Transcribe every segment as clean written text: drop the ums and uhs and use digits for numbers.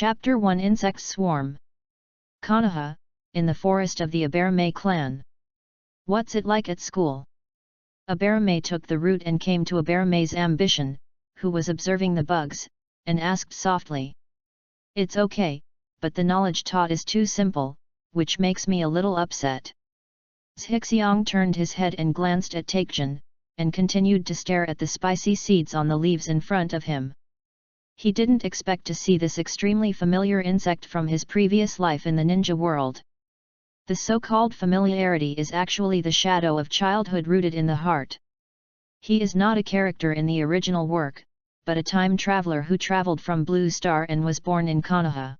Chapter 1 Insect Swarm. Konoha, in the forest of the Abarame clan. What's it like at school? Abarame took the route and came to Abarame's ambition, who was observing the bugs, and asked softly. It's okay, but the knowledge taught is too simple, which makes me a little upset. Zhixiang turned his head and glanced at Taekjin, and continued to stare at the spicy seeds on the leaves in front of him. He didn't expect to see this extremely familiar insect from his previous life in the ninja world. The so-called familiarity is actually the shadow of childhood rooted in the heart. He is not a character in the original work, but a time traveler who traveled from Blue Star and was born in Konoha.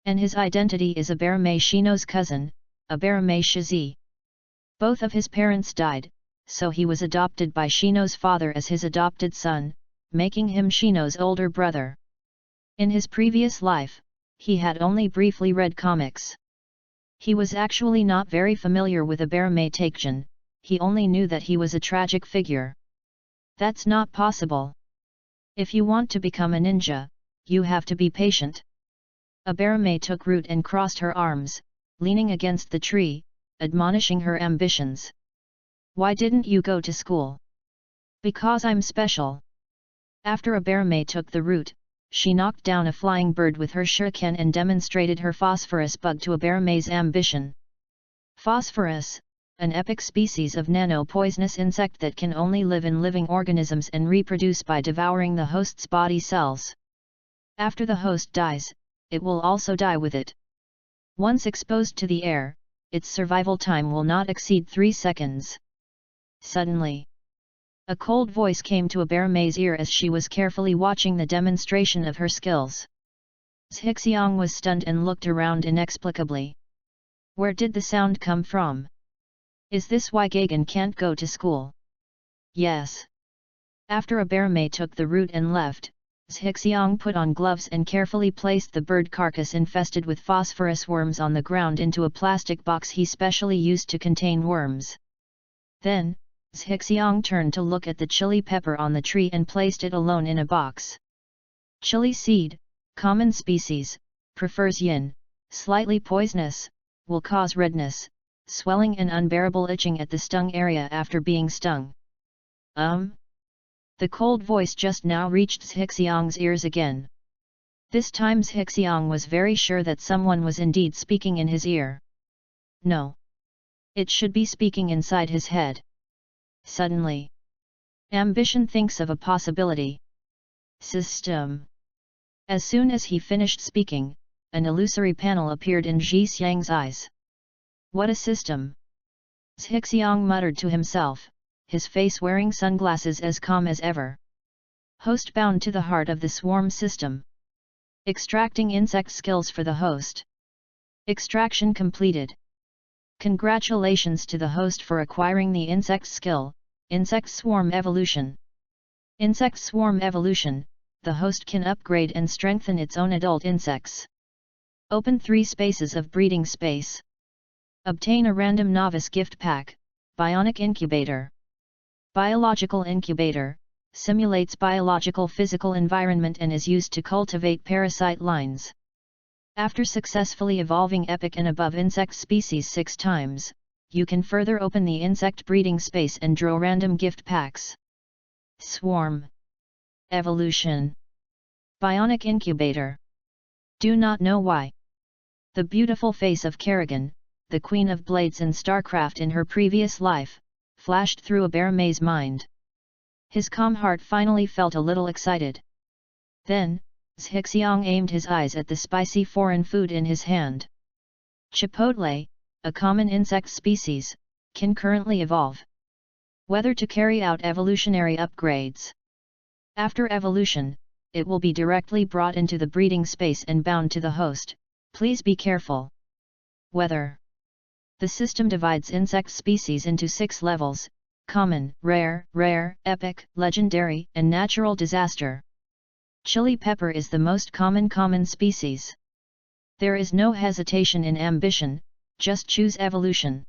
And his identity is Abarame Shino's cousin, Abarame Shizi. Both of his parents died, so he was adopted by Shino's father as his adopted son, making him Shino's older brother. In his previous life, he had only briefly read comics. He was actually not very familiar with Abarame Taekjin, he only knew that he was a tragic figure. That's not possible. If you want to become a ninja, you have to be patient. Abarame took root and crossed her arms, leaning against the tree, admonishing her ambitions. Why didn't you go to school? Because I'm special. After Abarame took the root, she knocked down a flying bird with her shuriken and demonstrated her phosphorus bug to Abarame's ambition. Phosphorus, an epic species of nano-poisonous insect that can only live in living organisms and reproduce by devouring the host's body cells. After the host dies, it will also die with it. Once exposed to the air, its survival time will not exceed 3 seconds. Suddenly, a cold voice came to Abarame's ear as she was carefully watching the demonstration of her skills. Zhixiang was stunned and looked around inexplicably. Where did the sound come from? Is this why Gagan can't go to school? Yes. After Abarame took the root and left, Zhixiang put on gloves and carefully placed the bird carcass infested with phosphorus worms on the ground into a plastic box he specially used to contain worms. Then, Zhixiang turned to look at the chili pepper on the tree and placed it alone in a box. Chili seed, common species, prefers yin, slightly poisonous, will cause redness, swelling and unbearable itching at the stung area after being stung. The cold voice just now reached Zhixiang's ears again. This time Zhixiang was very sure that someone was indeed speaking in his ear. No. It should be speaking inside his head. Suddenly, ambition thinks of a possibility. System. As soon as he finished speaking, an illusory panel appeared in Zhixiang's eyes. What a system! Zhixiang muttered to himself, his face wearing sunglasses as calm as ever. Host bound to the heart of the swarm system. Extracting insect skills for the host. Extraction completed. Congratulations to the host for acquiring the insect skill, Insect Swarm Evolution. Insect Swarm Evolution, the host can upgrade and strengthen its own adult insects. Open 3 spaces of breeding space. Obtain a random novice gift pack, Bionic Incubator. Biological Incubator, simulates biological physical environment and is used to cultivate parasite lines. After successfully evolving epic and above insect species 6 times, you can further open the insect breeding space and draw random gift packs. Swarm. Evolution. Bionic Incubator. Do not know why. The beautiful face of Kerrigan, the Queen of Blades in StarCraft in her previous life, flashed through Abarame's mind. His calm heart finally felt a little excited. Then, Zhixiang aimed his eyes at the spicy foreign food in his hand. Chipotle, a common insect species, can currently evolve. Whether to carry out evolutionary upgrades. After evolution, it will be directly brought into the breeding space and bound to the host. Please be careful. Whether. The system divides insect species into 6 levels: common, rare, epic, legendary, and natural disaster. Chili pepper is the most common species. There is no hesitation in ambition, just choose evolution.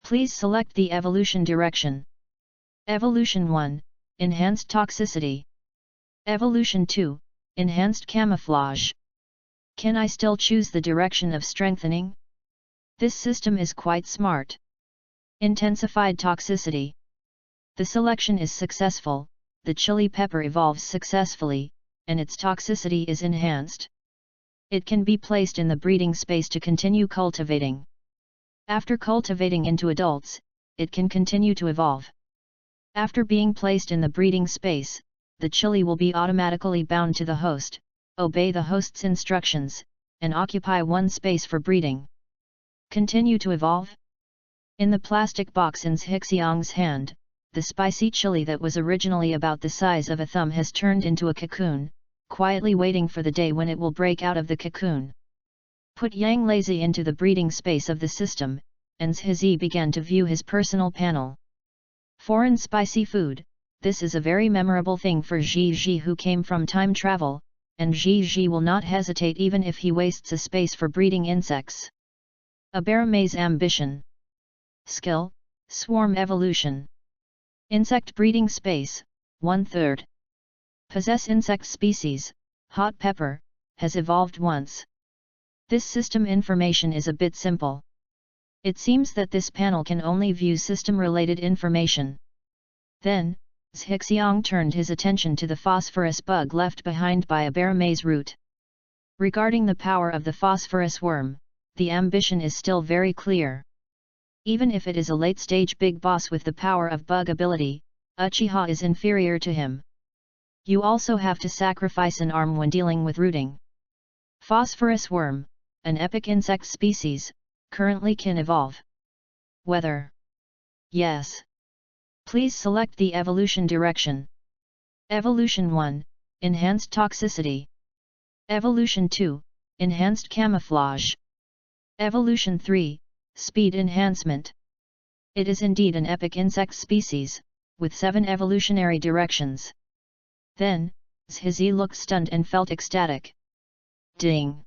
Please select the evolution direction. Evolution 1, Enhanced Toxicity. Evolution 2, Enhanced Camouflage. Can I still choose the direction of strengthening? This system is quite smart. Intensified toxicity. The selection is successful, the chili pepper evolves successfully, and its toxicity is enhanced. It can be placed in the breeding space to continue cultivating. After cultivating into adults, it can continue to evolve. After being placed in the breeding space, the chili will be automatically bound to the host, obey the host's instructions, and occupy one space for breeding. Continue to evolve? In the plastic box in Zhixiang's hand, the spicy chili that was originally about the size of a thumb has turned into a cocoon, quietly waiting for the day when it will break out of the cocoon. Put Yang Lazy into the breeding space of the system, and Zhizi began to view his personal panel. Foreign spicy food, this is a very memorable thing for Zhi who came from time travel, and Zhi will not hesitate even if he wastes a space for breeding insects. Abaramei's ambition. Skill, Swarm Evolution. Insect breeding space, 1/3. Possess insect species, hot pepper, has evolved once. This system information is a bit simple. It seems that this panel can only view system-related information. Then, Zhixiang turned his attention to the phosphorus bug left behind by Abaramei's root. Regarding the power of the phosphorus worm, the ambition is still very clear. Even if it is a late-stage big boss with the power of bug ability, Uchiha is inferior to him. You also have to sacrifice an arm when dealing with rooting. Phosphorus worm, an epic insect species, currently can evolve. Whether yes. Please select the evolution direction. Evolution 1, Enhanced Toxicity. Evolution 2, Enhanced Camouflage. Evolution 3, Speed Enhancement. It is indeed an epic insect species, with 7 evolutionary directions. Then, Zhizi looked stunned and felt ecstatic. Ding!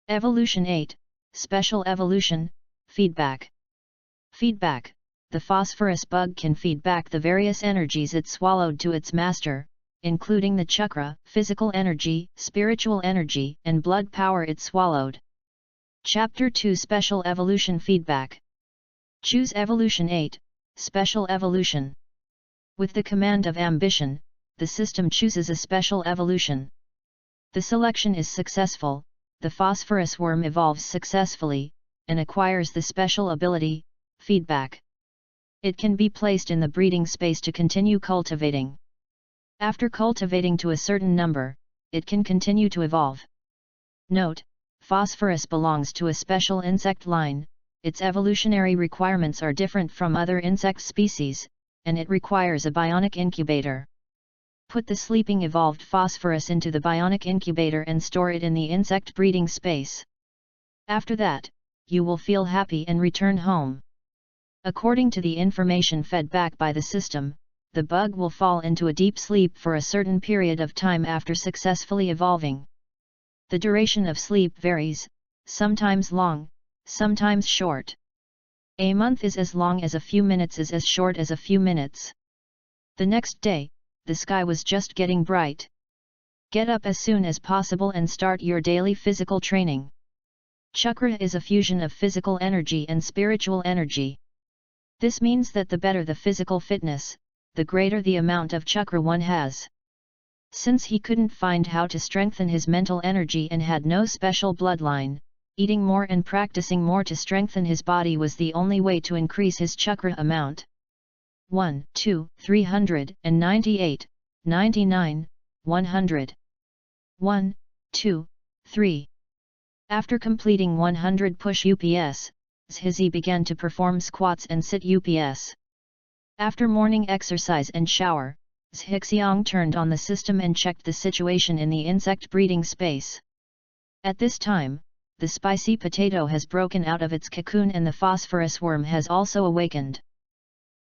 Evolution 8, Special Evolution, Feedback. Feedback. The phosphorus bug can feed back the various energies it swallowed to its master, including the chakra, physical energy, spiritual energy, and blood power it swallowed. Chapter 2 Special Evolution Feedback. Choose Evolution 8, Special Evolution. With the command of ambition, the system chooses a special evolution. The selection is successful, the phosphorus worm evolves successfully, and acquires the special ability, Feedback. It can be placed in the breeding space to continue cultivating. After cultivating to a certain number, it can continue to evolve. Note: phosphorus belongs to a special insect line, its evolutionary requirements are different from other insect species, and it requires a bionic incubator. Put the sleeping evolved phosphorus into the bionic incubator and store it in the insect breeding space. After that, you will feel happy and return home. According to the information fed back by the system, the bug will fall into a deep sleep for a certain period of time after successfully evolving. The duration of sleep varies, sometimes long, sometimes short. A month is as long as a few minutes is as short as a few minutes. The next day, the sky was just getting bright. Get up as soon as possible and start your daily physical training. Chakra is a fusion of physical energy and spiritual energy. This means that the better the physical fitness, the greater the amount of chakra one has. Since he couldn't find how to strengthen his mental energy and had no special bloodline, eating more and practicing more to strengthen his body was the only way to increase his chakra amount. 1, 2, 398, 99, 100. 1, 2, 3. After completing 100 push UPS, Zhizi began to perform squats and sit UPS. After morning exercise and shower, Zhixiang turned on the system and checked the situation in the insect breeding space. At this time, the spicy potato has broken out of its cocoon and the phosphorus worm has also awakened.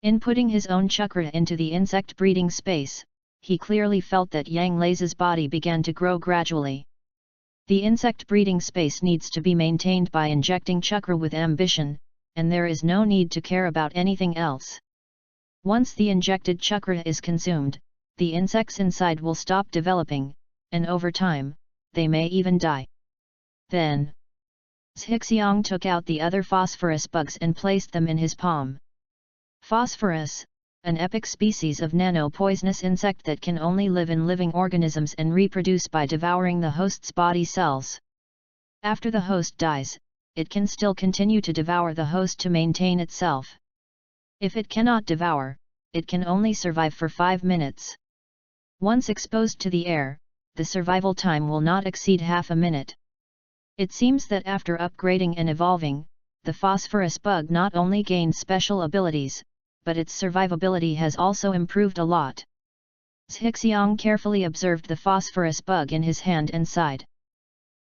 Inputting his own chakra into the insect breeding space, he clearly felt that Yang Lei's body began to grow gradually. The insect breeding space needs to be maintained by injecting chakra with ambition, and there is no need to care about anything else. Once the injected chakra is consumed, the insects inside will stop developing, and over time, they may even die. Then, Zhixiang took out the other phosphorus bugs and placed them in his palm. Phosphorus, an epic species of nano-poisonous insect that can only live in living organisms and reproduce by devouring the host's body cells. After the host dies, it can still continue to devour the host to maintain itself. If it cannot devour, it can only survive for 5 minutes. Once exposed to the air, the survival time will not exceed half a minute. It seems that after upgrading and evolving, the phosphorus bug not only gained special abilities, but its survivability has also improved a lot. Zhixiang carefully observed the phosphorus bug in his hand and sighed.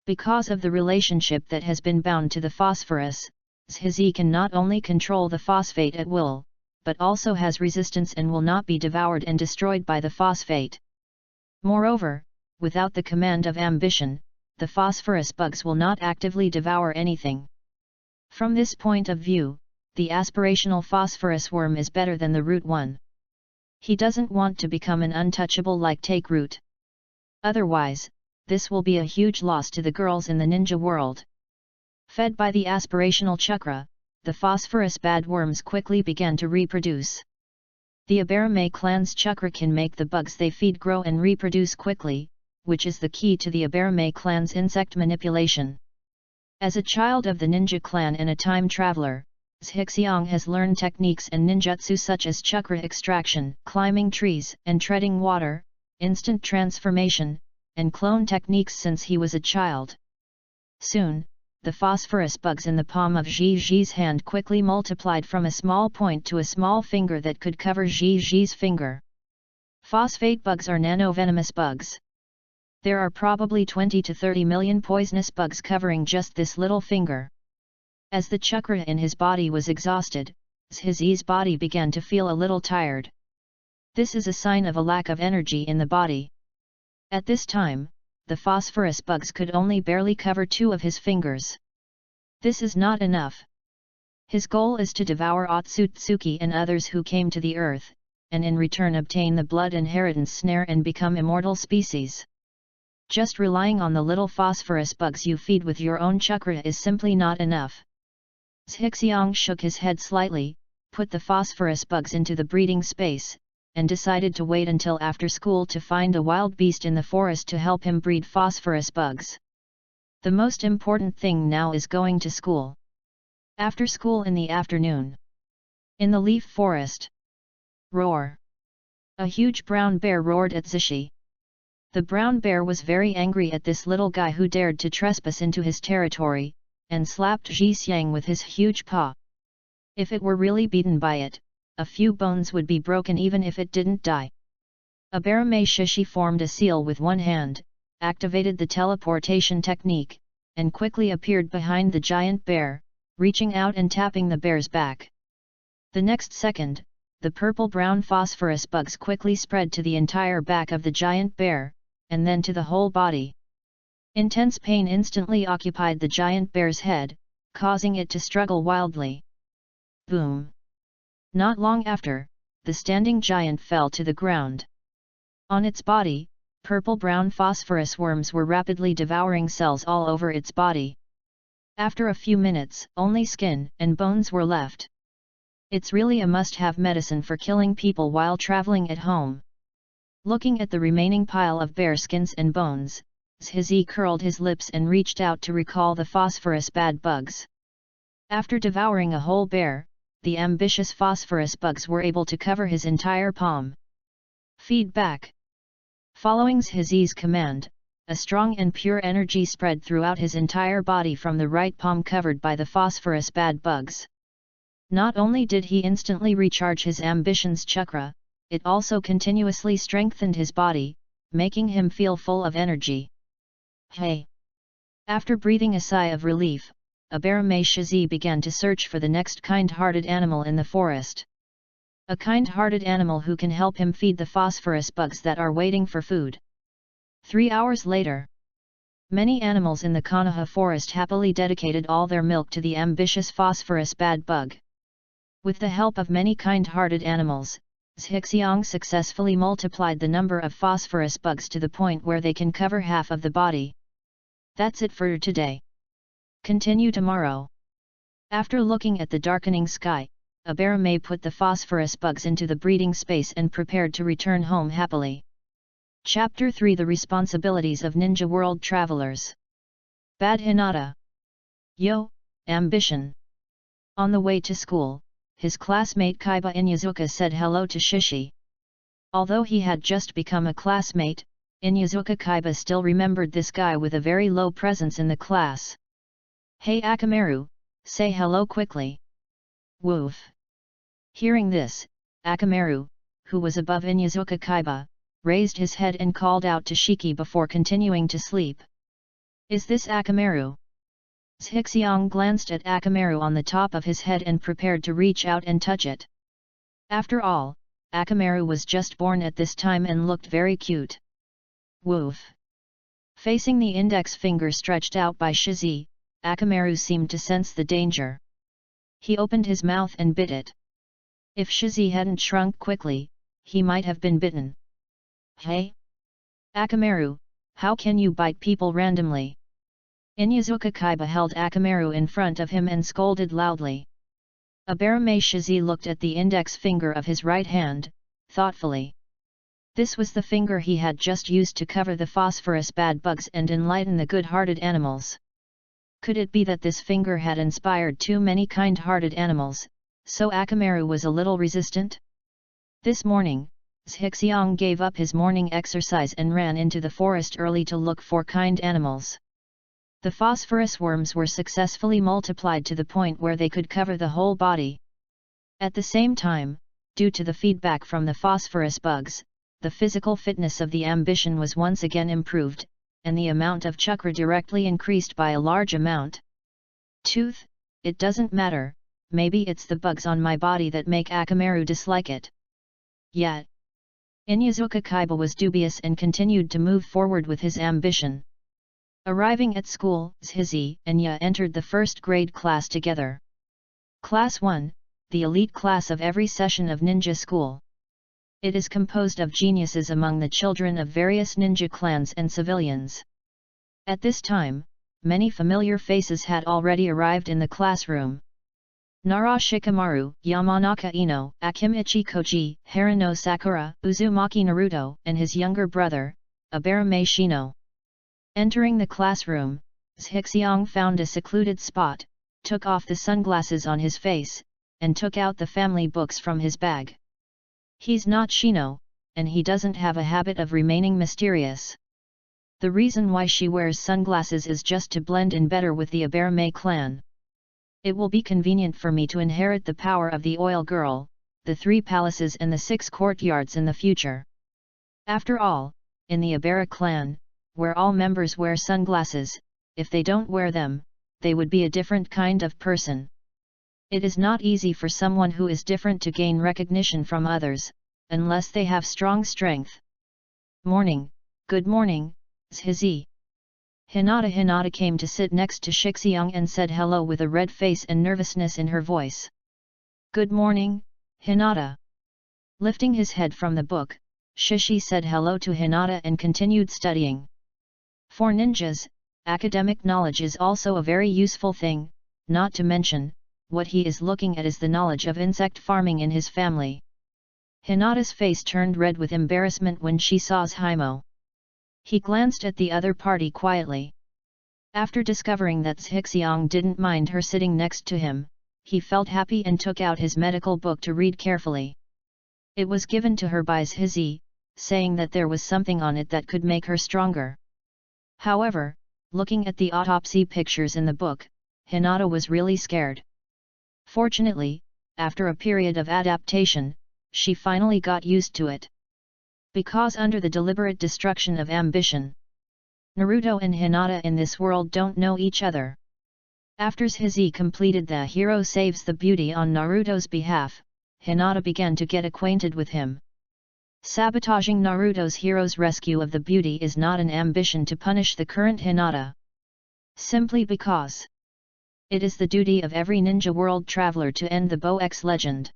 Because of the relationship that has been bound to the phosphorus, Zhizi can not only control the phosphate at will, but also has resistance and will not be devoured and destroyed by the phosphate. Moreover, without the command of ambition, the phosphorus bugs will not actively devour anything. From this point of view, the aspirational phosphorus worm is better than the root one. He doesn't want to become an untouchable like take root. Otherwise, this will be a huge loss to the girls in the ninja world. Fed by the aspirational chakra, the phosphorus bad worms quickly began to reproduce. The Abarame clan's chakra can make the bugs they feed grow and reproduce quickly, which is the key to the Abarame clan's insect manipulation. As a child of the ninja clan and a time traveler, Zhixiang has learned techniques and ninjutsu such as chakra extraction, climbing trees and treading water, instant transformation, and clone techniques since he was a child. Soon, the phosphorus bugs in the palm of Zhi's hand quickly multiplied from a small point to a small finger that could cover Zhi's finger. Phosphate bugs are nanovenomous bugs. There are probably 20 to 30 million poisonous bugs covering just this little finger. As the chakra in his body was exhausted, Zhi's body began to feel a little tired. This is a sign of a lack of energy in the body. At this time, the phosphorus bugs could only barely cover 2 of his fingers. This is not enough. His goal is to devour Otsutsuki and others who came to the earth, and in return obtain the blood inheritance snare and become immortal species. Just relying on the little phosphorus bugs you feed with your own chakra is simply not enough. Zhixiang shook his head slightly, put the phosphorus bugs into the breeding space, and decided to wait until after school to find a wild beast in the forest to help him breed phosphorus bugs. The most important thing now is going to school. After school in the afternoon. In the leaf forest. Roar! A huge brown bear roared at Zishi. The brown bear was very angry at this little guy who dared to trespass into his territory, and slapped Zhixiang with his huge paw. If it were really beaten by it, a few bones would be broken even if it didn't die. Abarame Shishi formed a seal with one hand, activated the teleportation technique, and quickly appeared behind the giant bear, reaching out and tapping the bear's back. The next second, the purple-brown phosphorus bugs quickly spread to the entire back of the giant bear, and then to the whole body. Intense pain instantly occupied the giant bear's head, causing it to struggle wildly. Boom! Not long after, the standing giant fell to the ground. On its body, purple-brown phosphorus worms were rapidly devouring cells all over its body. After a few minutes, only skin and bones were left. It's really a must-have medicine for killing people while traveling at home. Looking at the remaining pile of bear skins and bones, Zhizi curled his lips and reached out to recall the phosphorus bad bugs. After devouring a whole bear, the ambitious phosphorus bugs were able to cover his entire palm. Feedback. Following Zhizi's command, a strong and pure energy spread throughout his entire body from the right palm covered by the phosphorus bad bugs. Not only did he instantly recharge his ambition's chakra, it also continuously strengthened his body, making him feel full of energy. Hey! After breathing a sigh of relief, Abarame Shizi began to search for the next kind-hearted animal in the forest. A kind-hearted animal who can help him feed the phosphorus bugs that are waiting for food. 3 hours later. Many animals in the Konoha forest happily dedicated all their milk to the ambitious phosphorus bad bug. With the help of many kind-hearted animals, Zhixiang successfully multiplied the number of phosphorus bugs to the point where they can cover half of the body. That's it for today. Continue tomorrow. After looking at the darkening sky, Aberame put the phosphorus bugs into the breeding space and prepared to return home happily. Chapter 3: The Responsibilities of Ninja World Travelers. Bad Hinata. Yo, ambition. On the way to school, his classmate Kaiba Inyazuka said hello to Shishi. Although he had just become a classmate, Inyazuka Kaiba still remembered this guy with a very low presence in the class. Hey Akamaru, say hello quickly. Woof. Hearing this, Akamaru, who was above Inyazuka Kaiba, raised his head and called out to Shiki before continuing to sleep. Is this Akamaru? Zhixiang glanced at Akamaru on the top of his head and prepared to reach out and touch it. After all, Akamaru was just born at this time and looked very cute. Woof. Facing the index finger stretched out by Shizi, Akamaru seemed to sense the danger. He opened his mouth and bit it. If Shizi hadn't shrunk quickly, he might have been bitten. Hey? Akamaru, how can you bite people randomly? Inyazuka Kaiba held Akamaru in front of him and scolded loudly. Aberame Shizi looked at the index finger of his right hand, thoughtfully. This was the finger he had just used to cover the phosphorus bad bugs and enlighten the good-hearted animals. Could it be that this finger had inspired too many kind-hearted animals, so Akamaru was a little resistant? This morning, Zhixiang gave up his morning exercise and ran into the forest early to look for kind animals. The phosphorus worms were successfully multiplied to the point where they could cover the whole body. At the same time, due to the feedback from the phosphorus bugs, the physical fitness of the ambition was once again improved, and the amount of chakra directly increased by a large amount. Tooth, it doesn't matter, maybe it's the bugs on my body that make Akamaru dislike it. Yet, Inyazuka Kaiba was dubious and continued to move forward with his ambition. Arriving at school, Zhizi and Ya entered the first grade class together. Class 1, the elite class of every session of ninja school. It is composed of geniuses among the children of various ninja clans and civilians. At this time, many familiar faces had already arrived in the classroom. Nara Shikamaru, Yamanaka Ino, Akimichi Koji, Harano Sakura, Uzumaki Naruto, and his younger brother, Aberame Shino. Entering the classroom, Zhixiang found a secluded spot, took off the sunglasses on his face, and took out the family books from his bag. He's not Shino, and he doesn't have a habit of remaining mysterious. The reason why she wears sunglasses is just to blend in better with the Aberame clan. It will be convenient for me to inherit the power of the oil girl, the 3 palaces and the 6 courtyards in the future. After all, in the Abera clan, where all members wear sunglasses, if they don't wear them, they would be a different kind of person. It is not easy for someone who is different to gain recognition from others, unless they have strong strength. Morning, good morning, Zhizi. Hinata came to sit next to Zhixiang and said hello with a red face and nervousness in her voice. Good morning, Hinata. Lifting his head from the book, Shishi said hello to Hinata and continued studying. For ninjas, academic knowledge is also a very useful thing, not to mention, what he is looking at is the knowledge of insect farming in his family. Hinata's face turned red with embarrassment when she saw Zhimo. He glanced at the other party quietly. After discovering that Zhixiang didn't mind her sitting next to him, he felt happy and took out his medical book to read carefully. It was given to her by Zhizi, saying that there was something on it that could make her stronger. However, looking at the autopsy pictures in the book, Hinata was really scared. Fortunately, after a period of adaptation, she finally got used to it. Because under the deliberate destruction of ambition, Naruto and Hinata in this world don't know each other. After Zhizi completed the Hero Saves the Beauty on Naruto's behalf, Hinata began to get acquainted with him. Sabotaging Naruto's hero's rescue of the beauty is not an ambition to punish the current Hinata. Simply because it is the duty of every ninja world traveler to end the Bo-X legend.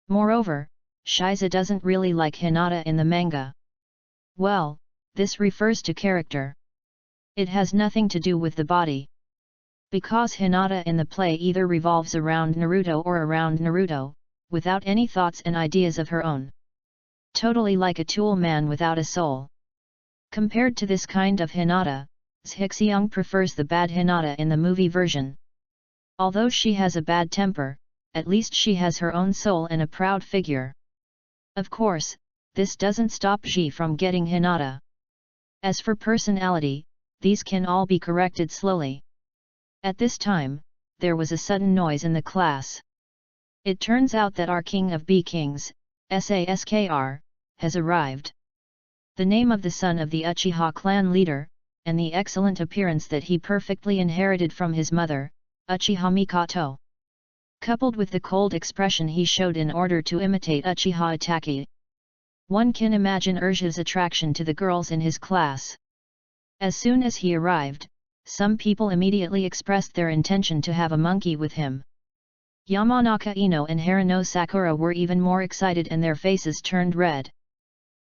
Moreover, Shiza doesn't really like Hinata in the manga. Well, this refers to character. It has nothing to do with the body. Because Hinata in the play either revolves around Naruto or around Naruto, without any thoughts and ideas of her own. Totally like a tool man without a soul. Compared to this kind of Hinata, Zhixiang prefers the bad Hinata in the movie version. Although she has a bad temper, at least she has her own soul and a proud figure. Of course, this doesn't stop Ji from getting Hinata. As for personality, these can all be corrected slowly. At this time, there was a sudden noise in the class. It turns out that our King of Bee Kings, Saskr, has arrived. The name of the son of the Uchiha clan leader, and the excellent appearance that he perfectly inherited from his mother, Uchiha Mikoto. Coupled with the cold expression he showed in order to imitate Uchiha Itachi. One can imagine Urshi's attraction to the girls in his class. As soon as he arrived, some people immediately expressed their intention to have a monkey with him. Yamanaka Ino and Harano Sakura were even more excited and their faces turned red.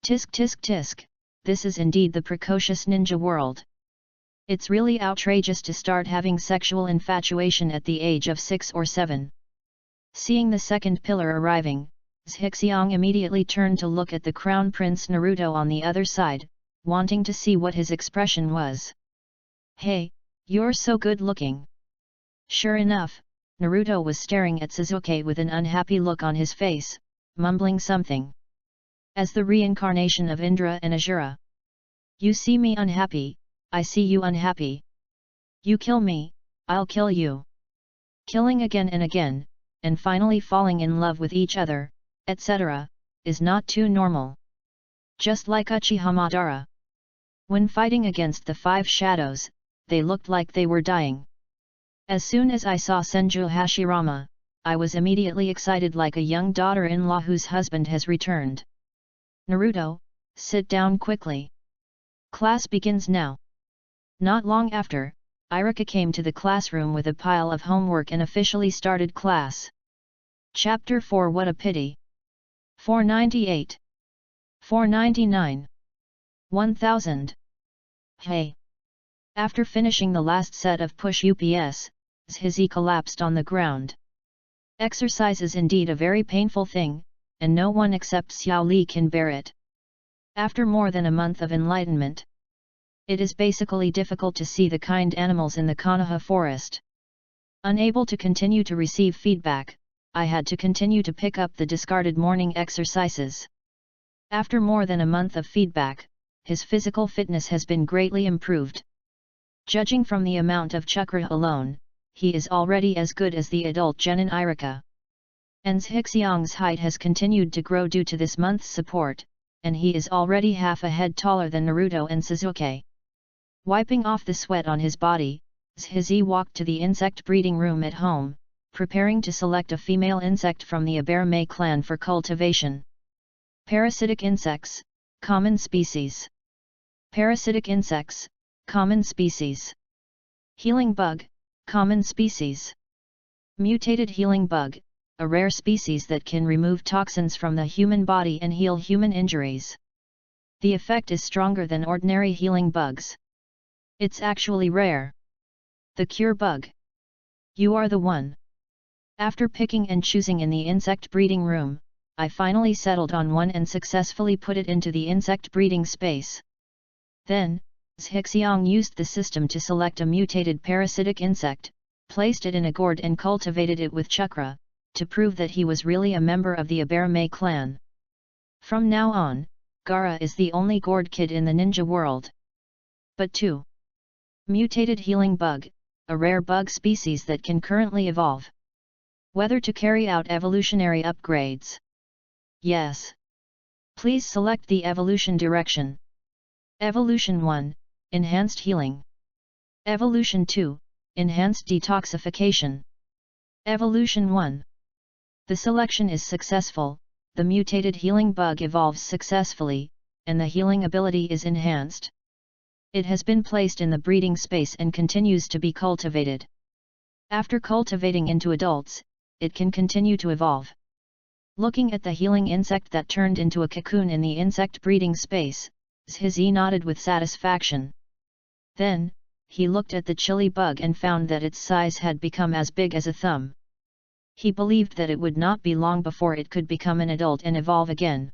Tisk tisk tisk, this is indeed the precocious ninja world. It's really outrageous to start having sexual infatuation at the age of 6 or 7. Seeing the second pillar arriving, Zhixiang immediately turned to look at the Crown Prince Naruto on the other side, wanting to see what his expression was. Hey, you're so good looking. Sure enough, Naruto was staring at Sasuke with an unhappy look on his face, mumbling something. As the reincarnation of Indra and Asura. You see me unhappy, I see you unhappy. You kill me, I'll kill you. Killing again and again, and finally falling in love with each other, etc., is not too normal. Just like Uchiha Madara. When fighting against the 5 shadows, they looked like they were dying. As soon as I saw Senju Hashirama, I was immediately excited like a young daughter-in-law whose husband has returned. Naruto, sit down quickly. Class begins now. Not long after, Iruka came to the classroom with a pile of homework and officially started class. Chapter 4 What a pity. 498. 499. 1000. Hey! After finishing the last set of push UPS, Zhizi collapsed on the ground. Exercise is indeed a very painful thing, and no one except Xiao Li can bear it. After more than a month of enlightenment, it is basically difficult to see the kind animals in the Konoha forest. Unable to continue to receive feedback, I had to continue to pick up the discarded morning exercises. After more than a month of feedback, his physical fitness has been greatly improved. Judging from the amount of chakra alone, he is already as good as the adult genin Iruka. And Zhixiang's height has continued to grow due to this month's support, and he is already half a head taller than Naruto and Sasuke. Wiping off the sweat on his body, Zhizi walked to the insect breeding room at home, preparing to select a female insect from the Aberame clan for cultivation. Parasitic insects, common species. Parasitic insects, common species. Healing bug, common species. Mutated healing bug, a rare species that can remove toxins from the human body and heal human injuries. The effect is stronger than ordinary healing bugs. It's actually rare. The cure bug. You are the one. After picking and choosing in the insect breeding room, I finally settled on one and successfully put it into the insect breeding space. Then, Zhixiang used the system to select a mutated parasitic insect, placed it in a gourd and cultivated it with chakra, to prove that he was really a member of the Aberame clan. From now on, Gaara is the only gourd kid in the ninja world. But 2. Mutated healing bug, a rare bug species that can currently evolve. Whether to carry out evolutionary upgrades? Yes. Please select the evolution direction. Evolution 1, Enhanced Healing. Evolution 2, Enhanced Detoxification. Evolution 1. The selection is successful, the mutated healing bug evolves successfully, and the healing ability is enhanced. It has been placed in the breeding space and continues to be cultivated. After cultivating into adults, it can continue to evolve. Looking at the healing insect that turned into a cocoon in the insect breeding space, Zhizi nodded with satisfaction. Then, he looked at the chili bug and found that its size had become as big as a thumb. He believed that it would not be long before it could become an adult and evolve again.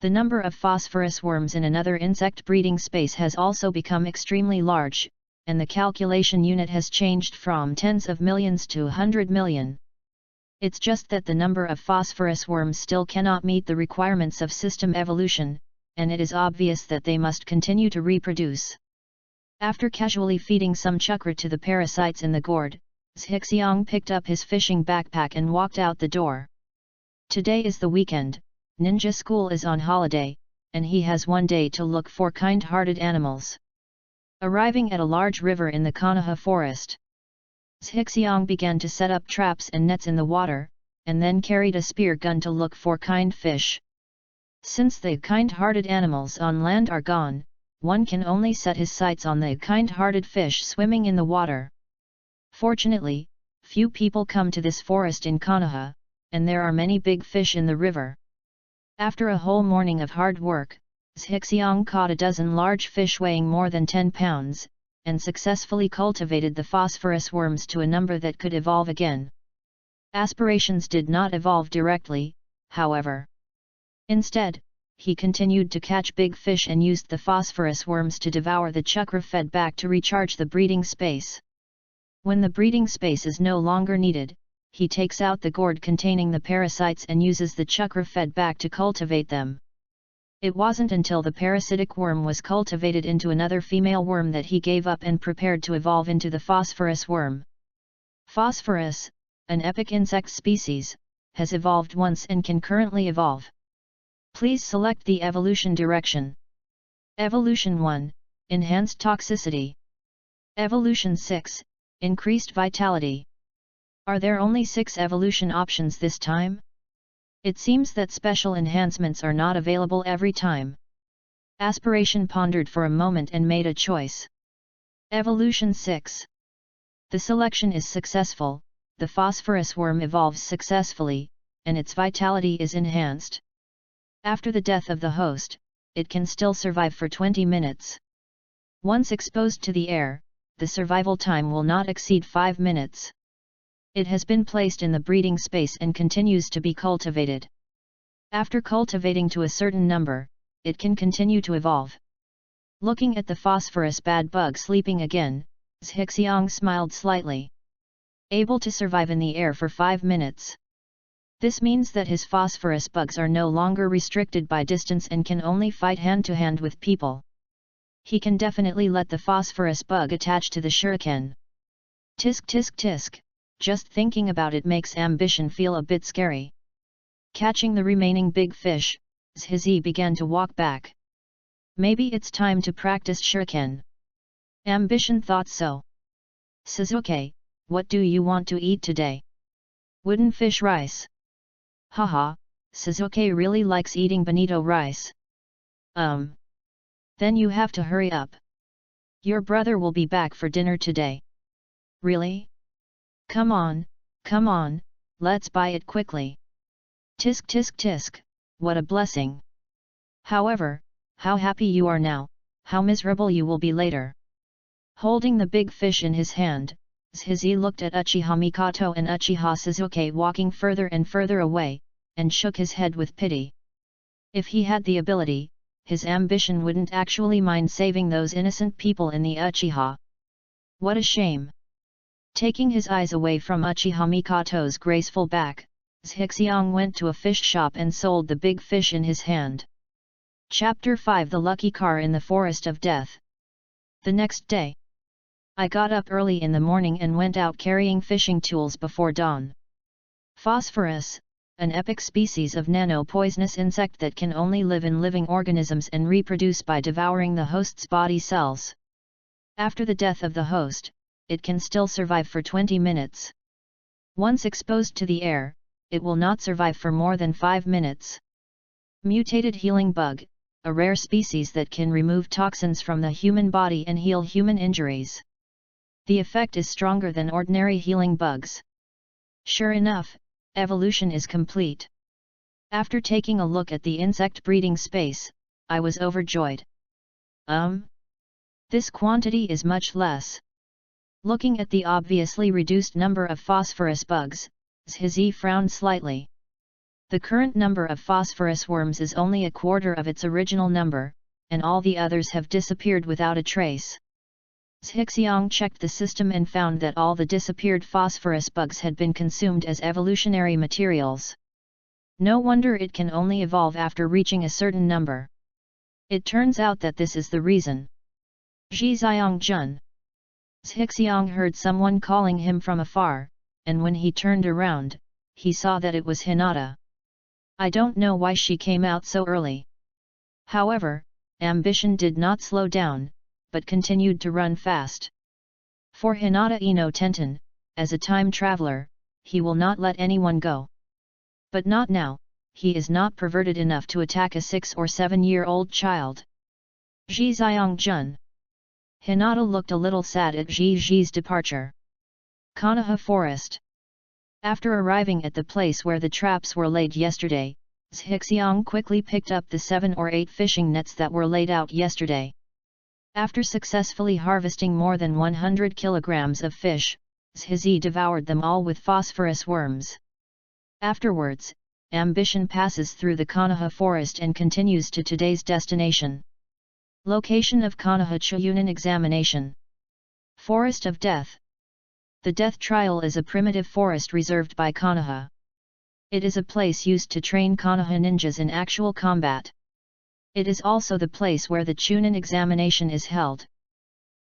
The number of phosphorus worms in another insect breeding space has also become extremely large, and the calculation unit has changed from tens of millions to 100 million. It's just that the number of phosphorus worms still cannot meet the requirements of system evolution, and it is obvious that they must continue to reproduce. After casually feeding some chakra to the parasites in the gourd, Zhixiang picked up his fishing backpack and walked out the door. Today is the weekend, ninja school is on holiday, and he has one day to look for kind-hearted animals. Arriving at a large river in the Konoha forest, Zhixiang began to set up traps and nets in the water, and then carried a spear gun to look for kind fish. Since the kind-hearted animals on land are gone, one can only set his sights on the kind-hearted fish swimming in the water. Fortunately, few people come to this forest in Konoha, and there are many big fish in the river. After a whole morning of hard work, Zhixiang caught a dozen large fish weighing more than 10 pounds, and successfully cultivated the phosphorus worms to a number that could evolve again. Aspirations did not evolve directly, however. Instead, he continued to catch big fish and used the phosphorus worms to devour the chakra fed back to recharge the breeding space. When the breeding space is no longer needed, he takes out the gourd containing the parasites and uses the chakra fed back to cultivate them. It wasn't until the parasitic worm was cultivated into another female worm that he gave up and prepared to evolve into the phosphorus worm. Phosphorus, an epic insect species, has evolved once and can currently evolve. Please select the evolution direction. Evolution 1, Enhanced Toxicity. Evolution 6, Increased Vitality. Are there only 6 evolution options this time? It seems that special enhancements are not available every time. Aspiration pondered for a moment and made a choice. Evolution 6. The selection is successful, the phosphorus worm evolves successfully, and its vitality is enhanced. After the death of the host, it can still survive for 20 minutes. Once exposed to the air, the survival time will not exceed 5 minutes. It has been placed in the breeding space and continues to be cultivated. After cultivating to a certain number, it can continue to evolve. Looking at the phosphorus bad bug sleeping again, Zhixiang smiled slightly. Able to survive in the air for 5 minutes. This means that his phosphorus bugs are no longer restricted by distance and can only fight hand-to-hand with people. He can definitely let the phosphorus bug attach to the shuriken. Tisk tisk tisk. Just thinking about it makes ambition feel a bit scary. Catching the remaining big fish, Zhizi began to walk back. Maybe it's time to practice shuriken. Ambition thought so. Suzuki, what do you want to eat today? Wooden fish rice. Haha, Suzuki really likes eating bonito rice. Then you have to hurry up. Your brother will be back for dinner today. Really? Come on, let's buy it quickly. Tisk tisk tisk, what a blessing. However, how happy you are now, how miserable you will be later. Holding the big fish in his hand, Zhizi looked at Uchiha Mikoto and Uchiha Suzuki walking further and further away, and shook his head with pity. If he had the ability, his ambition wouldn't actually mind saving those innocent people in the Uchiha. What a shame. Taking his eyes away from Uchiha Mikoto's graceful back, Zhixiang went to a fish shop and sold the big fish in his hand. Chapter 5 The Lucky Car in the Forest of Death. The next day, I got up early in the morning and went out carrying fishing tools before dawn. Phosphorus, an epic species of nano-poisonous insect that can only live in living organisms and reproduce by devouring the host's body cells. After the death of the host, it can still survive for 20 minutes. Once exposed to the air, it will not survive for more than 5 minutes. Mutated healing bug, a rare species that can remove toxins from the human body and heal human injuries. The effect is stronger than ordinary healing bugs. Sure enough, evolution is complete. After taking a look at the insect breeding space, I was overjoyed. This quantity is much less. Looking at the obviously reduced number of phosphorus bugs, Zhizi frowned slightly. The current number of phosphorus worms is only a quarter of its original number, and all the others have disappeared without a trace. Zhixiang checked the system and found that all the disappeared phosphorus bugs had been consumed as evolutionary materials. No wonder it can only evolve after reaching a certain number. It turns out that this is the reason. Zhixiang Jun. Zhixiang heard someone calling him from afar, and when he turned around, he saw that it was Hinata. I don't know why she came out so early. However, ambition did not slow down, but continued to run fast. For Hinata Ino Tenten, as a time traveler, he will not let anyone go. But not now, he is not perverted enough to attack a 6 or 7-year-old child. Zhixiang Jun. Hinata looked a little sad at Zhi's departure. Konoha Forest. After arriving at the place where the traps were laid yesterday, Zhixiang quickly picked up the 7 or 8 fishing nets that were laid out yesterday. After successfully harvesting more than 100 kilograms of fish, Zhizi devoured them all with phosphorus worms. Afterwards, ambition passes through the Konoha forest and continues to today's destination. Location of Konoha Chuyunin examination. Forest of Death. The Death Trial is a primitive forest reserved by Konoha. It is a place used to train Konoha ninjas in actual combat. It is also the place where the Chunin examination is held.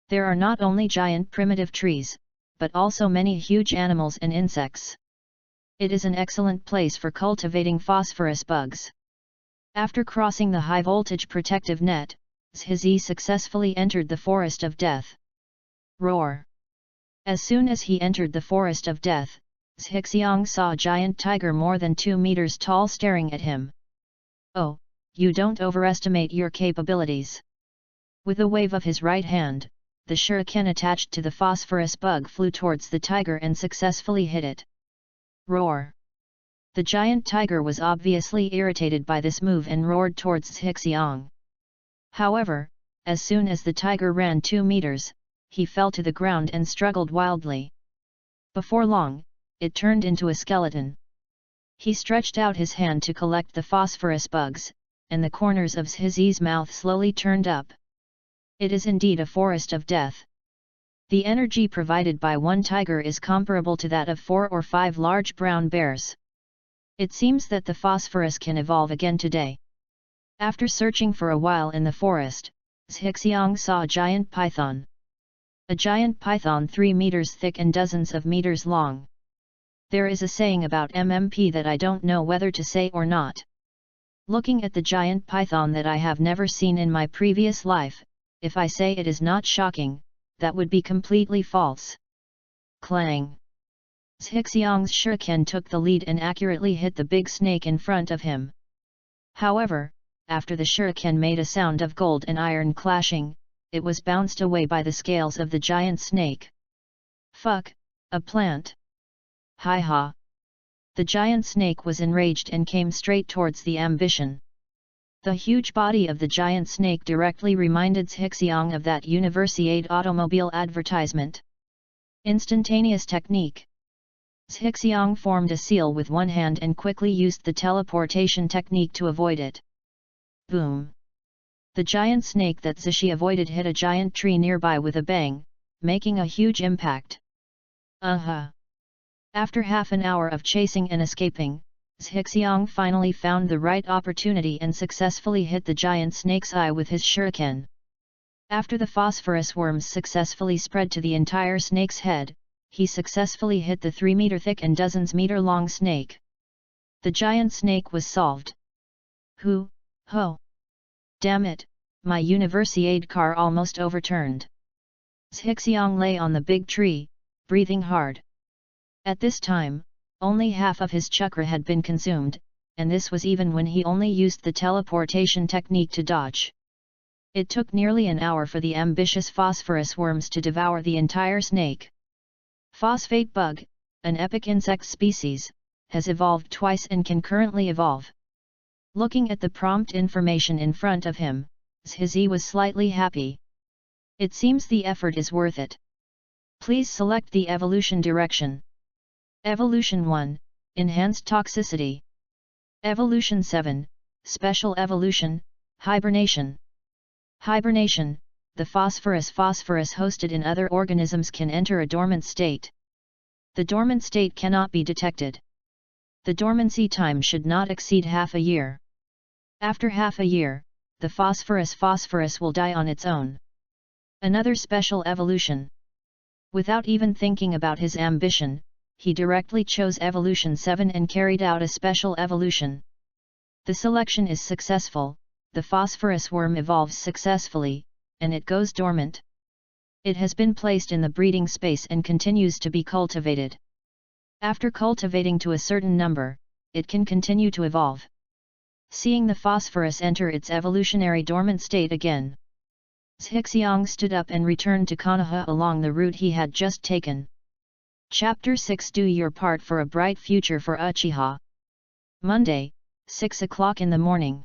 There are not only giant primitive trees, but also many huge animals and insects. It is an excellent place for cultivating phosphorus bugs. After crossing the high-voltage protective net, Zhizi successfully entered the Forest of Death. Roar! As soon as he entered the Forest of Death, Zhixiang saw a giant tiger more than 2 meters tall staring at him. Oh, you don't overestimate your capabilities. With a wave of his right hand, the shuriken attached to the phosphorus bug flew towards the tiger and successfully hit it. Roar! The giant tiger was obviously irritated by this move and roared towards Zhixiang. However, as soon as the tiger ran 2 meters, he fell to the ground and struggled wildly. Before long, it turned into a skeleton. He stretched out his hand to collect the phosphorus bugs, and the corners of Zhizi's mouth slowly turned up. It is indeed a forest of death. The energy provided by one tiger is comparable to that of 4 or 5 large brown bears. It seems that the phosphorus can evolve again today. After searching for a while in the forest, Zhixiang saw a giant python. A giant python 3 meters thick and dozens of meters long. There is a saying about MMP that I don't know whether to say or not. Looking at the giant python that I have never seen in my previous life, if I say it is not shocking, that would be completely false. Clang! Zhixiang's shuriken took the lead and accurately hit the big snake in front of him. However, after the shuriken made a sound of gold and iron clashing, it was bounced away by the scales of the giant snake. Fuck, a plant! Hi ha! The giant snake was enraged and came straight towards the ambition. The huge body of the giant snake directly reminded Zhixiang of that Universiade automobile advertisement. Instantaneous technique. Zhixiang formed a seal with one hand and quickly used the teleportation technique to avoid it. Boom! The giant snake that Zhishi avoided hit a giant tree nearby with a bang, making a huge impact. After half an hour of chasing and escaping, Zhixiang finally found the right opportunity and successfully hit the giant snake's eye with his shuriken. After the phosphorus worms successfully spread to the entire snake's head, he successfully hit the 3-meter thick and dozens meter long snake. The giant snake was solved. Ho! Damn it, my Universiade car almost overturned. Zhixiang lay on the big tree, breathing hard. At this time, only half of his chakra had been consumed, and this was even when he only used the teleportation technique to dodge. It took nearly an hour for the ambitious phosphorus worms to devour the entire snake. Phosphate bug, an epic insect species, has evolved twice and can currently evolve. Looking at the prompt information in front of him, Zhizi was slightly happy. It seems the effort is worth it. Please select the evolution direction. Evolution 1, Enhanced Toxicity. Evolution 7, Special Evolution, Hibernation. Hibernation, the phosphorus hosted in other organisms can enter a dormant state. The dormant state cannot be detected. The dormancy time should not exceed half a year. After half a year, the phosphorus will die on its own. Another special evolution. Without even thinking about his ambition, he directly chose Evolution 7 and carried out a special evolution. The selection is successful, the phosphorus worm evolves successfully, and it goes dormant. It has been placed in the breeding space and continues to be cultivated. After cultivating to a certain number, it can continue to evolve. Seeing the phosphorus enter its evolutionary dormant state again, Zhixiang stood up and returned to Konoha along the route he had just taken. Chapter 6. Do your part for a bright future for Uchiha. Monday, 6 o'clock in the morning.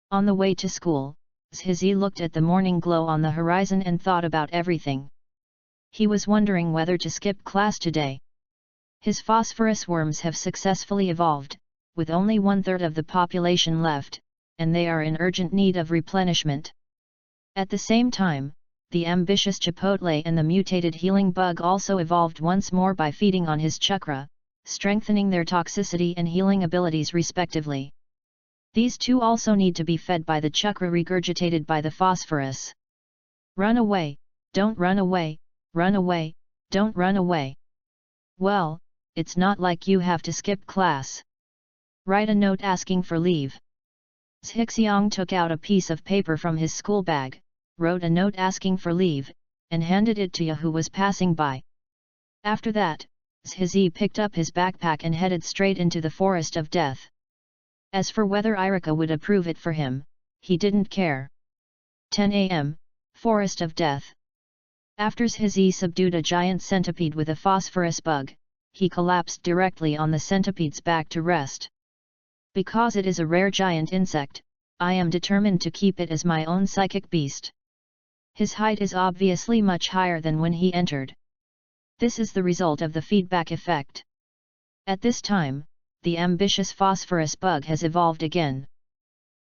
On the way to school, Zhizi looked at the morning glow on the horizon and thought about everything. He was wondering whether to skip class today. His phosphorus worms have successfully evolved, with only 1/3 of the population left, and they are in urgent need of replenishment. At the same time, the ambitious Chipotle and the mutated healing bug also evolved once more by feeding on his chakra, strengthening their toxicity and healing abilities respectively. These two also need to be fed by the chakra regurgitated by the phosphorus. Run away, don't run away, run away, don't run away. Well, it's not like you have to skip class. Write a note asking for leave. Zhixiang took out a piece of paper from his school bag, wrote a note asking for leave, and handed it to Ye who was passing by. After that, Zhizi picked up his backpack and headed straight into the forest of death. As for whether Irika would approve it for him, he didn't care. 10 a.m., Forest of Death. After Zhizi subdued a giant centipede with a phosphorus bug, he collapsed directly on the centipede's back to rest. Because it is a rare giant insect, I am determined to keep it as my own psychic beast. His height is obviously much higher than when he entered. This is the result of the feedback effect. At this time, the ambitious phosphorus bug has evolved again.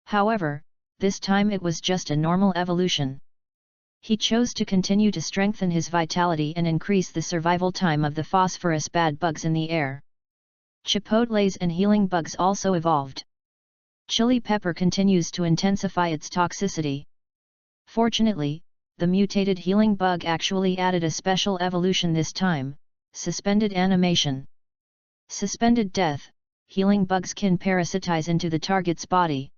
However, this time it was just a normal evolution. He chose to continue to strengthen his vitality and increase the survival time of the phosphorus bad bugs in the air. Chipotles and healing bugs also evolved. Chili pepper continues to intensify its toxicity. Fortunately, the mutated healing bug actually added a special evolution this time, suspended animation. Suspended death, healing bugs can parasitize into the target's body.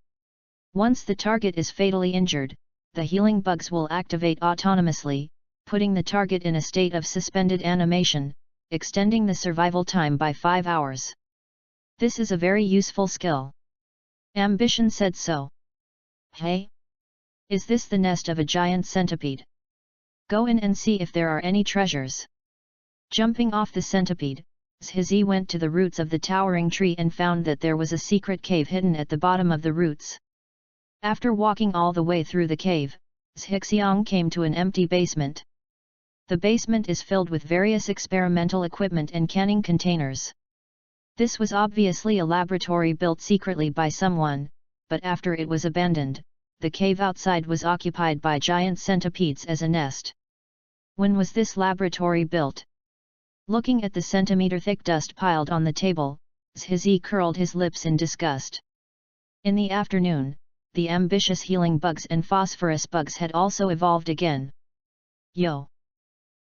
Once the target is fatally injured, the healing bugs will activate autonomously, putting the target in a state of suspended animation, extending the survival time by 5 hours. This is a very useful skill. Ambition said so. Hey? Is this the nest of a giant centipede? Go in and see if there are any treasures. Jumping off the centipede, Zhizi went to the roots of the towering tree and found that there was a secret cave hidden at the bottom of the roots. After walking all the way through the cave, Zhixiang came to an empty basement. The basement is filled with various experimental equipment and canning containers. This was obviously a laboratory built secretly by someone, but after it was abandoned, the cave outside was occupied by giant centipedes as a nest. When was this laboratory built? Looking at the centimeter-thick dust piled on the table, Zhizi curled his lips in disgust. In the afternoon, the ambitious healing bugs and phosphorus bugs had also evolved again. Yo!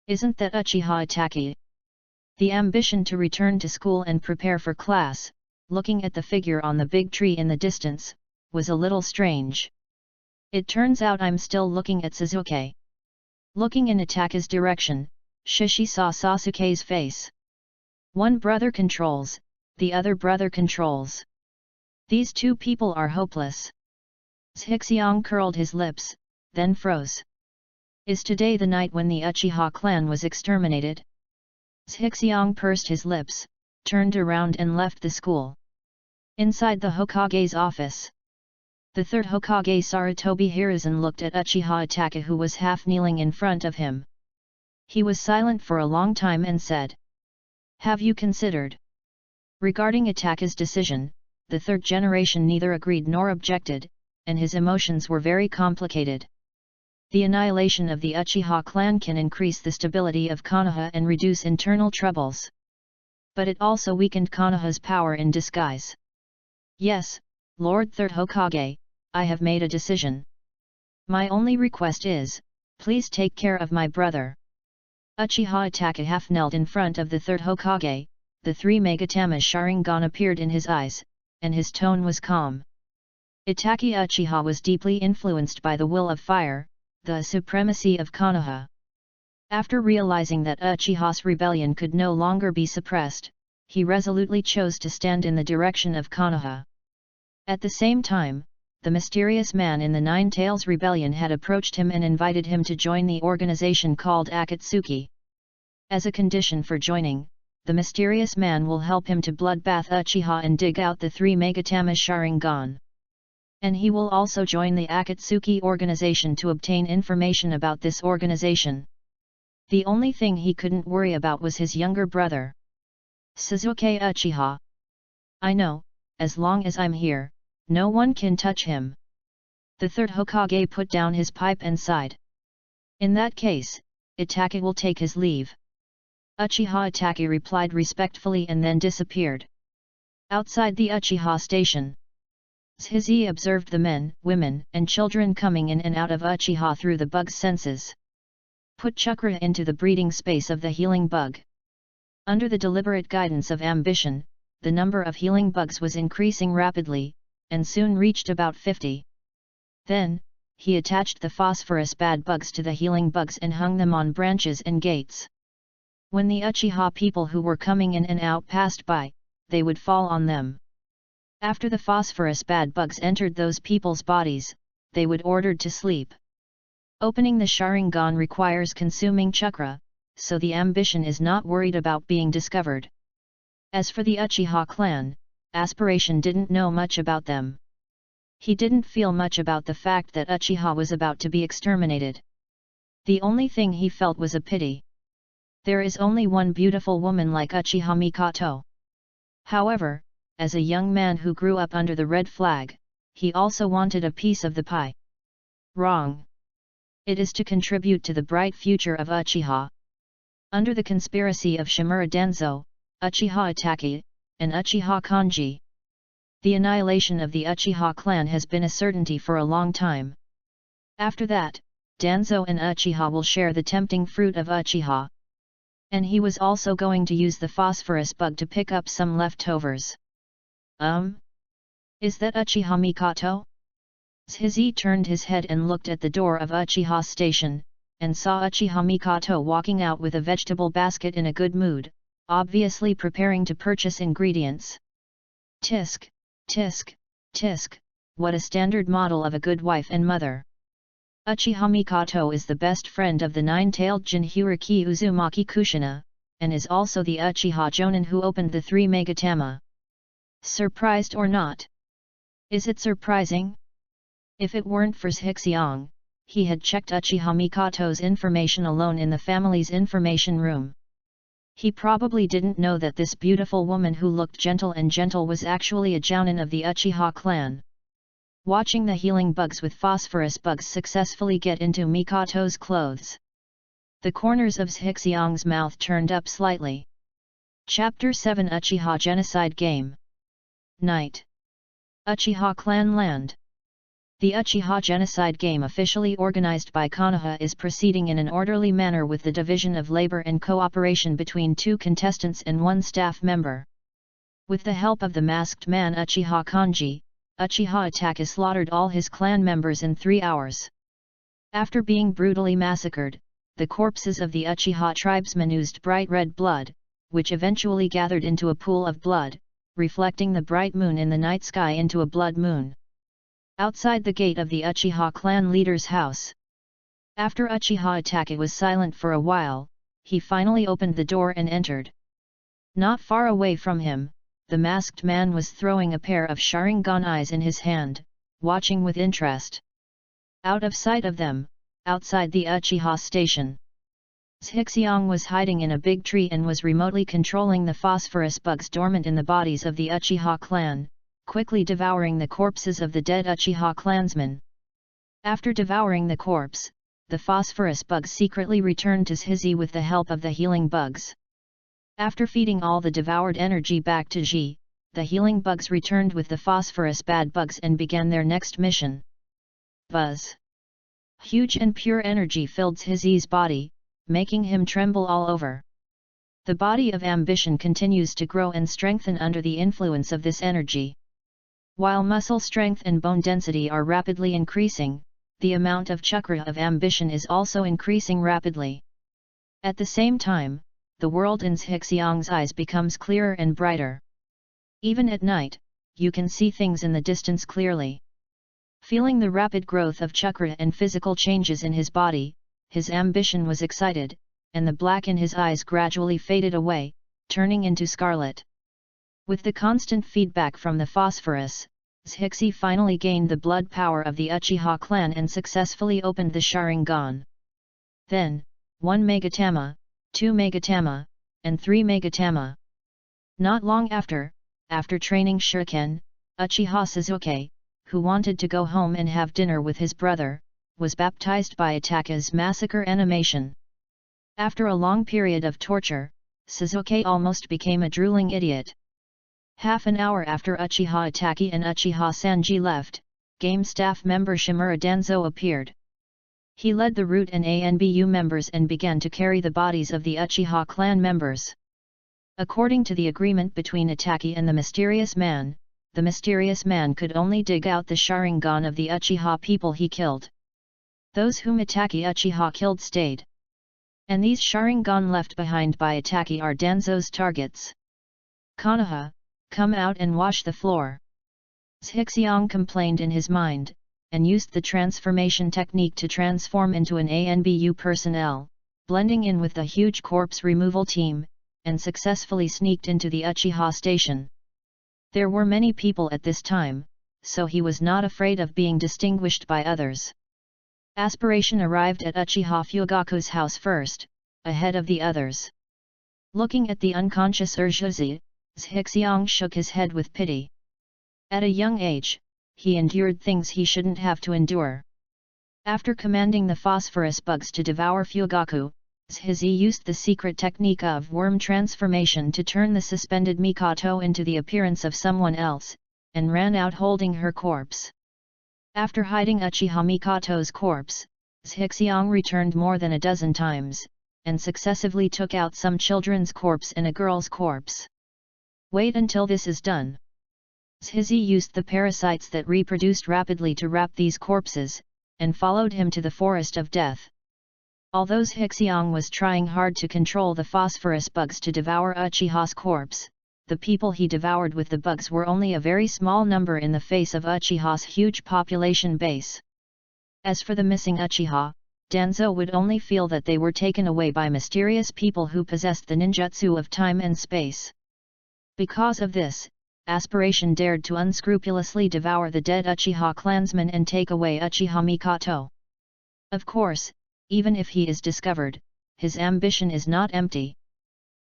Isn't that Uchiha Itachi? The ambition to return to school and prepare for class, looking at the figure on the big tree in the distance, was a little strange. It turns out I'm still looking at Sasuke. Looking in Itachi's direction, Shishi saw Sasuke's face. One brother controls, the other brother controls. These two people are hopeless. Zhixiang curled his lips, then froze. Is today the night when the Uchiha clan was exterminated? Zhixiang pursed his lips, turned around and left the school. Inside the Hokage's office, The third Hokage Sarutobi Hiruzen looked at Uchiha Itachi, who was half kneeling in front of him. He was silent for a long time and said, "Have you considered?" Regarding Itachi's decision, the third generation neither agreed nor objected, and his emotions were very complicated. The annihilation of the Uchiha clan can increase the stability of Konoha and reduce internal troubles. But it also weakened Konoha's power in disguise. "Yes, Lord Third Hokage, I have made a decision. My only request is, please take care of my brother." Uchiha Itachi half knelt in front of the third Hokage, the three Megatama's Sharingan appeared in his eyes, and his tone was calm. Itachi Uchiha was deeply influenced by the will of fire, the supremacy of Konoha. After realizing that Uchiha's rebellion could no longer be suppressed, he resolutely chose to stand in the direction of Konoha. At the same time, the mysterious man in the Nine Tails Rebellion had approached him and invited him to join the organization called Akatsuki. As a condition for joining, the mysterious man will help him to bloodbath Uchiha and dig out the three Megatama's Sharingan. And he will also join the Akatsuki organization to obtain information about this organization. The only thing he couldn't worry about was his younger brother, Sasuke Uchiha. "I know, as long as I'm here, no one can touch him." The third Hokage put down his pipe and sighed. "In that case, Itachi will take his leave." Uchiha Itachi replied respectfully and then disappeared. Outside the Uchiha station, Shizi observed the men, women, and children coming in and out of Uchiha through the bug's senses. Put chakra into the breeding space of the healing bug. Under the deliberate guidance of ambition, the number of healing bugs was increasing rapidly, and soon reached about 50. Then, he attached the phosphorus bad bugs to the healing bugs and hung them on branches and gates. When the Uchiha people who were coming in and out passed by, they would fall on them. After the phosphorus bad bugs entered those people's bodies, they would ordered to sleep. Opening the Sharingan requires consuming chakra, so the ambition is not worried about being discovered. As for the Uchiha clan, Aspiration didn't know much about them. He didn't feel much about the fact that Uchiha was about to be exterminated. The only thing he felt was a pity. There is only one beautiful woman like Uchiha Mikoto. However, as a young man who grew up under the red flag, he also wanted a piece of the pie. Wrong. It is to contribute to the bright future of Uchiha. Under the conspiracy of Shimura Denzo, Uchiha Itachi, and Uchiha Kanji, the annihilation of the Uchiha clan has been a certainty for a long time. After that, Danzo and Uchiha will share the tempting fruit of Uchiha. And he was also going to use the phosphorus bug to pick up some leftovers. Is that Uchiha Mikoto? Shizi turned his head and looked at the door of Uchiha station, and saw Uchiha Mikoto walking out with a vegetable basket in a good mood, obviously preparing to purchase ingredients. Tisk, tisk, tisk, what a standard model of a good wife and mother. Uchiha Mikoto is the best friend of the nine-tailed Jinchuriki Uzumaki Kushina, and is also the Uchiha Jonin who opened the three Megatama. Surprised or not? Is it surprising? If it weren't for Shixiang, he had checked Uchiha Mikoto's information alone in the family's information room. He probably didn't know that this beautiful woman who looked gentle was actually a jounin of the Uchiha clan. Watching the healing bugs with phosphorus bugs successfully get into Mikoto's clothes, the corners of Shixiang's mouth turned up slightly. Chapter 7 Uchiha Genocide Game. Night. Uchiha Clan Land. The Uchiha Genocide Game, officially organized by Konoha, is proceeding in an orderly manner with the division of labor and cooperation between 2 contestants and 1 staff member. With the help of the masked man Uchiha Kanji, Uchiha Itachi slaughtered all his clan members in 3 hours. After being brutally massacred, the corpses of the Uchiha tribesmen oozed bright red blood, which eventually gathered into a pool of blood, reflecting the bright moon in the night sky into a blood moon. Outside the gate of the Uchiha clan leader's house. After Uchiha Itachi was silent for a while, he finally opened the door and entered. Not far away from him, the masked man was throwing a pair of Sharingan eyes in his hand, watching with interest. Out of sight of them, outside the Uchiha station, Zhixiang was hiding in a big tree and was remotely controlling the phosphorus bugs dormant in the bodies of the Uchiha clan, quickly devouring the corpses of the dead Uchiha clansmen. After devouring the corpse, the phosphorus bugs secretly returned to Zhizi with the help of the healing bugs. After feeding all the devoured energy back to Zhi, the healing bugs returned with the phosphorus bad bugs and began their next mission. Buzz! Huge and pure energy filled Zhizi's body, making him tremble all over. The body of ambition continues to grow and strengthen under the influence of this energy. While muscle strength and bone density are rapidly increasing, the amount of chakra of ambition is also increasing rapidly. At the same time, the world in Zhixiang's eyes becomes clearer and brighter. Even at night, you can see things in the distance clearly. Feeling the rapid growth of chakra and physical changes in his body, his ambition was excited, and the black in his eyes gradually faded away, turning into scarlet. With the constant feedback from the phosphorus, Zhixi finally gained the blood power of the Uchiha clan and successfully opened the Sharingan. Then, 1 Megatama, 2 Megatama, and 3 Megatama. Not long after training Shuriken, Uchiha Sasuke, who wanted to go home and have dinner with his brother, was baptized by Itaka's massacre animation. After a long period of torture, Sasuke almost became a drooling idiot. Half an hour after Uchiha Itaki and Uchiha Sanji left, game staff member Shimura Danzo appeared. He led the Root and ANBU members and began to carry the bodies of the Uchiha clan members. According to the agreement between Itaki and the mysterious man could only dig out the Sharingan of the Uchiha people he killed. Those whom Itaki Uchiha killed stayed. And these Sharingan left behind by Itaki are Danzo's targets. Konoha, come out and wash the floor. Zhixiang complained in his mind, and used the transformation technique to transform into an ANBU personnel, blending in with the huge corpse removal team, and successfully sneaked into the Uchiha station. There were many people at this time, so he was not afraid of being distinguished by others. Aspiration arrived at Uchiha Fugaku's house first, ahead of the others. Looking at the unconscious Urzuzi, Zhixiang shook his head with pity. At a young age, he endured things he shouldn't have to endure. After commanding the phosphorus bugs to devour Fugaku, Zhizi used the secret technique of worm transformation to turn the suspended Mikoto into the appearance of someone else, and ran out holding her corpse. After hiding Uchiha Mikoto's corpse, Zhixiang returned more than a dozen times, and successively took out some children's corpse and a girl's corpse. Wait until this is done. Zhizi used the parasites that reproduced rapidly to wrap these corpses, and followed him to the forest of death. Although Zhixiang was trying hard to control the phosphorus bugs to devour Uchiha's corpse, the people he devoured with the bugs were only a very small number in the face of Uchiha's huge population base. As for the missing Uchiha, Danzo would only feel that they were taken away by mysterious people who possessed the ninjutsu of time and space. Because of this, Aspiration dared to unscrupulously devour the dead Uchiha clansmen and take away Uchiha Mikoto. Of course, even if he is discovered, his ambition is not empty.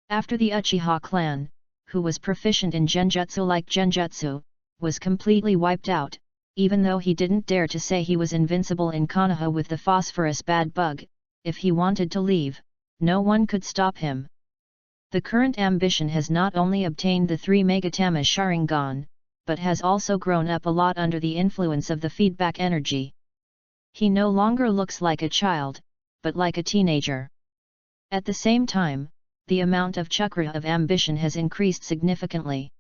After the Uchiha clan, who was proficient in genjutsu like genjutsu, was completely wiped out, even though he didn't dare to say he was invincible in Konoha with the phosphorus bad bug, if he wanted to leave, no one could stop him. The current ambition has not only obtained the 3 Megatama Sharingan, but has also grown up a lot under the influence of the feedback energy. He no longer looks like a child, but like a teenager. At the same time, the amount of chakra of ambition has increased significantly.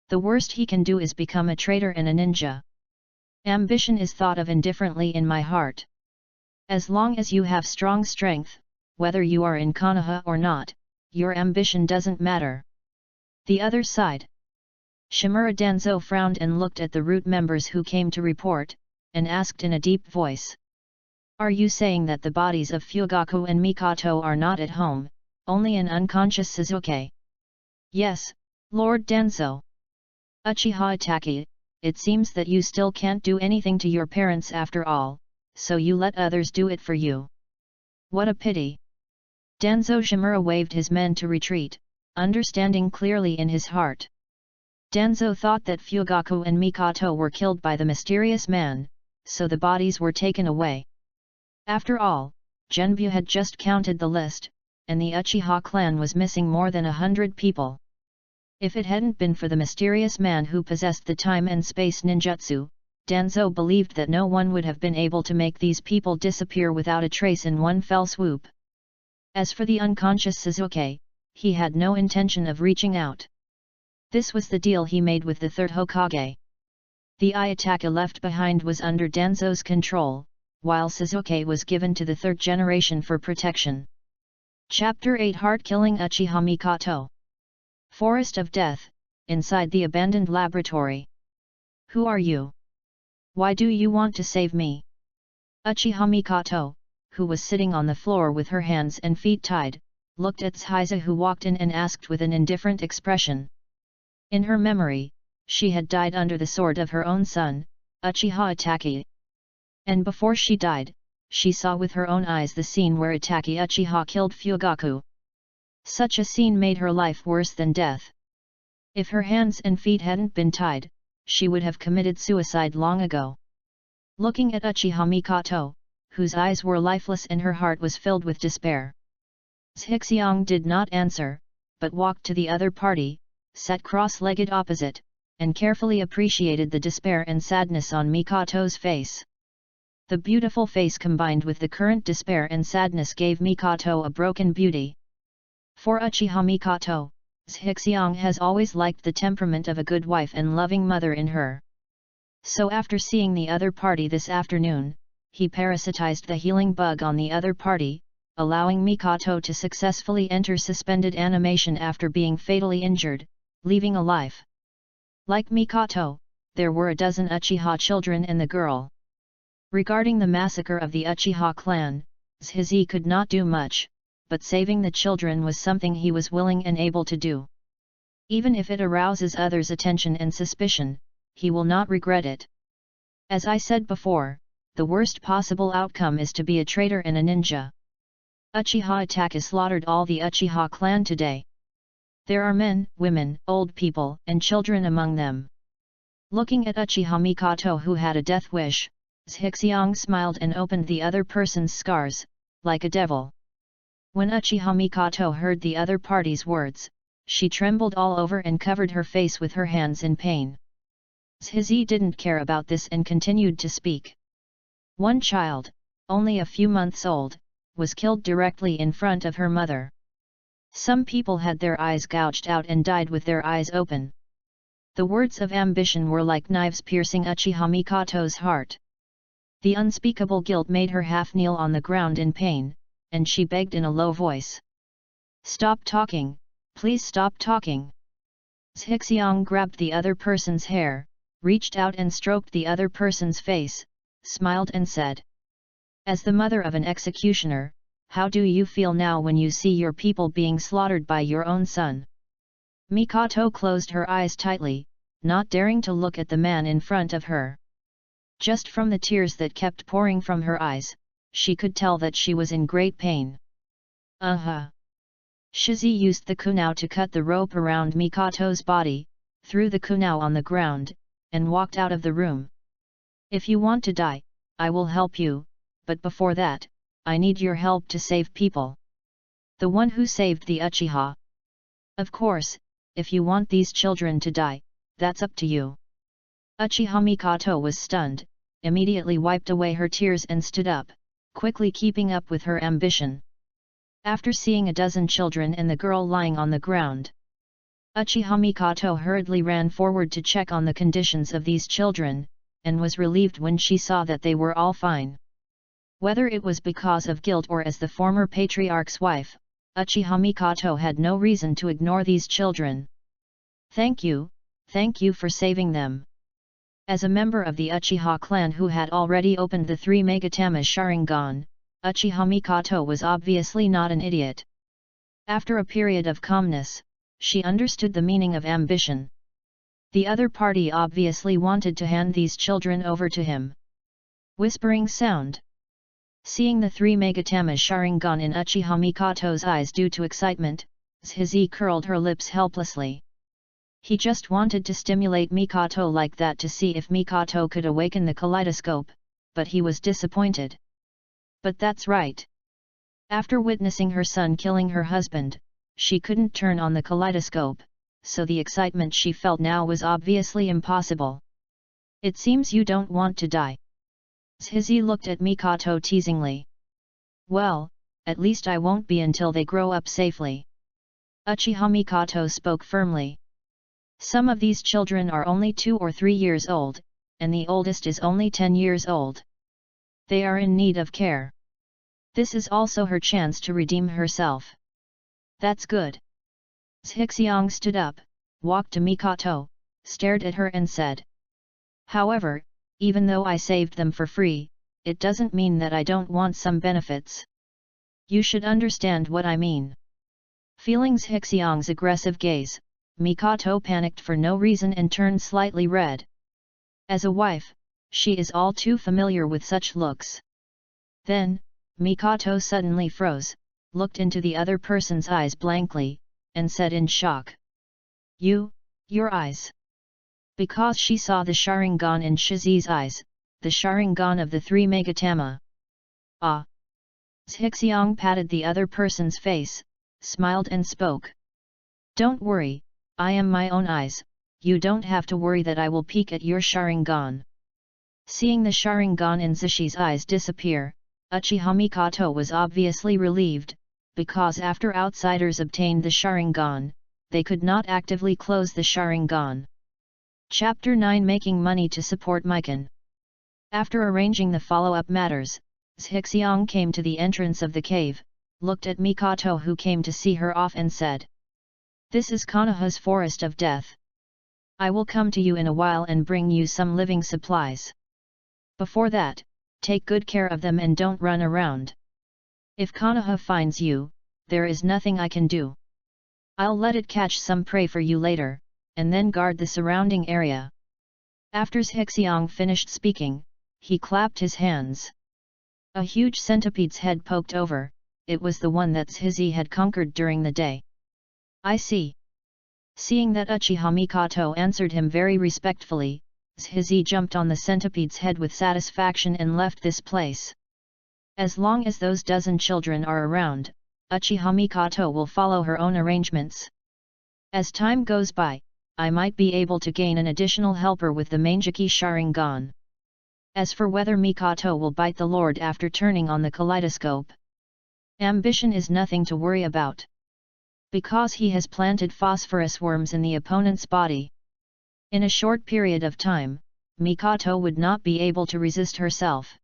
The worst he can do is become a traitor and a ninja. Ambition is thought of indifferently in my heart. As long as you have strong strength, whether you are in Konoha or not, your ambition doesn't matter. The other side. Shimura Danzo frowned and looked at the root members who came to report, and asked in a deep voice. Are you saying that the bodies of Fugaku and Mikoto are not at home, only an unconscious Sasuke? Yes, Lord Danzo. Uchiha Itaki, it seems that you still can't do anything to your parents after all, so you let others do it for you. What a pity." Danzo Shimura waved his men to retreat, understanding clearly in his heart. Danzo thought that Fugaku and Mikoto were killed by the mysterious man, so the bodies were taken away. After all, Genbu had just counted the list, and the Uchiha clan was missing more than 100 people. If it hadn't been for the mysterious man who possessed the time and space ninjutsu, Danzo believed that no one would have been able to make these people disappear without a trace in one fell swoop. As for the unconscious Sasuke, he had no intention of reaching out. This was the deal he made with the third Hokage. The Ayataka left behind was under Danzo's control, while Sasuke was given to the third generation for protection. Chapter 8 Heart-Killing Uchiha Mikoto. Forest of Death, inside the abandoned laboratory. "Who are you? Why do you want to save me?" Uchiha Mikoto, who was sitting on the floor with her hands and feet tied, looked at Tsuhiza, who walked in, and asked with an indifferent expression. In her memory, she had died under the sword of her own son, Uchiha Itachi. And before she died, she saw with her own eyes the scene where Itachi Uchiha killed Fugaku. Such a scene made her life worse than death. If her hands and feet hadn't been tied, she would have committed suicide long ago. Looking at Uchiha Mikoto, whose eyes were lifeless and her heart was filled with despair, Zhixiang did not answer, but walked to the other party, sat cross-legged opposite, and carefully appreciated the despair and sadness on Mikoto's face. The beautiful face combined with the current despair and sadness gave Mikoto a broken beauty. For Uchiha Mikoto, Zhixiang has always liked the temperament of a good wife and loving mother in her. So after seeing the other party this afternoon, he parasitized the healing bug on the other party, allowing Mikoto to successfully enter suspended animation after being fatally injured, leaving a life. Like Mikoto, there were a dozen Uchiha children and the girl. Regarding the massacre of the Uchiha clan, Zhizi could not do much, but saving the children was something he was willing and able to do. Even if it arouses others' attention and suspicion, he will not regret it. As I said before, the worst possible outcome is to be a traitor and a ninja. Uchiha Itachi slaughtered all the Uchiha clan today. There are men, women, old people, and children among them. Looking at Uchiha Mikoto, who had a death wish, Zhixiang smiled and opened the other person's scars, like a devil. When Uchiha Mikoto heard the other party's words, she trembled all over and covered her face with her hands in pain. Zhizi didn't care about this and continued to speak. One child, only a few months old, was killed directly in front of her mother. Some people had their eyes gouged out and died with their eyes open. The words of ambition were like knives piercing Uchiha Mikoto's heart. The unspeakable guilt made her half kneel on the ground in pain, and she begged in a low voice. "Stop talking, please stop talking." Zhixiang grabbed the other person's hair, reached out and stroked the other person's face, smiled and said, "As the mother of an executioner, how do you feel now when you see your people being slaughtered by your own son?" Mikoto closed her eyes tightly, not daring to look at the man in front of her. Just from the tears that kept pouring from her eyes, she could tell that she was in great pain. Shizi used the kunao to cut the rope around Mikoto's body, threw the kunao on the ground, and walked out of the room. "If you want to die, I will help you, but before that, I need your help to save people." The one who saved the Uchiha. "Of course, if you want these children to die, that's up to you." Uchiha Mikoto was stunned, immediately wiped away her tears and stood up, quickly keeping up with her ambition. After seeing a dozen children and the girl lying on the ground, Uchiha Mikoto hurriedly ran forward to check on the conditions of these children, and was relieved when she saw that they were all fine. Whether it was because of guilt or as the former patriarch's wife, Uchiha Mikoto had no reason to ignore these children. Thank you for saving them." As a member of the Uchiha clan who had already opened the 3 Megatama Sharingan, Uchiha Mikoto was obviously not an idiot. After a period of calmness, she understood the meaning of ambition. The other party obviously wanted to hand these children over to him. Whispering sound. Seeing the three Megatama Sharingan in Uchiha Mikato's eyes due to excitement, Shizi curled her lips helplessly. He just wanted to stimulate Mikoto like that to see if Mikoto could awaken the kaleidoscope, but he was disappointed. But that's right. After witnessing her son killing her husband, she couldn't turn on the kaleidoscope, so the excitement she felt now was obviously impossible. It seems you don't want to die. Shizi looked at Mikoto teasingly. Well, at least I won't be until they grow up safely. Uchiha Mikoto spoke firmly. Some of these children are only 2 or 3 years old, and the oldest is only 10 years old. They are in need of care. This is also her chance to redeem herself. That's good. Shixiang stood up, walked to Mikoto, stared at her and said. However, even though I saved them for free, it doesn't mean that I don't want some benefits. You should understand what I mean. Feeling Shixiang's aggressive gaze, Mikoto panicked for no reason and turned slightly red. As a wife, she is all too familiar with such looks. Then, Mikoto suddenly froze, looked into the other person's eyes blankly, and said in shock. Your eyes. Because she saw the Sharingan in Shizi's eyes, the Sharingan of the three Megatama. Ah! Shixiang patted the other person's face, smiled and spoke. Don't worry, I am my own eyes, you don't have to worry that I will peek at your Sharingan. Seeing the Sharingan in Zishi's eyes disappear, Uchiha Mikoto was obviously relieved, because after outsiders obtained the Sharingan, they could not actively close the Sharingan. Chapter 9 Making Money to Support Mikan. After arranging the follow-up matters, Shixiang came to the entrance of the cave, looked at Mikoto who came to see her off and said. This is Konoha's Forest of Death. I will come to you in a while and bring you some living supplies. Before that, take good care of them and don't run around. If Konoha finds you, there is nothing I can do. I'll let it catch some prey for you later, and then guard the surrounding area. After Shixiang finished speaking, he clapped his hands. A huge centipede's head poked over, it was the one that Shizi had conquered during the day. I see. Seeing that Uchiha Mikoto answered him very respectfully, Shizi jumped on the centipede's head with satisfaction and left this place. As long as those dozen children are around, Uchiha Mikoto will follow her own arrangements. As time goes by, I might be able to gain an additional helper with the Mangeki Sharingan. As for whether Mikoto will bite the Lord after turning on the kaleidoscope, ambition is nothing to worry about. Because he has planted phosphorus worms in the opponent's body. In a short period of time, Mikoto would not be able to resist herself.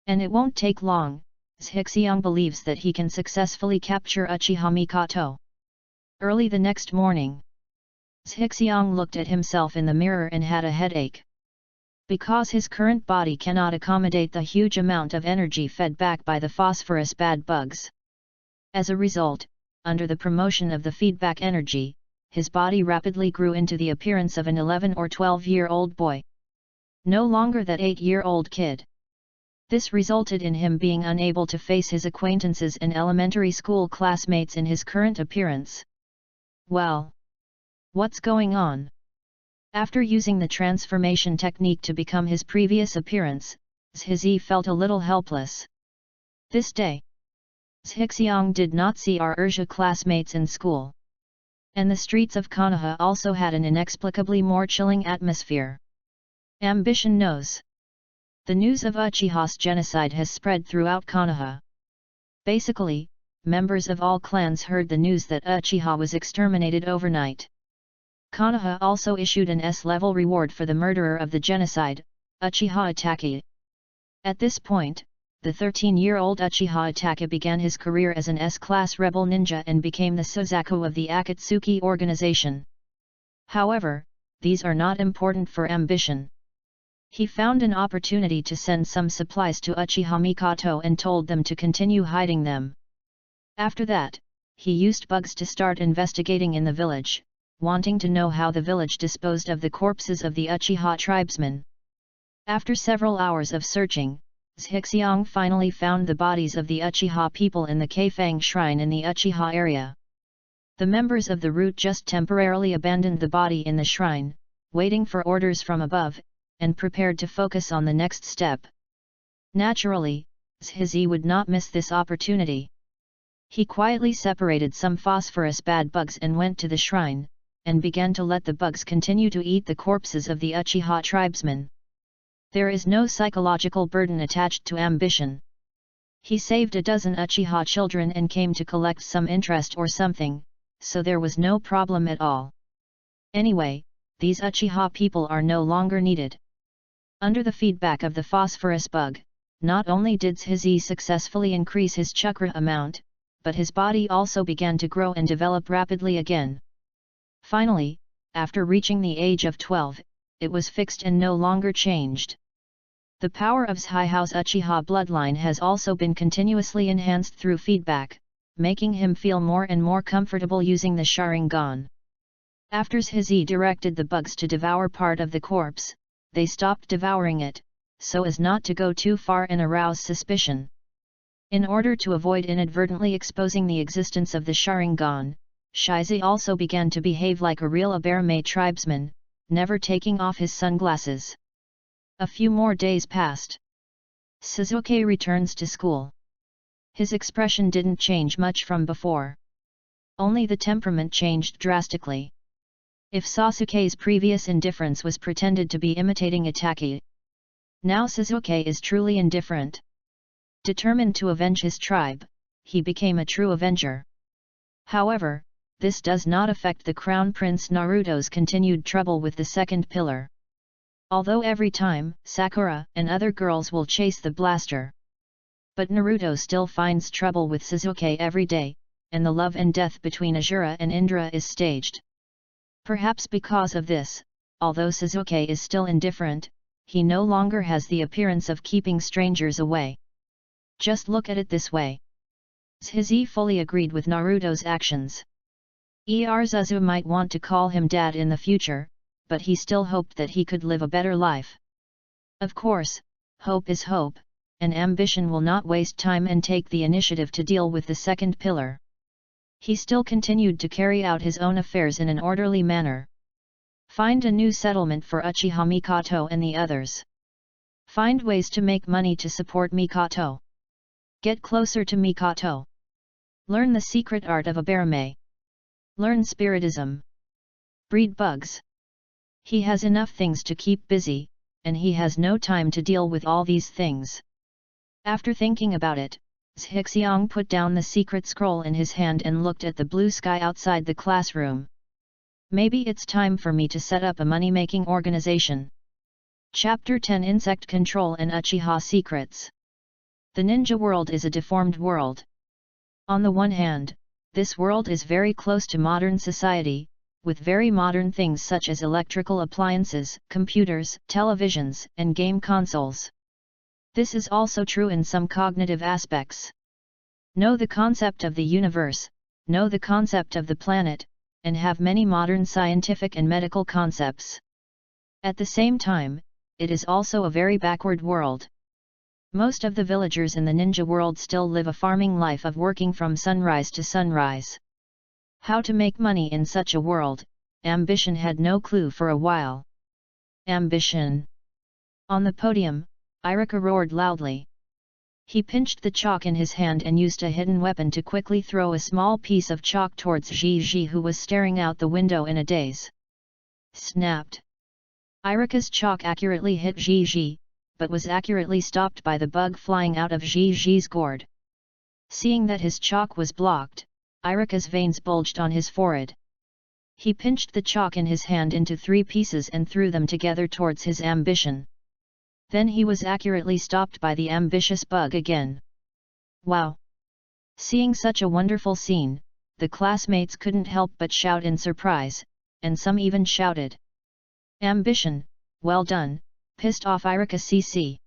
And it won't take long, Shixiang believes that he can successfully capture Uchiha Mikoto. Early the next morning, Shixiang looked at himself in the mirror and had a headache. Because his current body cannot accommodate the huge amount of energy fed back by the phosphorus bad bugs. As a result, under the promotion of the feedback energy, his body rapidly grew into the appearance of an 11 or 12-year-old boy. No longer that 8-year-old kid. This resulted in him being unable to face his acquaintances and elementary school classmates in his current appearance. Well, what's going on? After using the transformation technique to become his previous appearance, Shizi felt a little helpless. This day, Shixiang did not see our Urja classmates in school. And the streets of Konoha also had an inexplicably more chilling atmosphere. Ambition knows. The news of Uchiha's genocide has spread throughout Konoha. Basically, members of all clans heard the news that Uchiha was exterminated overnight. Konoha also issued an S-level reward for the murderer of the genocide, Uchiha Itachi. At this point, the 13-year-old Uchiha Itachi began his career as an S-class rebel ninja and became the Suzaku of the Akatsuki organization. However, these are not important for ambition. He found an opportunity to send some supplies to Uchiha Mikoto and told them to continue hiding them. After that, he used bugs to start investigating in the village, wanting to know how the village disposed of the corpses of the Uchiha tribesmen. After several hours of searching, Zhixiang finally found the bodies of the Uchiha people in the Kaifeng shrine in the Uchiha area. The members of the root just temporarily abandoned the body in the shrine, waiting for orders from above, and prepared to focus on the next step. Naturally, Zhizi would not miss this opportunity. He quietly separated some phosphorus bad bugs and went to the shrine, and began to let the bugs continue to eat the corpses of the Uchiha tribesmen. There is no psychological burden attached to ambition. He saved a dozen Uchiha children and came to collect some interest or something, so there was no problem at all. Anyway, these Uchiha people are no longer needed. Under the feedback of the phosphorus bug, not only did Zhizi successfully increase his chakra amount, but his body also began to grow and develop rapidly again. Finally, after reaching the age of 12, it was fixed and no longer changed. The power of Zhihao's Uchiha bloodline has also been continuously enhanced through feedback, making him feel more and more comfortable using the Sharingan. After Zhizi directed the bugs to devour part of the corpse, they stopped devouring it, so as not to go too far and arouse suspicion. In order to avoid inadvertently exposing the existence of the Sharingan, Shizi also began to behave like a real Aberame tribesman, never taking off his sunglasses. A few more days passed. Sasuke returns to school. His expression didn't change much from before. Only the temperament changed drastically. If Sasuke's previous indifference was pretended to be imitating Itachi, now Sasuke is truly indifferent. Determined to avenge his tribe, he became a true avenger. However, this does not affect the Crown Prince Naruto's continued trouble with the second pillar. Although every time, Sakura and other girls will chase the blaster. But Naruto still finds trouble with Sasuke every day, and the love and death between Azura and Indra is staged. Perhaps because of this, although Sasuke is still indifferent, he no longer has the appearance of keeping strangers away. Just look at it this way. Zhizi fully agreed with Naruto's actions. Zazu might want to call him dad in the future, but he still hoped that he could live a better life. Of course, hope is hope, and ambition will not waste time and take the initiative to deal with the second pillar. He still continued to carry out his own affairs in an orderly manner. Find a new settlement for Uchiha Mikoto and the others. Find ways to make money to support Mikoto. Get closer to Mikoto. Learn the secret art of Aberame. Learn spiritism. Breed bugs. He has enough things to keep busy, and he has no time to deal with all these things. After thinking about it, Zhixiang put down the secret scroll in his hand and looked at the blue sky outside the classroom. Maybe it's time for me to set up a money-making organization. Chapter 10 Insect Control and Uchiha Secrets. The ninja world is a deformed world. On the one hand, this world is very close to modern society, with very modern things such as electrical appliances, computers, televisions, and game consoles. This is also true in some cognitive aspects. Know the concept of the universe, know the concept of the planet, and have many modern scientific and medical concepts. At the same time, it is also a very backward world. Most of the villagers in the ninja world still live a farming life of working from sunrise to sunrise. How to make money in such a world, Ambition had no clue for a while. Ambition! On the podium, Irika roared loudly. He pinched the chalk in his hand and used a hidden weapon to quickly throw a small piece of chalk towards Ji, who was staring out the window in a daze. Snapped! Irika's chalk accurately hit Ji, but was accurately stopped by the bug flying out of Ji's gourd. Seeing that his chalk was blocked, Irika's veins bulged on his forehead. He pinched the chalk in his hand into 3 pieces and threw them together towards his Ambition. Then he was accurately stopped by the ambitious bug again. Wow! Seeing such a wonderful scene, the classmates couldn't help but shout in surprise, and some even shouted. Ambition, well done, pissed off Irika CC.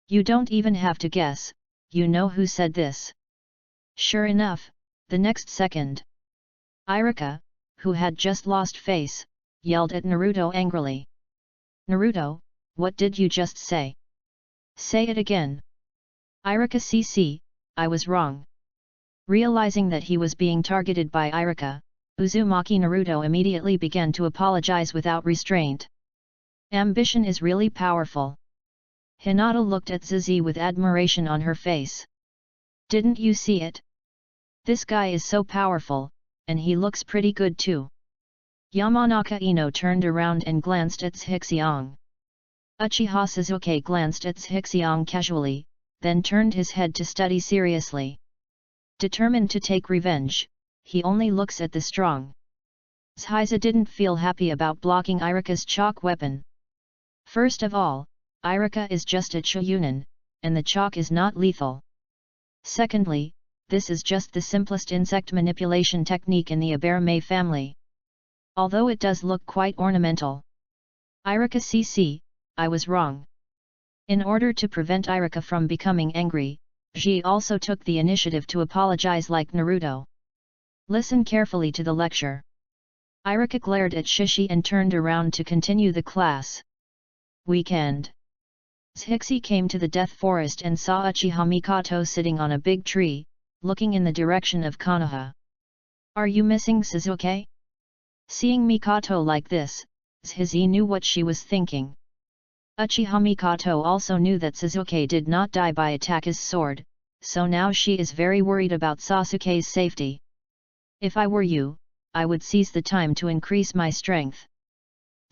You don't even have to guess, you know who said this. Sure enough, the next second. Irika, who had just lost face, yelled at Naruto angrily. "Naruto, what did you just say? Say it again." "Irika CC, I was wrong." Realizing that he was being targeted by Irika, Uzumaki Naruto immediately began to apologize without restraint. Ambition is really powerful. Hinata looked at Zizi with admiration on her face. "Didn't you see it? This guy is so powerful, and he looks pretty good too." Yamanaka Ino turned around and glanced at Shixiang. Uchiha Sasuke glanced at Shixiang casually, then turned his head to study seriously. Determined to take revenge, he only looks at the strong. Shiza didn't feel happy about blocking Irika's chalk weapon. First of all, Irika is just a Chuunin, and the chalk is not lethal. Secondly, this is just the simplest insect manipulation technique in the Aberame family. Although it does look quite ornamental. "Irika CC, I was wrong." In order to prevent Irika from becoming angry, Ji also took the initiative to apologize like Naruto. "Listen carefully to the lecture." Irika glared at Shishi and turned around to continue the class. Weekend. Zhixi came to the Death Forest and saw Uchiha Mikoto sitting on a big tree, looking in the direction of Konoha. "Are you missing Sasuke?" Seeing Mikoto like this, Zhixi knew what she was thinking. Uchiha Mikoto also knew that Sasuke did not die by Ataka's sword, so now she is very worried about Sasuke's safety. "If I were you, I would seize the time to increase my strength."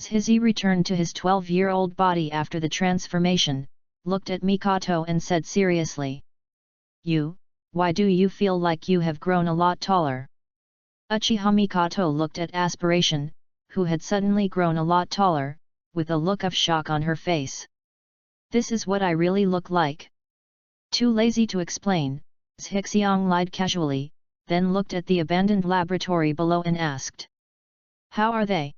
Zhixi returned to his 12-year-old body after the transformation, looked at Mikoto and said seriously. Why do you feel like you have grown a lot taller?" Uchiha Mikoto looked at Aspiration, who had suddenly grown a lot taller, with a look of shock on her face. "This is what I really look like." Too lazy to explain, Zhixiang lied casually, then looked at the abandoned laboratory below and asked. "How are they?"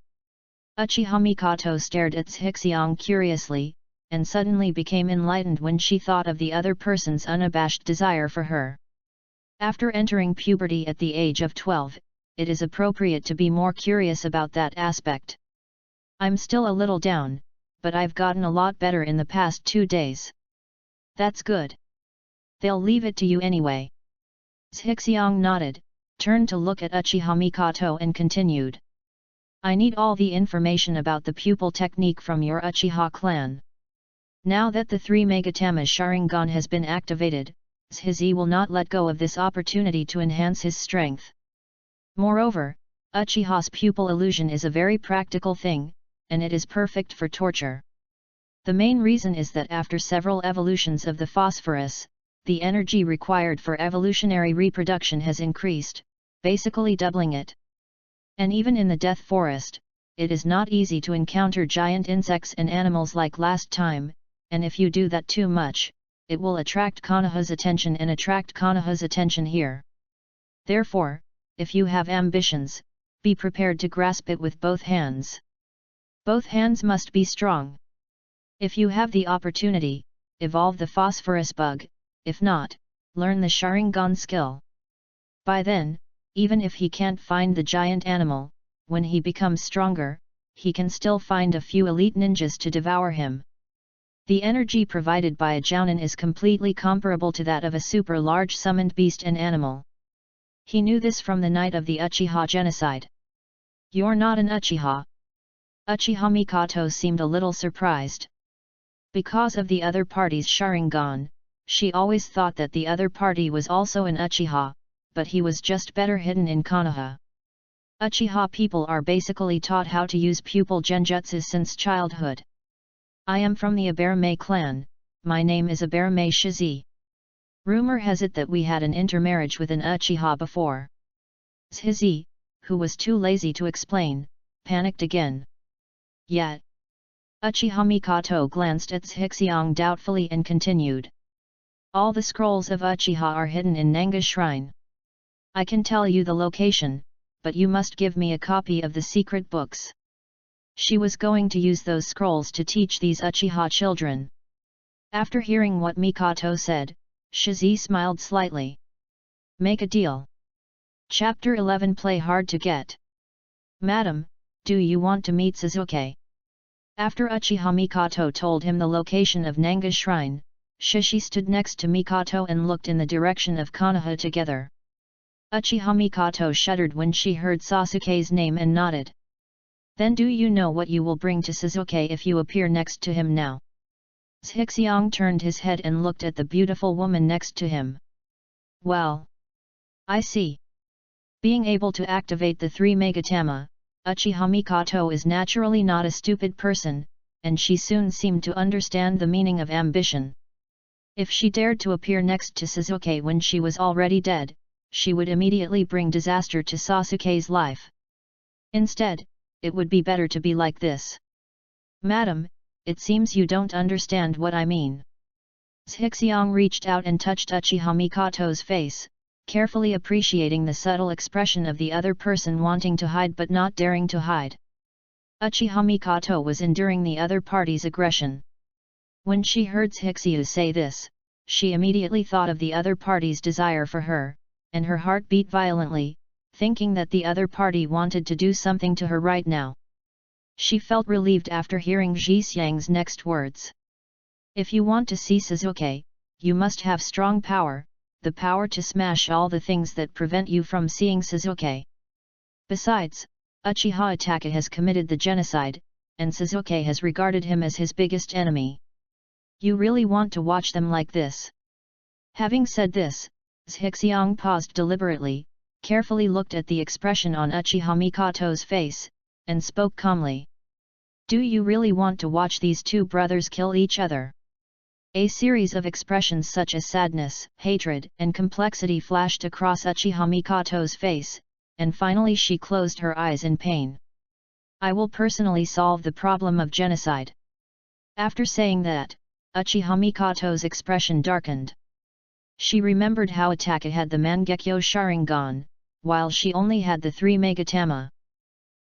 Uchiha Mikoto stared at Zhixiang curiously, and suddenly became enlightened when she thought of the other person's unabashed desire for her. After entering puberty at the age of 12, it is appropriate to be more curious about that aspect. "I'm still a little down, but I've gotten a lot better in the past 2 days." "That's good. They'll leave it to you anyway." Zhixiang nodded, turned to look at Uchiha Mikoto and continued. "I need all the information about the pupil technique from your Uchiha clan. Now that the 3 Megatama Sharingan has been activated, Zhixi will not let go of this opportunity to enhance his strength. Moreover, Uchiha's pupil illusion is a very practical thing, and it is perfect for torture. The main reason is that after several evolutions of the phosphorus, the energy required for evolutionary reproduction has increased, basically doubling it. And even in the Death Forest, it is not easy to encounter giant insects and animals like last time, and if you do that too much, it will attract Konoha's attention and attract Konoha's attention here. Therefore, if you have ambitions, be prepared to grasp it with both hands. Both hands must be strong. If you have the opportunity, evolve the phosphorus bug, if not, learn the Sharingan skill. By then, even if he can't find the giant animal, when he becomes stronger, he can still find a few elite ninjas to devour him. The energy provided by a Jounin is completely comparable to that of a super large summoned beast and animal. He knew this from the night of the Uchiha genocide. "You're not an Uchiha?" Uchiha Mikoto seemed a little surprised. Because of the other party's Sharingan, she always thought that the other party was also an Uchiha, but he was just better hidden in Konoha. Uchiha people are basically taught how to use pupil genjutsu since childhood. "I am from the Aberame clan, my name is Aberame Shizi. Rumor has it that we had an intermarriage with an Uchiha before." Shizi, who was too lazy to explain, panicked again. "Yet." Uchiha Mikoto glanced at Zhixiang doubtfully and continued. "All the scrolls of Uchiha are hidden in Nanga Shrine. I can tell you the location, but you must give me a copy of the secret books." She was going to use those scrolls to teach these Uchiha children. After hearing what Mikoto said, Shizi smiled slightly. "Make a deal." Chapter 11 Play hard to get. Madam, do you want to meet Suzuki? After Uchiha Mikoto told him the location of Nanga's shrine, Shishi stood next to Mikoto and looked in the direction of Konoha together. Uchiha Mikoto shuddered when she heard Sasuke's name and nodded. Then do you know what you will bring to Suzuki if you appear next to him now? Zhixiang turned his head and looked at the beautiful woman next to him. Well, I see. Being able to activate the 3 Megatama, Uchiha Mikoto is naturally not a stupid person, and she soon seemed to understand the meaning of ambition. If she dared to appear next to Suzuki when she was already dead, she would immediately bring disaster to Sasuke's life. Instead, it would be better to be like this. Madam, it seems you don't understand what I mean. Zhixiang reached out and touched Uchiha Mikoto's face, carefully appreciating the subtle expression of the other person wanting to hide but not daring to hide. Uchiha Mikoto was enduring the other party's aggression. When she heard Zhixiu say this, she immediately thought of the other party's desire for her, and her heart beat violently, thinking that the other party wanted to do something to her right now. She felt relieved after hearing Zhixiang's next words. If you want to see Suzuki, you must have strong power, the power to smash all the things that prevent you from seeing Suzuki. Besides, Uchiha Itachi has committed the genocide, and Suzuki has regarded him as his biggest enemy. You really want to watch them like this? Having said this, Zhixiang paused deliberately, carefully looked at the expression on Uchiha Mikoto's face, and spoke calmly. Do you really want to watch these two brothers kill each other? A series of expressions such as sadness, hatred, and complexity flashed across Uchiha Mikoto's face, and finally she closed her eyes in pain. I will personally solve the problem of genocide. After saying that, Uchiha Mikoto's expression darkened. She remembered how Itachi had the Mangekyo Sharingan, while she only had the 3 Megatama.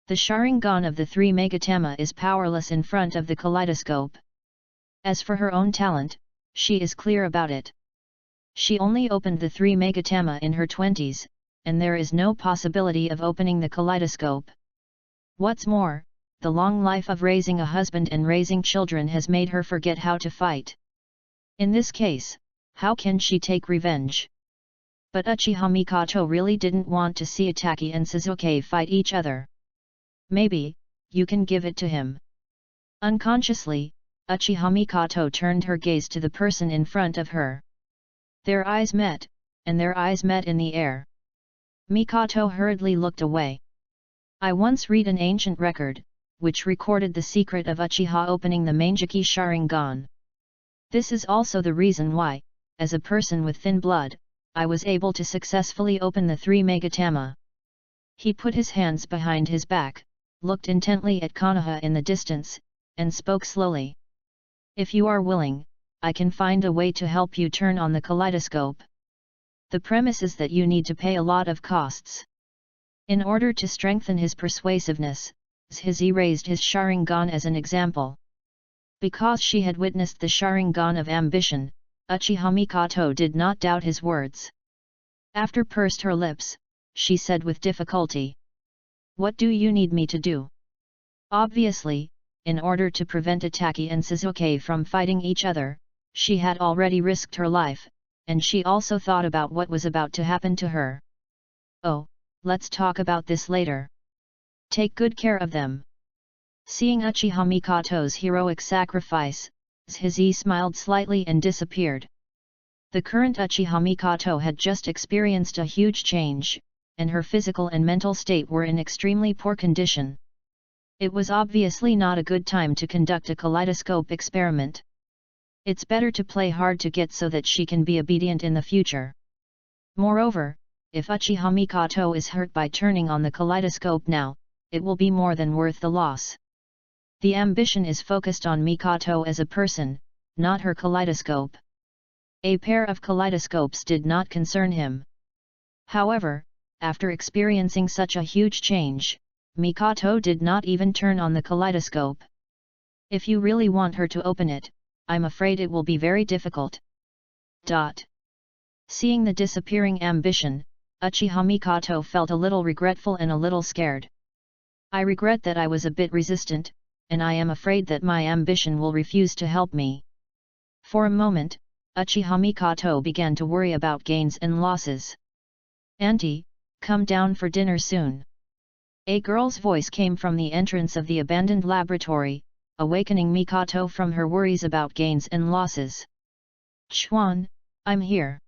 The Sharingan of the 3 Megatama is powerless in front of the kaleidoscope. As for her own talent, she is clear about it. She only opened the 3 Megatama in her 20s, and there is no possibility of opening the kaleidoscope. What's more, the long life of raising a husband and raising children has made her forget how to fight. In this case, how can she take revenge? But Uchiha Mikoto really didn't want to see Itachi and Suzuki fight each other. Maybe, you can give it to him. Unconsciously, Uchiha Mikoto turned her gaze to the person in front of her. Their eyes met, and their eyes met in the air. Mikoto hurriedly looked away. I once read an ancient record, which recorded the secret of Uchiha opening the Mangekyo Sharingan. This is also the reason why, as a person with thin blood, I was able to successfully open the 3 Megatama. He put his hands behind his back, looked intently at Konoha in the distance, and spoke slowly. If you are willing, I can find a way to help you turn on the kaleidoscope. The premise is that you need to pay a lot of costs. In order to strengthen his persuasiveness, Zhizi raised his Sharingan as an example. Because she had witnessed the Sharingan of ambition, Uchiha Mikoto did not doubt his words. After pursed her lips, she said with difficulty. What do you need me to do? Obviously, in order to prevent Itachi and Suzuki from fighting each other, she had already risked her life, and she also thought about what was about to happen to her. Oh, let's talk about this later. Take good care of them. Seeing Uchiha Mikoto's heroic sacrifice, Zhizi smiled slightly and disappeared. The current Uchiha Mikoto had just experienced a huge change, and her physical and mental state were in extremely poor condition. It was obviously not a good time to conduct a kaleidoscope experiment. It's better to play hard to get so that she can be obedient in the future. Moreover, if Uchiha Mikoto is hurt by turning on the kaleidoscope now, it will be more than worth the loss. The ambition is focused on Mikoto as a person, not her kaleidoscope. A pair of kaleidoscopes did not concern him. However, after experiencing such a huge change, Mikoto did not even turn on the kaleidoscope. If you really want her to open it, I'm afraid it will be very difficult. Seeing the disappearing ambition, Uchiha Mikoto felt a little regretful and a little scared. I regret that I was a bit resistant, and I am afraid that my ambition will refuse to help me. For a moment, Uchiha Mikoto began to worry about gains and losses. Auntie, come down for dinner soon. A girl's voice came from the entrance of the abandoned laboratory, awakening Mikoto from her worries about gains and losses. Chuan, I'm here.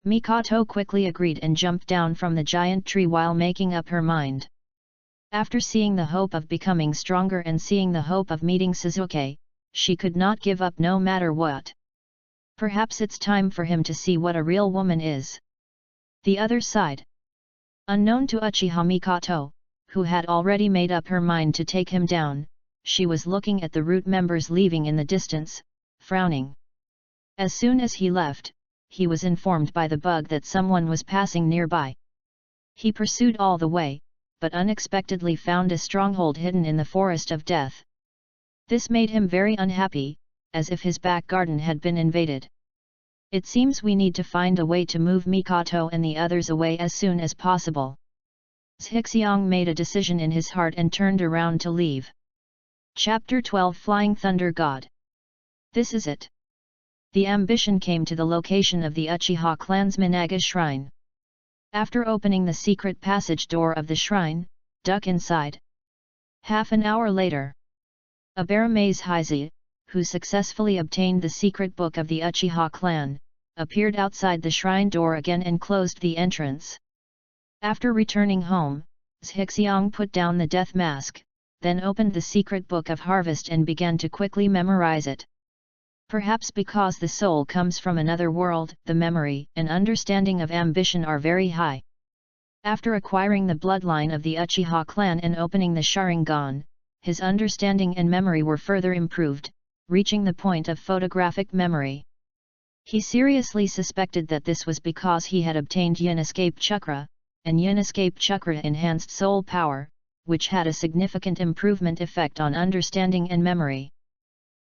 Mikoto quickly agreed and jumped down from the giant tree while making up her mind. After seeing the hope of becoming stronger and seeing the hope of meeting Suzuki, she could not give up no matter what. Perhaps it's time for him to see what a real woman is. The other side. Unknown to Uchiha Mikoto, who had already made up her mind to take him down, she was looking at the root members leaving in the distance, frowning. As soon as he left, he was informed by the bug that someone was passing nearby. He pursued all the way, but unexpectedly found a stronghold hidden in the forest of death. This made him very unhappy, as if his back garden had been invaded. It seems we need to find a way to move Mikoto and the others away as soon as possible. Zhixiang made a decision in his heart and turned around to leave. Chapter 12 Flying Thunder God. This is it. The ambition came to the location of the Uchiha clan's Minaga shrine. After opening the secret passage door of the shrine, duck inside. Half an hour later, Abaramaze Hizi, who successfully obtained the secret book of the Uchiha clan, appeared outside the shrine door again and closed the entrance. After returning home, Zhixiang put down the death mask, then opened the secret book of harvest and began to quickly memorize it. Perhaps because the soul comes from another world, the memory and understanding of ambition are very high. After acquiring the bloodline of the Uchiha clan and opening the Sharingan, his understanding and memory were further improved, reaching the point of photographic memory. He seriously suspected that this was because he had obtained Yin Escape Chakra, and Yin Escape Chakra enhanced soul power, which had a significant improvement effect on understanding and memory.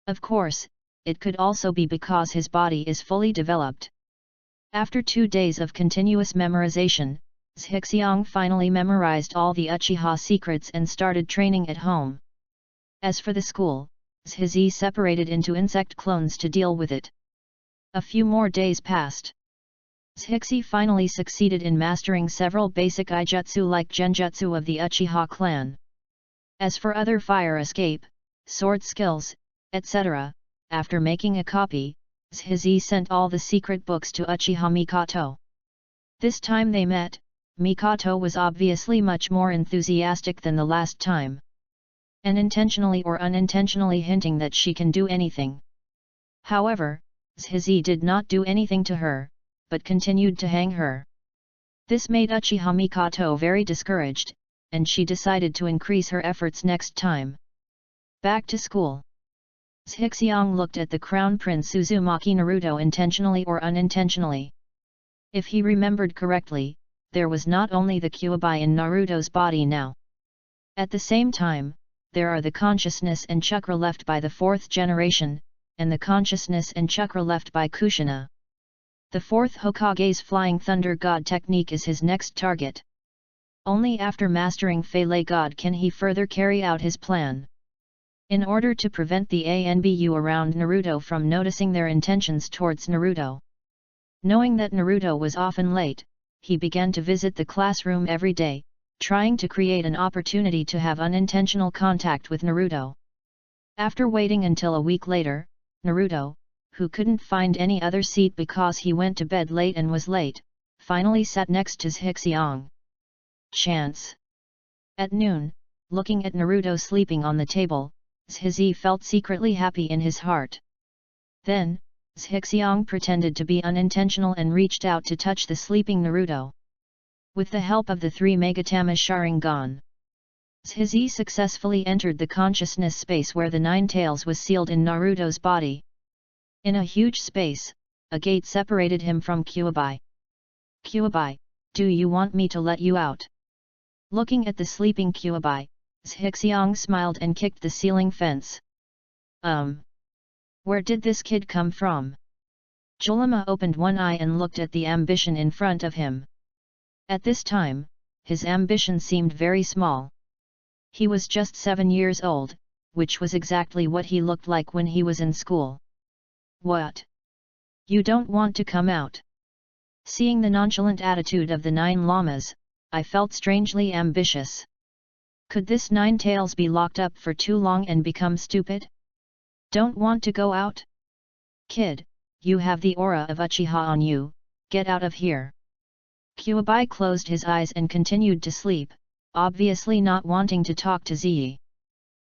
Of course, it could also be because his body is fully developed. After 2 days of continuous memorization, Zhixiang finally memorized all the Uchiha secrets and started training at home. As for the school, Zhizi separated into insect clones to deal with it. A few more days passed. Zhixi finally succeeded in mastering several basic Ijutsu like Genjutsu of the Uchiha clan. As for other fire escape, sword skills, etc., after making a copy, Zhizi sent all the secret books to Uchiha Mikoto. This time they met, Mikoto was obviously much more enthusiastic than the last time. And intentionally or unintentionally hinting that she can do anything. However, Zhizi did not do anything to her, but continued to hang her. This made Uchiha Mikoto very discouraged, and she decided to increase her efforts next time. Back to school. Zhixiang looked at the Crown Prince Uzumaki Naruto intentionally or unintentionally. If he remembered correctly, there was not only the Kyuubi in Naruto's body now. At the same time, there are the consciousness and chakra left by the 4th generation, and the consciousness and chakra left by Kushina. The 4th Hokage's Flying Thunder God technique is his next target. Only after mastering Fele God can he further carry out his plan. In order to prevent the ANBU around Naruto from noticing their intentions towards Naruto. Knowing that Naruto was often late, he began to visit the classroom every day, trying to create an opportunity to have unintentional contact with Naruto. After waiting until a week later, Naruto, who couldn't find any other seat because he went to bed late and was late, finally sat next to Zhixiang. Chance. At noon, looking at Naruto sleeping on the table, Zhizi felt secretly happy in his heart. Then, Zhixiang pretended to be unintentional and reached out to touch the sleeping Naruto. With the help of the 3 Megatama Sharingan, Zhizi successfully entered the consciousness space where the 9 tails was sealed in Naruto's body. In a huge space, a gate separated him from Kyuubi. Kyuubi, do you want me to let you out? Looking at the sleeping Kyuubi, Zhixiang smiled and kicked the ceiling fence. Where did this kid come from? Julima opened one eye and looked at the ambition in front of him. At this time, his ambition seemed very small. He was just 7 years old, which was exactly what he looked like when he was in school. What? You don't want to come out? Seeing the nonchalant attitude of the 9 llamas, I felt strangely ambitious. Could this 9 tails be locked up for too long and become stupid? Don't want to go out? Kid, you have the aura of Uchiha on you, get out of here. Kyuubi closed his eyes and continued to sleep, obviously not wanting to talk to Zi.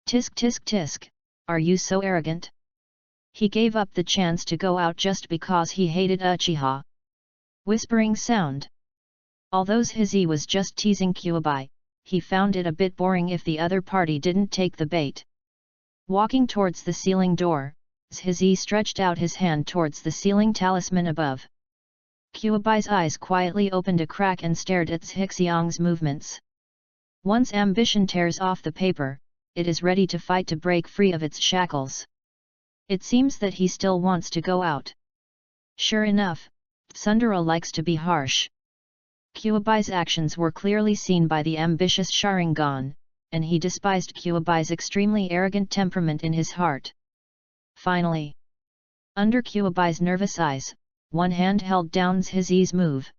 Tisk tisk tisk, are you so arrogant? He gave up the chance to go out just because he hated Uchiha. Whispering sound. Although Zi was just teasing Kyuubi, he found it a bit boring if the other party didn't take the bait. Walking towards the ceiling door, Zi stretched out his hand towards the ceiling talisman above. Kyuubi's eyes quietly opened a crack and stared at Zhixiang's movements. Once ambition tears off the paper, it is ready to fight to break free of its shackles. It seems that he still wants to go out. Sure enough, Tsundere likes to be harsh. Kyuubi's actions were clearly seen by the ambitious Sharingan, and he despised Kyuubi's extremely arrogant temperament in his heart. Finally, under Kyuubi's nervous eyes, one hand held down Zi's move.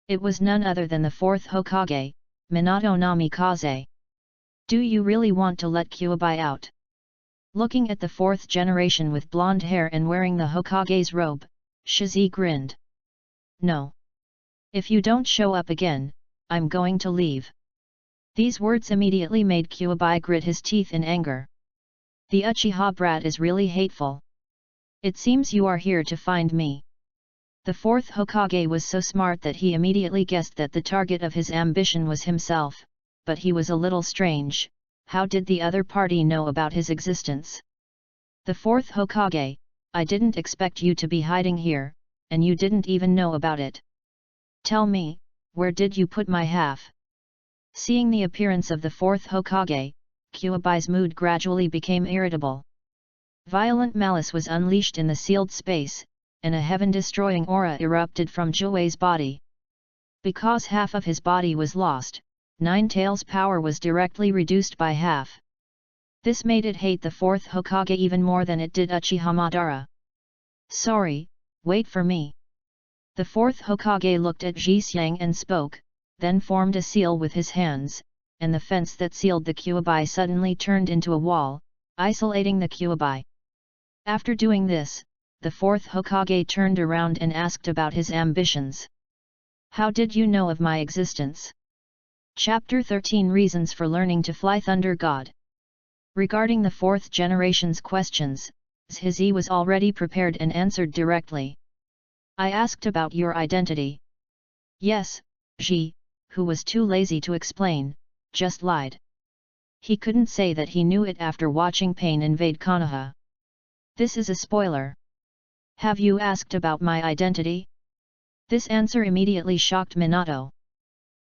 It was none other than the 4th Hokage, Minato Namikaze. Do you really want to let Kyuubi out? Looking at the 4th generation with blonde hair and wearing the Hokage's robe, Shizi grinned. No. If you don't show up again, I'm going to leave. These words immediately made Kyuubi grit his teeth in anger. The Uchiha brat is really hateful. It seems you are here to find me. The 4th Hokage was so smart that he immediately guessed that the target of his ambition was himself, but he was a little strange. How did the other party know about his existence? The 4th Hokage, I didn't expect you to be hiding here, and you didn't even know about it. Tell me, where did you put my half? Seeing the appearance of the 4th Hokage, Kyuubi's mood gradually became irritable. Violent malice was unleashed in the sealed space, and a heaven-destroying aura erupted from Jiuwei's body. Because half of his body was lost, Nine Tails' power was directly reduced by half. This made it hate the 4th Hokage even more than it did Uchiha Madara. Sorry, wait for me. The 4th Hokage looked at Zhixiang and spoke, then formed a seal with his hands, and the fence that sealed the Kyuubi suddenly turned into a wall, isolating the Kyuubi. After doing this, the 4th Hokage turned around and asked about his ambitions. How did you know of my existence? Chapter 13 Reasons for Learning to Fly Thunder God. Regarding the 4th generation's questions, Zhi was already prepared and answered directly. I asked about your identity. Yes, Zhi, who was too lazy to explain, just lied. He couldn't say that he knew it after watching Pain invade Konoha. This is a spoiler. Have you asked about my identity? This answer immediately shocked Minato.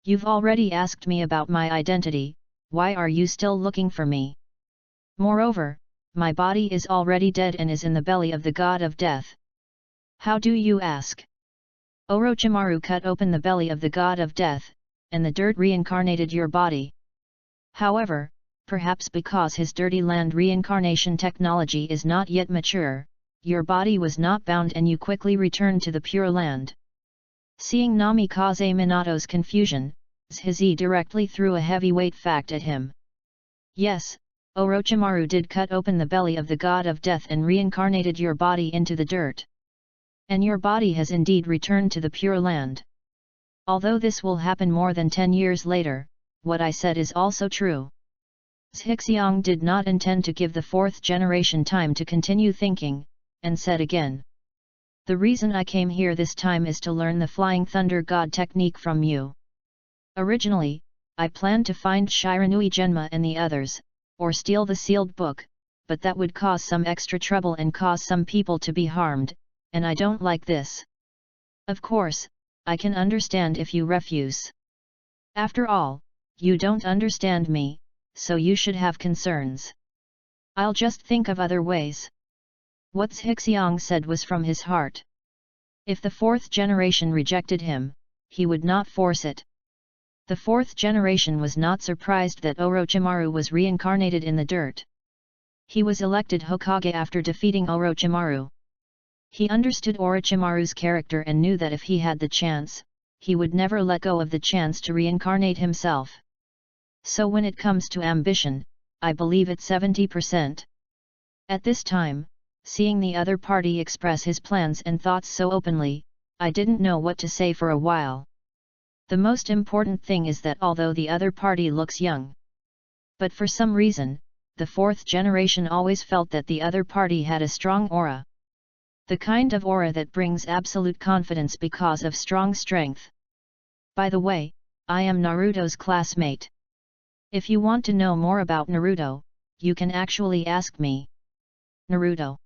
You've already asked me about my identity, why are you still looking for me? Moreover, my body is already dead and is in the belly of the god of death. How do you ask? Orochimaru cut open the belly of the god of death, and the dirt reincarnated your body. However, perhaps because his dirty land reincarnation technology is not yet mature, your body was not bound and you quickly returned to the Pure Land. Seeing Namikaze Minato's confusion, Zhi directly threw a heavyweight fact at him. Yes, Orochimaru did cut open the belly of the god of death and reincarnated your body into the dirt. And your body has indeed returned to the Pure Land. Although this will happen more than 10 years later, what I said is also true. Zhixiang did not intend to give the 4th generation time to continue thinking, and said again. The reason I came here this time is to learn the Flying Thunder God technique from you. Originally, I planned to find Shiranui Genma and the others, or steal the sealed book, but that would cause some extra trouble and cause some people to be harmed, and I don't like this. Of course, I can understand if you refuse. After all, you don't understand me, so you should have concerns. I'll just think of other ways. What Zhixiang said was from his heart. If the 4th generation rejected him, he would not force it. The fourth generation was not surprised that Orochimaru was reincarnated in the dirt. He was elected Hokage after defeating Orochimaru. He understood Orochimaru's character and knew that if he had the chance, he would never let go of the chance to reincarnate himself. So when it comes to ambition, I believe it's 70%. At this time, seeing the other party express his plans and thoughts so openly, I didn't know what to say for a while. The most important thing is that although the other party looks young, but for some reason, the fourth generation always felt that the other party had a strong aura. The kind of aura that brings absolute confidence because of strong strength. By the way, I am Naruto's classmate. If you want to know more about Naruto, you can actually ask me. Naruto.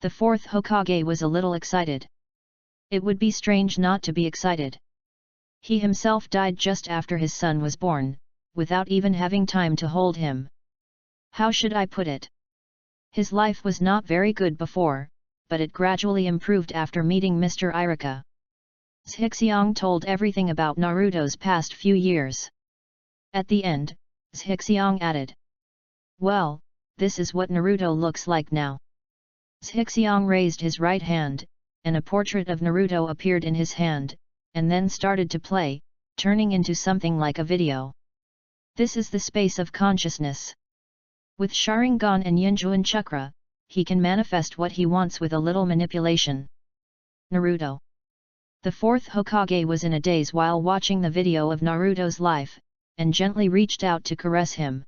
The fourth Hokage was a little excited. It would be strange not to be excited. He himself died just after his son was born, without even having time to hold him. How should I put it? His life was not very good before, but it gradually improved after meeting Mr. Iruka. Zhixiang told everything about Naruto's past few years. At the end, Zhixiang added, "Well, this is what Naruto looks like now." Zhixiang raised his right hand, and a portrait of Naruto appeared in his hand, and then started to play, turning into something like a video. This is the space of consciousness. With Sharingan and Yinjuan Chakra, he can manifest what he wants with a little manipulation. Naruto. The fourth Hokage was in a daze while watching the video of Naruto's life, and gently reached out to caress him.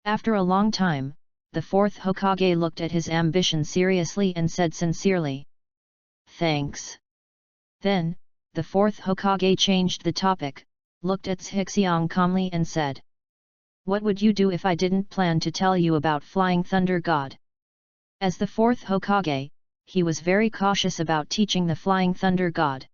After a long time, the fourth Hokage looked at his ambition seriously and said sincerely, "Thanks." Then, the fourth Hokage changed the topic, looked at Zhixiang calmly and said, "What would you do if I didn't plan to tell you about Flying Thunder God?" As the fourth Hokage, he was very cautious about teaching the Flying Thunder God.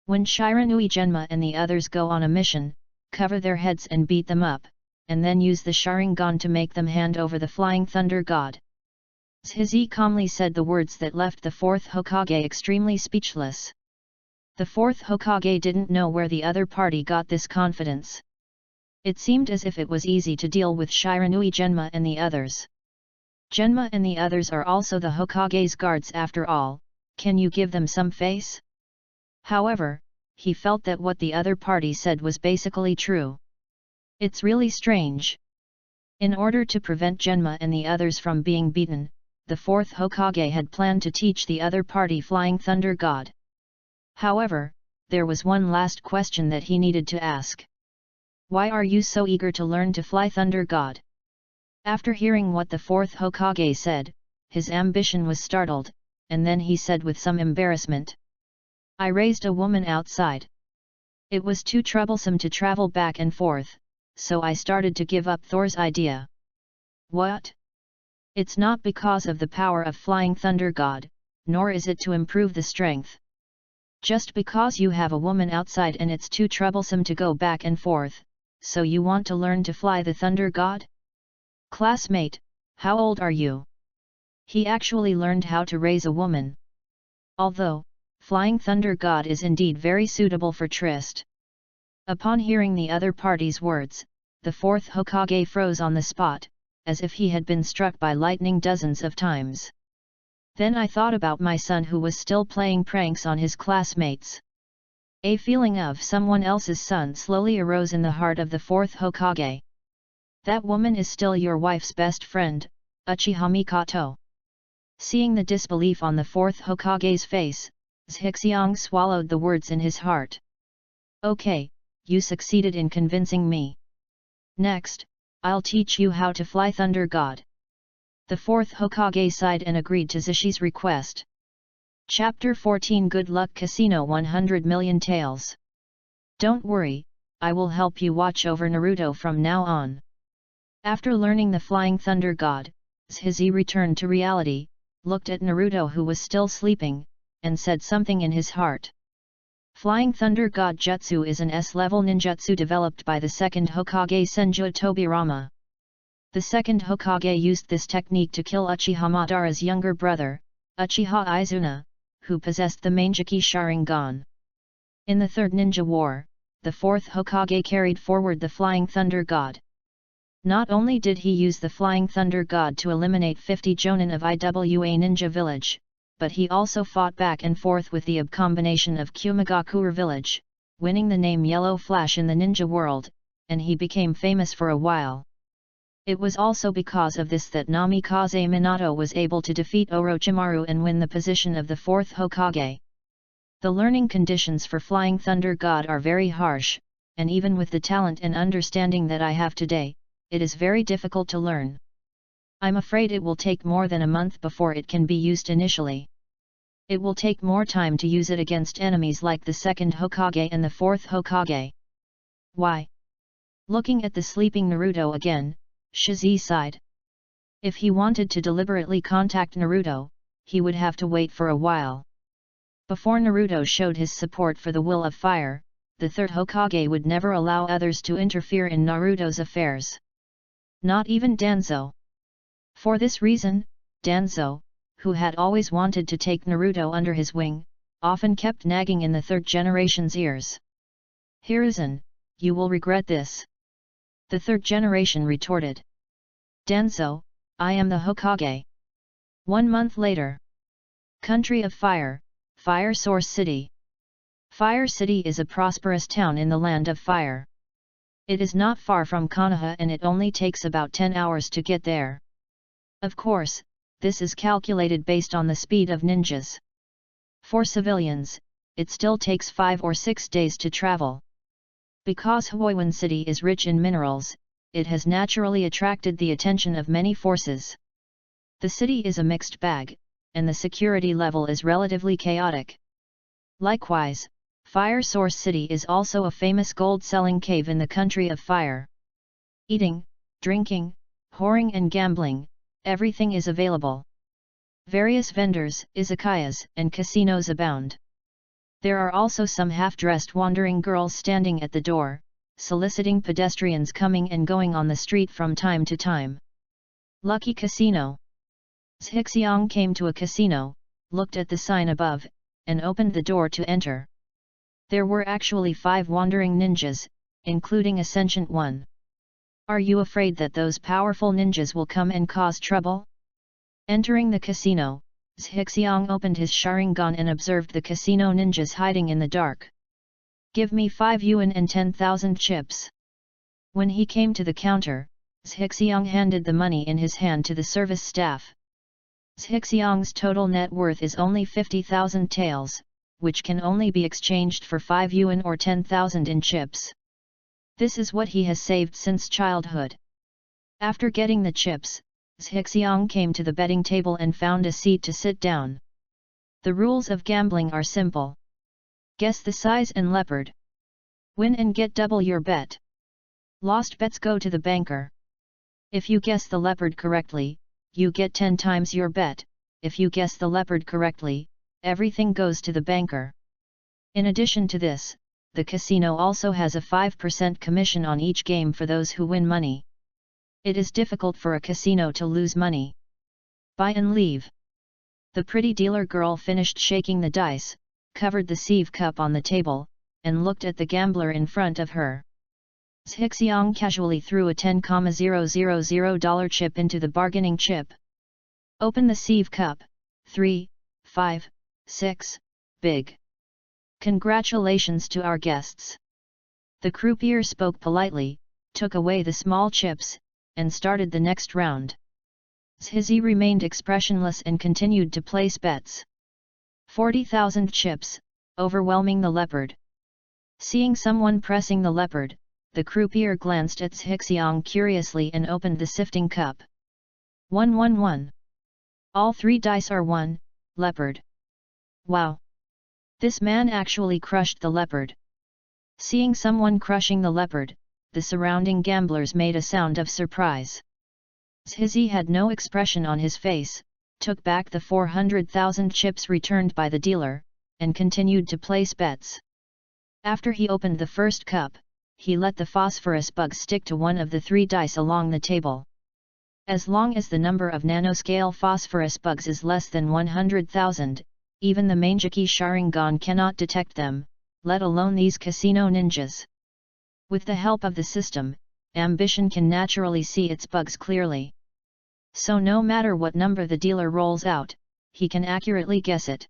When Shiranui Genma and the others go on a mission, cover their heads and beat them up, and then use the Sharingan to make them hand over the Flying Thunder God. Zhizi calmly said the words that left the fourth Hokage extremely speechless. The fourth Hokage didn't know where the other party got this confidence. It seemed as if it was easy to deal with Shiranui Genma and the others. Genma and the others are also the Hokage's guards after all, can you give them some face? However, he felt that what the other party said was basically true. It's really strange. In order to prevent Genma and the others from being beaten, the fourth Hokage had planned to teach the other party Flying Thunder God. However, there was one last question that he needed to ask. Why are you so eager to learn to fly Thunder God? After hearing what the fourth Hokage said, his ambition was startled, and then he said with some embarrassment, "I raised a woman outside. It was too troublesome to travel back and forth, so I started to give up Thor's idea." What? It's not because of the power of Flying Thunder God, nor is it to improve the strength. Just because you have a woman outside and it's too troublesome to go back and forth, so you want to learn to fly the Thunder God? Classmate, how old are you? He actually learned how to raise a woman. Although, Flying Thunder God is indeed very suitable for tryst. Upon hearing the other party's words, the fourth Hokage froze on the spot, as if he had been struck by lightning dozens of times. Then I thought about my son who was still playing pranks on his classmates. A feeling of someone else's son slowly arose in the heart of the fourth Hokage. That woman is still your wife's best friend, Uchiha Mikoto. Seeing the disbelief on the fourth Hokage's face, Zhixiang swallowed the words in his heart. Okay, you succeeded in convincing me. Next, I'll teach you how to fly Thunder God. The fourth Hokage sighed and agreed to Zishi's request. Chapter 14 Good Luck Casino 100 Million Tales. Don't worry, I will help you watch over Naruto from now on. After learning the Flying Thunder God, Zhizi returned to reality, looked at Naruto who was still sleeping, and said something in his heart. Flying Thunder God Jutsu is an S-level ninjutsu developed by the second Hokage Senju Tobirama. The second Hokage used this technique to kill Uchiha Madara's younger brother, Uchiha Izuna, who possessed the Manjiki Sharingan. In the Third Ninja War, the fourth Hokage carried forward the Flying Thunder God. Not only did he use the Flying Thunder God to eliminate 50 Jonin of IWA Ninja Village, but he also fought back and forth with the combination of Kumagakure Village, winning the name Yellow Flash in the ninja world, and he became famous for a while. It was also because of this that Namikaze Minato was able to defeat Orochimaru and win the position of the fourth Hokage. The learning conditions for Flying Thunder God are very harsh, and even with the talent and understanding that I have today, it is very difficult to learn. I'm afraid it will take more than a month before it can be used initially. It will take more time to use it against enemies like the second Hokage and the fourth Hokage. Why? Looking at the sleeping Naruto again, Shizi sighed. If he wanted to deliberately contact Naruto, he would have to wait for a while. Before Naruto showed his support for the will of fire, the third Hokage would never allow others to interfere in Naruto's affairs. Not even Danzo. For this reason, Danzo, who had always wanted to take Naruto under his wing, often kept nagging in the third generation's ears. Hiruzen, you will regret this. The third generation retorted. Danzo, I am the Hokage. 1 month later. Country of Fire, Fire Source City. Fire City is a prosperous town in the land of fire. It is not far from Konoha and it only takes about 10 hours to get there. Of course, this is calculated based on the speed of ninjas. For civilians, it still takes 5 or 6 days to travel. Because Huoyuan City is rich in minerals, it has naturally attracted the attention of many forces. The city is a mixed bag, and the security level is relatively chaotic. Likewise, Fire Source City is also a famous gold-selling cave in the country of fire. Eating, drinking, whoring and gambling, everything is available. Various vendors, izakayas, and casinos abound. There are also some half-dressed wandering girls standing at the door, soliciting pedestrians coming and going on the street from time to time. Lucky Casino. Zhixiang came to a casino, looked at the sign above, and opened the door to enter. There were actually 5 wandering ninjas, including a sentient one. Are you afraid that those powerful ninjas will come and cause trouble? Entering the casino, Zhixiang opened his Sharingan and observed the casino ninjas hiding in the dark. Give me 5 yuan and 10,000 chips. When he came to the counter, Zhixiang handed the money in his hand to the service staff. Zhixiang's total net worth is only 50,000 taels, which can only be exchanged for 5 yuan or 10,000 in chips. This is what he has saved since childhood. After getting the chips, Zhixiang came to the betting table and found a seat to sit down. The rules of gambling are simple. Guess the size and leopard. Win and get double your bet. Lost bets go to the banker. If you guess the leopard correctly, you get 10 times your bet. If you guess the leopard correctly, everything goes to the banker. In addition to this, the casino also has a 5% commission on each game for those who win money. It is difficult for a casino to lose money. Buy and leave. The pretty dealer girl finished shaking the dice, covered the sieve cup on the table, and looked at the gambler in front of her. Zhixiang casually threw a $10,000 chip into the bargaining chip. Open the sieve cup. 3, 5, 6, big. Congratulations to our guests. The croupier spoke politely, took away the small chips, and started the next round. Zhizi remained expressionless and continued to place bets. 40,000 chips, overwhelming the leopard. Seeing someone pressing the leopard, the croupier glanced at Zhixiang curiously and opened the sifting cup. 111. All 3 dice are 1, leopard. Wow! This man actually crushed the leopard. Seeing someone crushing the leopard, the surrounding gamblers made a sound of surprise. Zhizi had no expression on his face, took back the 400,000 chips returned by the dealer, and continued to place bets. After he opened the first cup, he let the phosphorus bug stick to one of the 3 dice along the table. As long as the number of nanoscale phosphorus bugs is less than 100,000, even the Manjiki Sharingan cannot detect them, let alone these casino ninjas. With the help of the system, ambition can naturally see its bugs clearly. So no matter what number the dealer rolls out, he can accurately guess it.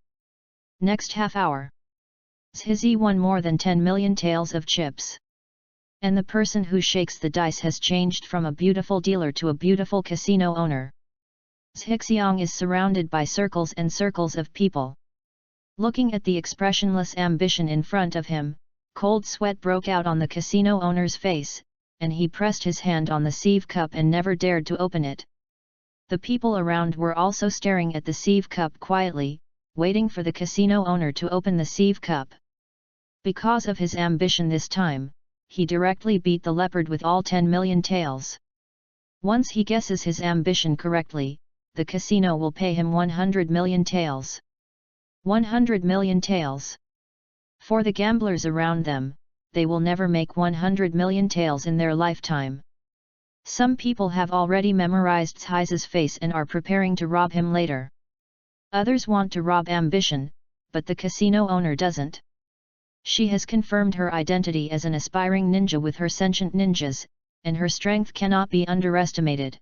Next half hour, Zhizzy won more than 10 million taels of chips. And the person who shakes the dice has changed from a beautiful dealer to a beautiful casino owner. Zhixiang is surrounded by circles and circles of people. Looking at the expressionless ambition in front of him, cold sweat broke out on the casino owner's face, and he pressed his hand on the sieve cup and never dared to open it. The people around were also staring at the sieve cup quietly, waiting for the casino owner to open the sieve cup. Because of his ambition this time, he directly beat the leopard with all 10 million taels. Once he guesses his ambition correctly, the casino will pay him 100 million taels. 100 million taels. For the gamblers around them, they will never make 100 million taels in their lifetime. Some people have already memorized Zhi's face and are preparing to rob him later. Others want to rob ambition, but the casino owner doesn't. She has confirmed her identity as an aspiring ninja with her sentient ninjas, and her strength cannot be underestimated.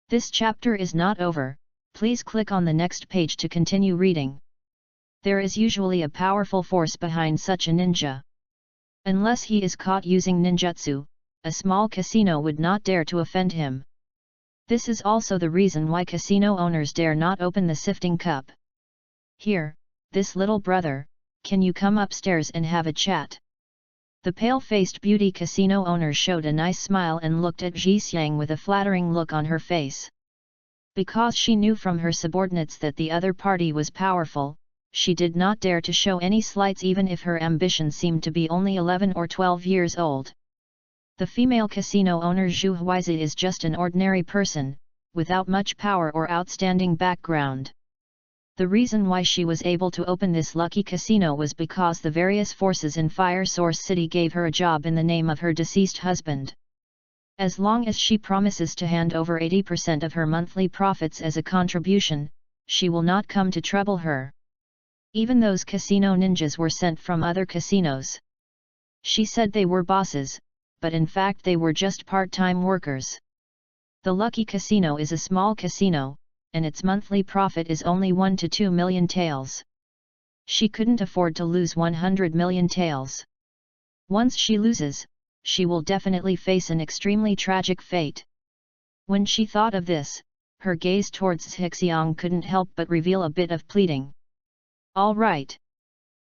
This chapter is not over, please click on the next page to continue reading. There is usually a powerful force behind such a ninja. Unless he is caught using ninjutsu, a small casino would not dare to offend him. This is also the reason why casino owners dare not open the sifting cup. Here, this little brother, can you come upstairs and have a chat? The pale-faced beauty casino owner showed a nice smile and looked at Zhixiang with a flattering look on her face. Because she knew from her subordinates that the other party was powerful, she did not dare to show any slights even if her ambition seemed to be only 11 or 12 years old. The female casino owner Zhu Huizi is just an ordinary person, without much power or outstanding background. The reason why she was able to open this lucky casino was because the various forces in Fire Source City gave her a job in the name of her deceased husband. As long as she promises to hand over 80% of her monthly profits as a contribution, she will not come to trouble her. Even those casino ninjas were sent from other casinos. She said they were bosses, but in fact they were just part-time workers. The Lucky Casino is a small casino, and its monthly profit is only 1 to 2 million taels. She couldn't afford to lose 100 million taels. Once she loses, she will definitely face an extremely tragic fate. When she thought of this, her gaze towards Zhixiang couldn't help but reveal a bit of pleading. All right.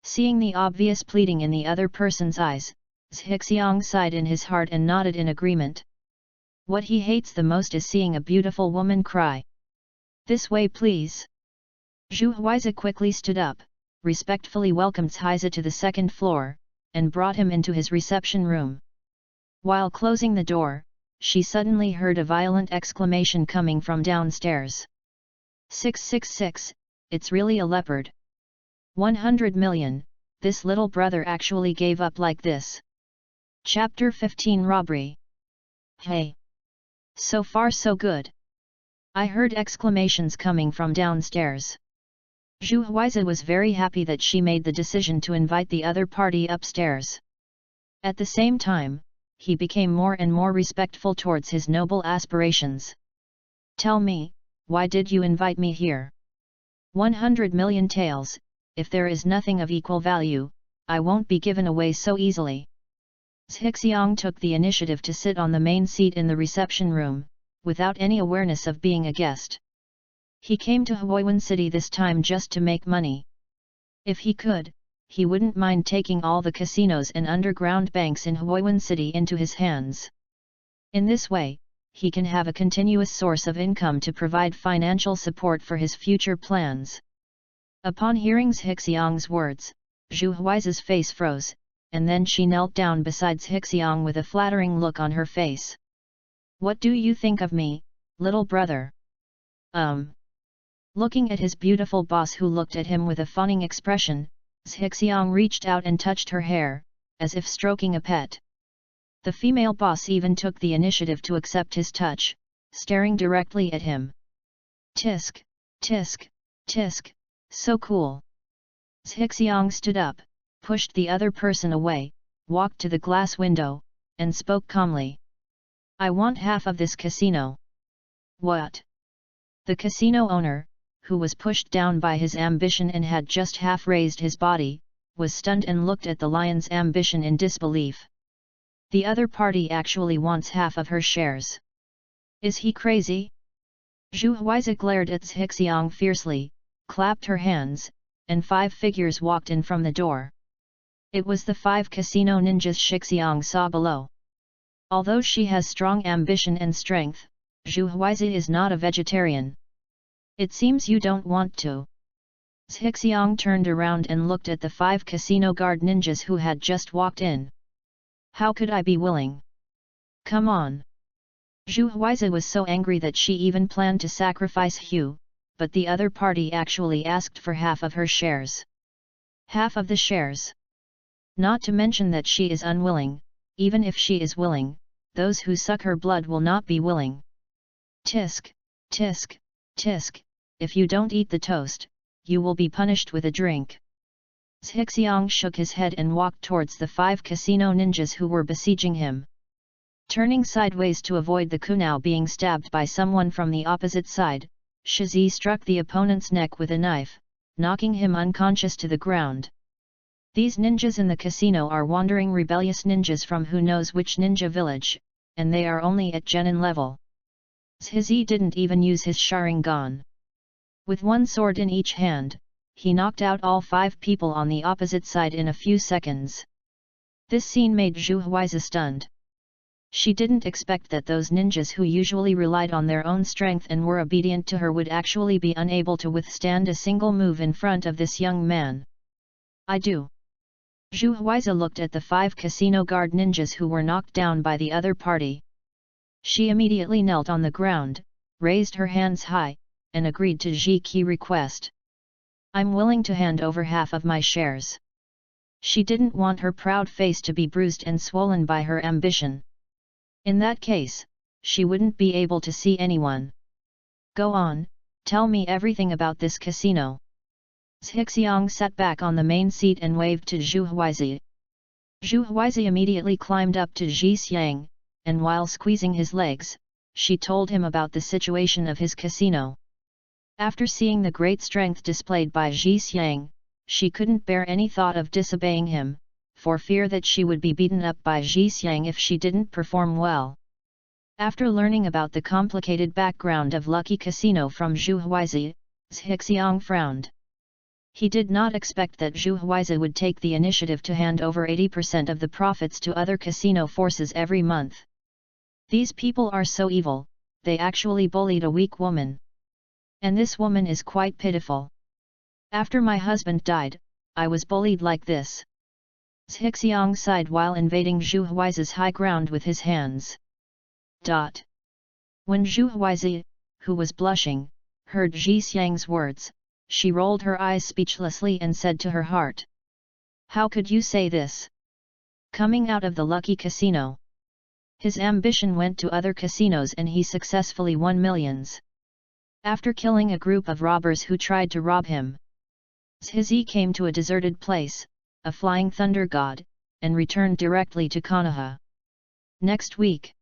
Seeing the obvious pleading in the other person's eyes, Zhixiang sighed in his heart and nodded in agreement. What he hates the most is seeing a beautiful woman cry. This way please. Zhu Huizi quickly stood up, respectfully welcomed Zhizi to the second floor, and brought him into his reception room. While closing the door, she suddenly heard a violent exclamation coming from downstairs. 666, it's really a leopard. 100 million, this little brother actually gave up like this. Chapter 15 Robbery. Hey! So far so good. I heard exclamations coming from downstairs. Zhu Huizi was very happy that she made the decision to invite the other party upstairs. At the same time, he became more and more respectful towards his noble aspirations. Tell me, why did you invite me here? 100 million taels, if there is nothing of equal value, I won't be given away so easily. Zhixiang took the initiative to sit on the main seat in the reception room, without any awareness of being a guest. He came to Huoyuan City this time just to make money. If he could, he wouldn't mind taking all the casinos and underground banks in Huoyuan City into his hands. In this way, he can have a continuous source of income to provide financial support for his future plans. Upon hearing Zhixiang's words, Zhu Huizi's face froze, and then she knelt down beside Zhixiang with a flattering look on her face. What do you think of me, little brother? Looking at his beautiful boss who looked at him with a fawning expression, Zhixiang reached out and touched her hair, as if stroking a pet. The female boss even took the initiative to accept his touch, staring directly at him. Tisk, tisk, tisk, so cool. Zhixiang stood up, pushed the other person away, walked to the glass window, and spoke calmly. I want half of this casino. What? The casino owner, who was pushed down by his ambition and had just half raised his body, was stunned and looked at the lion's ambition in disbelief. The other party actually wants half of her shares. Is he crazy? Zhu Huizi glared at Zhixiang fiercely, clapped her hands, and 5 figures walked in from the door. It was the 5 casino ninjas Zhixiang saw below. Although she has strong ambition and strength, Zhu Huizi is not a vegetarian. It seems you don't want to. Zhixiang turned around and looked at the 5 casino guard ninjas who had just walked in. How could I be willing? Come on. Zhu Huizi was so angry that she even planned to sacrifice Hu, but the other party actually asked for half of her shares. Half of the shares. Not to mention that she is unwilling. Even if she is willing, those who suck her blood will not be willing. Tisk, tisk, tisk, if you don't eat the toast, you will be punished with a drink. Zhixiang shook his head and walked towards the 5 casino ninjas who were besieging him. Turning sideways to avoid the kunao being stabbed by someone from the opposite side, Shizi struck the opponent's neck with a knife, knocking him unconscious to the ground. These ninjas in the casino are wandering rebellious ninjas from who knows which ninja village, and they are only at genin level. Shizi didn't even use his Sharingan. With one sword in each hand, he knocked out all 5 people on the opposite side in a few seconds. This scene made Zhu Huizi stunned. She didn't expect that those ninjas who usually relied on their own strength and were obedient to her would actually be unable to withstand a single move in front of this young man. I do. Zhu Huizi looked at the 5 casino guard ninjas who were knocked down by the other party. She immediately knelt on the ground, raised her hands high, and agreed to Ji Qi's request. I'm willing to hand over half of my shares. She didn't want her proud face to be bruised and swollen by her ambition. In that case, she wouldn't be able to see anyone. Go on, tell me everything about this casino. Zhixiang sat back on the main seat and waved to Zhu Huizi. Zhu Huizi immediately climbed up to Zhixiang, and while squeezing his legs, she told him about the situation of his casino. After seeing the great strength displayed by Zhixiang, she couldn't bear any thought of disobeying him, for fear that she would be beaten up by Zhixiang if she didn't perform well. After learning about the complicated background of Lucky Casino from Zhu Huizi, Zhixiang frowned. He did not expect that Zhu Huizi would take the initiative to hand over 80% of the profits to other casino forces every month. These people are so evil, they actually bullied a weak woman. And this woman is quite pitiful. After my husband died, I was bullied like this. Zhixiang sighed while invading Zhu Huizi's high ground with his hands. When Zhu Huizi, who was blushing, heard Zhixiang's words, she rolled her eyes speechlessly and said to her heart. How could you say this? Coming out of the Lucky Casino. His ambition went to other casinos and he successfully won millions. After killing a group of robbers who tried to rob him, Zhizi came to a deserted place, a flying thunder god, and returned directly to Konoha. Next week,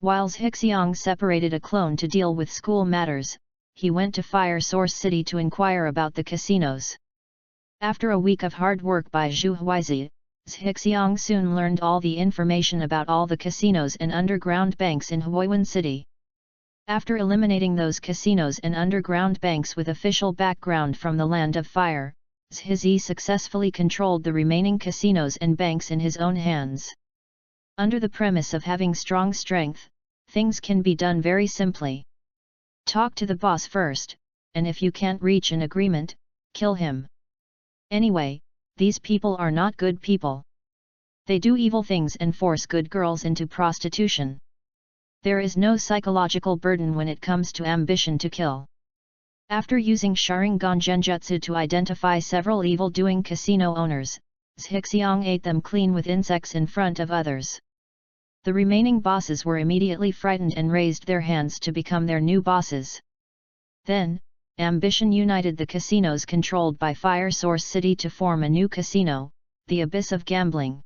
while Zhixiang separated a clone to deal with school matters, he went to Fire Source City to inquire about the casinos. After a week of hard work by Zhu Huizi, Zhixiang soon learned all the information about all the casinos and underground banks in Huiwen City. After eliminating those casinos and underground banks with official background from the Land of Fire, Zhizi successfully controlled the remaining casinos and banks in his own hands. Under the premise of having strong strength, things can be done very simply. Talk to the boss first, and if you can't reach an agreement, kill him. Anyway, these people are not good people. They do evil things and force good girls into prostitution. There is no psychological burden when it comes to ambition to kill. After using Sharingan Genjutsu to identify several evil-doing casino owners, Zhixiang ate them clean with insects in front of others. The remaining bosses were immediately frightened and raised their hands to become their new bosses. Then, ambition united the casinos controlled by Fire Source City to form a new casino, the Abyss of Gambling.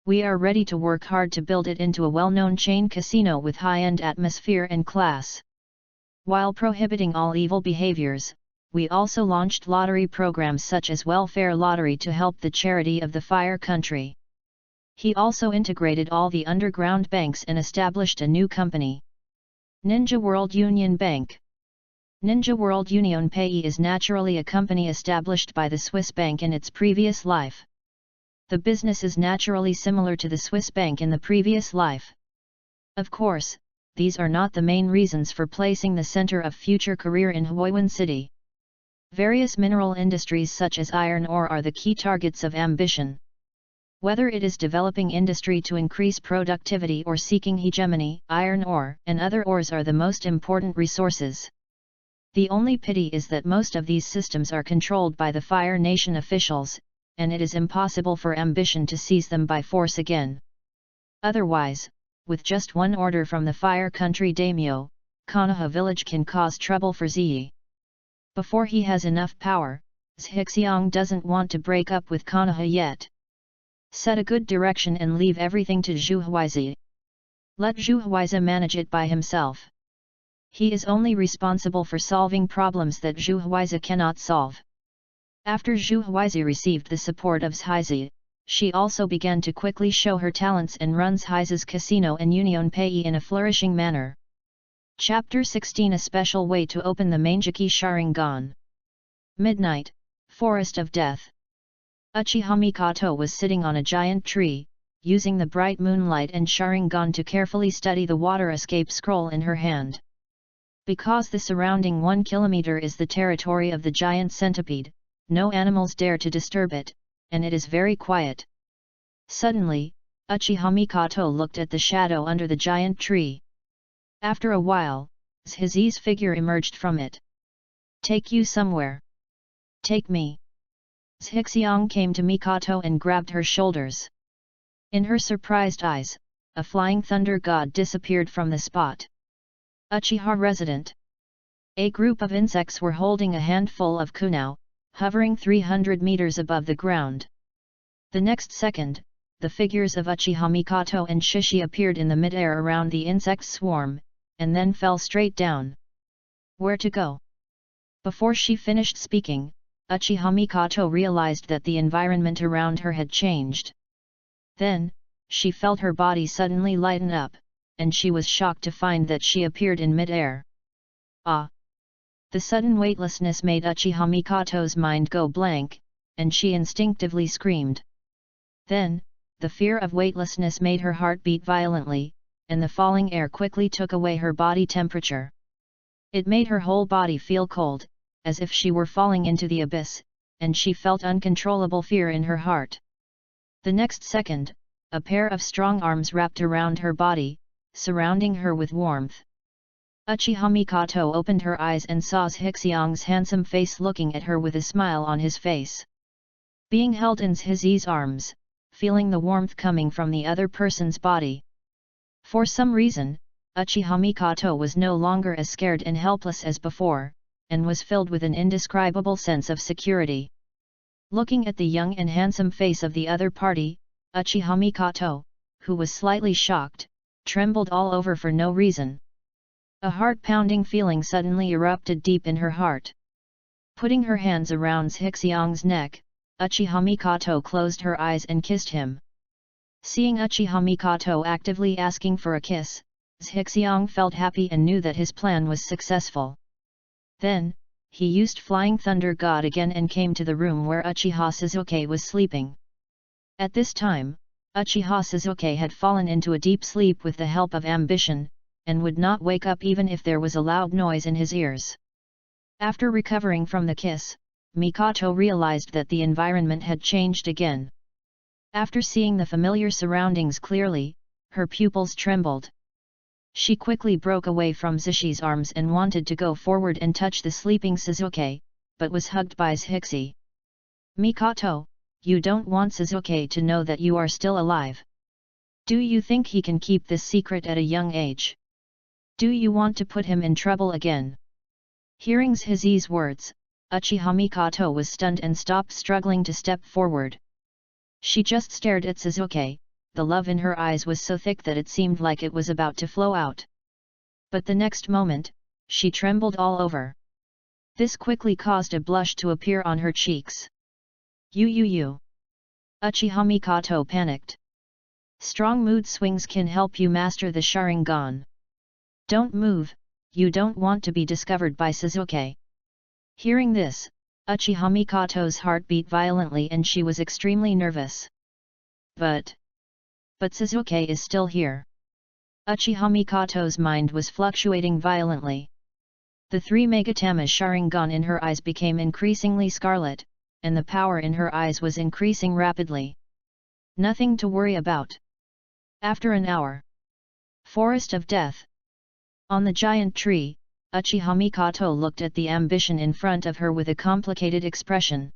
We are ready to work hard to build it into a well-known chain casino with high-end atmosphere and class. While prohibiting all evil behaviors, we also launched lottery programs such as welfare lottery to help the charity of the Fire Country. He also integrated all the underground banks and established a new company, Ninja World Union Bank. Ninja World Union Pay is naturally a company established by the Swiss bank in its previous life. The business is naturally similar to the Swiss bank in the previous life. Of course, these are not the main reasons for placing the center of future career in Huiwen City. Various mineral industries such as iron ore are the key targets of ambition. Whether it is developing industry to increase productivity or seeking hegemony, iron ore and other ores are the most important resources. The only pity is that most of these systems are controlled by the Fire Nation officials, and it is impossible for ambition to seize them by force again. Otherwise, with just one order from the Fire Country daimyo, Konoha village can cause trouble for Ziyi. Before he has enough power, Zhixiang doesn't want to break up with Konoha yet. Set a good direction and leave everything to Zhu Huizi. Let Zhu Huizi manage it by himself. He is only responsible for solving problems that Zhu Huizi cannot solve. After Zhu Huizi received the support of Zhizi, she also began to quickly show her talents and runs Zhizi's casino and Union Pei in a flourishing manner. Chapter 16 A Special Way to Open the Mangeki Sharingan. Midnight, Forest of Death. Uchiha Mikoto was sitting on a giant tree, using the bright moonlight and Sharingan to carefully study the water escape scroll in her hand. Because the surrounding 1 kilometer is the territory of the giant centipede, no animals dare to disturb it, and it is very quiet. Suddenly, Uchiha Mikoto looked at the shadow under the giant tree. After a while, Zhizi's figure emerged from it. Take you somewhere. Take me. Zhixiang came to Mikoto and grabbed her shoulders. In her surprised eyes, a flying thunder god disappeared from the spot. Uchiha resident. A group of insects were holding a handful of kunao, hovering 300 meters above the ground. The next second, the figures of Uchiha Mikoto and Shishi appeared in the mid-air around the insect swarm, and then fell straight down. Where to go? Before she finished speaking, Uchiha Mikoto realized that the environment around her had changed. Then, she felt her body suddenly lighten up, and she was shocked to find that she appeared in mid-air. Ah! The sudden weightlessness made Uchiha Mikoto's mind go blank, and she instinctively screamed. Then, the fear of weightlessness made her heart beat violently, and the falling air quickly took away her body temperature. It made her whole body feel cold, as if she were falling into the abyss, and she felt uncontrollable fear in her heart. The next second, a pair of strong arms wrapped around her body, surrounding her with warmth. Uchiha Mikoto opened her eyes and saw Zhixiang's handsome face looking at her with a smile on his face. Being held in Zhizi's arms, feeling the warmth coming from the other person's body. For some reason, Uchiha Mikoto was no longer as scared and helpless as before, and was filled with an indescribable sense of security. Looking at the young and handsome face of the other party, Uchiha Mikoto, who was slightly shocked, trembled all over for no reason. A heart-pounding feeling suddenly erupted deep in her heart. Putting her hands around Zhixiang's neck, Uchiha Mikoto closed her eyes and kissed him. Seeing Uchiha Mikoto actively asking for a kiss, Zhixiang felt happy and knew that his plan was successful. Then, he used Flying Thunder God again and came to the room where Uchiha Suzuki was sleeping. At this time, Uchiha Suzuki had fallen into a deep sleep with the help of ambition, and would not wake up even if there was a loud noise in his ears. After recovering from the kiss, Mikoto realized that the environment had changed again. After seeing the familiar surroundings clearly, her pupils trembled. She quickly broke away from Zishi's arms and wanted to go forward and touch the sleeping Suzuki, but was hugged by Zhixi. Mikoto, you don't want Suzuki to know that you are still alive. Do you think he can keep this secret at a young age? Do you want to put him in trouble again? Hearing Zhizi's words, Uchiha Mikoto was stunned and stopped struggling to step forward. She just stared at Suzuki, the love in her eyes was so thick that it seemed like it was about to flow out. But the next moment, she trembled all over. This quickly caused a blush to appear on her cheeks. You. Uchiha Mikoto panicked. Strong mood swings can help you master the Sharingan. Don't move, you don't want to be discovered by Sasuke. Hearing this, Uchiha Mikoto's heart beat violently and she was extremely nervous. But Sasuke is still here. Uchiha Mikoto's mind was fluctuating violently. The 3 Megatama Sharingan in her eyes became increasingly scarlet, and the power in her eyes was increasing rapidly. Nothing to worry about. After an hour. Forest of Death. On the giant tree, Uchiha Mikoto looked at the ambition in front of her with a complicated expression.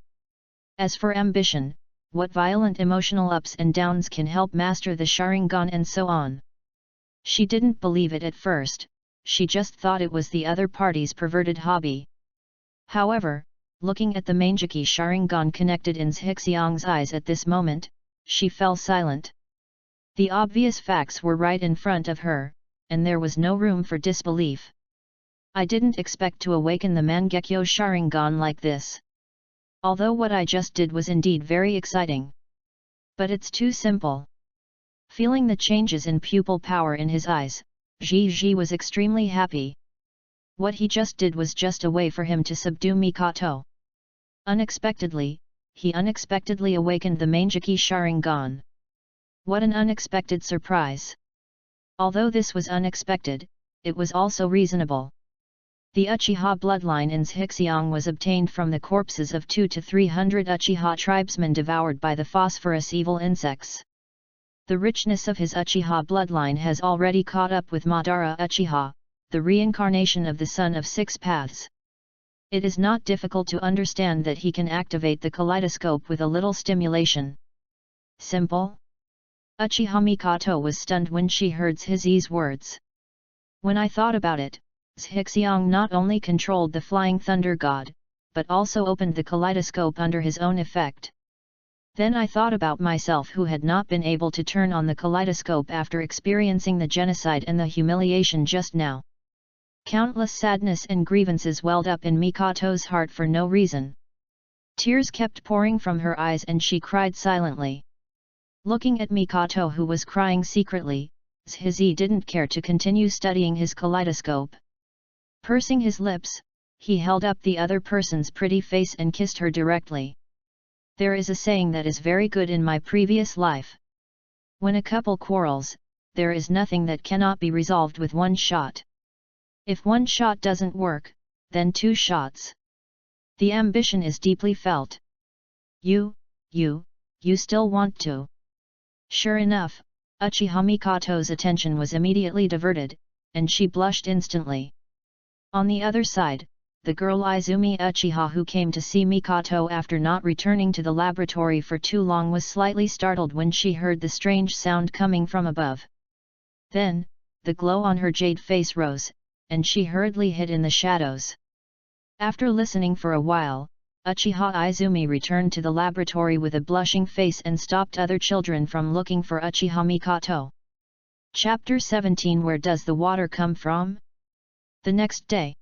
As for ambition, what violent emotional ups and downs can help master the Sharingan and so on? She didn't believe it at first, she just thought it was the other party's perverted hobby. However, looking at the Manjiki Sharingan connected in Zhixiang's eyes at this moment, she fell silent. The obvious facts were right in front of her, and there was no room for disbelief. I didn't expect to awaken the Mangekyo Sharingan like this. Although what I just did was indeed very exciting. But it's too simple. Feeling the changes in pupil power in his eyes, Ji was extremely happy. What he just did was just a way for him to subdue Mikoto. Unexpectedly, he unexpectedly awakened the Manjiki Sharingan. What an unexpected surprise! Although this was unexpected, it was also reasonable. The Uchiha bloodline in Zhixiang was obtained from the corpses of 200 to 300 Uchiha tribesmen devoured by the phosphorus evil insects. The richness of his Uchiha bloodline has already caught up with Madara Uchiha, the reincarnation of the Son of Six Paths. It is not difficult to understand that he can activate the kaleidoscope with a little stimulation. Simple? Uchiha Mikoto was stunned when she heard Zhixi's words. When I thought about it, Zhixiang not only controlled the Flying Thunder God, but also opened the kaleidoscope under his own effect. Then I thought about myself who had not been able to turn on the kaleidoscope after experiencing the genocide and the humiliation just now. Countless sadness and grievances welled up in Mikoto's heart for no reason. Tears kept pouring from her eyes and she cried silently. Looking at Mikoto who was crying secretly, Zhixi didn't care to continue studying his kaleidoscope. Pursing his lips, he held up the other person's pretty face and kissed her directly. There is a saying that is very good in my previous life. When a couple quarrels, there is nothing that cannot be resolved with one shot. If one shot doesn't work, then 2 shots. The ambition is deeply felt. You still want to. Sure enough, Uchiha Mikoto's attention was immediately diverted, and she blushed instantly. On the other side, the girl Izumi Uchiha who came to see Mikoto after not returning to the laboratory for too long was slightly startled when she heard the strange sound coming from above. Then, the glow on her jade face rose, and she hurriedly hid in the shadows. After listening for a while, Uchiha Izumi returned to the laboratory with a blushing face and stopped other children from looking for Uchiha Mikoto. Chapter 17 Where does the water come from? The next day,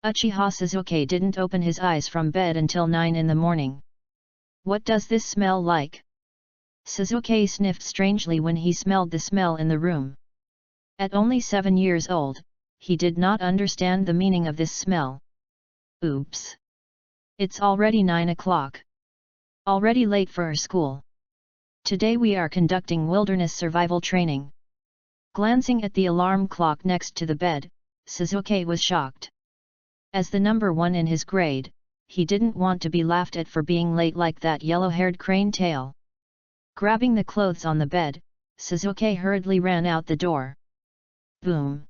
Uchiha Sasuke didn't open his eyes from bed until 9 in the morning. What does this smell like? Sasuke sniffed strangely when he smelled the smell in the room. At only 7 years old, he did not understand the meaning of this smell. Oops! It's already 9 o'clock. Already late for our school. Today we are conducting wilderness survival training. Glancing at the alarm clock next to the bed, Sasuke was shocked. As the number 1 in his grade, he didn't want to be laughed at for being late like that yellow-haired crane tail. Grabbing the clothes on the bed, Sasuke hurriedly ran out the door. Boom!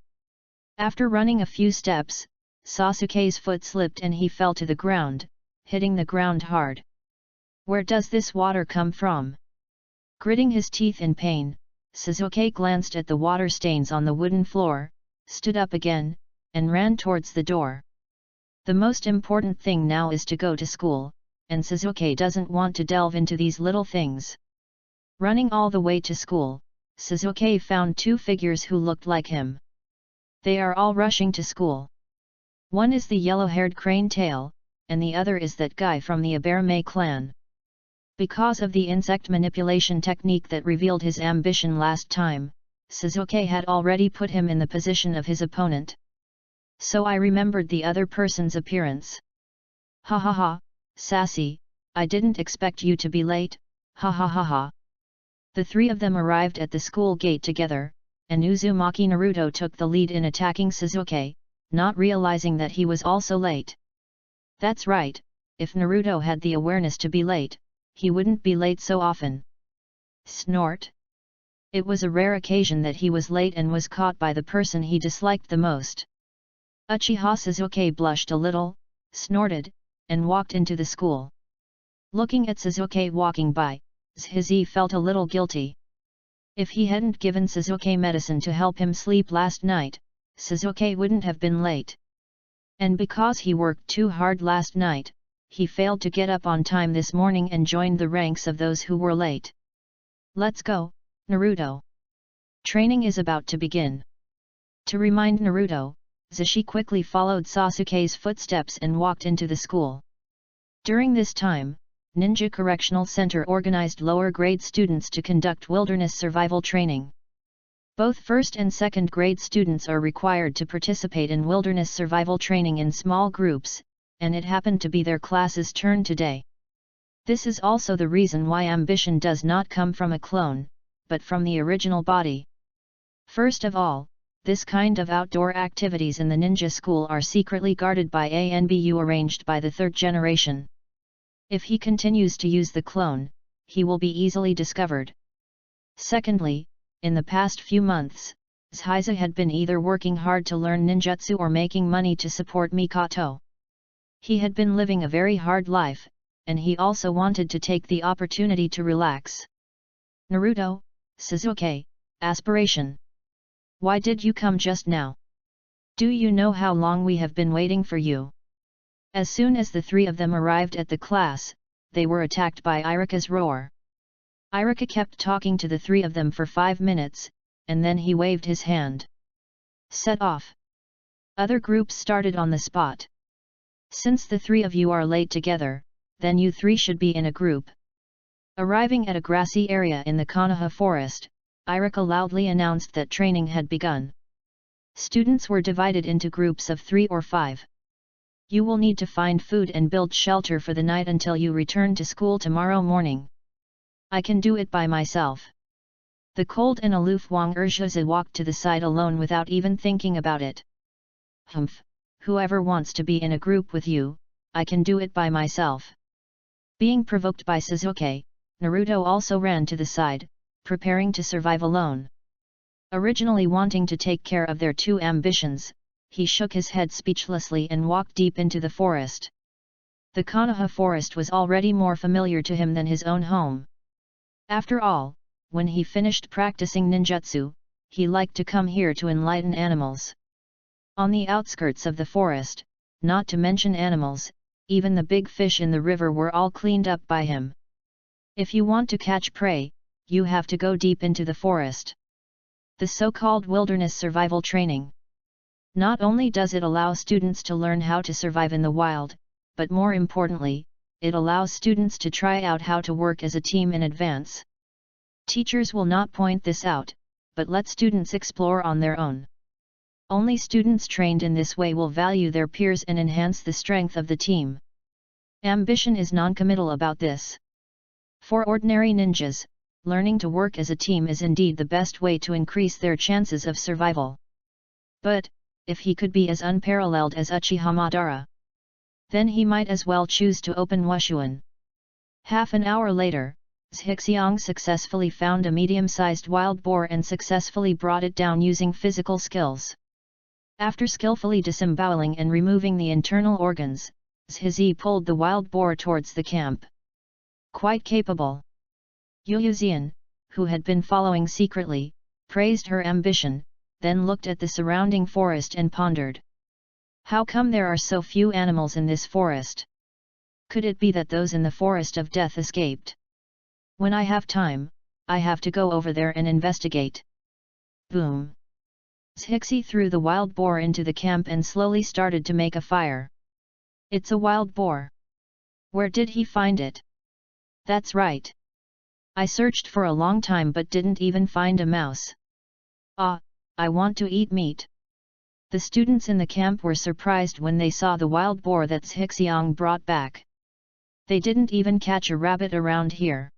After running a few steps, Sasuke's foot slipped and he fell to the ground, hitting the ground hard. Where does this water come from? Gritting his teeth in pain, Sasuke glanced at the water stains on the wooden floor, stood up again, and ran towards the door. The most important thing now is to go to school, and Sasuke doesn't want to delve into these little things. Running all the way to school, Sasuke found two figures who looked like him. They are all rushing to school. One is the yellow-haired crane tail, and the other is that guy from the Aberame clan. Because of the insect manipulation technique that revealed his ambition last time, Sasuke had already put him in the position of his opponent. So I remembered the other person's appearance. Ha ha ha, sassy, I didn't expect you to be late, ha ha ha ha. The three of them arrived at the school gate together, and Uzumaki Naruto took the lead in attacking Sasuke, not realizing that he was also late. That's right, if Naruto had the awareness to be late, he wouldn't be late so often. Snort. It was a rare occasion that he was late and was caught by the person he disliked the most. Uchiha Sasuke blushed a little, snorted, and walked into the school. Looking at Sasuke walking by, he felt a little guilty. If he hadn't given Sasuke medicine to help him sleep last night, Sasuke wouldn't have been late. And because he worked too hard last night, he failed to get up on time this morning and joined the ranks of those who were late. Let's go, Naruto. Training is about to begin. To remind Naruto, Zashi quickly followed Sasuke's footsteps and walked into the school. During this time, Ninja Correctional Center organized lower-grade students to conduct wilderness survival training. Both first and second grade students are required to participate in wilderness survival training in small groups, and it happened to be their class's turn today. This is also the reason why ambition does not come from a clone, but from the original body. First of all, this kind of outdoor activities in the ninja school are secretly guarded by ANBU arranged by the third generation. If he continues to use the clone, he will be easily discovered. Secondly, in the past few months, Shiza had been either working hard to learn ninjutsu or making money to support Mikoto. He had been living a very hard life, and he also wanted to take the opportunity to relax. Naruto, Sasuke, aspiration. Why did you come just now? Do you know how long we have been waiting for you? As soon as the three of them arrived at the class, they were attacked by Iruka's roar. Iruka kept talking to the three of them for 5 minutes, and then he waved his hand. Set off. Other groups started on the spot. Since the three of you are late together, then you three should be in a group. Arriving at a grassy area in the Konoha forest, Iruka loudly announced that training had begun. Students were divided into groups of 3 or 5. You will need to find food and build shelter for the night until you return to school tomorrow morning. I can do it by myself. The cold and aloof Wang Erzheza walked to the side alone without even thinking about it. Humph, whoever wants to be in a group with you, I can do it by myself. Being provoked by Sasuke, Naruto also ran to the side, preparing to survive alone. Originally wanting to take care of their two ambitions, he shook his head speechlessly and walked deep into the forest. The Konoha forest was already more familiar to him than his own home. After all, when he finished practicing ninjutsu, he liked to come here to enlighten animals. On the outskirts of the forest, not to mention animals, even the big fish in the river were all cleaned up by him. If you want to catch prey, you have to go deep into the forest. The so-called wilderness survival training. Not only does it allow students to learn how to survive in the wild, but more importantly, it allows students to try out how to work as a team in advance. Teachers will not point this out, but let students explore on their own. Only students trained in this way will value their peers and enhance the strength of the team. Ambition is non-committal about this. For ordinary ninjas, learning to work as a team is indeed the best way to increase their chances of survival. But, if he could be as unparalleled as Uchiha Madara, then he might as well choose to open Wushuan. Half an hour later, Zhixiang successfully found a medium-sized wild boar and successfully brought it down using physical skills. After skillfully disemboweling and removing the internal organs, Zhizi pulled the wild boar towards the camp. Quite capable. Yuuzian, who had been following secretly, praised her ambition, then looked at the surrounding forest and pondered. How come there are so few animals in this forest? Could it be that those in the forest of death escaped? When I have time, I have to go over there and investigate. Boom! Zhixi threw the wild boar into the camp and slowly started to make a fire. It's a wild boar. Where did he find it? That's right. I searched for a long time but didn't even find a mouse. Ah, I want to eat meat. The students in the camp were surprised when they saw the wild boar that Zhixiang brought back. They didn't even catch a rabbit around here.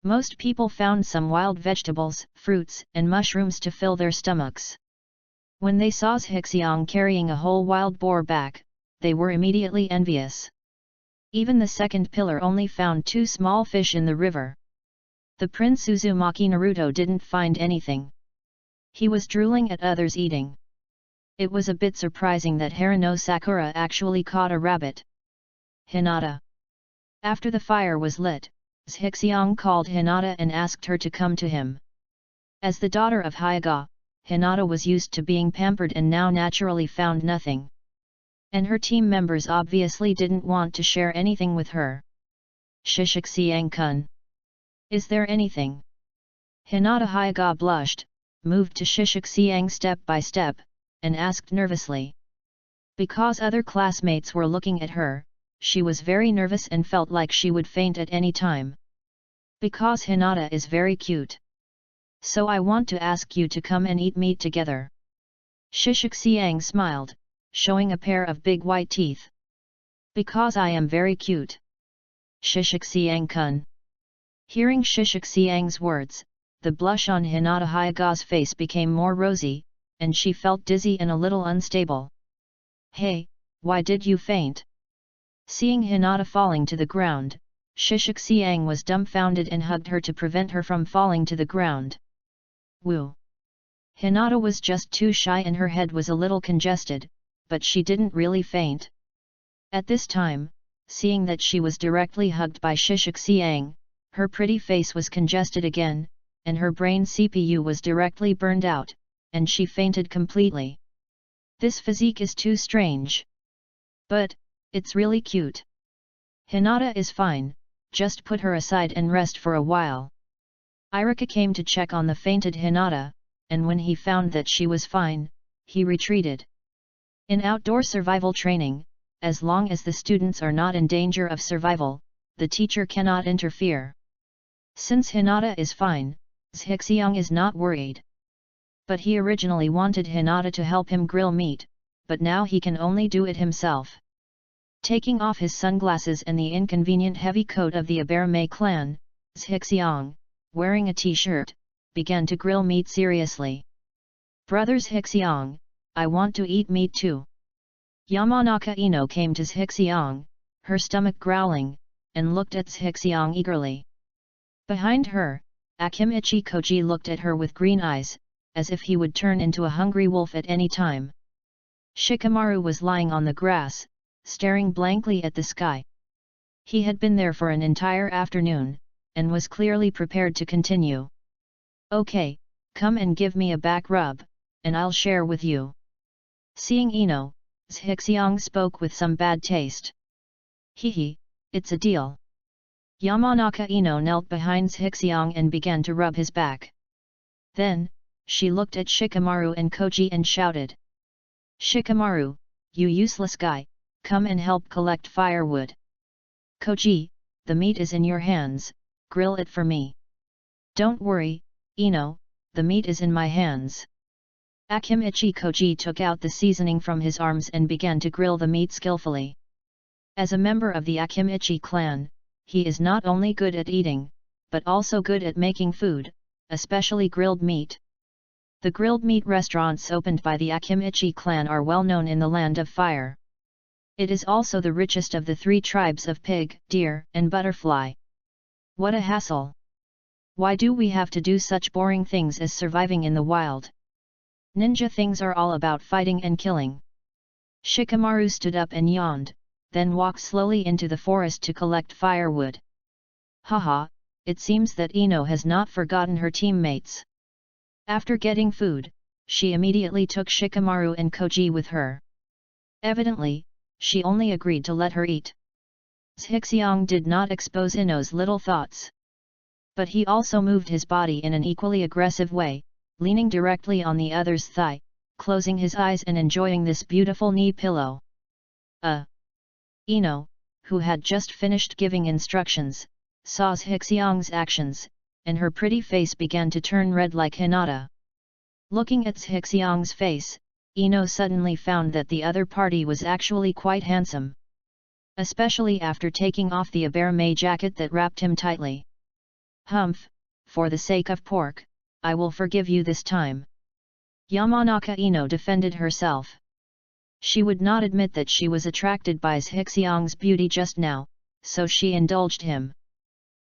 Most people found some wild vegetables, fruits, and mushrooms to fill their stomachs. When they saw Zhixiang carrying a whole wild boar back, they were immediately envious. Even the second pillar only found 2 small fish in the river. The Prince Uzumaki Naruto didn't find anything. He was drooling at others eating. It was a bit surprising that Haruno Sakura actually caught a rabbit. Hinata. After the fire was lit, Zhixiang called Hinata and asked her to come to him. As the daughter of Hyuga, Hinata was used to being pampered and now naturally found nothing. And her team members obviously didn't want to share anything with her. Zhixiang-kun. Is there anything? Hinata Hyuga blushed, moved to Zhixiang step by step, and asked nervously. Because other classmates were looking at her, she was very nervous and felt like she would faint at any time. Because Hinata is very cute. So I want to ask you to come and eat meat together. Zhixiang smiled, showing a pair of big white teeth. Because I am very cute. Zhixiang-kun. Hearing Zhixiang's words, the blush on Hinata Hyuga's face became more rosy, and she felt dizzy and a little unstable. Hey, why did you faint? Seeing Hinata falling to the ground, Zhixiang was dumbfounded and hugged her to prevent her from falling to the ground. Woo! Hinata was just too shy and her head was a little congested, but she didn't really faint. At this time, seeing that she was directly hugged by Zhixiang, her pretty face was congested again, and her brain CPU was directly burned out, and she fainted completely. This physique is too strange. But, it's really cute. Hinata is fine, just put her aside and rest for a while. Irika came to check on the fainted Hinata, and when he found that she was fine, he retreated. In outdoor survival training, as long as the students are not in danger of survival, the teacher cannot interfere. Since Hinata is fine, Zhixiang is not worried. But he originally wanted Hinata to help him grill meat, but now he can only do it himself. Taking off his sunglasses and the inconvenient heavy coat of the Aberame clan, Zhixiang, wearing a t-shirt, began to grill meat seriously. Brothers Zhixiang, I want to eat meat too. Yamanaka Ino came to Zhixiang, her stomach growling, and looked at Zhixiang eagerly. Behind her, Akimichi Koji looked at her with green eyes, as if he would turn into a hungry wolf at any time. Shikamaru was lying on the grass, staring blankly at the sky. He had been there for an entire afternoon, and was clearly prepared to continue. Okay, come and give me a back rub, and I'll share with you. Seeing Ino, Zhixiang spoke with some bad taste. Hehe, it's a deal. Yamanaka Ino knelt behind Zhixiang and began to rub his back. Then, she looked at Shikamaru and Koji and shouted. Shikamaru, you useless guy, come and help collect firewood. Koji, the meat is in your hands, grill it for me. Don't worry, Ino, the meat is in my hands. Akimichi Koji took out the seasoning from his arms and began to grill the meat skillfully. As a member of the Akimichi clan, he is not only good at eating, but also good at making food, especially grilled meat. The grilled meat restaurants opened by the Akimichi clan are well known in the Land of Fire. It is also the richest of the 3 tribes of pig, deer, and butterfly. What a hassle! Why do we have to do such boring things as surviving in the wild? Ninja things are all about fighting and killing. Shikamaru stood up and yawned, then walked slowly into the forest to collect firewood. Haha, it seems that Ino has not forgotten her teammates. After getting food, she immediately took Shikamaru and Koji with her. Evidently, she only agreed to let her eat. Zhixiang did not expose Ino's little thoughts. But he also moved his body in an equally aggressive way, leaning directly on the other's thigh, closing his eyes and enjoying this beautiful knee pillow. Ino, who had just finished giving instructions, saw Zhixiang's actions, and her pretty face began to turn red like Hinata. Looking at Zhixiang's face, Ino suddenly found that the other party was actually quite handsome. Especially after taking off the abarame jacket that wrapped him tightly. Humph, for the sake of pork, I will forgive you this time. Yamanaka Ino defended herself. She would not admit that she was attracted by Zhixiang's beauty just now, so she indulged him.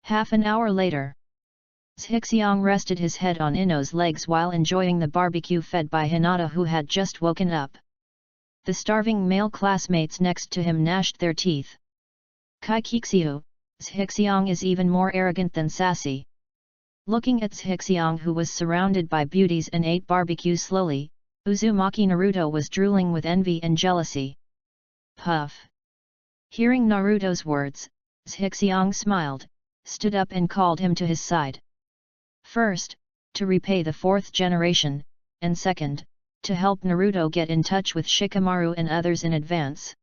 Half an hour later, Zhixiang rested his head on Ino's legs while enjoying the barbecue fed by Hinata, who had just woken up. The starving male classmates next to him gnashed their teeth. Kaikixiu, Zhixiang is even more arrogant than sassy. Looking at Zhixiang, who was surrounded by beauties and ate barbecue slowly, Uzumaki Naruto was drooling with envy and jealousy. Puff! Hearing Naruto's words, Zhixiang smiled, stood up and called him to his side. First, to repay the fourth generation, and second, to help Naruto get in touch with Shikamaru and others in advance.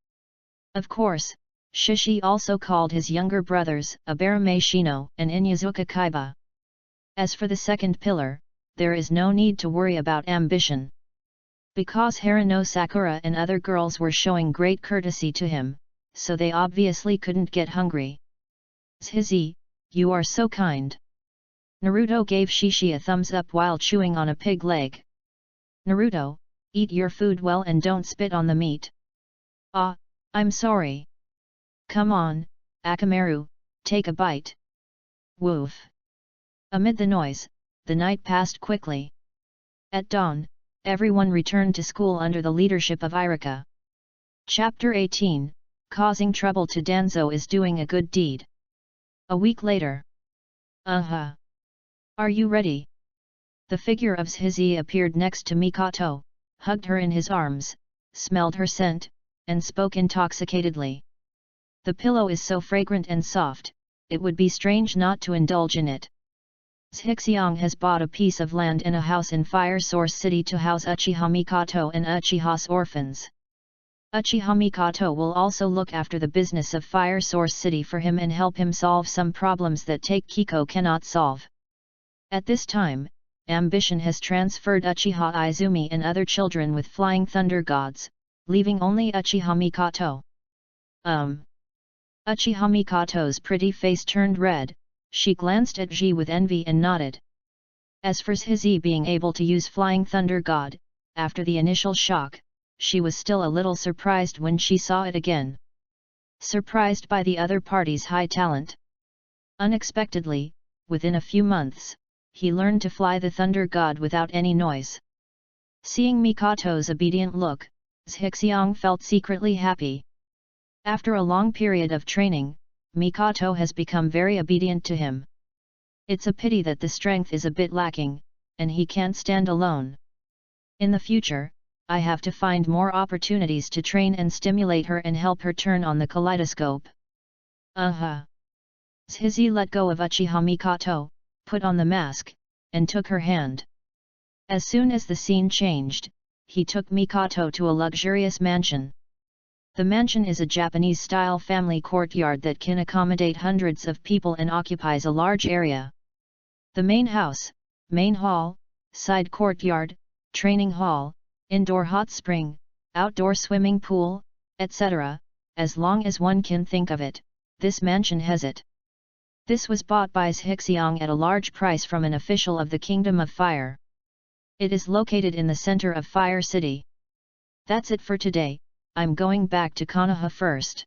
Of course, Shishi also called his younger brothers Abarame Shino and Inyazuka Kaiba. As for the second pillar, there is no need to worry about ambition. Because Harano Sakura and other girls were showing great courtesy to him, so they obviously couldn't get hungry. Zhizi, you are so kind. Naruto gave Shishi a thumbs up while chewing on a pig leg. Naruto, eat your food well and don't spit on the meat. Ah, I'm sorry. Come on, Akamaru, take a bite. Woof. Amid the noise, the night passed quickly. At dawn, everyone returned to school under the leadership of Irika. Chapter 18, Causing Trouble to Danzo is Doing a Good Deed. A week later. Are you ready? The figure of Zhizi appeared next to Mikoto, hugged her in his arms, smelled her scent, and spoke intoxicatedly. The pillow is so fragrant and soft, it would be strange not to indulge in it. Zhixiang has bought a piece of land and a house in Fire Source City to house Uchiha Mikoto and Uchiha's orphans. Uchiha Mikoto will also look after the business of Fire Source City for him and help him solve some problems that Take Kiko cannot solve. At this time, ambition has transferred Uchiha Izumi and other children with flying thunder gods, leaving only Uchiha Mikoto. Uchiha Mikoto's pretty face turned red, she glanced at Ji with envy and nodded. As for Zhizi being able to use flying thunder god, after the initial shock, she was still a little surprised when she saw it again. Surprised by the other party's high talent. Unexpectedly, within a few months, he learned to fly the thunder god without any noise. Seeing Mikoto's obedient look, Zhixiang felt secretly happy. After a long period of training, Mikoto has become very obedient to him. It's a pity that the strength is a bit lacking, and he can't stand alone. In the future, I have to find more opportunities to train and stimulate her and help her turn on the kaleidoscope. Zhizi let go of Uchiha Mikoto, put on the mask, and took her hand. As soon as the scene changed, he took Mikoto to a luxurious mansion. The mansion is a Japanese-style family courtyard that can accommodate hundreds of people and occupies a large area. The main house, main hall, side courtyard, training hall, indoor hot spring, outdoor swimming pool, etc., as long as one can think of it, this mansion has it. This was bought by Zhixiang at a large price from an official of the Kingdom of Fire. It is located in the center of Fire City. That's it for today. I'm going back to Konoha first.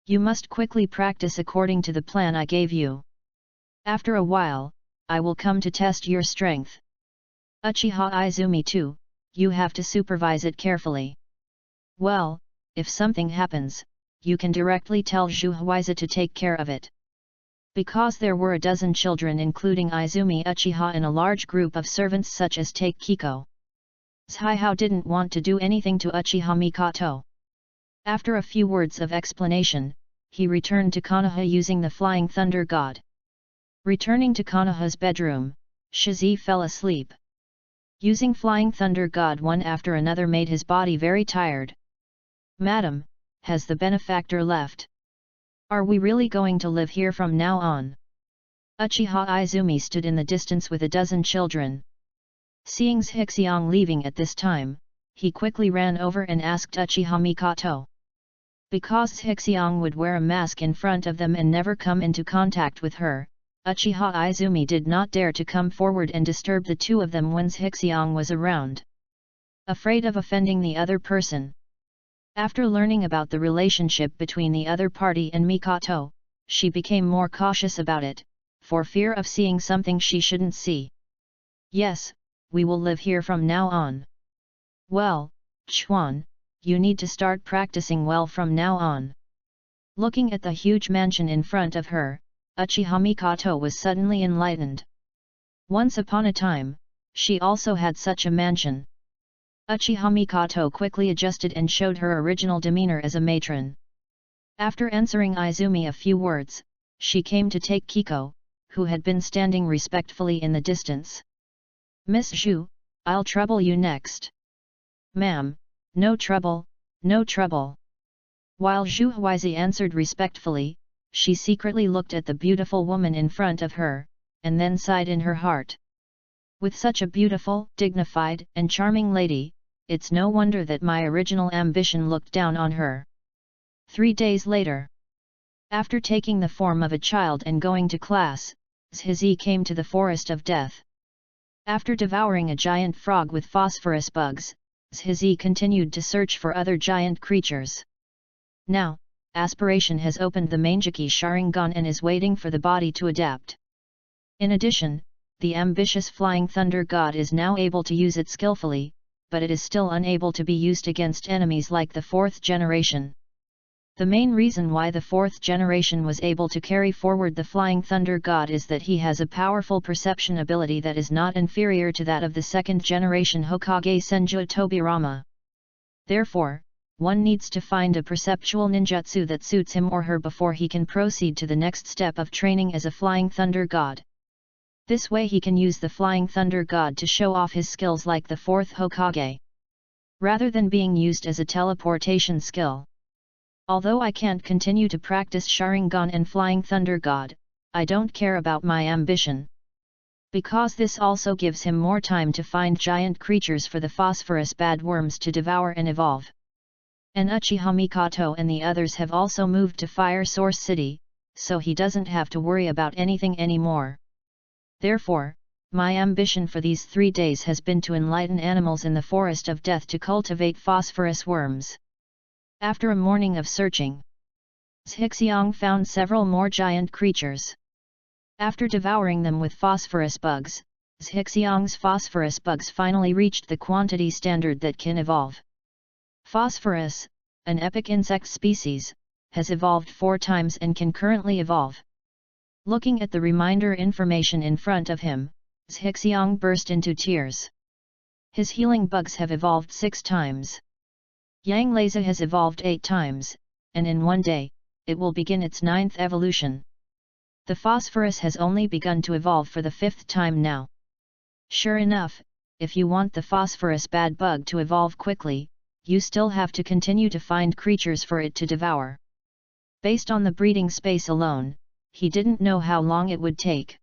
You must quickly practice according to the plan I gave you. After a while, I will come to test your strength. Uchiha Izumi too, you have to supervise it carefully. Well, if something happens, you can directly tell Zhu Huiza to take care of it. Because there were a dozen children including Izumi Uchiha and a large group of servants such as Take Kiko. Zhihao didn't want to do anything to Uchiha Mikoto. After a few words of explanation, he returned to Konoha using the Flying Thunder God. Returning to Konoha's bedroom, Shizi fell asleep. Using Flying Thunder God one after another made his body very tired. "Madam, has the benefactor left? Are we really going to live here from now on?" Uchiha Izumi stood in the distance with a dozen children. Seeing Zhixiang leaving at this time, he quickly ran over and asked Uchiha Mikoto. Because Zhixiang would wear a mask in front of them and never come into contact with her, Uchiha Izumi did not dare to come forward and disturb the two of them when Zhixiang was around. Afraid of offending the other person. After learning about the relationship between the other party and Mikoto, she became more cautious about it, for fear of seeing something she shouldn't see. "Yes, we will live here from now on." "Well, Chuan, you need to start practicing well from now on." Looking at the huge mansion in front of her, Uchiha Mikoto was suddenly enlightened. Once upon a time, she also had such a mansion. Uchiha Mikoto quickly adjusted and showed her original demeanor as a matron. After answering Izumi a few words, she came to take Kiko, who had been standing respectfully in the distance. "Miss Zhu, I'll trouble you next." "Ma'am, no trouble, no trouble." While Zhu Huizi answered respectfully, she secretly looked at the beautiful woman in front of her, and then sighed in her heart. With such a beautiful, dignified, and charming lady, it's no wonder that my original ambition looked down on her. 3 days later. After taking the form of a child and going to class, Zhizi came to the Forest of Death. After devouring a giant frog with phosphorus bugs, Zhizi continued to search for other giant creatures. Now, aspiration has opened the Manjiki Sharingan and is waiting for the body to adapt. In addition, the ambitious Flying Thunder God is now able to use it skillfully, but it is still unable to be used against enemies like the 4th generation. The main reason why the 4th generation was able to carry forward the Flying Thunder God is that he has a powerful perception ability that is not inferior to that of the 2nd generation Hokage Senju Tobirama. Therefore, one needs to find a perceptual ninjutsu that suits him or her before he can proceed to the next step of training as a Flying Thunder God. This way he can use the Flying Thunder God to show off his skills like the 4th Hokage, rather than being used as a teleportation skill. Although I can't continue to practice Sharingan and Flying Thunder God, I don't care about my ambition. Because this also gives him more time to find giant creatures for the phosphorus bad worms to devour and evolve. And Uchiha Mikoto and the others have also moved to Fire Source City, so he doesn't have to worry about anything anymore. Therefore, my ambition for these 3 days has been to enlighten animals in the Forest of Death to cultivate phosphorus worms. After a morning of searching, Zhixiang found several more giant creatures. After devouring them with phosphorus bugs, Zhixiang's phosphorus bugs finally reached the quantity standard that can evolve. Phosphorus, an epic insect species, has evolved 4 times and can currently evolve. Looking at the reminder information in front of him, Zhixiang burst into tears. His healing bugs have evolved 6 times. Yang Laza has evolved 8 times, and in 1 day, it will begin its 9th evolution. The phosphorus has only begun to evolve for the 5th time now. Sure enough, if you want the phosphorus bad bug to evolve quickly, you still have to continue to find creatures for it to devour. Based on the breeding space alone, he didn't know how long it would take.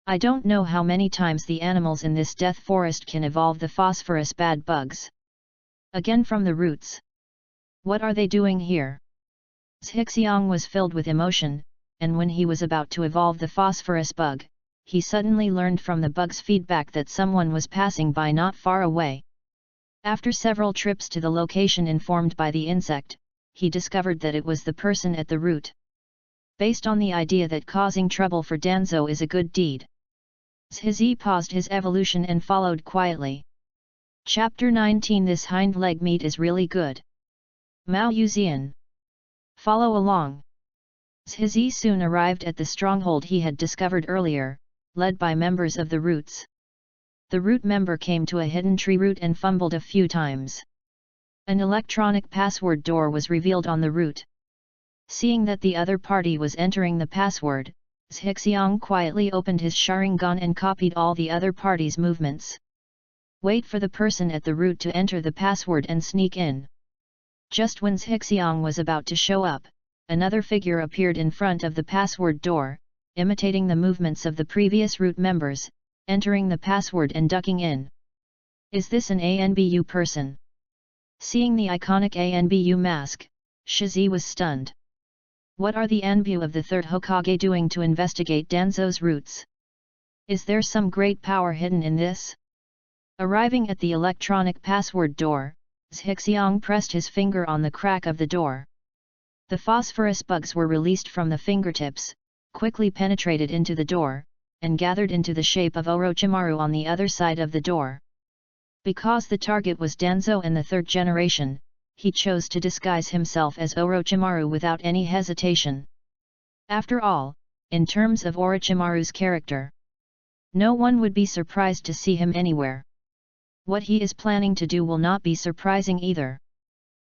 I don't know how many times the animals in this death forest can evolve the phosphorus bad bugs. Again from the roots. What are they doing here? Zhixiang was filled with emotion, and when he was about to evolve the phosphorus bug, he suddenly learned from the bug's feedback that someone was passing by not far away. After several trips to the location informed by the insect, he discovered that it was the person at the root. Based on the idea that causing trouble for Danzo is a good deed, Zhizi paused his evolution and followed quietly. Chapter 19. This hind leg meat is really good. Mao Yuzian. Follow along. Zhizi soon arrived at the stronghold he had discovered earlier, led by members of the roots. The root member came to a hidden tree root and fumbled a few times. An electronic password door was revealed on the root. Seeing that the other party was entering the password, Zhixiang quietly opened his Sharingan and copied all the other party's movements. Wait for the person at the route to enter the password and sneak in. Just when Zhixiang was about to show up, another figure appeared in front of the password door, imitating the movements of the previous route members, entering the password and ducking in. Is this an ANBU person? Seeing the iconic ANBU mask, Shizi was stunned. What are the ANBU of the third Hokage doing to investigate Danzo's routes? Is there some great power hidden in this? Arriving at the electronic password door, Zhixiang pressed his finger on the crack of the door. The phosphorus bugs were released from the fingertips, quickly penetrated into the door, and gathered into the shape of Orochimaru on the other side of the door. Because the target was Danzo and the third generation, he chose to disguise himself as Orochimaru without any hesitation. After all, in terms of Orochimaru's character, no one would be surprised to see him anywhere. What he is planning to do will not be surprising either.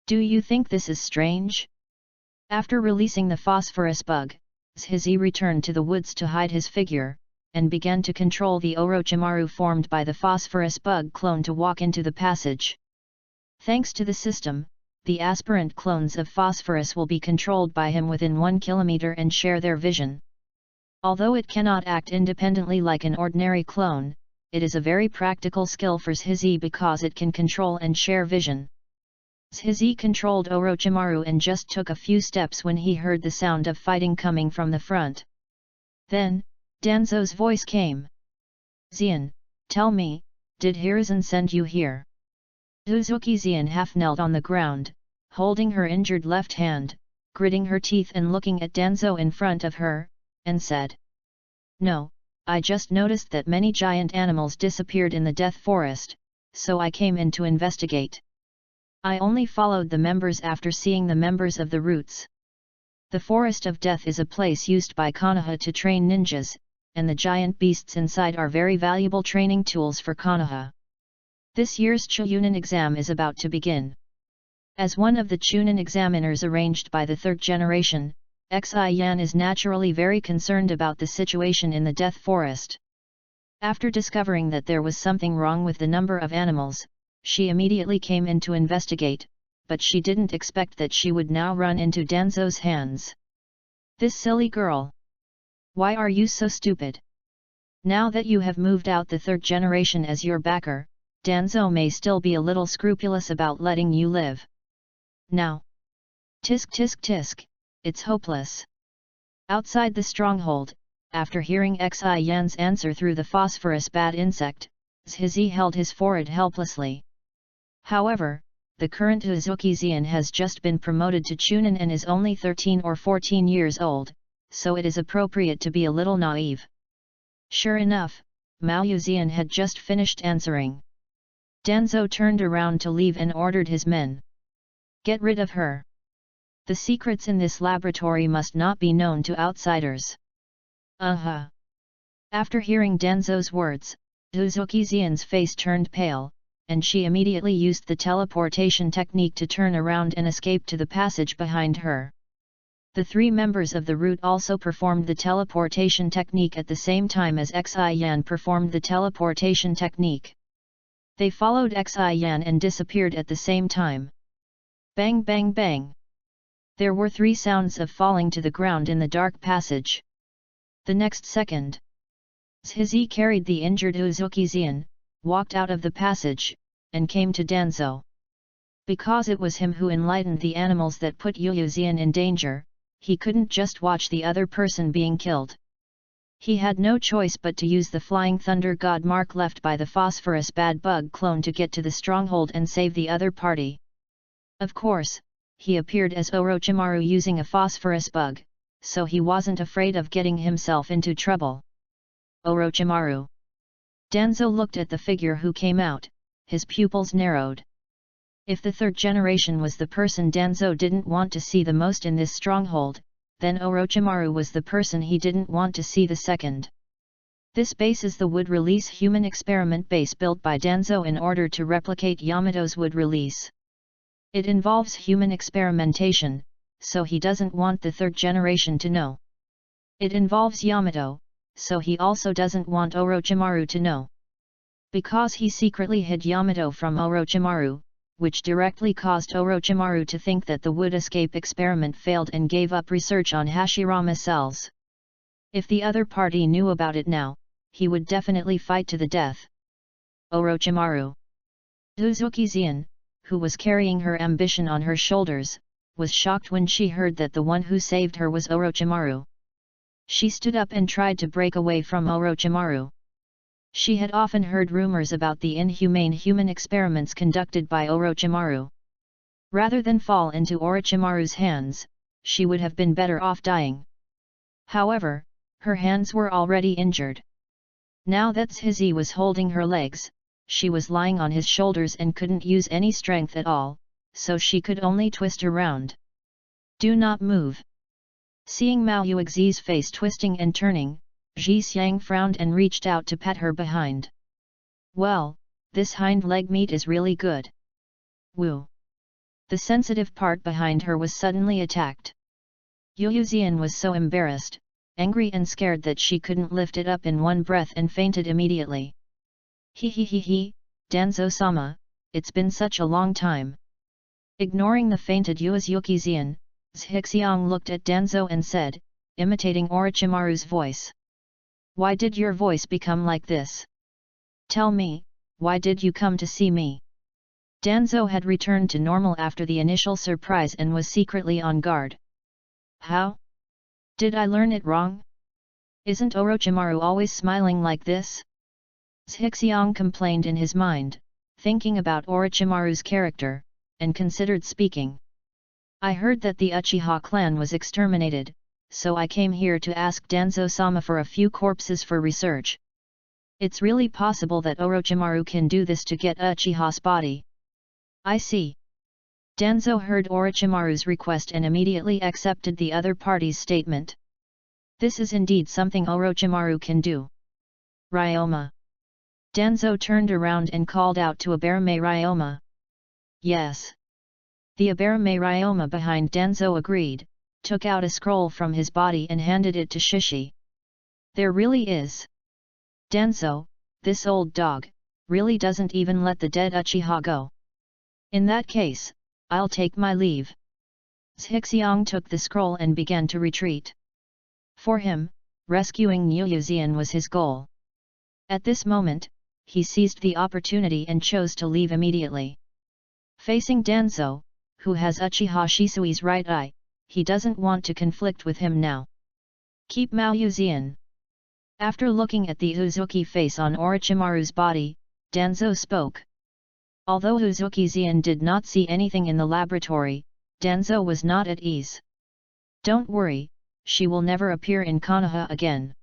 Do you think this is strange? After releasing the phosphorus bug, Zhizi returned to the woods to hide his figure, and began to control the Orochimaru formed by the phosphorus bug clone to walk into the passage. Thanks to the system, the aspirant clones of phosphorus will be controlled by him within 1 kilometer and share their vision. Although it cannot act independently like an ordinary clone, it is a very practical skill for Zhizi because it can control and share vision. Zhizi controlled Orochimaru and just took a few steps when he heard the sound of fighting coming from the front. Then, Danzo's voice came. Xian, tell me, did Hiruzen send you here? Uzuki Xian half knelt on the ground, holding her injured left hand, gritting her teeth and looking at Danzo in front of her, and said, No, I just noticed that many giant animals disappeared in the Death Forest, so I came in to investigate. I only followed the members after seeing the members of the roots. The Forest of Death is a place used by Konoha to train ninjas, and the giant beasts inside are very valuable training tools for Konoha. This year's Chunin exam is about to begin. As one of the Chunin examiners arranged by the third generation, Xi Yan is naturally very concerned about the situation in the Death Forest. After discovering that there was something wrong with the number of animals, she immediately came in to investigate, but she didn't expect that she would now run into Danzo's hands. This silly girl! Why are you so stupid? Now that you have moved out the third generation as your backer, Danzo may still be a little scrupulous about letting you live. Now! Tisk tisk tisk! It's hopeless. Outside the stronghold, after hearing Xi Yan's answer through the phosphorus bad insect, Zhizi held his forehead helplessly. However, the current Uzuki Xian has just been promoted to Chunin and is only 13 or 14 years old, so it is appropriate to be a little naive. Sure enough, Mao Xian had just finished answering. Danzo turned around to leave and ordered his men. Get rid of her. The secrets in this laboratory must not be known to outsiders. After hearing Danzo's words, Uzuki Xian's face turned pale, and she immediately used the teleportation technique to turn around and escape to the passage behind her. The three members of the route also performed the teleportation technique at the same time as Xi Yan performed the teleportation technique. They followed Xi Yan and disappeared at the same time. Bang bang bang! There were 3 sounds of falling to the ground in the dark passage. The next second, Zhizi carried the injured Uzuki Xian, walked out of the passage, and came to Danzo. Because it was him who enlightened the animals that put Yu Xian in danger, he couldn't just watch the other person being killed. He had no choice but to use the flying thunder god mark left by the phosphorus bad bug clone to get to the stronghold and save the other party. Of course, he appeared as Orochimaru using a phosphorus bug, so he wasn't afraid of getting himself into trouble. Orochimaru. Danzo looked at the figure who came out, his pupils narrowed. If the third generation was the person Danzo didn't want to see the most in this stronghold, then Orochimaru was the person he didn't want to see the second. This base is the wood release human experiment base built by Danzo in order to replicate Yamato's wood release. It involves human experimentation, so he doesn't want the third generation to know. It involves Yamato, so he also doesn't want Orochimaru to know. Because he secretly hid Yamato from Orochimaru, which directly caused Orochimaru to think that the wood escape experiment failed and gave up research on Hashirama cells. If the other party knew about it now, he would definitely fight to the death. Orochimaru. Uzuki Zien, who was carrying her ambition on her shoulders, was shocked when she heard that the one who saved her was Orochimaru. She stood up and tried to break away from Orochimaru. She had often heard rumors about the inhumane human experiments conducted by Orochimaru. Rather than fall into Orochimaru's hands, she would have been better off dying. However, her hands were already injured. Now that Shizi was holding her legs, she was lying on his shoulders and couldn't use any strength at all, so she could only twist around. Do not move. Seeing Mao Yuexi's face twisting and turning, Ji Xiang frowned and reached out to pat her behind. Well, this hind leg meat is really good. Woo! The sensitive part behind her was suddenly attacked. Yuexian was so embarrassed, angry and scared that she couldn't lift it up in one breath and fainted immediately. He, Danzo-sama, it's been such a long time. Ignoring the fainted Yuexian, Zhixiang looked at Danzo and said, imitating Orochimaru's voice. Why did your voice become like this? Tell me, why did you come to see me? Danzo had returned to normal after the initial surprise and was secretly on guard. How? Did I learn it wrong? Isn't Orochimaru always smiling like this? Zhixiang complained in his mind, thinking about Orochimaru's character, and considered speaking. I heard that the Uchiha clan was exterminated, so I came here to ask Danzo-sama for a few corpses for research. It's really possible that Orochimaru can do this to get Uchiha's body. I see. Danzo heard Orochimaru's request and immediately accepted the other party's statement. This is indeed something Orochimaru can do. Ryoma. Danzo turned around and called out to Abarame Ryoma. Yes. The Abarame Ryoma behind Danzo agreed, took out a scroll from his body and handed it to Shishi. There really is. Danzo, this old dog, really doesn't even let the dead Uchiha go. In that case, I'll take my leave. Zhixiang took the scroll and began to retreat. For him, rescuing Yuexian was his goal. At this moment, he seized the opportunity and chose to leave immediately. Facing Danzo, who has Uchiha Shisui's right eye, he doesn't want to conflict with him now. Keep Mao Yuexian. After looking at the Uzuki face on Orochimaru's body, Danzo spoke. Although Uzuki Zien did not see anything in the laboratory, Danzo was not at ease. Don't worry, she will never appear in Konoha again.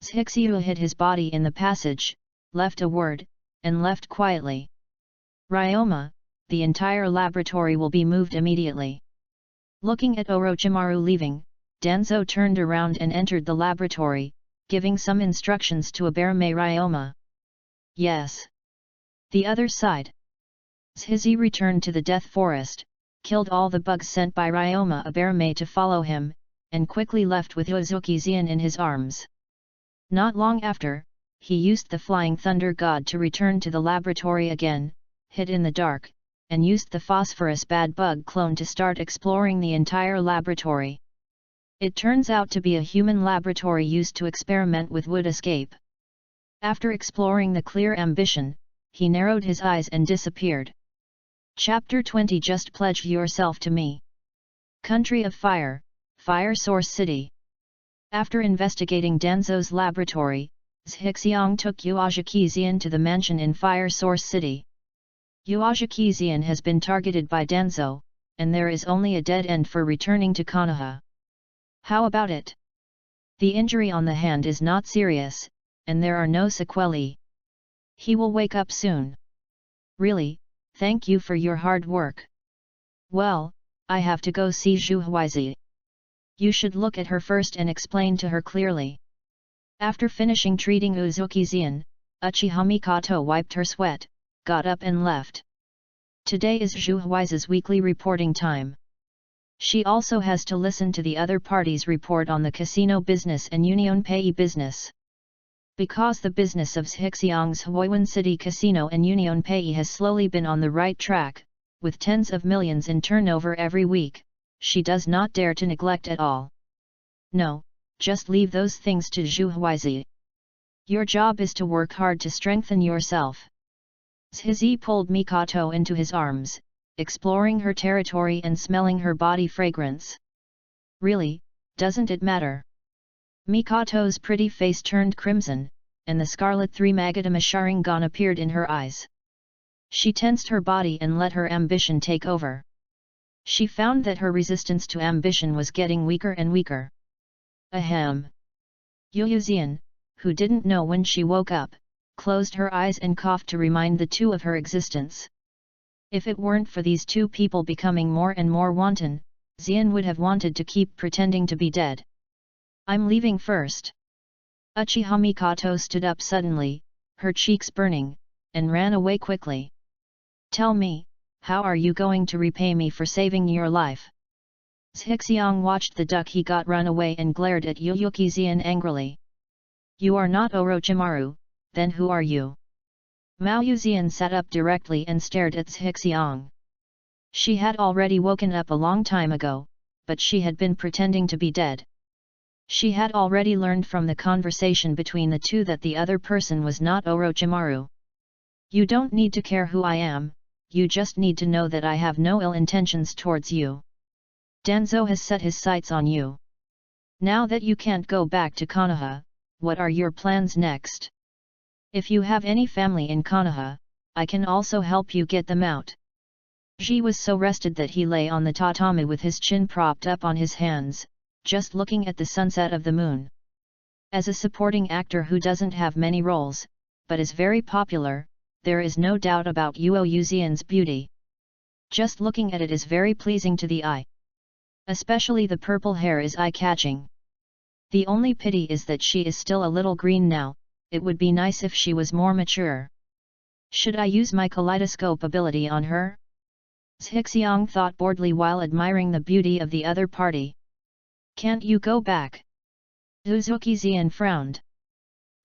Zhixiu hid his body in the passage, left a word, and left quietly. Ryoma, the entire laboratory will be moved immediately. Looking at Orochimaru leaving, Danzo turned around and entered the laboratory, giving some instructions to Abarame Ryoma. Yes. The other side. Shizi returned to the Death Forest, killed all the bugs sent by Ryoma Abarame to follow him, and quickly left with Uzuki Zien in his arms. Not long after, he used the Flying Thunder God to return to the laboratory again, hid in the dark, and used the phosphorus bad bug clone to start exploring the entire laboratory. It turns out to be a human laboratory used to experiment with wood escape. After exploring the clear ambition, he narrowed his eyes and disappeared. Chapter 20. Just pledge yourself to me. Country of Fire, Fire Source City. After investigating Danzo's laboratory, Zhixiang took Uzuki Zien to the mansion in Fire Source City. Uzuki Zien has been targeted by Danzo, and there is only a dead end for returning to Konoha. How about it? The injury on the hand is not serious, and there are no sequelae. He will wake up soon. Really, thank you for your hard work. Well, I have to go see Zhu Huizi. You should look at her first and explain to her clearly. After finishing treating Uzuki Zien, Uchiha Mikoto wiped her sweat, got up and left. Today is Zhu Huizi's weekly reporting time. She also has to listen to the other parties' report on the casino business and UnionPay business. Because the business of Zhexiang's Huiwen City Casino and UnionPay has slowly been on the right track, with tens of millions in turnover every week, she does not dare to neglect at all. No, just leave those things to Zhu Huizi. Your job is to work hard to strengthen yourself. Zhizi pulled Mikoto into his arms, exploring her territory and smelling her body fragrance. Really, doesn't it matter? Mikoto's pretty face turned crimson, and the scarlet three-magadama Sharingan appeared in her eyes. She tensed her body and let her ambition take over. She found that her resistance to ambition was getting weaker and weaker. Ahem. Yuzian, who didn't know when she woke up, closed her eyes and coughed to remind the two of her existence. If it weren't for these two people becoming more and more wanton, Xian would have wanted to keep pretending to be dead. I'm leaving first. Uchiha Mikoto stood up suddenly, her cheeks burning, and ran away quickly. Tell me, how are you going to repay me for saving your life? Zhexiang watched the duck he got run away and glared at Yuyuki Xian angrily. You are not Orochimaru, then who are you? Mao Yuzian sat up directly and stared at Zhexiang. She had already woken up a long time ago, but she had been pretending to be dead. She had already learned from the conversation between the two that the other person was not Orochimaru. You don't need to care who I am, you just need to know that I have no ill intentions towards you. Danzo has set his sights on you. Now that you can't go back to Konoha, what are your plans next? If you have any family in Konoha, I can also help you get them out. Ji was so rested that he lay on the tatami with his chin propped up on his hands, just looking at the sunset of the moon. As a supporting actor who doesn't have many roles, but is very popular, there is no doubt about Yuo Yuzian's beauty. Just looking at it is very pleasing to the eye. Especially the purple hair is eye-catching. The only pity is that she is still a little green now, it would be nice if she was more mature. Should I use my kaleidoscope ability on her? Zhexiang thought boredly while admiring the beauty of the other party. Can't you go back? Uzuki Xian frowned.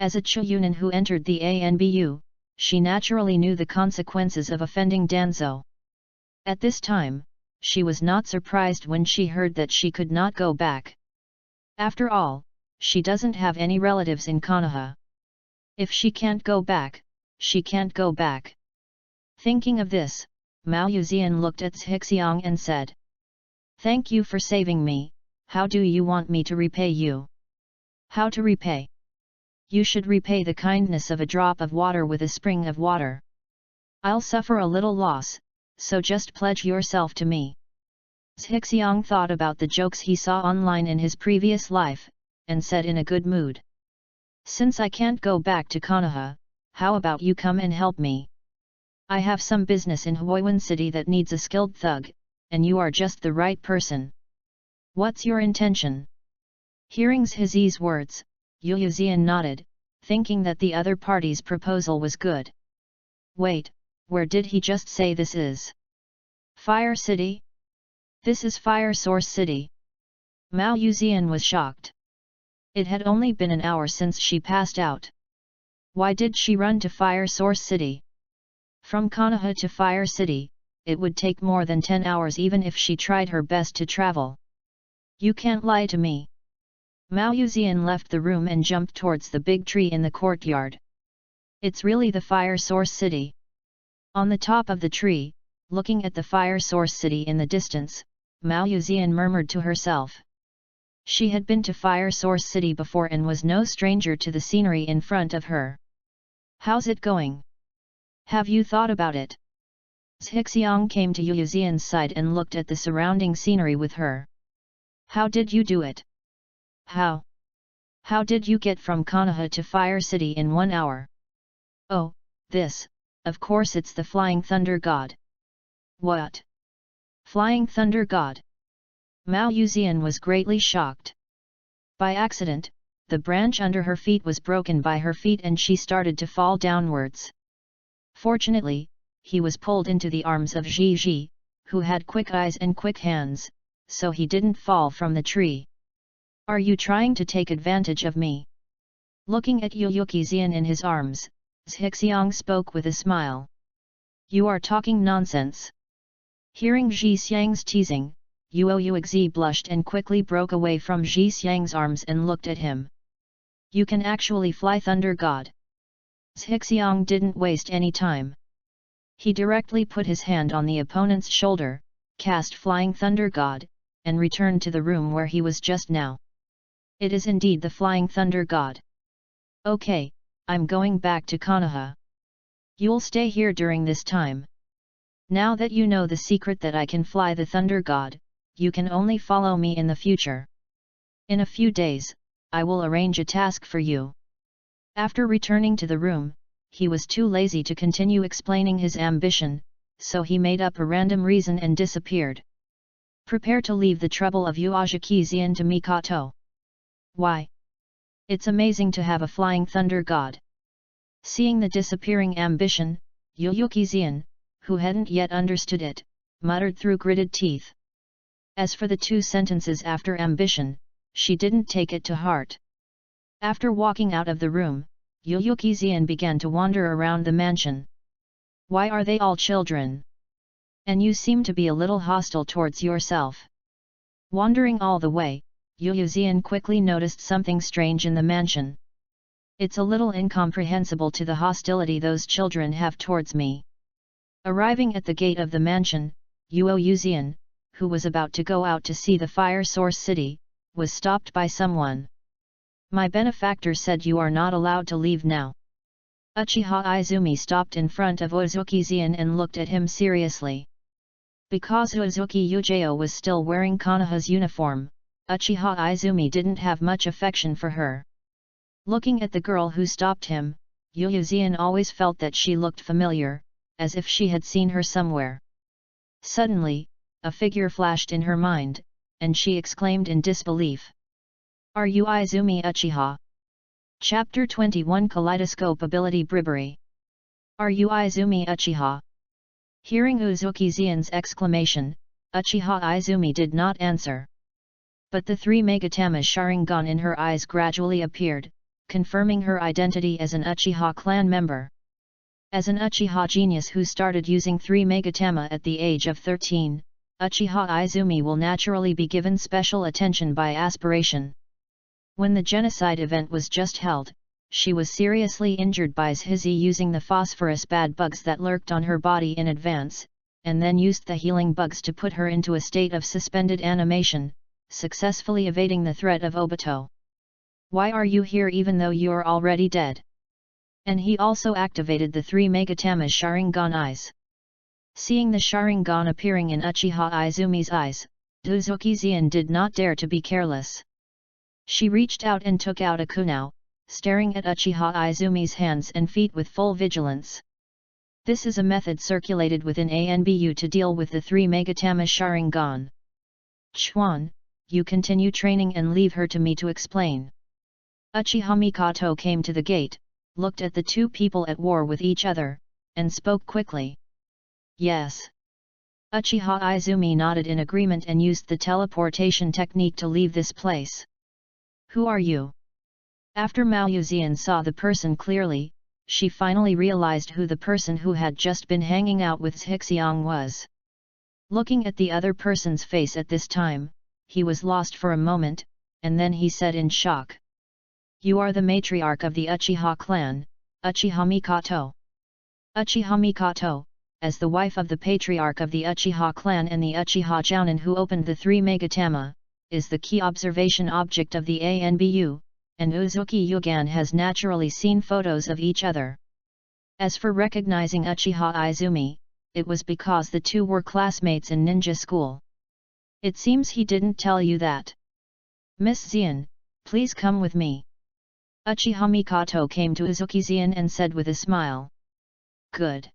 As a Chuyunin who entered the ANBU, she naturally knew the consequences of offending Danzo. At this time, she was not surprised when she heard that she could not go back. After all, she doesn't have any relatives in Konoha. If she can't go back, she can't go back. Thinking of this, Mao Yuzian looked at Zhexiang and said, Thank you for saving me, how do you want me to repay you? How to repay? You should repay the kindness of a drop of water with a spring of water. I'll suffer a little loss, so just pledge yourself to me. Zhexiang thought about the jokes he saw online in his previous life, and said in a good mood. Since I can't go back to Konoha, how about you come and help me? I have some business in Huiwen City that needs a skilled thug, and you are just the right person. What's your intention? Hearing Zhizi's words, Yuzian nodded, thinking that the other party's proposal was good. Wait, where did he just say this is? Fire City? This is Fire Source City. Mao Yuzian was shocked. It had only been an hour since she passed out. Why did she run to Fire Source City? From Konoha to Fire City, it would take more than 10 hours even if she tried her best to travel. You can't lie to me. Mao Yuzian left the room and jumped towards the big tree in the courtyard. It's really the Fire Source City. On the top of the tree, looking at the Fire Source City in the distance, Mao Yuzian murmured to herself. She had been to Fire Source City before and was no stranger to the scenery in front of her. How's it going? Have you thought about it? Zhexiang came to Yuzian's side and looked at the surrounding scenery with her. How did you do it? How? How did you get from Konoha to Fire City in 1 hour? Oh, this, of course it's the Flying Thunder God. What? Flying Thunder God? Mao Yuzian was greatly shocked. By accident, the branch under her feet was broken by her feet and she started to fall downwards. Fortunately, he was pulled into the arms of Ji, who had quick eyes and quick hands, so he didn't fall from the tree. Are you trying to take advantage of me? Looking at Yuyuki Xian in his arms, Zhixiang spoke with a smile. You are talking nonsense. Hearing Zhi Xiang's teasing, Yuoyuexi blushed and quickly broke away from Zhi Xiang's arms and looked at him. You can actually fly, Thunder God. Zhixiang didn't waste any time. He directly put his hand on the opponent's shoulder, cast Flying Thunder God, and returned to the room where he was just now. It is indeed the Flying Thunder God. Okay, I'm going back to Konoha. You'll stay here during this time. Now that you know the secret that I can fly the Thunder God, you can only follow me in the future. In a few days, I will arrange a task for you. After returning to the room, he was too lazy to continue explaining his ambition, so he made up a random reason and disappeared. Prepare to leave the trouble of Yuozaki Xian to Mikoto. Why? It's amazing to have a Flying Thunder God. Seeing the disappearing ambition, Yuyuki Xian, who hadn't yet understood it, muttered through gritted teeth. As for the 2 sentences after ambition, she didn't take it to heart. After walking out of the room, Yuyuki Xian began to wander around the mansion. Why are they all children? And you seem to be a little hostile towards yourself. Wandering all the way, Yuyu Xian quickly noticed something strange in the mansion. It's a little incomprehensible to the hostility those children have towards me. Arriving at the gate of the mansion, Yuoyu Xian, who was about to go out to see the fire source city, was stopped by someone. My benefactor said you are not allowed to leave now. Uchiha Izumi stopped in front of Uzuki Xian and looked at him seriously. Because Uzuki Yujeo was still wearing Konoha's uniform, Uchiha Izumi didn't have much affection for her. Looking at the girl who stopped him, Yuyu Xian always felt that she looked familiar, as if she had seen her somewhere. Suddenly, a figure flashed in her mind, and she exclaimed in disbelief. Are you Izumi Uchiha? Chapter 21 Kaleidoscope Ability Bribery. Are you Izumi Uchiha? Hearing Uzuki Xian's exclamation, Uchiha Izumi did not answer. But the 3 Megatama Sharingan in her eyes gradually appeared, confirming her identity as an Uchiha clan member. As an Uchiha genius who started using 3 Megatama at the age of 13, Uchiha Izumi will naturally be given special attention by aspiration. When the genocide event was just held, she was seriously injured by Zhizi using the phosphorus bad bugs that lurked on her body in advance, and then used the healing bugs to put her into a state of suspended animation, successfully evading the threat of Obito. Why are you here even though you're already dead? And he also activated the 3 Megatama Sharingan eyes. Seeing the Sharingan appearing in Uchiha Izumi's eyes, Uzuki Xian did not dare to be careless. She reached out and took out a kunao, staring at Uchiha Izumi's hands and feet with full vigilance. This is a method circulated within ANBU to deal with the 3 Megatama Sharingan. Chuan, you continue training and leave her to me to explain. Uchiha Mikoto came to the gate, looked at the 2 people at war with each other, and spoke quickly. Yes. Uchiha Izumi nodded in agreement and used the teleportation technique to leave this place. Who are you? After Mao Yuzian saw the person clearly, she finally realized who the person who had just been hanging out with Zhixiang was. Looking at the other person's face at this time, he was lost for a moment, and then he said in shock. You are the matriarch of the Uchiha clan, Uchiha Mikoto. Uchiha Mikoto, as the wife of the patriarch of the Uchiha clan and the Uchiha Jounin who opened the 3 Megatama, is the key observation object of the ANBU, and Uzuki Yugan has naturally seen photos of each other. As for recognizing Uchiha Izumi, it was because the 2 were classmates in ninja school. It seems he didn't tell you that. Miss Xian, please come with me. Uchiha Mikoto came to Uzuki Xian and said with a smile. Good.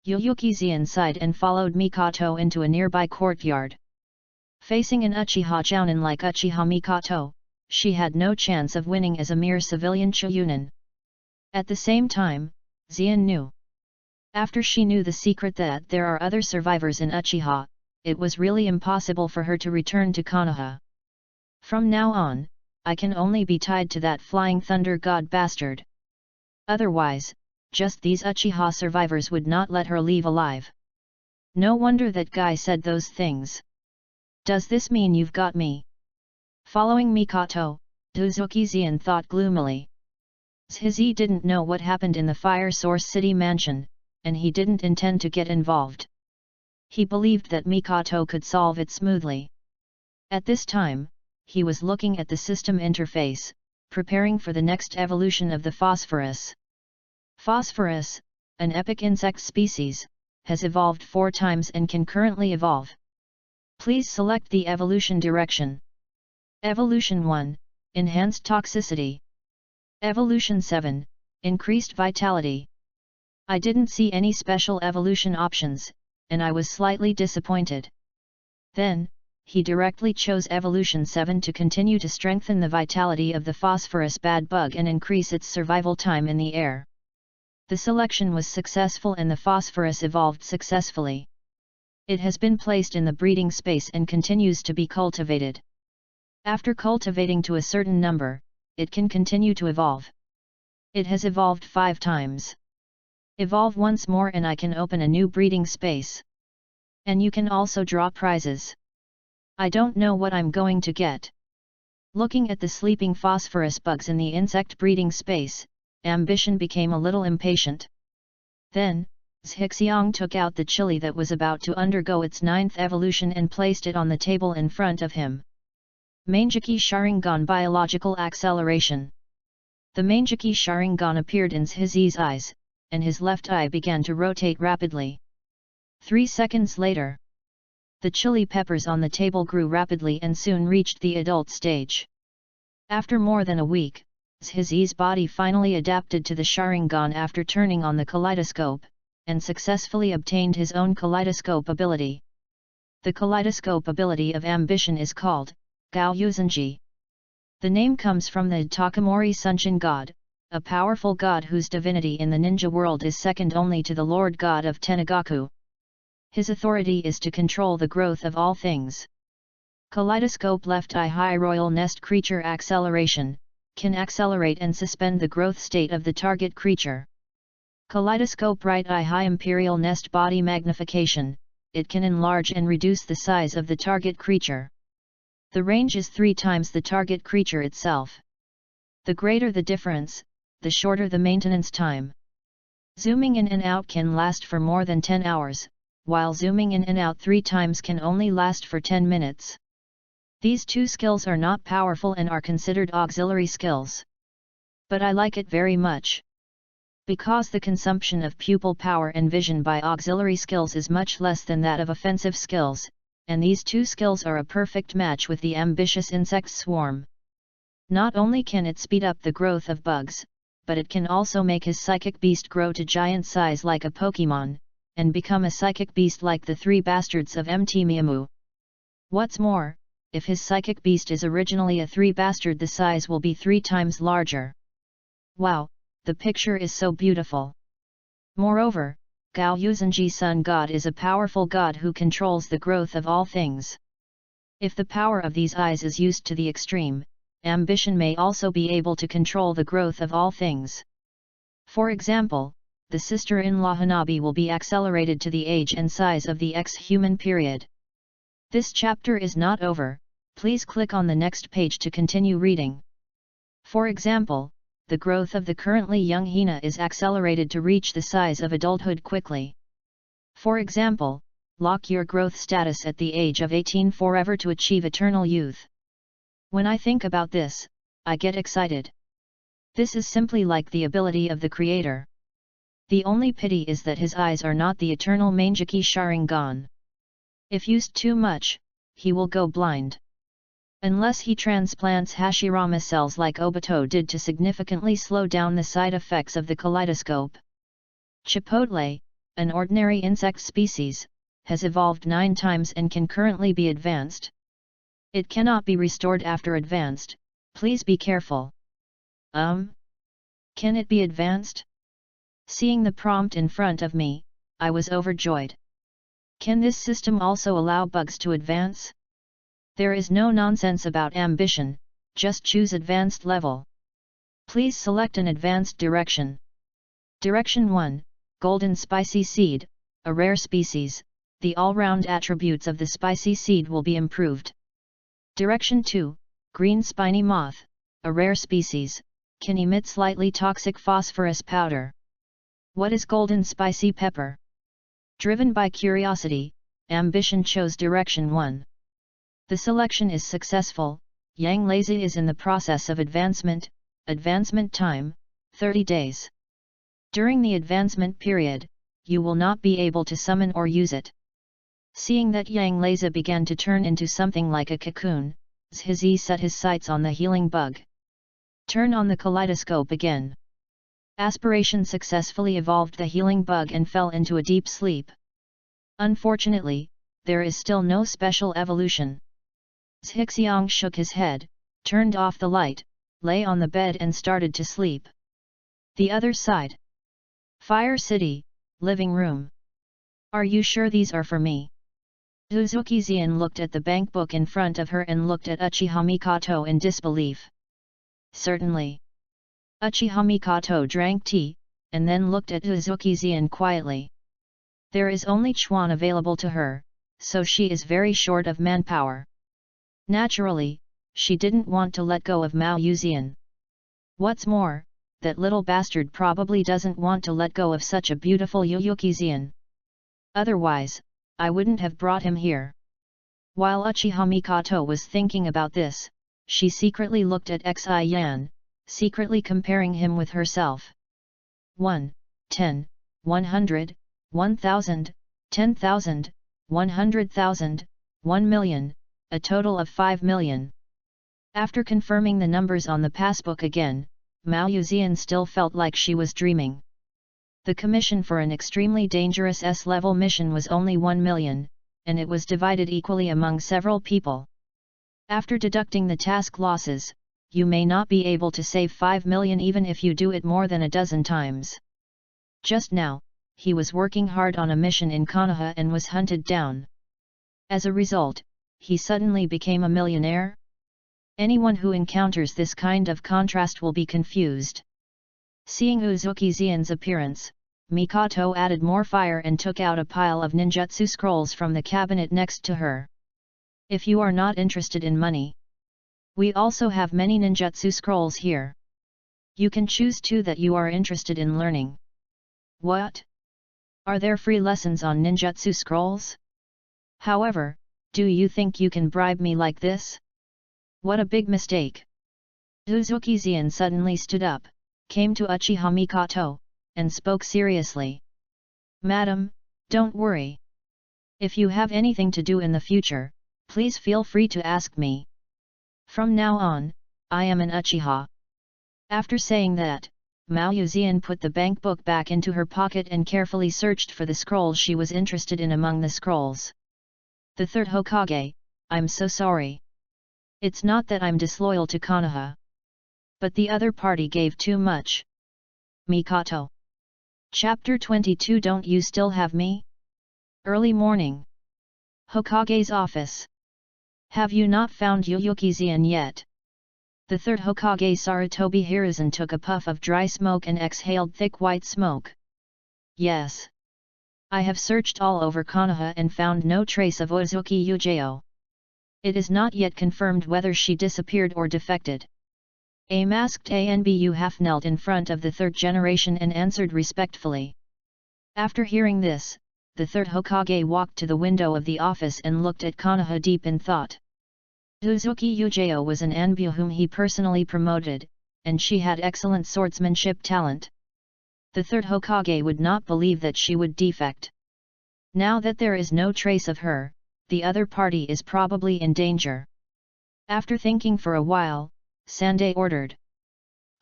Yuyuki Xian sighed and followed Mikoto into a nearby courtyard. Facing an Uchiha Jounin like Uchiha Mikoto, she had no chance of winning as a mere civilian Chunin. At the same time, Xian knew. After she knew the secret that there are other survivors in Uchiha, it was really impossible for her to return to Konoha. From now on, I can only be tied to that flying thunder god bastard. Otherwise, just these Uchiha survivors would not let her leave alive. No wonder that guy said those things. Does this mean you've got me? Following Mikoto, Uzuki Zian thought gloomily. He didn't know what happened in the Fire Source City mansion, and he didn't intend to get involved. He believed that Mikoto could solve it smoothly. At this time, he was looking at the system interface, preparing for the next evolution of the Phosphorus. Phosphorus, an epic insect species, has evolved 4 times and can currently evolve. Please select the evolution direction. Evolution 1, Enhanced Toxicity. Evolution 7, Increased Vitality. I didn't see any special evolution options, and I was slightly disappointed. Then, he directly chose Evolution 7 to continue to strengthen the vitality of the phosphorus bad bug and increase its survival time in the air. The selection was successful and the phosphorus evolved successfully. It has been placed in the breeding space and continues to be cultivated. After cultivating to a certain number, it can continue to evolve. It has evolved 5 times. Evolve once more and I can open a new breeding space. And you can also draw prizes. I don't know what I'm going to get. Looking at the sleeping phosphorus bugs in the insect breeding space, ambition became a little impatient. Then, Zhixiang took out the chili that was about to undergo its 9th evolution and placed it on the table in front of him. Mangeki Sharingan Biological Acceleration. The Mangeki Sharingan appeared in Zhixi's eyes, and his left eye began to rotate rapidly. 3 seconds later, the chili peppers on the table grew rapidly and soon reached the adult stage. After more than a week, Zhixi's body finally adapted to the Sharingan after turning on the kaleidoscope, and successfully obtained his own kaleidoscope ability. The kaleidoscope ability of ambition is called Gao Yuzenji. The name comes from the Takamori Sunshin god, a powerful god whose divinity in the ninja world is second only to the Lord God of Tenagaku. His authority is to control the growth of all things. Kaleidoscope Left Eye High Royal Nest Creature Acceleration, can accelerate and suspend the growth state of the target creature. Kaleidoscope Right Eye High Imperial Nest Body Magnification, it can enlarge and reduce the size of the target creature. The range is 3 times the target creature itself. The greater the difference, the shorter the maintenance time. Zooming in and out can last for more than 10 hours, while zooming in and out 3 times can only last for 10 minutes. These 2 skills are not powerful and are considered auxiliary skills. But I like it very much. Because the consumption of pupil power and vision by auxiliary skills is much less than that of offensive skills, and these 2 skills are a perfect match with the ambitious insect swarm. Not only can it speed up the growth of bugs, but it can also make his psychic beast grow to giant size like a Pokémon, and become a psychic beast like the 3 bastards of MT Miyamu. What's more, if his psychic beast is originally a 3 bastard, the size will be 3 times larger. Wow, the picture is so beautiful. Moreover, Gao Yuzenji Sun God is a powerful god who controls the growth of all things. If the power of these eyes is used to the extreme, ambition may also be able to control the growth of all things. For example, the sister-in-law Hanabi will be accelerated to the age and size of the ex-human period. This chapter is not over, please click on the next page to continue reading. For example, the growth of the currently young Hina is accelerated to reach the size of adulthood quickly. For example, lock your growth status at the age of 18 forever to achieve eternal youth. When I think about this, I get excited. This is simply like the ability of the creator. The only pity is that his eyes are not the eternal Mangeki Sharingan. If used too much, he will go blind. Unless he transplants Hashirama cells like Obito did to significantly slow down the side effects of the kaleidoscope. Chipotle, an ordinary insect species, has evolved 9 times and can currently be advanced. It cannot be restored after advanced, please be careful. Can it be advanced? Seeing the prompt in front of me, I was overjoyed. Can this system also allow bugs to advance? There is no nonsense about ambition, just choose advanced level. Please select an advanced direction. Direction 1, Golden Spicy Seed, a rare species, the all-round attributes of the spicy seed will be improved. Direction 2, Green Spiny Moth, a rare species, can emit slightly toxic phosphorus powder. What is Golden Spicy Pepper? Driven by curiosity, ambition chose Direction 1. The selection is successful. Yang Lazy is in the process of advancement. Advancement time, 30 days. During the advancement period, you will not be able to summon or use it. Seeing that Yang Lazy began to turn into something like a cocoon, Zhizi set his sights on the healing bug. Turn on the kaleidoscope again. Aspiration successfully evolved the healing bug and fell into a deep sleep. Unfortunately, there is still no special evolution. Zhixiang shook his head, turned off the light, lay on the bed and started to sleep. The other side. Fire City, living room. Are you sure these are for me? Uzuki Xian looked at the bank book in front of her and looked at Uchiha Mikoto in disbelief. Certainly. Uchiha Mikoto drank tea, and then looked at Uzuki Xian quietly. There is only Chuan available to her, so she is very short of manpower. Naturally, she didn't want to let go of Mao Yuxian. What's more, that little bastard probably doesn't want to let go of such a beautiful Uzuki Xian. Otherwise, I wouldn't have brought him here. While Uchiha Mikoto was thinking about this, she secretly looked at Xi Yan, secretly comparing him with herself. 1, 10, 100, 1000, 10,000, 100,000, 1 million, a total of 5 million. After confirming the numbers on the passbook again, Mao Yuxian still felt like she was dreaming. The commission for an extremely dangerous S-level mission was only 1 million, and it was divided equally among several people. After deducting the task losses, you may not be able to save 5 million even if you do it more than a dozen times. Just now, he was working hard on a mission in Konoha and was hunted down. As a result, he suddenly became a millionaire? Anyone who encounters this kind of contrast will be confused. Seeing Uzuki Xian's appearance, Mikoto added more fire and took out a pile of ninjutsu scrolls from the cabinet next to her. If you are not interested in money, we also have many ninjutsu scrolls here. You can choose two that you are interested in learning. What? Are there free lessons on ninjutsu scrolls? However, do you think you can bribe me like this? What a big mistake! Uzuki Xian suddenly stood up, came to Uchiha Mikoto, and spoke seriously. Madam, don't worry. If you have anything to do in the future, please feel free to ask me. From now on, I am an Uchiha. After saying that, Mao Yuxian put the bank book back into her pocket and carefully searched for the scroll she was interested in among the scrolls. The third Hokage, I'm so sorry. It's not that I'm disloyal to Konoha. But the other party gave too much. Mikoto. Chapter 22. Don't you still have me? Early morning. Hokage's office. Have you not found Uzuki Xian yet? The third Hokage Sarutobi Hiruzen took a puff of dry smoke and exhaled thick white smoke. Yes. I have searched all over Konoha and found no trace of Uzuki Yujao. It is not yet confirmed whether she disappeared or defected. A masked Anbu half knelt in front of the third generation and answered respectfully. After hearing this, the third Hokage walked to the window of the office and looked at Konoha deep in thought. Uzuki Yujao was an Anbu whom he personally promoted, and she had excellent swordsmanship talent. The third Hokage would not believe that she would defect. Now that there is no trace of her, the other party is probably in danger. After thinking for a while, Sande ordered.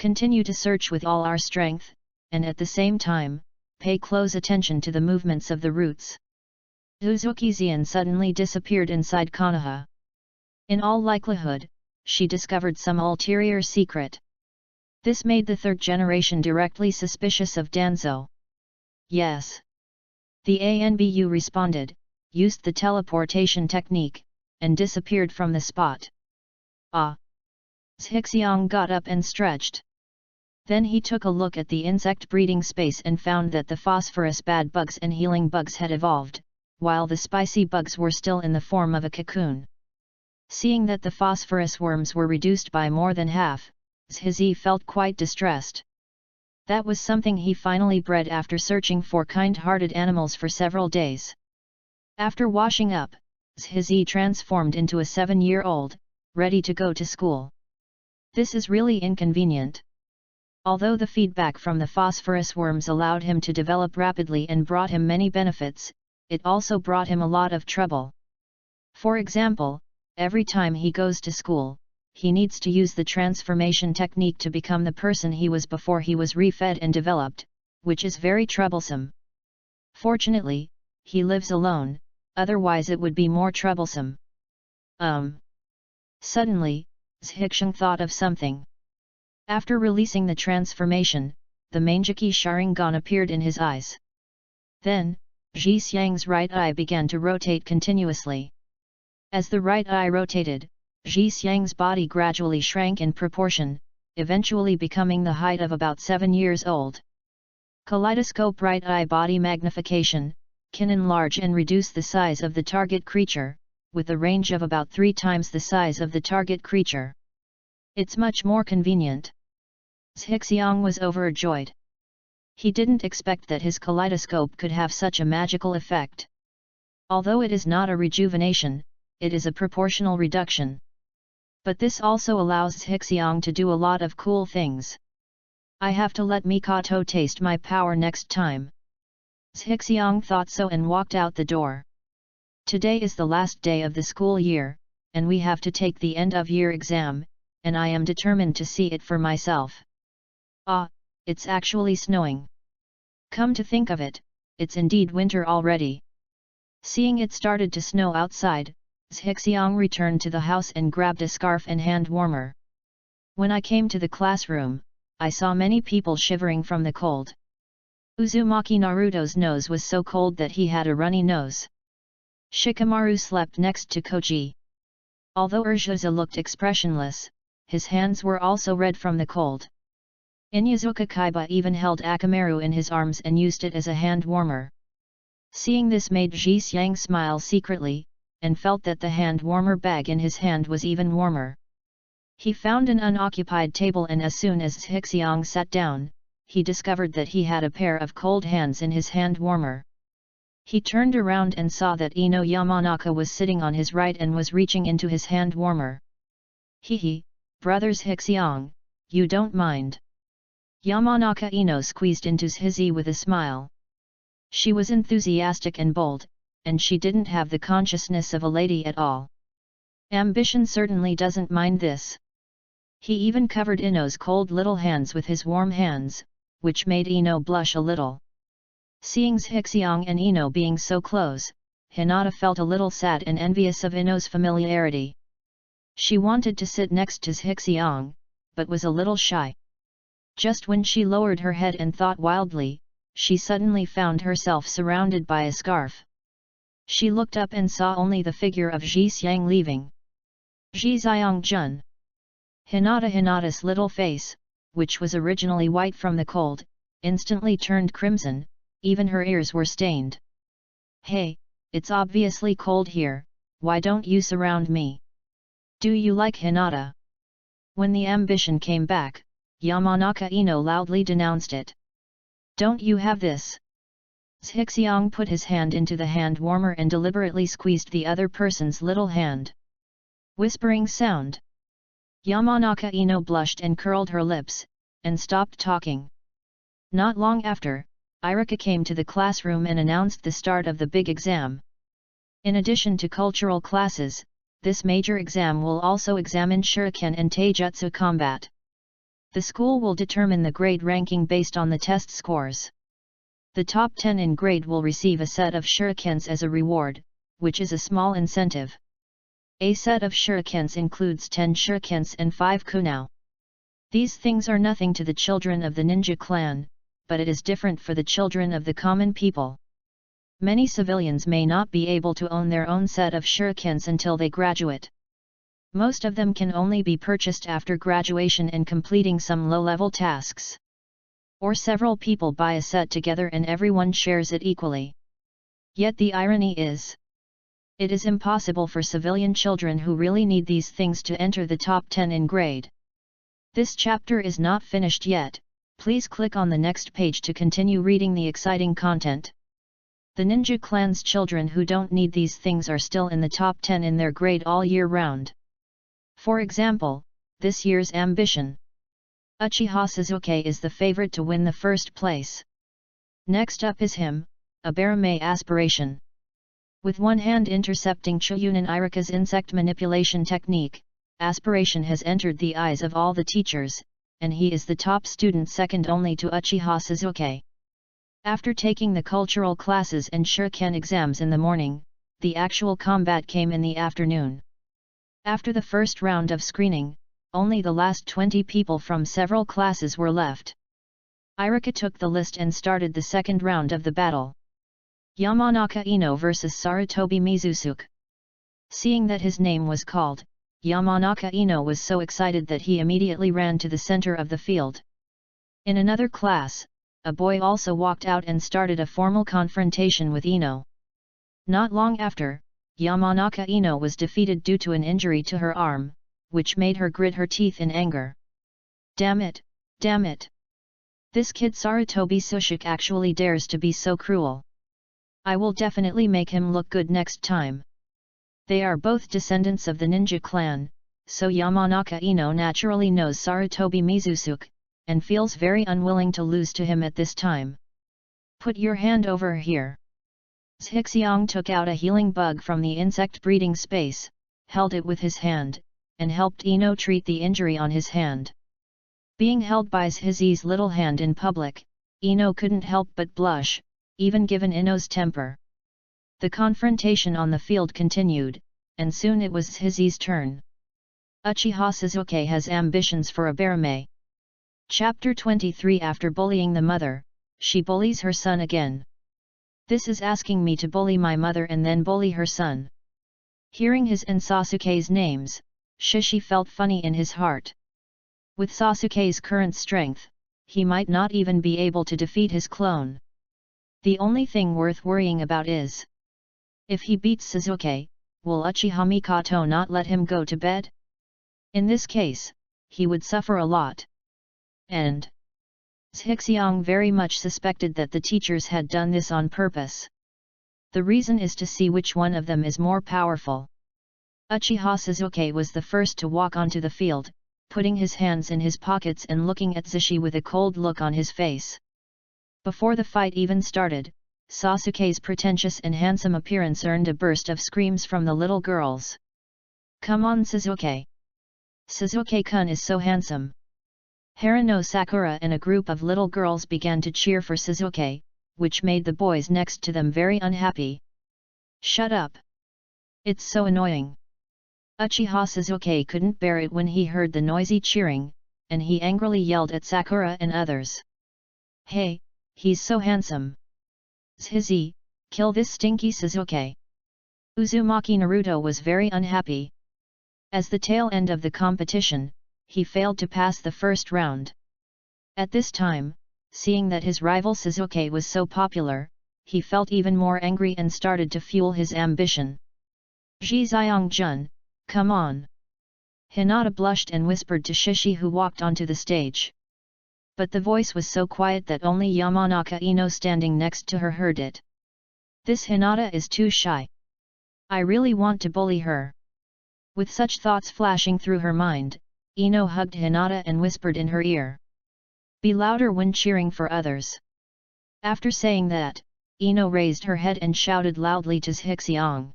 Continue to search with all our strength, and at the same time, pay close attention to the movements of the roots. Uzuki Xian suddenly disappeared inside Konoha. In all likelihood, she discovered some ulterior secret. This made the third generation directly suspicious of Danzo. Yes. The Anbu responded, used the teleportation technique, and disappeared from the spot. Ah! Zhixiang got up and stretched. Then he took a look at the insect breeding space and found that the phosphorus bad bugs and healing bugs had evolved, while the spicy bugs were still in the form of a cocoon. Seeing that the phosphorus worms were reduced by more than half, Zhizi felt quite distressed. That was something he finally bred after searching for kind-hearted animals for several days. After washing up, Zhizi transformed into a 7-year-old, ready to go to school. This is really inconvenient. Although the feedback from the phosphorus worms allowed him to develop rapidly and brought him many benefits, it also brought him a lot of trouble. For example, every time he goes to school, he needs to use the transformation technique to become the person he was before he was refed and developed, which is very troublesome. Fortunately, he lives alone, otherwise it would be more troublesome. Suddenly, Zhixiang thought of something. After releasing the transformation, the Manjiki Sharingan appeared in his eyes. Then, Zhixiang's right eye began to rotate continuously. As the right eye rotated, Zhixiang's body gradually shrank in proportion, eventually becoming the height of about 7 years old. Kaleidoscope right eye body magnification can enlarge and reduce the size of the target creature, with a range of about 3 times the size of the target creature. It's much more convenient. Zhixiang was overjoyed. He didn't expect that his kaleidoscope could have such a magical effect. Although it is not a rejuvenation, it is a proportional reduction. But this also allows Zhixiang to do a lot of cool things. I have to let Mikoto taste my power next time. Zhixiang thought so and walked out the door. Today is the last day of the school year, and we have to take the end-of-year exam, and I am determined to see it for myself. Ah, it's actually snowing. Come to think of it, it's indeed winter already. Seeing it started to snow outside, Zhixiang returned to the house and grabbed a scarf and hand warmer. When I came to the classroom, I saw many people shivering from the cold. Uzumaki Naruto's nose was so cold that he had a runny nose. Shikamaru slept next to Koji. Although Urshasa looked expressionless, his hands were also red from the cold. Inyazuka Kaiba even held Akamaru in his arms and used it as a hand warmer. Seeing this made Zhixiang smile secretly, and felt that the hand warmer bag in his hand was even warmer. He found an unoccupied table and as soon as Zhixiang sat down, he discovered that he had a pair of cold hands in his hand warmer. He turned around and saw that Ino Yamanaka was sitting on his right and was reaching into his hand warmer. Hehe, brother Zhixiang, you don't mind. Yamanaka Ino squeezed into Zhizi with a smile. She was enthusiastic and bold, and she didn't have the consciousness of a lady at all. Ambition certainly doesn't mind this. He even covered Ino's cold little hands with his warm hands, which made Ino blush a little. Seeing Zhixiang and Ino being so close, Hinata felt a little sad and envious of Ino's familiarity. She wanted to sit next to Zhixiang, but was a little shy. Just when she lowered her head and thought wildly, she suddenly found herself surrounded by a scarf. She looked up and saw only the figure of Zhixiang leaving. Zhixiang-jun. Hinata's little face, which was originally white from the cold, instantly turned crimson, even her ears were stained. Hey, it's obviously cold here, why don't you surround me? Do you like Hinata? When the ambition came back, Yamanaka Ino loudly denounced it. Don't you have this? Zhixiang put his hand into the hand warmer and deliberately squeezed the other person's little hand. Whispering sound. Yamanaka Ino blushed and curled her lips, and stopped talking. Not long after, Irika came to the classroom and announced the start of the big exam. In addition to cultural classes, this major exam will also examine shuriken and taijutsu combat. The school will determine the grade ranking based on the test scores. The top 10 in grade will receive a set of shurikens as a reward, which is a small incentive. A set of shurikens includes 10 shurikens and 5 kunao. These things are nothing to the children of the ninja clan, but it is different for the children of the common people. Many civilians may not be able to own their own set of shurikens until they graduate. Most of them can only be purchased after graduation and completing some low-level tasks. Or several people buy a set together and everyone shares it equally. Yet the irony is, it is impossible for civilian children who really need these things to enter the top 10 in grade. This chapter is not finished yet, please click on the next page to continue reading the exciting content. The ninja clan's children who don't need these things are still in the top 10 in their grade all year round. For example, this year's ambition. Uchiha Sasuke is the favorite to win the first place. Next up is him, Abarame aspiration. With one hand intercepting Chiyunin Irika's insect manipulation technique, aspiration has entered the eyes of all the teachers, and he is the top student second only to Uchiha Sasuke. After taking the cultural classes and shuriken exams in the morning, the actual combat came in the afternoon. After the first round of screening, only the last 20 people from several classes were left. Irika took the list and started the second round of the battle. Yamanaka Ino vs Sarutobi Mizusuke. Seeing that his name was called, Yamanaka Ino was so excited that he immediately ran to the center of the field. In another class, a boy also walked out and started a formal confrontation with Ino. Not long after, Yamanaka Ino was defeated due to an injury to her arm, which made her grit her teeth in anger. Damn it! Damn it! This kid Sarutobi Sushik actually dares to be so cruel. I will definitely make him look good next time. They are both descendants of the ninja clan, so Yamanaka Ino naturally knows Sarutobi Mizusuke, and feels very unwilling to lose to him at this time. Put your hand over here. Zhixiang took out a healing bug from the insect breeding space, held it with his hand, and helped Ino treat the injury on his hand. Being held by Zhixi's little hand in public, Ino couldn't help but blush, even given Ino's temper. The confrontation on the field continued, and soon it was Zhixi's turn. Uchiha Sasuke has ambitions for Abarame. Chapter 23. After bullying the mother, she bullies her son again. This is asking me to bully my mother and then bully her son. Hearing his and Sasuke's names, Shishi felt funny in his heart. With Sasuke's current strength, he might not even be able to defeat his clone. The only thing worth worrying about is, if he beats Sasuke, will Uchiha Mikoto not let him go to bed? In this case, he would suffer a lot. And Zhixiang very much suspected that the teachers had done this on purpose. The reason is to see which one of them is more powerful. Uchiha Sasuke was the first to walk onto the field, putting his hands in his pockets and looking at Zhishi with a cold look on his face. Before the fight even started, Sasuke's pretentious and handsome appearance earned a burst of screams from the little girls. Come on Sasuke! Sasuke-kun is so handsome! Harano Sakura and a group of little girls began to cheer for Sasuke, which made the boys next to them very unhappy. Shut up! It's so annoying! Uchiha Sasuke couldn't bear it when he heard the noisy cheering, and he angrily yelled at Sakura and others. Hey, he's so handsome! Zhizi, kill this stinky Sasuke! Uzumaki Naruto was very unhappy. As the tail end of the competition, he failed to pass the first round. At this time, seeing that his rival Sasuke was so popular, he felt even more angry and started to fuel his ambition. Zhixiang-jun, come on! Hinata blushed and whispered to Shishi who walked onto the stage. But the voice was so quiet that only Yamanaka Ino standing next to her heard it. This Hinata is too shy. I really want to bully her. With such thoughts flashing through her mind, Ino hugged Hinata and whispered in her ear. Be louder when cheering for others. After saying that, Ino raised her head and shouted loudly to Zhixiang.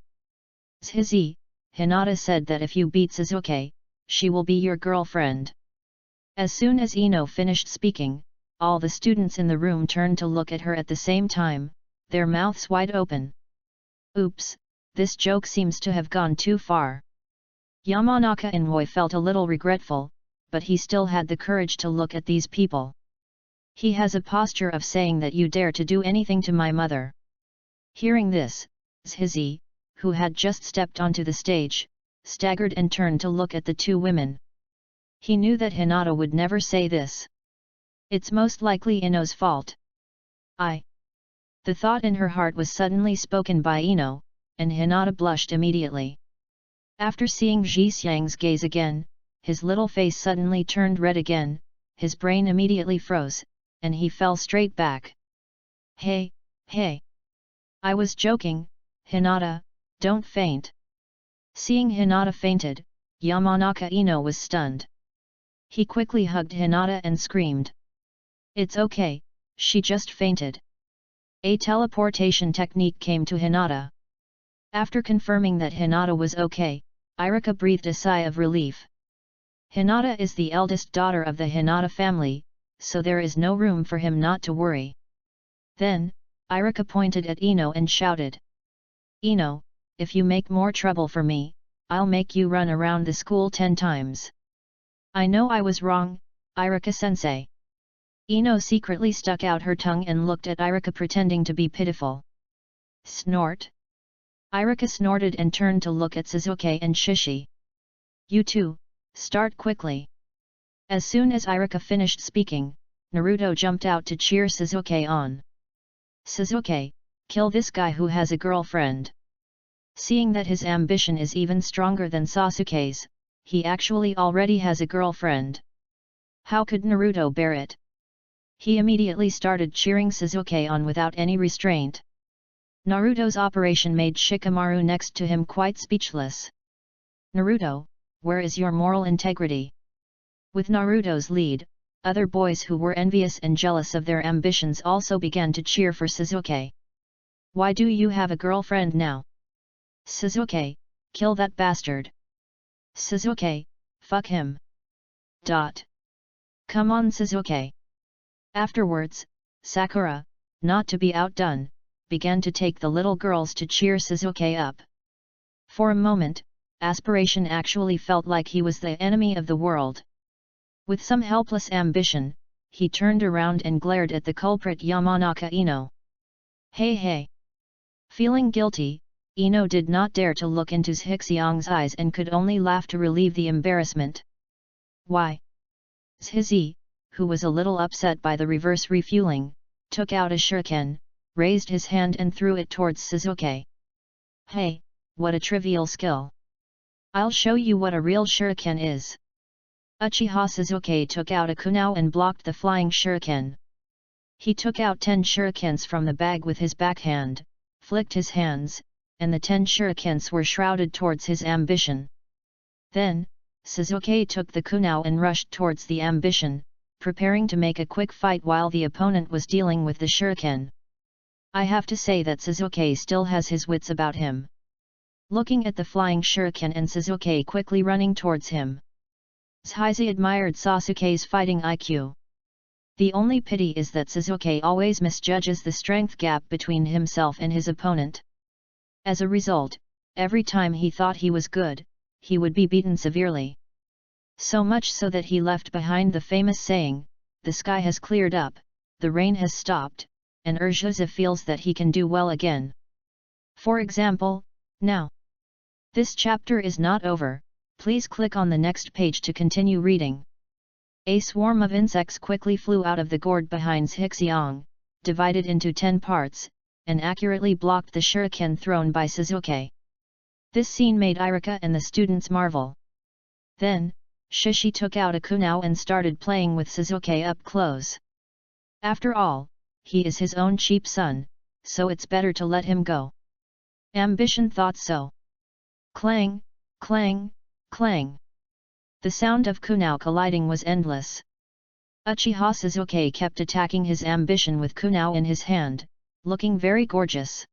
Zhizi, Hinata said that if you beat Sasuke, she will be your girlfriend. As soon as Ino finished speaking, all the students in the room turned to look at her at the same time, their mouths wide open. Oops, this joke seems to have gone too far. Yamanaka Inouye felt a little regretful, but he still had the courage to look at these people. He has a posture of saying that you dare to do anything to my mother. Hearing this, Zhizi, who had just stepped onto the stage, staggered and turned to look at the two women. He knew that Hinata would never say this. It's most likely Ino's fault. The thought in her heart was suddenly spoken by Ino, and Hinata blushed immediately. After seeing Ji Xiang's gaze again, his little face suddenly turned red again, his brain immediately froze, and he fell straight back. Hey! I was joking, Hinata, don't faint. Seeing Hinata fainted, Yamanaka Ino was stunned. He quickly hugged Hinata and screamed. It's okay, she just fainted. A teleportation technique came to Hinata. After confirming that Hinata was okay, Irika breathed a sigh of relief. Hinata is the eldest daughter of the Hinata family, so there is no room for him not to worry. Then, Irika pointed at Ino and shouted. Ino, if you make more trouble for me, I'll make you run around the school 10 times. I know I was wrong, Irika-sensei. Ino secretly stuck out her tongue and looked at Irika pretending to be pitiful. Snort. Irika snorted and turned to look at Suzuki and Shishi. You two, start quickly. As soon as Irika finished speaking, Naruto jumped out to cheer Suzuki on. Suzuki, kill this guy who has a girlfriend. Seeing that his ambition is even stronger than Sasuke's, he actually already has a girlfriend. How could Naruto bear it? He immediately started cheering Suzuki on without any restraint. Naruto's operation made Shikamaru next to him quite speechless. Naruto, where is your moral integrity? With Naruto's lead, other boys who were envious and jealous of their ambitions also began to cheer for Suzuki. Why do you have a girlfriend now? Suzuki, kill that bastard. Suzuki, fuck him. Come on Suzuki. Afterwards, Sakura, not to be outdone, began to take the little girls to cheer Suzuki up. For a moment, Aspiration actually felt like he was the enemy of the world. With some helpless ambition, he turned around and glared at the culprit Yamanaka Ino. Hey! Feeling guilty, Ino did not dare to look into Zhixiang's eyes and could only laugh to relieve the embarrassment. Why? Zhizi, who was a little upset by the reverse refueling, took out a shuriken, raised his hand and threw it towards Suzuki. Hey, what a trivial skill! I'll show you what a real shuriken is. Uchiha Suzuki took out a kunao and blocked the flying shuriken. He took out 10 shurikens from the bag with his backhand, flicked his hands, and the 10 shurikens were shrouded towards his ambition. Then, Suzuki took the kunao and rushed towards the ambition, preparing to make a quick fight while the opponent was dealing with the shuriken. I have to say that Suzuki still has his wits about him. Looking at the flying shuriken and Suzuki quickly running towards him, Zhizi admired Sasuke's fighting IQ. The only pity is that Suzuki always misjudges the strength gap between himself and his opponent. As a result, every time he thought he was good, he would be beaten severely. So much so that he left behind the famous saying, the sky has cleared up, the rain has stopped, and Urjuza feels that he can do well again. For example, now. This chapter is not over, please click on the next page to continue reading. A swarm of insects quickly flew out of the gourd behind Zhixiang, divided into 10 parts, and accurately blocked the shuriken thrown by Suzuki. This scene made Irika and the students marvel. Then, Shishi took out a kunao and started playing with Suzuki up close. After all, he is his own cheap son, so it's better to let him go. Ambition thought so. Clang, clang, clang. The sound of kunao colliding was endless. Uchiha Suzuki kept attacking his ambition with kunao in his hand, looking very gorgeous.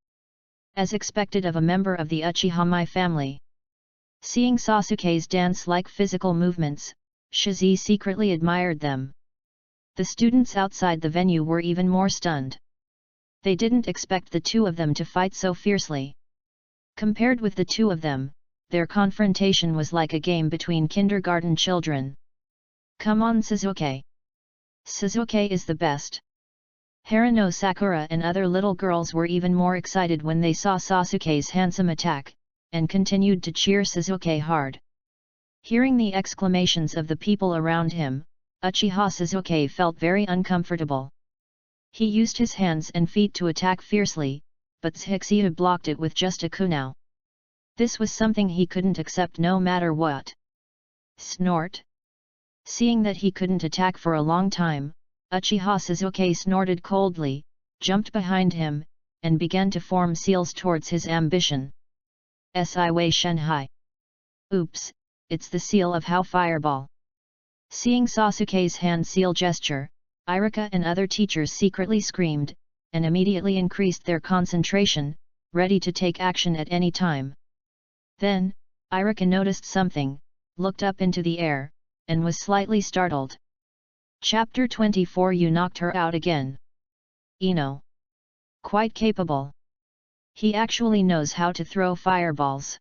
As expected of a member of the Uchiha family. Seeing Sasuke's dance-like physical movements, Shizi secretly admired them. The students outside the venue were even more stunned. They didn't expect the two of them to fight so fiercely. Compared with the two of them, their confrontation was like a game between kindergarten children. Come on Suzuki! Suzuki is the best! Haruno Sakura and other little girls were even more excited when they saw Sasuke's handsome attack, and continued to cheer Sasuke hard. Hearing the exclamations of the people around him, Uchiha Sasuke felt very uncomfortable. He used his hands and feet to attack fiercely, but Zhixiu blocked it with just a kunao. This was something he couldn't accept no matter what. Snort. Seeing that he couldn't attack for a long time, Uchiha Sasuke snorted coldly, jumped behind him, and began to form seals towards his ambition. Siwei Shenhai. Oops, it's the seal of How Fireball. Seeing Sasuke's hand seal gesture, Irika and other teachers secretly screamed, and immediately increased their concentration, ready to take action at any time. Then, Irika noticed something, looked up into the air, and was slightly startled. Chapter 24. You knocked her out again. Ino. Quite capable. He actually knows how to throw fireballs.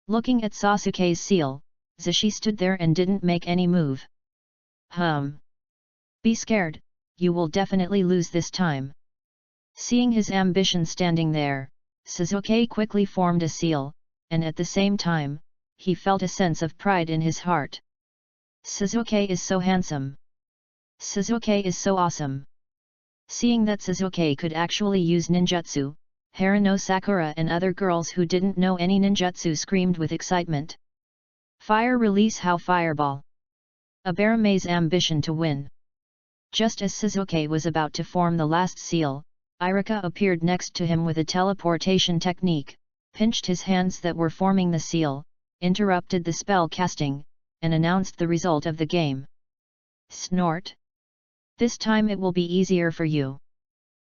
Looking at Sasuke's seal, Zashi stood there and didn't make any move. Be scared, you will definitely lose this time. Seeing his ambition standing there, Sasuke quickly formed a seal, and at the same time, he felt a sense of pride in his heart. Sasuke is so handsome. Sasuke is so awesome. Seeing that Sasuke could actually use ninjutsu, Haruno Sakura and other girls who didn't know any ninjutsu screamed with excitement. Fire release How Fireball. Abarume's ambition to win. Just as Sasuke was about to form the last seal, Irika appeared next to him with a teleportation technique, pinched his hands that were forming the seal, interrupted the spell casting, and announced the result of the game. Snort. This time it will be easier for you.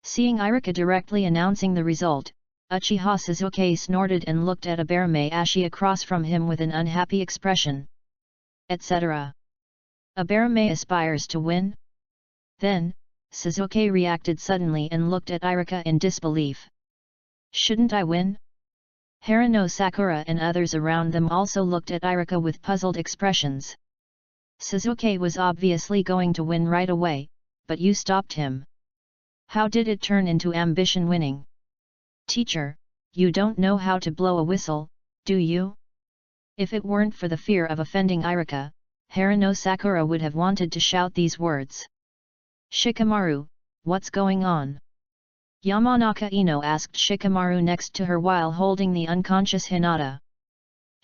Seeing Irika directly announcing the result, Uchiha Sasuke snorted and looked at Abarume Ashi across from him with an unhappy expression. Etc. Abarume aspires to win? Then, Sasuke reacted suddenly and looked at Irika in disbelief. Shouldn't I win? Haruno Sakura and others around them also looked at Irika with puzzled expressions. Sasuke was obviously going to win right away, but you stopped him. How did it turn into ambition winning? Teacher, you don't know how to blow a whistle, do you? If it weren't for the fear of offending Irika, Haruno Sakura would have wanted to shout these words. Shikamaru, what's going on? Yamanaka Ino asked Shikamaru next to her while holding the unconscious Hinata.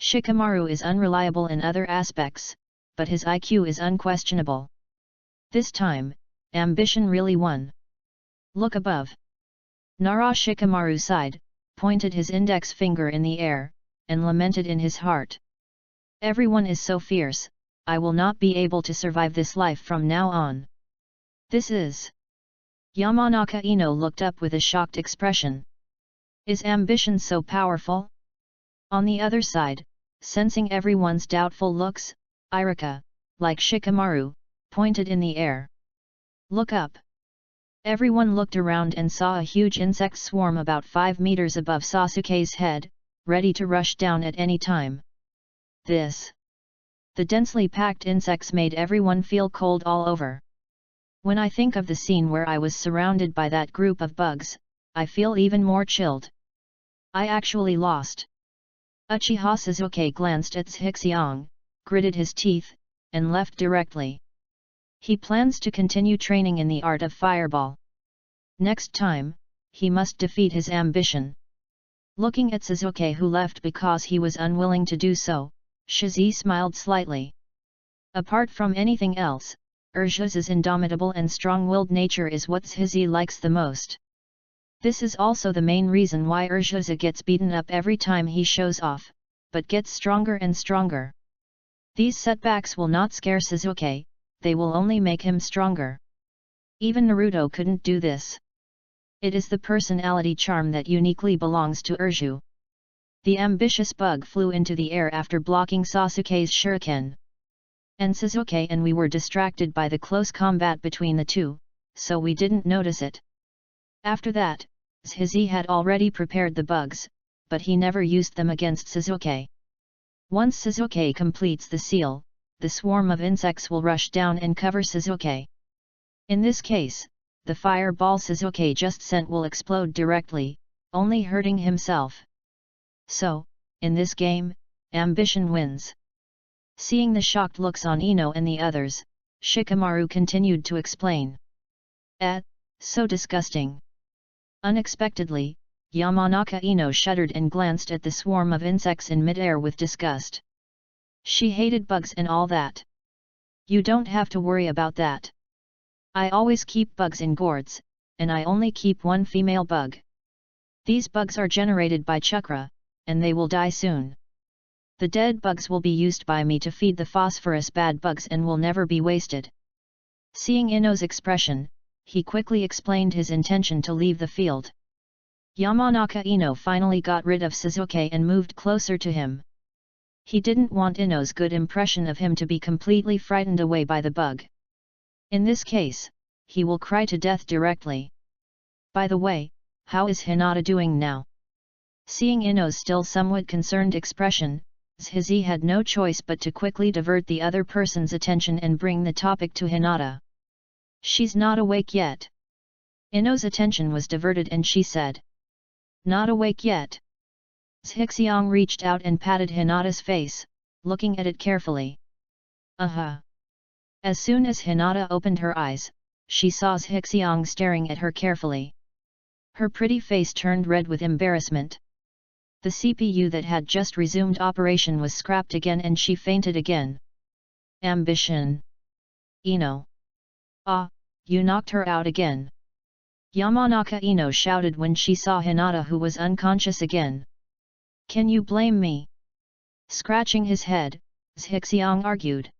Shikamaru is unreliable in other aspects, but his IQ is unquestionable. This time, ambition really won. Look above. Nara Shikamaru sighed, pointed his index finger in the air, and lamented in his heart. Everyone is so fierce, I will not be able to survive this life from now on. This is... Yamanaka Ino looked up with a shocked expression. Is ambition so powerful? On the other side, sensing everyone's doubtful looks, Irika, like Shikamaru, pointed in the air. Look up. Everyone looked around and saw a huge insect swarm about 5 meters above Sasuke's head, ready to rush down at any time. The densely packed insects made everyone feel cold all over. When I think of the scene where I was surrounded by that group of bugs, I feel even more chilled. I actually lost. Uchiha Sasuke glanced at Zhixiang, gritted his teeth, and left directly. He plans to continue training in the art of fireball. Next time, he must defeat his ambition. Looking at Sasuke who left because he was unwilling to do so, Shizi smiled slightly. Apart from anything else, Urshi's indomitable and strong-willed nature is what Shizi likes the most. This is also the main reason why Urshiza gets beaten up every time he shows off, but gets stronger and stronger. These setbacks will not scare Sasuke, they will only make him stronger. Even Naruto couldn't do this. It is the personality charm that uniquely belongs to Urshu. The ambitious bug flew into the air after blocking Sasuke's shuriken. And Sasuke and we were distracted by the close combat between the two, so we didn't notice it. After that, Shizi had already prepared the bugs, but he never used them against Sasuke. Once Sasuke completes the seal, the swarm of insects will rush down and cover Sasuke. In this case, the fireball Suzuki just sent will explode directly, only hurting himself. So, in this game, ambition wins. Seeing the shocked looks on Ino and the others, Shikamaru continued to explain. So disgusting. Unexpectedly, Yamanaka Ino shuddered and glanced at the swarm of insects in midair with disgust. She hated bugs and all that. You don't have to worry about that. I always keep bugs in gourds, and I only keep one female bug. These bugs are generated by chakra, and they will die soon. The dead bugs will be used by me to feed the phosphorus bad bugs and will never be wasted. Seeing Ino's expression, he quickly explained his intention to leave the field. Yamanaka Ino finally got rid of Suzuki and moved closer to him. He didn't want Ino's good impression of him to be completely frightened away by the bug. In this case, he will cry to death directly. By the way, how is Hinata doing now? Seeing Ino's still somewhat concerned expression, Zhizi had no choice but to quickly divert the other person's attention and bring the topic to Hinata. She's not awake yet. Ino's attention was diverted and she said. Not awake yet. Zhixiang reached out and patted Hinata's face, looking at it carefully. As soon as Hinata opened her eyes, she saw Zhixiang staring at her carefully. Her pretty face turned red with embarrassment. The CPU that had just resumed operation was scrapped again and she fainted again. Ambition. Ino. You knocked her out again. Yamanaka Ino shouted when she saw Hinata, who was unconscious again. Can you blame me? Scratching his head, Zhixiang argued.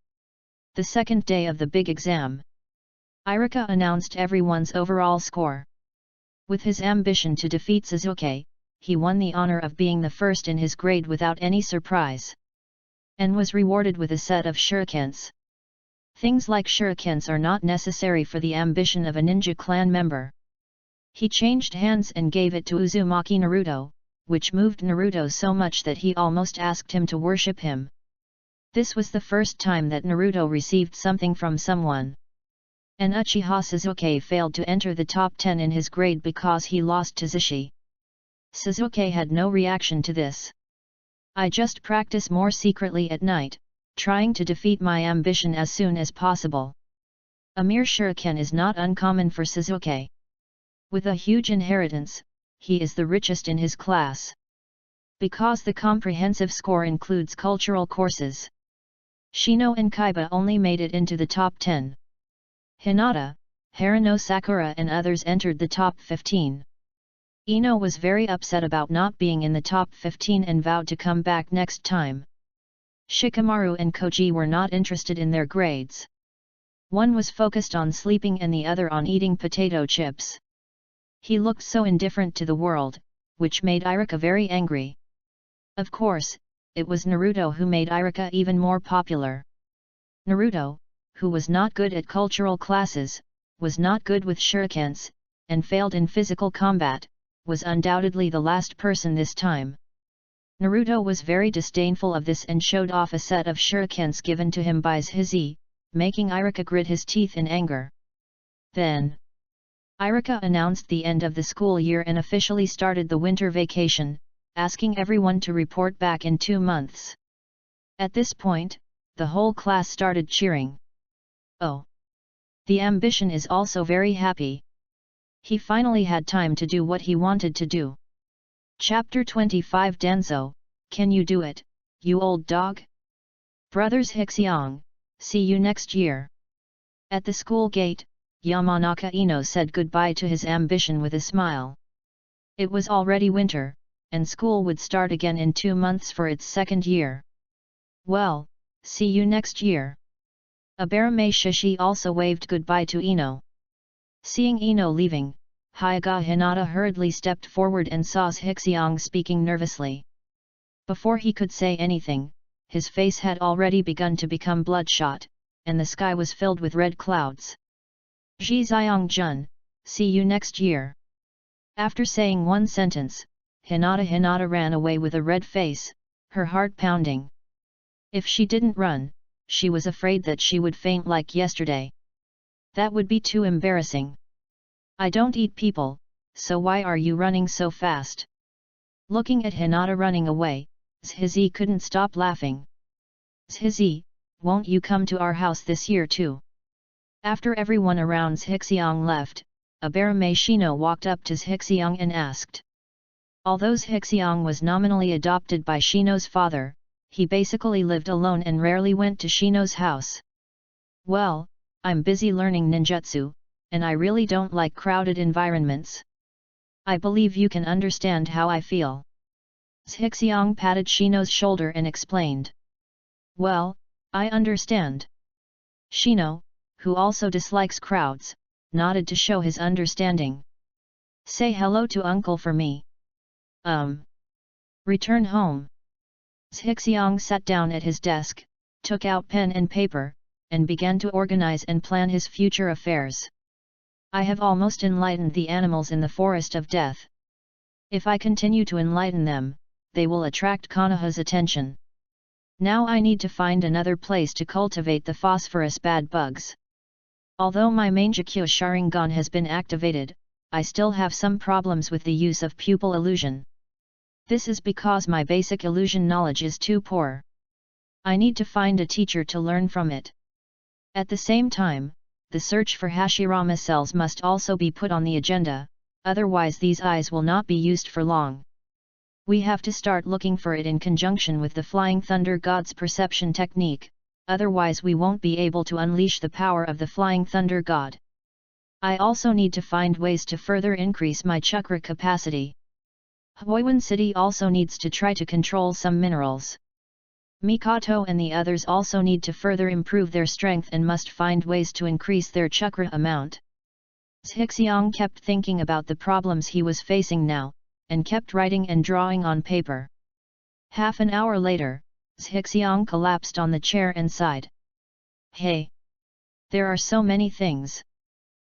The second day of the big exam. Irika announced everyone's overall score. With his ambition to defeat Suzuki, he won the honor of being the first in his grade without any surprise. And was rewarded with a set of shurikens. Things like shurikens are not necessary for the ambition of a ninja clan member. He changed hands and gave it to Uzumaki Naruto, which moved Naruto so much that he almost asked him to worship him. This was the first time that Naruto received something from someone. And Uchiha Suzuki failed to enter the top 10 in his grade because he lost to Zishi. Suzuki had no reaction to this. I just practice more secretly at night, trying to defeat my ambition as soon as possible. A mere shuriken is not uncommon for Suzuki. With a huge inheritance, he is the richest in his class. Because the comprehensive score includes cultural courses. Shino and Kaiba only made it into the top 10. Hinata, Haruno Sakura and others entered the top 15. Ino was very upset about not being in the top 15 and vowed to come back next time. Shikamaru and Koji were not interested in their grades. One was focused on sleeping and the other on eating potato chips. He looked so indifferent to the world, which made Irika very angry. Of course, it was Naruto who made Irika even more popular. Naruto, who was not good at cultural classes, was not good with shurikens, and failed in physical combat, was undoubtedly the last person this time. Naruto was very disdainful of this and showed off a set of shurikens given to him by Zhizi, making Irika grit his teeth in anger. Then, Irika announced the end of the school year and officially started the winter vacation, asking everyone to report back in 2 months. At this point, the whole class started cheering. Oh! The ambition is also very happy. He finally had time to do what he wanted to do. Chapter 25 Danzo, can you do it, you old dog? Brothers Hixiang, see you next year. At the school gate, Yamanaka Ino said goodbye to his ambition with a smile. It was already winter, and school would start again in 2 months for its second year. Well, see you next year. Abarame Shishi also waved goodbye to Ino. Seeing Ino leaving, Hyuga Hinata hurriedly stepped forward and saw Hixiang speaking nervously. Before he could say anything, his face had already begun to become bloodshot, and the sky was filled with red clouds. Zhixiang-jun, see you next year. After saying one sentence, Hinata ran away with a red face, her heart pounding. If she didn't run, she was afraid that she would faint like yesterday. That would be too embarrassing. I don't eat people, so why are you running so fast? Looking at Hinata running away, Zhizi couldn't stop laughing. Zhizi, won't you come to our house this year too? After everyone around Zhixiang left, Abarame Shino walked up to Zhixiang and asked. Although Zhixiang was nominally adopted by Shino's father, he basically lived alone and rarely went to Shino's house. Well, I'm busy learning ninjutsu, and I really don't like crowded environments. I believe you can understand how I feel. Zhixiang patted Shino's shoulder and explained. Well, I understand. Shino, who also dislikes crowds, nodded to show his understanding. Say hello to uncle for me. Return home. Zhixiang sat down at his desk, took out pen and paper, and began to organize and plan his future affairs. I have almost enlightened the animals in the forest of death. If I continue to enlighten them, they will attract Konoha's attention. Now I need to find another place to cultivate the phosphorus bad bugs. Although my Mangekyo Sharingan has been activated, I still have some problems with the use of pupil illusion. This is because my basic illusion knowledge is too poor. I need to find a teacher to learn from it. At the same time, the search for Hashirama cells must also be put on the agenda, otherwise these eyes will not be used for long. We have to start looking for it in conjunction with the Flying Thunder God's perception technique, otherwise we won't be able to unleash the power of the Flying Thunder God. I also need to find ways to further increase my chakra capacity. Huiwen City also needs to try to control some minerals. Mikoto and the others also need to further improve their strength and must find ways to increase their chakra amount. Zhixiang kept thinking about the problems he was facing now, and kept writing and drawing on paper. Half an hour later, Zhixiang collapsed on the chair and sighed. Hey! There are so many things.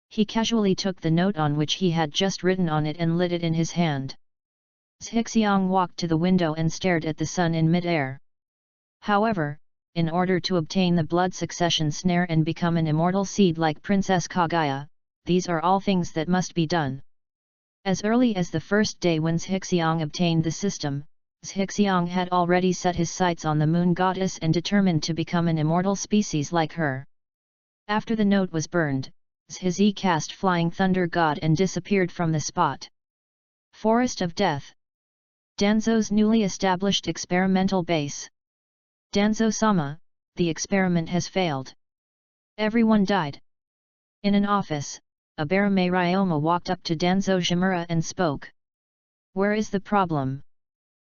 He casually took the note on which he had just written on it and lit it in his hand. Zhixiang walked to the window and stared at the sun in mid-air. However, in order to obtain the blood succession snare and become an immortal seed like Princess Kaguya, these are all things that must be done. As early as the first day when Zhixiang obtained the system, Zhixiang had already set his sights on the moon goddess and determined to become an immortal species like her. After the note was burned, Zhizi cast Flying Thunder God and disappeared from the spot. Forest of Death. Danzo's newly established experimental base. Danzo-sama, the experiment has failed. Everyone died. In an office, Abarame Ryoma walked up to Danzo Shimura and spoke. Where is the problem?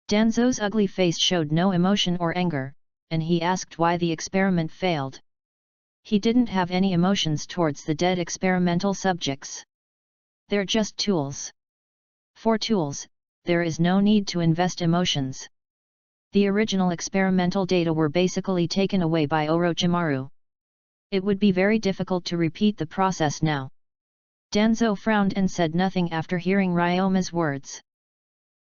Danzo's ugly face showed no emotion or anger, and he asked why the experiment failed. He didn't have any emotions towards the dead experimental subjects. They're just tools. For tools, there is no need to invest emotions. The original experimental data were basically taken away by Orochimaru. It would be very difficult to repeat the process now. Danzo frowned and said nothing after hearing Ryoma's words.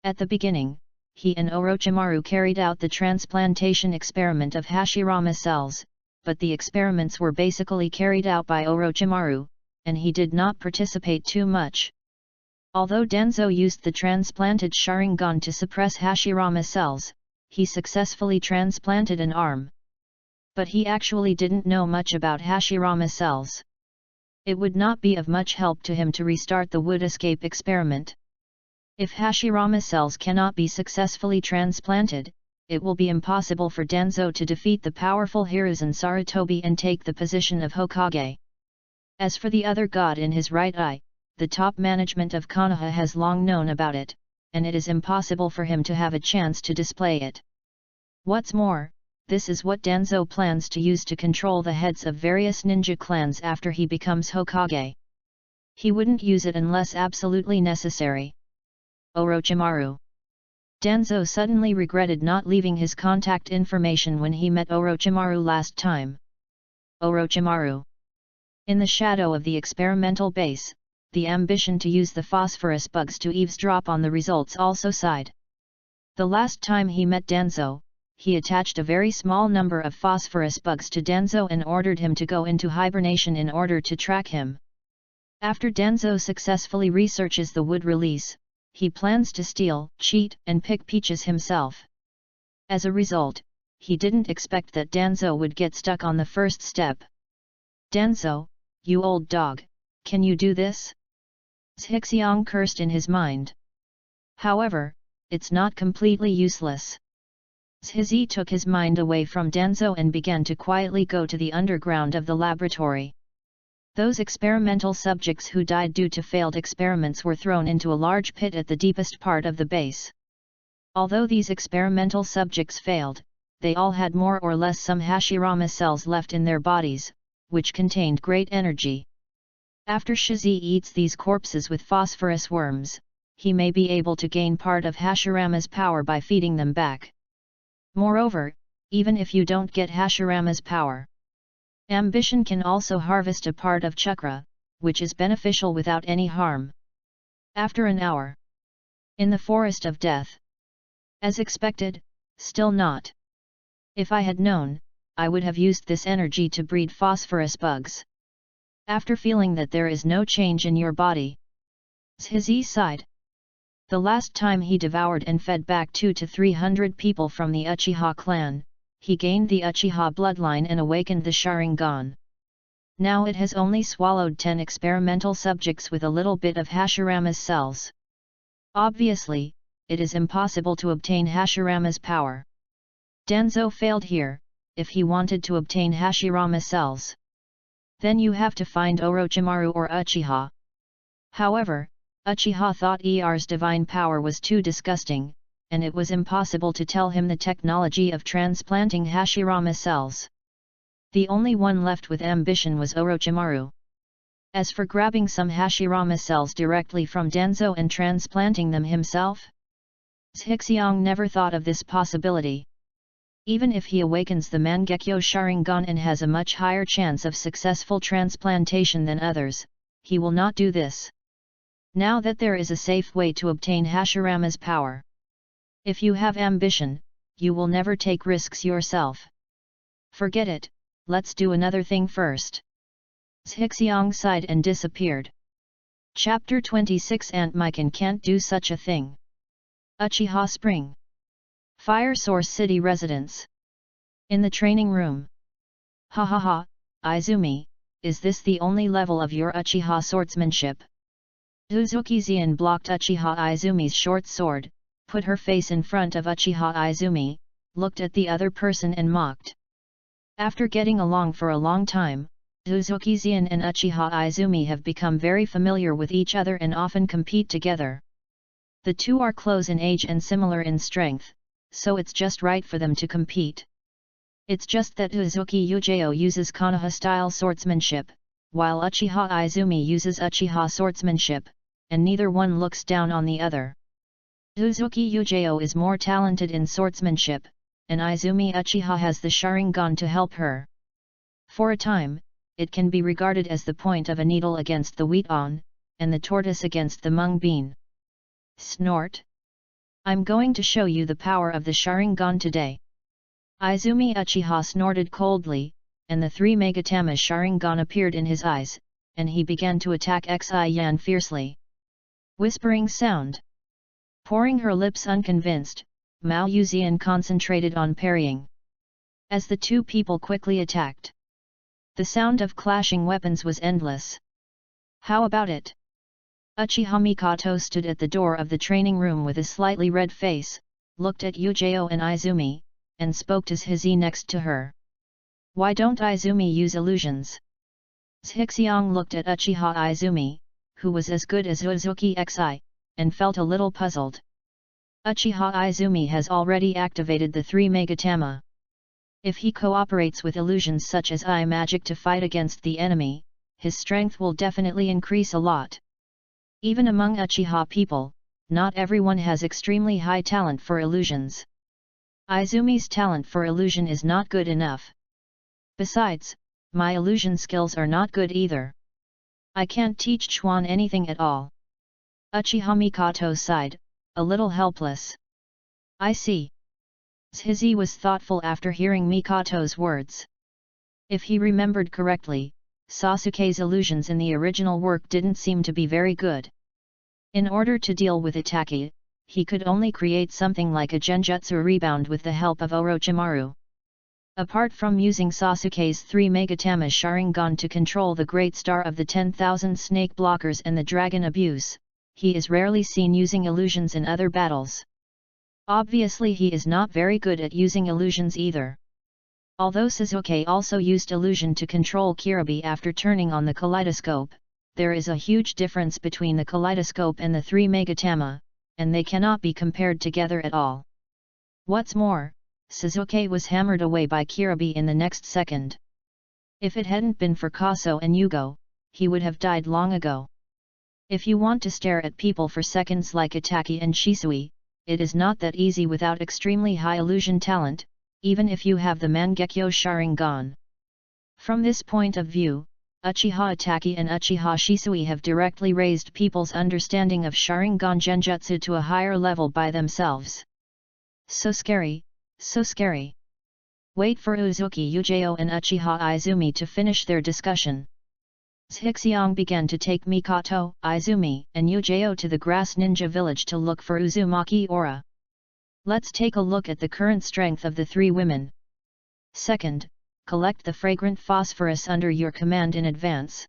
At the beginning, he and Orochimaru carried out the transplantation experiment of Hashirama cells, but the experiments were basically carried out by Orochimaru, and he did not participate too much. Although Danzo used the transplanted Sharingan to suppress Hashirama cells, he successfully transplanted an arm. But he actually didn't know much about Hashirama cells. It would not be of much help to him to restart the wood escape experiment. If Hashirama cells cannot be successfully transplanted, it will be impossible for Danzo to defeat the powerful Hiruzen Sarutobi and take the position of Hokage. As for the other god in his right eye, the top management of Konoha has long known about it, and it is impossible for him to have a chance to display it. What's more, this is what Danzo plans to use to control the heads of various ninja clans after he becomes Hokage. He wouldn't use it unless absolutely necessary. Orochimaru. Danzo suddenly regretted not leaving his contact information when he met Orochimaru last time. Orochimaru. In the shadow of the experimental base, the ambition to use the phosphorus bugs to eavesdrop on the results also sighed. The last time he met Danzo, he attached a very small number of phosphorus bugs to Danzo and ordered him to go into hibernation in order to track him. After Danzo successfully researches the wood release, he plans to steal, cheat and pick peaches himself. As a result, he didn't expect that Danzo would get stuck on the first step. "Danzo, you old dog, can you do this?" Zhixiang cursed in his mind. However, it's not completely useless. Zhizi took his mind away from Danzo and began to quietly go to the underground of the laboratory. Those experimental subjects who died due to failed experiments were thrown into a large pit at the deepest part of the base. Although these experimental subjects failed, they all had more or less some Hashirama cells left in their bodies, which contained great energy. After Shizi eats these corpses with phosphorus worms, he may be able to gain part of Hashirama's power by feeding them back. Moreover, even if you don't get Hashirama's power, ambition can also harvest a part of chakra, which is beneficial without any harm. After an hour, in the forest of death. As expected, still not. If I had known, I would have used this energy to breed phosphorus bugs. After feeling that there is no change in your body, Zhizi sighed. The last time he devoured and fed back 200 to 300 people from the Uchiha clan, he gained the Uchiha bloodline and awakened the Sharingan. Now it has only swallowed 10 experimental subjects with a little bit of Hashirama's cells. Obviously, it is impossible to obtain Hashirama's power. Danzo failed here. If he wanted to obtain Hashirama cells, then you have to find Orochimaru or Uchiha. However, Uchiha thought ER's divine power was too disgusting, and it was impossible to tell him the technology of transplanting Hashirama cells. The only one left with ambition was Orochimaru. As for grabbing some Hashirama cells directly from Danzo and transplanting them himself, Zhixiang never thought of this possibility. Even if he awakens the Mangekyo Sharingan and has a much higher chance of successful transplantation than others, he will not do this. Now that there is a safe way to obtain Hashirama's power. If you have ambition, you will never take risks yourself. Forget it, let's do another thing first. Zhixiang sighed and disappeared. Chapter 26 Aunt Mikan can't do such a thing. Uchiha Spring. Fire Source City Residence. In the training room. Ha ha ha, Izumi, is this the only level of your Uchiha swordsmanship? Uzuki Xian blocked Uchiha Izumi's short sword, put her face in front of Uchiha Izumi, looked at the other person and mocked. After getting along for a long time, Uzuki Xian and Uchiha Izumi have become very familiar with each other and often compete together. The two are close in age and similar in strength, so it's just right for them to compete. It's just that Uzuki Yujao uses Konoha-style swordsmanship, while Uchiha Izumi uses Uchiha swordsmanship, and neither one looks down on the other. Uzuki Yujao is more talented in swordsmanship, and Izumi Uchiha has the Sharingan to help her. For a time, it can be regarded as the point of a needle against the wheat on, and the tortoise against the mung bean. Snort! I'm going to show you the power of the Sharingan today. Izumi Uchiha snorted coldly, and the 3 Megatama Sharingan appeared in his eyes, and he began to attack Xian fiercely. Whispering sound. Pouring her lips unconvinced, Mao Yuzian concentrated on parrying. As the two people quickly attacked, the sound of clashing weapons was endless. How about it? Uchiha Mikoto stood at the door of the training room with a slightly red face, looked at Yujao and Izumi, and spoke to Zhizi next to her. Why don't Izumi use illusions? Zhixiang looked at Uchiha Izumi, who was as good as Uzuki Xi, and felt a little puzzled. Uchiha Izumi has already activated the 3 Megatama. If he cooperates with illusions such as eye magic to fight against the enemy, his strength will definitely increase a lot. Even among Uchiha people, not everyone has extremely high talent for illusions. Izumi's talent for illusion is not good enough. Besides, my illusion skills are not good either. I can't teach Chuan anything at all. Uchiha Mikoto sighed, a little helpless. I see. Zhizi was thoughtful after hearing Mikoto's words. If he remembered correctly, Sasuke's illusions in the original work didn't seem to be very good. In order to deal with Itachi, he could only create something like a genjutsu rebound with the help of Orochimaru. Apart from using Sasuke's 3 Megatama Sharingan to control the Great Star of the 10,000 Snake Blockers and the Dragon Abuse, he is rarely seen using illusions in other battles. Obviously he is not very good at using illusions either. Although Sasuke also used illusion to control Kirby after turning on the kaleidoscope, there is a huge difference between the kaleidoscope and the 3 Megatama, and they cannot be compared together at all. What's more, Sasuke was hammered away by Kirby in the next second. If it hadn't been for Kaso and Yugo, he would have died long ago. If you want to stare at people for seconds like Itachi and Shisui, it is not that easy without extremely high illusion talent, even if you have the Mangekyo Sharingan. From this point of view, Uchiha Itachi and Uchiha Shisui have directly raised people's understanding of Sharingan Genjutsu to a higher level by themselves. So scary, so scary. Wait for Uzuki Yujao and Uchiha Izumi to finish their discussion. Zhixiang began to take Mikoto, Izumi, and Yujao to the Grass Ninja Village to look for Uzumaki Aura. Let's take a look at the current strength of the 3 women. Second, collect the fragrant phosphorus under your command in advance.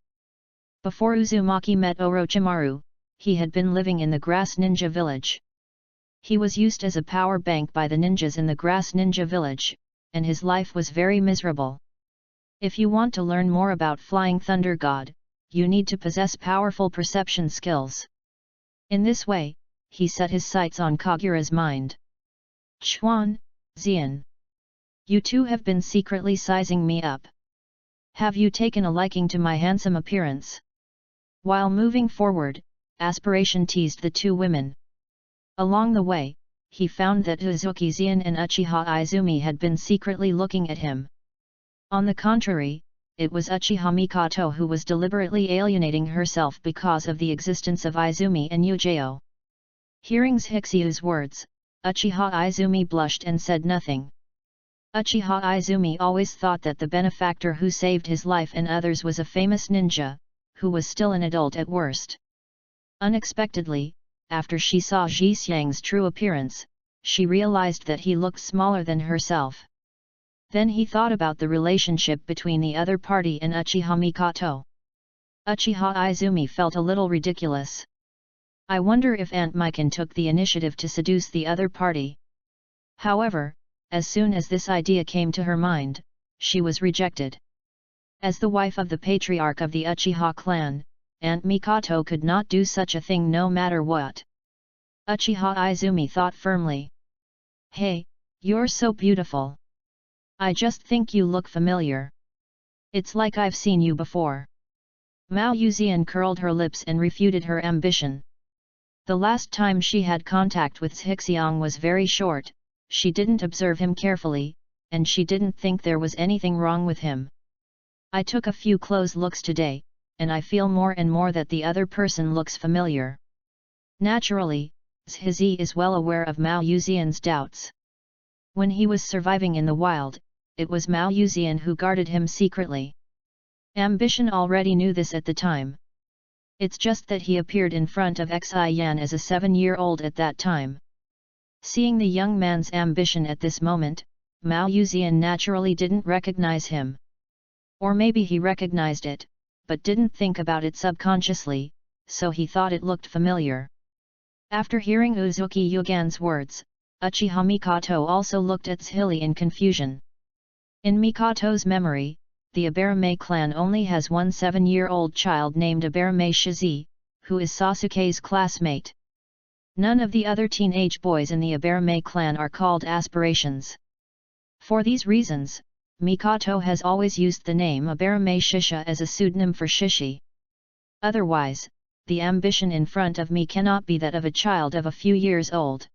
Before Uzumaki met Orochimaru, he had been living in the Grass Ninja Village. He was used as a power bank by the ninjas in the Grass Ninja Village, and his life was very miserable. If you want to learn more about Flying Thunder God, you need to possess powerful perception skills. In this way, he set his sights on Kagura's mind. Chuan, Xian. You two have been secretly sizing me up. Have you taken a liking to my handsome appearance? While moving forward, Aspiration teased the 2 women. Along the way, he found that Uzuki Xian and Uchiha Izumi had been secretly looking at him. On the contrary, it was Uchiha Mikoto who was deliberately alienating herself because of the existence of Izumi and Yujao. Hearing Zhixiu's words, Uchiha Izumi blushed and said nothing. Uchiha Izumi always thought that the benefactor who saved his life and others was a famous ninja, who was still an adult at worst. Unexpectedly, after she saw Zhixiang's true appearance, she realized that he looked smaller than herself. Then he thought about the relationship between the other party and Uchiha Mikoto. Uchiha Izumi felt a little ridiculous. I wonder if Aunt Mikan took the initiative to seduce the other party. However, as soon as this idea came to her mind, she was rejected. As the wife of the patriarch of the Uchiha clan, Aunt Mikoto could not do such a thing no matter what. Uchiha Izumi thought firmly. Hey, you're so beautiful. I just think you look familiar. It's like I've seen you before. Mao Yuzian curled her lips and refuted her ambition. The last time she had contact with Zhixiang was very short, she didn't observe him carefully, and she didn't think there was anything wrong with him. I took a few close looks today, and I feel more and more that the other person looks familiar. Naturally, Zhizi is well aware of Mao Yuzian's doubts. When he was surviving in the wild, it was Mao Yuzian who guarded him secretly. Ambition already knew this at the time. It's just that he appeared in front of Xi Yan as a 7-year-old at that time. Seeing the young man's ambition at this moment, Mao Yuzian naturally didn't recognize him. Or maybe he recognized it, but didn't think about it subconsciously, so he thought it looked familiar. After hearing Uzuki Yugan's words, Uchiha Mikoto also looked at Zhili in confusion. In Mikoto's memory, the Abarame clan only has one 7-year-old child named Abarame Shizi, who is Sasuke's classmate. None of the other teenage boys in the Abarame clan are called aspirations. For these reasons, Mikoto has always used the name Abarame Shisha as a pseudonym for Shishi. Otherwise, the ambition in front of me cannot be that of a child of a few years old.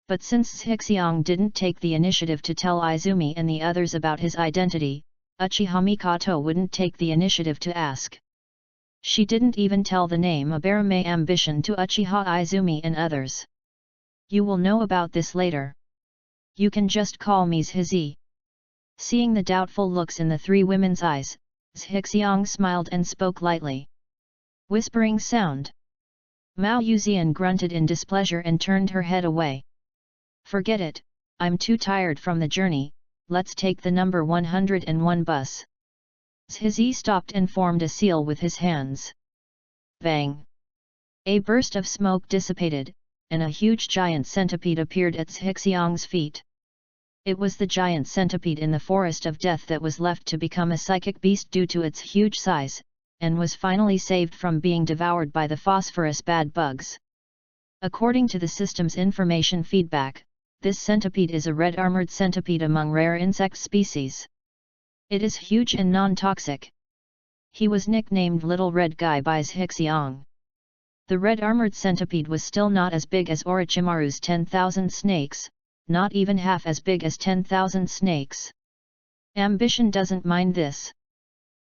But since Zhixiang didn't take the initiative to tell Izumi and the others about his identity, Uchiha Mikoto wouldn't take the initiative to ask. She didn't even tell the name Abarame ambition to Uchiha Izumi and others. You will know about this later. You can just call me Zhizi. Seeing the doubtful looks in the 3 women's eyes, Zhixiang smiled and spoke lightly. Whispering sound. Mao Yuzian grunted in displeasure and turned her head away. Forget it, I'm too tired from the journey, let's take the number 101 bus. Zhizi stopped and formed a seal with his hands. Bang! A burst of smoke dissipated, and a huge giant centipede appeared at Zhixiang's feet. It was the giant centipede in the forest of death that was left to become a psychic beast due to its huge size, and was finally saved from being devoured by the phosphorus bad bugs. According to the system's information feedback, this centipede is a red-armored centipede among rare insect species. It is huge and non-toxic. He was nicknamed Little Red Guy by Zhixiang. The red-armored centipede was still not as big as Orochimaru's 10,000 snakes, not even half as big as 10,000 snakes. Ambition doesn't mind this.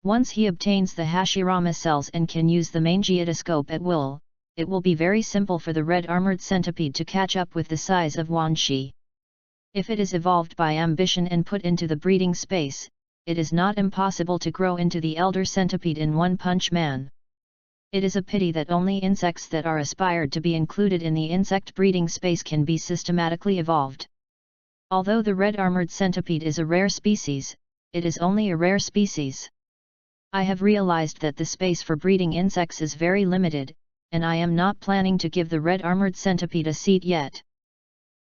Once he obtains the Hashirama cells and can use the Mangiotoscope at will, it will be very simple for the red-armored centipede to catch up with the size of Wanshi. If it is evolved by ambition and put into the breeding space, it is not impossible to grow into the elder centipede in one punch man. It is a pity that only insects that are aspired to be included in the insect breeding space can be systematically evolved. Although the red-armored centipede is a rare species, it is only a rare species. I have realized that the space for breeding insects is very limited, and I am not planning to give the red-armored centipede a seat yet.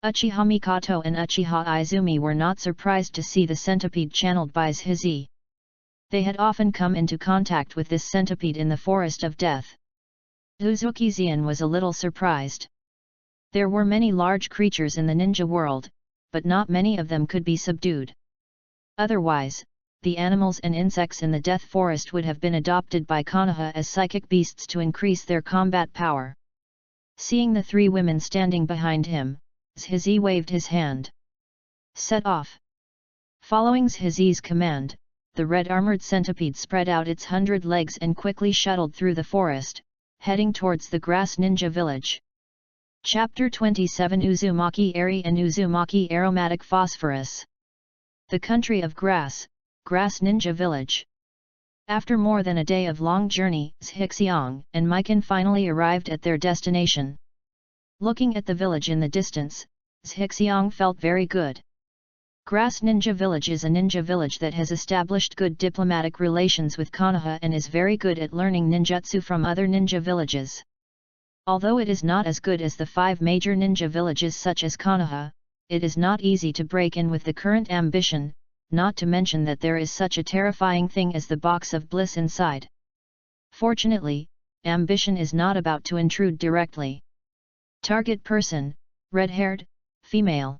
Uchiha Mikoto and Uchiha Izumi were not surprised to see the centipede channeled by Zhizi. They had often come into contact with this centipede in the forest of death. Uzuki Xian was a little surprised. There were many large creatures in the ninja world, but not many of them could be subdued. Otherwise, the animals and insects in the death forest would have been adopted by Konoha as psychic beasts to increase their combat power. Seeing the three women standing behind him, Zhizi waved his hand. Set off. Following Zhizi's command, the red-armored centipede spread out its 100 legs and quickly shuttled through the forest, heading towards the grass ninja village. Chapter 27 Uzumaki Eri and Uzumaki Aromatic Phosphorus. The Country of Grass, Grass Ninja Village. After more than a day of long journey, Zhixiang and Mikan finally arrived at their destination. Looking at the village in the distance, Zhixiang felt very good. Grass Ninja Village is a ninja village that has established good diplomatic relations with Konoha and is very good at learning ninjutsu from other ninja villages. Although it is not as good as the 5 major ninja villages such as Konoha, it is not easy to break in with the current ambition, not to mention that there is such a terrifying thing as the box of bliss inside. Fortunately, ambition is not about to intrude directly. Target person, red-haired, female.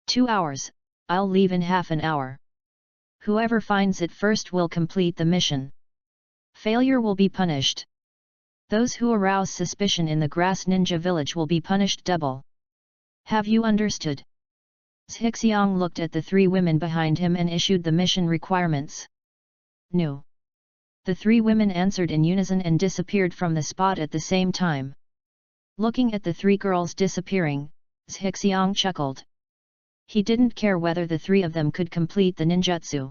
2 hours. I'll leave in half an hour. Whoever finds it first will complete the mission. Failure will be punished. Those who arouse suspicion in the grass ninja village will be punished double. Have you understood? Zhixiang looked at the 3 women behind him and issued the mission requirements. No. The 3 women answered in unison and disappeared from the spot at the same time. Looking at the 3 girls disappearing, Zhixiang chuckled. He didn't care whether the 3 of them could complete the ninjutsu.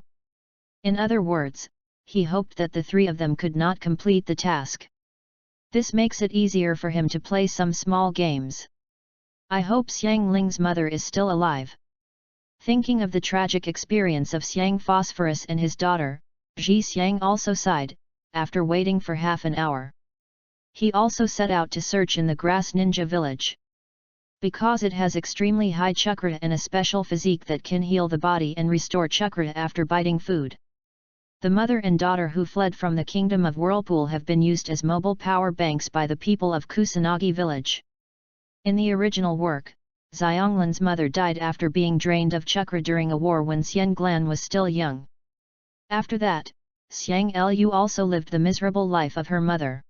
In other words, he hoped that the 3 of them could not complete the task. This makes it easier for him to play some small games. I hope Xiang Ling's mother is still alive. Thinking of the tragic experience of Xiang Phosphorus and his daughter, Ji Xiang also sighed, after waiting for half an hour. He also set out to search in the grass ninja village. Because it has extremely high chakra and a special physique that can heal the body and restore chakra after biting food. The mother and daughter who fled from the kingdom of Whirlpool have been used as mobile power banks by the people of Kusanagi village. In the original work, Xianglan's mother died after being drained of chakra during a war when Xianglan was still young. After that, Xiang Lu also lived the miserable life of her mother.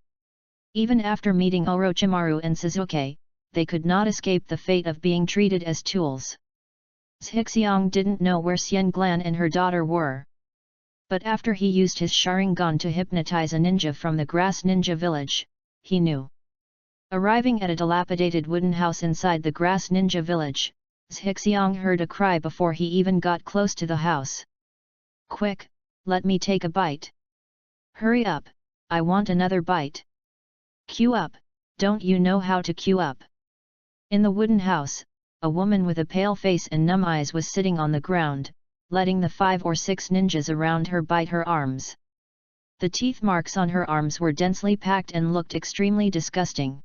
Even after meeting Orochimaru and Sasuke, they could not escape the fate of being treated as tools. Zhixiang didn't know where Xianglan and her daughter were. But after he used his Sharingan to hypnotize a ninja from the grass ninja village, he knew. Arriving at a dilapidated wooden house inside the grass ninja village, Zhixiang heard a cry before he even got close to the house. Quick, let me take a bite. Hurry up, I want another bite. Queue up, don't you know how to queue up? In the wooden house, a woman with a pale face and numb eyes was sitting on the ground, letting the 5 or 6 ninjas around her bite her arms. The teeth marks on her arms were densely packed and looked extremely disgusting.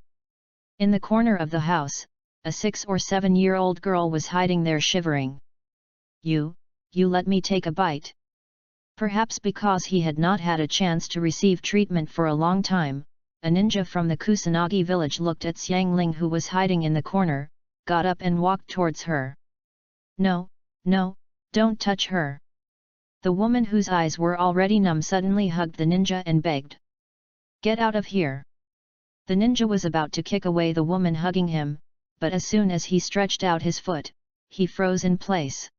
In the corner of the house, a 6 or 7-year-old girl was hiding there shivering. You let me take a bite. Perhaps because he had not had a chance to receive treatment for a long time, a ninja from the Kusanagi village looked at Xiangling who was hiding in the corner, got up and walked towards her. No, don't touch her. The woman whose eyes were already numb suddenly hugged the ninja and begged. Get out of here. The ninja was about to kick away the woman hugging him, but as soon as he stretched out his foot, he froze in place.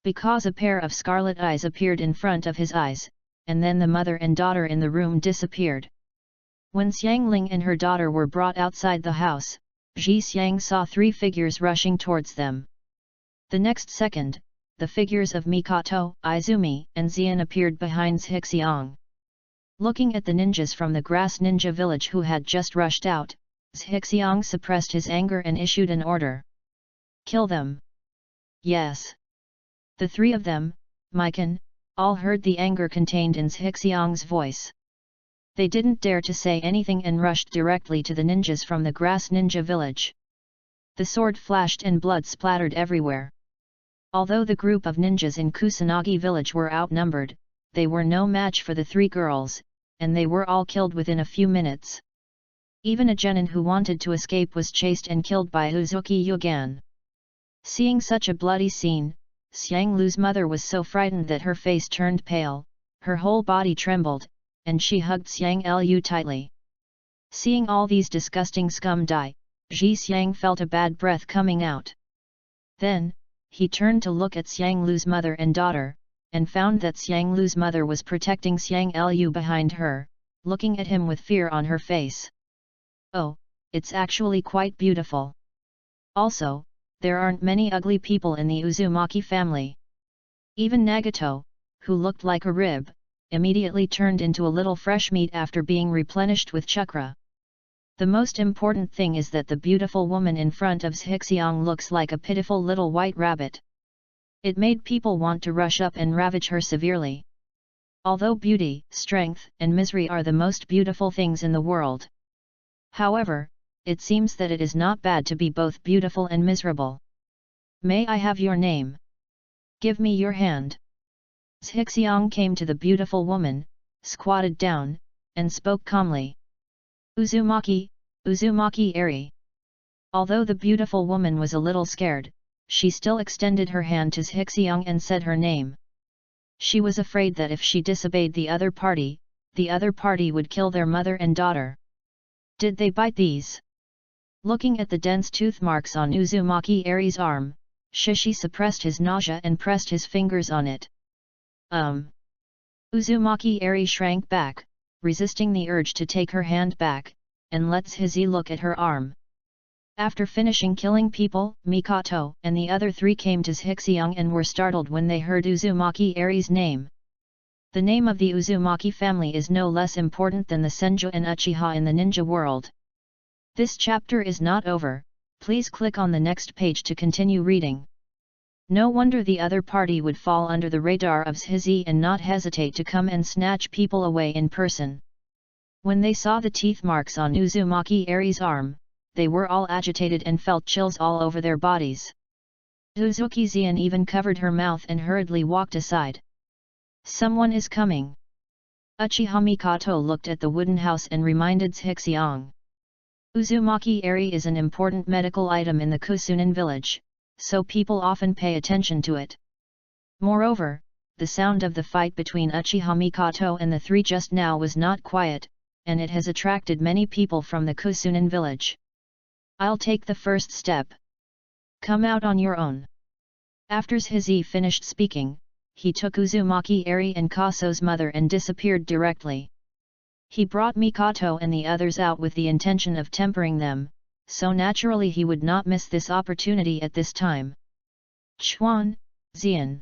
Because a pair of scarlet eyes appeared in front of his eyes, and then the mother and daughter in the room disappeared. When Xiangling and her daughter were brought outside the house, Ji Xiang saw 3 figures rushing towards them. The next second, the figures of Mikoto, Izumi, and Xian appeared behind Zhixiang. Looking at the ninjas from the grass ninja village who had just rushed out, Zhixiang suppressed his anger and issued an order. Kill them. Yes. The 3 of them, Mikan, all heard the anger contained in Zhixiang's voice. They didn't dare to say anything and rushed directly to the ninjas from the grass ninja village. The sword flashed and blood splattered everywhere. Although the group of ninjas in Kusanagi village were outnumbered, they were no match for the 3 girls, and they were all killed within a few minutes. Even a genin who wanted to escape was chased and killed by Uzuki Yugan. Seeing such a bloody scene, Xianglu's mother was so frightened that her face turned pale, her whole body trembled, and she hugged Xianglu tightly. Seeing all these disgusting scum die, Ji Xiang felt a bad breath coming out. Then, he turned to look at Xianglu's mother and daughter, and found that Xianglu's mother was protecting Xianglu behind her, looking at him with fear on her face. Oh, it's actually quite beautiful. Also, there aren't many ugly people in the Uzumaki family. Even Nagato, who looked like a rib, immediately turned into a little fresh meat after being replenished with chakra. The most important thing is that the beautiful woman in front of Zhixiang looks like a pitiful little white rabbit. It made people want to rush up and ravage her severely. Although beauty, strength, and misery are the most beautiful things in the world. However, it seems that it is not bad to be both beautiful and miserable. May I have your name? Give me your hand. Zhixiang came to the beautiful woman, squatted down, and spoke calmly. Uzumaki, Uzumaki Eri. Although the beautiful woman was a little scared, she still extended her hand to Zhixiang and said her name. She was afraid that if she disobeyed the other party would kill their mother and daughter. Did they bite these? Looking at the dense tooth marks on Uzumaki Eri's arm, Shishi suppressed his nausea and pressed his fingers on it. Uzumaki Eri shrank back, resisting the urge to take her hand back, and let Zhizi look at her arm. After finishing killing people, Mikoto and the other 3 came to Zhixiang and were startled when they heard Uzumaki Eri's name. The name of the Uzumaki family is no less important than the Senju and Uchiha in the ninja world. This chapter is not over, please click on the next page to continue reading. No wonder the other party would fall under the radar of Zhizi and not hesitate to come and snatch people away in person. When they saw the teeth marks on Uzumaki Eri's arm, they were all agitated and felt chills all over their bodies. Uzuki Xian even covered her mouth and hurriedly walked aside. Someone is coming. Uchiha Mikoto looked at the wooden house and reminded Zhixiang. Uzumaki Eri is an important medical item in the Kusunan village, so people often pay attention to it. Moreover, the sound of the fight between Uchiha Mikoto and the 3 just now was not quiet, and it has attracted many people from the Kusunan village. I'll take the first step. Come out on your own. After Zhizi finished speaking, he took Uzumaki Eri and Kaso's mother and disappeared directly. He brought Mikoto and the others out with the intention of tempering them, so naturally he would not miss this opportunity at this time. Chuan, Xian.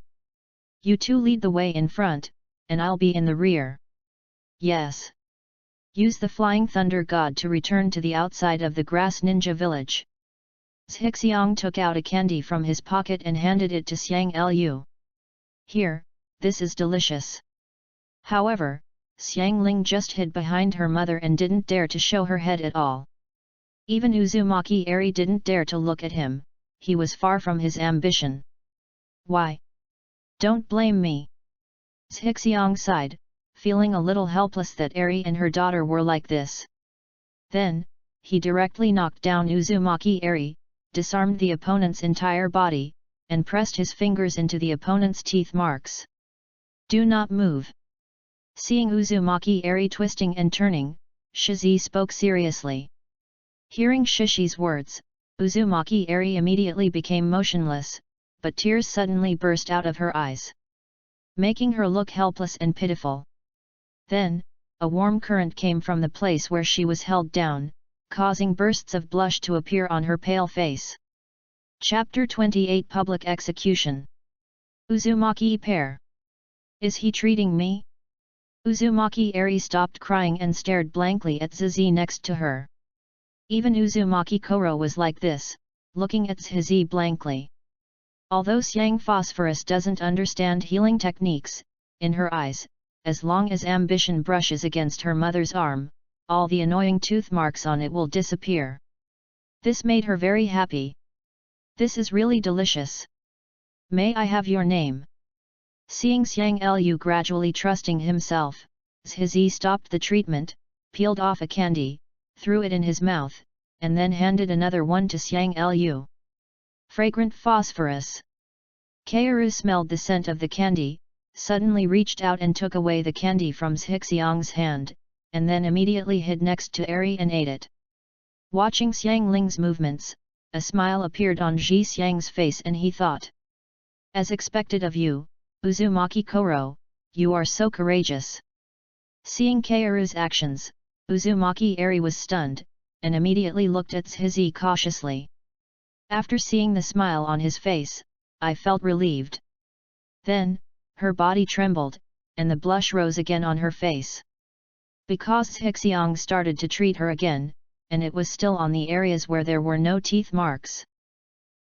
You 2 lead the way in front, and I'll be in the rear. Yes. Use the flying thunder god to return to the outside of the grass ninja village. Zhixiang took out a candy from his pocket and handed it to Xiang Lu. Here, this is delicious. However, Xiang Ling just hid behind her mother and didn't dare to show her head at all. Even Uzumaki Eri didn't dare to look at him, he was far from his ambition. Why? Don't blame me. Zhixiang sighed, feeling a little helpless that Eri and her daughter were like this. Then, he directly knocked down Uzumaki Eri, disarmed the opponent's entire body, and pressed his fingers into the opponent's teeth marks. Do not move. Seeing Uzumaki Eri twisting and turning, Shizi spoke seriously. Hearing Shishi's words, Uzumaki Eri immediately became motionless, but tears suddenly burst out of her eyes, making her look helpless and pitiful. Then, a warm current came from the place where she was held down, causing bursts of blush to appear on her pale face. Chapter 28 Public Execution. Uzumaki pair. Is he treating me? Uzumaki Eri stopped crying and stared blankly at Zizi next to her. Even Uzumaki Koro was like this, looking at Zizi blankly. Although Xiang Phosphorus doesn't understand healing techniques, in her eyes, as long as ambition brushes against her mother's arm, all the annoying tooth marks on it will disappear. This made her very happy. This is really delicious. May I have your name? Seeing Xiang Lu gradually trusting himself, Zizi stopped the treatment, peeled off a candy, threw it in his mouth, and then handed another one to Xiang Lu. Fragrant phosphorus. Kaoru smelled the scent of the candy, suddenly reached out and took away the candy from Zhixiang's hand, and then immediately hid next to Eri and ate it. Watching Xiang Ling's movements, a smile appeared on Ji Xiang's face and he thought. As expected of you, Uzumaki Koro, you are so courageous. Seeing Kaoru's actions, Uzumaki Eri was stunned, and immediately looked at Zizi cautiously. After seeing the smile on his face, I felt relieved. Then, her body trembled, and the blush rose again on her face. Because Zhixiang started to treat her again, and it was still on the areas where there were no teeth marks.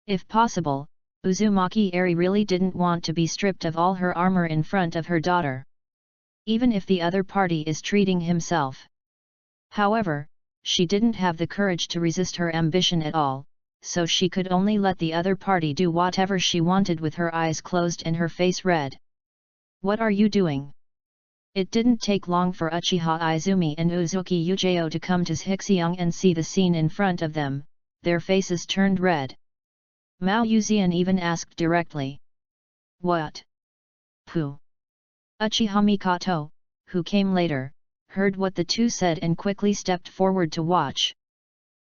If possible, Uzumaki Eri really didn't want to be stripped of all her armor in front of her daughter. Even if the other party is treating himself. However, she didn't have the courage to resist her ambition at all, so she could only let the other party do whatever she wanted with her eyes closed and her face red. What are you doing? It didn't take long for Uchiha Izumi and Uzuki Yujeo to come to Zhixiang and see the scene in front of them, their faces turned red. Mao Yuzian even asked directly. What? Pooh. Uchiha Mikoto, who came later, heard what the two said and quickly stepped forward to watch.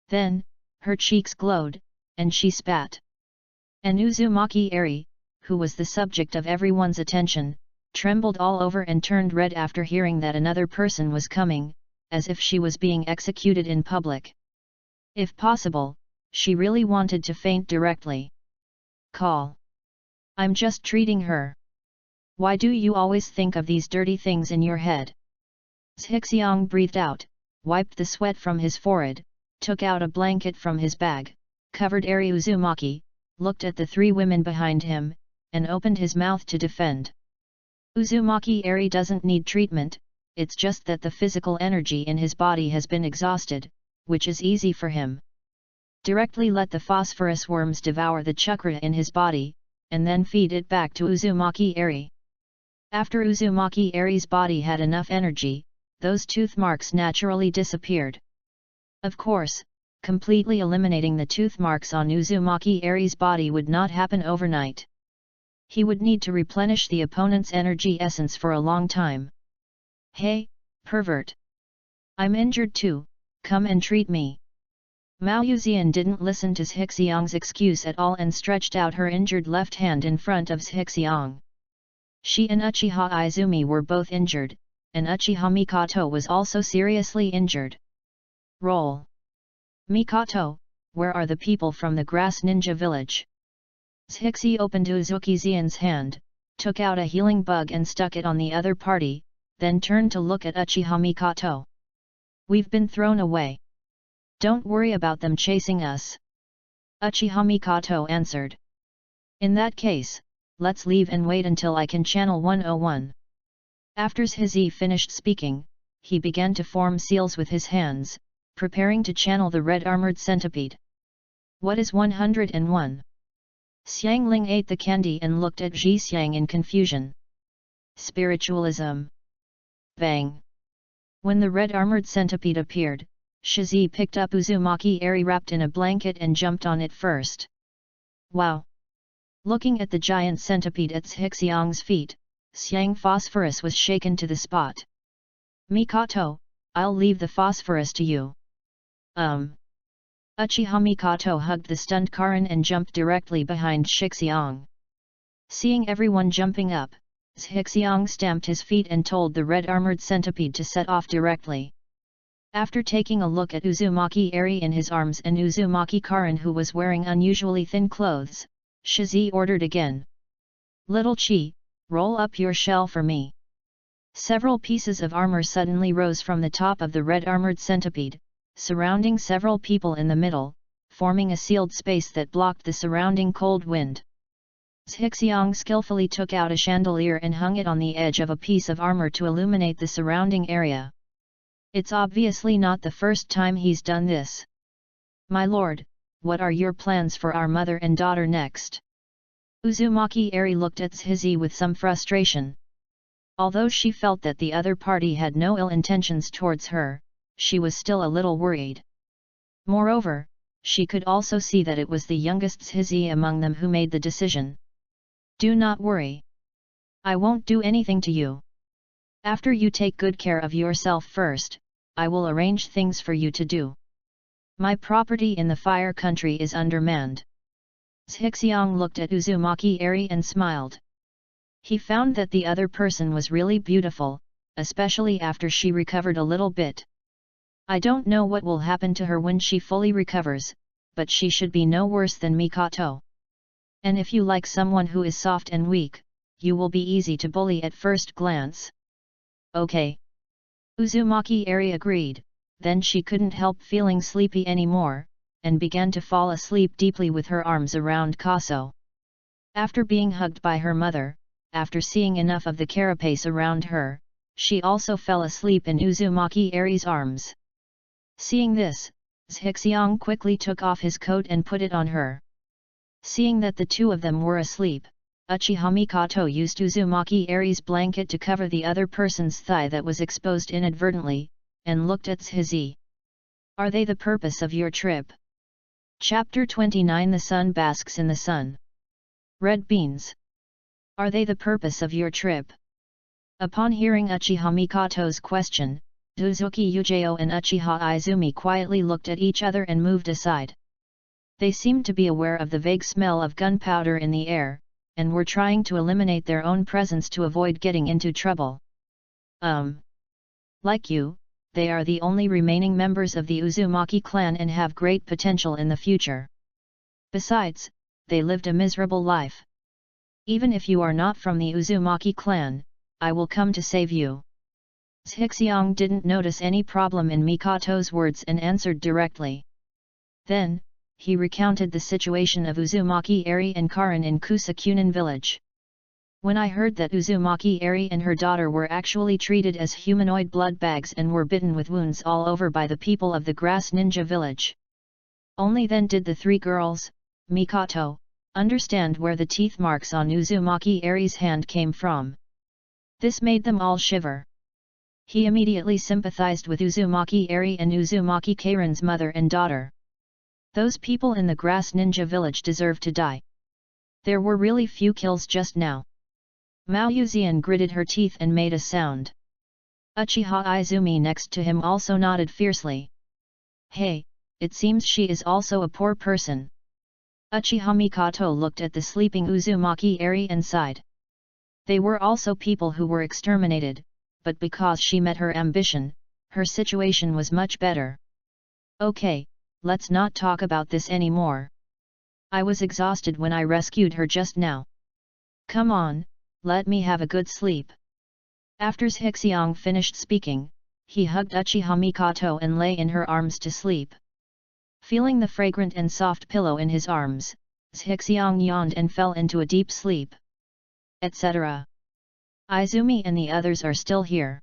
Then, her cheeks glowed, and she spat. And Uzumaki Eri, who was the subject of everyone's attention, trembled all over and turned red after hearing that another person was coming, as if she was being executed in public. If possible, she really wanted to faint directly. Call. I'm just treating her. Why do you always think of these dirty things in your head? Zhixiang breathed out, wiped the sweat from his forehead, took out a blanket from his bag, covered Eri Uzumaki, looked at the three women behind him, and opened his mouth to defend. Uzumaki Eri doesn't need treatment, it's just that the physical energy in his body has been exhausted, which is easy for him. Directly let the phosphorus worms devour the chakra in his body, and then feed it back to Uzumaki Eri. After Uzumaki Eri's body had enough energy, those tooth marks naturally disappeared. Of course, completely eliminating the tooth marks on Uzumaki Eri's body would not happen overnight. He would need to replenish the opponent's energy essence for a long time. Hey, pervert! I'm injured too, come and treat me. Mao Yuzian didn't listen to Zhixiang's excuse at all and stretched out her injured left hand in front of Zhixiang. She and Uchiha Izumi were both injured, and Uchiha Mikoto was also seriously injured. Roll. Mikoto, where are the people from the grass ninja village? Zhixi opened Uzuki Xian's hand, took out a healing bug and stuck it on the other party, then turned to look at Uchiha Mikoto. "We've been thrown away. Don't worry about them chasing us," Uchiha Mikoto answered. "In that case, let's leave and wait until I can channel 101. After Shizi finished speaking, he began to form seals with his hands, preparing to channel the red armored centipede. "What is 101? Xiangling ate the candy and looked at Ji Xiang in confusion. "Spiritualism." Bang! When the red armored centipede appeared, Shizi picked up Uzumaki Eri wrapped in a blanket and jumped on it first. "Wow!" Looking at the giant centipede at Xiang's feet, Xiang Phosphorus was shaken to the spot. "Mikoto, I'll leave the phosphorus to you." Uchiha Mikoto hugged the stunned Karin and jumped directly behind Xiang. Seeing everyone jumping up, Xiang stamped his feet and told the red-armored centipede to set off directly. After taking a look at Uzumaki Eri in his arms and Uzumaki Karin who was wearing unusually thin clothes, Shizi ordered again. "Little Chi, roll up your shell for me." Several pieces of armor suddenly rose from the top of the red-armored centipede, surrounding several people in the middle, forming a sealed space that blocked the surrounding cold wind. Xiang skillfully took out a chandelier and hung it on the edge of a piece of armor to illuminate the surrounding area. It's obviously not the first time he's done this. "My lord, what are your plans for our mother and daughter next?" Uzumaki Eri looked at Shizi with some frustration. Although she felt that the other party had no ill intentions towards her, she was still a little worried. Moreover, she could also see that it was the youngest Shizi among them who made the decision. "Do not worry. I won't do anything to you. After you take good care of yourself first, I will arrange things for you to do. My property in the Fire Country is undermanned." Xiang looked at Uzumaki Eri and smiled. He found that the other person was really beautiful, especially after she recovered a little bit. "I don't know what will happen to her when she fully recovers, but she should be no worse than Mikoto. And if you like someone who is soft and weak, you will be easy to bully at first glance." "Okay." Uzumaki Eri agreed, then she couldn't help feeling sleepy anymore, and began to fall asleep deeply with her arms around Kaso. After being hugged by her mother, after seeing enough of the carapace around her, she also fell asleep in Uzumaki Eri's arms. Seeing this, Xiang quickly took off his coat and put it on her. Seeing that the two of them were asleep, Uchiha Mikoto used Uzumaki Eri's blanket to cover the other person's thigh that was exposed inadvertently, and looked at Shizi. "Are they the purpose of your trip?" Chapter 29 The Sun Basks in the Sun. Red Beans. "Are they the purpose of your trip?" Upon hearing Uchiha Mikoto's question, Uzuki Yujao and Uchiha Izumi quietly looked at each other and moved aside. They seemed to be aware of the vague smell of gunpowder in the air, and were trying to eliminate their own presence to avoid getting into trouble. Like you, they are the only remaining members of the Uzumaki clan and have great potential in the future. Besides, they lived a miserable life. Even if you are not from the Uzumaki clan, I will come to save you." Xiang didn't notice any problem in Mikoto's words and answered directly. Then, he recounted the situation of Uzumaki Eri and Karin in Kusakunin village. "When I heard that Uzumaki Eri and her daughter were actually treated as humanoid blood bags and were bitten with wounds all over by the people of the Grass Ninja village. Only then did the three girls, Mikoto, understand where the teeth marks on Uzumaki Eri's hand came from. This made them all shiver." He immediately sympathized with Uzumaki Eri and Uzumaki Karin's mother and daughter. Those people in the Grass Ninja village deserve to die. There were really few kills just now. Mao Yuzian gritted her teeth and made a sound. Uchiha Izumi next to him also nodded fiercely. "Hey, it seems she is also a poor person." Uchiha Mikoto looked at the sleeping Uzumaki Eri and sighed. They were also people who were exterminated, but because she met her ambition, her situation was much better. "Okay, let's not talk about this anymore. I was exhausted when I rescued her just now. Come on, let me have a good sleep." After Zhixiang finished speaking, he hugged Uchiha Mikoto and lay in her arms to sleep. Feeling the fragrant and soft pillow in his arms, Zhixiang yawned and fell into a deep sleep. Etc. Izumi and the others are still here.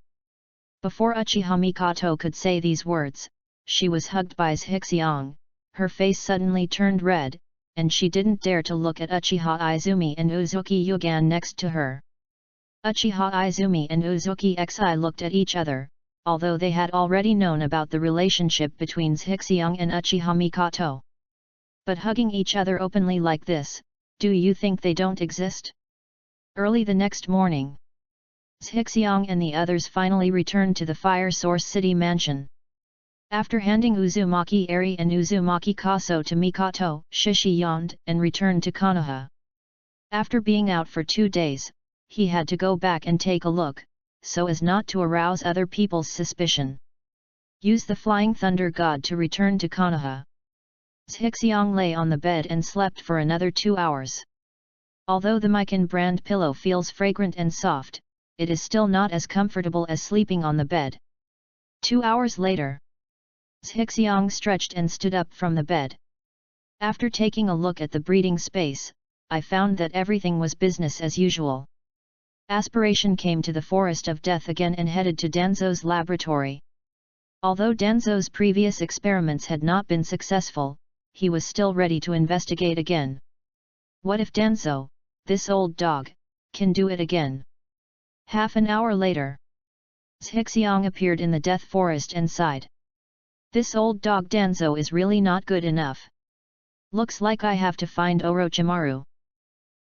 Before Uchiha Mikoto could say these words, she was hugged by Zhixiang, her face suddenly turned red, and she didn't dare to look at Uchiha Izumi and Uzuki Yugan next to her. Uchiha Izumi and Uzuki Xi looked at each other, although they had already known about the relationship between Zhixiang and Uchiha Mikoto. But hugging each other openly like this, do you think they don't exist? Early the next morning, Zhixiang and the others finally returned to the Fire Source City mansion. After handing Uzumaki Eri and Uzumaki Kaso to Mikoto, Shishi yawned and returned to Konoha. After being out for 2 days, he had to go back and take a look, so as not to arouse other people's suspicion. Use the Flying Thunder God to return to Konoha. Zhixiang lay on the bed and slept for another 2 hours. Although the Mikan brand pillow feels fragrant and soft, it is still not as comfortable as sleeping on the bed. 2 hours later, Zhixiang stretched and stood up from the bed. After taking a look at the breeding space, I found that everything was business as usual. Aspiration came to the Forest of Death again and headed to Danzo's laboratory. Although Danzo's previous experiments had not been successful, he was still ready to investigate again. What if Danzo, this old dog, can do it again? Half an hour later, Zhixiang appeared in the Death Forest and sighed. This old dog Danzo is really not good enough. Looks like I have to find Orochimaru.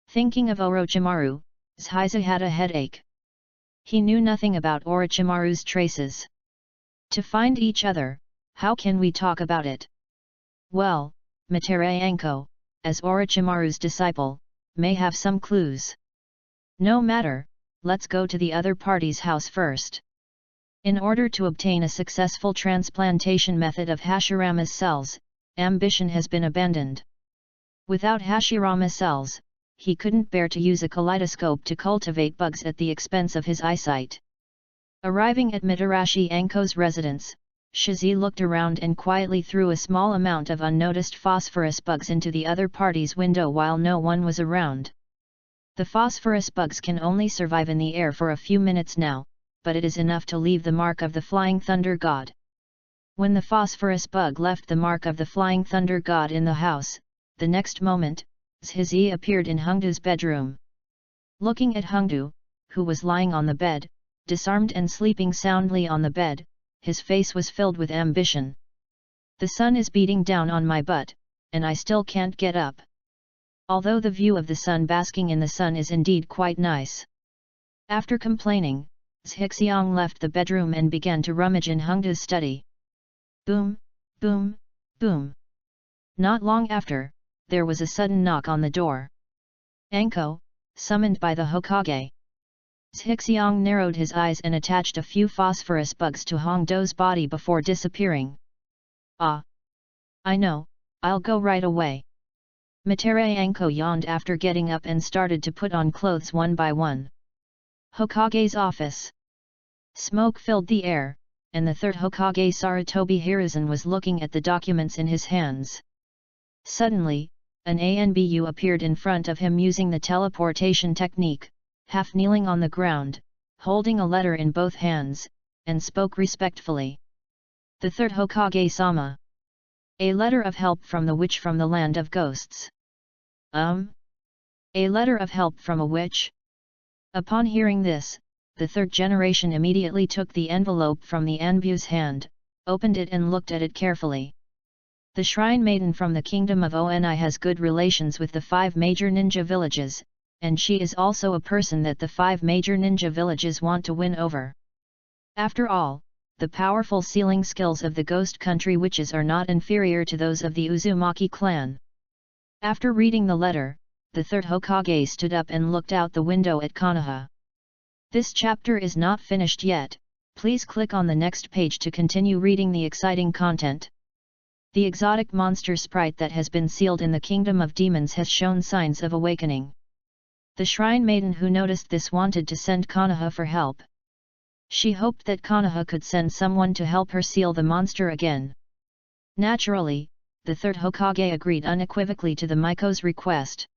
Thinking of Orochimaru, Zhiza had a headache. He knew nothing about Orochimaru's traces. To find each other, how can we talk about it? Well, Materayanko, as Orochimaru's disciple, may have some clues. No matter, let's go to the other party's house first. In order to obtain a successful transplantation method of Hashirama's cells, ambition has been abandoned. Without Hashirama cells, he couldn't bear to use a kaleidoscope to cultivate bugs at the expense of his eyesight. Arriving at Mitarashi Anko's residence, Shizi looked around and quietly threw a small amount of unnoticed phosphorus bugs into the other party's window while no one was around. The phosphorus bugs can only survive in the air for a few minutes now, but it is enough to leave the mark of the Flying Thunder God. When the phosphorus bug left the mark of the Flying Thunder God in the house, the next moment, Zhizi appeared in Hongdu's bedroom. Looking at Hongdu, who was lying on the bed, disarmed and sleeping soundly on the bed, his face was filled with ambition. The sun is beating down on my butt, and I still can't get up. Although the view of the sun basking in the sun is indeed quite nice. After complaining, Zhixiang left the bedroom and began to rummage in Hongdu's study. Boom, boom, boom. Not long after, there was a sudden knock on the door. Anko, summoned by the Hokage. Zhixiang narrowed his eyes and attached a few phosphorus bugs to Hongdu's body before disappearing. Ah! I know, I'll go right away. Materayanko yawned after getting up and started to put on clothes one by one. Hokage's office. Smoke filled the air, and the third Hokage Sarutobi Hiruzen was looking at the documents in his hands. Suddenly, an ANBU appeared in front of him using the teleportation technique, half kneeling on the ground, holding a letter in both hands, and spoke respectfully. The third Hokage-sama. A letter of help from the witch from the land of ghosts. A letter of help from a witch? Upon hearing this, the third generation immediately took the envelope from the Anbu's hand, opened it and looked at it carefully. The Shrine Maiden from the Kingdom of Oni has good relations with the 5 major ninja villages, and she is also a person that the 5 major ninja villages want to win over. After all, the powerful sealing skills of the Ghost Country witches are not inferior to those of the Uzumaki clan. After reading the letter, the third Hokage stood up and looked out the window at Konoha. This chapter is not finished yet, please click on the next page to continue reading the exciting content. The exotic monster sprite that has been sealed in the Kingdom of Demons has shown signs of awakening. The Shrine Maiden who noticed this wanted to send Konoha for help. She hoped that Konoha could send someone to help her seal the monster again. Naturally, the third Hokage agreed unequivocally to the Miko's request.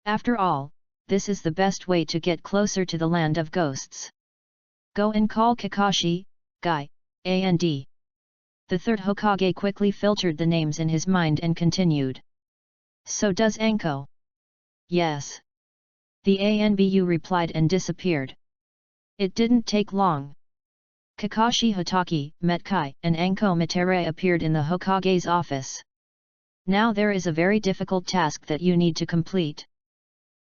After all, this is the best way to get closer to the land of ghosts. Go and call Kakashi, Guy, and the third Hokage quickly filtered the names in his mind and continued. So does Anko. Yes. The Anbu replied and disappeared. It didn't take long. Kakashi Hatake, Metkai, and Anko Mitere appeared in the Hokage's office. Now there is a very difficult task that you need to complete.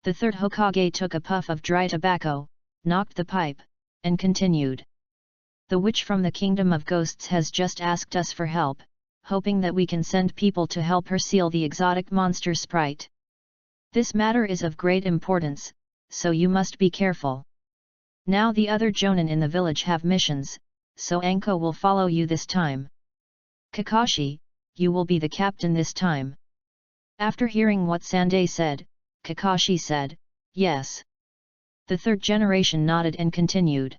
The third Hokage took a puff of dry tobacco, knocked the pipe, and continued. The witch from the Kingdom of Ghosts has just asked us for help, hoping that we can send people to help her seal the exotic monster sprite. This matter is of great importance, so you must be careful. Now the other Jonin in the village have missions, so Anko will follow you this time. Kakashi, you will be the captain this time. After hearing what Sandai said, Kakashi said, yes. The third generation nodded and continued.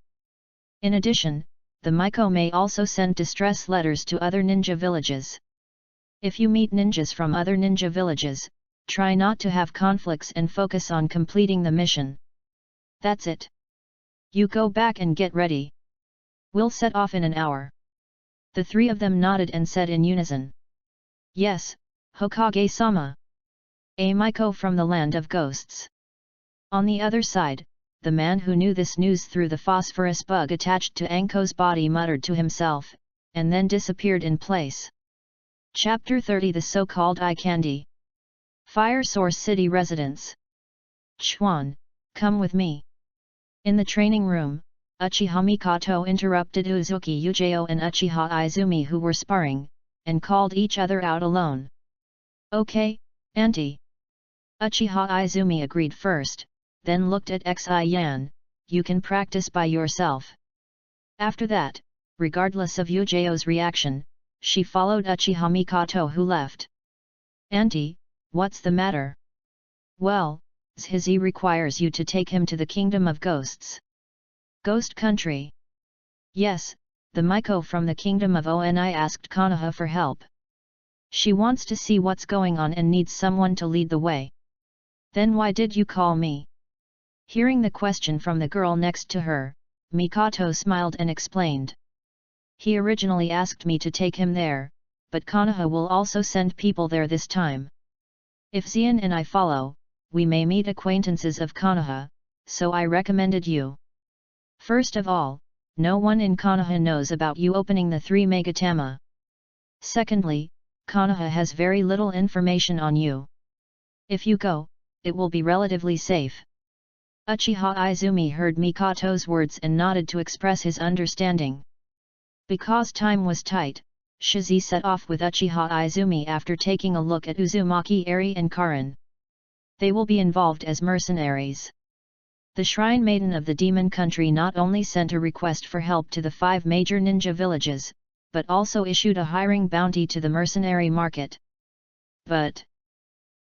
In addition, the Miko may also send distress letters to other ninja villages. If you meet ninjas from other ninja villages, try not to have conflicts and focus on completing the mission. That's it. You go back and get ready. We'll set off in an hour. The three of them nodded and said in unison. Yes, Hokage-sama. A Miko from the land of ghosts. On the other side, the man who knew this news through the phosphorus bug attached to Anko's body muttered to himself, and then disappeared in place. Chapter 30 The so-called eye candy. Fire Source City Residence. Chuan, come with me. In the training room, Uchiha Mikoto interrupted Uzuki Ujio and Uchiha Izumi who were sparring, and called each other out alone. Okay, Auntie. Uchiha Izumi agreed first, then looked at Xi Yan, you can practice by yourself. After that, regardless of Ujio's reaction, she followed Uchiha Mikoto who left. Auntie, what's the matter? Well, Zhizi requires you to take him to the Kingdom of Ghosts. Ghost Country. Yes, the Miko from the Kingdom of Oni asked Konoha for help. She wants to see what's going on and needs someone to lead the way. Then why did you call me? Hearing the question from the girl next to her, Mikoto smiled and explained. He originally asked me to take him there, but Konoha will also send people there this time. If Xian and I follow, we may meet acquaintances of Konoha, so I recommended you. First of all, no one in Konoha knows about you opening the 3 Megatama. Secondly, Konoha has very little information on you. If you go, it will be relatively safe. Uchiha Izumi heard Mikoto's words and nodded to express his understanding. Because time was tight, Shizi set off with Uchiha Izumi after taking a look at Uzumaki Eri and Karin. They will be involved as mercenaries. The Shrine Maiden of the Demon Country not only sent a request for help to the 5 major ninja villages, but also issued a hiring bounty to the mercenary market. But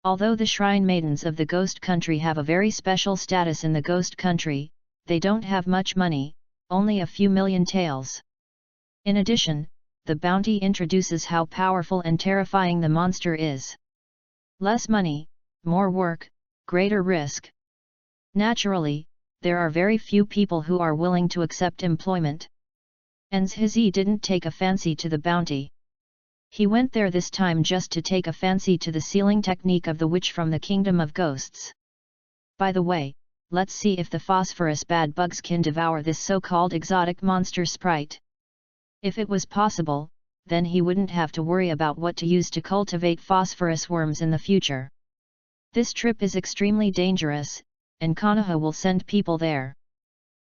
although the Shrine Maidens of the Ghost Country have a very special status in the Ghost Country, they don't have much money, only a few million taels. In addition, the bounty introduces how powerful and terrifying the monster is. Less money, more work, greater risk. Naturally, there are very few people who are willing to accept employment. And Zhizi didn't take a fancy to the bounty. He went there this time just to take a fancy to the sealing technique of the witch from the Kingdom of Ghosts. By the way, let's see if the phosphorus bad bugs can devour this so-called exotic monster sprite. If it was possible, then he wouldn't have to worry about what to use to cultivate phosphorus worms in the future. This trip is extremely dangerous, and Konoha will send people there.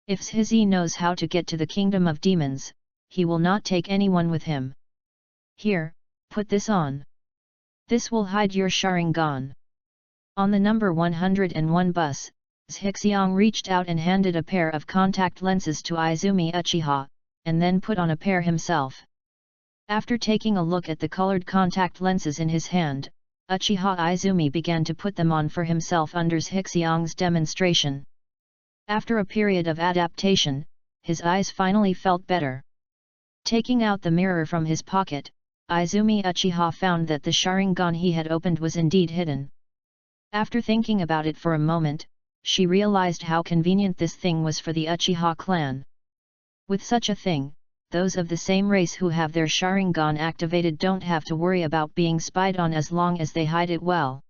If Zhizi knows how to get to the Kingdom of Demons, he will not take anyone with him. Here, put this on. This will hide your Sharingan. On the number 101 bus, Zhixiang reached out and handed a pair of contact lenses to Izumi Uchiha, and then put on a pair himself. After taking a look at the colored contact lenses in his hand, Uchiha Izumi began to put them on for himself under Zhixiang's demonstration. After a period of adaptation, his eyes finally felt better. Taking out the mirror from his pocket, Izumi Uchiha found that the Sharingan he had opened was indeed hidden. After thinking about it for a moment, she realized how convenient this thing was for the Uchiha clan. With such a thing, those of the same race who have their Sharingan activated don't have to worry about being spied on as long as they hide it well.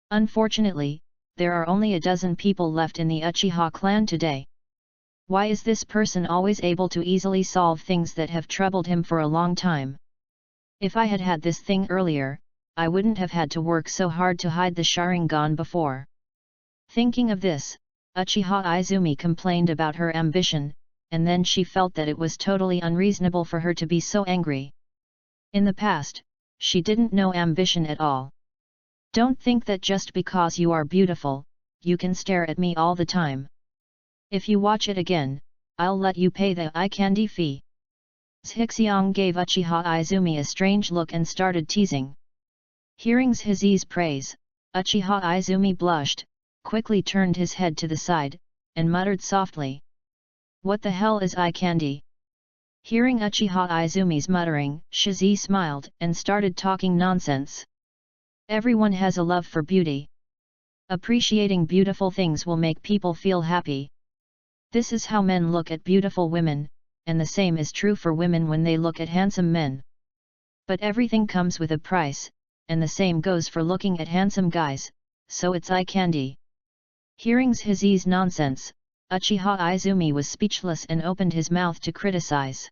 Unfortunately, there are only a dozen people left in the Uchiha clan today. Why is this person always able to easily solve things that have troubled him for a long time? If I had had this thing earlier, I wouldn't have had to work so hard to hide the Sharingan before. Thinking of this, Uchiha Izumi complained about her ambition, and then she felt that it was totally unreasonable for her to be so angry. In the past, she didn't know ambition at all. Don't think that just because you are beautiful, you can stare at me all the time. If you watch it again, I'll let you pay the eye candy fee. Zhixiang gave Uchiha Izumi a strange look and started teasing. Hearing Zhixi's praise, Uchiha Izumi blushed, quickly turned his head to the side, and muttered softly, "What the hell is eye candy?" Hearing Uchiha Izumi's muttering, Zhixi smiled and started talking nonsense. Everyone has a love for beauty. Appreciating beautiful things will make people feel happy. This is how men look at beautiful women, and the same is true for women when they look at handsome men. But everything comes with a price, and the same goes for looking at handsome guys, so it's eye candy. Hearing Zhixi's nonsense, Uchiha Izumi was speechless and opened his mouth to criticize.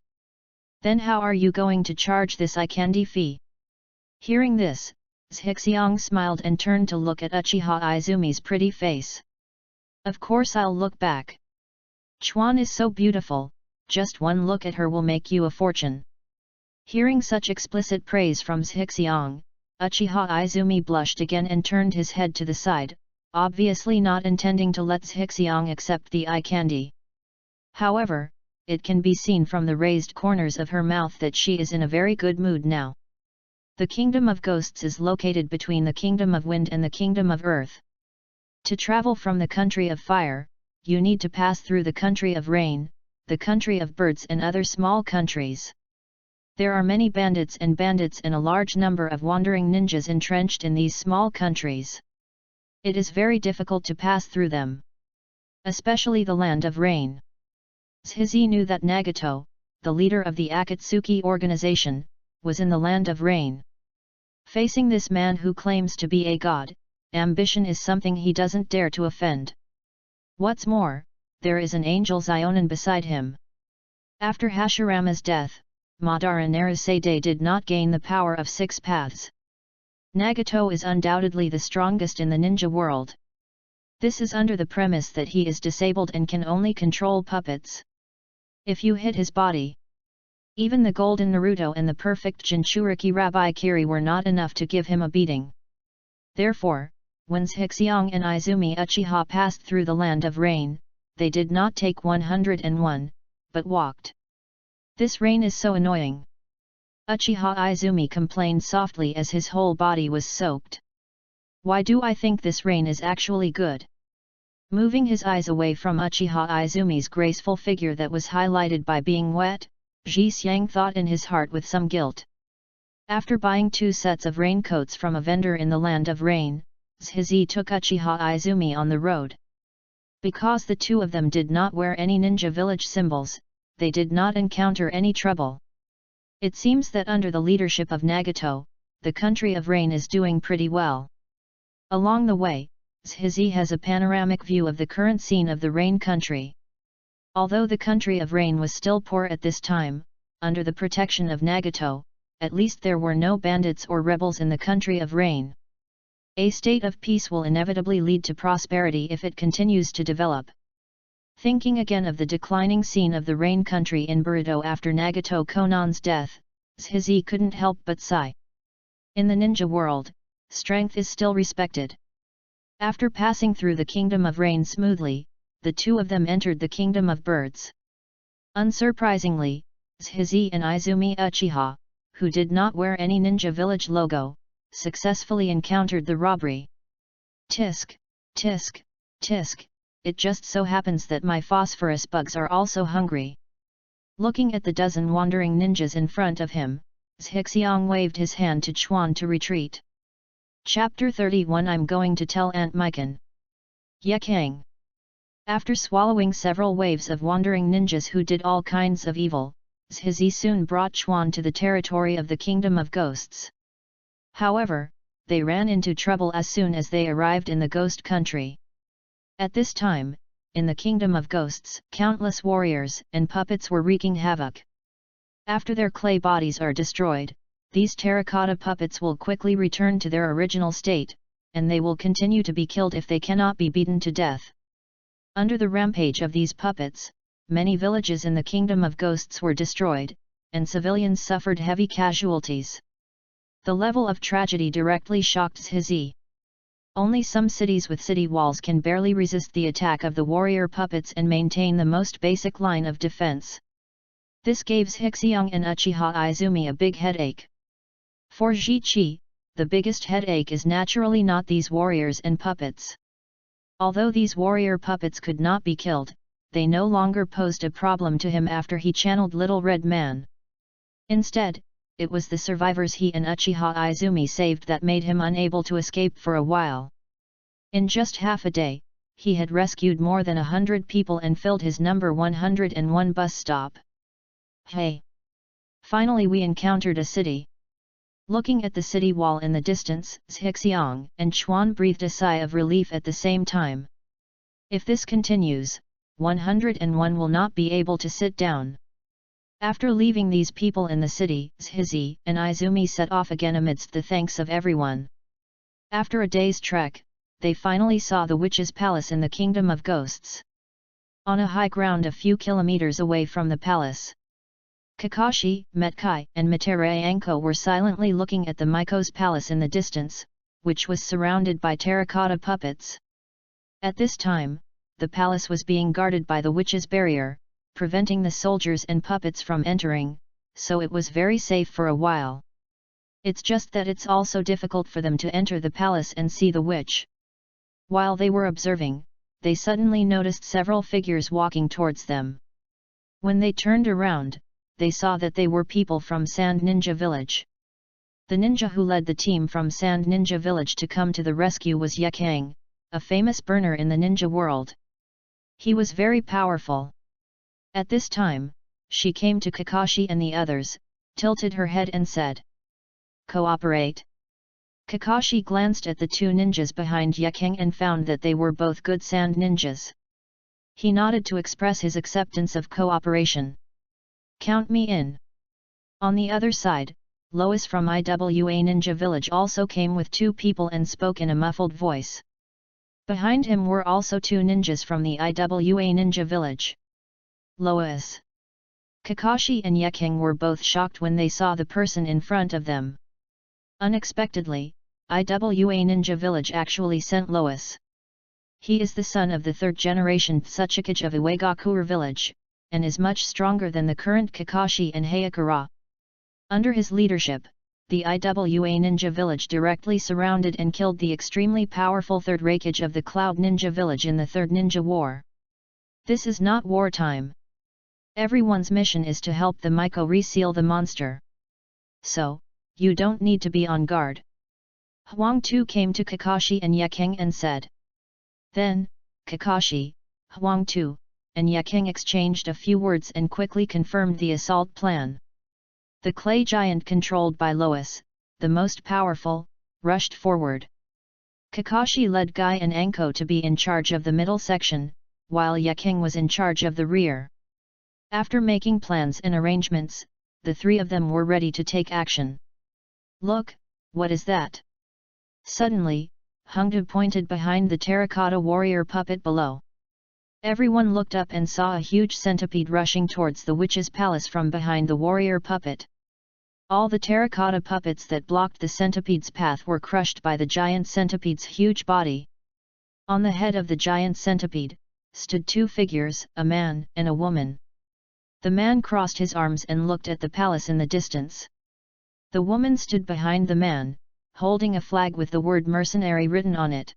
Then how are you going to charge this eye candy fee? Hearing this, Zhixiang smiled and turned to look at Uchiha Izumi's pretty face. Of course I'll look back. Chuan is so beautiful, just one look at her will make you a fortune. Hearing such explicit praise from Zhixiang, Uchiha Izumi blushed again and turned his head to the side, obviously not intending to let Zhixiang accept the eye candy. However, it can be seen from the raised corners of her mouth that she is in a very good mood now. The Kingdom of Ghosts is located between the Kingdom of Wind and the Kingdom of Earth. To travel from the country of fire, you need to pass through the country of rain, the country of birds and other small countries. There are many bandits and a large number of wandering ninjas entrenched in these small countries. It is very difficult to pass through them. Especially the land of rain. Zhizi knew that Nagato, the leader of the Akatsuki organization, was in the land of rain. Facing this man who claims to be a god, ambition is something he doesn't dare to offend. What's more, there is an angel Zionin beside him. After Hashirama's death, Madara Narusade did not gain the power of 6 paths. Nagato is undoubtedly the strongest in the ninja world. This is under the premise that he is disabled and can only control puppets. If you hit his body, even the golden Naruto and the perfect Jinchuriki Rabbi Kiri were not enough to give him a beating. Therefore, when Zhixiang and Izumi Uchiha passed through the land of rain, they did not take 101, but walked. This rain is so annoying. Uchiha Izumi complained softly as his whole body was soaked. Why do I think this rain is actually good? Moving his eyes away from Uchiha Izumi's graceful figure that was highlighted by being wet, Zhixiang thought in his heart with some guilt. After buying 2 sets of raincoats from a vendor in the land of rain, Zhizi took Uchiha Izumi on the road. Because the two of them did not wear any ninja village symbols, they did not encounter any trouble. It seems that under the leadership of Nagato, the country of rain is doing pretty well. Along the way, Zhizi has a panoramic view of the current scene of the rain country. Although the country of rain was still poor at this time, under the protection of Nagato, at least there were no bandits or rebels in the country of rain. A state of peace will inevitably lead to prosperity if it continues to develop. Thinking again of the declining scene of the rain country in Boruto after Nagato Konan's death, Zhizi couldn't help but sigh. In the ninja world, strength is still respected. After passing through the Kingdom of Rain smoothly, the two of them entered the Kingdom of Birds. Unsurprisingly, Zhizi and Izumi Uchiha, who did not wear any ninja village logo, successfully encountered the robbery. Tisk, tisk, tisk, it just so happens that my phosphorus bugs are also hungry. Looking at the dozen wandering ninjas in front of him, Zhixiang waved his hand to Chuan to retreat. Chapter 31 I'm going to tell Aunt Mikan. Yekang. After swallowing several waves of wandering ninjas who did all kinds of evil, Zhizi soon brought Chuan to the territory of the Kingdom of Ghosts. However, they ran into trouble as soon as they arrived in the ghost country. At this time, in the Kingdom of Ghosts, countless warriors and puppets were wreaking havoc. After their clay bodies are destroyed, these terracotta puppets will quickly return to their original state, and they will continue to be killed if they cannot be beaten to death. Under the rampage of these puppets, many villages in the Kingdom of Ghosts were destroyed, and civilians suffered heavy casualties. The level of tragedy directly shocked Zhizi. Only some cities with city walls can barely resist the attack of the warrior puppets and maintain the most basic line of defense. This gave Zhixiang and Uchiha Izumi a big headache. For Zhiqi, the biggest headache is naturally not these warriors and puppets. Although these warrior puppets could not be killed, they no longer posed a problem to him after he channeled Little Red Man. Instead, it was the survivors he and Uchiha Izumi saved that made him unable to escape for a while. In just half a day, he had rescued more than 100 people and filled his number 101 bus stop. Hey! Finally we encountered a city. Looking at the city wall in the distance, Zhixiang and Chuan breathed a sigh of relief at the same time. If this continues, 101 will not be able to sit down. After leaving these people in the city, Zhizi and Izumi set off again amidst the thanks of everyone. After a day's trek, they finally saw the witch's palace in the Kingdom of Ghosts. On a high ground a few kilometers away from the palace, Kakashi, Metkai and Mitarayanko were silently looking at the Miko's palace in the distance, which was surrounded by terracotta puppets. At this time, the palace was being guarded by the witch's barrier, preventing the soldiers and puppets from entering, so it was very safe for a while. It's just that it's also difficult for them to enter the palace and see the witch. While they were observing, they suddenly noticed several figures walking towards them. When they turned around, they saw that they were people from Sand Ninja Village. The ninja who led the team from Sand Ninja Village to come to the rescue was Yekang, a famous burner in the ninja world. He was very powerful. At this time, she came to Kakashi and the others, tilted her head and said, "Cooperate." Kakashi glanced at the two ninjas behind Yekang and found that they were both good sand ninjas. He nodded to express his acceptance of cooperation. "Count me in." On the other side, Lois from IWA Ninja Village also came with two people and spoke in a muffled voice. Behind him were also two ninjas from the IWA Ninja Village. Lois. Kakashi and Yekang were both shocked when they saw the person in front of them. Unexpectedly, IWA Ninja Village actually sent Lois. He is the son of the third-generation Tsuchikage of Iwagakure Village, and is much stronger than the current Kakashi and Hayakura. Under his leadership, the IWA Ninja Village directly surrounded and killed the extremely powerful third Raikage of the Cloud Ninja Village in the Third Ninja War. This is not wartime. Everyone's mission is to help the Miko reseal the monster. So, you don't need to be on guard. Huang Tu came to Kakashi and Yekang and said. Then, Kakashi, Huang Tu, and Yekang exchanged a few words and quickly confirmed the assault plan. The clay giant controlled by Lois, the most powerful, rushed forward. Kakashi led Guy and Anko to be in charge of the middle section, while Yekang was in charge of the rear. After making plans and arrangements, the three of them were ready to take action. "Look, what is that?" Suddenly, Hungdu pointed behind the terracotta warrior puppet below. Everyone looked up and saw a huge centipede rushing towards the witch's palace from behind the warrior puppet. All the terracotta puppets that blocked the centipede's path were crushed by the giant centipede's huge body. On the head of the giant centipede, stood two figures, a man and a woman. The man crossed his arms and looked at the palace in the distance. The woman stood behind the man, holding a flag with the word mercenary written on it.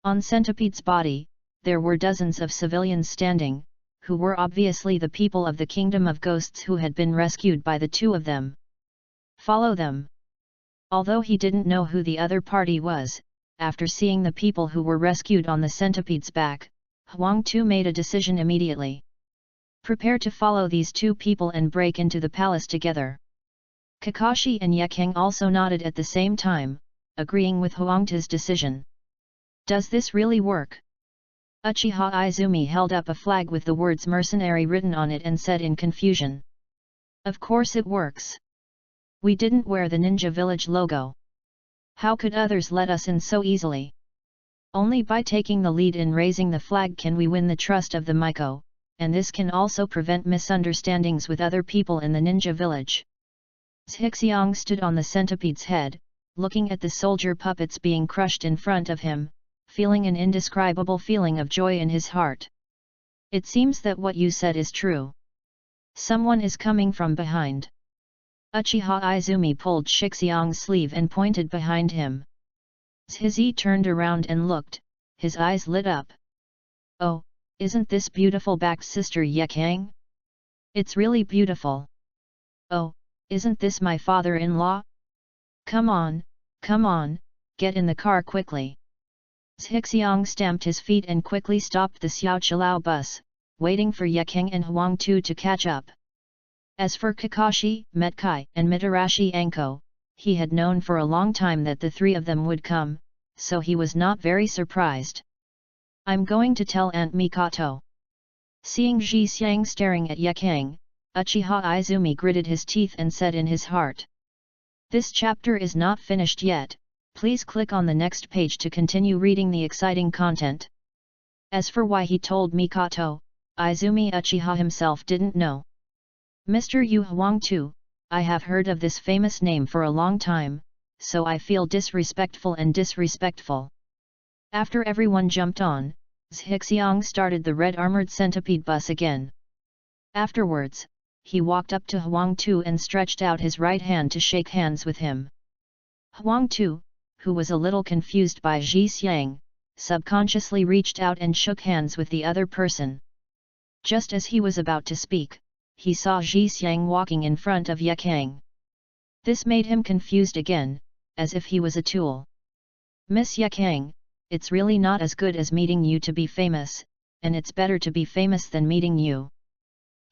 On Centipede's body, there were dozens of civilians standing, who were obviously the people of the Kingdom of Ghosts who had been rescued by the two of them. Follow them. Although he didn't know who the other party was, after seeing the people who were rescued on the centipede's back, Huang Tu made a decision immediately. Prepare to follow these two people and break into the palace together. Kakashi and Yekeng also nodded at the same time, agreeing with Huang Tu's decision. Does this really work? Uchiha Izumi held up a flag with the words mercenary written on it and said in confusion. Of course it works. We didn't wear the Ninja Village logo. How could others let us in so easily? Only by taking the lead in raising the flag can we win the trust of the Miko, and this can also prevent misunderstandings with other people in the Ninja Village. Zhixiang stood on the centipede's head, looking at the soldier puppets being crushed in front of him, feeling an indescribable feeling of joy in his heart. It seems that what you said is true. Someone is coming from behind. Uchiha Izumi pulled Zhixiang's sleeve and pointed behind him. Zhizi turned around and looked, his eyes lit up. Oh, isn't this beautiful backed sister Yekeng? It's really beautiful. Oh, isn't this my father-in-law? Come on, get in the car quickly. Zhixiang stamped his feet and quickly stopped the Xiaoqiao bus, waiting for Yekeng and Huang Tu to catch up. As for Kakashi, Metkai, and Mitarashi Anko, he had known for a long time that the three of them would come, so he was not very surprised. I'm going to tell Aunt Mikoto. Seeing Ji Xiang staring at Yekeng, Uchiha Izumi gritted his teeth and said in his heart. This chapter is not finished yet, please click on the next page to continue reading the exciting content. As for why he told Mikoto, Izumi Uchiha himself didn't know. Mr. Yu Huang Tu, I have heard of this famous name for a long time, so I feel disrespectful. After everyone jumped on, Zhixiang started the red armored centipede bus again. Afterwards, he walked up to Huang Tu and stretched out his right hand to shake hands with him. Huang Tu, who was a little confused by Ji Xiang, subconsciously reached out and shook hands with the other person. Just as he was about to speak, he saw Ji Xiang walking in front of Yekeng. This made him confused again, as if he was a tool. Miss Yekeng, it's really not as good as meeting you to be famous, and it's better to be famous than meeting you.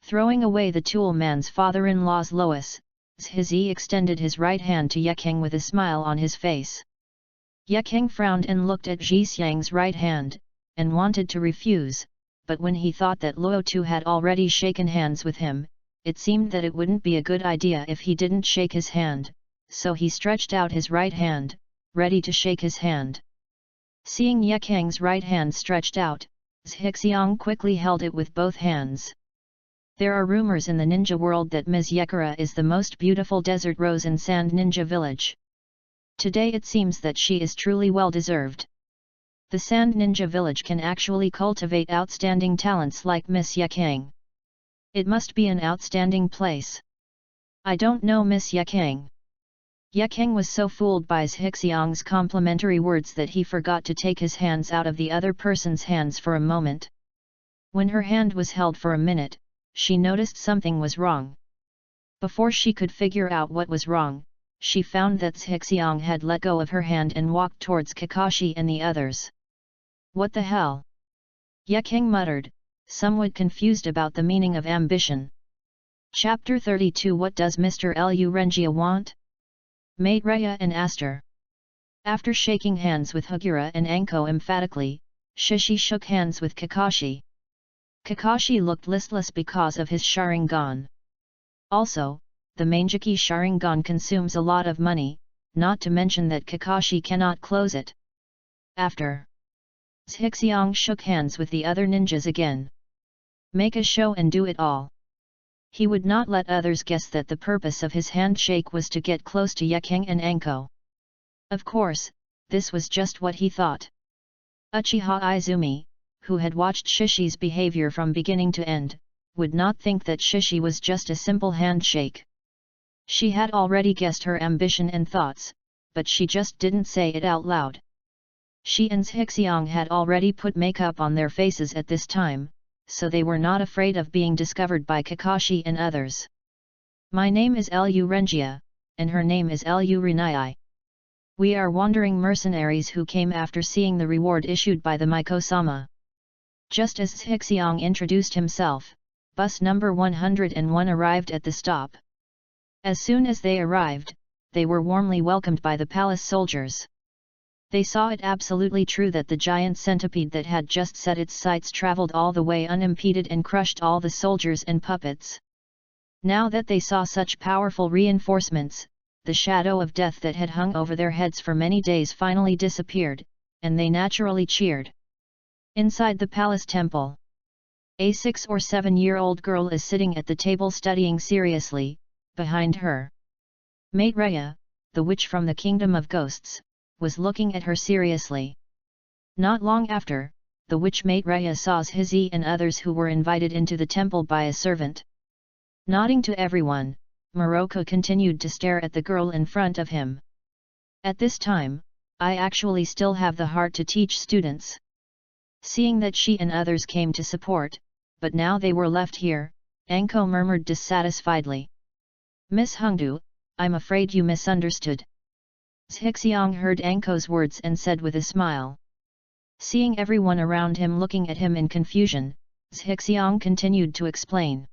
Throwing away the tool man's father-in-law's Lois, Zhizi extended his right hand to Yekeng with a smile on his face. Yekeng frowned and looked at Ji Xiang's right hand, and wanted to refuse, but when he thought that Luo Tu had already shaken hands with him, it seemed that it wouldn't be a good idea if he didn't shake his hand, so he stretched out his right hand, ready to shake his hand. Seeing Yekeng's right hand stretched out, Zhixiang quickly held it with both hands. There are rumors in the ninja world that Ms. Yekara is the most beautiful desert rose in Sand Ninja Village. Today it seems that she is truly well deserved. The Sand Ninja Village can actually cultivate outstanding talents like Miss Yekeng. It must be an outstanding place. I don't know Miss Yekeng. Yekeng was so fooled by Zhixiang's complimentary words that he forgot to take his hands out of the other person's hands for a moment. When her hand was held for a minute, she noticed something was wrong. Before she could figure out what was wrong, she found that Zhixiang had let go of her hand and walked towards Kakashi and the others. What the hell? Yekeng muttered, somewhat confused about the meaning of ambition. Chapter 32. What does Mr. Lu Renjia want? Mate Rhea and Aster. After shaking hands with Hagura and Anko emphatically, Shishi shook hands with Kakashi. Kakashi looked listless because of his Sharingan. Also, the Manjiki Sharingan consumes a lot of money, not to mention that Kakashi cannot close it. After Zhixiang shook hands with the other ninjas again. Make a show and do it all. He would not let others guess that the purpose of his handshake was to get close to Yekeng and Anko. Of course, this was just what he thought. Uchiha Izumi, who had watched Shishi's behavior from beginning to end, would not think that Shishi was just a simple handshake. She had already guessed her ambition and thoughts, but she just didn't say it out loud. Shi and Zhixiang had already put makeup on their faces at this time, so they were not afraid of being discovered by Kakashi and others. My name is Lu Renjia, and her name is Lu Renai. We are wandering mercenaries who came after seeing the reward issued by the Miko-sama. Just as Zhixiang introduced himself, bus number 101 arrived at the stop. As soon as they arrived, they were warmly welcomed by the palace soldiers. They saw it absolutely true that the giant centipede that had just set its sights traveled all the way unimpeded and crushed all the soldiers and puppets. Now that they saw such powerful reinforcements, the shadow of death that had hung over their heads for many days finally disappeared, and they naturally cheered. Inside the palace temple, a 6 or 7-year-old girl is sitting at the table studying seriously. Behind her, Mate Rhea, the witch from the Kingdom of Ghosts, was looking at her seriously. Not long after, the witch Mate Rhea saw Zhizi and others who were invited into the temple by a servant. Nodding to everyone, Moroka continued to stare at the girl in front of him. At this time, I actually still have the heart to teach students. Seeing that she and others came to support, but now they were left here, Anko murmured dissatisfiedly. Miss Hongdu, I'm afraid you misunderstood. Zhixiang heard Anko's words and said with a smile. Seeing everyone around him looking at him in confusion, Zhixiang continued to explain.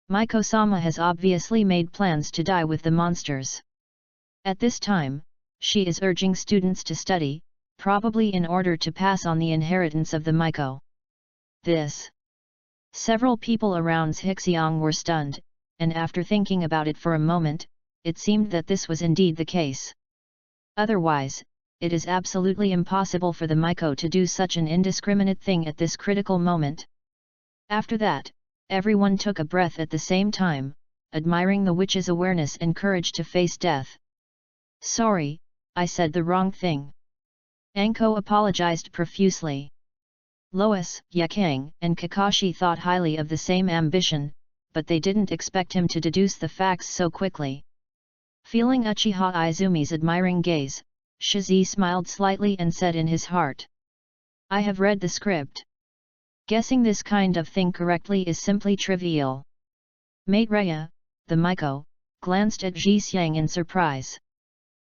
Miko-sama has obviously made plans to die with the monsters. At this time, she is urging students to study, probably in order to pass on the inheritance of the Miko. This. Several people around Zhixiang were stunned, and after thinking about it for a moment, it seemed that this was indeed the case. Otherwise, it is absolutely impossible for the Miko to do such an indiscriminate thing at this critical moment. After that, everyone took a breath at the same time, admiring the witch's awareness and courage to face death. Sorry, I said the wrong thing. Anko apologized profusely. Lois, Yakang, and Kakashi thought highly of the same ambition, but they didn't expect him to deduce the facts so quickly. Feeling Uchiha Izumi's admiring gaze, Shizi smiled slightly and said in his heart. I have read the script. Guessing this kind of thing correctly is simply trivial. Mate Rhea, the Miko, glanced at Zhixiang in surprise.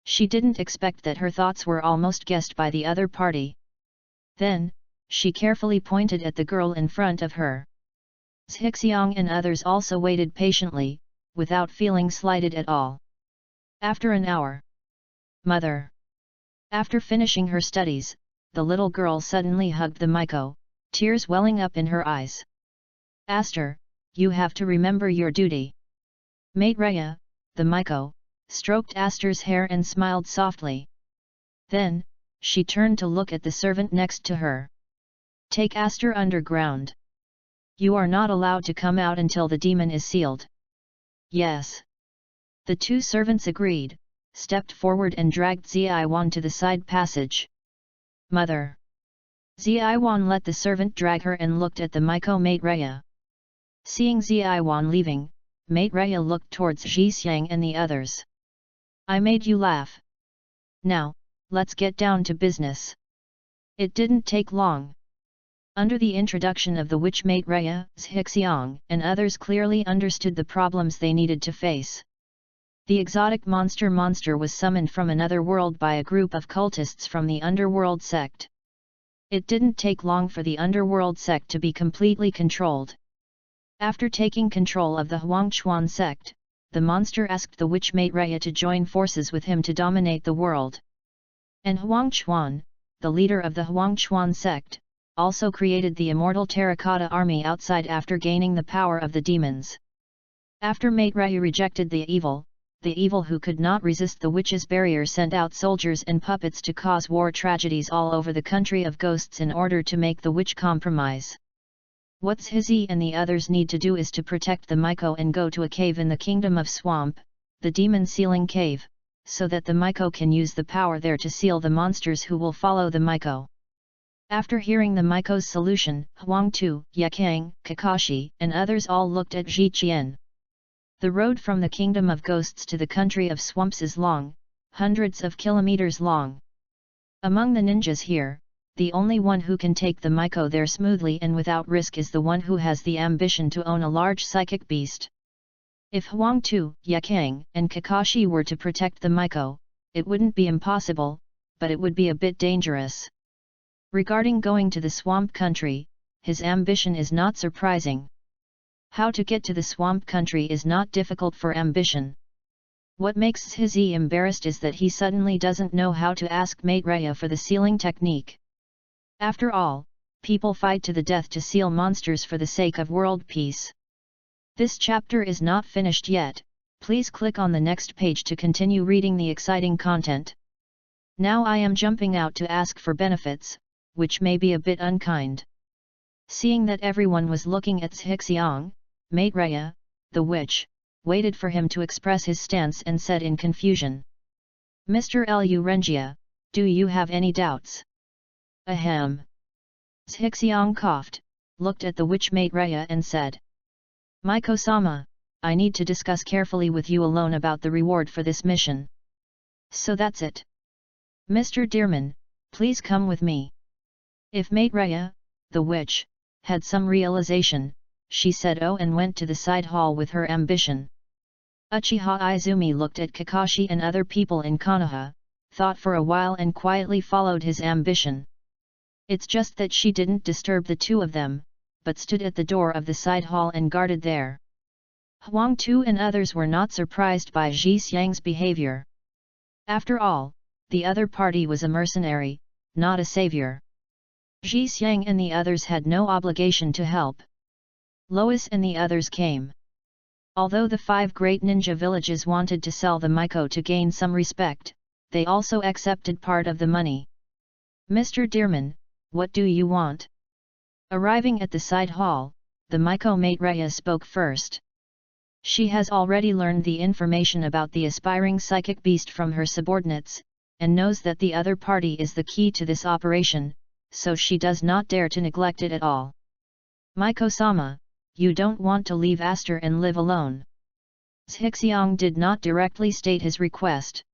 She didn't expect that her thoughts were almost guessed by the other party. Then, she carefully pointed at the girl in front of her. Zhixiang and others also waited patiently, without feeling slighted at all. After an hour. Mother. After finishing her studies, the little girl suddenly hugged the Miko, tears welling up in her eyes. Aster, you have to remember your duty. Mate Rhea, the Miko, stroked Aster's hair and smiled softly. Then, she turned to look at the servant next to her. Take Aster underground. You are not allowed to come out until the demon is sealed. Yes. The two servants agreed, stepped forward and dragged Ziaiwan to the side passage. Mother. Ziaiwan let the servant drag her and looked at the Miko Mate Rhea. Seeing Ziaiwan leaving, Mate Rhea looked towards Zhixiang and the others. I made you laugh. Now, let's get down to business. It didn't take long. Under the introduction of the witch Mate Rhea, Zhixiang and others clearly understood the problems they needed to face. The exotic monster was summoned from another world by a group of cultists from the underworld sect. It didn't take long for the underworld sect to be completely controlled. After taking control of the Huangchuan sect, the monster asked the witch Mate Rhea to join forces with him to dominate the world. And Huangchuan, the leader of the Huangchuan sect, also created the immortal terracotta army outside after gaining the power of the demons. After Mate Rhea rejected the evil who could not resist the witch's barrier sent out soldiers and puppets to cause war tragedies all over the country of ghosts in order to make the witch compromise. What Zhizi and the others need to do is to protect the Miko and go to a cave in the Kingdom of Swamp, the Demon Sealing Cave, so that the Miko can use the power there to seal the monsters who will follow the Miko. After hearing the Miko's solution, Huangtu, Yakang, Kakashi, and others all looked at Zhiqian. The road from the Kingdom of Ghosts to the country of Swamps is long, hundreds of kilometers long. Among the ninjas here, the only one who can take the Maiko there smoothly and without risk is the one who has the ambition to own a large psychic beast. If Huang Tu, Yakang, and Kakashi were to protect the Maiko, it wouldn't be impossible, but it would be a bit dangerous. Regarding going to the swamp country, his ambition is not surprising. How to get to the swamp country is not difficult for ambition. What makes Hizzy embarrassed is that he suddenly doesn't know how to ask Maitreya for the sealing technique. After all, people fight to the death to seal monsters for the sake of world peace. This chapter is not finished yet, please click on the next page to continue reading the exciting content. Now I am jumping out to ask for benefits, which may be a bit unkind. Seeing that everyone was looking at Zhixiang, Maitreya, the witch, waited for him to express his stance and said in confusion. Mr. Lu Renjia, do you have any doubts? Ahem. Zhixiang coughed, looked at the witch Maitreya and said. Maiko-sama, I need to discuss carefully with you alone about the reward for this mission. So that's it. Mr. Dearman, please come with me. If Maitreya, the witch, had some realization, she said oh and went to the side hall with her ambition. Uchiha Izumi looked at Kakashi and other people in Konoha, thought for a while and quietly followed his ambition. It's just that she didn't disturb the two of them, but stood at the door of the side hall and guarded there. Huang Tu and others were not surprised by Zhixiang's behavior. After all, the other party was a mercenary, not a savior. Zhixiang and the others had no obligation to help. Lois and the others came. Although the 5 great ninja villages wanted to sell the Maiko to gain some respect, they also accepted part of the money. Mr. Dearman, what do you want? Arriving at the side hall, the Maiko Maitreya spoke first. She has already learned the information about the aspiring psychic beast from her subordinates, and knows that the other party is the key to this operation, so she does not dare to neglect it at all. Maiko-sama, you don't want to leave Aster and live alone. Zhixiang did not directly state his request.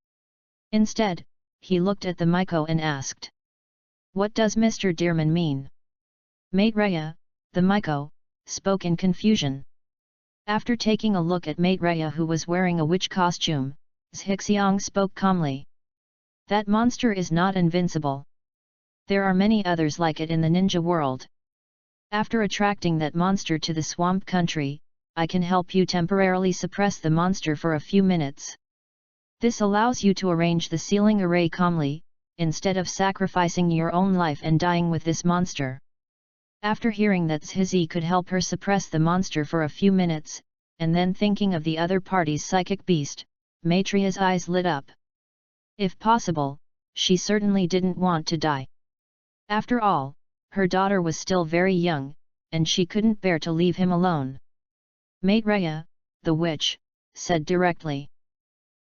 Instead, he looked at the Maiko and asked. What does Mr. Dearman mean? Maitreya, the Maiko, spoke in confusion. After taking a look at Maitreya who was wearing a witch costume, Zhixiang spoke calmly. That monster is not invincible. There are many others like it in the ninja world. After attracting that monster to the swamp country, I can help you temporarily suppress the monster for a few minutes. This allows you to arrange the sealing array calmly, instead of sacrificing your own life and dying with this monster. After hearing that Zhizi could help her suppress the monster for a few minutes, and then thinking of the other party's psychic beast, Maitreya's eyes lit up. If possible, she certainly didn't want to die. After all, her daughter was still very young, and she couldn't bear to leave him alone. Maitreya, the witch, said directly.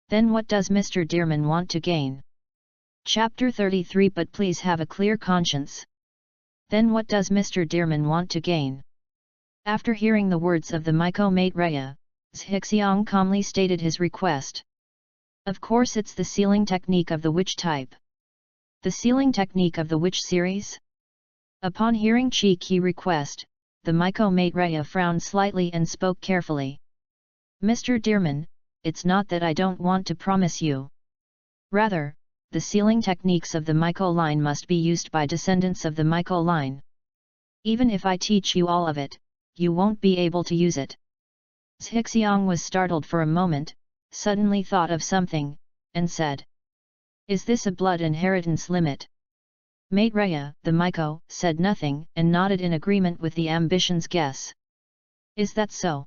Then what does Mr. Dearman want to gain? Chapter 33. But please have a clear conscience. Then what does Mr. Dearman want to gain? After hearing the words of the Maiko Maitreya, Zhixiang calmly stated his request. Of course it's the sealing technique of the witch type. The sealing technique of the witch series? Upon hearing Chi-Ki request, the Maiko Maitreya frowned slightly and spoke carefully. Mr. Dearman, it's not that I don't want to promise you. Rather, the sealing techniques of the Maiko line must be used by descendants of the Maiko line. Even if I teach you all of it, you won't be able to use it. Zhixiang was startled for a moment, suddenly thought of something, and said. Is this a blood inheritance limit? Maitreya, the Maiko, said nothing and nodded in agreement with the ambition's guess. Is that so?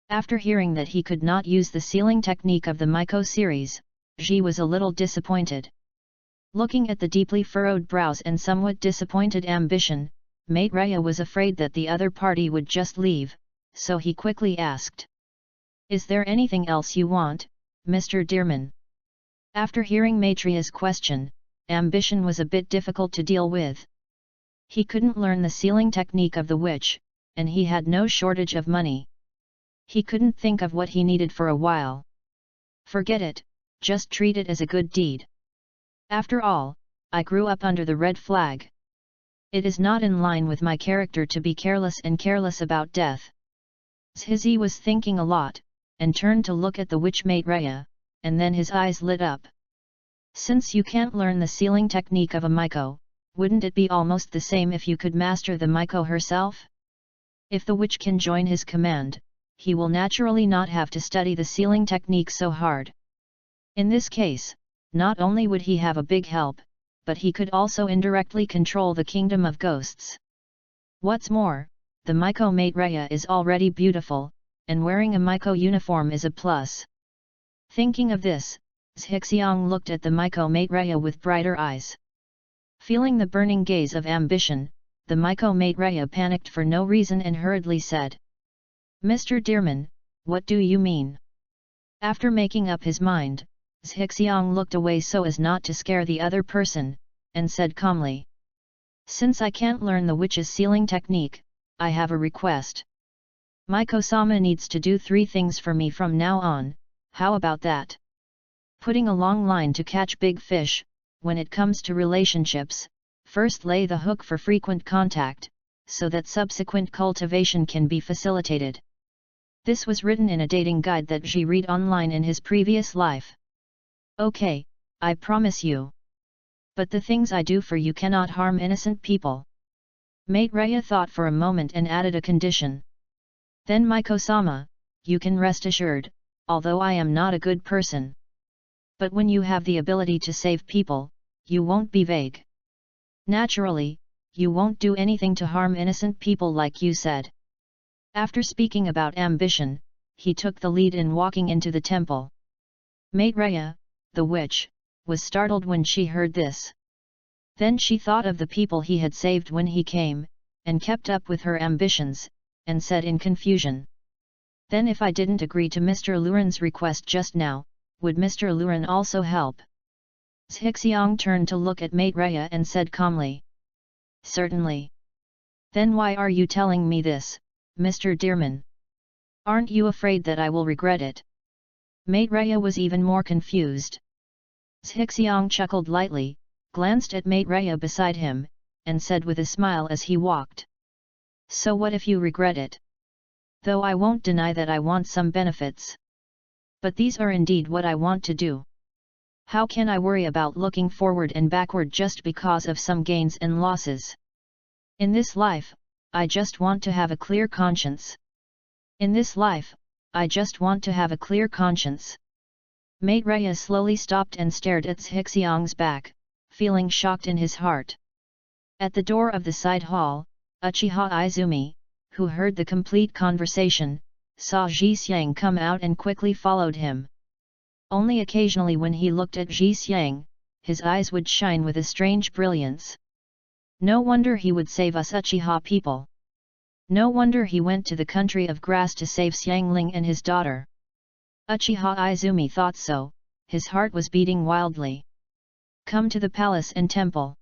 After hearing that he could not use the sealing technique of the Maiko series, Ji was a little disappointed. Looking at the deeply furrowed brows and somewhat disappointed ambition, Maitreya was afraid that the other party would just leave, so he quickly asked. Is there anything else you want, Mr. Dearman? After hearing Maitreya's question, ambition was a bit difficult to deal with. He couldn't learn the sealing technique of the witch, and he had no shortage of money. He couldn't think of what he needed for a while. Forget it, just treat it as a good deed. After all, I grew up under the red flag. It is not in line with my character to be careless about death. Zhizi was thinking a lot, and turned to look at the witch mate Rhea, and then his eyes lit up. Since you can't learn the sealing technique of a Miko, wouldn't it be almost the same if you could master the Miko herself? If the witch can join his command, he will naturally not have to study the sealing technique so hard. In this case, not only would he have a big help, but he could also indirectly control the kingdom of ghosts. What's more, the Miko mate Rhea is already beautiful, and wearing a Miko uniform is a plus. Thinking of this, Zhixiang looked at the Miko mate Rhea with brighter eyes. Feeling the burning gaze of ambition, the Miko mate Rhea panicked for no reason and hurriedly said, "Mr. Dearman, what do you mean?" After making up his mind, Zhixiang looked away so as not to scare the other person, and said calmly, "Since I can't learn the witch's sealing technique, I have a request. Miko-sama needs to do 3 things for me from now on, how about that? Putting a long line to catch big fish. When it comes to relationships, first lay the hook for frequent contact, so that subsequent cultivation can be facilitated." This was written in a dating guide that Zhi read online in his previous life. "Okay, I promise you. But the things I do for you cannot harm innocent people." Mate Rhea thought for a moment and added a condition. "Then Miko-sama, you can rest assured, although I am not a good person. But when you have the ability to save people, you won't be vague. Naturally, you won't do anything to harm innocent people like you said." After speaking about ambition, he took the lead in walking into the temple. Mate Rhea, the witch, was startled when she heard this. Then she thought of the people he had saved when he came, and kept up with her ambitions, and said in confusion, "Then if I didn't agree to Mr. Luren's request just now, would Mr. Luren also help?" Zhixiang turned to look at Mate Rhea and said calmly, "Certainly." "Then why are you telling me this, Mr. Dearman? Aren't you afraid that I will regret it?" Mate Rhea was even more confused. Zhixiang chuckled lightly, glanced at Mate Rhea beside him, and said with a smile as he walked, "So what if you regret it? Though I won't deny that I want some benefits. But these are indeed what I want to do. How can I worry about looking forward and backward just because of some gains and losses? In this life, I just want to have a clear conscience. In this life, I just want to have a clear conscience." Mate Rhea slowly stopped and stared at Zhixiang's back, feeling shocked in his heart. At the door of the side hall, Uchiha Izumi, who heard the complete conversation, saw Zhixiang come out and quickly followed him. Only occasionally when he looked at Zhixiang, his eyes would shine with a strange brilliance. No wonder he would save us Uchiha people. No wonder he went to the country of grass to save Xiangling and his daughter. Uchiha Izumi thought so, his heart was beating wildly. "Come to the palace and temple."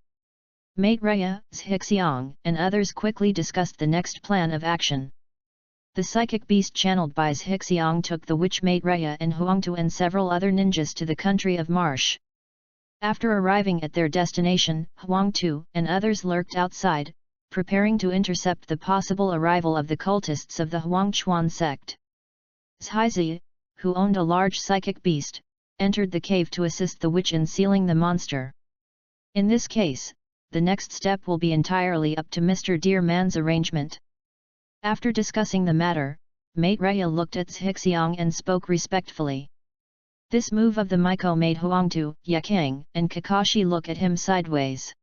Mate Rhea, Zhixiang, and others quickly discussed the next plan of action. The psychic beast channeled by Zhixiang took the witch Mate Rhea and Huangtu and several other ninjas to the country of Marsh. After arriving at their destination, Huangtu and others lurked outside, preparing to intercept the possible arrival of the cultists of the Huangchuan sect. Zhizi, who owned a large psychic beast, entered the cave to assist the witch in sealing the monster. In this case, the next step will be entirely up to Mr. Dearman's arrangement. After discussing the matter, Mate Rhea looked at Zhixiang and spoke respectfully. This move of the Miko made Huangtu, Yakang, and Kakashi look at him sideways.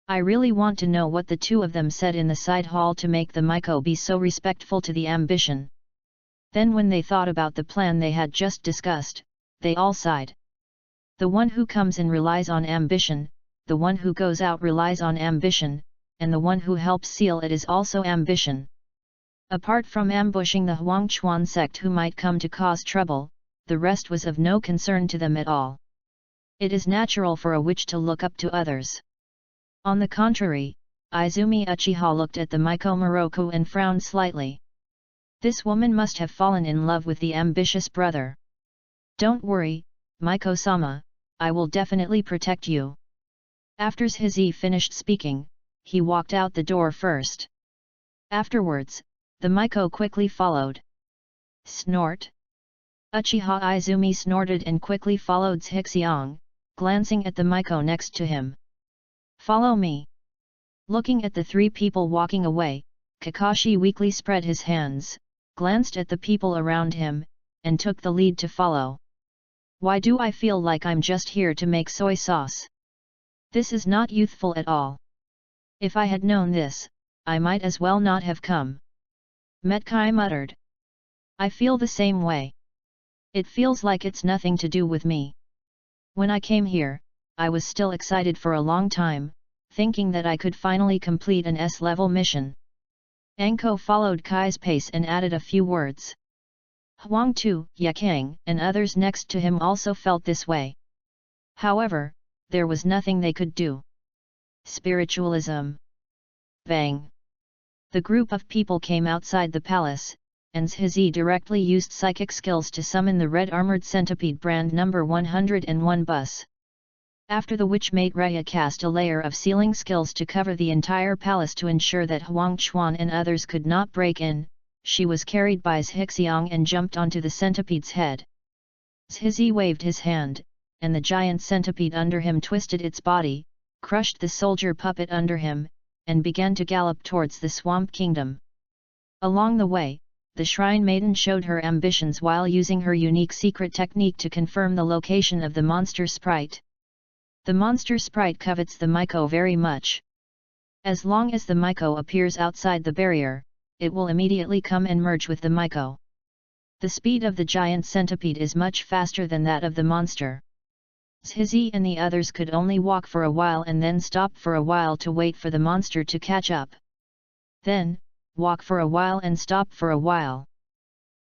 I really want to know what the two of them said in the side hall to make the Miko be so respectful to the ambition. Then when they thought about the plan they had just discussed, they all sighed. The one who comes in relies on ambition, the one who goes out relies on ambition, and the one who helps seal it is also ambition. Apart from ambushing the Huangchuan sect who might come to cause trouble, the rest was of no concern to them at all. It is natural for a witch to look up to others. On the contrary, Izumi Uchiha looked at the Miko Moroku and frowned slightly. This woman must have fallen in love with the ambitious brother. "Don't worry, Miko-sama, I will definitely protect you." After Zhizi finished speaking, he walked out the door first. Afterwards, the Miko quickly followed. Snort! Uchiha Izumi snorted and quickly followed Zhixiang, glancing at the Miko next to him. Follow me! Looking at the three people walking away, Kakashi weakly spread his hands, glanced at the people around him, and took the lead to follow. Why do I feel like I'm just here to make soy sauce? This is not youthful at all. If I had known this, I might as well not have come. Metkai muttered. I feel the same way. It feels like it's nothing to do with me. When I came here, I was still excited for a long time, thinking that I could finally complete an S-level mission. Anko followed Kai's pace and added a few words. Huang Tu, Yakang, and others next to him also felt this way. However, there was nothing they could do. Spiritualism. Bang! The group of people came outside the palace, and Zhizi directly used psychic skills to summon the red armored centipede brand number 101 bus. After the which Mate Raya cast a layer of sealing skills to cover the entire palace to ensure that Huang Chuan and others could not break in, she was carried by Zhixiang and jumped onto the centipede's head. Zhizi waved his hand, and the giant centipede under him twisted its body, crushed the soldier puppet under him, and began to gallop towards the Swamp Kingdom. Along the way, the Shrine Maiden showed her ambitions while using her unique secret technique to confirm the location of the monster sprite. The monster sprite covets the Miko very much. As long as the Miko appears outside the barrier, it will immediately come and merge with the Miko. The speed of the giant centipede is much faster than that of the monster. Zhizi and the others could only walk for a while and then stop for a while to wait for the monster to catch up. Then, walk for a while and stop for a while.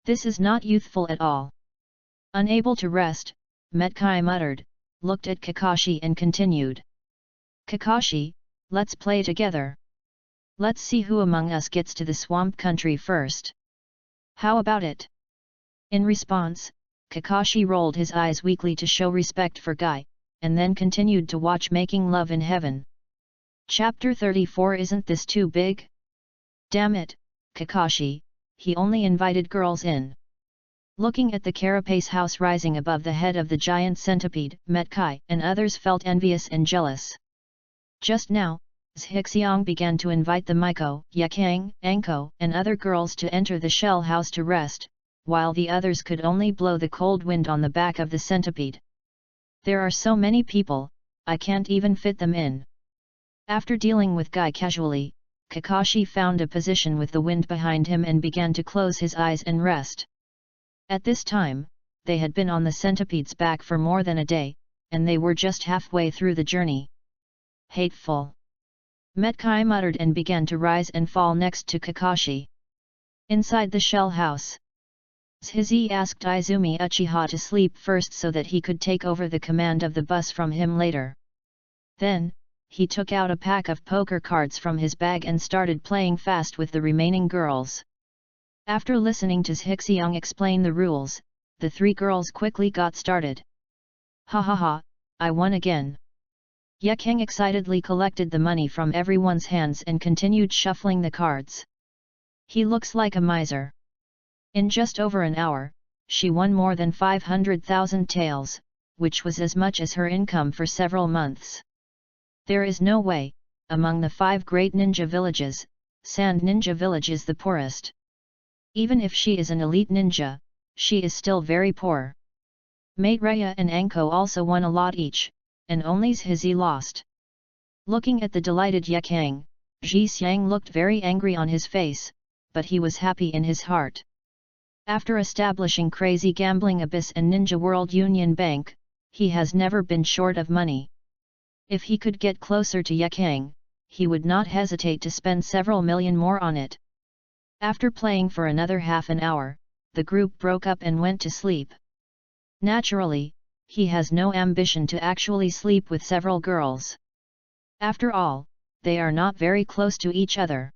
This is not youthful at all. Unable to rest, Metkai muttered, looked at Kakashi and continued. Kakashi, let's play together. Let's see who among us gets to the swamp country first. How about it? In response, Kakashi rolled his eyes weakly to show respect for Guy, and then continued to watch Making Love in Heaven. Chapter 34. Isn't this too big? Damn it, Kakashi, he only invited girls in. Looking at the carapace house rising above the head of the giant centipede, Metkai and others felt envious and jealous. Just now, Zhixiang began to invite the Miko, Yakang, Anko, and other girls to enter the shell house to rest, while the others could only blow the cold wind on the back of the centipede. There are so many people, I can't even fit them in. After dealing with Guy casually, Kakashi found a position with the wind behind him and began to close his eyes and rest. At this time, they had been on the centipede's back for more than a day, and they were just halfway through the journey. Hateful! Metkai muttered and began to rise and fall next to Kakashi. Inside the shell house, Zhizi asked Izumi Uchiha to sleep first so that he could take over the command of the bus from him later. Then, he took out a pack of poker cards from his bag and started playing fast with the remaining girls. After listening to Zhixiang explain the rules, the three girls quickly got started. Ha ha ha, I won again. Yakang excitedly collected the money from everyone's hands and continued shuffling the cards. He looks like a miser. In just over an hour, she won more than 500,000 taels, which was as much as her income for several months. There is no way, among the 5 great ninja villages, Sand Ninja Village is the poorest. Even if she is an elite ninja, she is still very poor. Mate Raya and Anko also won a lot each, and only Zhizi lost. Looking at the delighted Yakang, Ji Xiang looked very angry on his face, but he was happy in his heart. After establishing Crazy Gambling Abyss and Ninja World Union Bank, he has never been short of money. If he could get closer to Yakang, he would not hesitate to spend several million more on it. After playing for another half an hour, the group broke up and went to sleep. Naturally, he has no ambition to actually sleep with several girls. After all, they are not very close to each other.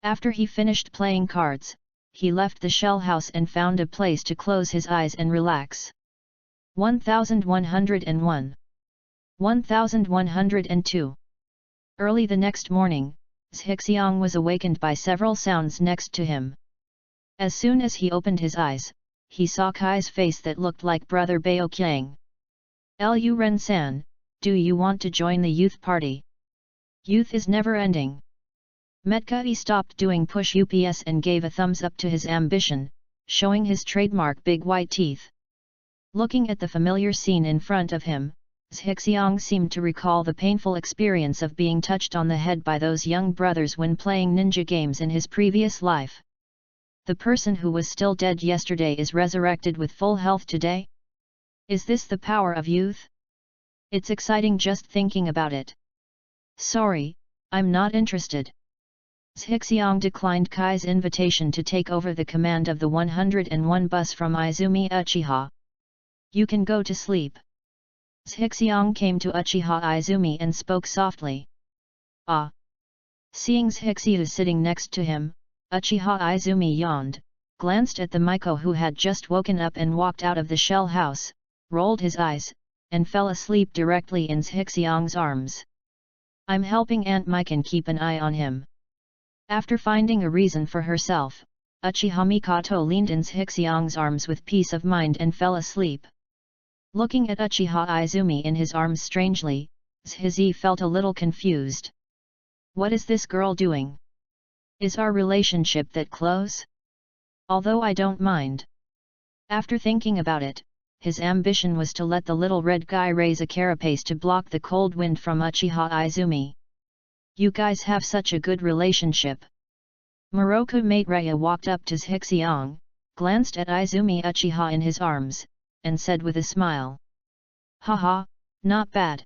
After he finished playing cards, he left the shell house and found a place to close his eyes and relax. 1101 1102. Early the next morning, Zhixiang was awakened by several sounds next to him. As soon as he opened his eyes, he saw Kai's face that looked like brother Baoqiang. Lu Ren-san, do you want to join the youth party? Youth is never ending. Metkai stopped doing push ups and gave a thumbs up to his ambition, showing his trademark big white teeth. Looking at the familiar scene in front of him, Zhixiang seemed to recall the painful experience of being touched on the head by those young brothers when playing ninja games in his previous life. The person who was still dead yesterday is resurrected with full health today? Is this the power of youth? It's exciting just thinking about it. Sorry, I'm not interested. Zhixiang declined Kai's invitation to take over the command of the 101 bus from Izumi Uchiha. You can go to sleep. Zhixiang came to Uchiha Izumi and spoke softly. Ah! Seeing Zhixiu sitting next to him, Uchiha Izumi yawned, glanced at the Miko who had just woken up and walked out of the shell house, rolled his eyes, and fell asleep directly in Zhixiang's arms. I'm helping Aunt Mikan keep an eye on him. After finding a reason for herself, Uchiha Mikoto leaned in Zhixiang's arms with peace of mind and fell asleep. Looking at Uchiha Izumi in his arms strangely, Zhizi felt a little confused. What is this girl doing? Is our relationship that close? Although I don't mind. After thinking about it, his ambition was to let the little red guy raise a carapace to block the cold wind from Uchiha Izumi. You guys have such a good relationship. Moroku Maitreya walked up to Zhixiang, glanced at Izumi Uchiha in his arms, and said with a smile. Haha, not bad.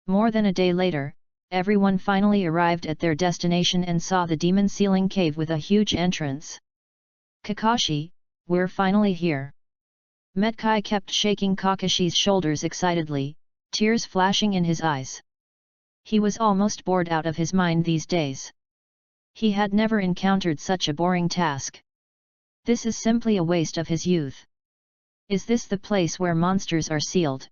More than a day later, everyone finally arrived at their destination and saw the demon ceiling cave with a huge entrance. Kakashi, we're finally here. Metkai kept shaking Kakashi's shoulders excitedly, tears flashing in his eyes. He was almost bored out of his mind these days. He had never encountered such a boring task. This is simply a waste of his youth. Is this the place where monsters are sealed?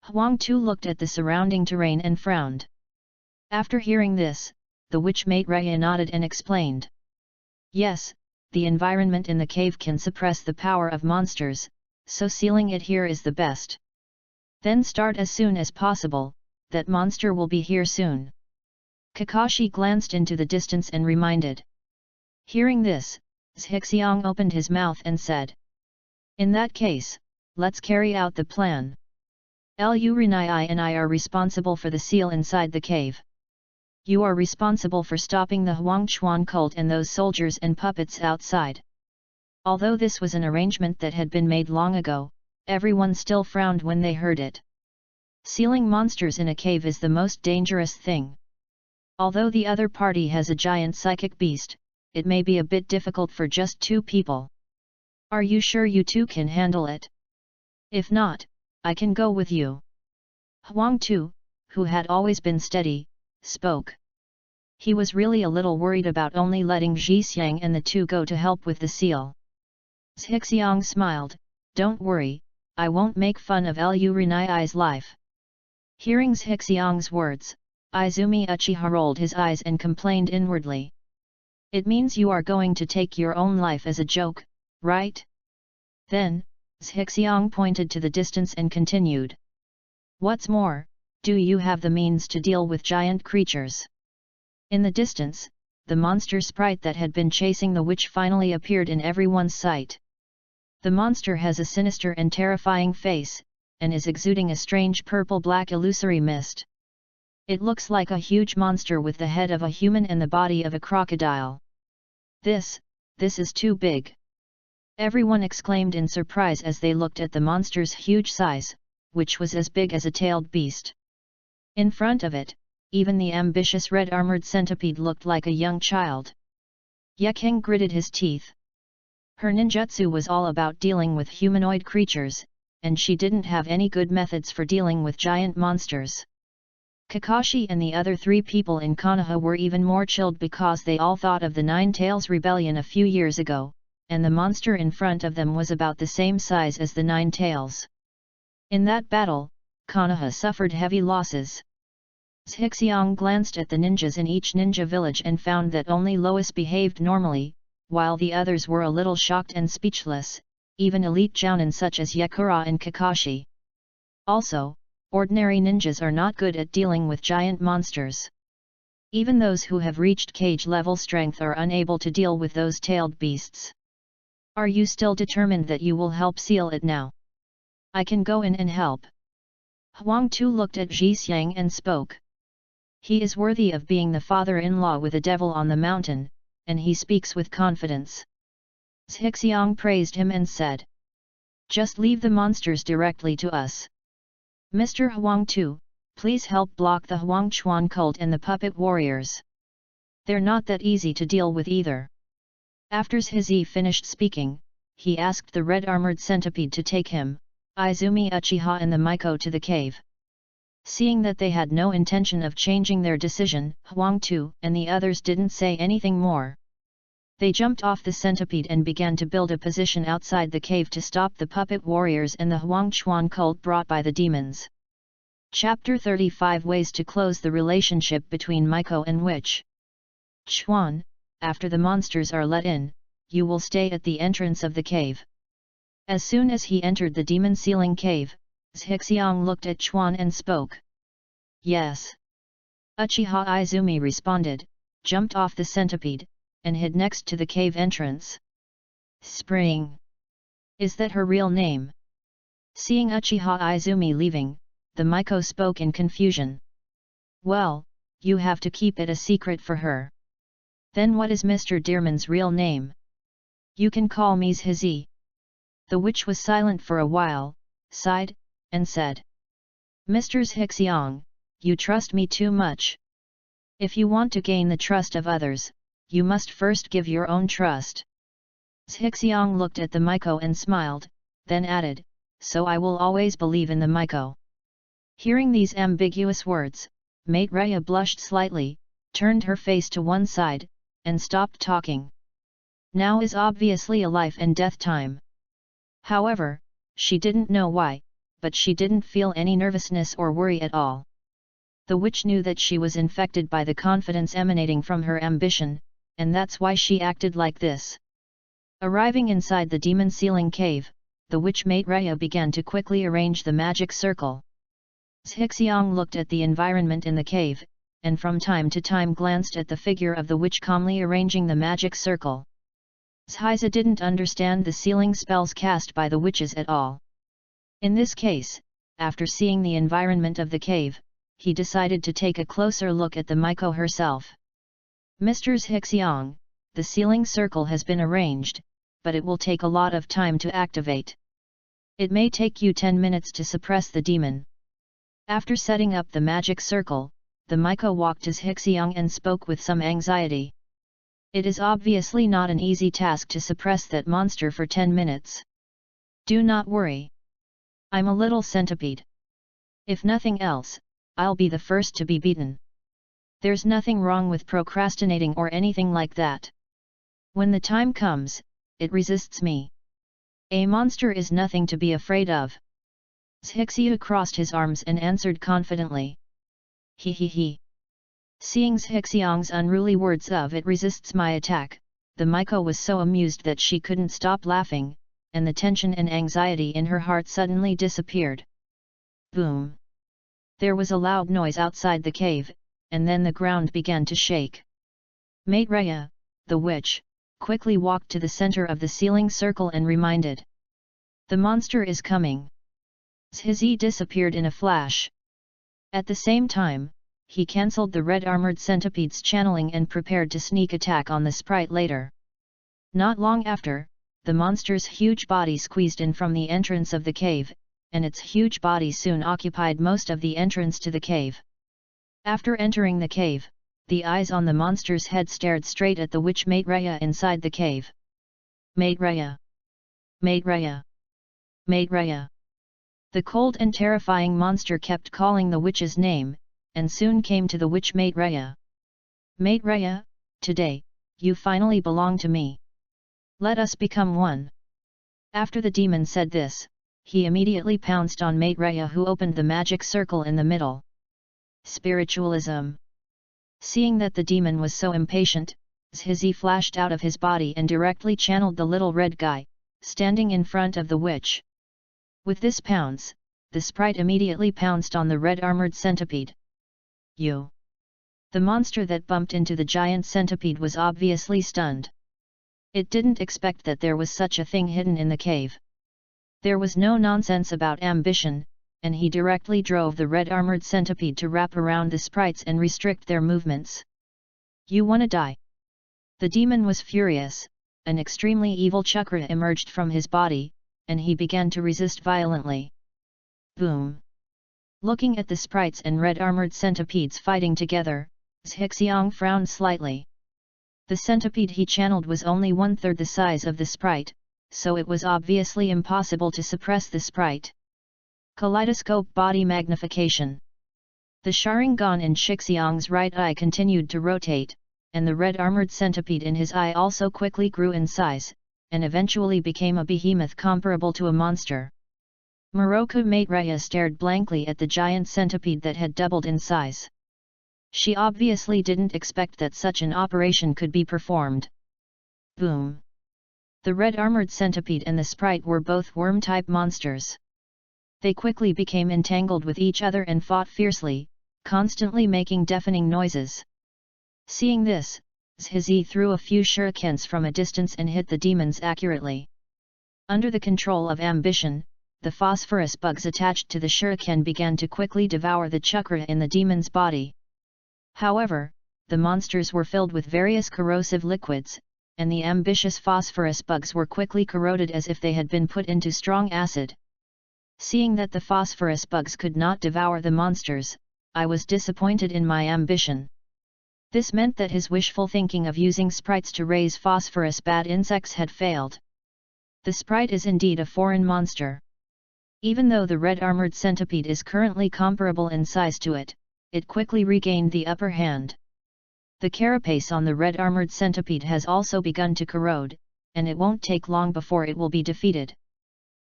Huang Tu looked at the surrounding terrain and frowned. After hearing this, the witch Maitreya nodded and explained. Yes, the environment in the cave can suppress the power of monsters, so sealing it here is the best. Then start as soon as possible, that monster will be here soon. Kakashi glanced into the distance and reminded. Hearing this, Zhixiang opened his mouth and said. In that case, let's carry out the plan. Lu Renai and I are responsible for the seal inside the cave. You are responsible for stopping the Huangchuan cult and those soldiers and puppets outside. Although this was an arrangement that had been made long ago, everyone still frowned when they heard it. Sealing monsters in a cave is the most dangerous thing. Although the other party has a giant psychic beast, it may be a bit difficult for just 2 people. Are you sure you two can handle it? If not, I can go with you. Huang Tu, who had always been steady, spoke. He was really a little worried about only letting Zhixiang and the 2 go to help with the seal. Zhixiang smiled, don't worry, I won't make fun of Lu Renai's life. Hearing Zhixiang's words, Izumi Uchiha rolled his eyes and complained inwardly. It means you are going to take your own life as a joke, right? Then, Zhixiang pointed to the distance and continued. What's more, do you have the means to deal with giant creatures? In the distance, the monster sprite that had been chasing the witch finally appeared in everyone's sight. The monster has a sinister and terrifying face, and is exuding a strange purple-black illusory mist. It looks like a huge monster with the head of a human and the body of a crocodile. This is too big. Everyone exclaimed in surprise as they looked at the monster's huge size, which was as big as a tailed beast. In front of it, even the ambitious red-armored centipede looked like a young child. Yekeng gritted his teeth. Her ninjutsu was all about dealing with humanoid creatures, and she didn't have any good methods for dealing with giant monsters. Kakashi and the other 3 people in Konoha were even more chilled because they all thought of the Nine Tails rebellion a few years ago, and the monster in front of them was about the same size as the Nine Tails. In that battle, Konoha suffered heavy losses. Zhixiang glanced at the ninjas in each ninja village and found that only Lois behaved normally, while the others were a little shocked and speechless, even elite jounin such as Yakura and Kakashi. Also, ordinary ninjas are not good at dealing with giant monsters. Even those who have reached cage-level strength are unable to deal with those tailed beasts. Are you still determined that you will help seal it now? I can go in and help. Huang Tu looked at Ji Xiang and spoke. He is worthy of being the father-in-law with a devil on the mountain, and he speaks with confidence. Zhixiang praised him and said. Just leave the monsters directly to us. Mr. Huang Tu, please help block the Huangchuan cult and the puppet warriors. They're not that easy to deal with either. After Zhizi finished speaking, he asked the red-armored centipede to take him, Izumi Uchiha and the Miko to the cave. Seeing that they had no intention of changing their decision, Huang Tu and the others didn't say anything more. They jumped off the centipede and began to build a position outside the cave to stop the puppet warriors and the Huangchuan cult brought by the demons. Chapter 35 Ways to close the relationship between Miko and Witch. Chuan, after the monsters are let in, you will stay at the entrance of the cave. As soon as he entered the demon ceiling cave, Zhixiang looked at Chuan and spoke. Yes. Uchiha Izumi responded, jumped off the centipede, and hid next to the cave entrance. Spring. Is that her real name? Seeing Uchiha Izumi leaving, the Miko spoke in confusion. Well, you have to keep it a secret for her. Then what is Mr. Dearman's real name? You can call me Zhizi. The witch was silent for a while, sighed, and said. Mr. Zhixiang, you trust me too much. If you want to gain the trust of others, you must first give your own trust. Zhixiang looked at the Miko and smiled, then added, so I will always believe in the Miko. Hearing these ambiguous words, Mate Rhea blushed slightly, turned her face to one side, and stopped talking. Now is obviously a life and death time. However, she didn't know why, but she didn't feel any nervousness or worry at all. The witch knew that she was infected by the confidence emanating from her ambition, and that's why she acted like this. Arriving inside the demon ceiling cave, the witch Mate Rhea began to quickly arrange the magic circle. Zhixiang looked at the environment in the cave, and from time to time glanced at the figure of the witch calmly arranging the magic circle. Zhiza didn't understand the sealing spells cast by the witches at all. In this case, after seeing the environment of the cave, he decided to take a closer look at the Miko herself. Mr. Zhixiang, the sealing circle has been arranged, but it will take a lot of time to activate. It may take you 10 minutes to suppress the demon. After setting up the magic circle, the Miko walked to Zhixiang and spoke with some anxiety. It is obviously not an easy task to suppress that monster for 10 minutes. Do not worry. I'm a little centipede. If nothing else, I'll be the first to be beaten. There's nothing wrong with procrastinating or anything like that. When the time comes, it resists me. A monster is nothing to be afraid of. Zhixia crossed his arms and answered confidently. He he he. Seeing Zhixiang's unruly words of "it resists my attack," the Miko was so amused that she couldn't stop laughing, and the tension and anxiety in her heart suddenly disappeared. Boom! There was a loud noise outside the cave, and then the ground began to shake. Mate Rhea, the witch, quickly walked to the center of the sealing circle and reminded. The monster is coming. Zhizi disappeared in a flash. At the same time, he cancelled the red-armored centipede's channeling and prepared to sneak attack on the sprite later. Not long after, the monster's huge body squeezed in from the entrance of the cave, and its huge body soon occupied most of the entrance to the cave. After entering the cave, the eyes on the monster's head stared straight at the witch Mate Rhea inside the cave. Mate Rhea! Mate Rhea! Mate Rhea! The cold and terrifying monster kept calling the witch's name, and soon came to the witch Mate Rhea. Mate Rhea, today, you finally belong to me. Let us become one. After the demon said this, he immediately pounced on Maitreya, who opened the magic circle in the middle. Spiritualism. Seeing that the demon was so impatient, Zhizi flashed out of his body and directly channeled the little red guy, standing in front of the witch. With this pounce, the sprite immediately pounced on the red-armored centipede. You! The monster that bumped into the giant centipede was obviously stunned. It didn't expect that there was such a thing hidden in the cave. There was no nonsense about ambition, and he directly drove the red-armored centipede to wrap around the sprites and restrict their movements. You wanna die? The demon was furious. An extremely evil chakra emerged from his body, and he began to resist violently. Boom! Looking at the sprites and red-armored centipedes fighting together, Zhixiang frowned slightly. The centipede he channeled was only 1/3 the size of the sprite, so it was obviously impossible to suppress the sprite. Kaleidoscope body magnification. The Sharingan in Zhixiang's right eye continued to rotate, and the red-armored centipede in his eye also quickly grew in size, and eventually became a behemoth comparable to a monster. Miroku Maitreya stared blankly at the giant centipede that had doubled in size. She obviously didn't expect that such an operation could be performed. Boom! The red-armored centipede and the sprite were both worm-type monsters. They quickly became entangled with each other and fought fiercely, constantly making deafening noises. Seeing this, Zhizi threw a few shurikens from a distance and hit the demons accurately. Under the control of ambition, the phosphorus bugs attached to the shuriken began to quickly devour the chakra in the demon's body. However, the monsters were filled with various corrosive liquids, and the ambitious phosphorus bugs were quickly corroded as if they had been put into strong acid. Seeing that the phosphorus bugs could not devour the monsters, I was disappointed in my ambition. This meant that his wishful thinking of using sprites to raise phosphorus bad insects had failed. The sprite is indeed a foreign monster. Even though the red-armored centipede is currently comparable in size to it, it quickly regained the upper hand. The carapace on the red-armored centipede has also begun to corrode, and it won't take long before it will be defeated.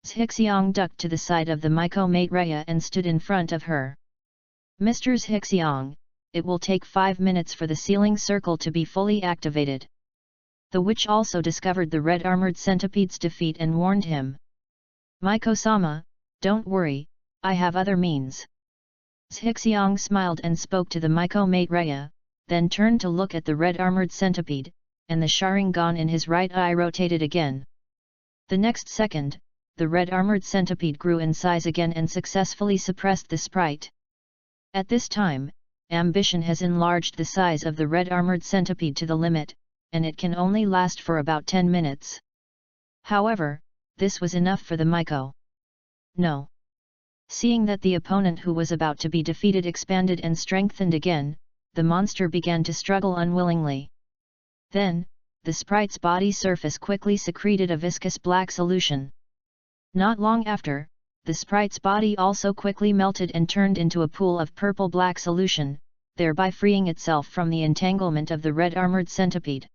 Zhixiang ducked to the side of the Miko Maitreya and stood in front of her. Mr. Zhixiang, it will take 5 minutes for the sealing circle to be fully activated. The witch also discovered the red-armored centipede's defeat and warned him. Miko-sama, don't worry, I have other means. Zhixiang smiled and spoke to the Miko Maitreya, then turned to look at the red-armored centipede, and the Sharingan in his right eye rotated again. The next second, the red-armored centipede grew in size again and successfully suppressed the sprite. At this time, ambition has enlarged the size of the red-armored centipede to the limit, and it can only last for about 10 minutes. However, this was enough for the Miko. No. Seeing that the opponent who was about to be defeated expanded and strengthened again, the monster began to struggle unwillingly. Then, the sprite's body surface quickly secreted a viscous black solution. Not long after, the sprite's body also quickly melted and turned into a pool of purple-black solution, thereby freeing itself from the entanglement of the red-armored centipede.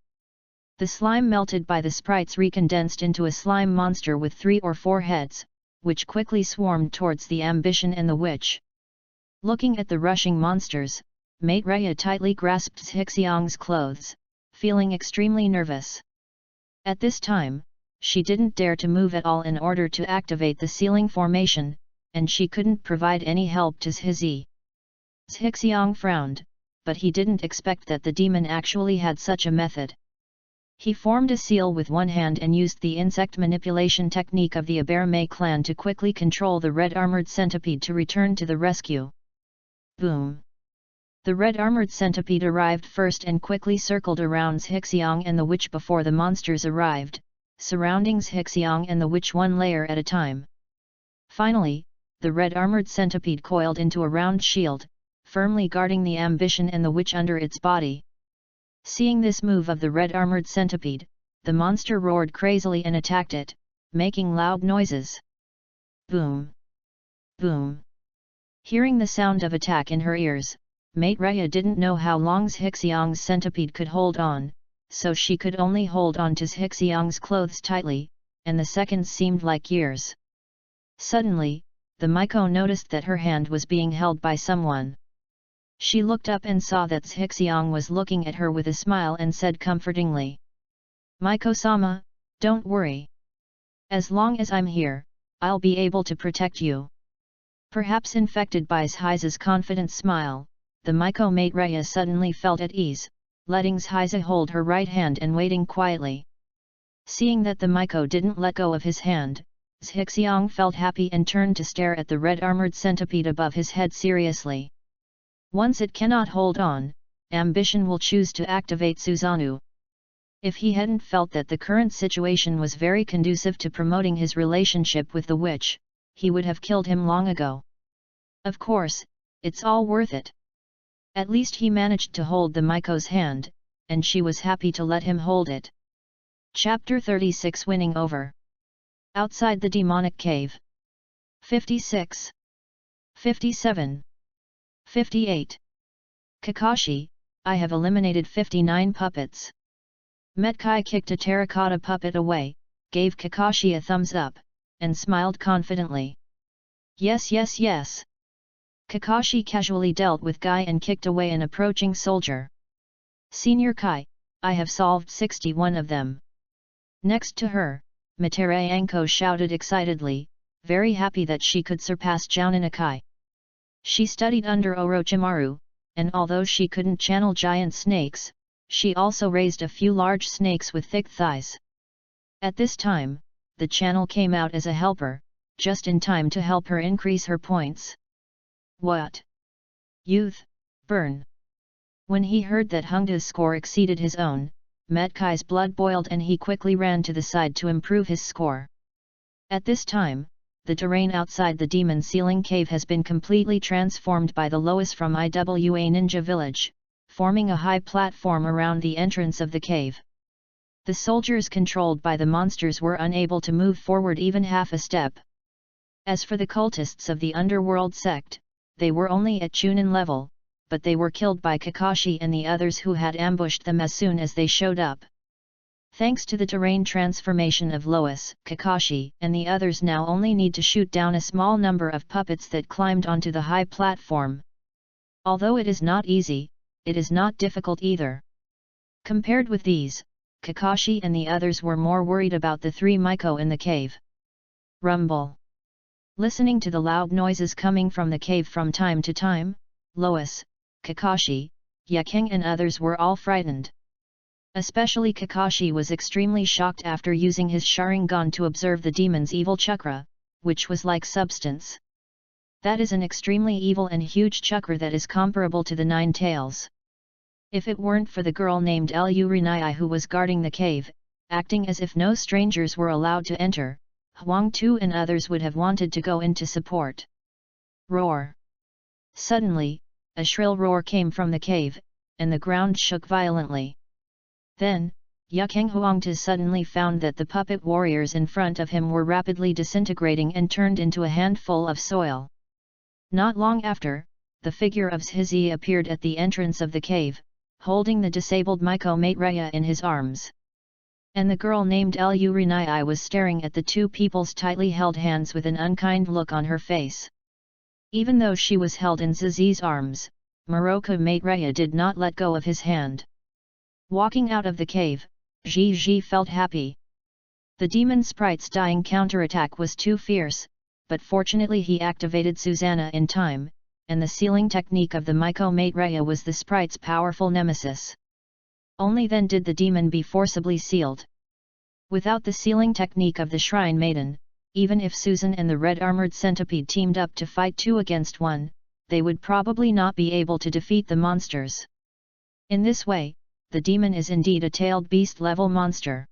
The slime melted by the sprites recondensed into a slime monster with 3 or 4 heads, which quickly swarmed towards the ambition and the witch. Looking at the rushing monsters, Maitreya tightly grasped Zhixiang's clothes, feeling extremely nervous. At this time, she didn't dare to move at all in order to activate the sealing formation, and she couldn't provide any help to Zhizi. Zhixiang frowned, but he didn't expect that the demon actually had such a method. He formed a seal with one hand and used the insect manipulation technique of the Aberme clan to quickly control the red-armored centipede to return to the rescue. Boom! The red-armored centipede arrived first and quickly circled around Zhixiang and the witch before the monsters arrived, surrounding Zhixiang and the witch one layer at a time. Finally, the red-armored centipede coiled into a round shield, firmly guarding the ambition and the witch under its body. Seeing this move of the red-armored centipede, the monster roared crazily and attacked it, making loud noises. Boom! Boom! Hearing the sound of attack in her ears, Maitreya didn't know how long Zhixiang's centipede could hold on, so she could only hold on to Zhixiang's clothes tightly, and the seconds seemed like years. Suddenly, the Miko noticed that her hand was being held by someone. She looked up and saw that Zhixiang was looking at her with a smile and said comfortingly, "Miko-sama, don't worry. As long as I'm here, I'll be able to protect you." Perhaps infected by Zhiza's confident smile, the Miko mate Rhea suddenly felt at ease, letting Zhiza hold her right hand and waiting quietly. Seeing that the Miko didn't let go of his hand, Zhixiang felt happy and turned to stare at the red-armored centipede above his head seriously. Once it cannot hold on, ambition will choose to activate Susanoo. If he hadn't felt that the current situation was very conducive to promoting his relationship with the witch, he would have killed him long ago. Of course, it's all worth it. At least he managed to hold the Miko's hand, and she was happy to let him hold it. Chapter 36 Winning Over. Outside the demonic cave. 56. 57. 58. Kakashi, I have eliminated 59 puppets. Metkai kicked a terracotta puppet away, gave Kakashi a thumbs up, and smiled confidently. Yes yes yes. Kakashi casually dealt with Guy and kicked away an approaching soldier. Senior Kai, I have solved 61 of them. Next to her, Materayanko shouted excitedly, very happy that she could surpass Jounin-Akai. She studied under Orochimaru, and although she couldn't channel giant snakes, she also raised a few large snakes with thick thighs. At this time, the channel came out as a helper, just in time to help her increase her points. What? Youth, burn! When he heard that Hungda's score exceeded his own, Metkai's blood boiled and he quickly ran to the side to improve his score. At this time, the terrain outside the demon ceiling cave has been completely transformed by the Lois from IWA Ninja Village, forming a high platform around the entrance of the cave. The soldiers controlled by the monsters were unable to move forward even half a step. As for the cultists of the underworld sect, they were only at Chunin level, but they were killed by Kakashi and the others who had ambushed them as soon as they showed up. Thanks to the terrain transformation of Lois, Kakashi and the others now only need to shoot down a small number of puppets that climbed onto the high platform. Although it is not easy, it is not difficult either. Compared with these, Kakashi and the others were more worried about the 3 Miko in the cave. Rumble. Listening to the loud noises coming from the cave from time to time, Lois, Kakashi, Yakeng and others were all frightened. Especially Kakashi was extremely shocked after using his Sharingan to observe the demon's evil chakra, which was like substance. That is an extremely evil and huge chakra that is comparable to the 9 tails. If it weren't for the girl named Lu Rinai who was guarding the cave, acting as if no strangers were allowed to enter, Huang Tu and others would have wanted to go in to support. Roar! Suddenly, a shrill roar came from the cave, and the ground shook violently. Then, Yakeng Huangtu suddenly found that the puppet warriors in front of him were rapidly disintegrating and turned into a handful of soil. Not long after, the figure of Zhizi appeared at the entrance of the cave, holding the disabled Miko mate Rhea in his arms. And the girl named Lu Rinai was staring at the 2 people's tightly held hands with an unkind look on her face. Even though she was held in Zhizi's arms, Moroka mate Rhea did not let go of his hand. Walking out of the cave, Ji felt happy. The demon sprite's dying counterattack was too fierce, but fortunately he activated Susanna in time, and the sealing technique of the Miko mate Rhea was the sprite's powerful nemesis. Only then did the demon be forcibly sealed. Without the sealing technique of the Shrine Maiden, even if Susan and the red-armored centipede teamed up to fight 2 against 1, they would probably not be able to defeat the monsters. In this way, the demon is indeed a tailed beast-level monster.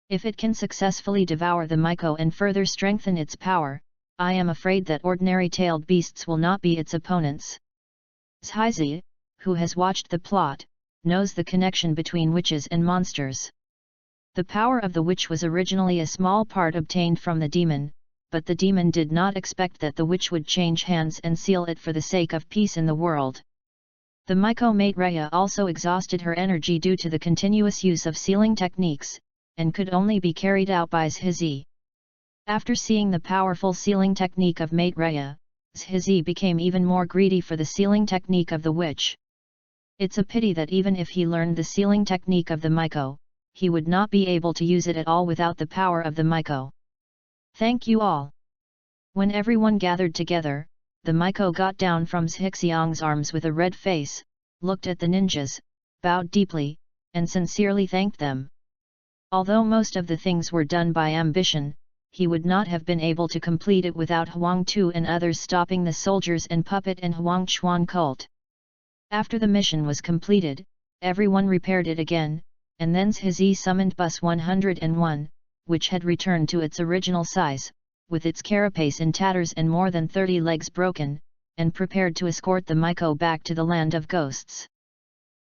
If it can successfully devour the Miko and further strengthen its power, I am afraid that ordinary tailed beasts will not be its opponents. Zhizi, who has watched the plot, knows the connection between witches and monsters. The power of the witch was originally a small part obtained from the demon, but the demon did not expect that the witch would change hands and seal it for the sake of peace in the world. The Miko mate Rhea also exhausted her energy due to the continuous use of sealing techniques, and could only be carried out by Zhizi. After seeing the powerful sealing technique of Maitreya, Zhizi became even more greedy for the sealing technique of the witch. It's a pity that even if he learned the sealing technique of the Miko, he would not be able to use it at all without the power of the Miko. Thank you all. When everyone gathered together, the Miko got down from Zhixiang's arms with a red face, looked at the ninjas, bowed deeply, and sincerely thanked them. Although most of the things were done by ambition, he would not have been able to complete it without Huang Tu and others stopping the soldiers and puppet and Huang Chuan cult. After the mission was completed, everyone repaired it again, and then Zhizi summoned Bus 101, which had returned to its original size, with its carapace in tatters and more than 30 legs broken, and prepared to escort the Miko back to the land of ghosts.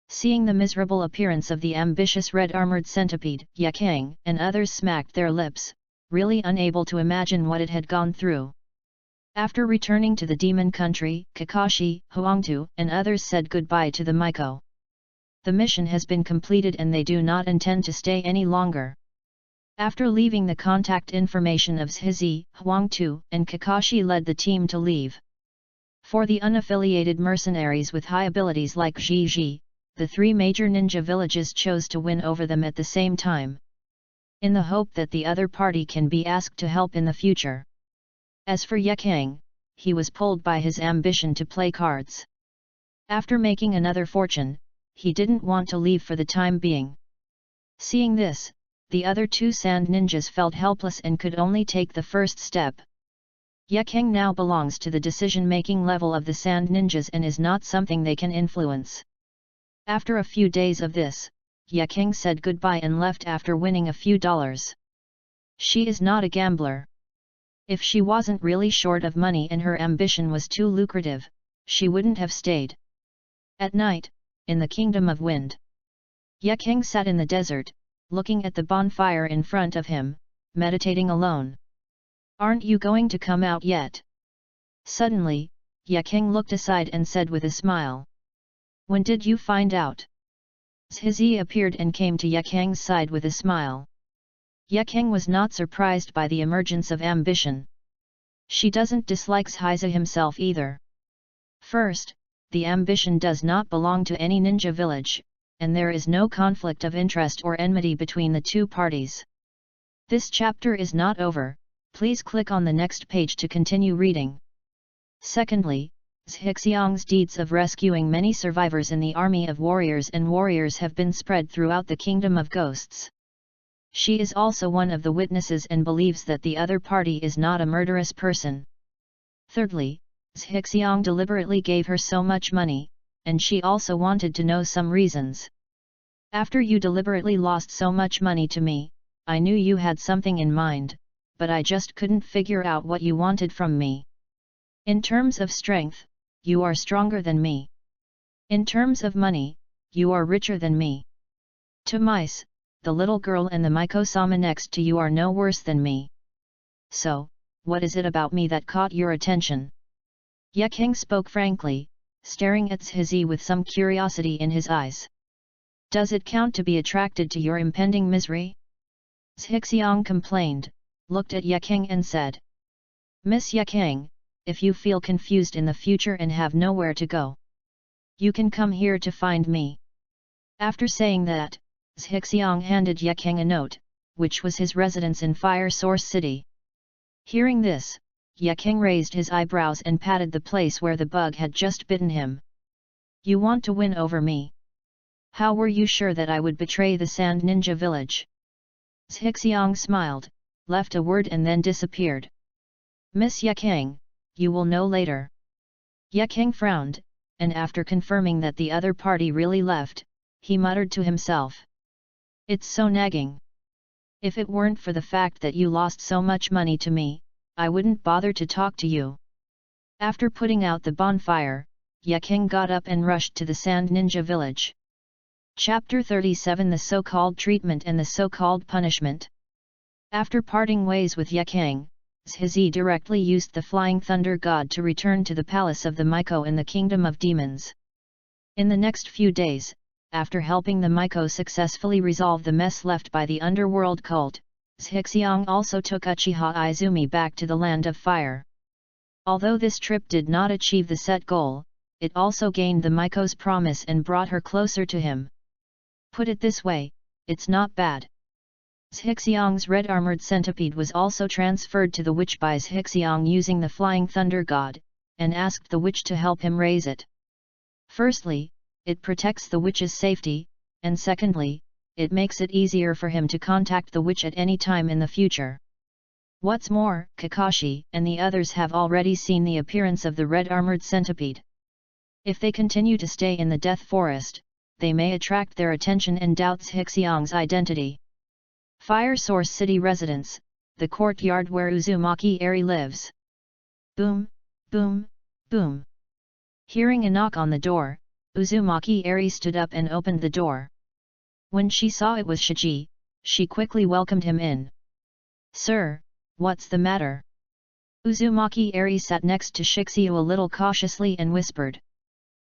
Seeing the miserable appearance of the ambitious red-armored centipede, Yakang and others smacked their lips, really unable to imagine what it had gone through. After returning to the demon country, Kakashi, Huangtu and others said goodbye to the Miko. The mission has been completed and they do not intend to stay any longer. After leaving the contact information of Zhizi, Huangtu and Kakashi led the team to leave. For the unaffiliated mercenaries with high abilities like Zhi, the three major ninja villages chose to win over them at the same time, in the hope that the other party can be asked to help in the future. As for Yakang, he was pulled by his ambition to play cards. After making another fortune, he didn't want to leave for the time being. Seeing this, the other two sand ninjas felt helpless and could only take the first step. Yakang now belongs to the decision-making level of the sand ninjas and is not something they can influence. After a few days of this, Yakang said goodbye and left after winning a few dollars. She is not a gambler. If she wasn't really short of money and her ambition was too lucrative, she wouldn't have stayed. At night, in the Kingdom of Wind, Yakang sat in the desert, looking at the bonfire in front of him, meditating alone. Aren't you going to come out yet? Suddenly, Yakang looked aside and said with a smile. When did you find out? Zhizi appeared and came to Yakang's side with a smile. Yakang was not surprised by the emergence of ambition. She doesn't dislike Zhizi himself either. First, the ambition does not belong to any ninja village, and there is no conflict of interest or enmity between the two parties. This chapter is not over, please click on the next page to continue reading. Secondly, Zhixiang's deeds of rescuing many survivors in the army of warriors and warriors have been spread throughout the Kingdom of Ghosts. She is also one of the witnesses and believes that the other party is not a murderous person. Thirdly, Zhixiang deliberately gave her so much money, and she also wanted to know some reasons. After you deliberately lost so much money to me, I knew you had something in mind, but I just couldn't figure out what you wanted from me. In terms of strength, you are stronger than me. In terms of money, you are richer than me. To mice, the little girl and the Miko-sama next to you are no worse than me. So, what is it about me that caught your attention? Yakang spoke frankly, staring at Zhizi with some curiosity in his eyes. Does it count to be attracted to your impending misery? Zhixiang complained, looked at Yakang and said. Miss Yakang, if you feel confused in the future and have nowhere to go, you can come here to find me. After saying that, Zhixiang handed Yakang a note, which was his residence in Fire Source City. Hearing this, Yakang raised his eyebrows and patted the place where the bug had just bitten him. You want to win over me? How were you sure that I would betray the Sand Ninja village? Zhixiang smiled, left a word and then disappeared. Miss Yakang, you will know later. Yakang frowned, and after confirming that the other party really left, he muttered to himself. It's so nagging. If it weren't for the fact that you lost so much money to me, I wouldn't bother to talk to you. After putting out the bonfire, Yakang got up and rushed to the Sand Ninja village. Chapter 37 The So-Called Treatment and the So-Called Punishment. After parting ways with Yakang, Zhizi directly used the Flying Thunder God to return to the palace of the Miko in the Kingdom of Demons. In the next few days, after helping the Miko successfully resolve the mess left by the underworld cult, Zhixiang also took Uchiha Izumi back to the land of fire. Although this trip did not achieve the set goal, it also gained the Miko's promise and brought her closer to him. Put it this way, it's not bad. Zhixiang's red armored centipede was also transferred to the witch by Zhixiang using the flying thunder god, and asked the witch to help him raise it. Firstly, it protects the witch's safety, and secondly, it makes it easier for him to contact the witch at any time in the future. What's more, Kakashi and the others have already seen the appearance of the red armored centipede. If they continue to stay in the Death Forest, they may attract their attention and doubt Zhixiang's identity. Fire Source City Residence, the courtyard where Uzumaki Eri lives. Boom, boom, boom. Hearing a knock on the door, Uzumaki Eri stood up and opened the door. When she saw it was Shiji, she quickly welcomed him in. Sir, what's the matter? Uzumaki Eri sat next to Shixiu a little cautiously and whispered.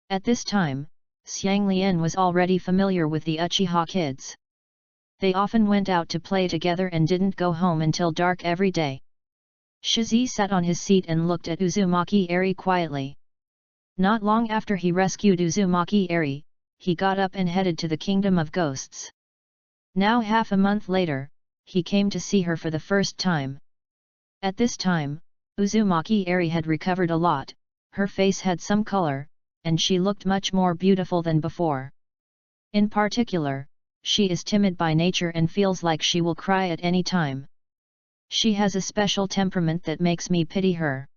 At this time, Xiang Lian was already familiar with the Uchiha kids. They often went out to play together and didn't go home until dark every day. Shizi sat on his seat and looked at Uzumaki Eri quietly. Not long after he rescued Uzumaki Eri, he got up and headed to the Kingdom of Ghosts. Now half a month later, he came to see her for the first time. At this time, Uzumaki Eri had recovered a lot, her face had some color, and she looked much more beautiful than before. In particular, she is timid by nature and feels like she will cry at any time. She has a special temperament that makes me pity her.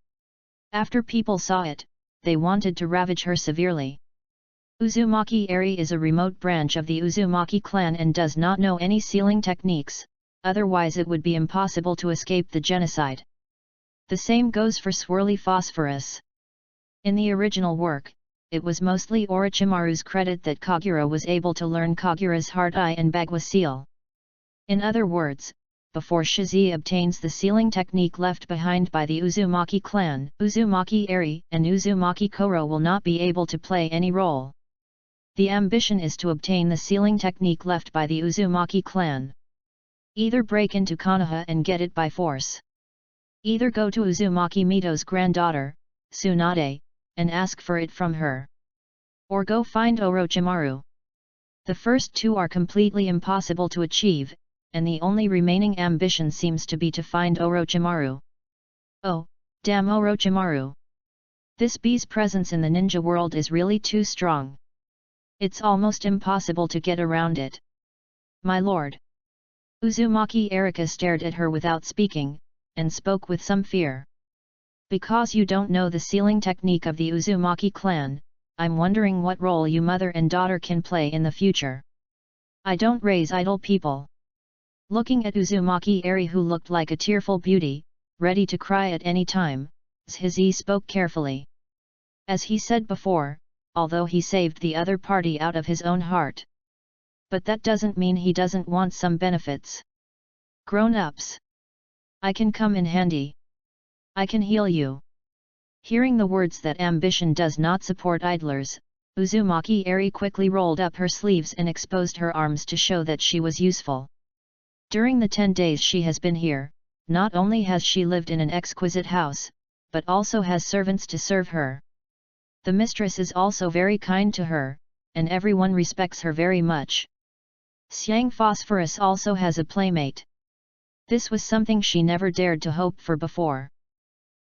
After people saw it, they wanted to ravage her severely. Uzumaki Eri is a remote branch of the Uzumaki clan and does not know any sealing techniques, otherwise it would be impossible to escape the genocide. The same goes for Swirly Phosphorus. In the original work, it was mostly Orochimaru's credit that Kagura was able to learn Kagura's Heart Eye and Bagua Seal. In other words, before Shizi obtains the sealing technique left behind by the Uzumaki clan, Uzumaki Eri and Uzumaki Koro will not be able to play any role. The ambition is to obtain the sealing technique left by the Uzumaki clan. Either break into Konoha and get it by force. Either go to Uzumaki Mito's granddaughter, Tsunade, and ask for it from her. Or go find Orochimaru. The first two are completely impossible to achieve, and the only remaining ambition seems to be to find Orochimaru. Oh, damn Orochimaru! This bee's presence in the ninja world is really too strong. It's almost impossible to get around it. My lord! Uzumaki Erika stared at her without speaking, and spoke with some fear. Because you don't know the sealing technique of the Uzumaki clan, I'm wondering what role you mother and daughter can play in the future. I don't raise idle people. Looking at Uzumaki Eri, who looked like a tearful beauty, ready to cry at any time, Shizi spoke carefully. As he said before, although he saved the other party out of his own heart. But that doesn't mean he doesn't want some benefits. Grown-ups! I can come in handy. I can heal you. Hearing the words that ambition does not support idlers, Uzumaki Eri quickly rolled up her sleeves and exposed her arms to show that she was useful. During the 10 days she has been here, not only has she lived in an exquisite house, but also has servants to serve her. The mistress is also very kind to her, and everyone respects her very much. Xiang Phosphorus also has a playmate. This was something she never dared to hope for before.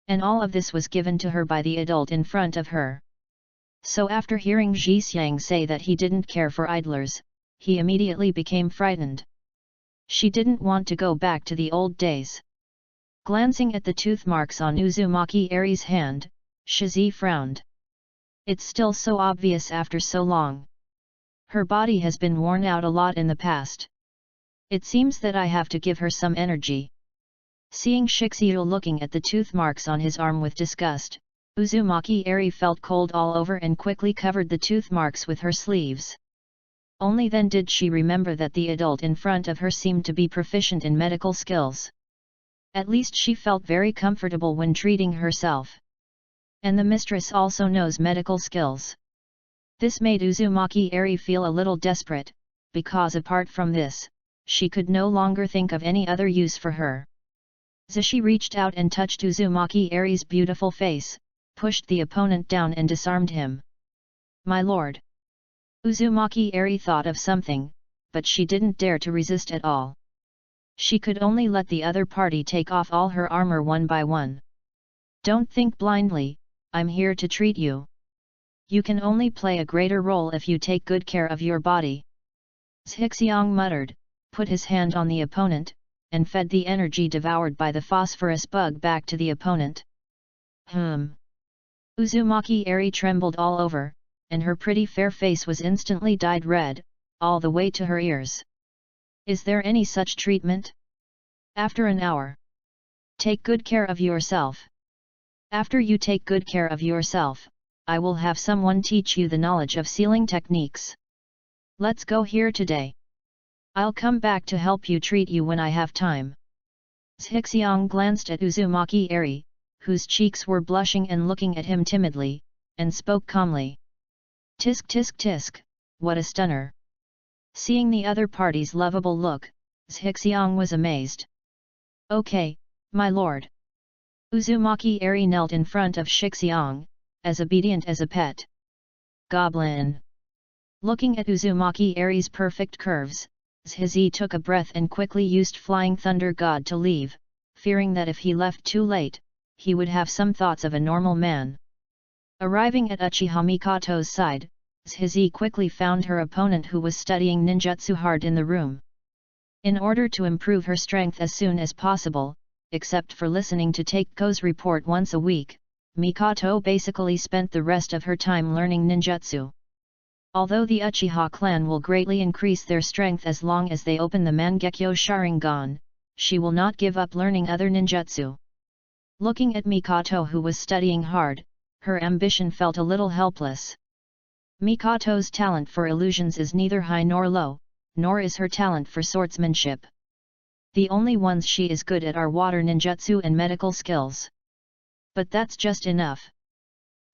And all of this was given to her by the adult in front of her. So after hearing Ji Xiang say that he didn't care for idlers, he immediately became frightened. She didn't want to go back to the old days. Glancing at the tooth marks on Uzumaki Eri's hand, Shizi frowned. It's still so obvious after so long. Her body has been worn out a lot in the past. It seems that I have to give her some energy. Seeing Shixiu looking at the tooth marks on his arm with disgust, Uzumaki Eri felt cold all over and quickly covered the tooth marks with her sleeves. Only then did she remember that the adult in front of her seemed to be proficient in medical skills. At least she felt very comfortable when treating herself. And the mistress also knows medical skills. This made Uzumaki Eri feel a little desperate, because apart from this, she could no longer think of any other use for her. She reached out and touched Uzumaki Eri's beautiful face, pushed the opponent down and disarmed him. "My lord." Uzumaki Eri thought of something, but she didn't dare to resist at all. She could only let the other party take off all her armor one by one. "Don't think blindly, I'm here to treat you. You can only play a greater role if you take good care of your body." Zhixiang muttered, put his hand on the opponent, and fed the energy devoured by the phosphorus bug back to the opponent. Uzumaki Eri trembled all over, and her pretty fair face was instantly dyed red, all the way to her ears. "Is there any such treatment?" "After an hour. Take good care of yourself. After you take good care of yourself, I will have someone teach you the knowledge of sealing techniques. Let's go here today. I'll come back to help you treat you when I have time." Zhixiang glanced at Uzumaki Eri, whose cheeks were blushing and looking at him timidly, and spoke calmly. "Tisk tisk tisk, what a stunner." Seeing the other party's lovable look, Zhixiang was amazed. "Okay, my lord." Uzumaki Eri knelt in front of Zhixiang, as obedient as a pet. "Goblin." Looking at Uzumaki Eri's perfect curves, Zhizi took a breath and quickly used Flying Thunder God to leave, fearing that if he left too late, he would have some thoughts of a normal man. Arriving at Uchiha Mikato's side, Zhizi quickly found her opponent who was studying ninjutsu hard in the room. In order to improve her strength as soon as possible, except for listening to Takeko's report once a week, Mikato basically spent the rest of her time learning ninjutsu. Although the Uchiha clan will greatly increase their strength as long as they open the Mangekyo Sharingan, she will not give up learning other ninjutsu. Looking at Mikato who was studying hard, her ambition felt a little helpless. Mikato's talent for illusions is neither high nor low, nor is her talent for swordsmanship. The only ones she is good at are water ninjutsu and medical skills. But that's just enough.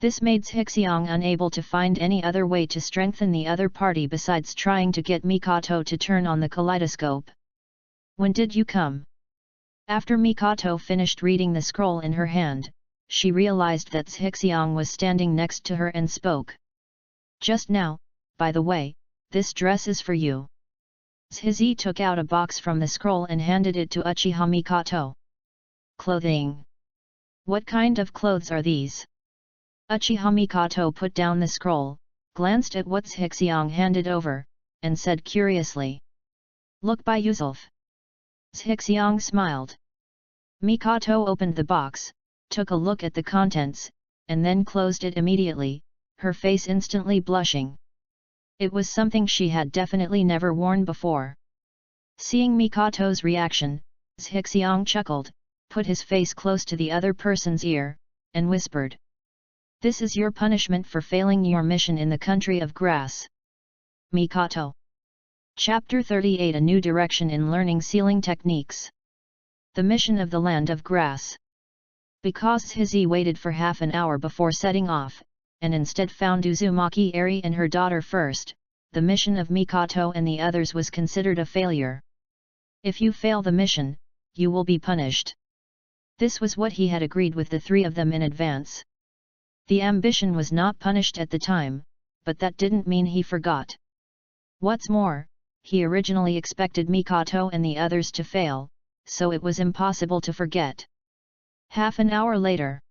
This made Zhixiang unable to find any other way to strengthen the other party besides trying to get Mikato to turn on the kaleidoscope. "When did you come?" After Mikato finished reading the scroll in her hand, she realized that Zhixiang was standing next to her and spoke. "Just now, by the way, this dress is for you." Zhizi took out a box from the scroll and handed it to Uchiha Mikato. "Clothing? What kind of clothes are these?" Uchiha Mikato put down the scroll, glanced at what Zhixiang handed over, and said curiously. "Look by yourself." Zhixiang smiled. Mikato opened the box, took a look at the contents, and then closed it immediately, her face instantly blushing. It was something she had definitely never worn before. Seeing Mikato's reaction, Zhixiang chuckled, put his face close to the other person's ear, and whispered. "This is your punishment for failing your mission in the country of grass." Mikato. Chapter 38 A New Direction in Learning Sealing Techniques. The Mission of the Land of Grass. Because Zhizi waited for half an hour before setting off, and instead found Uzumaki Eri and her daughter first, the mission of Mikato and the others was considered a failure. If you fail the mission, you will be punished. This was what he had agreed with the three of them in advance. The ambition was not punished at the time, but that didn't mean he forgot. What's more, he originally expected Mikato and the others to fail, so it was impossible to forget. Half an hour later,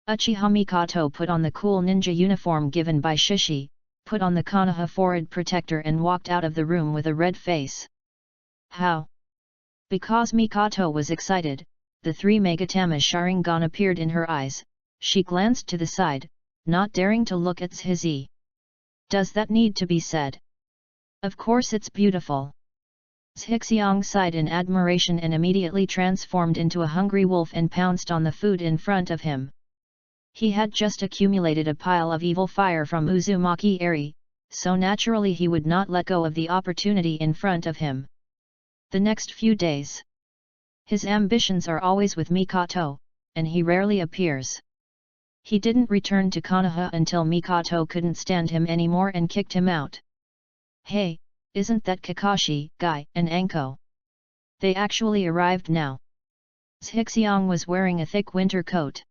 Uchiha Mikato put on the cool ninja uniform given by Shishi, put on the Konoha forehead protector and walked out of the room with a red face. How? Because Mikato was excited, the three Megatama Sharingan appeared in her eyes. She glanced to the side, not daring to look at Zhizi. Does that need to be said? Of course it's beautiful. Zhixiang sighed in admiration and immediately transformed into a hungry wolf and pounced on the food in front of him. He had just accumulated a pile of evil fire from Uzumaki Eri, so naturally he would not let go of the opportunity in front of him. The next few days, his ambitions are always with Mikato, and he rarely appears. He didn't return to Konoha until Mikato couldn't stand him anymore and kicked him out. "Hey, Isn't that Kakashi, Guy, and Anko? They actually arrived now. Zhixiang was wearing a thick winter coat.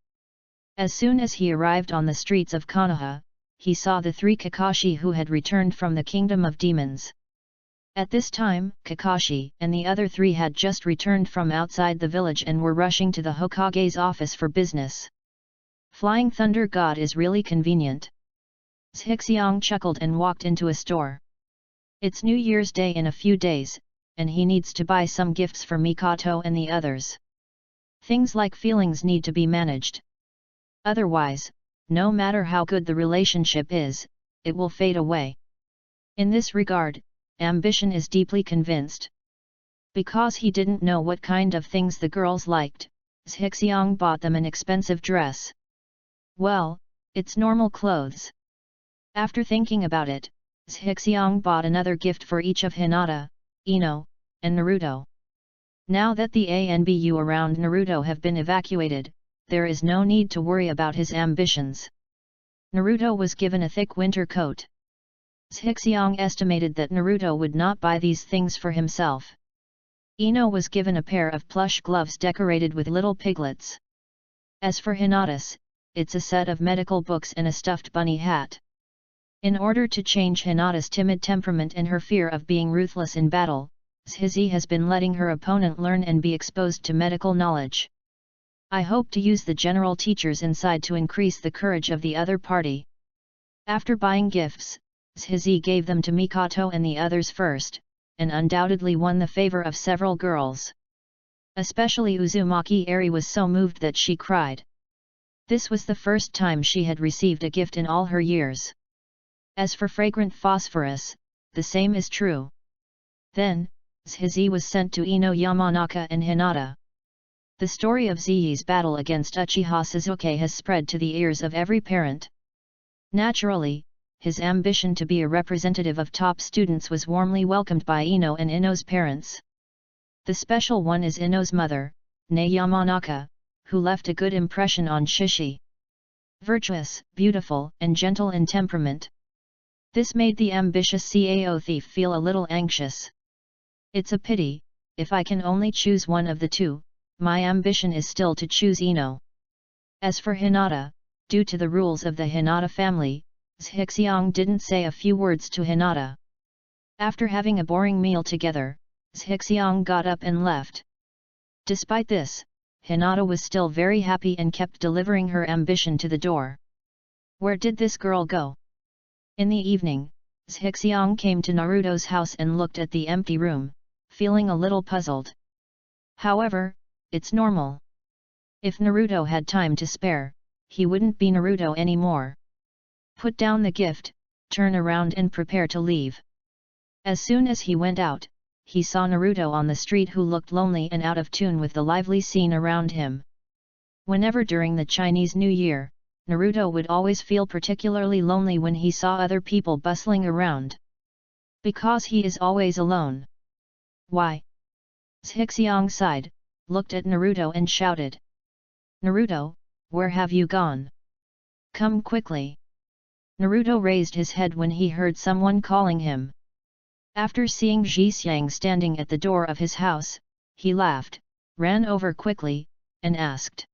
As soon as he arrived on the streets of Konoha, he saw the 3 Kakashi who had returned from the Kingdom of Demons. At this time, Kakashi and the other 3 had just returned from outside the village and were rushing to the Hokage's office for business. Flying Thunder God is really convenient. Zhixiang chuckled and walked into a store. It's New Year's Day in a few days, and he needs to buy some gifts for Mikoto and the others. Things like feelings need to be managed. Otherwise, no matter how good the relationship is, it will fade away. In this regard, Ambition is deeply convinced. Because he didn't know what kind of things the girls liked, Zhixiang bought them an expensive dress. Well, it's normal clothes. After thinking about it, Zhixiang bought another gift for each of Hinata, Ino, and Naruto. Now that the ANBU around Naruto have been evacuated, there is no need to worry about his ambitions. Naruto was given a thick winter coat. Zhixiang estimated that Naruto would not buy these things for himself. Ino was given a pair of plush gloves decorated with little piglets. As for Hinata's, it's a set of medical books and a stuffed bunny hat. In order to change Hinata's timid temperament and her fear of being ruthless in battle, Zhizi has been letting her opponent learn and be exposed to medical knowledge. I hope to use the general teachers inside to increase the courage of the other party. After buying gifts, Zhizi gave them to Mikoto and the others first, and undoubtedly won the favor of several girls. Especially Uzumaki Eri was so moved that she cried. This was the first time she had received a gift in all her years. As for Fragrant Phosphorus, the same is true. Then, Zhizi was sent to Ino Yamanaka and Hinata. The story of Ziyi's battle against Uchiha Sasuke has spread to the ears of every parent. Naturally, his ambition to be a representative of top students was warmly welcomed by Ino and Ino's parents. The special one is Ino's mother, Nei Yamanaka, who left a good impression on Shishi. Virtuous, beautiful, and gentle in temperament. This made the ambitious CAO thief feel a little anxious. It's a pity, if I can only choose one of the two, my ambition is still to choose Ino. As for Hinata, due to the rules of the Hinata family, Zhixiang didn't say a few words to Hinata. After having a boring meal together, Zhixiang got up and left. Despite this, Hinata was still very happy and kept delivering her ambition to the door. Where did this girl go? In the evening, Zhixiang came to Naruto's house and looked at the empty room, feeling a little puzzled. However, it's normal. If Naruto had time to spare, he wouldn't be Naruto anymore. Put down the gift, turn around and prepare to leave. As soon as he went out, he saw Naruto on the street who looked lonely and out of tune with the lively scene around him. Whenever during the Chinese New Year, Naruto would always feel particularly lonely when he saw other people bustling around. Because he is always alone. Why? Zhixiang sighed, looked at Naruto and shouted. Naruto, where have you gone? Come quickly. Naruto raised his head when he heard someone calling him. After seeing Zhixiang standing at the door of his house, he laughed, ran over quickly, and asked.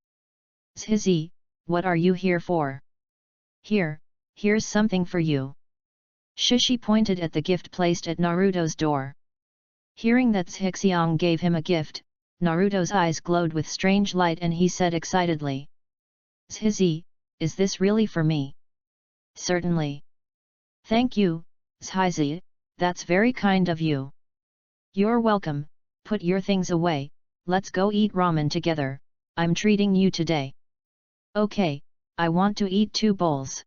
Zhizi, what are you here for? Here's something for you. Shishi pointed at the gift placed at Naruto's door. Hearing that Zhixiang gave him a gift, Naruto's eyes glowed with strange light and he said excitedly. Zhizi, is this really for me? Certainly. Thank you, Zhizi, that's very kind of you. You're welcome, put your things away, let's go eat ramen together, I'm treating you today. Okay, I want to eat 2 bowls.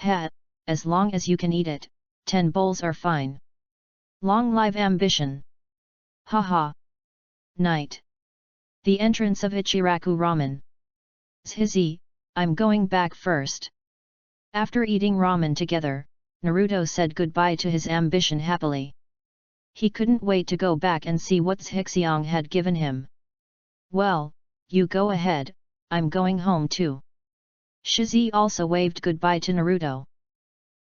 As long as you can eat it, 10 bowls are fine. Long live ambition. Haha. Night. The entrance of Ichiraku Ramen. Zhizi, I'm going back first. After eating ramen together, Naruto said goodbye to his ambition happily. He couldn't wait to go back and see what Zhixiang had given him. Well, you go ahead, I'm going home too. Shizi also waved goodbye to Naruto.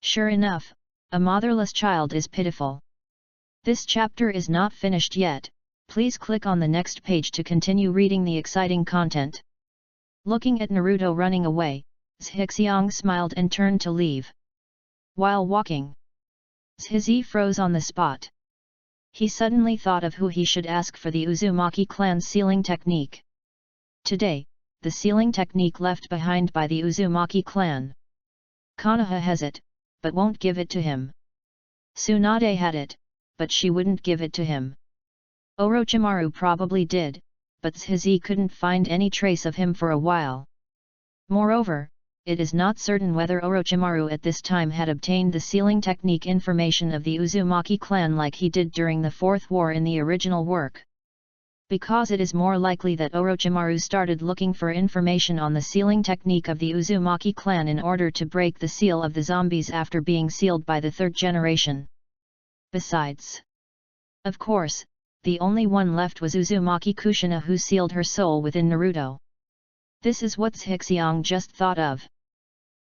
Sure enough, a motherless child is pitiful. This chapter is not finished yet, please click on the next page to continue reading the exciting content. Looking at Naruto running away, Zhixiang smiled and turned to leave. While walking, Zhizi froze on the spot. He suddenly thought of who he should ask for the Uzumaki clan's sealing technique. Today, the sealing technique left behind by the Uzumaki clan. Konoha has it, but won't give it to him. Tsunade had it, but she wouldn't give it to him. Orochimaru probably did, but Zhizi couldn't find any trace of him for a while. Moreover, it is not certain whether Orochimaru at this time had obtained the sealing technique information of the Uzumaki clan like he did during the Fourth War in the original work. Because it is more likely that Orochimaru started looking for information on the sealing technique of the Uzumaki clan in order to break the seal of the zombies after being sealed by the third generation. Besides, of course, the only one left was Uzumaki Kushina, who sealed her soul within Naruto. This is what Zhixiang just thought of.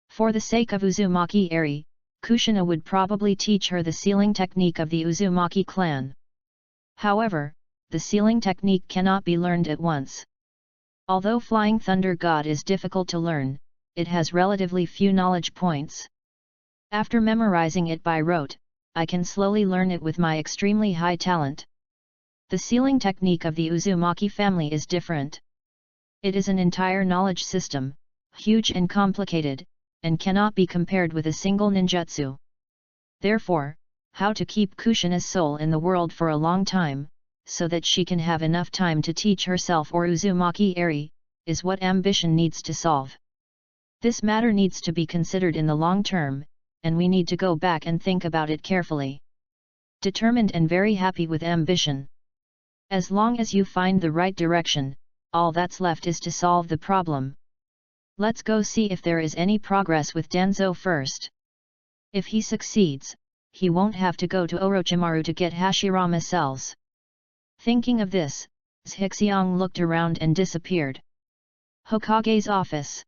For the sake of Uzumaki Eri, Kushina would probably teach her the sealing technique of the Uzumaki clan. However, the sealing technique cannot be learned at once. Although Flying Thunder God is difficult to learn, it has relatively few knowledge points. After memorizing it by rote, I can slowly learn it with my extremely high talent. The sealing technique of the Uzumaki family is different. It is an entire knowledge system, huge and complicated, and cannot be compared with a single ninjutsu. Therefore, how to keep Kushina's soul in the world for a long time, so that she can have enough time to teach herself or Uzumaki Eri, is what ambition needs to solve. This matter needs to be considered in the long term, and we need to go back and think about it carefully. Determined and very happy with ambition. As long as you find the right direction, all that's left is to solve the problem. Let's go see if there is any progress with Danzo first. If he succeeds, he won't have to go to Orochimaru to get Hashirama cells. Thinking of this, Zhixiang looked around and disappeared. Hokage's office.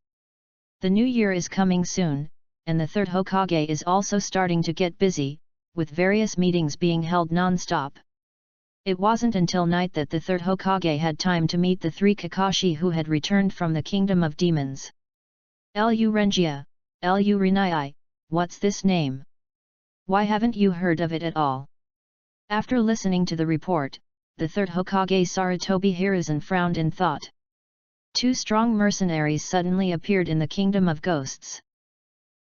The new year is coming soon, and the third Hokage is also starting to get busy, with various meetings being held non-stop. It wasn't until night that the third Hokage had time to meet the three Kakashi who had returned from the Kingdom of Demons. Lu Renjia, Lu Rinai, what's this name? Why haven't you heard of it at all? After listening to the report, the third Hokage Sarutobi Hiruzen frowned in thought. Two strong mercenaries suddenly appeared in the Kingdom of Ghosts.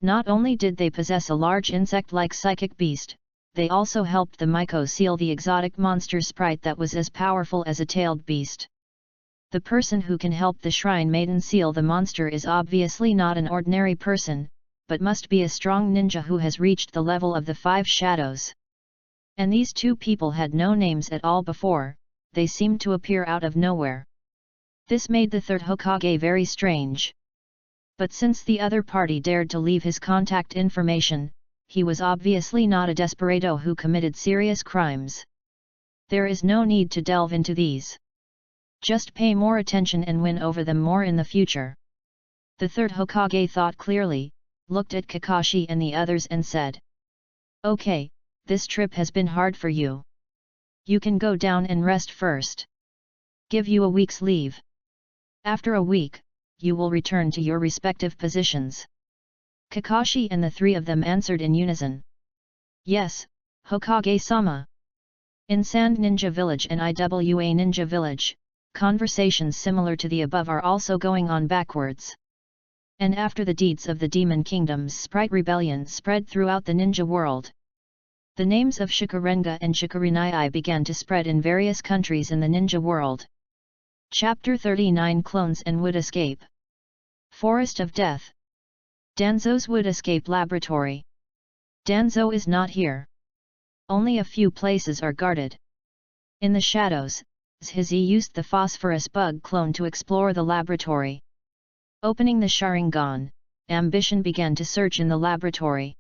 Not only did they possess a large insect-like psychic beast, they also helped the Miko seal the exotic monster sprite that was as powerful as a tailed beast. The person who can help the Shrine Maiden seal the monster is obviously not an ordinary person, but must be a strong ninja who has reached the level of the Five Shadows. And these two people had no names at all before, they seemed to appear out of nowhere. This made the third Hokage very strange. But since the other party dared to leave his contact information, he was obviously not a desperado who committed serious crimes. There is no need to delve into these. Just pay more attention and win over them more in the future. The third Hokage thought clearly, looked at Kakashi and the others and said, "Okay, this trip has been hard for you. You can go down and rest first. Give you a week's leave. After a week, you will return to your respective positions." Kakashi and the three of them answered in unison. "Yes, Hokage-sama." In Sand Ninja Village and Iwa Ninja Village, conversations similar to the above are also going on backwards. And after the deeds of the Demon Kingdom's sprite rebellion spread throughout the ninja world, the names of Shikarenga and Shikarinai began to spread in various countries in the ninja world. Chapter 39 Clones and Wood Escape. Forest of Death. Danzo's Wood Escape Laboratory. Danzo is not here. Only a few places are guarded. In the shadows, Zhizi used the phosphorus bug clone to explore the laboratory. Opening the Sharingan, Ambition began to search in the laboratory.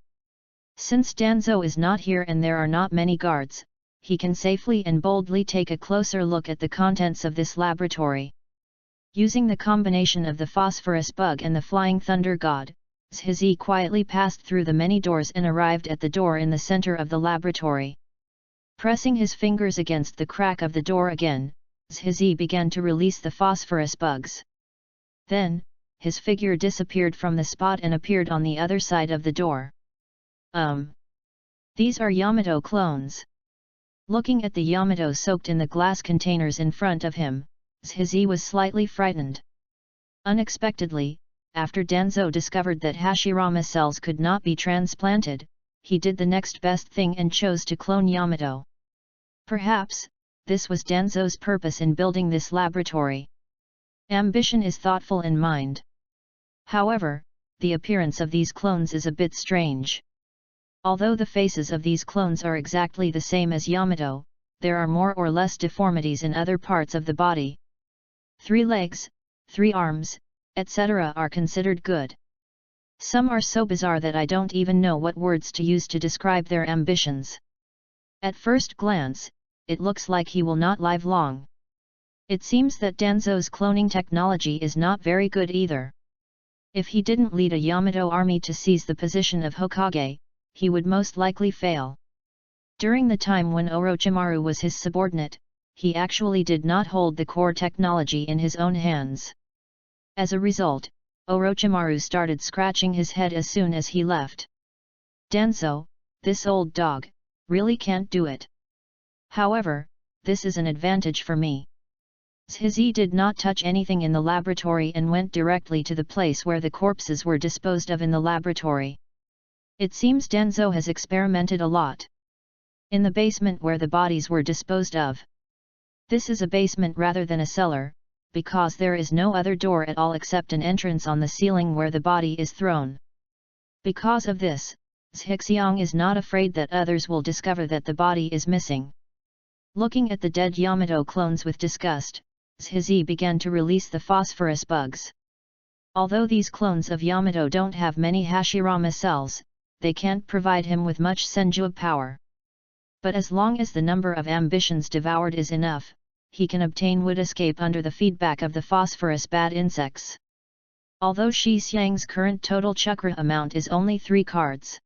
Since Danzo is not here and there are not many guards, he can safely and boldly take a closer look at the contents of this laboratory. Using the combination of the phosphorus bug and the Flying Thunder God, Zhizi quietly passed through the many doors and arrived at the door in the center of the laboratory. Pressing his fingers against the crack of the door again, Zhizi began to release the phosphorus bugs. Then, his figure disappeared from the spot and appeared on the other side of the door. These are Yamato clones. Looking at the Yamato soaked in the glass containers in front of him, Zhizi was slightly frightened. Unexpectedly, after Danzo discovered that Hashirama cells could not be transplanted, he did the next best thing and chose to clone Yamato. Perhaps, this was Danzo's purpose in building this laboratory. Ambition is thoughtful in mind. However, the appearance of these clones is a bit strange. Although the faces of these clones are exactly the same as Yamato, there are more or less deformities in other parts of the body. 3 legs, 3 arms, etc. are considered good. Some are so bizarre that I don't even know what words to use to describe their ambitions. At first glance, it looks like he will not live long. It seems that Danzo's cloning technology is not very good either. If he didn't lead a Yamato army to seize the position of Hokage, he would most likely fail. During the time when Orochimaru was his subordinate, he actually did not hold the core technology in his own hands. As a result, Orochimaru started scratching his head as soon as he left. Danzo, this old dog, really can't do it. However, this is an advantage for me. Zhizi did not touch anything in the laboratory and went directly to the place where the corpses were disposed of in the laboratory. It seems Danzo has experimented a lot. In the basement where the bodies were disposed of. This is a basement rather than a cellar, because there is no other door at all except an entrance on the ceiling where the body is thrown. Because of this, Zhixiang is not afraid that others will discover that the body is missing. Looking at the dead Yamato clones with disgust, Zhizi began to release the phosphorus bugs. Although these clones of Yamato don't have many Hashirama cells, they can't provide him with much Senju power. But as long as the number of ambitions devoured is enough, he can obtain wood escape under the feedback of the phosphorus bad insects. Although Shi Xiang's current total chakra amount is only 3 cards.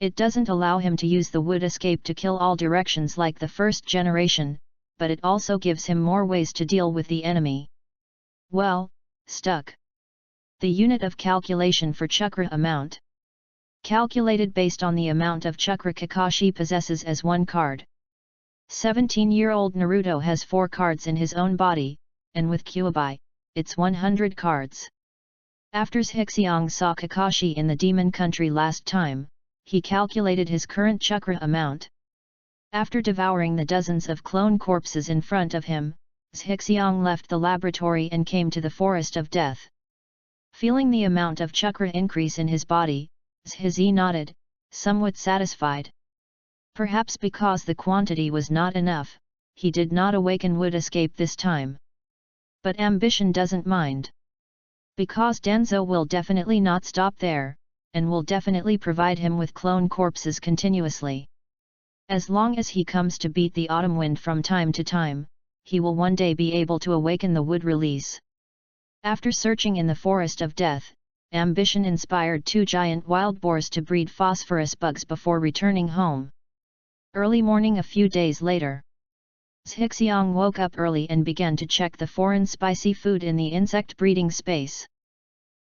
It doesn't allow him to use the wood escape to kill all directions like the first generation, but it also gives him more ways to deal with the enemy. Well, stuck. The unit of calculation for chakra amount. Calculated based on the amount of chakra Kakashi possesses as 1 card. 17-year-old Naruto has 4 cards in his own body, and with Kyuubi, it's 100 cards. After Zhixiang saw Kakashi in the demon country last time, he calculated his current chakra amount. After devouring the dozens of clone corpses in front of him, Zhixiang left the laboratory and came to the forest of death. Feeling the amount of chakra increase in his body, Zhizi nodded, somewhat satisfied. Perhaps because the quantity was not enough, he did not awaken wood escape this time. But ambition doesn't mind. Because Danzo will definitely not stop there, and will definitely provide him with clone corpses continuously. As long as he comes to beat the autumn wind from time to time, he will one day be able to awaken the wood release. After searching in the forest of death, ambition inspired 2 giant wild boars to breed phosphorus bugs before returning home. Early morning a few days later. Zhixiang woke up early and began to check the foreign spicy food in the insect breeding space.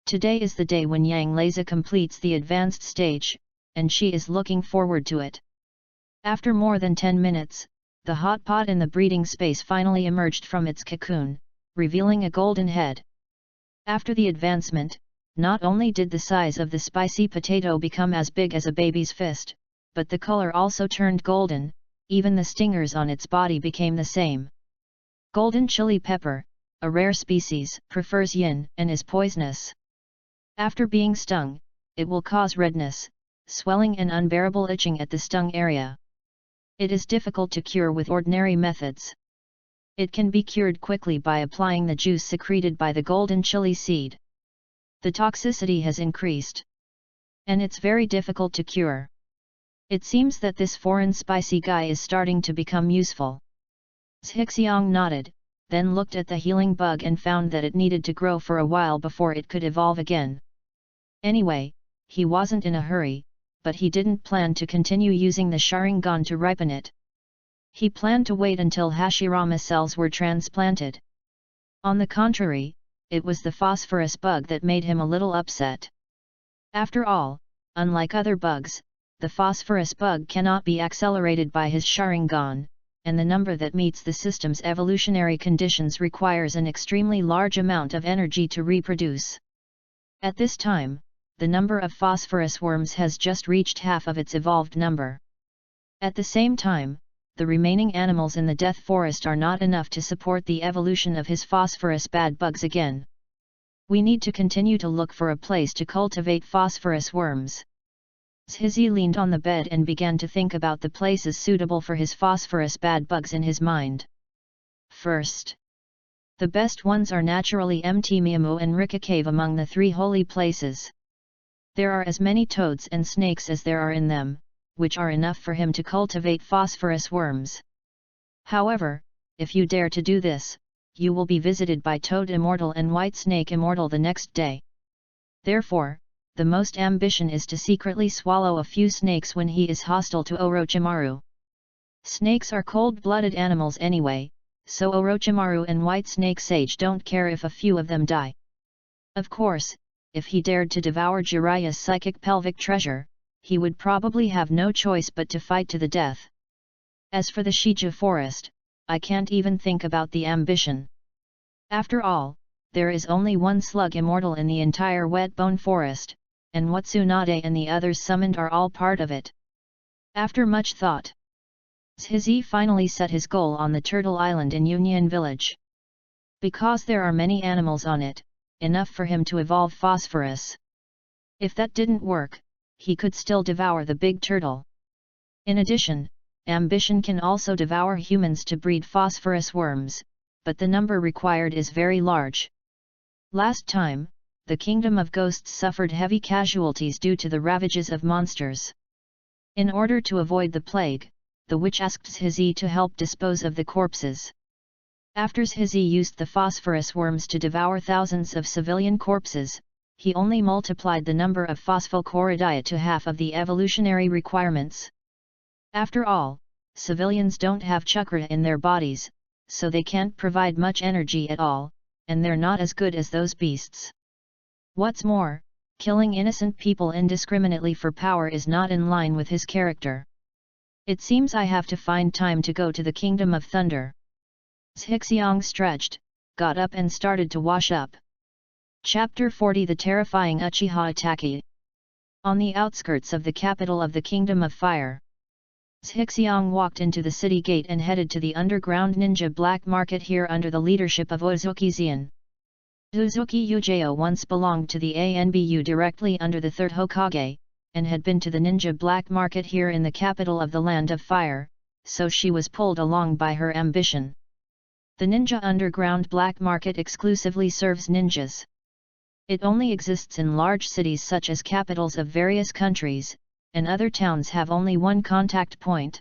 Today is the day when Yang Leza completes the advanced stage, and she is looking forward to it. After more than 10 minutes, the hot pot in the breeding space finally emerged from its cocoon, revealing a golden head. After the advancement, not only did the size of the spicy potato become as big as a baby's fist, but the color also turned golden, even the stingers on its body became the same. Golden chili pepper, a rare species, prefers yin and is poisonous. After being stung, it will cause redness, swelling and unbearable itching at the stung area. It is difficult to cure with ordinary methods. It can be cured quickly by applying the juice secreted by the golden chili seed. The toxicity has increased. And it's very difficult to cure. It seems that this foreign spicy guy is starting to become useful. Zhixiang nodded, then looked at the healing bug and found that it needed to grow for a while before it could evolve again. Anyway, he wasn't in a hurry, but he didn't plan to continue using the Sharingan to ripen it. He planned to wait until Hashirama cells were transplanted. On the contrary, it was the phosphorus bug that made him a little upset. After all, unlike other bugs, the phosphorus bug cannot be accelerated by his Sharingan, and the number that meets the system's evolutionary conditions requires an extremely large amount of energy to reproduce. At this time, the number of phosphorus worms has just reached half of its evolved number. At the same time, the remaining animals in the Death Forest are not enough to support the evolution of his phosphorus bad bugs again. We need to continue to look for a place to cultivate phosphorus worms. Zhizi leaned on the bed and began to think about the places suitable for his phosphorus bad bugs in his mind. First, the best ones are naturally Mtmiamu and Rika Cave among the 3 holy places. There are as many toads and snakes as there are in them, which are enough for him to cultivate phosphorus worms. However, if you dare to do this, you will be visited by Toad Immortal and White Snake Immortal the next day. Therefore, the most ambition is to secretly swallow a few snakes when he is hostile to Orochimaru. Snakes are cold-blooded animals anyway, so Orochimaru and White Snake Sage don't care if a few of them die. Of course, if he dared to devour Jiraiya's psychic pelvic treasure, he would probably have no choice but to fight to the death. As for the Shija forest, I can't even think about the ambition. After all, there is only one slug immortal in the entire Whetbone forest, and Watsunade and the others summoned are all part of it. After much thought, Zhizi finally set his goal on the Turtle Island in Union Village. Because there are many animals on it, enough for him to evolve phosphorus. If that didn't work, he could still devour the big turtle. In addition, ambition can also devour humans to breed phosphorus worms, but the number required is very large. Last time, the Kingdom of Ghosts suffered heavy casualties due to the ravages of monsters. In order to avoid the plague, the witch asked Zhizi to help dispose of the corpses. After Zhizi used the phosphorus worms to devour thousands of civilian corpses, he only multiplied the number of phosphochloridia to half of the evolutionary requirements. After all, civilians don't have chakra in their bodies, so they can't provide much energy at all, and they're not as good as those beasts. What's more, killing innocent people indiscriminately for power is not in line with his character. It seems I have to find time to go to the Kingdom of Thunder. Zhixiang stretched, got up and started to wash up. Chapter 40 The Terrifying Uchiha Attack. On the outskirts of the capital of the Kingdom of Fire, Zhixiang walked into the city gate and headed to the underground ninja black market here under the leadership of Uzuki Xian. Uzuki Ujio once belonged to the ANBU directly under the 3rd Hokage, and had been to the ninja black market here in the capital of the Land of Fire, so she was pulled along by her ambition. The ninja underground black market exclusively serves ninjas. It only exists in large cities such as capitals of various countries, and other towns have only one contact point.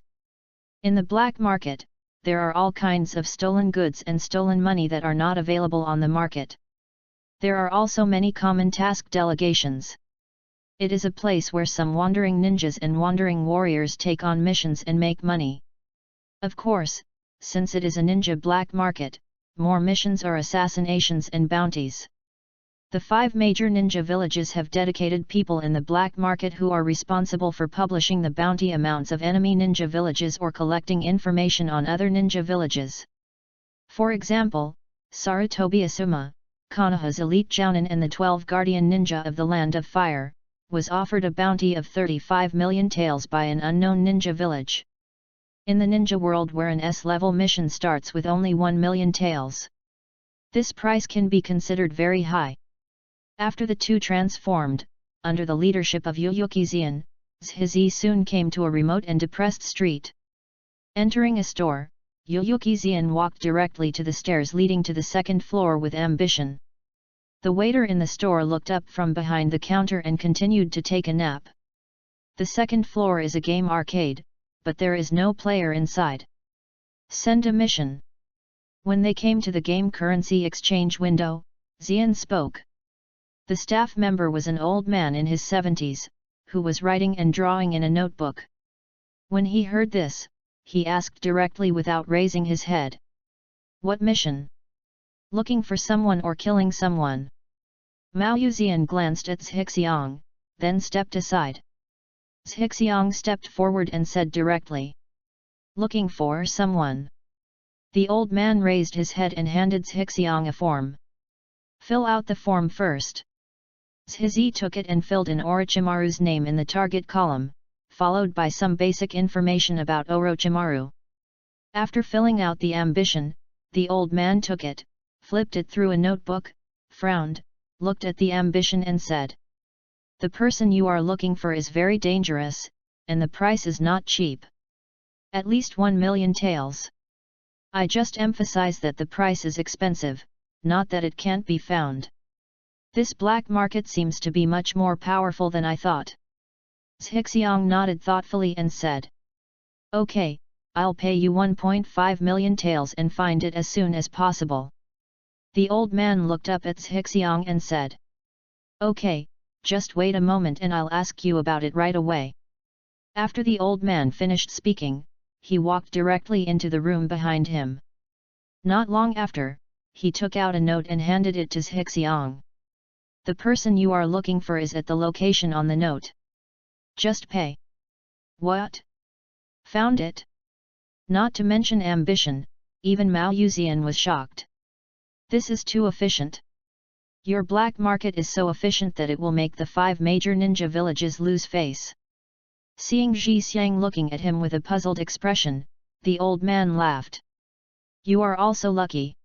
In the black market, there are all kinds of stolen goods and stolen money that are not available on the market. There are also many common task delegations. It is a place where some wandering ninjas and wandering warriors take on missions and make money. Of course, since it is a ninja black market, more missions are assassinations and bounties. The 5 major ninja villages have dedicated people in the black market who are responsible for publishing the bounty amounts of enemy ninja villages or collecting information on other ninja villages. For example, Sarutobi Asuma, Konoha's elite jounin and the 12 guardian ninja of the Land of Fire, was offered a bounty of 35 million taels by an unknown ninja village. In the ninja world where an S-level mission starts with only 1 million taels, this price can be considered very high. After the two transformed, under the leadership of Uyuki Xian, Zhizi soon came to a remote and depressed street. Entering a store, Uyuki Xian walked directly to the stairs leading to the 2nd floor with ambition. The waiter in the store looked up from behind the counter and continued to take a nap. The 2nd floor is a game arcade, but there is no player inside. Send a mission. When they came to the game currency exchange window, Xian spoke. The staff member was an old man in his 70s, who was writing and drawing in a notebook. When he heard this, he asked directly without raising his head. What mission? Looking for someone or killing someone? Mao Yuzian glanced at Zhixiang, then stepped aside. Zhixiang stepped forward and said directly. Looking for someone. The old man raised his head and handed Zhixiang a form. Fill out the form first. Zhizi took it and filled in Orochimaru's name in the target column, followed by some basic information about Orochimaru. After filling out the ambition, the old man took it, flipped it through a notebook, frowned, looked at the ambition and said. The person you are looking for is very dangerous, and the price is not cheap. At least 1 million taels. I just emphasize that the price is expensive, not that it can't be found. This black market seems to be much more powerful than I thought. Zhixiang nodded thoughtfully and said. Okay, I'll pay you 1.5 million taels and find it as soon as possible. The old man looked up at Zhixiang and said. Okay, just wait a moment and I'll ask you about it right away. After the old man finished speaking, he walked directly into the room behind him. Not long after, he took out a note and handed it to Zhixiang. The person you are looking for is at the location on the note. Just pay. What? Found it? Not to mention ambition, even Mao Yuzian was shocked. This is too efficient. Your black market is so efficient that it will make the 5 major ninja villages lose face. Seeing Ji Xiang looking at him with a puzzled expression, the old man laughed. You are also lucky.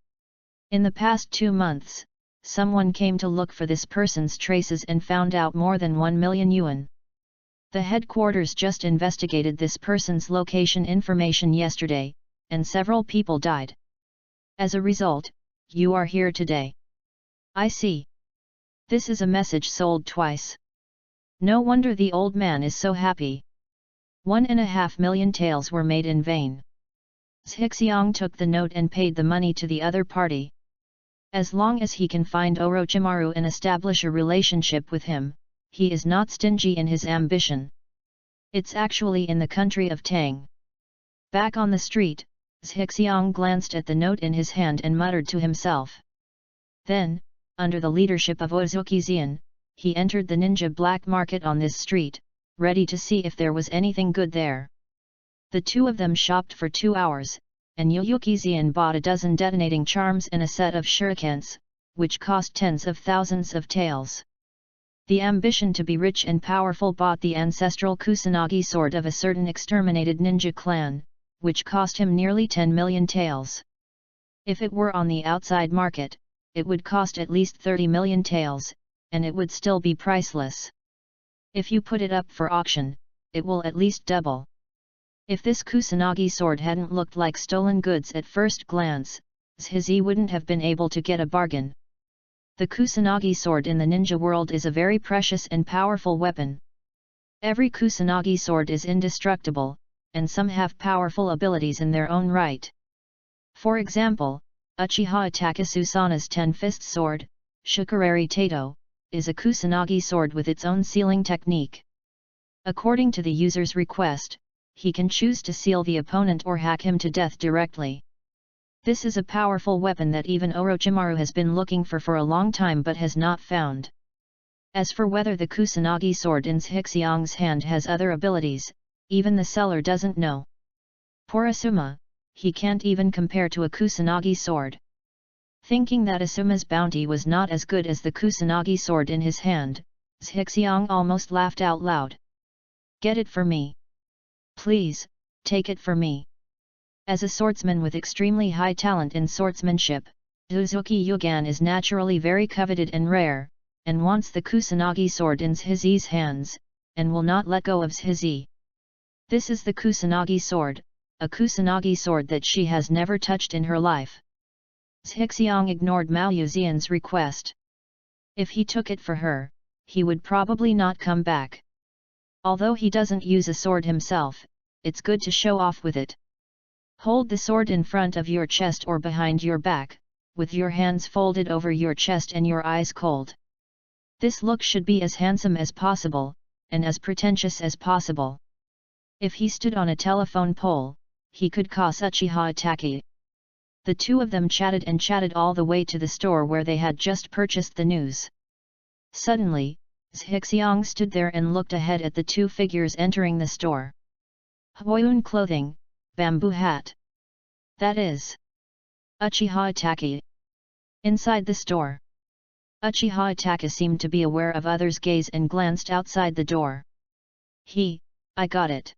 In the past 2 months, someone came to look for this person's traces and found out more than 1 million yuan. The headquarters just investigated this person's location information yesterday, and several people died. As a result, you are here today. I see. This is a message sold twice. No wonder the old man is so happy. 1.5 million taels were made in vain. Zhixiang took the note and paid the money to the other party. As long as he can find Orochimaru and establish a relationship with him, he is not stingy in his ambition. It's actually in the country of Tang. Back on the street, Zhixiang glanced at the note in his hand and muttered to himself. Then, under the leadership of Ozuki Xian, he entered the ninja black market on this street, ready to see if there was anything good there. The two of them shopped for 2 hours, and Yuyuki Xian bought a dozen detonating charms and a set of shurikens, which cost tens of thousands of taels. The ambition to be rich and powerful bought the ancestral Kusanagi sword of a certain exterminated ninja clan, which cost him nearly 10 million taels. If it were on the outside market, it would cost at least 30 million taels, and it would still be priceless. If you put it up for auction, it will at least double. If this Kusanagi sword hadn't looked like stolen goods at first glance, Zhizi wouldn't have been able to get a bargain. The Kusanagi sword in the ninja world is a very precious and powerful weapon. Every Kusanagi sword is indestructible, and some have powerful abilities in their own right. For example, Uchiha Takasusana's Ten-Fist Sword, Shukurari Tato, is a Kusanagi sword with its own sealing technique. According to the user's request, he can choose to seal the opponent or hack him to death directly. This is a powerful weapon that even Orochimaru has been looking for a long time but has not found. As for whether the Kusanagi sword in Zhixiang's hand has other abilities, even the seller doesn't know. Poor Asuma, he can't even compare to a Kusanagi sword. Thinking that Asuma's bounty was not as good as the Kusanagi sword in his hand, Zhixiang almost laughed out loud. Get it for me. Please, take it for me. As a swordsman with extremely high talent in swordsmanship, Uzuki Yugan is naturally very coveted and rare, and wants the Kusanagi sword in Zhizi's hands, and will not let go of Zhizi. This is the Kusanagi sword, a Kusanagi sword that she has never touched in her life. Zhixiang ignored Mao Yuzian's request. If he took it for her, he would probably not come back. Although he doesn't use a sword himself, it's good to show off with it. Hold the sword in front of your chest or behind your back, with your hands folded over your chest and your eyes cold. This look should be as handsome as possible, and as pretentious as possible. If he stood on a telephone pole, he could cause Uchiha Itaki. The two of them chatted and chatted all the way to the store where they had just purchased the news. Suddenly, Zhixiang stood there and looked ahead at the two figures entering the store. Huayun clothing, bamboo hat. That is Uchiha Itaki. Inside the store, Uchiha Itaka seemed to be aware of others' gaze and glanced outside the door. I got it.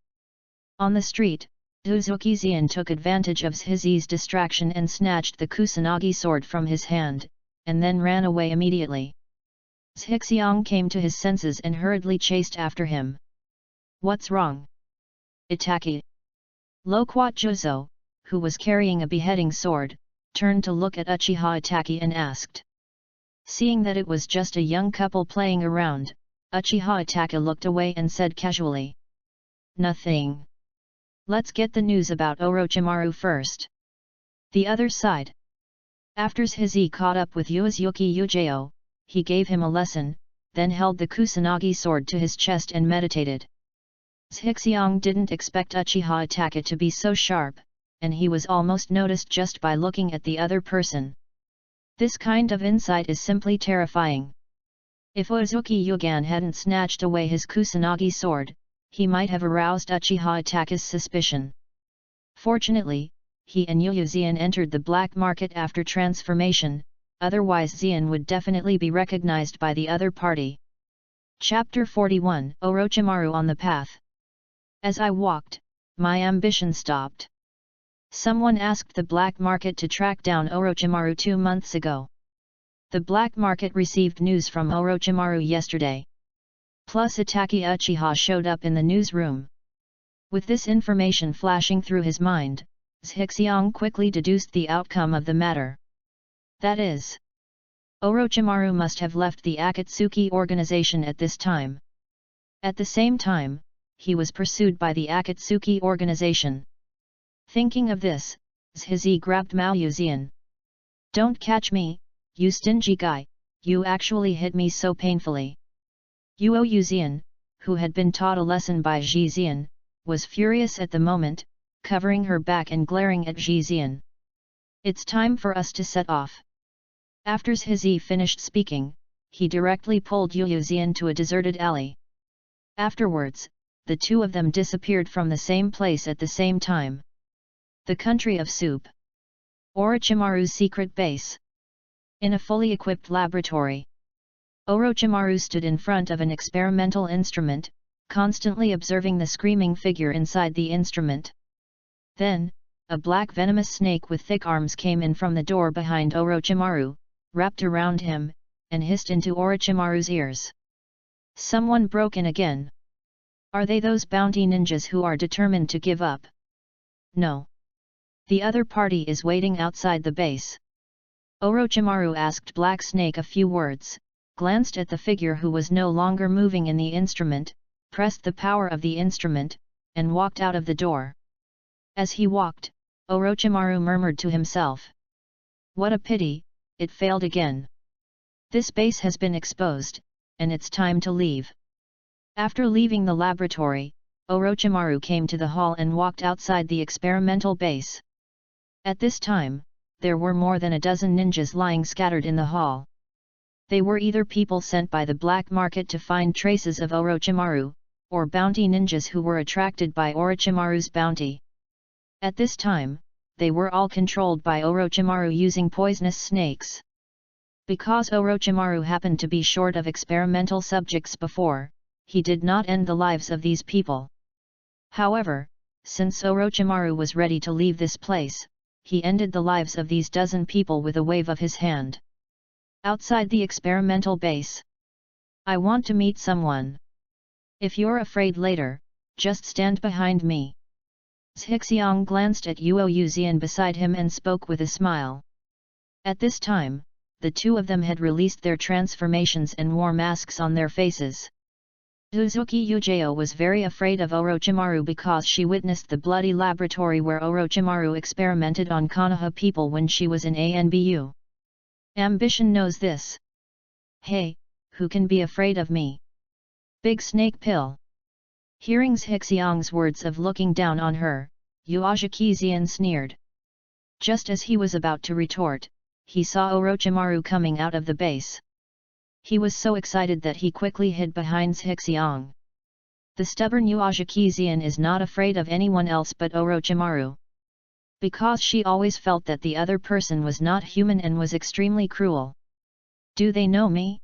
On the street, Uzuki Xian took advantage of Zhixi's distraction and snatched the Kusanagi sword from his hand, and then ran away immediately. Zhixiang came to his senses and hurriedly chased after him. What's wrong? Itaki. Loquat Juzo, who was carrying a beheading sword, turned to look at Uchiha Itaki and asked. Seeing that it was just a young couple playing around, Uchiha Itaka looked away and said casually. Nothing. Let's get the news about Orochimaru first. The other side. After Zhizi caught up with Uzuki Ujeo, he gave him a lesson, then held the Kusanagi sword to his chest and meditated. Zhixiang didn't expect Uchiha Itaka to be so sharp, and he was almost noticed just by looking at the other person. This kind of insight is simply terrifying. If Uzuki Yugan hadn't snatched away his Kusanagi sword, he might have aroused Uchiha Itaka's suspicion. Fortunately, he and Yu Xian entered the black market after transformation, otherwise Xian would definitely be recognized by the other party. Chapter 41 Orochimaru on the Path. As I walked, my ambition stopped. Someone asked the black market to track down Orochimaru 2 months ago. The black market received news from Orochimaru yesterday. Plus Itaki Uchiha showed up in the newsroom. With this information flashing through his mind, Zhixiang quickly deduced the outcome of the matter. That is, Orochimaru must have left the Akatsuki organization at this time. At the same time, he was pursued by the Akatsuki organization. Thinking of this, Zhizi grabbed Mao Yuzian. Don't catch me, you stingy guy, you actually hit me so painfully. Yuo Yuzian, who had been taught a lesson by Zhi Xian, was furious at the moment, covering her back and glaring at Zhi Xian. It's time for us to set off. After Zhizi finished speaking, he directly pulled Yu Yuzian to a deserted alley. Afterwards, the two of them disappeared from the same place at the same time. The country of soup. Orochimaru's secret base. In a fully equipped laboratory, Orochimaru stood in front of an experimental instrument, constantly observing the screaming figure inside the instrument. Then, a black venomous snake with thick arms came in from the door behind Orochimaru, wrapped around him, and hissed into Orochimaru's ears. Someone broke in again. Are they those bounty ninjas who are determined to give up? No. The other party is waiting outside the base. Orochimaru asked Black Snake a few words, glanced at the figure who was no longer moving in the instrument, pressed the power of the instrument, and walked out of the door. As he walked, Orochimaru murmured to himself. What a pity, it failed again. This base has been exposed, and it's time to leave. After leaving the laboratory, Orochimaru came to the hall and walked outside the experimental base. At this time, there were more than a dozen ninjas lying scattered in the hall. They were either people sent by the black market to find traces of Orochimaru, or bounty ninjas who were attracted by Orochimaru's bounty. At this time, they were all controlled by Orochimaru using poisonous snakes. Because Orochimaru happened to be short of experimental subjects before, he did not end the lives of these people. However, since Orochimaru was ready to leave this place, he ended the lives of these dozen people with a wave of his hand. Outside the experimental base. I want to meet someone. If you're afraid later, just stand behind me. Zhixiang glanced at Yuo Yuzian beside him and spoke with a smile. At this time, the two of them had released their transformations and wore masks on their faces. Uzuki Ujeo was very afraid of Orochimaru because she witnessed the bloody laboratory where Orochimaru experimented on Konoha people when she was in ANBU. Ambition knows this. Hey, who can be afraid of me? Big Snake Pill. Hearing Zhixiang's words of looking down on her, Uajikizian sneered. Just as he was about to retort, he saw Orochimaru coming out of the base. He was so excited that he quickly hid behind Zhixiang. The stubborn Uajikizian is not afraid of anyone else but Orochimaru. Because she always felt that the other person was not human and was extremely cruel. Do they know me?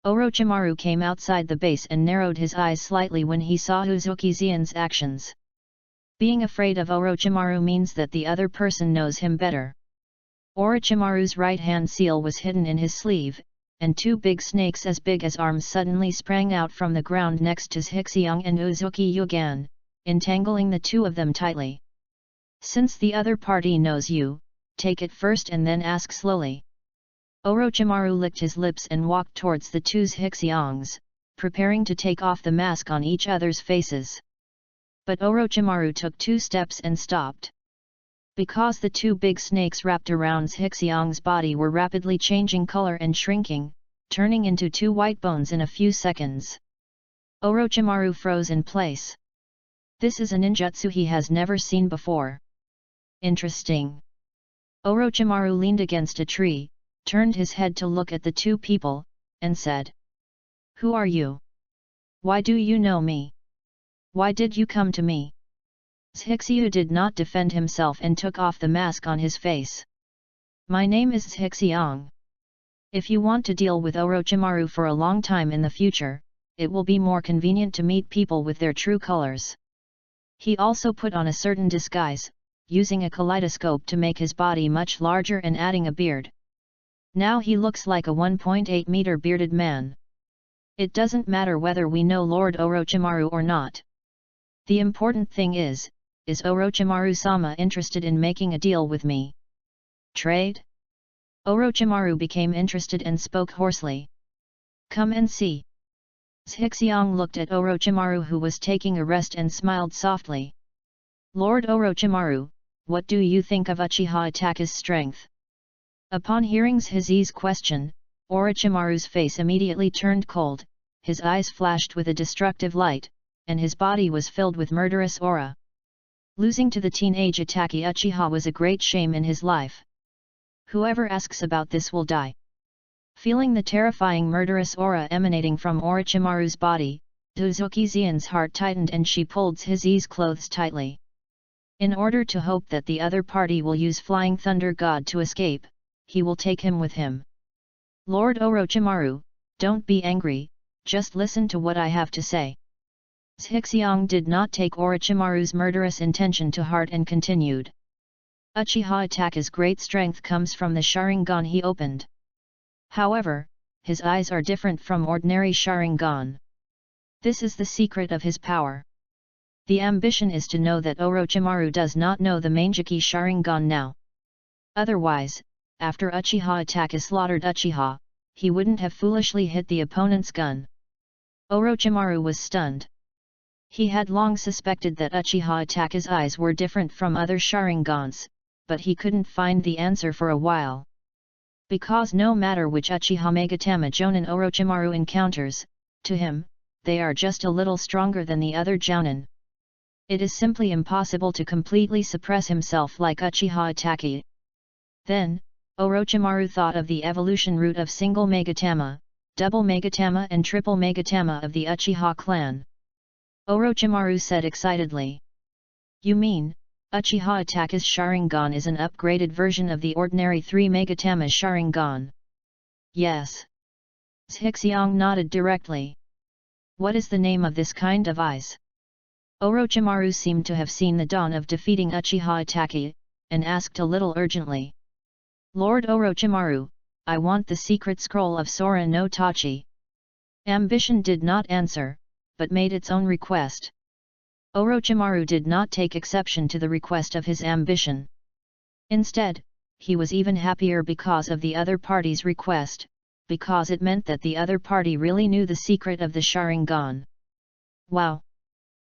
Orochimaru came outside the base and narrowed his eyes slightly when he saw Uzukizian's actions. Being afraid of Orochimaru means that the other person knows him better. Orochimaru's right-hand seal was hidden in his sleeve, and two big snakes as big as arms suddenly sprang out from the ground next to Zhixiang and Uzuki Yugan, entangling the two of them tightly. Since the other party knows you, take it first and then ask slowly. Orochimaru licked his lips and walked towards the two Zhixiangs, preparing to take off the mask on each other's faces. But Orochimaru took 2 steps and stopped. Because the 2 big snakes wrapped around Zhixiang's body were rapidly changing color and shrinking, turning into 2 white bones in a few seconds. Orochimaru froze in place. This is a ninjutsu he has never seen before. Interesting. Orochimaru leaned against a tree, turned his head to look at the 2 people, and said, "Who are you? Why do you know me? Why did you come to me?" Zhixiu did not defend himself and took off the mask on his face. "My name is Zhixiang. If you want to deal with Orochimaru for a long time in the future, it will be more convenient to meet people with their true colors." He also put on a certain disguise, using a kaleidoscope to make his body much larger and adding a beard. Now he looks like a 1.8 meter bearded man. It doesn't matter whether we know Lord Orochimaru or not. The important thing is Orochimaru-sama interested in making a deal with me? Trade? Orochimaru became interested and spoke hoarsely. "Come and see." Zhixiang looked at Orochimaru, who was taking a rest, and smiled softly. "Lord Orochimaru, what do you think of Uchiha Itachi's strength?" Upon hearing Zhixi's question, Orochimaru's face immediately turned cold, his eyes flashed with a destructive light, and his body was filled with murderous aura. Losing to the teenage Itachi Uchiha was a great shame in his life. Whoever asks about this will die. Feeling the terrifying murderous aura emanating from Orochimaru's body, Uzuki Xian's heart tightened and she pulled Zhixi's clothes tightly. In order to hope that the other party will use Flying Thunder God to escape, he will take him with him. "Lord Orochimaru, don't be angry, just listen to what I have to say." Zhixiang did not take Orochimaru's murderous intention to heart and continued. "Uchiha Itachi's great strength comes from the Sharingan he opened. However, his eyes are different from ordinary Sharingan. This is the secret of his power. The ambition is to know that Orochimaru does not know the Manjiki Sharingan now. Otherwise, after Uchiha Itachi slaughtered Uchiha, he wouldn't have foolishly hit the opponent's gun." Orochimaru was stunned. He had long suspected that Uchiha Itachi's eyes were different from other Sharingans, but he couldn't find the answer for a while. Because no matter which Uchiha Megatama Jonin Orochimaru encounters, to him, they are just a little stronger than the other Jounin. It is simply impossible to completely suppress himself like Uchiha Itachi. Then, Orochimaru thought of the evolution route of single Megatama, double Megatama and triple Megatama of the Uchiha clan. Orochimaru said excitedly. "You mean, Uchiha Itachi's Sharingan is an upgraded version of the ordinary 3 Megatama Sharingan?" "Yes." Zhixiang nodded directly. "What is the name of this kind of eyes?" Orochimaru seemed to have seen the dawn of defeating Uchiha Itachi, and asked a little urgently. "Lord Orochimaru, I want the secret scroll of Sora no Tachi." Ambition did not answer, but made its own request. Orochimaru did not take exception to the request of his ambition. Instead, he was even happier because of the other party's request, because it meant that the other party really knew the secret of the Sharingan. "Wow!"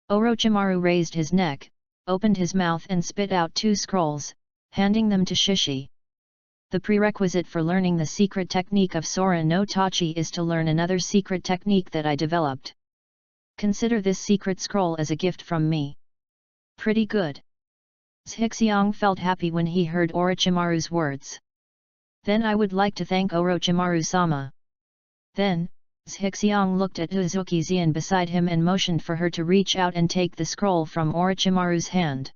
Orochimaru raised his neck, opened his mouth and spit out 2 scrolls, handing them to Shishi. "The prerequisite for learning the secret technique of Sora no Tachi is to learn another secret technique that I developed. Consider this secret scroll as a gift from me." "Pretty good. Zhixiang felt happy when he heard Orochimaru's words. Then I would like to thank Orochimaru-sama. Then, Zhixiang looked at Uzuki Xian beside him and motioned for her to reach out and take the scroll from Orochimaru's hand.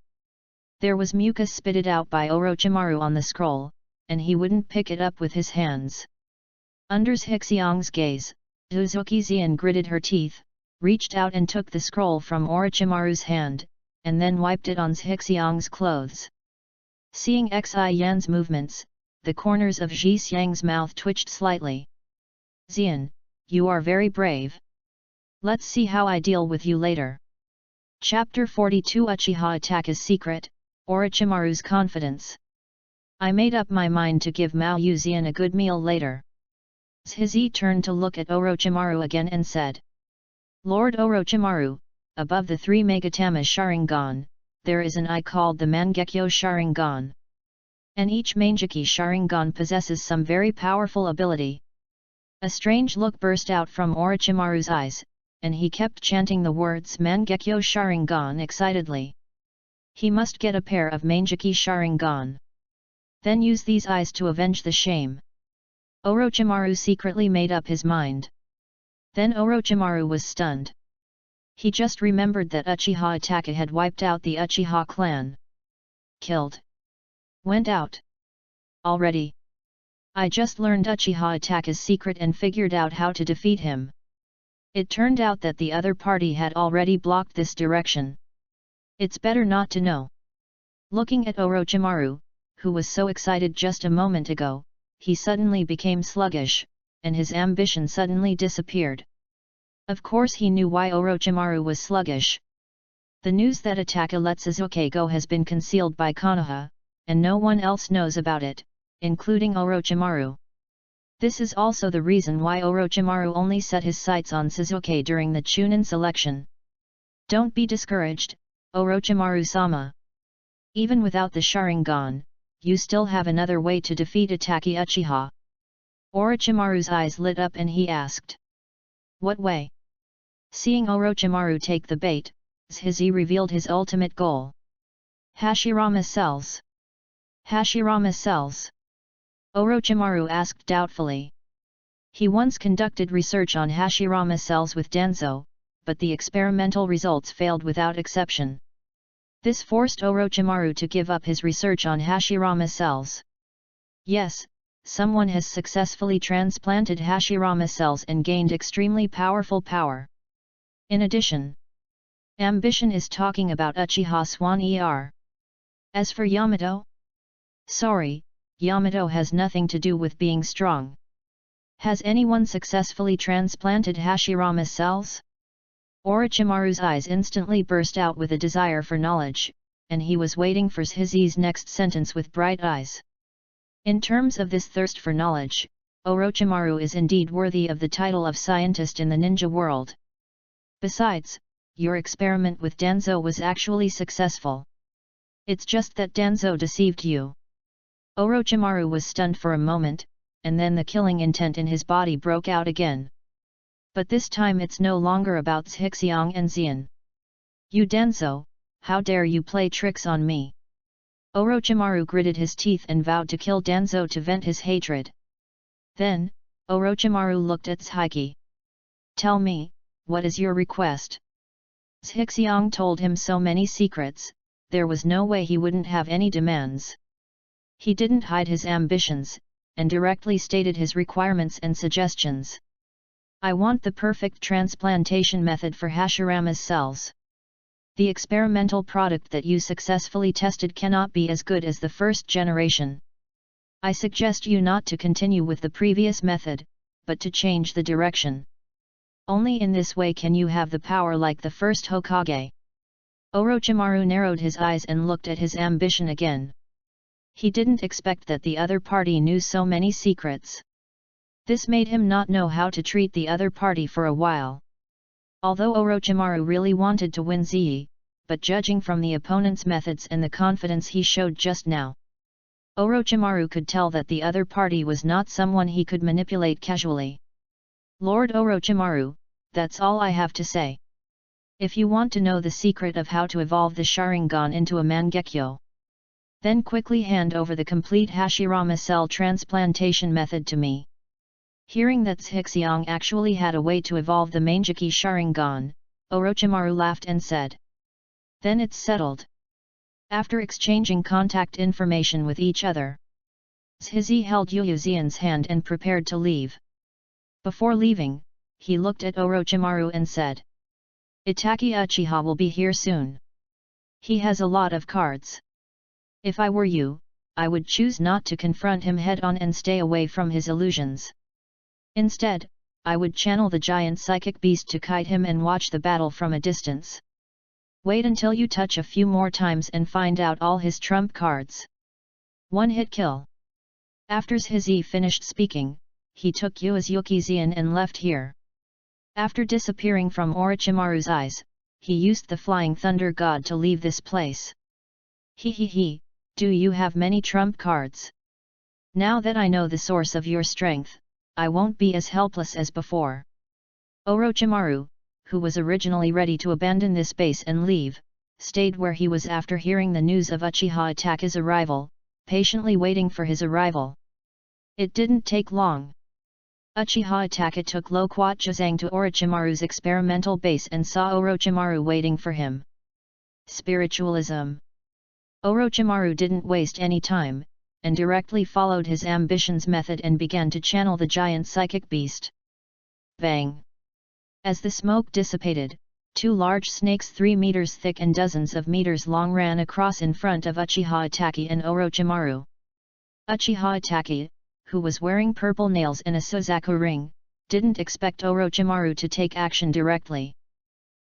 There was mucus spitted out by Orochimaru on the scroll, and he wouldn't pick it up with his hands. Under Zhixiang's gaze, Uzuki Xian gritted her teeth, reached out and took the scroll from Orochimaru's hand, and then wiped it on Zhixiang's clothes. Seeing Xi Yan's movements, the corners of Ji Xiang's mouth twitched slightly. Xian, you are very brave. Let's see how I deal with you later. Chapter 42 Uchiha Attack is Secret, Orochimaru's Confidence. I made up my mind to give Mao Yu Xian a good meal later. Zhizi turned to look at Orochimaru again and said. Lord Orochimaru, above the 3 Megatama Sharingan, there is an eye called the Mangekyo Sharingan. And each Mangeki Sharingan possesses some very powerful ability. A strange look burst out from Orochimaru's eyes, and he kept chanting the words Mangekyo Sharingan excitedly. He must get a pair of Mangeki Sharingan. Then use these eyes to avenge the shame. Orochimaru secretly made up his mind. Then Orochimaru was stunned. He just remembered that Uchiha Itachi had wiped out the Uchiha clan. Killed. Went out. Already. I just learned Uchiha Itachi's secret and figured out how to defeat him. It turned out that the other party had already blocked this direction. It's better not to know. Looking at Orochimaru, who was so excited just a moment ago, he suddenly became sluggish, and his ambition suddenly disappeared. Of course he knew why Orochimaru was sluggish. The news that Itachi let Sasuke go has been concealed by Konoha, and no one else knows about it, including Orochimaru. This is also the reason why Orochimaru only set his sights on Sasuke during the Chunin selection. Don't be discouraged, Orochimaru-sama. Even without the Sharingan, you still have another way to defeat Itachi Uchiha. Orochimaru's eyes lit up and he asked. What way? Seeing Orochimaru take the bait, Zhizi revealed his ultimate goal. Hashirama cells. Hashirama cells? Orochimaru asked doubtfully. He once conducted research on Hashirama cells with Danzo, but the experimental results failed without exception. This forced Orochimaru to give up his research on Hashirama cells. Yes, someone has successfully transplanted Hashirama cells and gained extremely powerful power. In addition, ambition is talking about Uchiha Swan Er. As for Yamato? Sorry, Yamato has nothing to do with being strong. Has anyone successfully transplanted Hashirama cells? Orochimaru's eyes instantly burst out with a desire for knowledge, and he was waiting for Zhizi's next sentence with bright eyes. In terms of this thirst for knowledge, Orochimaru is indeed worthy of the title of scientist in the ninja world. Besides, your experiment with Danzo was actually successful. It's just that Danzo deceived you. Orochimaru was stunned for a moment, and then the killing intent in his body broke out again. But this time it's no longer about Zhixiang and Xian. You Danzo, how dare you play tricks on me? Orochimaru gritted his teeth and vowed to kill Danzo to vent his hatred. Then, Orochimaru looked at Zhiki. Tell me, what is your request? Zhixiang told him so many secrets, there was no way he wouldn't have any demands. He didn't hide his ambitions, and directly stated his requirements and suggestions. I want the perfect transplantation method for Hashirama's cells. The experimental product that you successfully tested cannot be as good as the first generation. I suggest you not to continue with the previous method, but to change the direction. Only in this way can you have the power like the first Hokage. Orochimaru narrowed his eyes and looked at his ambition again. He didn't expect that the other party knew so many secrets. This made him not know how to treat the other party for a while. Although Orochimaru really wanted to win Ziyi, but judging from the opponent's methods and the confidence he showed just now, Orochimaru could tell that the other party was not someone he could manipulate casually. Lord Orochimaru, that's all I have to say. If you want to know the secret of how to evolve the Sharingan into a Mangekyo, Then quickly hand over the complete Hashirama cell transplantation method to me. Hearing that Zhixiang actually had a way to evolve the Manjiki Sharingan, Orochimaru laughed and said. Then it's settled. After exchanging contact information with each other, Zhizi held Yuuzian's hand and prepared to leave. Before leaving, he looked at Orochimaru and said. Itaki Uchiha will be here soon. He has a lot of cards. If I were you, I would choose not to confront him head-on and stay away from his illusions. Instead, I would channel the giant psychic beast to kite him and watch the battle from a distance. Wait until you touch a few more times and find out all his trump cards. One hit kill. After Zhizi finished speaking, he took Yuuzian and left here. After disappearing from Orochimaru's eyes, he used the Flying Thunder God to leave this place. He, do you have many trump cards? Now that I know the source of your strength, I won't be as helpless as before. Orochimaru, who was originally ready to abandon this base and leave, stayed where he was after hearing the news of Uchiha Itachi's arrival, patiently waiting for his arrival. It didn't take long. Uchiha Itachi took Loquat Juzang to Orochimaru's experimental base and saw Orochimaru waiting for him. Spiritualism. Orochimaru didn't waste any time, and directly followed his ambition's method and began to channel the giant psychic beast. Bang! As the smoke dissipated, two large snakes 3 meters thick and dozens of meters long ran across in front of Uchiha Itachi and Orochimaru. Uchiha Itachi, who was wearing purple nails and a Suzaku ring, didn't expect Orochimaru to take action directly.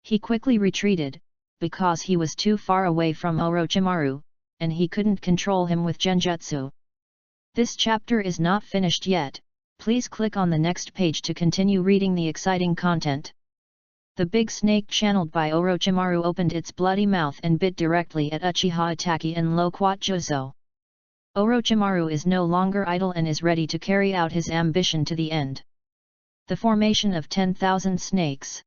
He quickly retreated, because he was too far away from Orochimaru, and he couldn't control him with genjutsu. This chapter is not finished yet, please click on the next page to continue reading the exciting content. The big snake channeled by Orochimaru opened its bloody mouth and bit directly at Uchiha Itachi and Loquat Juzo. Orochimaru is no longer idle and is ready to carry out his ambition to the end. The formation of 10,000 snakes.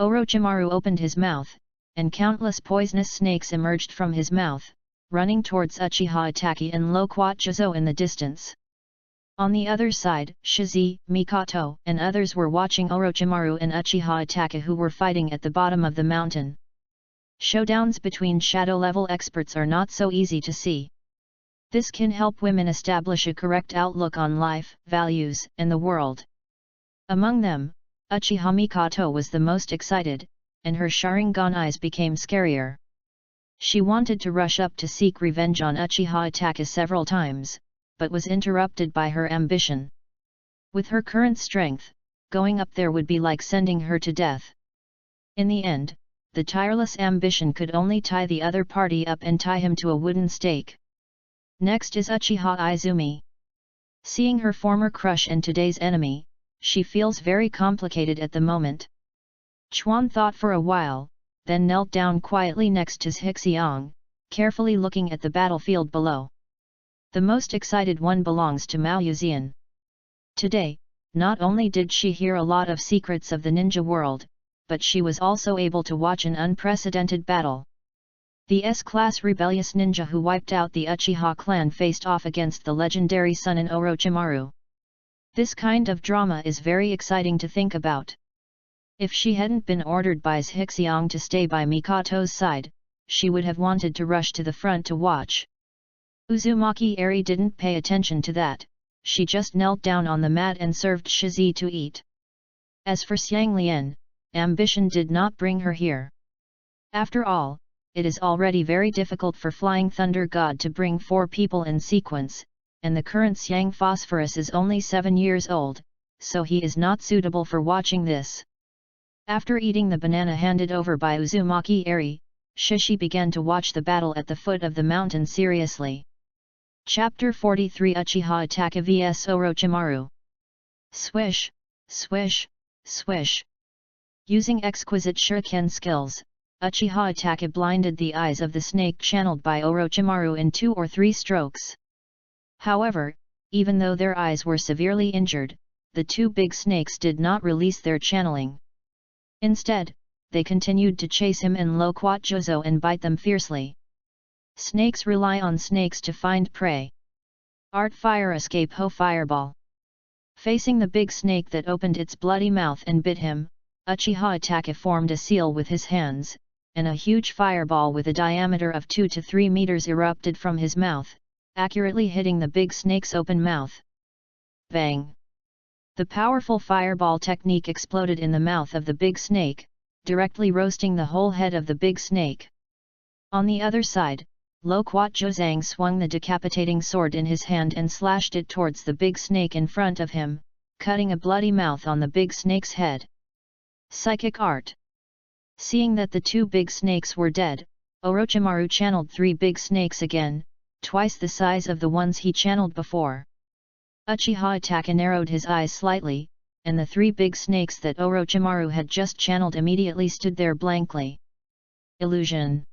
Orochimaru opened his mouth, and countless poisonous snakes emerged from his mouth, running towards Uchiha Itachi and Loquat Juzo in the distance. On the other side, Shizi, Mikoto, and others were watching Orochimaru and Uchiha Itachi, who were fighting at the bottom of the mountain. Showdowns between shadow-level experts are not so easy to see. This can help women establish a correct outlook on life, values, and the world. Among them, Uchiha Mikoto was the most excited, and her Sharingan eyes became scarier. She wanted to rush up to seek revenge on Uchiha Itachi several times, but was interrupted by her ambition. With her current strength, going up there would be like sending her to death. In the end, the tireless ambition could only tie the other party up and tie him to a wooden stake. Next is Uchiha Izumi. Seeing her former crush and today's enemy, she feels very complicated at the moment. Chuan thought for a while, then knelt down quietly next to Zhixiang, carefully looking at the battlefield below. The most excited one belongs to Mao Yuzian. Today, not only did she hear a lot of secrets of the ninja world, but she was also able to watch an unprecedented battle. The S-class rebellious ninja who wiped out the Uchiha clan faced off against the legendary Sunin Orochimaru. This kind of drama is very exciting to think about. If she hadn't been ordered by Zhixiang to stay by Mikoto's side, she would have wanted to rush to the front to watch. Uzumaki Eri didn't pay attention to that, she just knelt down on the mat and served Shizi to eat. As for Xiang Lian, ambition did not bring her here. After all, it is already very difficult for Flying Thunder God to bring 4 people in sequence, and the current Xiang Phosphorus is only 7 years old, so he is not suitable for watching this. After eating the banana handed over by Uzumaki Eri, Shishi began to watch the battle at the foot of the mountain seriously. Chapter 43 Uchiha Itachi vs Orochimaru. Swish, swish, swish. Using exquisite shuriken skills, Uchiha Itachi blinded the eyes of the snake channeled by Orochimaru in 2 or 3 strokes. However, even though their eyes were severely injured, the 2 big snakes did not release their channeling. Instead, they continued to chase him and Loquat Juzo and bite them fiercely. Snakes rely on snakes to find prey. Art fire escape ho fireball. Facing the big snake that opened its bloody mouth and bit him, Uchiha Itachi formed a seal with his hands, and a huge fireball with a diameter of 2 to 3 meters erupted from his mouth, accurately hitting the big snake's open mouth. Bang! The powerful fireball technique exploded in the mouth of the big snake, directly roasting the whole head of the big snake. On the other side, Lo Kuat Zhang swung the decapitating sword in his hand and slashed it towards the big snake in front of him, cutting a bloody mouth on the big snake's head. Psychic art. Seeing that the 2 big snakes were dead, Orochimaru channeled 3 big snakes again, twice the size of the ones he channeled before. Uchiha Itachi narrowed his eyes slightly, and the 3 big snakes that Orochimaru had just channeled immediately stood there blankly. Illusion.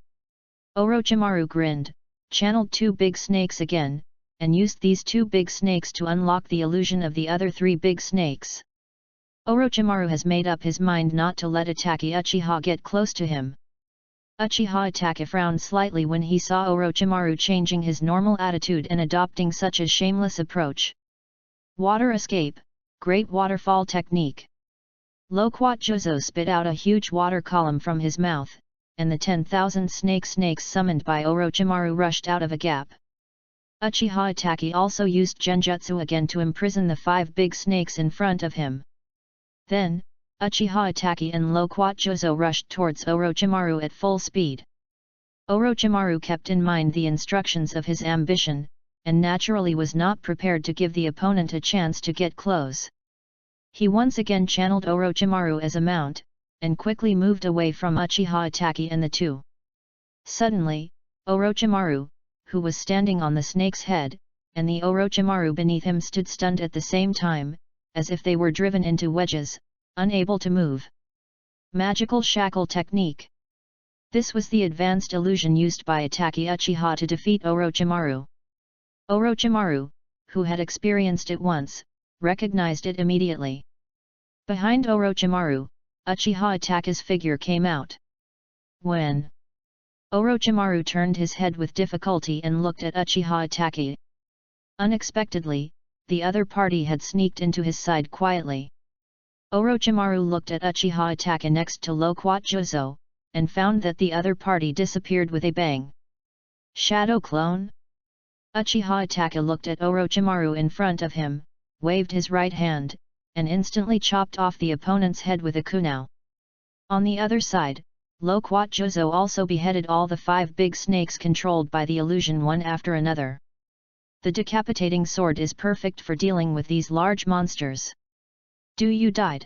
Orochimaru grinned, channeled 2 big snakes again, and used these 2 big snakes to unlock the illusion of the other 3 big snakes. Orochimaru has made up his mind not to let Itachi Uchiha get close to him. Uchiha Itachi frowned slightly when he saw Orochimaru changing his normal attitude and adopting such a shameless approach. Water escape, great waterfall technique. Lo Kuat Jozo spit out a huge water column from his mouth, and the 10,000 snakes summoned by Orochimaru rushed out of a gap. Uchiha Itachi also used genjutsu again to imprison the 5 big snakes in front of him. Then, Uchiha Itachi and Lo Kuat Jozo rushed towards Orochimaru at full speed. Orochimaru kept in mind the instructions of his ambition, and naturally was not prepared to give the opponent a chance to get close. He once again channeled Orochimaru as a mount, and quickly moved away from Uchiha Itachi and the 2. Suddenly, Orochimaru, who was standing on the snake's head, and the Orochimaru beneath him stood stunned at the same time, as if they were driven into wedges, unable to move. Magical shackle technique. This was the advanced illusion used by Itachi Uchiha to defeat Orochimaru. Orochimaru, who had experienced it once, recognized it immediately. Behind Orochimaru, Uchiha Itachi's figure came out. When Orochimaru turned his head with difficulty and looked at Uchiha Itachi. Unexpectedly, the other party had sneaked into his side quietly. Orochimaru looked at Uchiha Itachi next to Lo Kuat Jozo, and found that the other party disappeared with a bang. Shadow clone? Uchiha Itachi looked at Orochimaru in front of him, waved his right hand, and instantly chopped off the opponent's head with a kunai. On the other side, Lo Kuat Jozo also beheaded all the 5 big snakes controlled by the illusion one after another. The decapitating sword is perfect for dealing with these large monsters. Do you died?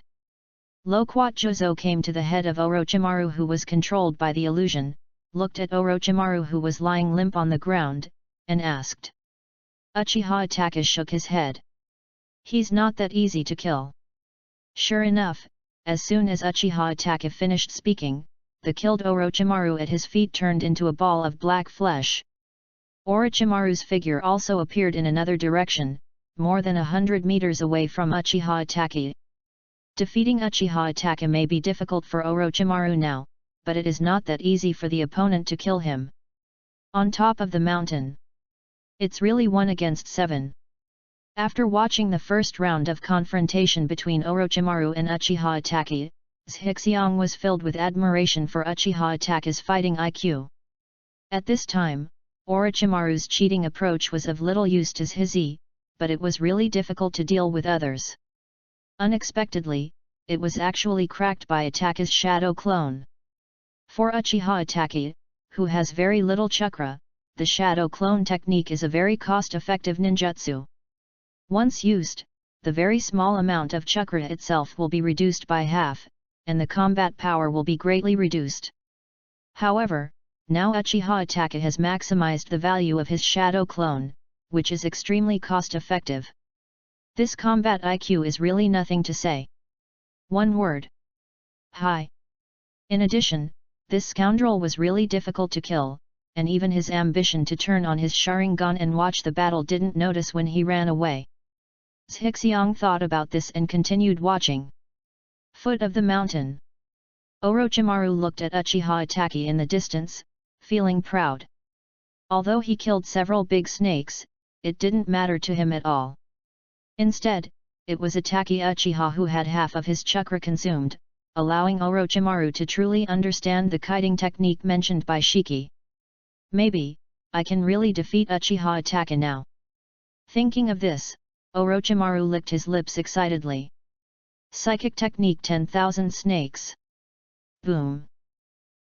Lo Kuat Jozo came to the head of Orochimaru who was controlled by the illusion, looked at Orochimaru who was lying limp on the ground, and asked. Uchiha Itachi shook his head. He's not that easy to kill. Sure enough, as soon as Uchiha Itachi finished speaking, the killed Orochimaru at his feet turned into a ball of black flesh. Orochimaru's figure also appeared in another direction, more than 100 meters away from Uchiha Itachi. Defeating Uchiha Itachi may be difficult for Orochimaru now, but it is not that easy for the opponent to kill him. On top of the mountain. It's really 1 against 7. After watching the first round of confrontation between Orochimaru and Uchiha Itachi, Zhixiang was filled with admiration for Uchiha Itachi's fighting IQ. At this time, Orochimaru's cheating approach was of little use to Zhizi, but it was really difficult to deal with others. Unexpectedly, it was actually cracked by Itachi's shadow clone. For Uchiha Itachi, who has very little chakra, the shadow clone technique is a very cost-effective ninjutsu. Once used, the very small amount of chakra itself will be reduced by half, and the combat power will be greatly reduced. However, now Uchiha Itachi has maximized the value of his shadow clone, which is extremely cost-effective. This combat IQ is really nothing to say. One word. High. In addition, this scoundrel was really difficult to kill, and even his ambition to turn on his Sharingan and watch the battle didn't notice when he ran away. Zhixiang thought about this and continued watching. Foot of the mountain. Orochimaru looked at Uchiha Itachi in the distance, feeling proud. Although he killed several big snakes, it didn't matter to him at all. Instead, it was Ataki Uchiha who had half of his chakra consumed, allowing Orochimaru to truly understand the kiting technique mentioned by Shiki. Maybe, I can really defeat Uchiha Ataki now. Thinking of this, Orochimaru licked his lips excitedly. Psychic technique 10,000 snakes. Boom!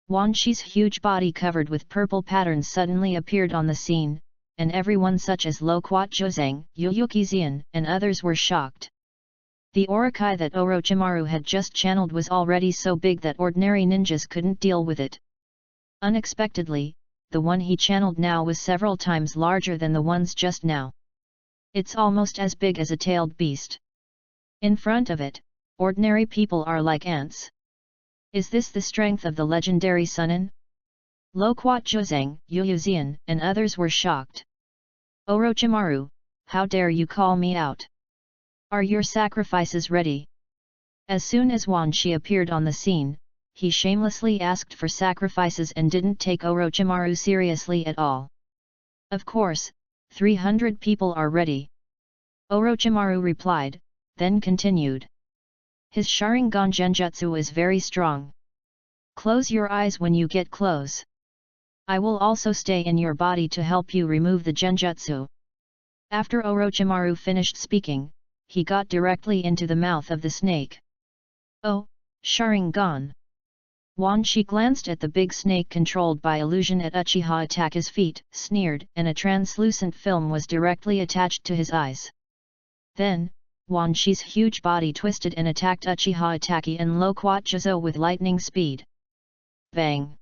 Wan Shi's huge body covered with purple patterns suddenly appeared on the scene, and everyone such as Lo Kuat Jozang, Yuyuki Xian, and others were shocked. The Orokai that Orochimaru had just channeled was already so big that ordinary ninjas couldn't deal with it. Unexpectedly, the one he channeled now was several times larger than the ones just now. It's almost as big as a tailed beast. In front of it, ordinary people are like ants. Is this the strength of the legendary Sunin? Lo Kuat Jozang, Yuyu Xian, and others were shocked. Orochimaru, how dare you call me out? Are your sacrifices ready? As soon as Wan Shi appeared on the scene, he shamelessly asked for sacrifices and didn't take Orochimaru seriously at all. Of course, 300 people are ready. Orochimaru replied, then continued. His Sharingan Genjutsu is very strong. Close your eyes when you get close. I will also stay in your body to help you remove the Genjutsu. After Orochimaru finished speaking, he got directly into the mouth of the snake. Oh, Sharingan! Wan Shi glanced at the big snake controlled by illusion at Uchiha Ataki's feet, sneered, and a translucent film was directly attached to his eyes. Then, Wan Shi's huge body twisted and attacked Uchiha Ataki and Lo Kuat Jizo with lightning speed. Bang!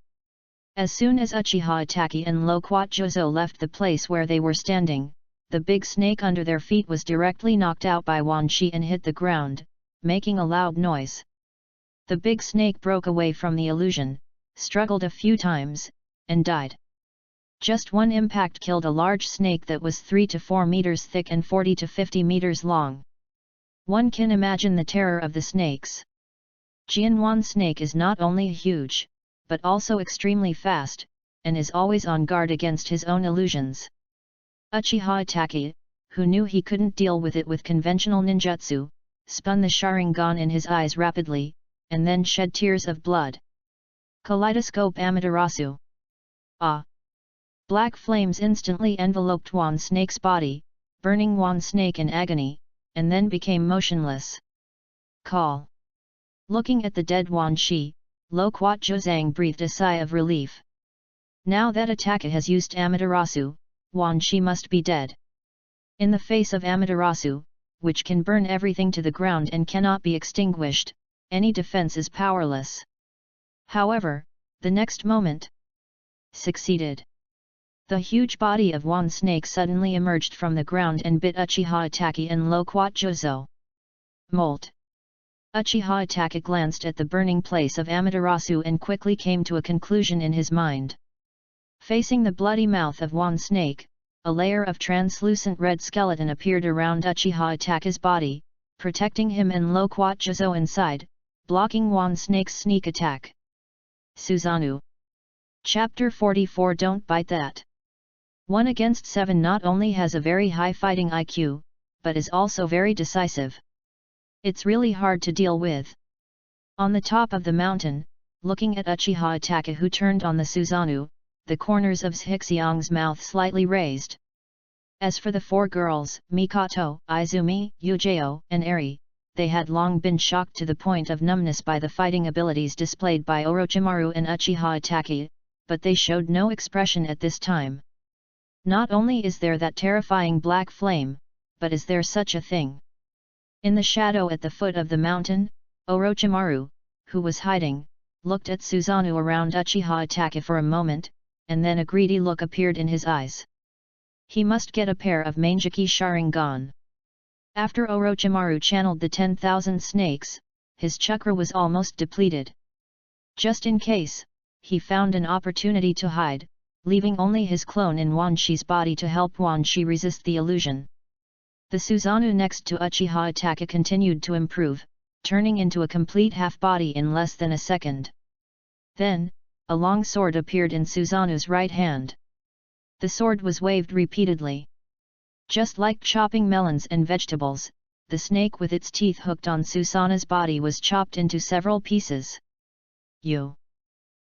As soon as Uchiha Ataki and Lo Kuat Jizo left the place where they were standing, the big snake under their feet was directly knocked out by Wan Shi and hit the ground, making a loud noise. The big snake broke away from the illusion, struggled a few times, and died. Just one impact killed a large snake that was 3 to 4 meters thick and 40 to 50 meters long. One can imagine the terror of the snakes. Jianwan snake is not only huge, but also extremely fast, and is always on guard against his own illusions. Uchiha Ataki, who knew he couldn't deal with it with conventional ninjutsu, spun the Sharingan in his eyes rapidly, and then shed tears of blood. Kaleidoscope Amaterasu. Ah! Black flames instantly enveloped Wan Snake's body, burning Wan Snake in agony, and then became motionless. Call! Looking at the dead Wan Shi, Lo Kuat Jozang breathed a sigh of relief. Now that Ataki has used Amaterasu, Wan Shi must be dead. In the face of Amaterasu, which can burn everything to the ground and cannot be extinguished, any defense is powerless. However, the next moment succeeded. The huge body of Wan Snake suddenly emerged from the ground and bit Uchiha Ataki and Lo Kuat Jizo. Molt! Uchiha Ataki glanced at the burning place of Amaterasu and quickly came to a conclusion in his mind. Facing the bloody mouth of Wan Snake, a layer of translucent red skeleton appeared around Uchiha Ataki's body, protecting him and Lo Kuat Jizo inside, blocking Wan Snake's sneak attack. Susanoo. Chapter 44 Don't Bite That. 1 against 7 not only has a very high fighting IQ, but is also very decisive. It's really hard to deal with. On the top of the mountain, looking at Uchiha Ataki who turned on the Susanoo, the corners of Zhixiang's mouth slightly raised. As for the 4 girls, Mikoto, Izumi, Yujao, and Eri, they had long been shocked to the point of numbness by the fighting abilities displayed by Orochimaru and Uchiha Ataki, but they showed no expression at this time. Not only is there that terrifying black flame, but is there such a thing? In the shadow at the foot of the mountain, Orochimaru, who was hiding, looked at Susanoo around Uchiha Ataki for a moment, and then a greedy look appeared in his eyes. He must get a pair of Mangeki Sharingan. After Orochimaru channeled the 10,000 snakes, his chakra was almost depleted. Just in case, he found an opportunity to hide, leaving only his clone in Wan Shi's body to help Wan Shi resist the illusion. The Susanoo next to Uchiha Ataki continued to improve, turning into a complete half-body in less than a second. Then, a long sword appeared in Susanoo's right hand. The sword was waved repeatedly. Just like chopping melons and vegetables, the snake with its teeth hooked on Susanna's body was chopped into several pieces. You!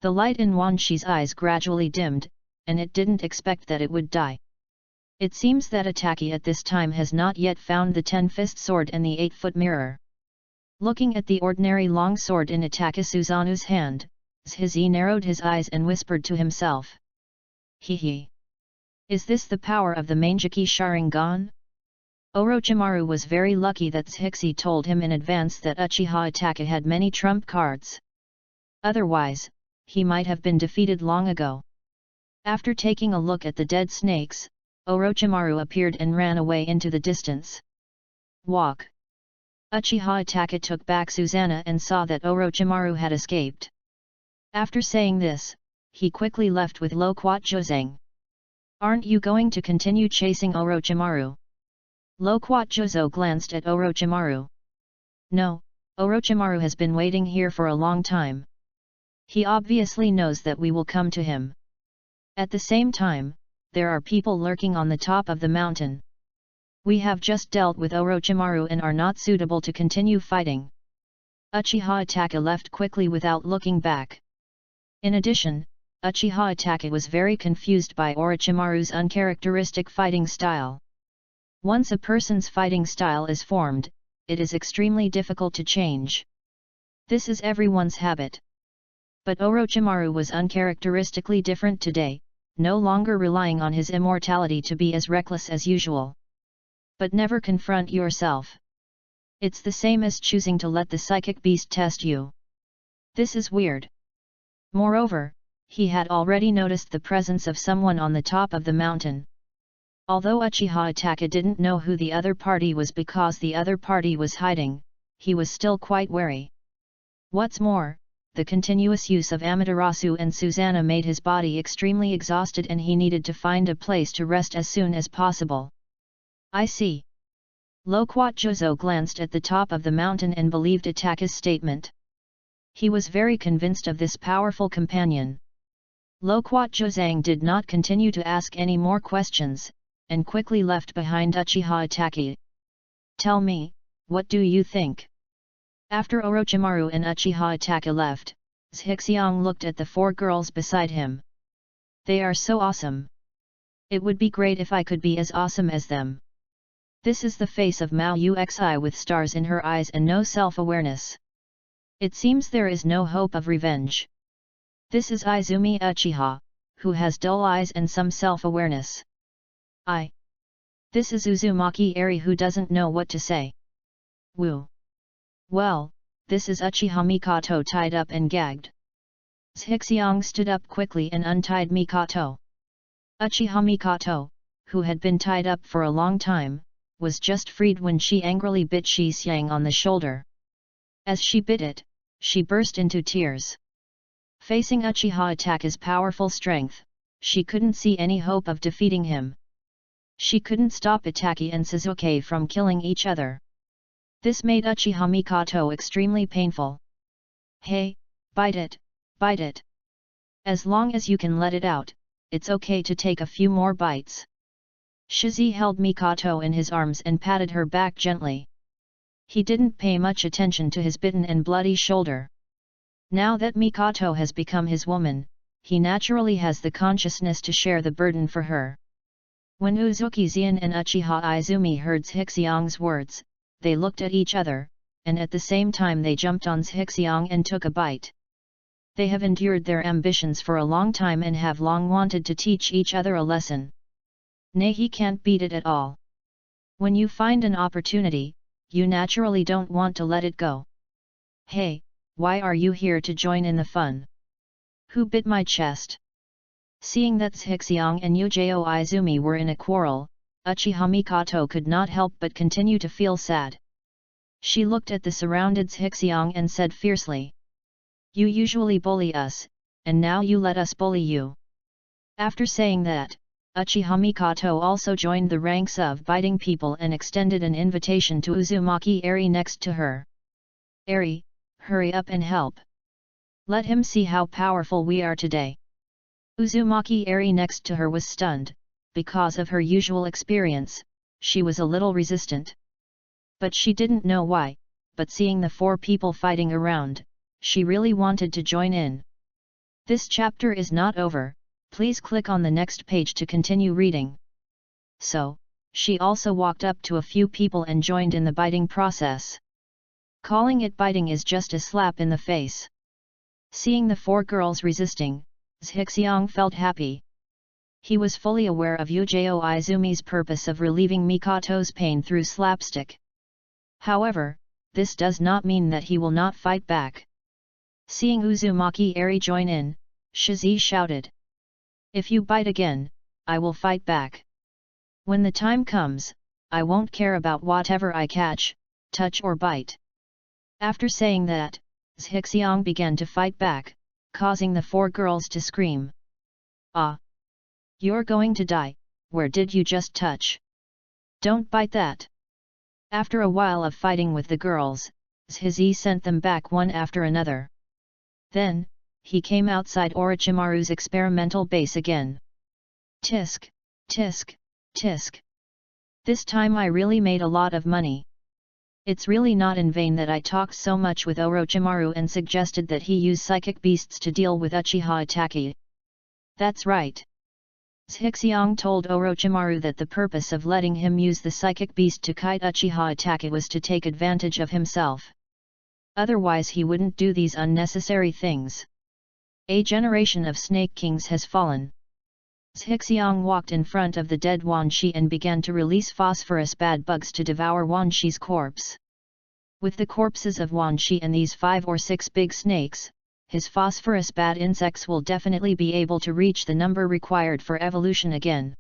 The light in Wanshi's eyes gradually dimmed, and it didn't expect that it would die. It seems that Ataki at this time has not yet found the 10-fist sword and the 8-foot mirror. Looking at the ordinary long sword in Ataki Susanoo's hand, Zhizi narrowed his eyes and whispered to himself. Hee. Is this the power of the Mangeki Sharingan? Orochimaru was very lucky that Zhixi told him in advance that Uchiha Ataki had many trump cards. Otherwise, he might have been defeated long ago. After taking a look at the dead snakes, Orochimaru appeared and ran away into the distance. Walk! Uchiha Ataki took back Susanna and saw that Orochimaru had escaped. After saying this, he quickly left with Loquat Jozang. Aren't you going to continue chasing Orochimaru? Loquat Jozo glanced at Orochimaru. No, Orochimaru has been waiting here for a long time. He obviously knows that we will come to him. At the same time, there are people lurking on the top of the mountain. We have just dealt with Orochimaru and are not suitable to continue fighting. Uchiha Ataki left quickly without looking back. In addition, Uchiha Ataki was very confused by Orochimaru's uncharacteristic fighting style. Once a person's fighting style is formed, it is extremely difficult to change. This is everyone's habit. But Orochimaru was uncharacteristically different today, no longer relying on his immortality to be as reckless as usual. But never confront yourself. It's the same as choosing to let the psychic beast test you. This is weird. Moreover, he had already noticed the presence of someone on the top of the mountain. Although Uchiha Ataki didn't know who the other party was because the other party was hiding, he was still quite wary. What's more, the continuous use of Amaterasu and Susanna made his body extremely exhausted and he needed to find a place to rest as soon as possible. I see. Loquat Jozo glanced at the top of the mountain and believed Ataki's statement. He was very convinced of this powerful companion. Loquat Jozang did not continue to ask any more questions, and quickly left behind Uchiha Ataki. Tell me, what do you think? After Orochimaru and Uchiha Ataki left, Zhixiang looked at the 4 girls beside him. They are so awesome. It would be great if I could be as awesome as them. This is the face of Mao Uxi with stars in her eyes and no self-awareness. It seems there is no hope of revenge. This is Izumi Uchiha, who has dull eyes and some self-awareness. This is Uzumaki Eri who doesn't know what to say. Woo. Well, this is Uchiha Mikoto tied up and gagged. Zhixiang stood up quickly and untied Mikoto. Uchiha Mikoto, who had been tied up for a long time, was just freed when she angrily bit Shi Xiang on the shoulder. As she bit it, she burst into tears. Facing Uchiha Ataki's powerful strength, she couldn't see any hope of defeating him. She couldn't stop Ataki and Sasuke from killing each other. This made Uchiha Mikoto extremely painful. Hey, bite it, bite it. As long as you can let it out, it's okay to take a few more bites. Shizi held Mikoto in his arms and patted her back gently. He didn't pay much attention to his bitten and bloody shoulder. Now that Mikoto has become his woman, he naturally has the consciousness to share the burden for her. When Uzuki Xian and Uchiha Izumi heard Zhixiang's words, they looked at each other, and at the same time they jumped on Zhixiang and took a bite. They have endured their ambitions for a long time and have long wanted to teach each other a lesson. Nay, he can't beat it at all. When you find an opportunity, you naturally don't want to let it go. Hey, why are you here to join in the fun? Who bit my chest? Seeing that Zhixiang and Ujio Izumi were in a quarrel, Uchiha Mikoto could not help but continue to feel sad. She looked at the surrounded Zhixiang and said fiercely. You usually bully us, and now you let us bully you. After saying that, Uchiha Mikoto also joined the ranks of biting people and extended an invitation to Uzumaki Eri next to her. Eri, hurry up and help. Let him see how powerful we are today. Uzumaki Eri next to her was stunned. Because of her usual experience, she was a little resistant. But she didn't know why, but seeing the 4 people fighting around, she really wanted to join in. This chapter is not over, please click on the next page to continue reading. So, she also walked up to a few people and joined in the biting process. Calling it biting is just a slap in the face. Seeing the 4 girls resisting, Zhixiang felt happy. He was fully aware of Yujao Izumi's purpose of relieving Mikoto's pain through slapstick. However, this does not mean that he will not fight back. Seeing Uzumaki Eri join in, Shizi shouted. If you bite again, I will fight back. When the time comes, I won't care about whatever I catch, touch or bite. After saying that, Zhixiang began to fight back, causing the 4 girls to scream. Ah! You're going to die, where did you just touch? Don't bite that! After a while of fighting with the girls, Zhizi sent them back one after another. Then, he came outside Orochimaru's experimental base again. Tisk, tisk, tisk. This time I really made a lot of money. It's really not in vain that I talked so much with Orochimaru and suggested that he use psychic beasts to deal with Uchiha Itachi. That's right. Zhixiang told Orochimaru that the purpose of letting him use the psychic beast to kite Uchiha Itachi was to take advantage of himself. Otherwise he wouldn't do these unnecessary things. A generation of Snake Kings has fallen. Zhixiang walked in front of the dead Wan Shi and began to release phosphorus bad bugs to devour Wan Shi's corpse. With the corpses of Wan Shi and these 5 or 6 big snakes, his phosphorus bad insects will definitely be able to reach the number required for evolution again.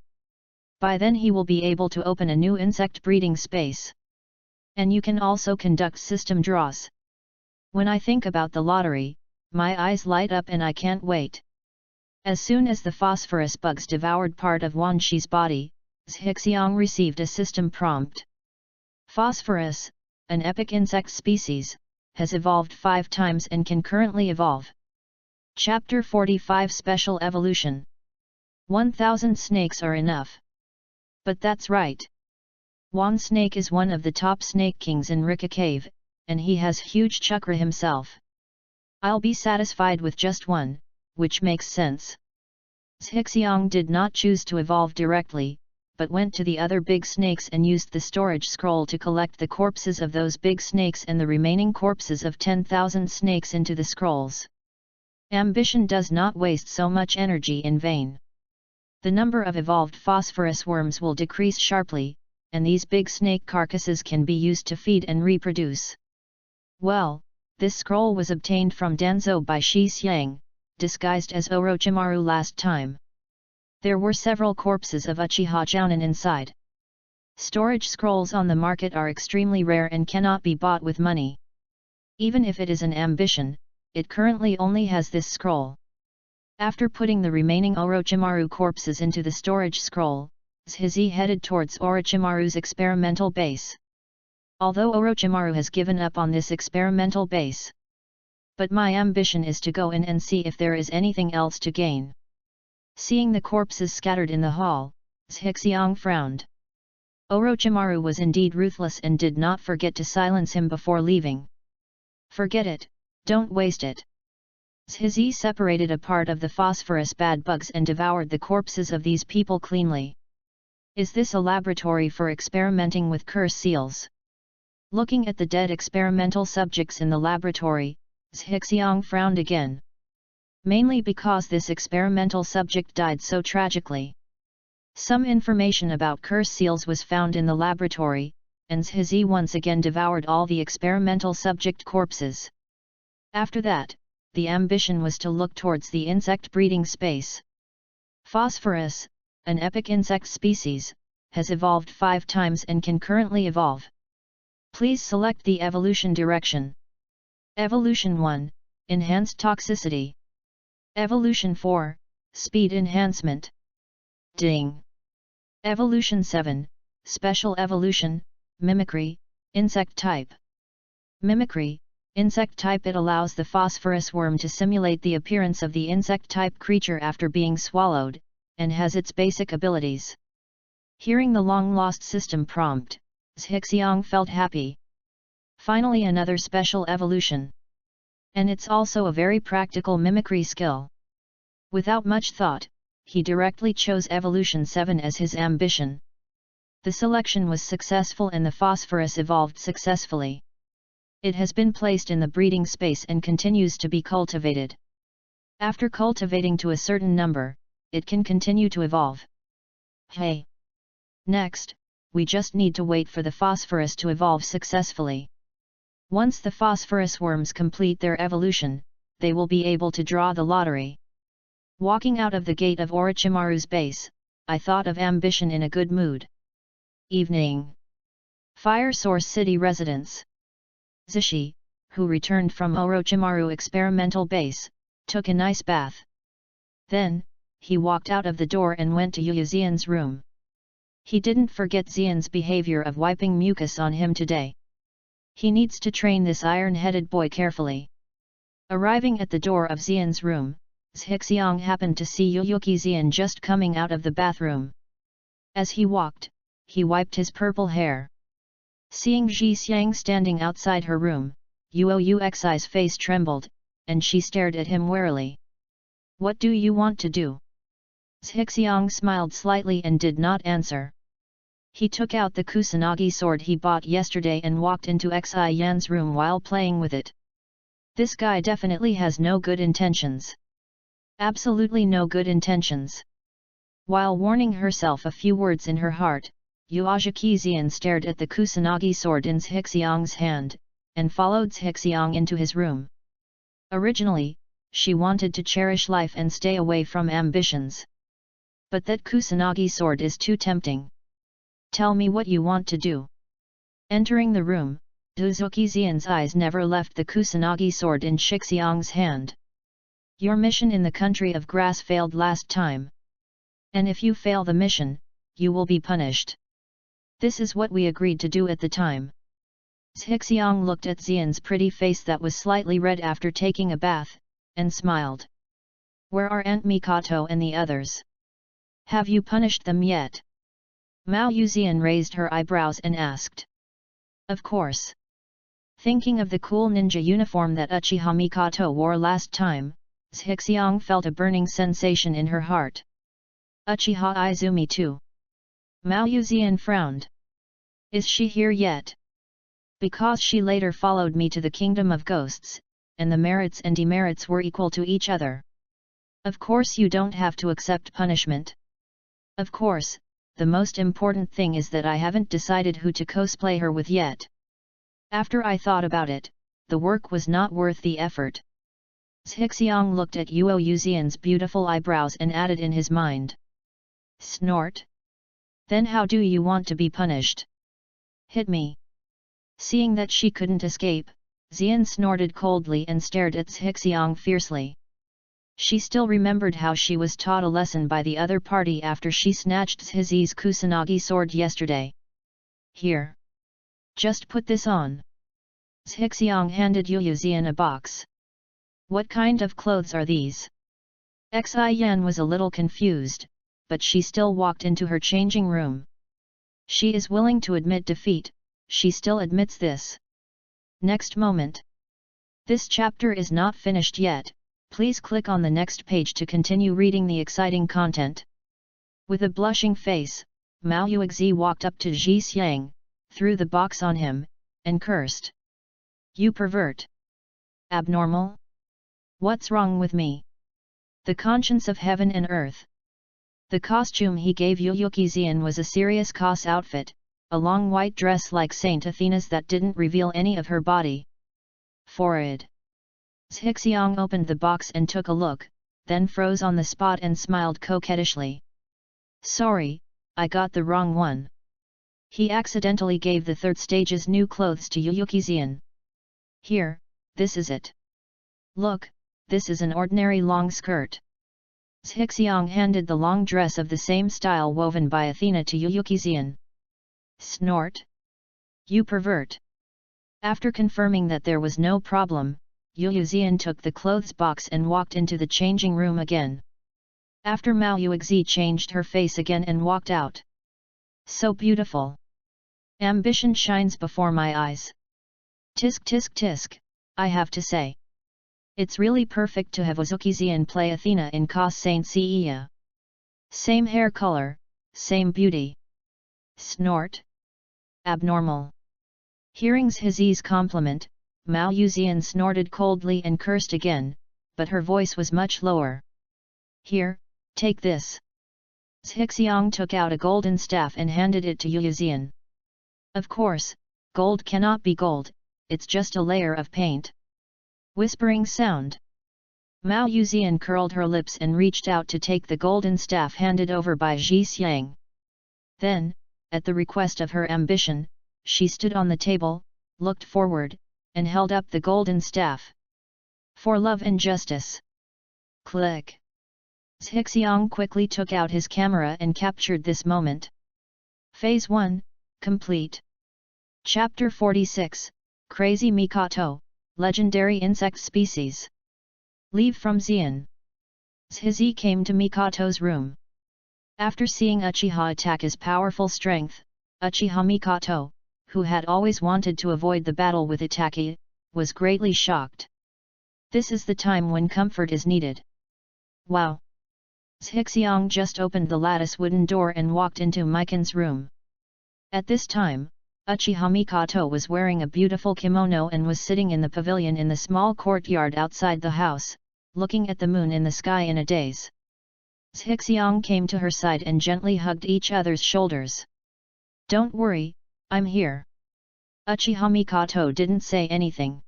By then he will be able to open a new insect breeding space. And you can also conduct system draws. When I think about the lottery, my eyes light up and I can't wait. As soon as the phosphorus bugs devoured part of Wan Shi's body, Zhixiang received a system prompt. Phosphorus, an epic insect species, has evolved 5 times and can currently evolve. Chapter 45 Special Evolution. 1000 snakes are enough. But that's right. Wan Snake is one of the top snake kings in Rika Cave, and he has huge chakra himself. I'll be satisfied with just one, which makes sense. Zhixiang did not choose to evolve directly, but went to the other big snakes and used the storage scroll to collect the corpses of those big snakes and the remaining corpses of 10,000 snakes into the scrolls. Ambition does not waste so much energy in vain. The number of evolved phosphorus worms will decrease sharply, and these big snake carcasses can be used to feed and reproduce. Well, this scroll was obtained from Danzo by Shi Xiang, disguised as Orochimaru last time. There were several corpses of Uchiha Jounin inside. Storage scrolls on the market are extremely rare and cannot be bought with money. Even if it is an ambition, it currently only has this scroll. After putting the remaining Orochimaru corpses into the storage scroll, Zhizi headed towards Orochimaru's experimental base. Although Orochimaru has given up on this experimental base. But my ambition is to go in and see if there is anything else to gain. Seeing the corpses scattered in the hall, Zhixiang frowned. Orochimaru was indeed ruthless and did not forget to silence him before leaving. Forget it, don't waste it. Zhizi separated a part of the phosphorus bad bugs and devoured the corpses of these people cleanly. Is this a laboratory for experimenting with curse seals? Looking at the dead experimental subjects in the laboratory, Zhixiang frowned again. Mainly because this experimental subject died so tragically. Some information about curse seals was found in the laboratory, and Zhizi once again devoured all the experimental subject corpses. After that, the ambition was to look towards the insect breeding space. Phosphorus, an epic insect species, has evolved 5 times and can currently evolve. Please select the evolution direction. Evolution 1, Enhanced Toxicity. Evolution 4, Speed Enhancement. Ding! Evolution 7, Special Evolution, Mimicry, Insect Type. Mimicry, insect type. It allows the phosphorus worm to simulate the appearance of the insect type creature after being swallowed, and has its basic abilities. Hearing the long-lost system prompt, Zhixiang felt happy. Finally another special evolution. And it's also a very practical mimicry skill. Without much thought, he directly chose Evolution 7 as his ambition. The selection was successful and the phosphorus evolved successfully. It has been placed in the breeding space and continues to be cultivated. After cultivating to a certain number, it can continue to evolve. Hey! Next, we just need to wait for the phosphorus to evolve successfully. Once the phosphorus worms complete their evolution, they will be able to draw the lottery. Walking out of the gate of Orochimaru's base, I thought of ambition in a good mood. Evening. Fire Source City residence. Zishi, who returned from Orochimaru experimental base, took a nice bath. Then, he walked out of the door and went to Yu Xian's room. He didn't forget Xian's behavior of wiping mucus on him today. He needs to train this iron-headed boy carefully. Arriving at the door of Xian's room, Zhixiang happened to see Yuyuki Xian just coming out of the bathroom. As he walked, he wiped his purple hair. Seeing Zhixiang standing outside her room, Yuoyuxi's face trembled, and she stared at him warily. "What do you want to do?" Zhixiang smiled slightly and did not answer. He took out the Kusanagi sword he bought yesterday and walked into Xi Yan's room while playing with it. This guy definitely has no good intentions. Absolutely no good intentions. While warning herself a few words in her heart, Yuozuki Xian stared at the Kusanagi sword in Zhixiang's hand, and followed Zhixiang into his room. Originally, she wanted to cherish life and stay away from ambitions. But that Kusanagi sword is too tempting. "Tell me what you want to do." Entering the room, Yuozuki Xian's eyes never left the Kusanagi sword in Zhixiang's hand. "Your mission in the country of grass failed last time. And if you fail the mission, you will be punished. This is what we agreed to do at the time." Zhixiang looked at Xian's pretty face that was slightly red after taking a bath, and smiled. "Where are Aunt Mikoto and the others? Have you punished them yet?" Mao Yuxian raised her eyebrows and asked. "Of course." Thinking of the cool ninja uniform that Uchiha Mikoto wore last time, Zhixiang felt a burning sensation in her heart. "Uchiha Izumi too?" Mao Yuxian frowned. "Is she here yet?" "Because she later followed me to the kingdom of ghosts, and the merits and demerits were equal to each other. Of course you don't have to accept punishment. Of course, the most important thing is that I haven't decided who to cosplay her with yet. After I thought about it, the work was not worth the effort." Zhixiang looked at Yuozuki's beautiful eyebrows and added in his mind. "Snort? Then how do you want to be punished? Hit me." Seeing that she couldn't escape, Xian snorted coldly and stared at Zhixiang fiercely. She still remembered how she was taught a lesson by the other party after she snatched Zhixi's Kusanagi sword yesterday. "Here. Just put this on." Zhixiang handed Yuozuki a box. "What kind of clothes are these?" Xi Yan was a little confused, but she still walked into her changing room. She is willing to admit defeat, she still admits this. Next moment. This chapter is not finished yet. Please click on the next page to continue reading the exciting content. With a blushing face, Mao Yuexi walked up to Zhixiang, threw the box on him, and cursed. "You pervert! Abnormal? What's wrong with me? The conscience of heaven and earth." The costume he gave Yuozuki Xian was a serious cos outfit, a long white dress like Saint Athena's that didn't reveal any of her body. Forehead. Zhixiang opened the box and took a look, then froze on the spot and smiled coquettishly. "Sorry, I got the wrong one." He accidentally gave the third stage's new clothes to Yuozuki Xian. "Here, this is it. Look, this is an ordinary long skirt." Zhixiang handed the long dress of the same style woven by Athena to Yuozuki Xian. "Snort! You pervert! After confirming that there was no problem, Yu Zian took the clothes box and walked into the changing room again. After Mao Yuexi changed her face again and walked out. So beautiful. Ambition shines before my eyes. Tisk tisk tisk, I have to say. It's really perfect to have Uzuki Zian play Athena in Cos Saint Seiya. Same hair color, same beauty. Snort. Abnormal. Hearing Zhi's compliment, Mao Yuzian snorted coldly and cursed again, but her voice was much lower. Here, take this. Zhixiang took out a golden staff and handed it to Yuzian. Of course, gold cannot be gold, it's just a layer of paint. Whispering sound. Mao Yuzian curled her lips and reached out to take the golden staff handed over by Zhixiang. Then, at the request of her ambition, she stood on the table, looked forward, and held up the golden staff. For love and justice. Click. Zhixiang quickly took out his camera and captured this moment. Phase 1, complete. Chapter 46, Crazy Mikoto, Legendary Insect Species. Leave from Xian. Zhi came to Mikoto's room. After seeing Uchiha attack his powerful strength, Uchiha Mikoto, who had always wanted to avoid the battle with Itaki, was greatly shocked. This is the time when comfort is needed. Wow! Zhixiang just opened the lattice wooden door and walked into Mikan's room. At this time, Uchiha Mikoto was wearing a beautiful kimono and was sitting in the pavilion in the small courtyard outside the house, looking at the moon in the sky in a daze. Zhixiang came to her side and gently hugged each other's shoulders. Don't worry, I'm here. Uchiha Mikoto didn't say anything.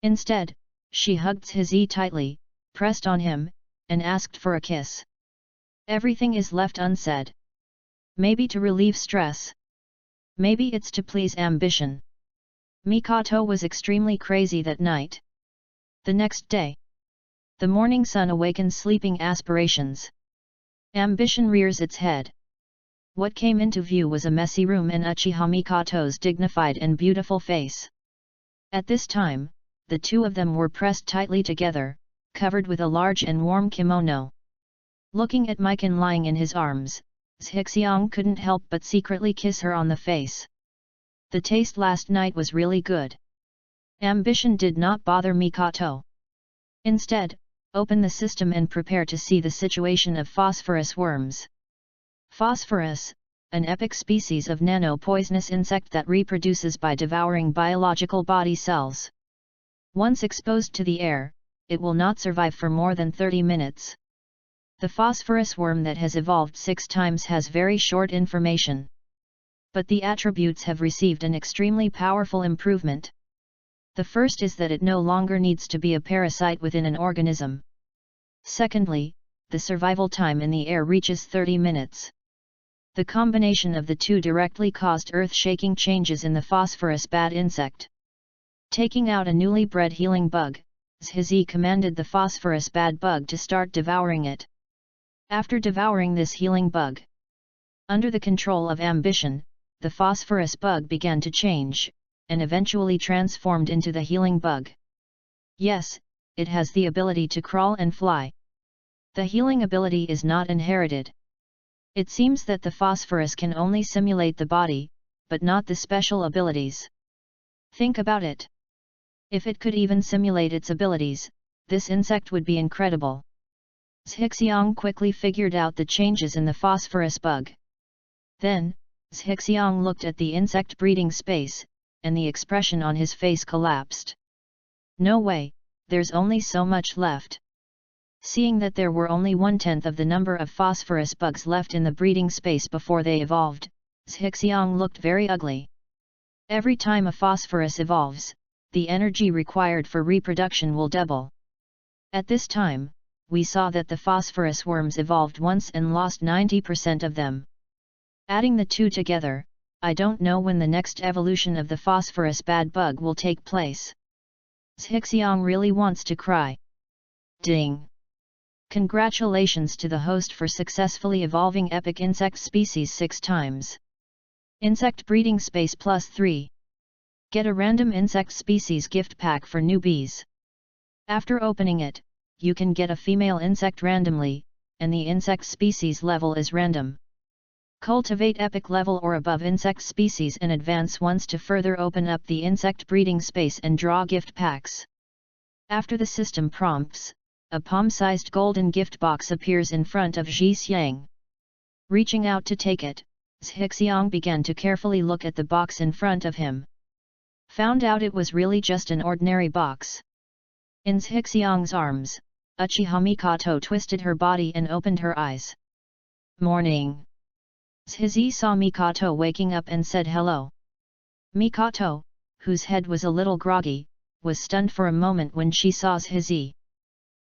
Instead, she hugged Zhi tightly, pressed on him, and asked for a kiss. Everything is left unsaid. Maybe to relieve stress. Maybe it's to please ambition. Mikoto was extremely crazy that night. The next day. The morning sun awakens sleeping aspirations. Ambition rears its head. What came into view was a messy room and Uchiha Mikoto's dignified and beautiful face. At this time, the two of them were pressed tightly together, covered with a large and warm kimono. Looking at Mikan lying in his arms, Zhixiang couldn't help but secretly kiss her on the face. The taste last night was really good. Ambition did not bother Mikoto. Instead, open the system and prepare to see the situation of phosphorus worms. Phosphorus, an epic species of nano-poisonous insect that reproduces by devouring biological body cells. Once exposed to the air, it will not survive for more than 30 minutes. The phosphorus worm that has evolved 6 times has very short information. But the attributes have received an extremely powerful improvement. The first is that it no longer needs to be a parasite within an organism. Secondly, the survival time in the air reaches 30 minutes. The combination of the two directly caused earth-shaking changes in the phosphorus bad insect. Taking out a newly bred healing bug, Zhi commanded the phosphorus bad bug to start devouring it. After devouring this healing bug, under the control of ambition, the phosphorus bug began to change, and eventually transformed into the healing bug. Yes, it has the ability to crawl and fly. The healing ability is not inherited. It seems that the phosphorus can only simulate the body, but not the special abilities. Think about it. If it could even simulate its abilities, this insect would be incredible. Zhixiang quickly figured out the changes in the phosphorus bug. Then, Zhixiang looked at the insect breeding space, and the expression on his face collapsed. No way, there's only so much left. Seeing that there were only 1/10 of the number of phosphorus bugs left in the breeding space before they evolved, Zhixiang looked very ugly. Every time a phosphorus evolves, the energy required for reproduction will double. At this time, we saw that the phosphorus worms evolved once and lost 90% of them. Adding the two together, I don't know when the next evolution of the phosphorus bad bug will take place. Zhixiang really wants to cry. Ding! Congratulations to the host for successfully evolving epic insect species 6 times. Insect breeding space +3. Get a random insect species gift pack for newbies. After opening it, you can get a female insect randomly, and the insect species level is random. Cultivate epic level or above insect species and advance once to further open up the insect breeding space and draw gift packs. After the system prompts, a palm-sized golden gift box appears in front of Ji Xiang. Reaching out to take it, Zhixiang began to carefully look at the box in front of him. Found out it was really just an ordinary box. In Zhixiang's arms, Uchiha Mikoto twisted her body and opened her eyes. Morning. Zhizi saw Mikoto waking up and said hello. Mikoto, whose head was a little groggy, was stunned for a moment when she saw Zhizi.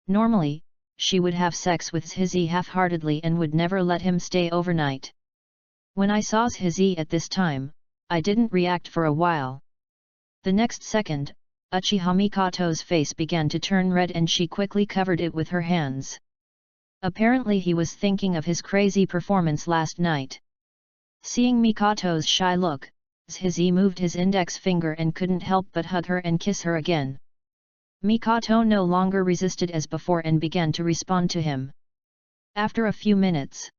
Normally, she would have sex with Zhizi half-heartedly and would never let him stay overnight. When I saw Zhizi at this time, I didn't react for a while. The next second, Uchiha Mikoto's face began to turn red and she quickly covered it with her hands. Apparently he was thinking of his crazy performance last night. Seeing Mikoto's shy look, Zhizi moved his index finger and couldn't help but hug her and kiss her again. Mikoto no longer resisted as before and began to respond to him. After a few minutes,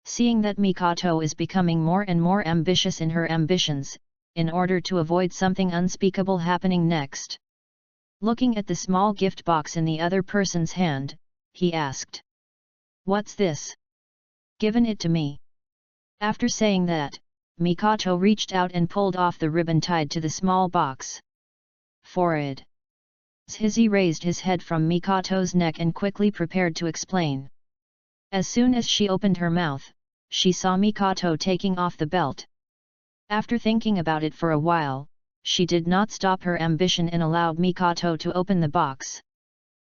seeing that Mikoto is becoming more and more ambitious in her ambitions, in order to avoid something unspeakable happening next. Looking at the small gift box in the other person's hand, he asked, "What's this? Given it to me." After saying that, Mikoto reached out and pulled off the ribbon tied to the small box. Forward. Zhizi raised his head from Mikoto's neck and quickly prepared to explain. As soon as she opened her mouth, she saw Mikoto taking off the belt. After thinking about it for a while, she did not stop her ambition and allowed Mikoto to open the box.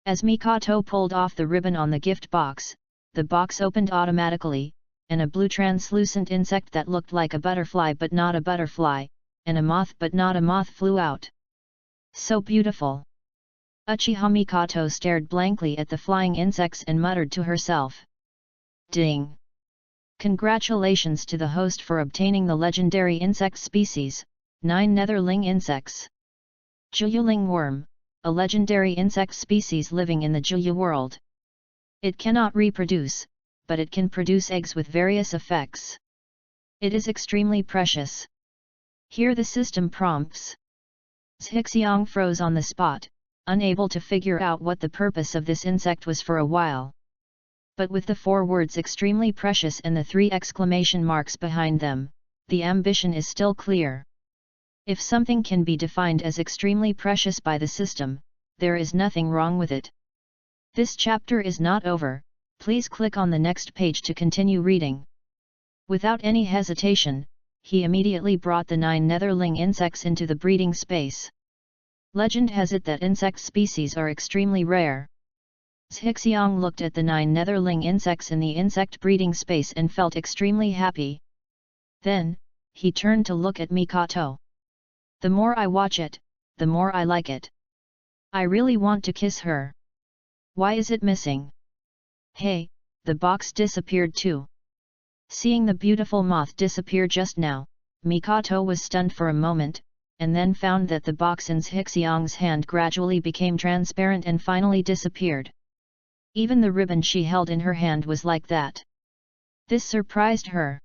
As Mikoto pulled off the ribbon on the gift box, the box opened automatically, and a blue translucent insect that looked like a butterfly but not a butterfly, and a moth but not a moth flew out. So beautiful! Uchiha Mikoto stared blankly at the flying insects and muttered to herself. Ding! Congratulations to the host for obtaining the legendary insect species, 9 netherling insects. Juyuling worm, a legendary insect species living in the Juyu world. It cannot reproduce, but it can produce eggs with various effects. It is extremely precious. Here the system prompts. Zhixiang froze on the spot, unable to figure out what the purpose of this insect was for a while. But with the 4 words extremely precious and the 3 exclamation marks behind them, the ambition is still clear. If something can be defined as extremely precious by the system, there is nothing wrong with it. This chapter is not over, please click on the next page to continue reading. Without any hesitation, he immediately brought the 9 netherling insects into the breeding space. Legend has it that insect species are extremely rare. Zhixiang looked at the 9 netherling insects in the insect breeding space and felt extremely happy. Then, he turned to look at Mikoto. The more I watch it, the more I like it. I really want to kiss her. Why is it missing? Hey, the box disappeared too. Seeing the beautiful moth disappear just now, Mikoto was stunned for a moment, and then found that the box in Zhixiang's hand gradually became transparent and finally disappeared. Even the ribbon she held in her hand was like that. This surprised her.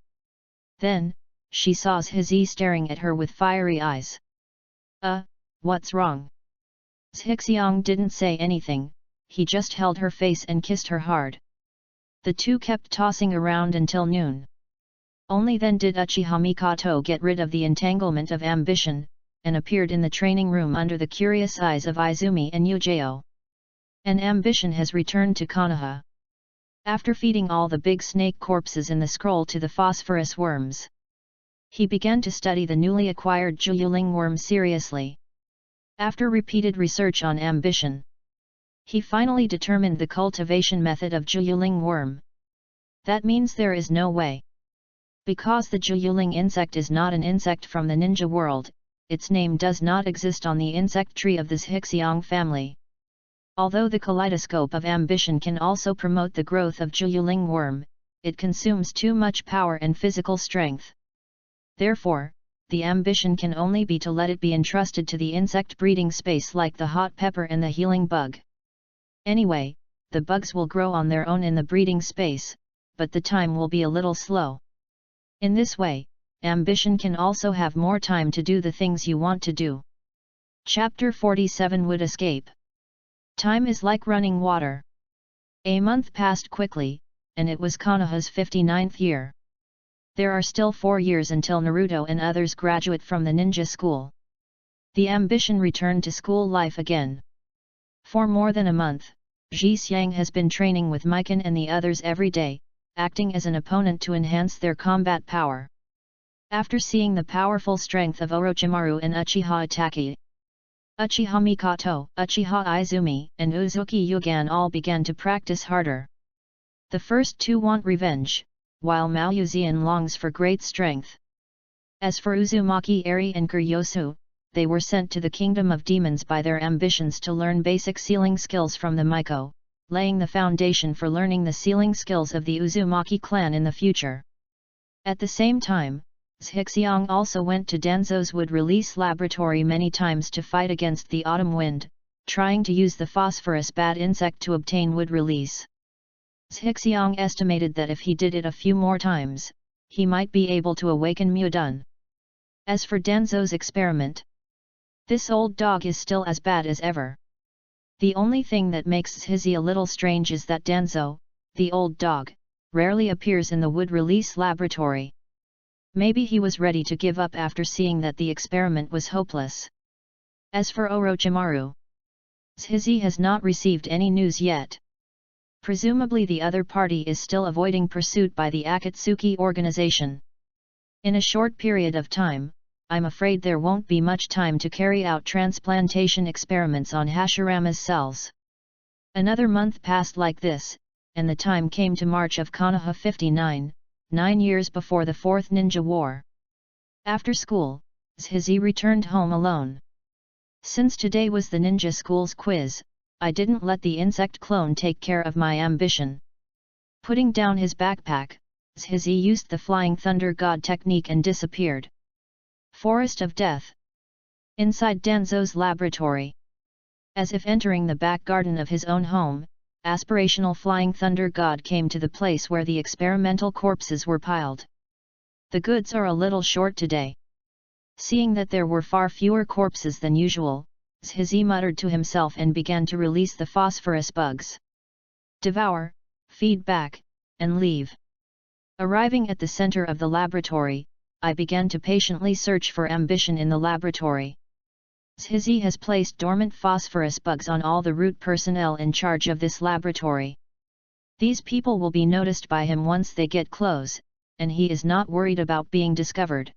Then, she saw Zhizi staring at her with fiery eyes. What's wrong? Zhixiang didn't say anything, he just held her face and kissed her hard. The two kept tossing around until noon. Only then did Uchiha Mikoto get rid of the entanglement of ambition, and appeared in the training room under the curious eyes of Izumi and Yujao. And ambition has returned to Konoha. After feeding all the big snake corpses in the scroll to the phosphorus worms, he began to study the newly acquired Juyuling worm seriously. After repeated research on ambition, he finally determined the cultivation method of Juyuling worm. That means there is no way. Because the Juyuling insect is not an insect from the ninja world, its name does not exist on the insect tree of the Zhixiang family. Although the kaleidoscope of ambition can also promote the growth of Juyuling worm, it consumes too much power and physical strength. Therefore, the ambition can only be to let it be entrusted to the insect breeding space like the hot pepper and the healing bug. Anyway, the bugs will grow on their own in the breeding space, but the time will be a little slow. In this way, ambition can also have more time to do the things you want to do. Chapter 47 Would Escape. Time is like running water. A month passed quickly, and it was Konoha's 59th year. There are still 4 years until Naruto and others graduate from the ninja school. The ambition returned to school life again. For more than a month, Ji Xiang has been training with Mikan and the others every day, acting as an opponent to enhance their combat power. After seeing the powerful strength of Orochimaru and Uchiha Itachi, Uchiha Mikoto, Uchiha Izumi, and Uzuki Yugan all began to practice harder. The first two want revenge, while Mao Yuzian longs for great strength. As for Uzumaki Eri and Kuryosu, they were sent to the kingdom of demons by their ambitions to learn basic sealing skills from the Miko, laying the foundation for learning the sealing skills of the Uzumaki clan in the future. At the same time, Zhixiang also went to Danzo's wood release laboratory many times to fight against the autumn wind, trying to use the phosphorus bat insect to obtain wood release. Zhixiang estimated that if he did it a few more times, he might be able to awaken Mudun. As for Danzo's experiment, this old dog is still as bad as ever. The only thing that makes Zhizi a little strange is that Danzo, the old dog, rarely appears in the wood release laboratory. Maybe he was ready to give up after seeing that the experiment was hopeless. As for Orochimaru, Zhizi has not received any news yet. Presumably the other party is still avoiding pursuit by the Akatsuki organization. In a short period of time, I'm afraid there won't be much time to carry out transplantation experiments on Hashirama's cells. Another month passed like this, and the time came to March of Konoha 59, 9 years before the Fourth Ninja War. After school, Zhizi returned home alone. Since today was the ninja school's quiz, I didn't let the insect clone take care of my ambition. Putting down his backpack, Zhizi used the Flying Thunder God technique and disappeared. Forest of Death. Inside Danzo's laboratory. As if entering the back garden of his own home, aspirational Flying Thunder God came to the place where the experimental corpses were piled. The goods are a little short today. Seeing that there were far fewer corpses than usual, Zhizi muttered to himself and began to release the phosphorus bugs. Devour, feed back, and leave. Arriving at the center of the laboratory, I began to patiently search for ambition in the laboratory. Zhizi has placed dormant phosphorus bugs on all the root personnel in charge of this laboratory. These people will be noticed by him once they get close, and he is not worried about being discovered.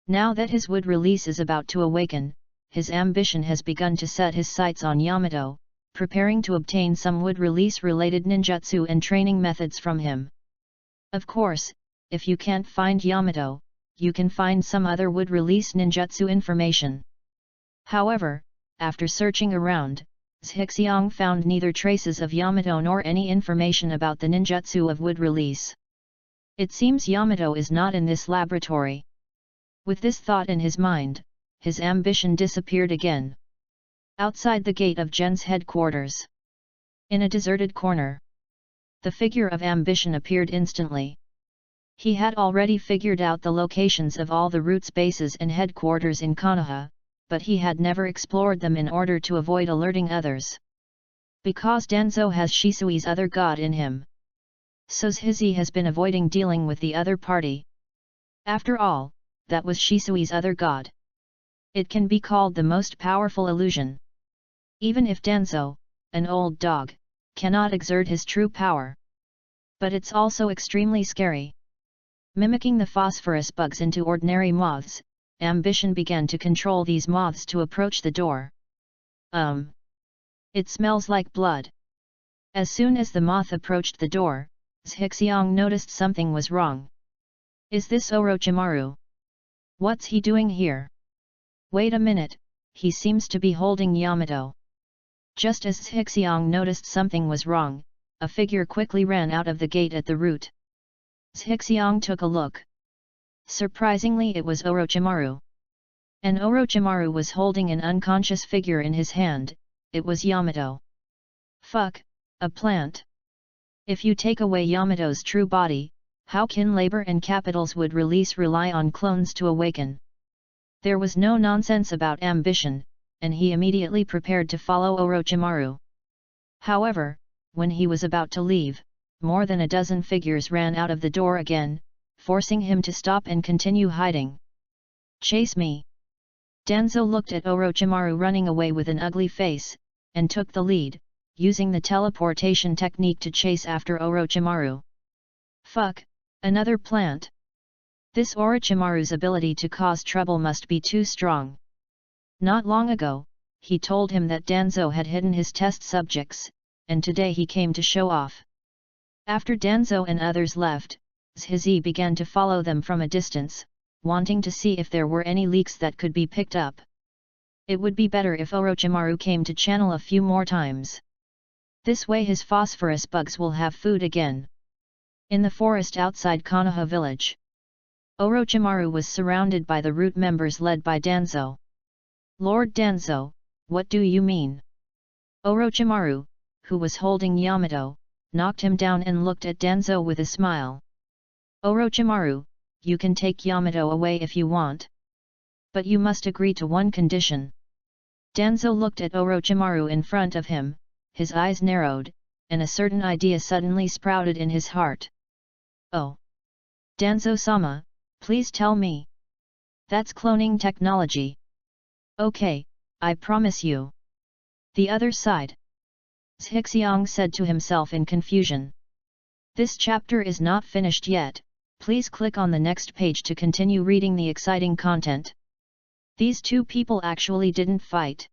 Now that his wood release is about to awaken, his ambition has begun to set his sights on Yamato, preparing to obtain some wood release related ninjutsu and training methods from him. Of course, if you can't find Yamato, you can find some other wood release ninjutsu information. However, after searching around, Zhixiang found neither traces of Yamato nor any information about the ninjutsu of wood release. It seems Yamato is not in this laboratory. With this thought in his mind, his ambition disappeared again. Outside the gate of Gen's headquarters, in a deserted corner, the figure of ambition appeared instantly. He had already figured out the locations of all the root's bases and headquarters in Konoha, but he had never explored them in order to avoid alerting others. Because Danzo has Shisui's other god in him, so Zhizi has been avoiding dealing with the other party. After all, that was Shisui's other god. It can be called the most powerful illusion. Even if Danzo, an old dog, cannot exert his true power. But it's also extremely scary. Mimicking the phosphorus bugs into ordinary moths, ambition began to control these moths to approach the door. It smells like blood. As soon as the moth approached the door, Zhixiang noticed something was wrong. Is this Orochimaru? What's he doing here? Wait a minute, he seems to be holding Yamato. Just as Zhixiang noticed something was wrong, a figure quickly ran out of the gate at the root. Zhixiang took a look. Surprisingly, it was Orochimaru. And Orochimaru was holding an unconscious figure in his hand. It was Yamato. Fuck, a plant. If you take away Yamato's true body, how can labor and capitals would rely on clones to awaken? There was no nonsense about ambition, and he immediately prepared to follow Orochimaru. However, when he was about to leave, more than a dozen figures ran out of the door again, forcing him to stop and continue hiding. Chase me! Danzo looked at Orochimaru running away with an ugly face, and took the lead, using the teleportation technique to chase after Orochimaru. Fuck, another plant! This Orochimaru's ability to cause trouble must be too strong. Not long ago, he told him that Danzo had hidden his test subjects, and today he came to show off. After Danzo and others left, Zhizi began to follow them from a distance, wanting to see if there were any leaks that could be picked up. It would be better if Orochimaru came to channel a few more times. This way his phosphorus bugs will have food again. In the forest outside Konoha village, Orochimaru was surrounded by the root members led by Danzo. Lord Danzo, what do you mean? Orochimaru, who was holding Yamato, knocked him down and looked at Danzo with a smile. Orochimaru, you can take Yamato away if you want. But you must agree to one condition. Danzo looked at Orochimaru in front of him, his eyes narrowed, and a certain idea suddenly sprouted in his heart. Oh! Danzo-sama, please tell me. That's cloning technology. Okay, I promise you. The other side. Zhixiang said to himself in confusion. This chapter is not finished yet, please click on the next page to continue reading the exciting content. These two people actually didn't fight.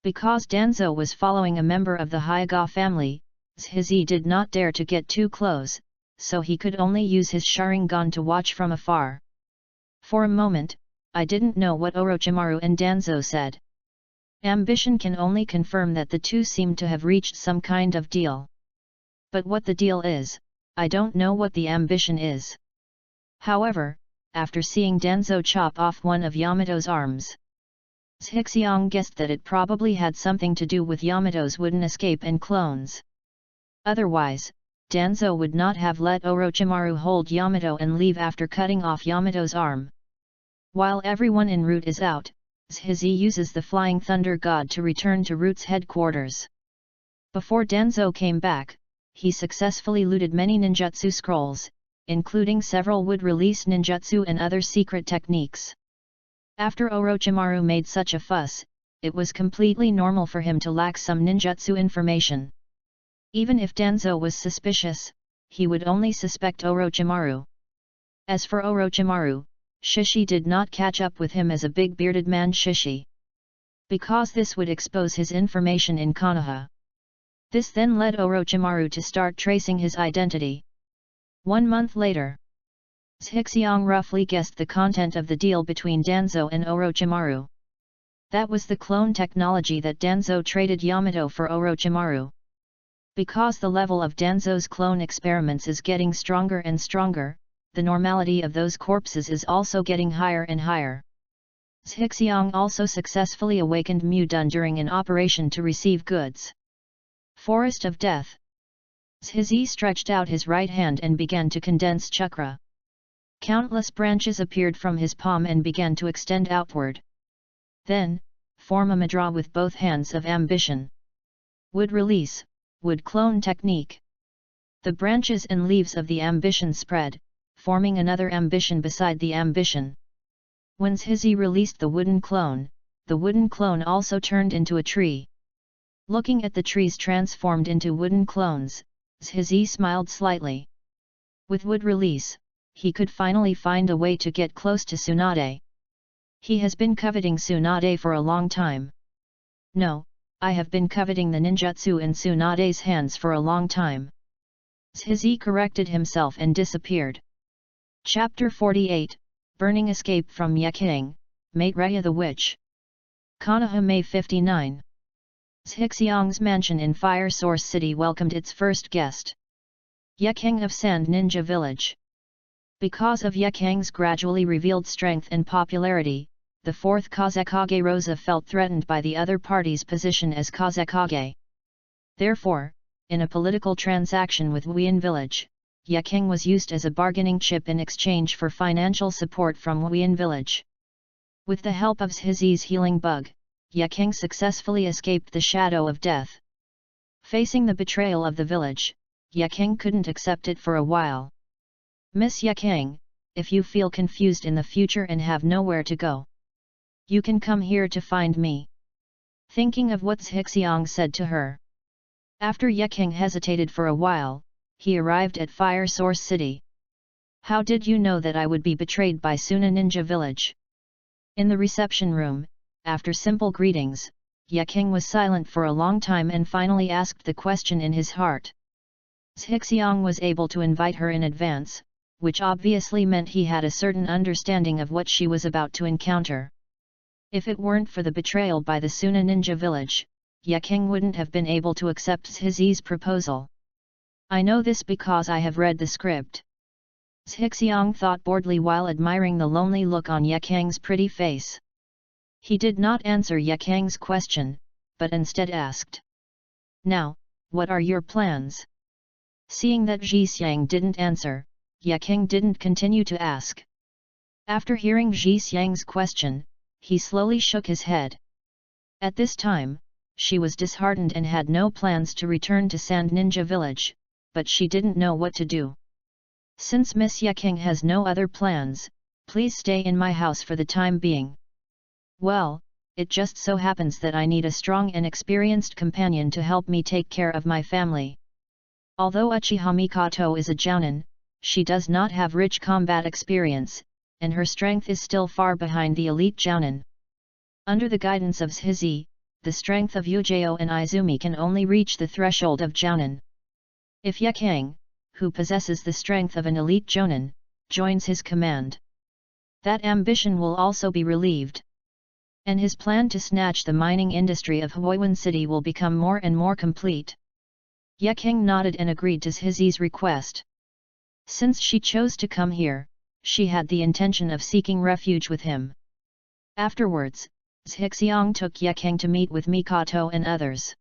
Because Danzo was following a member of the Hyuga family, Zhizi did not dare to get too close, so he could only use his Sharingan to watch from afar. For a moment, I didn't know what Orochimaru and Danzo said. Ambition can only confirm that the two seem to have reached some kind of deal. But what the deal is, I don't know what the ambition is. However, after seeing Danzo chop off one of Yamato's arms, Zhixiang guessed that it probably had something to do with Yamato's wooden escape and clones. Otherwise, Danzo would not have let Orochimaru hold Yamato and leave after cutting off Yamato's arm. While everyone en route is out, Zhizi uses the Flying Thunder God to return to Root's headquarters. Before Danzo came back, he successfully looted many ninjutsu scrolls, including several wood-release ninjutsu and other secret techniques. After Orochimaru made such a fuss, it was completely normal for him to lack some ninjutsu information. Even if Danzo was suspicious, he would only suspect Orochimaru. As for Orochimaru, Shishi did not catch up with him as a big bearded man Shishi. Because this would expose his information in Konoha. This then led Orochimaru to start tracing his identity. 1 month later, Zhixiang roughly guessed the content of the deal between Danzo and Orochimaru. That was the clone technology that Danzo traded Yamato for Orochimaru. Because the level of Danzo's clone experiments is getting stronger and stronger, the normality of those corpses is also getting higher and higher. Zhixiang also successfully awakened Mu Dun during an operation to receive goods. Forest of Death. Zhizi stretched out his right hand and began to condense chakra. Countless branches appeared from his palm and began to extend outward. Then, form a mudra with both hands of ambition. Wood release, wood clone technique. The branches and leaves of the ambition spread, forming another ambition beside the ambition. When Zhizi released the wooden clone also turned into a tree. Looking at the trees transformed into wooden clones, Zhizi smiled slightly. With wood release, he could finally find a way to get close to Tsunade. He has been coveting Tsunade for a long time. No, I have been coveting the ninjutsu in Tsunade's hands for a long time. Zhizi corrected himself and disappeared. Chapter 48, Burning Escape from Yeking, Maitreya the Witch. Konoha May 59. Zhixiang's mansion in Fire Source City welcomed its first guest. Yeking of Sand Ninja Village. Because of Yekang's gradually revealed strength and popularity, the fourth Kazekage Rosa felt threatened by the other party's position as Kazekage. Therefore, in a political transaction with Wuyin village, Yekang was used as a bargaining chip in exchange for financial support from Wuyin village. With the help of Shizi's healing bug, Yekang successfully escaped the shadow of death. Facing the betrayal of the village, Yekang couldn't accept it for a while. Miss Yekang, if you feel confused in the future and have nowhere to go, you can come here to find me. Thinking of what Zhixiang said to her. After Yekang hesitated for a while, he arrived at Fire Source City. How did you know that I would be betrayed by Suna Ninja Village? In the reception room, after simple greetings, Yekang was silent for a long time and finally asked the question in his heart. Zhixiang was able to invite her in advance, which obviously meant he had a certain understanding of what she was about to encounter. If it weren't for the betrayal by the Suna Ninja Village, Yekang wouldn't have been able to accept Shizi's proposal. I know this because I have read the script. Zhixiang thought boredly while admiring the lonely look on Yekang's pretty face. He did not answer Yekang's question, but instead asked. Now, what are your plans? Seeing that Zhixiang didn't answer, Yekang didn't continue to ask. After hearing Zhixiang's question, he slowly shook his head. At this time, she was disheartened and had no plans to return to Sand Ninja Village, but she didn't know what to do. Since Miss Yekang has no other plans, please stay in my house for the time being. Well, it just so happens that I need a strong and experienced companion to help me take care of my family. Although Uchiha Mikoto is a jounin, she does not have rich combat experience, and her strength is still far behind the elite jounin. Under the guidance of Shizi, the strength of Yujao and Izumi can only reach the threshold of jounin. If Yekang, who possesses the strength of an elite jounin, joins his command, that ambition will also be relieved. And his plan to snatch the mining industry of Huiwen City will become more and more complete. Yekang nodded and agreed to Shizi's request. Since she chose to come here, she had the intention of seeking refuge with him. Afterwards, Zhixiang took Yekang to meet with Mikoto and others.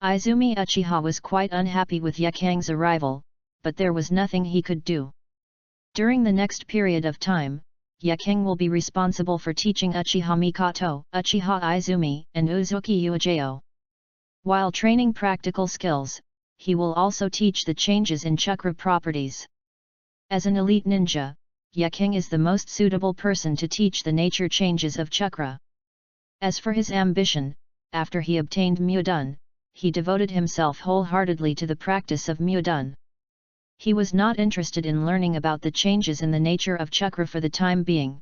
Izumi Uchiha was quite unhappy with Yekang's arrival, but there was nothing he could do. During the next period of time, Yekang will be responsible for teaching Uchiha Mikoto, Uchiha Izumi, and Uzuki Yujao. While training practical skills, he will also teach the changes in chakra properties. As an elite ninja, Yekang is the most suitable person to teach the nature changes of chakra. As for his ambition, after he obtained Myudun, he devoted himself wholeheartedly to the practice of Myudun. He was not interested in learning about the changes in the nature of chakra for the time being.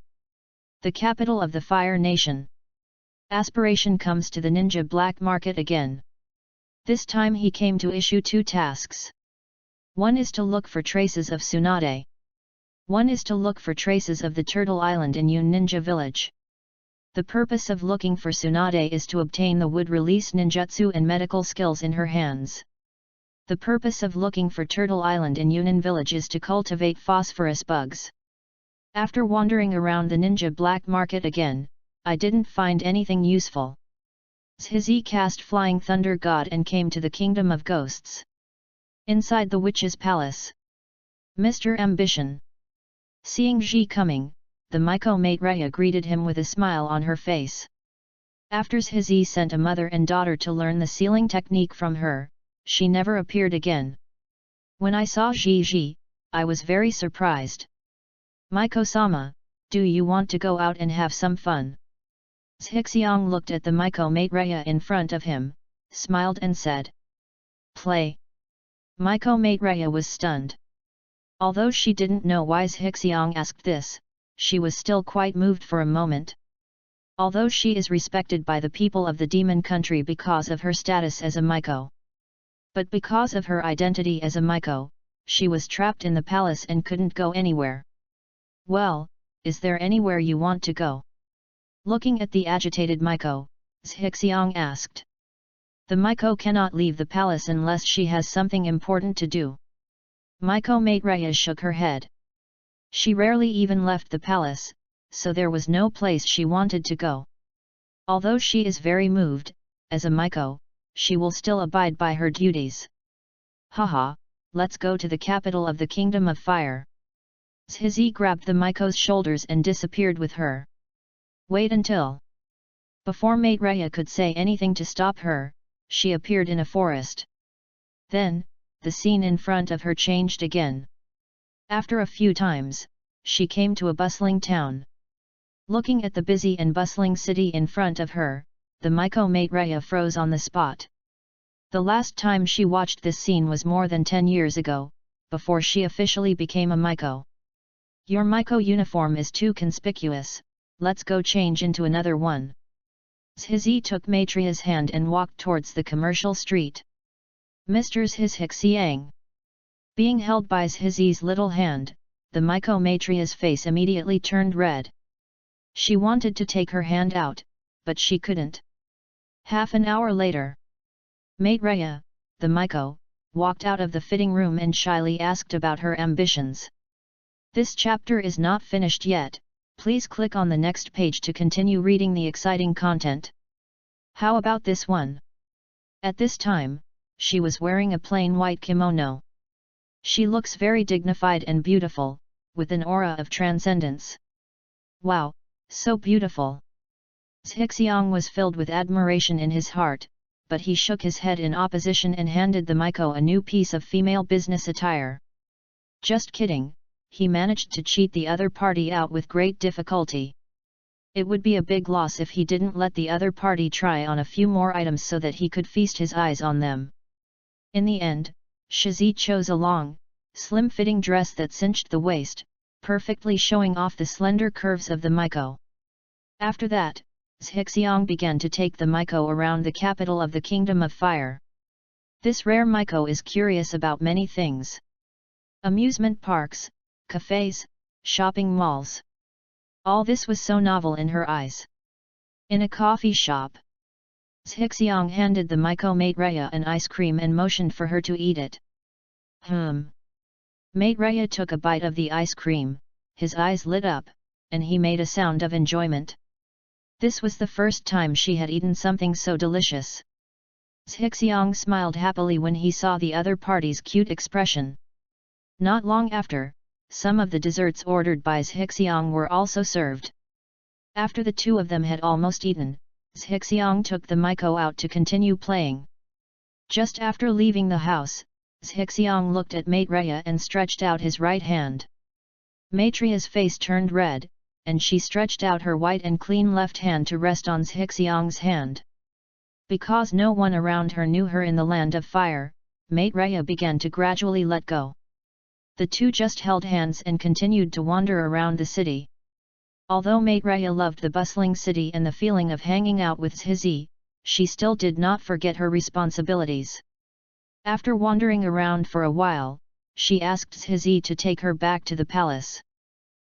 The capital of the Fire Nation. Aspiration comes to the ninja black market again. This time he came to issue two tasks. One is to look for traces of Tsunade. One is to look for traces of the Turtle Island in Yun Ninja Village. The purpose of looking for Tsunade is to obtain the wood-release ninjutsu and medical skills in her hands. The purpose of looking for Turtle Island in Yunin Village is to cultivate phosphorus bugs. After wandering around the ninja black market again, I didn't find anything useful. Shizi cast Flying Thunder God and came to the Kingdom of Ghosts. Inside the witch's palace. Mr. Ambition. Seeing Ji coming, the Miko mate Raya greeted him with a smile on her face. After Shizi sent a mother and daughter to learn the sealing technique from her, she never appeared again. When I saw Ji, I was very surprised. Miko-sama, do you want to go out and have some fun? Zhixiang looked at the Miko mate Raya in front of him, smiled and said. Play. Miko mate Raya was stunned. Although she didn't know why Zhixiang asked this, she was still quite moved for a moment. Although she is respected by the people of the demon country because of her status as a Miko. But because of her identity as a Miko, she was trapped in the palace and couldn't go anywhere. Well, is there anywhere you want to go? Looking at the agitated Miko, Zhixiang asked. The Miko cannot leave the palace unless she has something important to do. Miko mate Raya shook her head. She rarely even left the palace, so there was no place she wanted to go. Although she is very moved, as a Miko, she will still abide by her duties. Haha, let's go to the capital of the Kingdom of Fire. Zhizi grabbed the Miko's shoulders and disappeared with her. Wait until. Before Maitreya could say anything to stop her, she appeared in a forest. Then, the scene in front of her changed again. After a few times, she came to a bustling town. Looking at the busy and bustling city in front of her, the Miko Maitreya froze on the spot. The last time she watched this scene was more than 10 years ago, before she officially became a Miko. Your Miko uniform is too conspicuous, let's go change into another one. Zhizi took Maitreya's hand and walked towards the commercial street. Mr. Zhixiang. Being held by Zhizi's little hand, the Miko Maitreya's face immediately turned red. She wanted to take her hand out, but she couldn't. Half an hour later, Maitreya, the Miko, walked out of the fitting room and shyly asked about her ambitions. This chapter is not finished yet, please click on the next page to continue reading the exciting content. How about this one? At this time, she was wearing a plain white kimono. She looks very dignified and beautiful, with an aura of transcendence. Wow, so beautiful! Zhixiang was filled with admiration in his heart, but he shook his head in opposition and handed the Miko a new piece of female business attire. Just kidding, he managed to cheat the other party out with great difficulty. It would be a big loss if he didn't let the other party try on a few more items so that he could feast his eyes on them. In the end, Zhizi chose a long, slim-fitting dress that cinched the waist, perfectly showing off the slender curves of the Miko. After that, Zhixiang began to take the Miko around the capital of the Kingdom of Fire. This rare Miko is curious about many things. Amusement parks, cafes, shopping malls. All this was so novel in her eyes. In a coffee shop, Zhixiang handed the Miko Maitreya an ice cream and motioned for her to eat it. Maitreya took a bite of the ice cream, his eyes lit up, and he made a sound of enjoyment. This was the first time she had eaten something so delicious. Zhixiang smiled happily when he saw the other party's cute expression. Not long after, some of the desserts ordered by Zhixiang were also served. After the two of them had almost eaten, Zhixiang took the Miko out to continue playing. Just after leaving the house, Zhixiang looked at Maitreya and stretched out his right hand. Maitreya's face turned red, and she stretched out her white and clean left hand to rest on Zhixiang's hand. Because no one around her knew her in the land of fire, Maitreya began to gradually let go. The two just held hands and continued to wander around the city. Although Maitreya loved the bustling city and the feeling of hanging out with Zhizi, she still did not forget her responsibilities. After wandering around for a while, she asked Zhizi to take her back to the palace.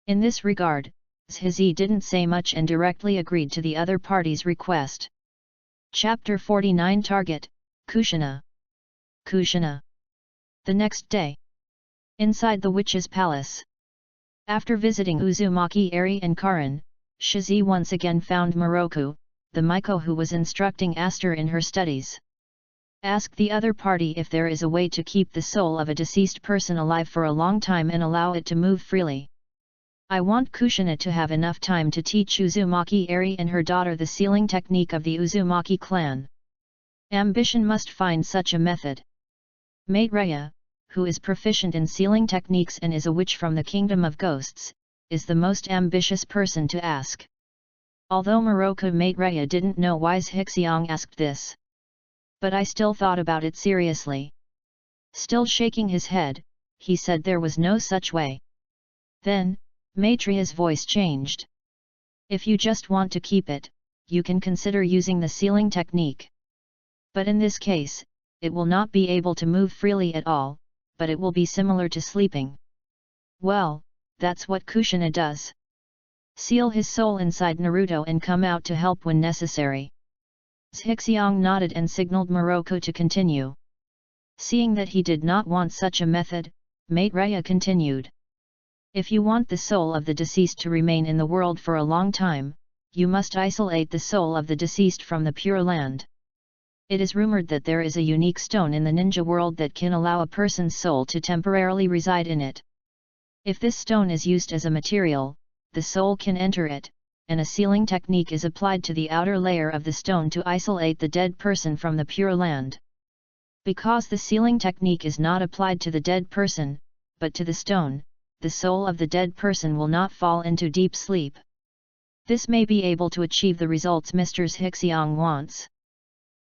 In this regard, Zhizi didn't say much and directly agreed to the other party's request. Chapter 49 Target, Kushina. Kushina. The next day. Inside the witch's palace. After visiting Uzumaki Eri and Karin, Zhizi once again found Moroku, the Miko who was instructing Aster in her studies. Ask the other party if there is a way to keep the soul of a deceased person alive for a long time and allow it to move freely. I want Kushina to have enough time to teach Uzumaki Eri and her daughter the sealing technique of the Uzumaki clan. Ambition must find such a method. Maitreya, who is proficient in sealing techniques and is a witch from the Kingdom of Ghosts, is the most ambitious person to ask. Although Moroku Maitreya didn't know why Zhixiang asked this. But I still thought about it seriously. Still shaking his head, he said there was no such way. Then, Maitreya's voice changed. If you just want to keep it, you can consider using the sealing technique. But in this case, it will not be able to move freely at all, but it will be similar to sleeping. Well, that's what Kushina does. Seal his soul inside Naruto and come out to help when necessary. Zhixiang nodded and signaled Moroku to continue. Seeing that he did not want such a method, Maitreya continued. If you want the soul of the deceased to remain in the world for a long time, you must isolate the soul of the deceased from the Pure Land. It is rumored that there is a unique stone in the ninja world that can allow a person's soul to temporarily reside in it. If this stone is used as a material, the soul can enter it, and a sealing technique is applied to the outer layer of the stone to isolate the dead person from the Pure Land. Because the sealing technique is not applied to the dead person, but to the stone, the soul of the dead person will not fall into deep sleep. This may be able to achieve the results Mr. Zhixiang wants.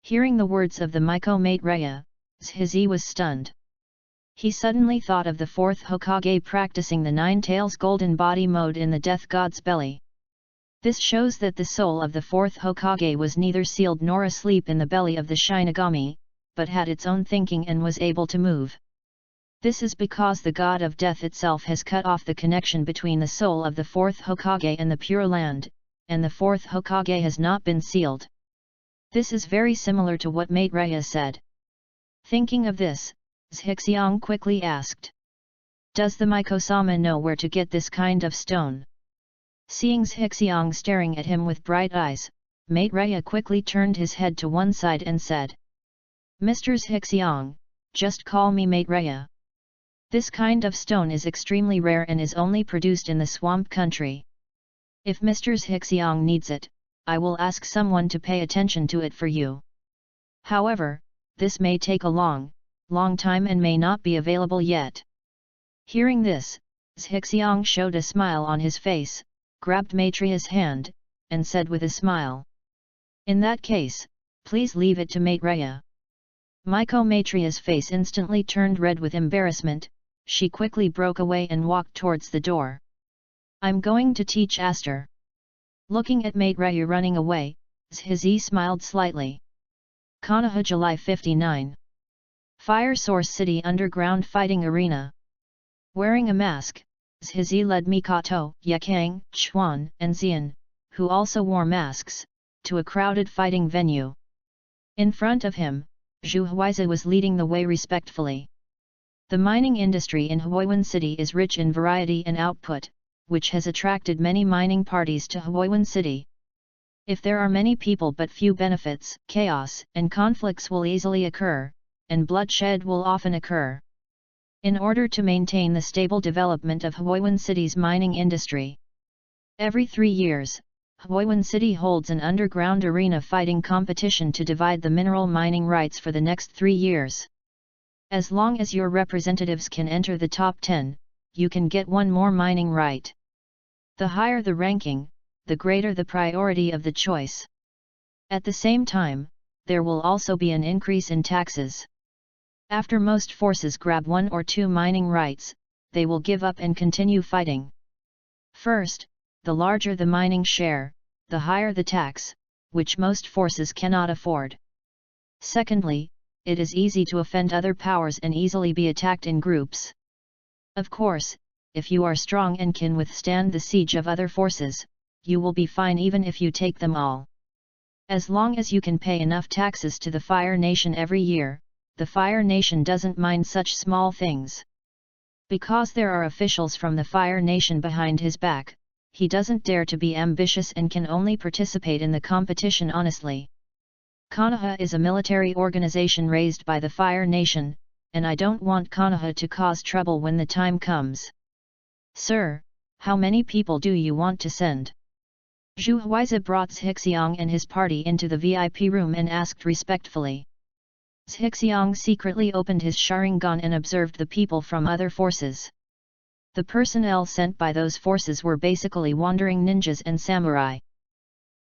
Hearing the words of the Miko Maitreya, Zhizi was stunned. He suddenly thought of the fourth Hokage practicing the Nine Tails Golden Body mode in the Death God's belly. This shows that the soul of the fourth Hokage was neither sealed nor asleep in the belly of the Shinigami, but had its own thinking and was able to move. This is because the god of death itself has cut off the connection between the soul of the fourth Hokage and the Pure Land, and the fourth Hokage has not been sealed. This is very similar to what Maitreya said. Thinking of this, Zhixiang quickly asked, "Does the Miko-sama know where to get this kind of stone?" Seeing Zhixiang staring at him with bright eyes, Maitreya quickly turned his head to one side and said, "Mr. Zhixiang, just call me Maitreya. This kind of stone is extremely rare and is only produced in the swamp country. If Mr. Zhixiang needs it, I will ask someone to pay attention to it for you. However, this may take a long time and may not be available yet." Hearing this, Zhixiang showed a smile on his face, grabbed Maitreya's hand, and said with a smile, "In that case, please leave it to Maitreya." Miko Maitreya's face instantly turned red with embarrassment. She quickly broke away and walked towards the door. "I'm going to teach Aster." Looking at Maitreya running away, Zhizi smiled slightly. Konoha, July 59. Fire Source City Underground Fighting Arena. Wearing a mask, Zhizi led Mikoto, Yakang, Chuan, and Xian, who also wore masks, to a crowded fighting venue. In front of him, Zhu Huizi was leading the way respectfully. The mining industry in Huoyuan City is rich in variety and output, which has attracted many mining parties to Huoyuan City. If there are many people but few benefits, chaos and conflicts will easily occur, and bloodshed will often occur. In order to maintain the stable development of Huoyuan City's mining industry, every 3 years, Huoyuan City holds an underground arena fighting competition to divide the mineral mining rights for the next 3 years. As long as your representatives can enter the top 10, you can get one more mining right. The higher the ranking, the greater the priority of the choice. At the same time, there will also be an increase in taxes. After most forces grab 1 or 2 mining rights, they will give up and continue fighting. First, the larger the mining share, the higher the tax, which most forces cannot afford. Secondly, it is easy to offend other powers and easily be attacked in groups. Of course, if you are strong and can withstand the siege of other forces, you will be fine even if you take them all. As long as you can pay enough taxes to the Fire Nation every year, the Fire Nation doesn't mind such small things. Because there are officials from the Fire Nation behind his back, he doesn't dare to be ambitious and can only participate in the competition honestly. Konoha is a military organization raised by the Fire Nation, and I don't want Konoha to cause trouble when the time comes. Sir, how many people do you want to send? Zhu Huizi brought Zhixiang and his party into the VIP room and asked respectfully. Zhixiang secretly opened his Sharingan and observed the people from other forces. The personnel sent by those forces were basically wandering ninjas and samurai.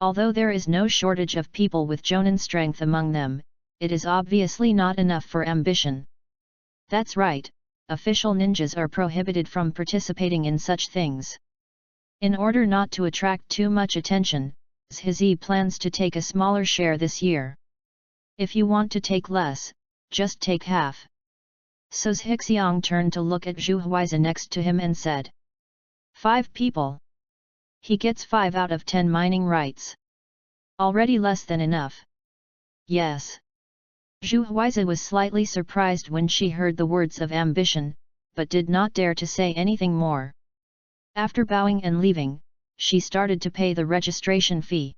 Although there is no shortage of people with Jonin strength among them, it is obviously not enough for ambition. That's right, official ninjas are prohibited from participating in such things. In order not to attract too much attention, Zhizi plans to take a smaller share this year. If you want to take less, just take half. So Zhixiang turned to look at Zhu Huizi next to him and said, 5 people. He gets 5 out of 10 mining rights. Already less than enough. Yes. Zhu Huizi was slightly surprised when she heard the words of ambition, but did not dare to say anything more. After bowing and leaving, she started to pay the registration fee.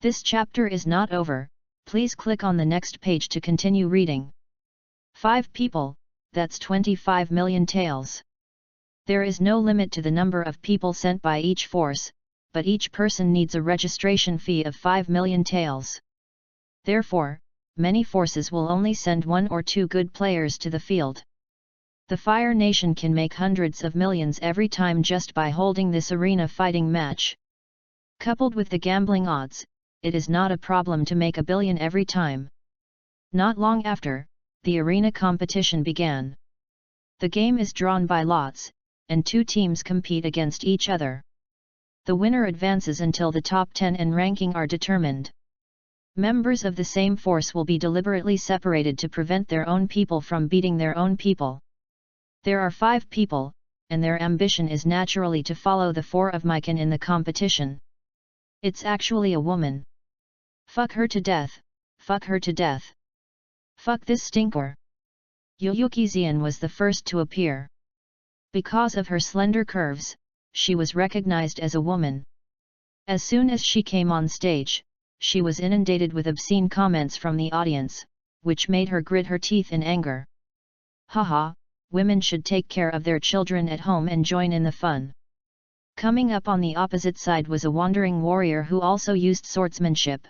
This chapter is not over, please click on the next page to continue reading. 5 people, that's 25 million taels. There is no limit to the number of people sent by each force, but each person needs a registration fee of 5 million taels. Therefore, many forces will only send 1 or 2 good players to the field. The Fire Nation can make hundreds of millions every time just by holding this arena fighting match. Coupled with the gambling odds, it is not a problem to make $1 billion every time. Not long after, the arena competition began. The game is drawn by lots, and 2 teams compete against each other. The winner advances until the top 10 and ranking are determined. Members of the same force will be deliberately separated to prevent their own people from beating their own people. There are 5 people, and their ambition is naturally to follow the 4 of Mikan in the competition. It's actually a woman. Fuck her to death, fuck her to death. Fuck this stinker. Yuyuki Xian was the first to appear. Because of her slender curves, she was recognized as a woman. As soon as she came on stage, she was inundated with obscene comments from the audience, which made her grit her teeth in anger. Haha, women should take care of their children at home and join in the fun. Coming up on the opposite side was a wandering warrior who also used swordsmanship.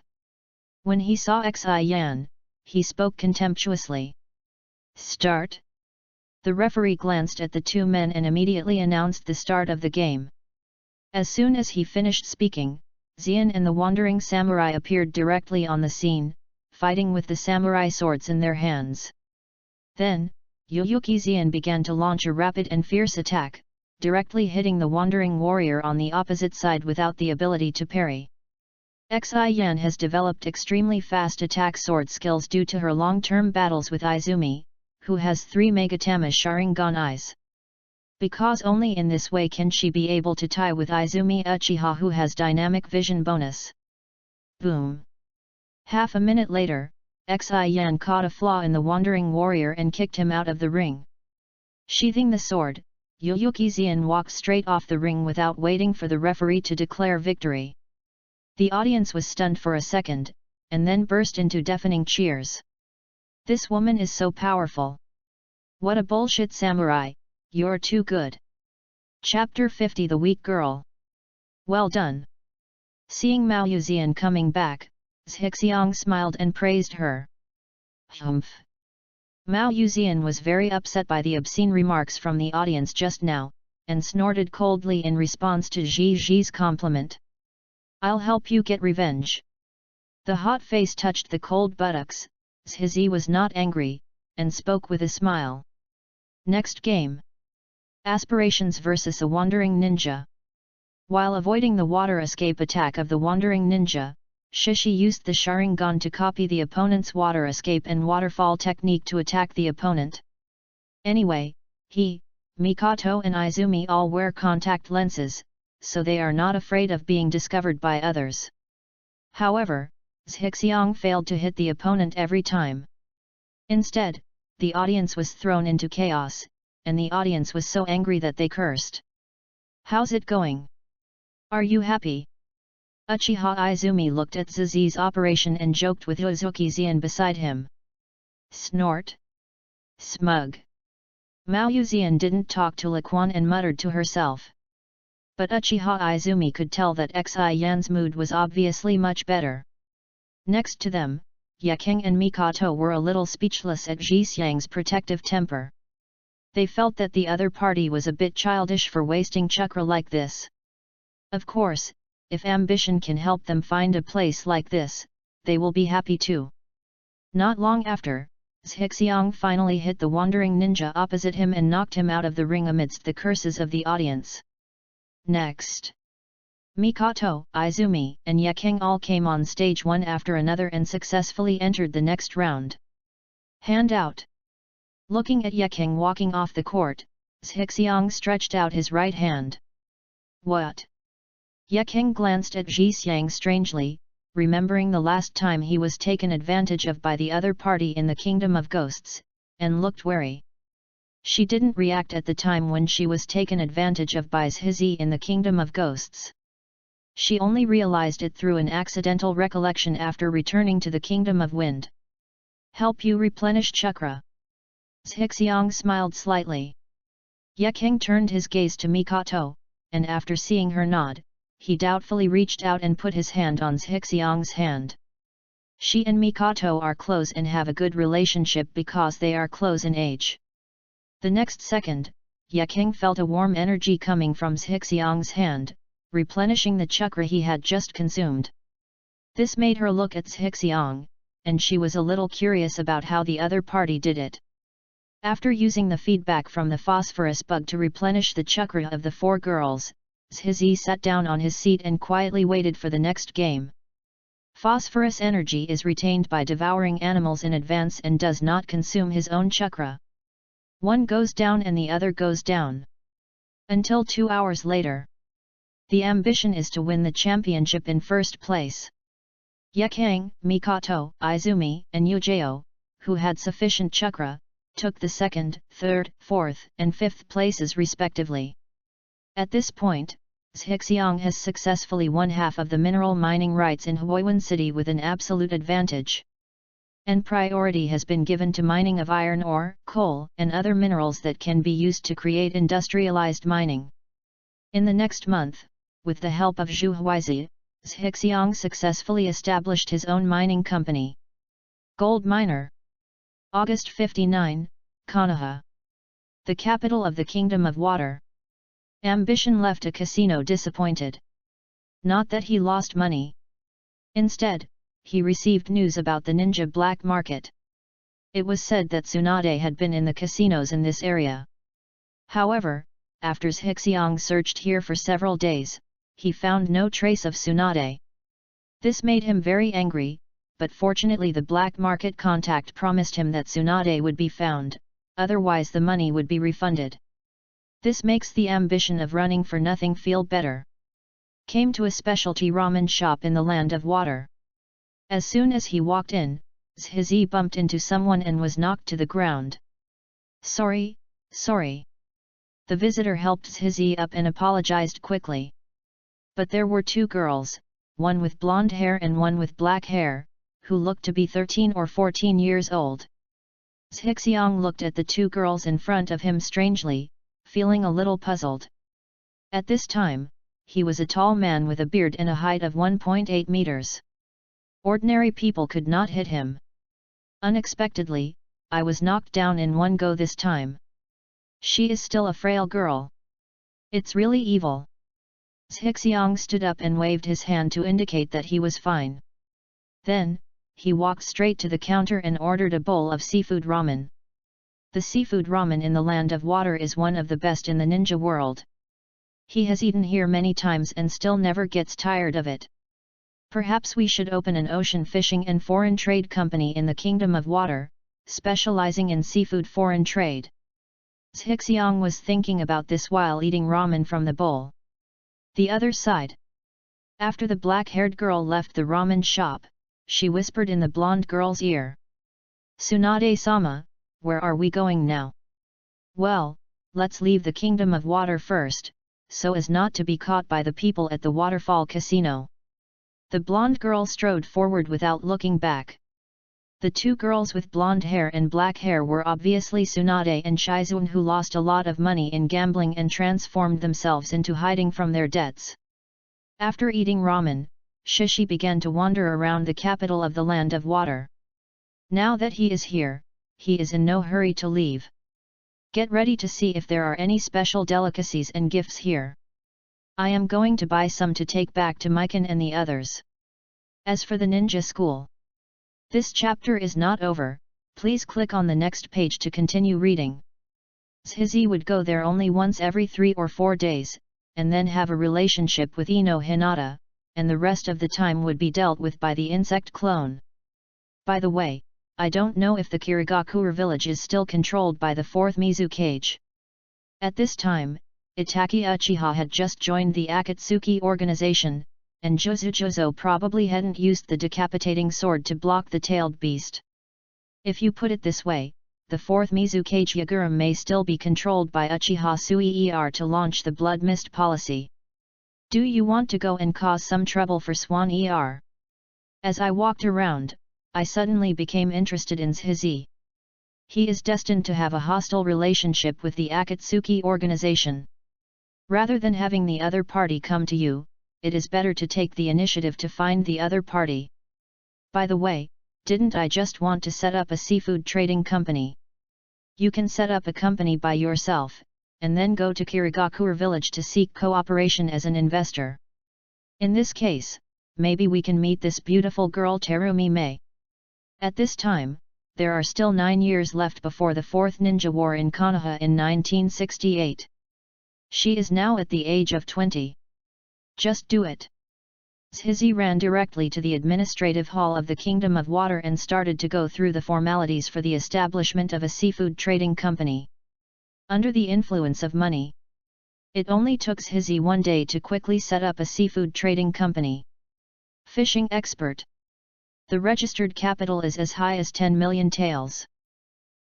When he saw Xi Yan, he spoke contemptuously. Start. The referee glanced at the 2 men and immediately announced the start of the game. As soon as he finished speaking, Xian and the wandering samurai appeared directly on the scene, fighting with the samurai swords in their hands. Then, Yuyuki Xian began to launch a rapid and fierce attack, directly hitting the wandering warrior on the opposite side without the ability to parry. Xi Yan has developed extremely fast attack sword skills due to her long-term battles with Izumi, who has 3 Megatama Sharingan eyes. Because only in this way can she be able to tie with Izumi Uchiha, who has dynamic vision bonus. Boom! Half a minute later, Xi Yan caught a flaw in the wandering warrior and kicked him out of the ring. Sheathing the sword, Yuyuki Xian walked straight off the ring without waiting for the referee to declare victory. The audience was stunned for a second, and then burst into deafening cheers. This woman is so powerful. What a bullshit samurai, you're too good. Chapter 50 The Weak Girl. Well done. Seeing Mao Yuxian coming back, Zhixiang smiled and praised her. Humph. Mao Yuxian was very upset by the obscene remarks from the audience just now, and snorted coldly in response to Zhi's compliment. I'll help you get revenge. The hot face touched the cold buttocks. Zhi was not angry, and spoke with a smile. Next game. Aspirations vs a Wandering Ninja. While avoiding the water escape attack of the Wandering Ninja, Shishi used the Sharingan to copy the opponent's water escape and waterfall technique to attack the opponent. Anyway, he, Mikoto and Izumi all wear contact lenses, so they are not afraid of being discovered by others. However, Zhixiang failed to hit the opponent every time. Instead, the audience was thrown into chaos, and the audience was so angry that they cursed. How's it going? Are you happy? Uchiha Izumi looked at Zhi's operation and joked with Yuzuki Xian beside him. Snort. Smug. Mao Yuxian didn't talk to Laquan and muttered to herself. But Uchiha Izumi could tell that Xi Yan's mood was obviously much better. Next to them, Yakeng and Mikoto were a little speechless at Zhixiang's protective temper. They felt that the other party was a bit childish for wasting chakra like this. Of course, if ambition can help them find a place like this, they will be happy too. Not long after, Zhixiang finally hit the wandering ninja opposite him and knocked him out of the ring amidst the curses of the audience. Next. Mikoto, Izumi, and Yakeng all came on stage one after another and successfully entered the next round. Hand out. Looking at Yakeng walking off the court, Zhixiang stretched out his right hand. What? Yakeng glanced at Zhixiang strangely, remembering the last time he was taken advantage of by the other party in the Kingdom of Ghosts, and looked wary. She didn't react at the time when she was taken advantage of by Zhizi in the Kingdom of Ghosts. She only realized it through an accidental recollection after returning to the Kingdom of Wind. Help you replenish chakra? Zhixiang smiled slightly. Ye King turned his gaze to Mikoto, and after seeing her nod, he doubtfully reached out and put his hand on Zhixiang's hand. She and Mikoto are close and have a good relationship because they are close in age. The next second, Ye King felt a warm energy coming from Zhixiang's hand, replenishing the chakra he had just consumed. This made her look at Zhixiang, and she was a little curious about how the other party did it. After using the feedback from the phosphorus bug to replenish the chakra of the four girls, Zhizi sat down on his seat and quietly waited for the next game. Phosphorus energy is retained by devouring animals in advance and does not consume his own chakra. One goes down and the other goes down. Until 2 hours later. The ambition is to win the championship in first place. Ye King, Mikoto, Izumi, and Yujao, who had sufficient chakra, took the second, third, fourth, and fifth places respectively. At this point, Zhixiang has successfully won half of the mineral mining rights in Huoyuan City with an absolute advantage. And priority has been given to mining of iron ore, coal, and other minerals that can be used to create industrialized mining. In the next month, with the help of Zhu Huizi, Zhixiang successfully established his own mining company. Gold Miner. August 59, Konoha. The capital of the Kingdom of Water. Ambition left a casino disappointed. Not that he lost money. Instead, he received news about the ninja black market. It was said that Tsunade had been in the casinos in this area. However, after Zhixiang searched here for several days, he found no trace of Tsunade. This made him very angry, but fortunately the black market contact promised him that Tsunade would be found, otherwise the money would be refunded. This makes the ambition of running for nothing feel better. Came to a specialty ramen shop in the Land of Water. As soon as he walked in, Zhizi bumped into someone and was knocked to the ground. Sorry. The visitor helped Zhizi up and apologized quickly. But there were two girls, one with blonde hair and one with black hair, who looked to be 13 or 14 years old. Zhixiang looked at the two girls in front of him strangely, feeling a little puzzled. At this time, he was a tall man with a beard and a height of 1.8 meters. Ordinary people could not hit him. Unexpectedly, I was knocked down in one go this time. She is still a frail girl. It's really evil. Zhixiang stood up and waved his hand to indicate that he was fine. Then, he walked straight to the counter and ordered a bowl of seafood ramen. The seafood ramen in the Land of Water is one of the best in the ninja world. He has eaten here many times and still never gets tired of it. Perhaps we should open an ocean fishing and foreign trade company in the Kingdom of Water, specializing in seafood foreign trade. Zhixiang was thinking about this while eating ramen from the bowl. The other side. After the black-haired girl left the ramen shop, she whispered in the blonde girl's ear. Tsunade-sama, where are we going now? Well, let's leave the Kingdom of Water first, so as not to be caught by the people at the Waterfall Casino. The blonde girl strode forward without looking back. The two girls with blonde hair and black hair were obviously Tsunade and Shizuan, who lost a lot of money in gambling and transformed themselves into hiding from their debts. After eating ramen, Shishi began to wander around the capital of the Land of Water. Now that he is here, he is in no hurry to leave. Get ready to see if there are any special delicacies and gifts here. I am going to buy some to take back to Mikan and the others. As for the ninja school, this chapter is not over, please click on the next page to continue reading. Zhizi would go there only once every 3 or 4 days, and then have a relationship with Ino Hinata, and the rest of the time would be dealt with by the insect clone. By the way, I don't know if the Kirigakure village is still controlled by the 4th Mizukage. At this time, Itaki Uchiha had just joined the Akatsuki organization, and Jozo probably hadn't used the decapitating sword to block the tailed beast. If you put it this way, the fourth Mizukage Yagura may still be controlled by Uchiha Suier to launch the Blood Mist policy. Do you want to go and cause some trouble for Swan Er? As I walked around, I suddenly became interested in Shizi. He is destined to have a hostile relationship with the Akatsuki organization. Rather than having the other party come to you, it is better to take the initiative to find the other party. By the way, didn't I just want to set up a seafood trading company? You can set up a company by yourself, and then go to Kirigakure village to seek cooperation as an investor. In this case, maybe we can meet this beautiful girl Terumi Mei. At this time, there are still 9 years left before the Fourth Ninja War in Konoha in 1968. She is now at the age of 20. Just do it. Shizi ran directly to the administrative hall of the Kingdom of Water and started to go through the formalities for the establishment of a seafood trading company. Under the influence of money. It only took Shizi 1 day to quickly set up a seafood trading company. Fishing expert. The registered capital is as high as 10 million taels.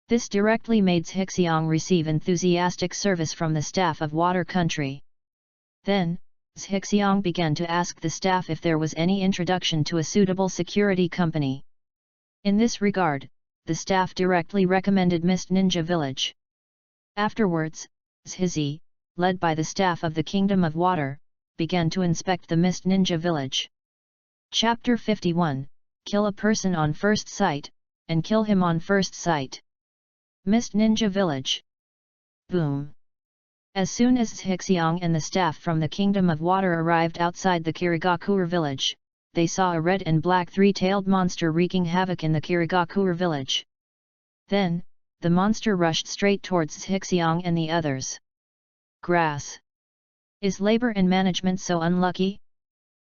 This directly made Zhixiang receive enthusiastic service from the staff of Water Country. Then, Zhixiang began to ask the staff if there was any introduction to a suitable security company. In this regard, the staff directly recommended Mist Ninja Village. Afterwards, Shizi, led by the staff of the Kingdom of Water, began to inspect the Mist Ninja Village. Chapter 51, Kill a person on first sight, and kill him on first sight. Mist Ninja Village. Boom. As soon as Zhixiang and the staff from the Kingdom of Water arrived outside the Kirigakure village, they saw a red and black three-tailed monster wreaking havoc in the Kirigakure village. Then, the monster rushed straight towards Zhixiang and the others. Grass. Is labor and management so unlucky?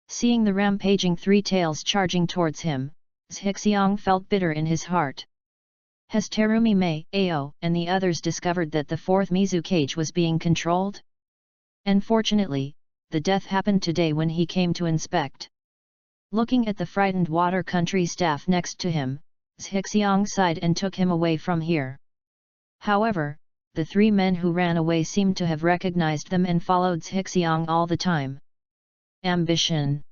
Seeing the rampaging three tails charging towards him, Zhixiang felt bitter in his heart. Has Terumi Mei, Ao, and the others discovered that the fourth Mizukage was being controlled? Unfortunately, the death happened today when he came to inspect. Looking at the frightened Water Country staff next to him, Zhixiang sighed and took him away from here. However, the 3 men who ran away seemed to have recognized them and followed Zhixiang all the time. Ambition.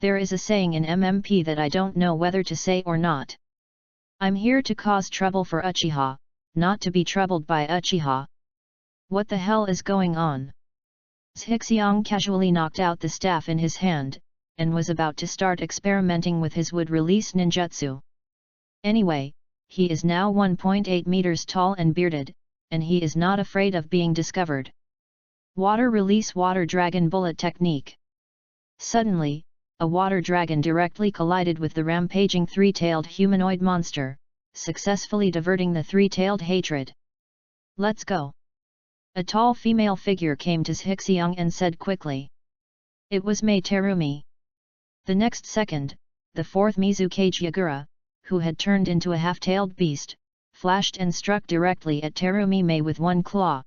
There is a saying in MMP that I don't know whether to say or not. I'm here to cause trouble for Uchiha, not to be troubled by Uchiha. What the hell is going on? Zhixiang casually knocked out the staff in his hand, and was about to start experimenting with his wood-release ninjutsu. Anyway, he is now 1.8 meters tall and bearded, and he is not afraid of being discovered. Water Release Water Dragon Bullet Technique. Suddenly, a water dragon directly collided with the rampaging three-tailed humanoid monster, successfully diverting the three-tailed hatred. Let's go. A tall female figure came to Zhixiang and said quickly. It was Mei Terumi. The next second, the fourth Mizukage Yagura, who had turned into a half-tailed beast, flashed and struck directly at Terumi Mei with one claw.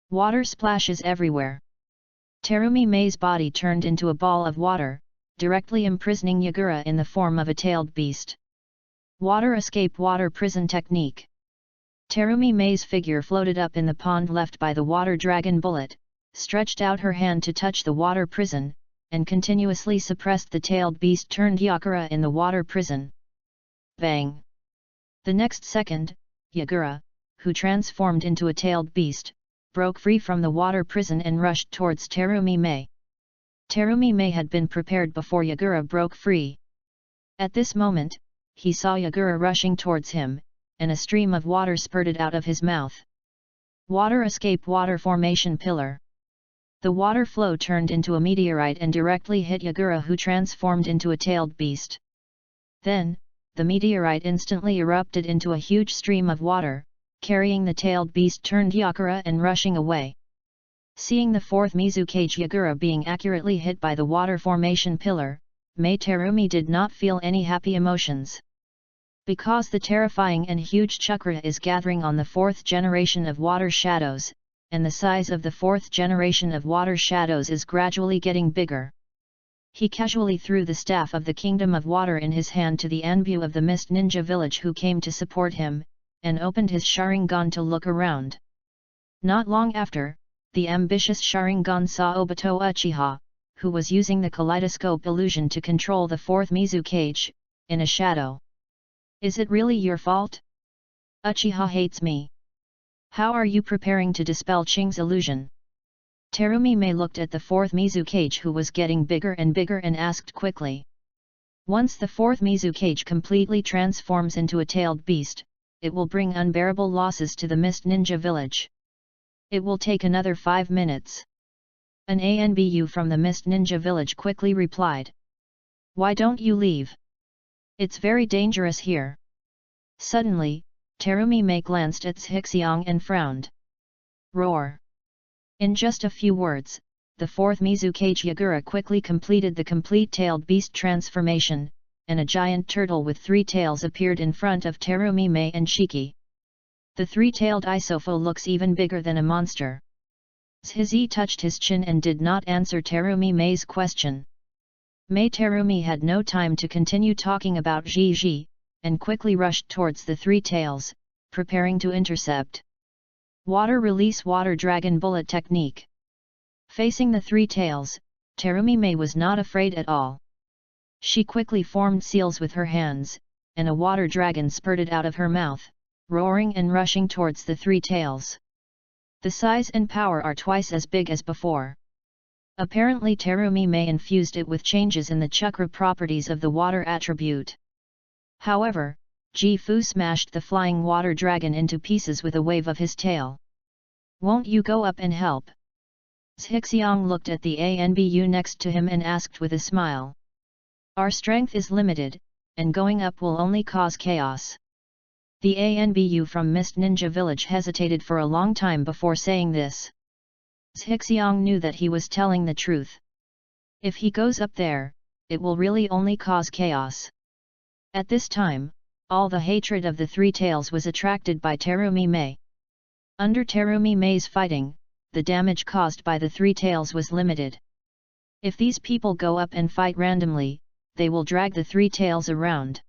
Water splashes everywhere. Terumi Mei's body turned into a ball of water, directly imprisoning Yagura in the form of a tailed beast. Water Escape Water Prison Technique. Terumi Mei's figure floated up in the pond left by the water dragon bullet, stretched out her hand to touch the water prison, and continuously suppressed the tailed beast turned Yagura in the water prison. Bang! The next second, Yagura, who transformed into a tailed beast, broke free from the water prison and rushed towards Terumi Mei. Terumi Mei had been prepared before Yagura broke free. At this moment, he saw Yagura rushing towards him, and a stream of water spurted out of his mouth. Water Escape Water Formation Pillar. The water flow turned into a meteorite and directly hit Yagura, who transformed into a tailed beast. Then, the meteorite instantly erupted into a huge stream of water, carrying the tailed beast turned Yagura and rushing away. Seeing the fourth Mizukage Yagura being accurately hit by the water formation pillar, Mei Terumi did not feel any happy emotions. Because the terrifying and huge chakra is gathering on the fourth generation of water shadows, and the size of the fourth generation of water shadows is gradually getting bigger. He casually threw the staff of the Kingdom of Water in his hand to the Anbu of the Mist Ninja Village, who came to support him, and opened his Sharingan to look around. Not long after, the ambitious Sharingan saw Obito Uchiha, who was using the kaleidoscope illusion to control the fourth Mizukage, in a shadow. Is it really your fault? Uchiha hates me. How are you preparing to dispel Qing's illusion? Terumi-me looked at the fourth Mizukage, who was getting bigger and bigger, and asked quickly. Once the fourth Mizukage completely transforms into a tailed beast, it will bring unbearable losses to the Mist Ninja village. It will take another 5 minutes. An ANBU from the Mist Ninja village quickly replied. Why don't you leave? It's very dangerous here. Suddenly, Terumi-me glanced at Shixiang and frowned. Roar! In just a few words, the fourth Mizukage Yagura quickly completed the complete tailed beast transformation, and a giant turtle with 3 tails appeared in front of Terumi-me and Shiki. The 3-tailed Isofo looks even bigger than a monster. Shizi touched his chin and did not answer Terumi-me's question. Mei Terumi had no time to continue talking about Ji, and quickly rushed towards the 3 tails, preparing to intercept. Water release water dragon bullet technique. Facing the 3 tails, Terumi-me was not afraid at all. She quickly formed seals with her hands, and a water dragon spurted out of her mouth, roaring and rushing towards the 3 tails. The size and power are twice as big as before. Apparently Terumi-me infused it with changes in the chakra properties of the water attribute. However, Ji-Fu smashed the flying water dragon into pieces with a wave of his tail. Won't you go up and help? Shixiang looked at the ANBU next to him and asked with a smile. Our strength is limited, and going up will only cause chaos. The ANBU from Mist Ninja village hesitated for a long time before saying this. Shixiang knew that he was telling the truth. If he goes up there, it will really only cause chaos. At this time, all the hatred of the 3 tails was attracted by Terumi-me. Under Terumi-me's fighting, the damage caused by the 3 tails was limited. If these people go up and fight randomly, they will drag the 3 tails around.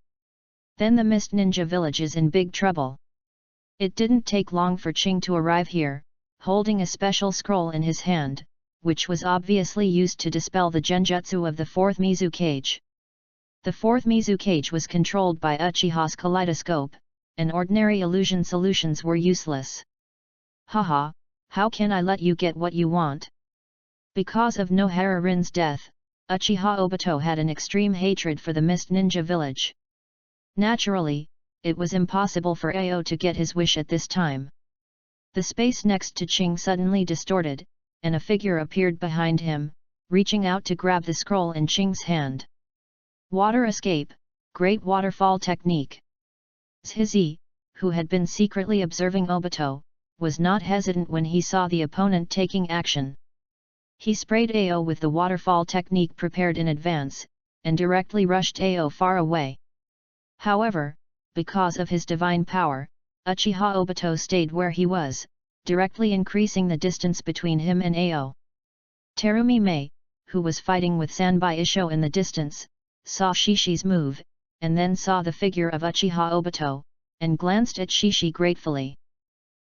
Then the Mist Ninja village is in big trouble. It didn't take long for Qing to arrive here, holding a special scroll in his hand, which was obviously used to dispel the genjutsu of the 4th Mizukage. The 4th Mizukage was controlled by Uchiha's kaleidoscope, and ordinary illusion solutions were useless. Haha, how can I let you get what you want? Because of Nohara-rin's death, Uchiha Obito had an extreme hatred for the Mist Ninja village. Naturally, it was impossible for Ao to get his wish at this time. The space next to Qing suddenly distorted, and a figure appeared behind him, reaching out to grab the scroll in Qing's hand. Water escape, great waterfall technique. Shizi, who had been secretly observing Obito, was not hesitant when he saw the opponent taking action. He sprayed Ao with the waterfall technique prepared in advance, and directly rushed Ao far away. However, because of his divine power, Uchiha Obito stayed where he was, directly increasing the distance between him and Ao. Terumi-me, who was fighting with Sanbai Isho in the distance, saw Shishi's move, and then saw the figure of Uchiha Obito, and glanced at Shishi gratefully.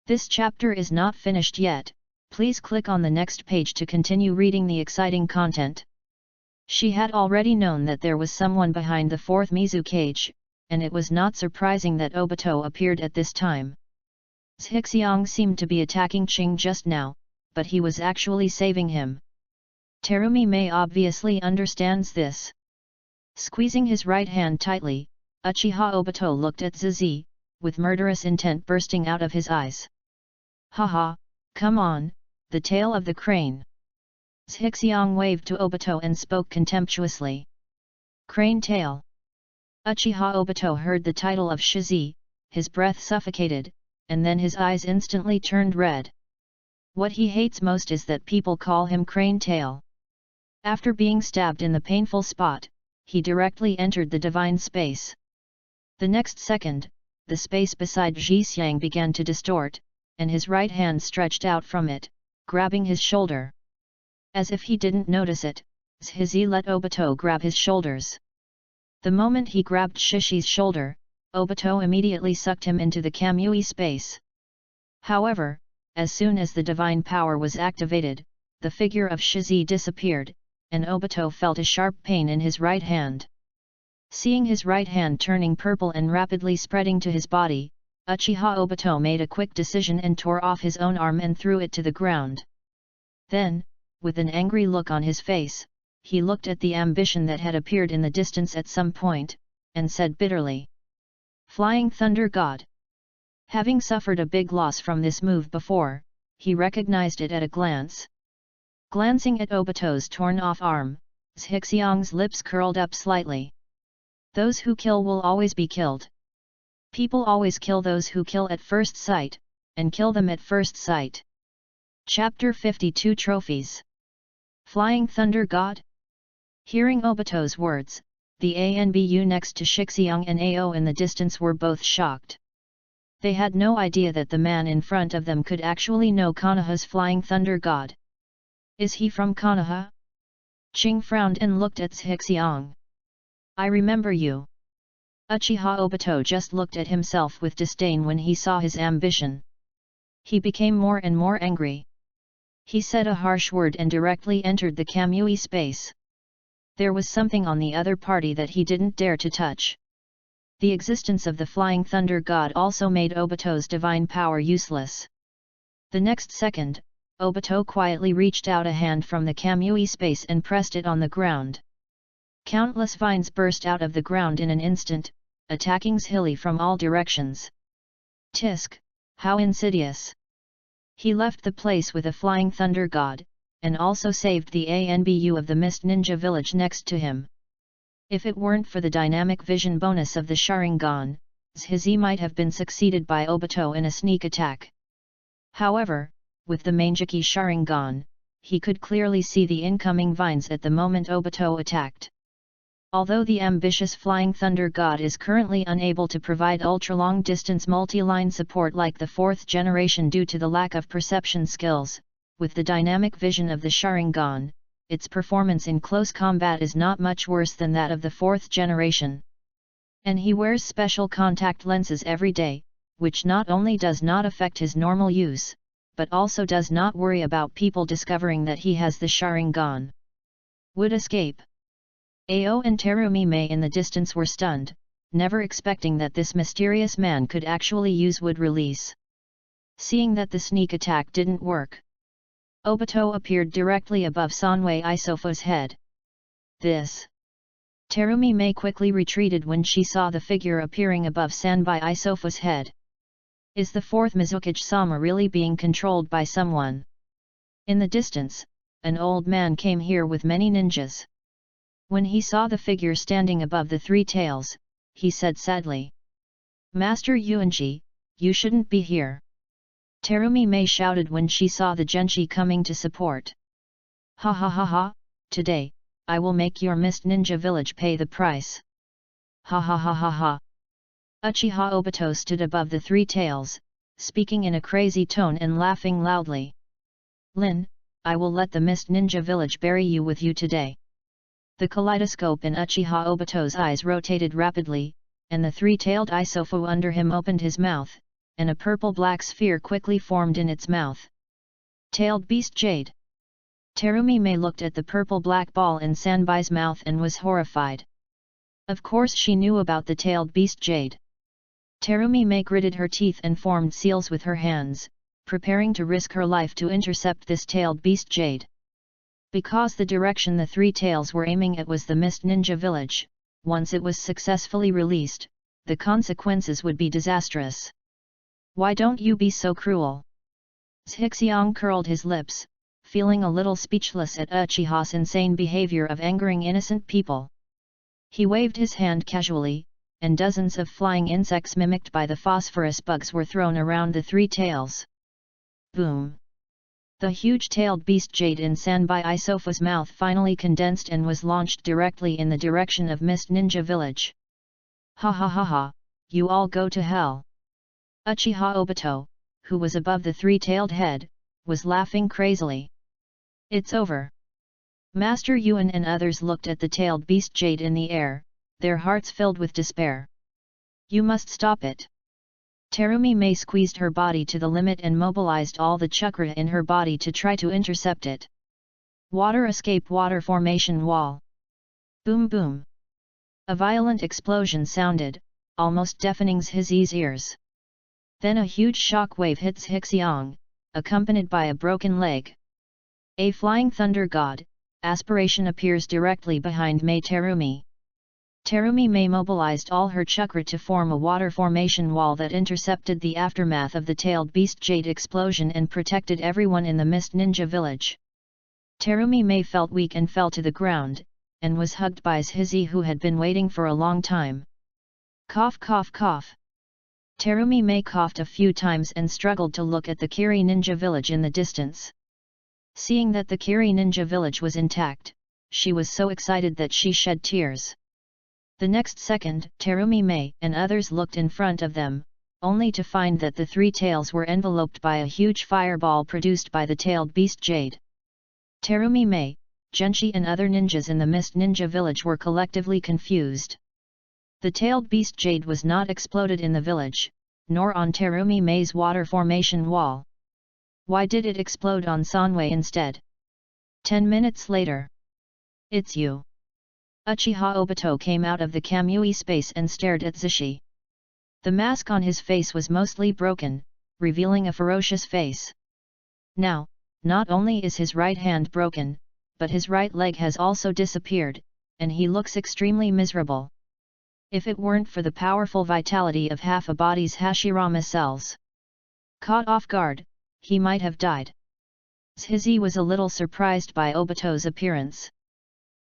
This chapter is not finished yet, please click on the next page to continue reading the exciting content. She had already known that there was someone behind the 4th Mizukage, and it was not surprising that Obito appeared at this time. Shixiang seemed to be attacking Qing just now, but he was actually saving him. Terumi-me obviously understands this. Squeezing his right hand tightly, Uchiha Obito looked at Zizi, with murderous intent bursting out of his eyes. Haha, come on, the tail of the crane. Shixiang waved to Obito and spoke contemptuously. Crane tail. Uchiha Obito heard the title of Shizi, his breath suffocated, and then his eyes instantly turned red. What he hates most is that people call him Crane Tail. After being stabbed in the painful spot, he directly entered the divine space. The next second, the space beside Zhixiang began to distort, and his right hand stretched out from it, grabbing his shoulder. As if he didn't notice it, Shizi let Obito grab his shoulders. The moment he grabbed Shishi's shoulder, Obito immediately sucked him into the Kamui space. However, as soon as the divine power was activated, the figure of Shizi disappeared, and Obito felt a sharp pain in his right hand. Seeing his right hand turning purple and rapidly spreading to his body, Uchiha Obito made a quick decision and tore off his own arm and threw it to the ground. Then, with an angry look on his face, he looked at the ambition that had appeared in the distance at some point, and said bitterly, "Flying Thunder God." Having suffered a big loss from this move before, he recognized it at a glance. Glancing at Obito's torn-off arm, Zhixiang's lips curled up slightly. Those who kill will always be killed. People always kill those who kill at first sight, and kill them at first sight. Chapter 52 Trophies. Flying Thunder God? Hearing Obito's words, the ANBU next to Zhixiang and Ao in the distance were both shocked. They had no idea that the man in front of them could actually know Konoha's Flying Thunder God. Is he from Konoha? Qing frowned and looked at Zhixiang. I remember you. Uchiha Obito just looked at himself with disdain when he saw his ambition. He became more and more angry. He said a harsh word and directly entered the Kamui space. There was something on the other party that he didn't dare to touch. The existence of the Flying Thunder God also made Obito's divine power useless. The next second, Obito quietly reached out a hand from the Kamui space and pressed it on the ground. Countless vines burst out of the ground in an instant, attacking Zhili from all directions. Tisk, how insidious! He left the place with a Flying Thunder God, and also saved the ANBU of the Mist Ninja village next to him. If it weren't for the dynamic vision bonus of the Sharingan, Zhizi might have been succeeded by Obito in a sneak attack. However, with the Manjiki Sharingan, he could clearly see the incoming vines at the moment Obito attacked. Although the ambitious Flying Thunder God is currently unable to provide ultra-long distance multi-line support like the 4th generation due to the lack of perception skills, with the dynamic vision of the Sharingan, its performance in close combat is not much worse than that of the 4th generation. And he wears special contact lenses every day, which not only does not affect his normal use, but also does not worry about people discovering that he has the Sharingan. Would escape. Ao and Terumi Mei in the distance were stunned, never expecting that this mysterious man could actually use wood release. Seeing that the sneak attack didn't work, Obito appeared directly above Sanwei Isofu's head. This. Terumi Mei quickly retreated when she saw the figure appearing above Sanbai Isofu's head. Is the 4th Mizukage-sama really being controlled by someone? In the distance, an old man came here with many ninjas. When he saw the figure standing above the 3 tails, he said sadly, "Master Yuanji, you shouldn't be here." Terumi Mei shouted when she saw the Genshi coming to support. "Ha ha ha ha, today, I will make your Mist Ninja village pay the price." Ha ha ha ha ha. Uchiha Obito stood above the 3 tails, speaking in a crazy tone and laughing loudly. "Lin, I will let the Mist Ninja village bury you with you today." The kaleidoscope in Uchiha Obito's eyes rotated rapidly, and the 3-tailed Isofu under him opened his mouth, and a purple-black sphere quickly formed in its mouth. Tailed Beast Jade. Terumi Mei looked at the purple-black ball in Sanbai's mouth and was horrified. Of course she knew about the tailed Beast Jade. Terumi Mei gritted her teeth and formed seals with her hands, preparing to risk her life to intercept this tailed Beast Jade. Because the direction the 3 tails were aiming at was the Mist Ninja village, once it was successfully released, the consequences would be disastrous. "Why don't you be so cruel?" Zhixiang curled his lips, feeling a little speechless at Uchiha's insane behavior of angering innocent people. He waved his hand casually, and dozens of flying insects mimicked by the phosphorus bugs were thrown around the 3 tails. Boom! The huge-tailed Beast Jade in Sanbai Isofu's mouth finally condensed and was launched directly in the direction of Mist Ninja village. "Ha ha ha ha, you all go to hell!" Uchiha Obito, who was above the 3-tailed head, was laughing crazily. "It's over." Master Yuan and others looked at the tailed Beast Jade in the air, their hearts filled with despair. You must stop it. Terumi May squeezed her body to the limit and mobilized all the chakra in her body to try to intercept it. Water escape, water formation wall. Boom boom. A violent explosion sounded, almost deafening Zhi's ears. Then a huge shock wave hits Hixiong, accompanied by a broken leg. A flying thunder god, aspiration appears directly behind May Terumi. Terumi May mobilized all her chakra to form a water formation wall that intercepted the aftermath of the tailed beast jade explosion and protected everyone in the Mist Ninja village. Terumi May felt weak and fell to the ground, and was hugged by Zhi who had been waiting for a long time. Cough cough cough. Terumi May coughed a few times and struggled to look at the Kiri Ninja village in the distance. Seeing that the Kiri Ninja village was intact, she was so excited that she shed tears. The next second, Terumi May and others looked in front of them, only to find that the three tails were enveloped by a huge fireball produced by the tailed beast jade. Terumi May, Genshi and other ninjas in the Mist Ninja village were collectively confused. The tailed beast jade was not exploded in the village, nor on Terumi May's water formation wall. Why did it explode on Sanwei instead? 10 minutes later. It's you. Uchiha Obito came out of the Kamui space and stared at Zhi. The mask on his face was mostly broken, revealing a ferocious face. Now, not only is his right hand broken, but his right leg has also disappeared, and he looks extremely miserable. If it weren't for the powerful vitality of half a body's Hashirama cells. Caught off guard, he might have died. Zhi was a little surprised by Obito's appearance.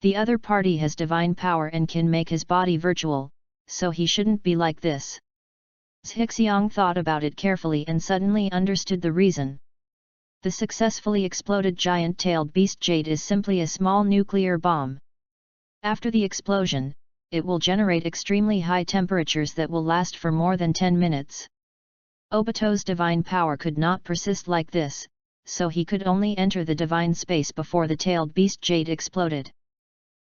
The other party has divine power and can make his body virtual, so he shouldn't be like this. Hixiong thought about it carefully and suddenly understood the reason. The successfully exploded giant-tailed beast jade is simply a small nuclear bomb. After the explosion, it will generate extremely high temperatures that will last for more than 10 minutes. Obito's divine power could not persist like this, so he could only enter the divine space before the tailed beast jade exploded.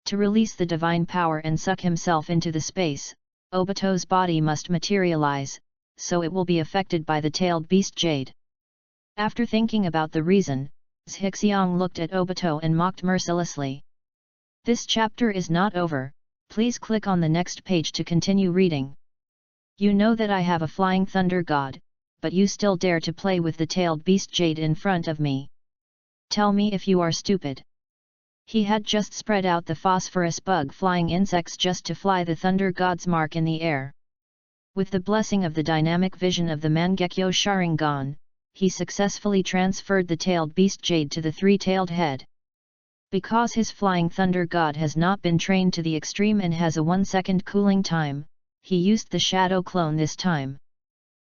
To release the divine power and suck himself into the space, Obito's body must materialize, so it will be affected by the tailed beast jade. After thinking about the reason, Hixiong looked at Obito and mocked mercilessly. This chapter is not over, please click on the next page to continue reading. You know that I have a flying thunder god, but you still dare to play with the tailed beast jade in front of me. Tell me if you are stupid. He had just spread out the phosphorus bug flying insects just to fly the thunder god's mark in the air. With the blessing of the dynamic vision of the Mangekyo Sharingan, he successfully transferred the tailed beast jade to the three-tailed head. Because his flying thunder god has not been trained to the extreme and has a 1-second cooling time, he used the shadow clone this time.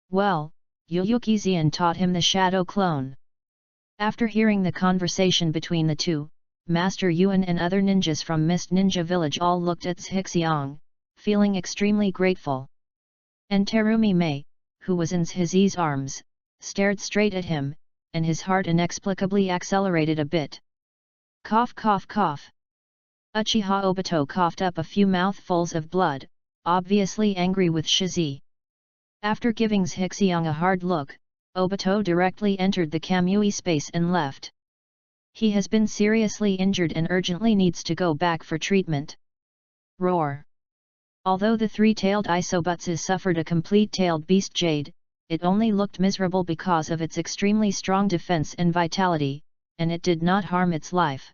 Well, Yuyuki Xian taught him the shadow clone. After hearing the conversation between the two, Master Yuan and other ninjas from Mist Ninja village all looked at Hixiong, feeling extremely grateful. And Terumi May, who was in Zhi's arms, stared straight at him, and his heart inexplicably accelerated a bit. Cough cough cough. Uchiha Obito coughed up a few mouthfuls of blood, obviously angry with Zhi. After giving Hixiong a hard look, Obito directly entered the Kamui space and left. He has been seriously injured and urgently needs to go back for treatment. Roar. Although the three-tailed Isobutsu suffered a complete tailed beast jade, it only looked miserable because of its extremely strong defense and vitality, and it did not harm its life.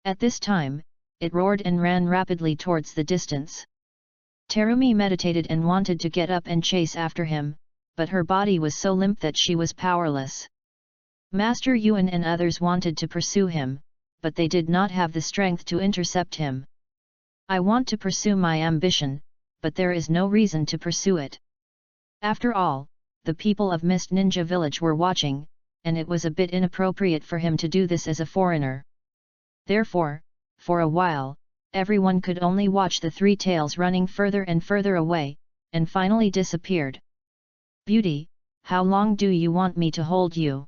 At this time, it roared and ran rapidly towards the distance. Terumi meditated and wanted to get up and chase after him, but her body was so limp that she was powerless. Master Yuan and others wanted to pursue him, but they did not have the strength to intercept him. I want to pursue my ambition, but there is no reason to pursue it. After all, the people of Mist Ninja village were watching, and it was a bit inappropriate for him to do this as a foreigner. Therefore, for a while, everyone could only watch the three tails running further and further away, and finally disappeared. Beauty, how long do you want me to hold you?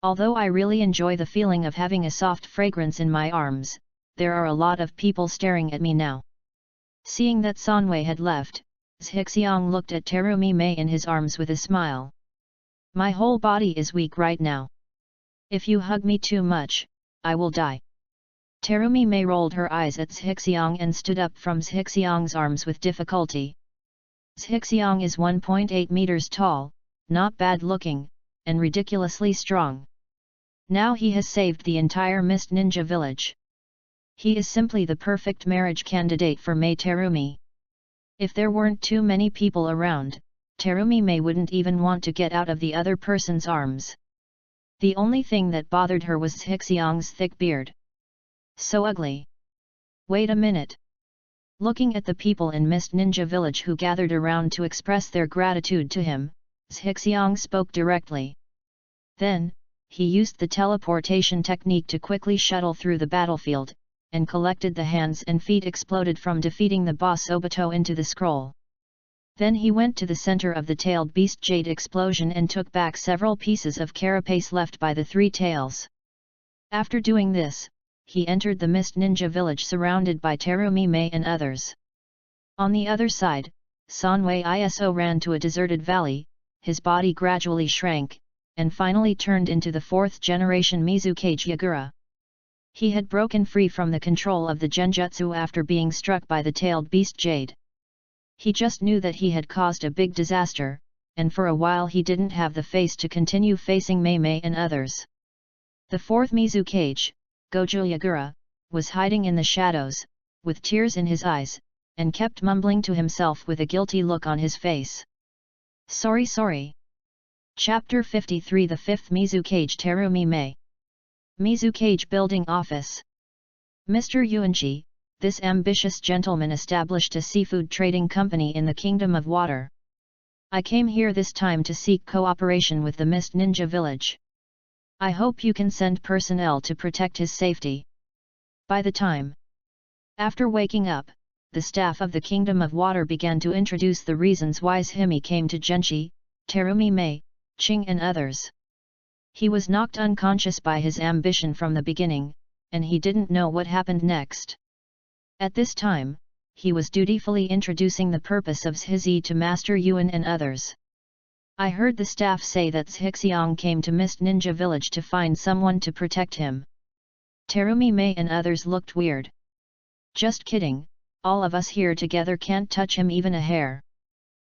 Although I really enjoy the feeling of having a soft fragrance in my arms, there are a lot of people staring at me now. Seeing that Sanwei had left, Zhixiang looked at Terumi Mei in his arms with a smile. My whole body is weak right now. If you hug me too much, I will die. Terumi Mei rolled her eyes at Zhixiang and stood up from Zhixiang's arms with difficulty. Zhixiang is 1.8 meters tall, not bad looking, and ridiculously strong. Now he has saved the entire Mist Ninja village. He is simply the perfect marriage candidate for Mei Terumi. If there weren't too many people around, Terumi Mei wouldn't even want to get out of the other person's arms. The only thing that bothered her was Zhixiang's thick beard. So ugly. Wait a minute. Looking at the people in Mist Ninja village who gathered around to express their gratitude to him, Zhixiang spoke directly. Then, he used the teleportation technique to quickly shuttle through the battlefield, and collected the hands and feet exploded from defeating the boss Obito into the scroll. Then he went to the center of the tailed beast jade explosion and took back several pieces of carapace left by the three tails. After doing this, he entered the Mist Ninja village surrounded by Terumi Mei and others. On the other side, Sanwei Iso ran to a deserted valley, his body gradually shrank, and finally turned into the fourth-generation Mizukage Yagura. He had broken free from the control of the genjutsu after being struck by the tailed beast jade. He just knew that he had caused a big disaster, and for a while he didn't have the face to continue facing Mei Mei and others. The fourth Mizukage, Gojo Yagura, was hiding in the shadows, with tears in his eyes, and kept mumbling to himself with a guilty look on his face. Sorry. Chapter 53 The fifth Mizukage Terumi Mei. Mizukage Building Office. Mr. Yuanji, this ambitious gentleman established a seafood trading company in the Kingdom of Water. I came here this time to seek cooperation with the Mist Ninja village. I hope you can send personnel to protect his safety. By the time after waking up, the staff of the Kingdom of Water began to introduce the reasons why Himi came to Genshi, Terumi Mei, Qing and others. He was knocked unconscious by his ambition from the beginning, and he didn't know what happened next. At this time, he was dutifully introducing the purpose of Zhizi to Master Yuan and others. I heard the staff say that Zhixiang came to Mist Ninja village to find someone to protect him. Terumi Mei and others looked weird. Just kidding, all of us here together can't touch him even a hair.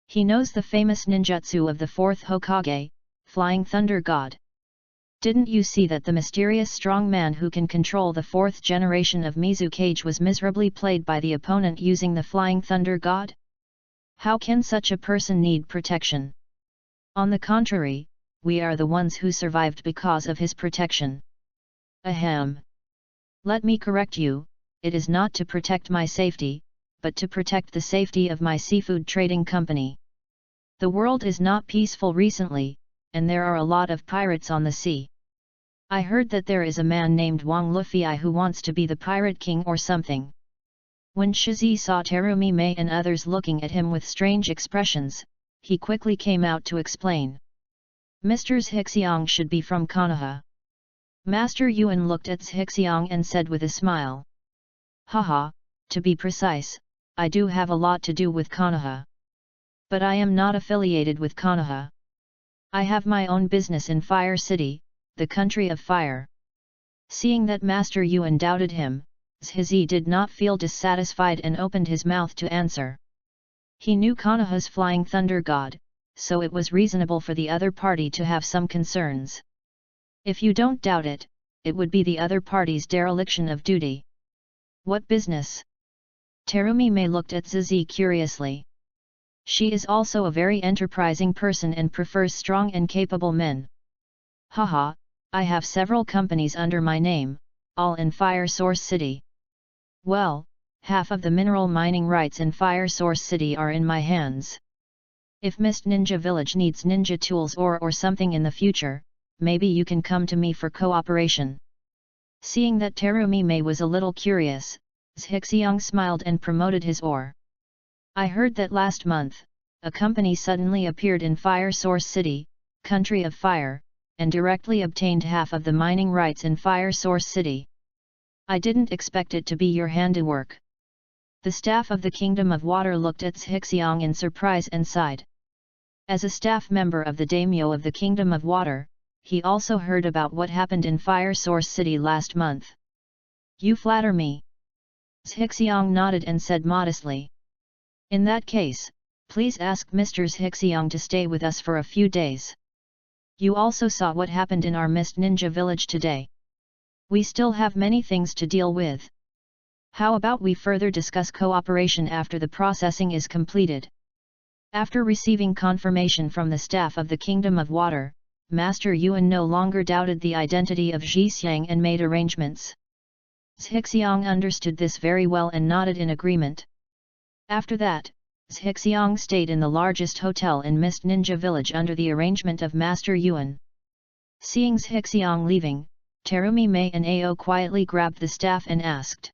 He knows the famous ninjutsu of the fourth Hokage, Flying Thunder God. Didn't you see that the mysterious strong man who can control the fourth generation of Mizukage was miserably played by the opponent using the Flying Thunder God? How can such a person need protection? On the contrary, we are the ones who survived because of his protection. Ahem. Let me correct you, it is not to protect my safety, but to protect the safety of my seafood trading company. The world is not peaceful recently, and there are a lot of pirates on the sea. I heard that there is a man named Wang Lufei who wants to be the pirate king or something. When Shizi saw Terumi Mei and others looking at him with strange expressions, he quickly came out to explain. Mr. Zhixiang should be from Konoha. Master Yuan looked at Zhixiang and said with a smile. Haha, to be precise, I do have a lot to do with Konoha. But I am not affiliated with Konoha. I have my own business in Fire City, the country of fire. Seeing that Master Yuan doubted him, Zhizi did not feel dissatisfied and opened his mouth to answer. He knew Konoha's Flying Thunder God, so it was reasonable for the other party to have some concerns. If you don't doubt it, it would be the other party's dereliction of duty. What business? Terumi Mei looked at Zhizi curiously. She is also a very enterprising person and prefers strong and capable men. Haha, I have several companies under my name, all in Fire Source City. Well, half of the mineral mining rights in Fire Source City are in my hands. If Mist Ninja Village needs ninja tools or something in the future, maybe you can come to me for cooperation. Seeing that Terumi Mei was a little curious, Zhixiang smiled and promoted his oar. I heard that last month, a company suddenly appeared in Fire Source City, country of fire, and directly obtained half of the mining rights in Fire Source City. I didn't expect it to be your handiwork. The staff of the Kingdom of Water looked at Zhixiang in surprise and sighed. As a staff member of the daimyo of the Kingdom of Water, he also heard about what happened in Fire Source City last month. You flatter me. Zhixiang nodded and said modestly. In that case, please ask Mr. Zhixiang to stay with us for a few days. You also saw what happened in our Mist Ninja village today. We still have many things to deal with. How about we further discuss cooperation after the processing is completed? After receiving confirmation from the staff of the Kingdom of Water, Master Yuan no longer doubted the identity of Zhixiang and made arrangements. Zhixiang understood this very well and nodded in agreement. After that, Zhixiang stayed in the largest hotel in Mist Ninja Village under the arrangement of Master Yuan. Seeing Zhixiang leaving, Terumi Mei and Ao quietly grabbed the staff and asked,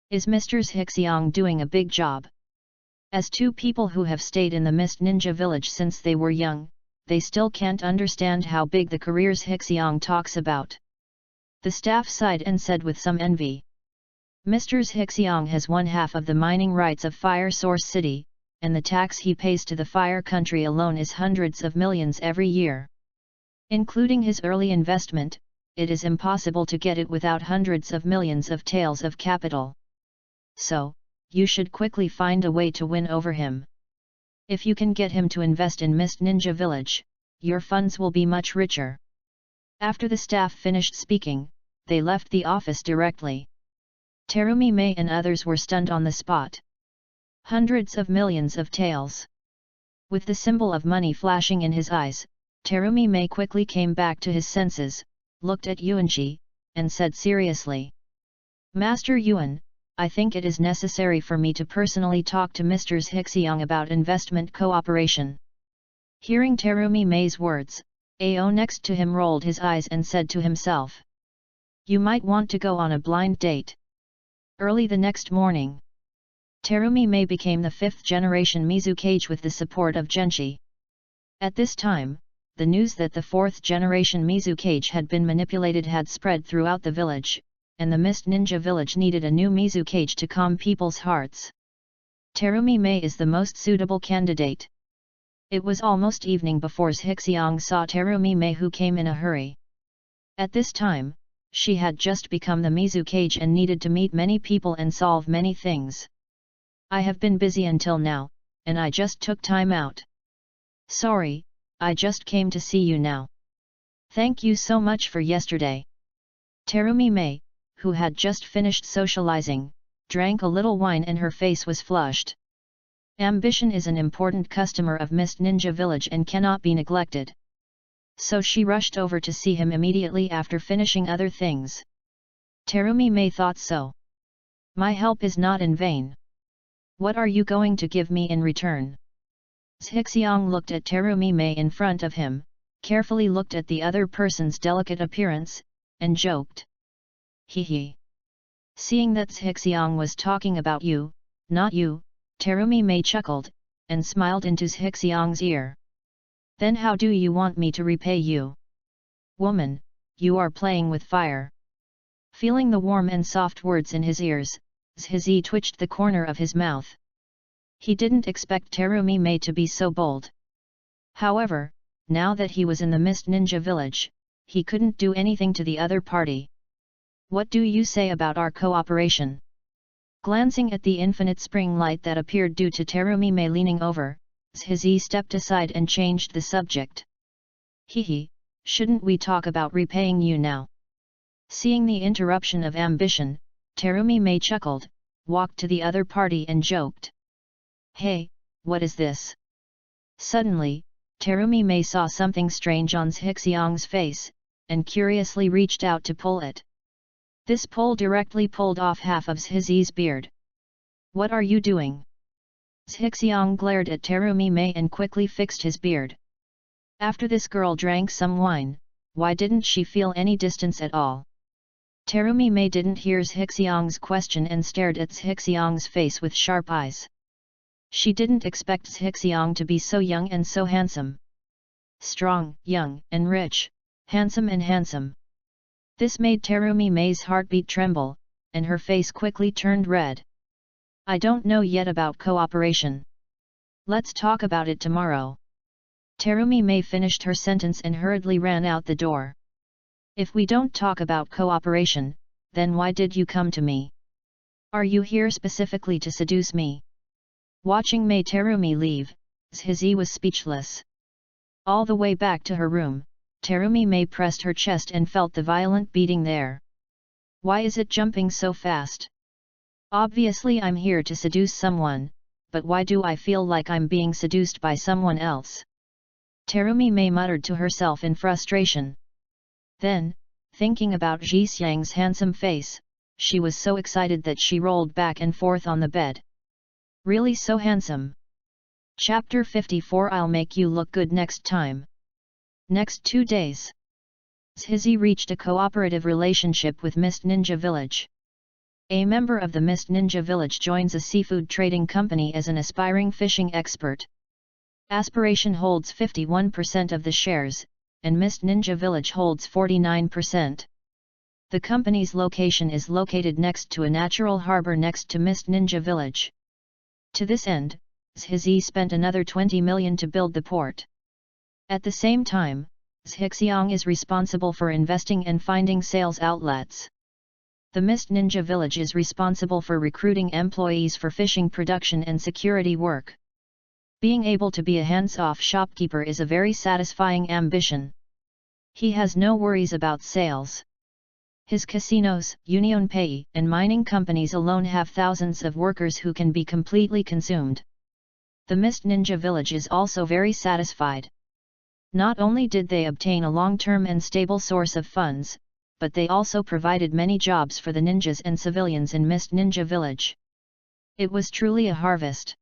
"Is Mr. Zhixiang doing a big job?" As two people who have stayed in the Mist Ninja Village since they were young, they still can't understand how big the careers Zhixiang talks about. The staff sighed and said with some envy, "Mr. Zhixiang has one half of the mining rights of Fire Source City, and the tax he pays to the Fire Country alone is hundreds of millions every year. Including his early investment, it is impossible to get it without hundreds of millions of taels of capital. So, you should quickly find a way to win over him. If you can get him to invest in Mist Ninja Village, your funds will be much richer." After the staff finished speaking, they left the office directly. Terumi Mei and others were stunned on the spot. Hundreds of millions of taels. With the symbol of money flashing in his eyes, Terumi Mei quickly came back to his senses, looked at Yuanqi, and said seriously, "Master Yuan, I think it is necessary for me to personally talk to Mr. Zhixiang about investment cooperation." Hearing Terumi Mei's words, Ao next to him rolled his eyes and said to himself, "You might want to go on a blind date." Early the next morning, Terumi Mei became the fifth-generation Mizukage with the support of Genshi. At this time, the news that the fourth-generation Mizukage had been manipulated had spread throughout the village, and the Mist Ninja village needed a new Mizukage to calm people's hearts. Terumi Mei is the most suitable candidate. It was almost evening before Zhixiang saw Terumi Mei, who came in a hurry. At this time, she had just become the Mizukage and needed to meet many people and solve many things. "I have been busy until now, and I just took time out. Sorry, I just came to see you now. Thank you so much for yesterday." Terumi Mei, who had just finished socializing, drank a little wine and her face was flushed. Ambition is an important customer of Mist Ninja Village and cannot be neglected. So she rushed over to see him immediately after finishing other things. Terumi Mei thought so. "My help is not in vain. What are you going to give me in return?" Zhixiang looked at Terumi Mei in front of him, carefully looked at the other person's delicate appearance, and joked, "Hee." Seeing that Zhixiang was talking about you, not you, Terumi Mei chuckled, and smiled into Zhixiang's ear. "Then how do you want me to repay you? Woman, you are playing with fire." Feeling the warm and soft words in his ears, Zhizi twitched the corner of his mouth. He didn't expect Terumi Mei to be so bold. However, now that he was in the Mist Ninja village, he couldn't do anything to the other party. "What do you say about our cooperation?" Glancing at the infinite spring light that appeared due to Terumi Mei leaning over, Zhizi stepped aside and changed the subject. "Hee, shouldn't we talk about repaying you now?" Seeing the interruption of ambition, Terumi Mei chuckled, walked to the other party and joked, "Hey, what is this?" Suddenly, Terumi Mei saw something strange on Zhixiang's face, and curiously reached out to pull it. This pull directly pulled off half of Zhizi's beard. "What are you doing?" Zhixiang glared at Terumi Mei and quickly fixed his beard. After this girl drank some wine, why didn't she feel any distance at all? Terumi Mei didn't hear Zhixiang's question and stared at Zhixiang's face with sharp eyes. She didn't expect Zhixiang to be so young and so handsome. Strong, young, and rich, handsome and handsome. This made Terumi Mei's heartbeat tremble, and her face quickly turned red. I don't know yet about cooperation. Let's talk about it tomorrow. Terumi May finished her sentence and hurriedly ran out the door. If we don't talk about cooperation, then why did you come to me? Are you here specifically to seduce me? Watching May Terumi leave, Shizi was speechless. All the way back to her room, Terumi May pressed her chest and felt the violent beating there. Why is it jumping so fast? Obviously I'm here to seduce someone, but why do I feel like I'm being seduced by someone else? Terumi May muttered to herself in frustration. Then, thinking about Ji Xiang's handsome face, she was so excited that she rolled back and forth on the bed. Really so handsome. Chapter 54 I'll make you look good next time. Next 2 days. Shizi reached a cooperative relationship with Mist Ninja Village. A member of the Mist Ninja Village joins a seafood trading company as an aspiring fishing expert. Aspiration holds 51% of the shares, and Mist Ninja Village holds 49%. The company's location is located next to a natural harbor next to Mist Ninja Village. To this end, Shizi spent another 20 million to build the port. At the same time, Xixiang is responsible for investing and finding sales outlets. The Mist Ninja Village is responsible for recruiting employees for fishing production and security work. Being able to be a hands-off shopkeeper is a very satisfying ambition. He has no worries about sales. His casinos, UnionPay, and mining companies alone have thousands of workers who can be completely consumed. The Mist Ninja Village is also very satisfied. Not only did they obtain a long-term and stable source of funds, but they also provided many jobs for the ninjas and civilians in Mist Ninja Village. It was truly a harvest.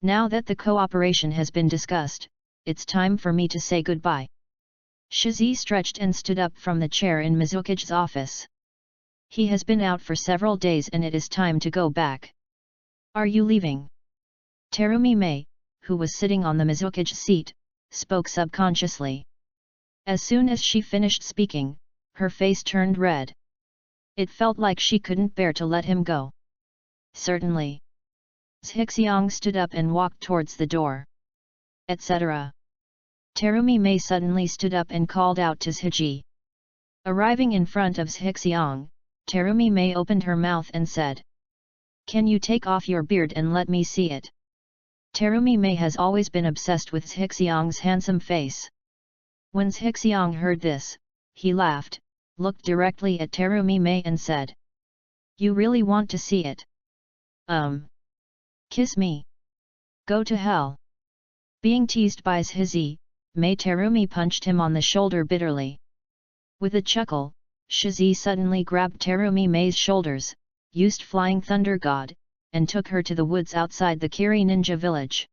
Now that the cooperation has been discussed, it's time for me to say goodbye. Shizi stretched and stood up from the chair in Mizuki's office. He has been out for several days and it is time to go back. Are you leaving? Terumi May, who was sitting on the Mizuki's seat, spoke subconsciously. As soon as she finished speaking, her face turned red. It felt like she couldn't bear to let him go. Certainly. Xixiang stood up and walked towards the door. Etc. Terumi May suddenly stood up and called out to Shizi. Arriving in front of Xixiang, Terumi May opened her mouth and said, "Can you take off your beard and let me see it?" Terumi May has always been obsessed with Xixiang's handsome face. When Xixiang heard this, he laughed, looked directly at Terumi May and said, "You really want to see it? Kiss me. Go to hell." Being teased by Shizi, May Terumi punched him on the shoulder bitterly. With a chuckle, Shizi suddenly grabbed Terumi May's shoulders, used Flying Thunder God, and took her to the woods outside the Kiri Ninja Village.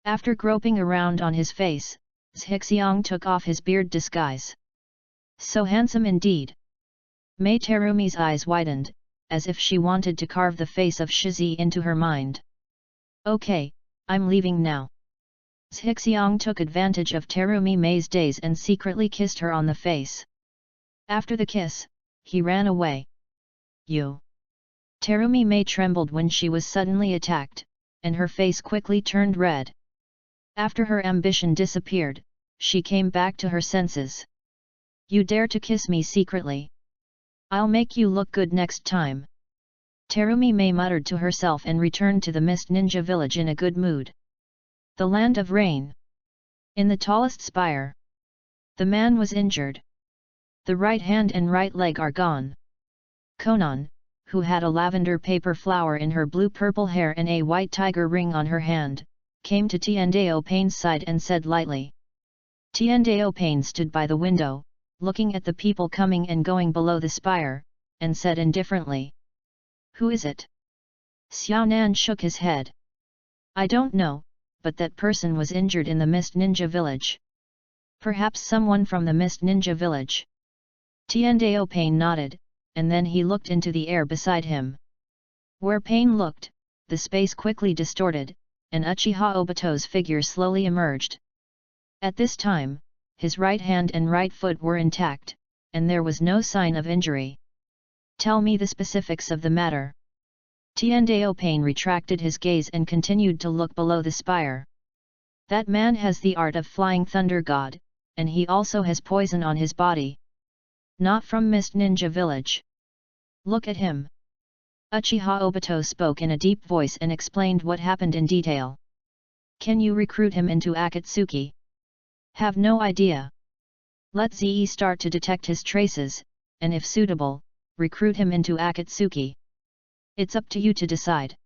After groping around on his face, Xixiang took off his beard disguise. So handsome indeed. May Terumi's eyes widened, as if she wanted to carve the face of Shizi into her mind. "Okay, I'm leaving now." Xixiang took advantage of Terumi May's daze and secretly kissed her on the face. After the kiss, he ran away. "You!" Terumi May trembled when she was suddenly attacked, and her face quickly turned red. After her ambition disappeared, she came back to her senses. "You dare to kiss me secretly? I'll make you look good next time." Terumi May muttered to herself and returned to the Mist Ninja Village in a good mood. The Land of Rain. In the tallest spire. The man was injured. The right hand and right leg are gone. Konan, who had a lavender paper flower in her blue-purple hair and a white tiger ring on her hand, came to Tiandao Pain's side and said lightly. Tiandao Pain stood by the window, looking at the people coming and going below the spire, and said indifferently, "Who is it?" Xiaonan shook his head. "I don't know, but that person was injured in the Mist Ninja Village. Perhaps someone from the Mist Ninja Village." Tiandao Pain nodded, and then he looked into the air beside him. Where Pain looked, the space quickly distorted, and Uchiha Obito's figure slowly emerged. At this time, his right hand and right foot were intact, and there was no sign of injury. "Tell me the specifics of the matter." Tiandao Pain retracted his gaze and continued to look below the spire. That man has the art of flying thunder god, and he also has poison on his body. Not from Mist Ninja Village. Look at him. Uchiha Obito spoke in a deep voice and explained what happened in detail. Can you recruit him into Akatsuki? Have no idea. Let Ze start to detect his traces, and if suitable, recruit him into Akatsuki. It's up to you to decide.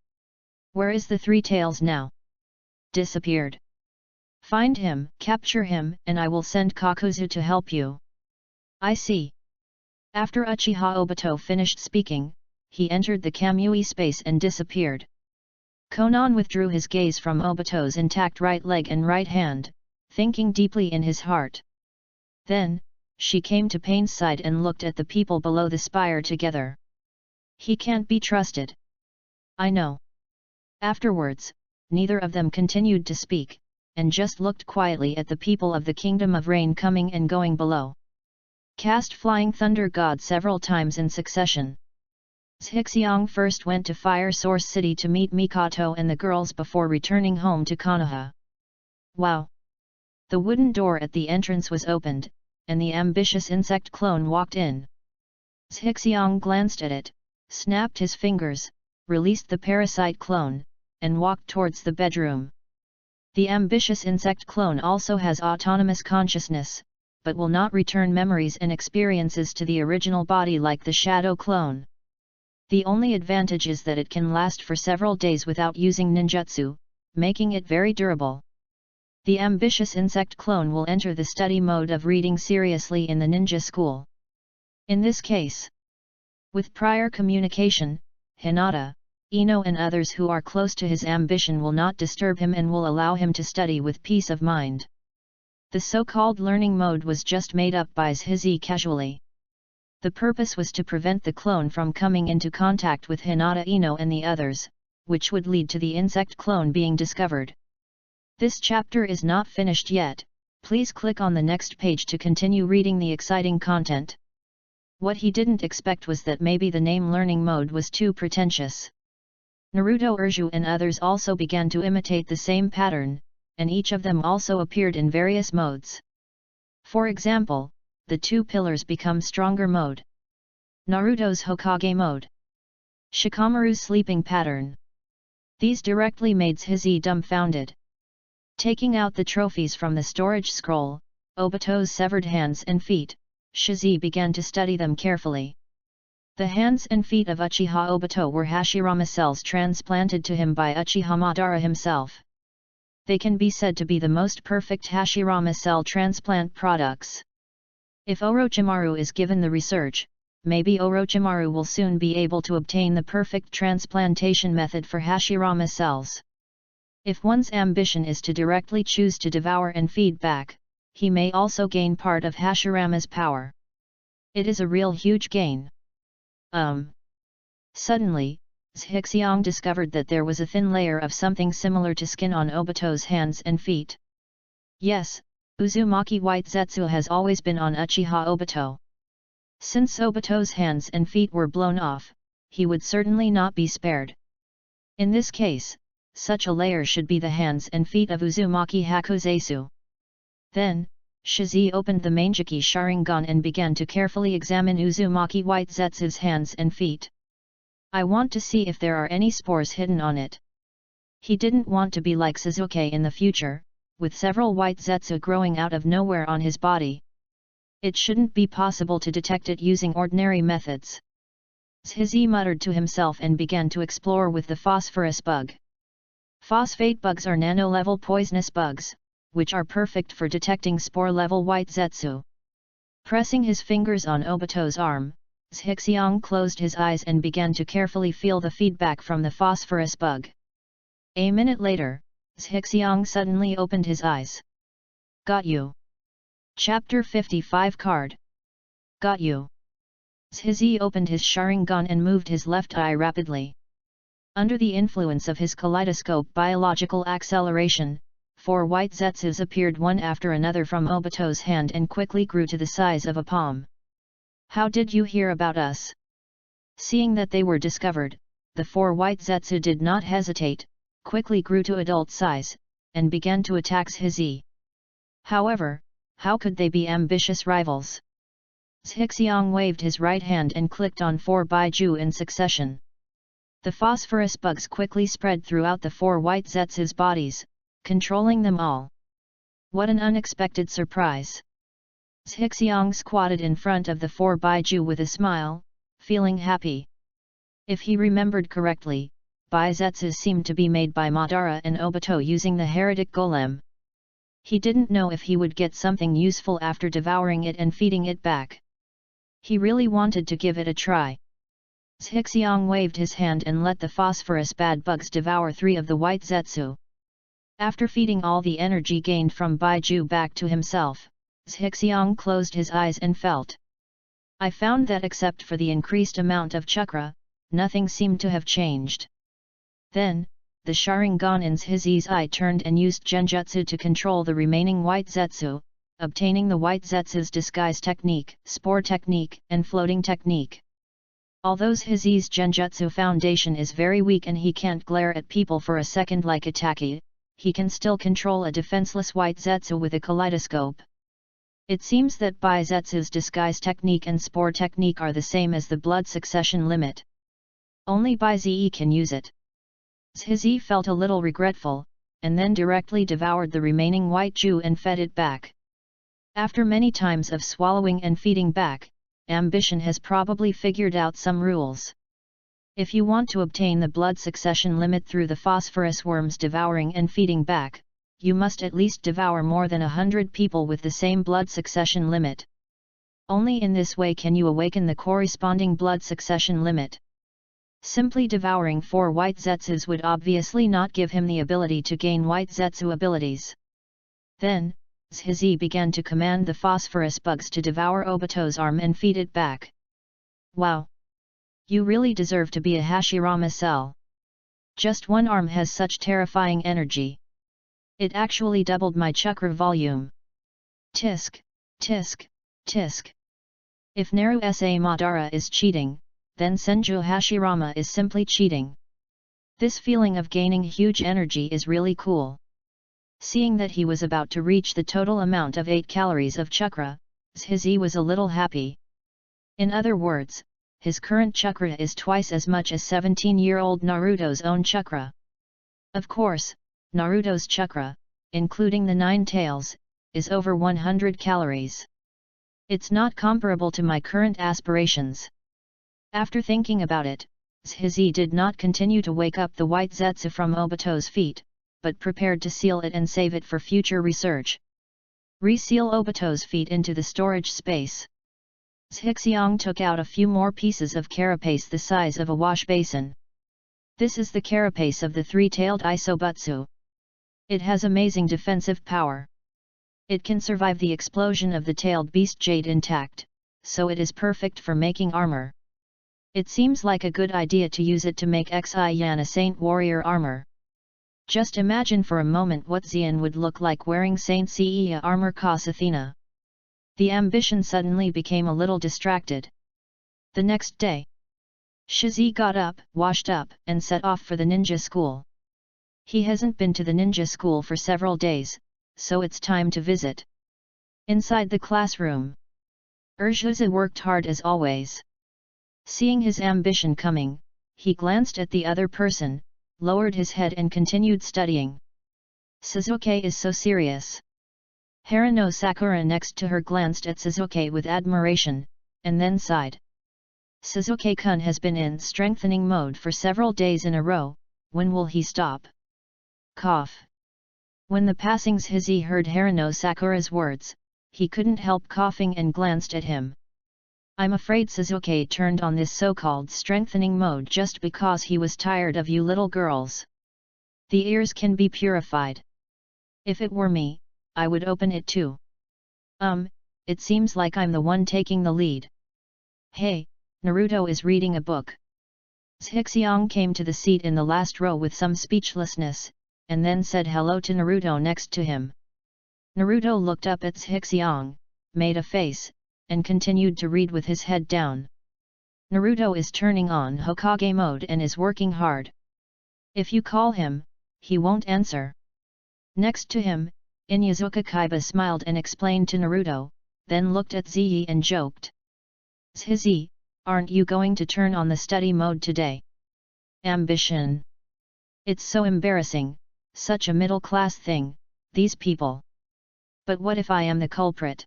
Where is the Three Tails now? Disappeared. Find him, capture him, and I will send Kakuzu to help you. I see. After Uchiha Obito finished speaking, he entered the Kamui space and disappeared. Konan withdrew his gaze from Obito's intact right leg and right hand, thinking deeply in his heart. Then, she came to Pain's side and looked at the people below the spire together. He can't be trusted. I know. Afterwards, neither of them continued to speak, and just looked quietly at the people of the Kingdom of Rain coming and going below. Cast Flying Thunder God several times in succession. Zhixiang first went to Fire Source City to meet Mikoto and the girls before returning home to Konoha. Wow! The wooden door at the entrance was opened, and the ambitious insect clone walked in. Zhixiang glanced at it, snapped his fingers, released the parasite clone, and walked towards the bedroom. The ambitious insect clone also has autonomous consciousness, but will not return memories and experiences to the original body like the shadow clone. The only advantage is that it can last for several days without using ninjutsu, making it very durable. The ambitious insect clone will enter the study mode of reading seriously in the ninja school. In this case, with prior communication, Hinata, Ino and others who are close to his ambition will not disturb him and will allow him to study with peace of mind. The so-called learning mode was just made up by Zhizi casually. The purpose was to prevent the clone from coming into contact with Hinata Ino and the others, which would lead to the insect clone being discovered. This chapter is not finished yet, please click on the next page to continue reading the exciting content. What he didn't expect was that maybe the name learning mode was too pretentious. Naruto Urju and others also began to imitate the same pattern, and each of them also appeared in various modes. For example, the two pillars become stronger mode. Naruto's Hokage mode. Shikamaru's sleeping pattern. These directly made Zhizi dumbfounded. Taking out the trophies from the storage scroll, Obito's severed hands and feet, Zhizi began to study them carefully. The hands and feet of Uchiha Obito were Hashirama cells transplanted to him by Uchiha Madara himself. They can be said to be the most perfect Hashirama cell transplant products. If Orochimaru is given the research, maybe Orochimaru will soon be able to obtain the perfect transplantation method for Hashirama cells. If one's ambition is to directly choose to devour and feed back, he may also gain part of Hashirama's power. It is a real huge gain. Suddenly, Zhixiang discovered that there was a thin layer of something similar to skin on Obito's hands and feet. Yes, Uzumaki White Zetsu has always been on Uchiha Obito. Since Obito's hands and feet were blown off, he would certainly not be spared. In this case, such a layer should be the hands and feet of Uzumaki Hakuzetsu. Then, Zhizi opened the Manjiki Sharingan and began to carefully examine Uzumaki White Zetsu's hands and feet. I want to see if there are any spores hidden on it. He didn't want to be like Sasuke in the future, with several white zetsu growing out of nowhere on his body. It shouldn't be possible to detect it using ordinary methods. Zhizi muttered to himself and began to explore with the phosphorus bug. Phosphate bugs are nano-level poisonous bugs, which are perfect for detecting spore-level white zetsu. Pressing his fingers on Obito's arm, Zhixiang closed his eyes and began to carefully feel the feedback from the phosphorus bug. A minute later, Zhixiang suddenly opened his eyes. Got you. Chapter 55 card. Got you. Zhizi opened his Sharingan and moved his left eye rapidly. Under the influence of his kaleidoscope biological acceleration, 4 white zetsus appeared one after another from Obito's hand and quickly grew to the size of a palm. How did you hear about us? Seeing that they were discovered, the 4 white zetsu did not hesitate, quickly grew to adult size, and began to attack Zhizi. However, how could they be ambitious rivals? Zhixiang waved his right hand and clicked on 4 baiju in succession. The phosphorus bugs quickly spread throughout the 4 white zetsu's bodies, controlling them all. What an unexpected surprise! Zhixiang squatted in front of the 4 baiju with a smile, feeling happy. If he remembered correctly, Baizetsu seemed to be made by Madara and Obito using the heretic golem. He didn't know if he would get something useful after devouring it and feeding it back. He really wanted to give it a try. Zhixiang waved his hand and let the phosphorus bad bugs devour 3 of the white zetsu. After feeding all the energy gained from Baiju back to himself, Zhixiang closed his eyes and felt. I found that except for the increased amount of chakra, nothing seemed to have changed. Then, the Sharingan in Zhizi's eye turned and used Genjutsu to control the remaining white zetsu, obtaining the white zetsu's disguise technique, spore technique, and floating technique. Although Zhizi's Genjutsu foundation is very weak and he can't glare at people for a second like Itaki, he can still control a defenseless white zetsu with a kaleidoscope. It seems that Baizetsu's disguise technique and spore technique are the same as the blood succession limit. Only Baize can use it. Zhizi felt a little regretful, and then directly devoured the remaining white Ju and fed it back. After many times of swallowing and feeding back, ambition has probably figured out some rules. If you want to obtain the blood succession limit through the phosphorus worms devouring and feeding back, you must at least devour more than 100 people with the same blood succession limit. Only in this way can you awaken the corresponding blood succession limit. Simply devouring 4 white zetsus would obviously not give him the ability to gain white zetsu abilities. Then, Zhizi began to command the phosphorus bugs to devour Obito's arm and feed it back. Wow! You really deserve to be a Hashirama cell. Just one arm has such terrifying energy. It actually doubled my chakra volume. Tisk, tisk, tisk. If Naru-sa Madara is cheating, then Senju Hashirama is simply cheating. This feeling of gaining huge energy is really cool. Seeing that he was about to reach the total amount of 8 calories of chakra, Zhizi was a little happy. In other words, his current chakra is twice as much as 17-year-old Naruto's own chakra. Of course, Naruto's chakra, including the 9 tails, is over 100 calories. It's not comparable to my current aspirations. After thinking about it, Zhizi did not continue to wake up the white zetsu from Obito's feet, but prepared to seal it and save it for future research. Reseal Obito's feet into the storage space. Zhixiang took out a few more pieces of carapace the size of a wash basin. This is the carapace of the 3-tailed Isobutsu. It has amazing defensive power. It can survive the explosion of the tailed beast jade intact, so it is perfect for making armor. It seems like a good idea to use it to make Xian a Saint Warrior armor. Just imagine for a moment what Xian would look like wearing Saint Seiya armor cos Athena. The ambition suddenly became a little distracted. The next day, Zhizi got up, washed up, and set off for the ninja school. He hasn't been to the ninja school for several days, so it's time to visit. Inside the classroom, Zhizi worked hard as always. Seeing his ambition coming, he glanced at the other person, lowered his head and continued studying. Suzuki is so serious. Harano Sakura next to her glanced at Suzuki with admiration, and then sighed. Suzuki-kun has been in strengthening mode for several days in a row, when will he stop? Cough. When the passing Zhizi heard Harano Sakura's words, he couldn't help coughing and glanced at him. I'm afraid Suzuki turned on this so-called strengthening mode just because he was tired of you little girls. The ears can be purified. If it were me, I would open it too. It seems like I'm the one taking the lead. Hey, Naruto is reading a book. Zhixiang came to the seat in the last row with some speechlessness, and then said hello to Naruto next to him. Naruto looked up at Zhixiang, made a face, and continued to read with his head down. Naruto is turning on Hokage mode and is working hard. If you call him, he won't answer. Next to him, Inyazuka Kaiba smiled and explained to Naruto, then looked at Ziyi and joked. Ziyi, aren't you going to turn on the study mode today? Ambition. It's so embarrassing, such a middle-class thing, these people. But what if I am the culprit?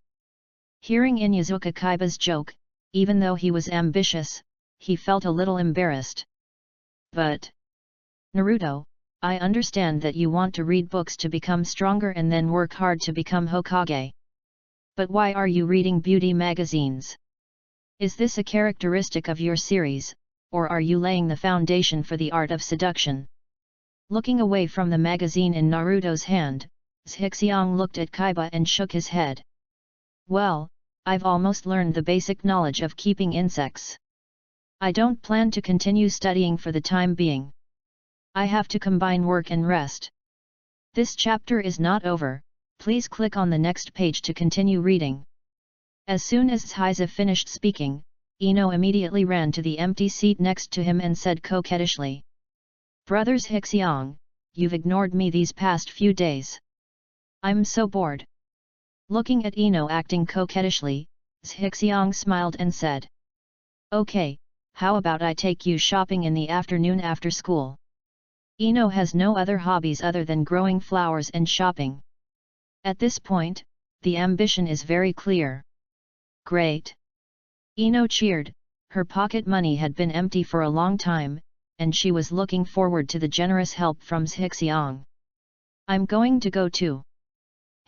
Hearing Inyazuka Kaiba's joke, even though he was ambitious, he felt a little embarrassed. But, Naruto, I understand that you want to read books to become stronger and then work hard to become Hokage. But why are you reading beauty magazines? Is this a characteristic of your series, or are you laying the foundation for the art of seduction? Looking away from the magazine in Naruto's hand, Zhixiang looked at Kaiba and shook his head. Well, I've almost learned the basic knowledge of keeping insects. I don't plan to continue studying for the time being. I have to combine work and rest. This chapter is not over, please click on the next page to continue reading. As soon as Zhiza finished speaking, Ino immediately ran to the empty seat next to him and said coquettishly. Brothers Zhixiang, you've ignored me these past few days. I'm so bored. Looking at Ino acting coquettishly, Zhixiang smiled and said. Okay, how about I take you shopping in the afternoon after school? Ino has no other hobbies other than growing flowers and shopping. At this point, the ambition is very clear. Great! Ino cheered, her pocket money had been empty for a long time, and she was looking forward to the generous help from Zhixiang. I'm going to go too.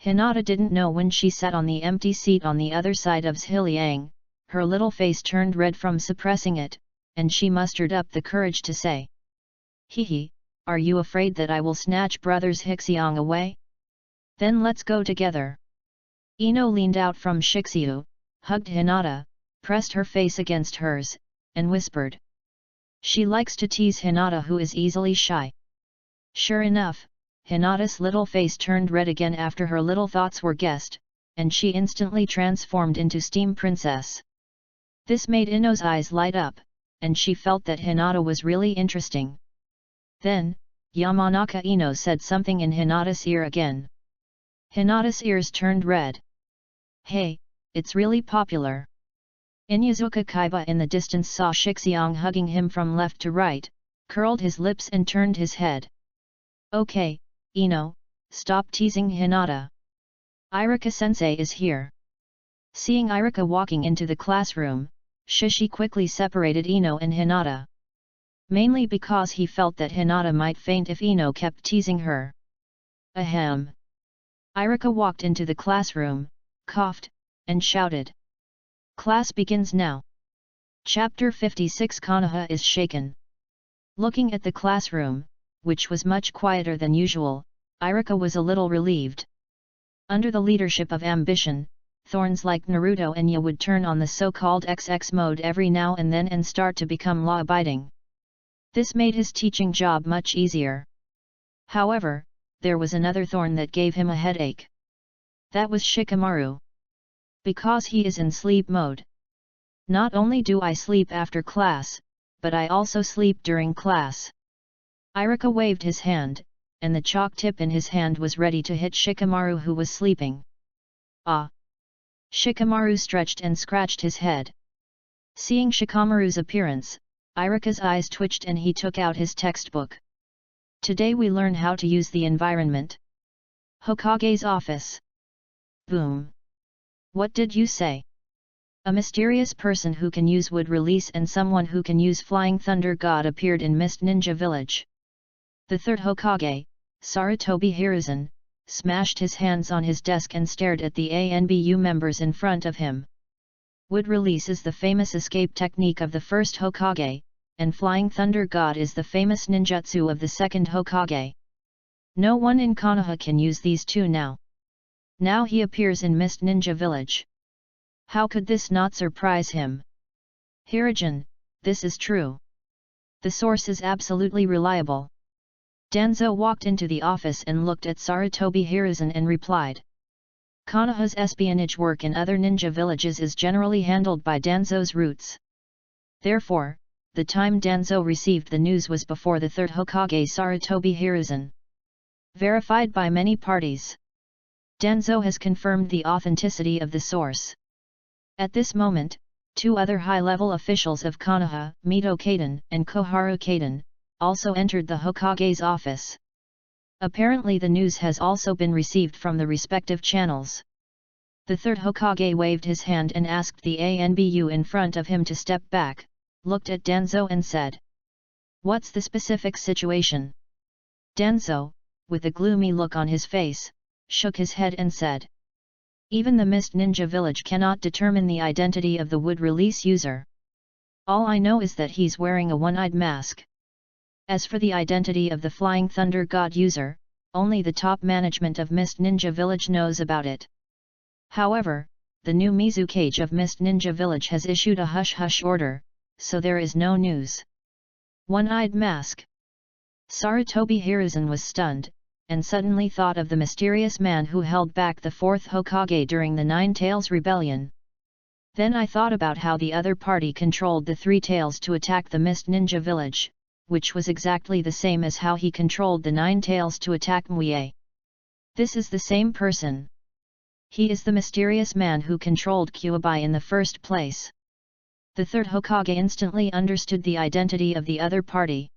Hinata didn't know when she sat on the empty seat on the other side of Zhiliang, her little face turned red from suppressing it, and she mustered up the courage to say. Hehe, are you afraid that I will snatch brothers Zhixiang away? Then let's go together. Ino leaned out from Shixiu, hugged Hinata, pressed her face against hers, and whispered. She likes to tease Hinata who is easily shy. Sure enough, Hinata's little face turned red again after her little thoughts were guessed, and she instantly transformed into Steam Princess. This made Ino's eyes light up, and she felt that Hinata was really interesting. Then, Yamanaka Ino said something in Hinata's ear again. Hinata's ears turned red. Hey, it's really popular. Inyazuka Kaiba in the distance saw Shixiang hugging him from left to right, curled his lips and turned his head. Okay, Ino, stop teasing Hinata. Irika-sensei is here. Seeing Irika walking into the classroom, Shishi quickly separated Ino and Hinata. Mainly because he felt that Hinata might faint if Ino kept teasing her. Ahem. Irika walked into the classroom, coughed, and shouted. Class begins now. Chapter 56 Konoha is shaken. Looking at the classroom, which was much quieter than usual, Irika was a little relieved. Under the leadership of ambition, thorns like Naruto and Ya would turn on the so-called XX mode every now and then and start to become law-abiding. This made his teaching job much easier. However, there was another thorn that gave him a headache. That was Shikamaru. Because he is in sleep mode. Not only do I sleep after class, but I also sleep during class. Irika waved his hand, and the chalk tip in his hand was ready to hit Shikamaru who was sleeping. Ah! Shikamaru stretched and scratched his head. Seeing Shikamaru's appearance, Irika's eyes twitched and he took out his textbook. Today we learn how to use the environment. Hokage's office. Boom! What did you say? A mysterious person who can use wood release and someone who can use flying thunder god appeared in Mist Ninja Village. The third Hokage, Sarutobi Hiruzen, smashed his hands on his desk and stared at the ANBU members in front of him. Wood release is the famous escape technique of the first Hokage, and Flying Thunder God is the famous ninjutsu of the second Hokage. No one in Konoha can use these two now. Now he appears in Mist Ninja Village. How could this not surprise him? Hiruzen, this is true. The source is absolutely reliable. Danzo walked into the office and looked at Sarutobi Hiruzen and replied. Konoha's espionage work in other ninja villages is generally handled by Danzo's roots. Therefore, the time Danzo received the news was before the third Hokage Sarutobi Hiruzen. Verified by many parties. Danzo has confirmed the authenticity of the source. At this moment, 2 other high-level officials of Konoha, Mito Kaden and Koharu Kaden, also entered the Hokage's office. Apparently the news has also been received from the respective channels. The third Hokage waved his hand and asked the ANBU in front of him to step back, looked at Danzo and said, "What's the specific situation?" Danzo, with a gloomy look on his face, shook his head and said, "Even the Mist Ninja Village cannot determine the identity of the wood release user. All I know is that he's wearing a one-eyed mask. As for the identity of the Flying Thunder God user, only the top management of Mist Ninja Village knows about it. However, the new Mizukage of Mist Ninja Village has issued a hush-hush order, so there is no news." One-eyed mask. Sarutobi Hiruzen was stunned, and suddenly thought of the mysterious man who held back the 4th Hokage during the Nine Tails Rebellion. Then I thought about how the other party controlled the Three Tails to attack the Mist Ninja Village, which was exactly the same as how he controlled the Nine Tails to attack Mue. This is the same person. He is the mysterious man who controlled Kyuubi in the first place. The third Hokage instantly understood the identity of the other party.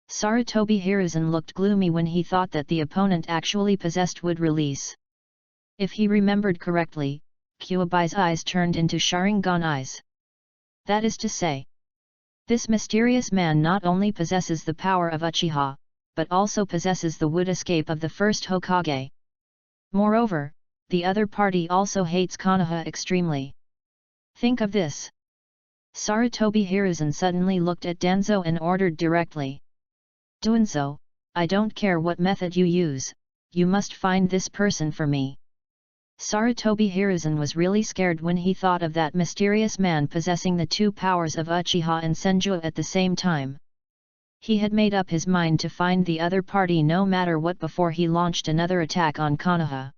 Sarutobi Hiruzen looked gloomy when he thought that the opponent actually possessed wood release. If he remembered correctly, Kyuubi's eyes turned into Sharingan eyes. That is to say, this mysterious man not only possesses the power of Uchiha, but also possesses the wood escape of the first Hokage. Moreover, the other party also hates Konoha extremely. Think of this. Sarutobi Hiruzen suddenly looked at Danzo and ordered directly, "Danzo, I don't care what method you use, you must find this person for me." Sarutobi Hiruzen was really scared when he thought of that mysterious man possessing the 2 powers of Uchiha and Senju at the same time. He had made up his mind to find the other party no matter what before he launched another attack on Konoha.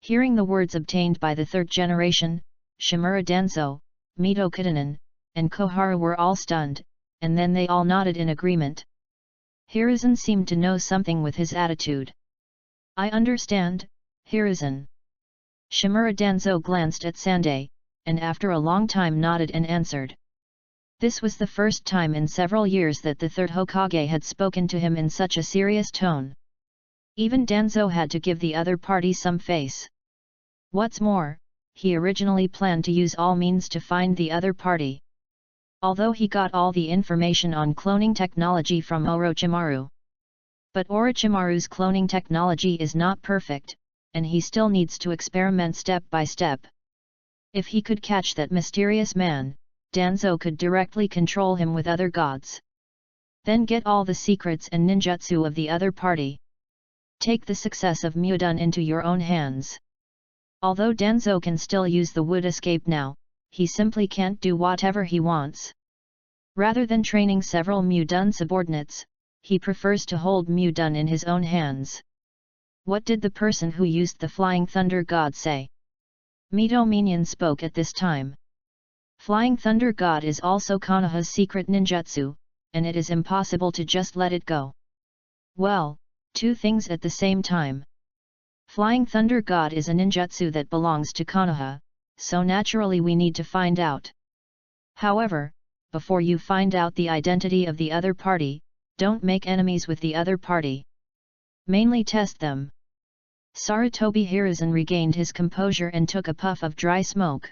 Hearing the words obtained by the 3rd generation, Shimura Danzo, Mito Kaden, and Koharu were all stunned, and then they all nodded in agreement. Hiruzen seemed to know something with his attitude. "I understand, Hiruzen." Shimura Danzo glanced at Sandai, and after a long time nodded and answered. This was the first time in several years that the third Hokage had spoken to him in such a serious tone. Even Danzo had to give the other party some face. What's more, he originally planned to use all means to find the other party. Although he got all the information on cloning technology from Orochimaru. But Orochimaru's cloning technology is not perfect, and he still needs to experiment step by step. If he could catch that mysterious man, Danzo could directly control him with other gods. Then get all the secrets and ninjutsu of the other party. Take the success of Mudun into your own hands. Although Danzo can still use the wood escape now, he simply can't do whatever he wants. Rather than training several Mudun subordinates, he prefers to hold Mudun in his own hands. What did the person who used the Flying Thunder God say? Mito Minion spoke at this time. Flying Thunder God is also Konoha's secret ninjutsu, and it is impossible to just let it go. Well, 2 things at the same time. Flying Thunder God is a ninjutsu that belongs to Konoha, so naturally we need to find out. However, before you find out the identity of the other party, don't make enemies with the other party. Mainly test them. Sarutobi Hiruzen regained his composure and took a puff of dry smoke.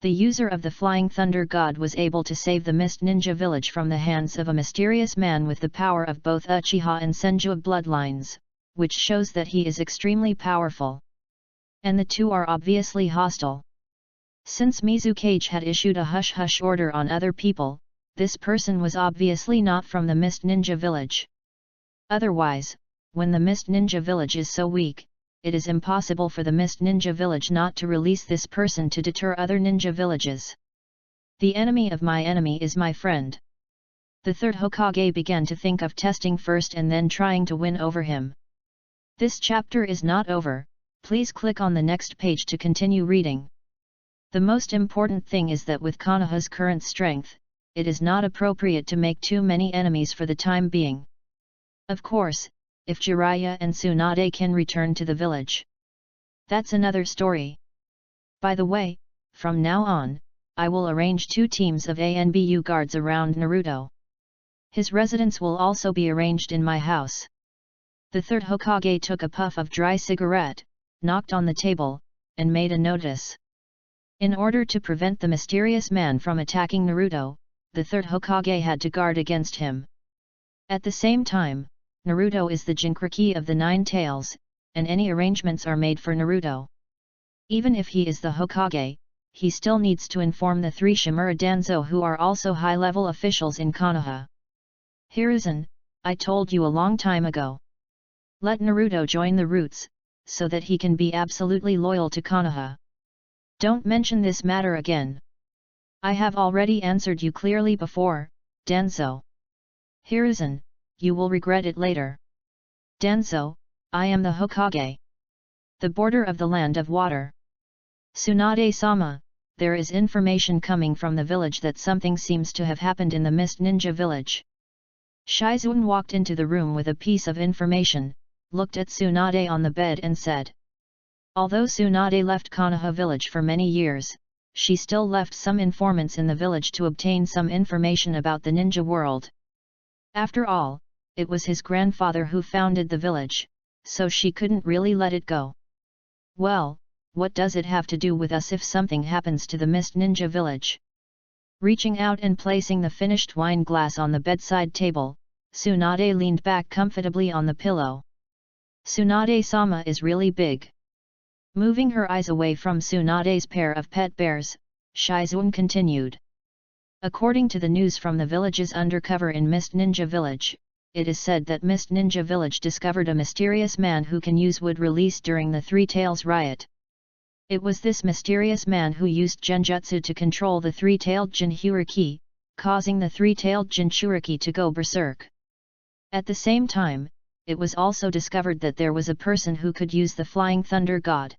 The user of the Flying Thunder God was able to save the Mist Ninja Village from the hands of a mysterious man with the power of both Uchiha and Senju bloodlines, which shows that he is extremely powerful. And the 2 are obviously hostile. Since Mizukage had issued a hush-hush order on other people, this person was obviously not from the Mist Ninja Village. Otherwise, when the Mist Ninja Village is so weak, it is impossible for the Mist Ninja Village not to release this person to deter other ninja villages. The enemy of my enemy is my friend. The third Hokage began to think of testing first and then trying to win over him. This chapter is not over, please click on the next page to continue reading. The most important thing is that with Konoha's current strength, it is not appropriate to make too many enemies for the time being. Of course, if Jiraiya and Tsunade can return to the village. That's another story. By the way, from now on, I will arrange 2 teams of ANBU guards around Naruto. His residence will also be arranged in my house. The third Hokage took a puff of dry cigarette, knocked on the table, and made a notice. In order to prevent the mysterious man from attacking Naruto, the third Hokage had to guard against him. At the same time, Naruto is the Jinchuriki of the 9 tails, and any arrangements are made for Naruto. Even if he is the Hokage, he still needs to inform the 3 Shimura Danzo who are also high-level officials in Konoha. Hiruzen, I told you a long time ago. Let Naruto join the Roots, so that he can be absolutely loyal to Konoha. Don't mention this matter again. I have already answered you clearly before, Danzo. Hiruzen, you will regret it later. Danzo, I am the Hokage. The border of the land of water. Tsunade-sama, there is information coming from the village that something seems to have happened in the Mist Ninja village. Shizuan walked into the room with a piece of information, looked at Tsunade on the bed and said. Although Tsunade left Konoha village for many years, she still left some informants in the village to obtain some information about the ninja world. After all, it was his grandfather who founded the village, so she couldn't really let it go. Well, what does it have to do with us if something happens to the Mist Ninja village? Reaching out and placing the finished wine glass on the bedside table, Tsunade leaned back comfortably on the pillow. Tsunade-sama is really big. Moving her eyes away from Tsunade's pair of pet bears, Shizuan continued. According to the news from the village's undercover in Mist Ninja Village, it is said that Mist Ninja Village discovered a mysterious man who can use wood released during the Three Tails riot. It was this mysterious man who used genjutsu to control the three-tailed Jinchuriki, causing the three-tailed Jinchuriki to go berserk. At the same time, it was also discovered that there was a person who could use the Flying Thunder God.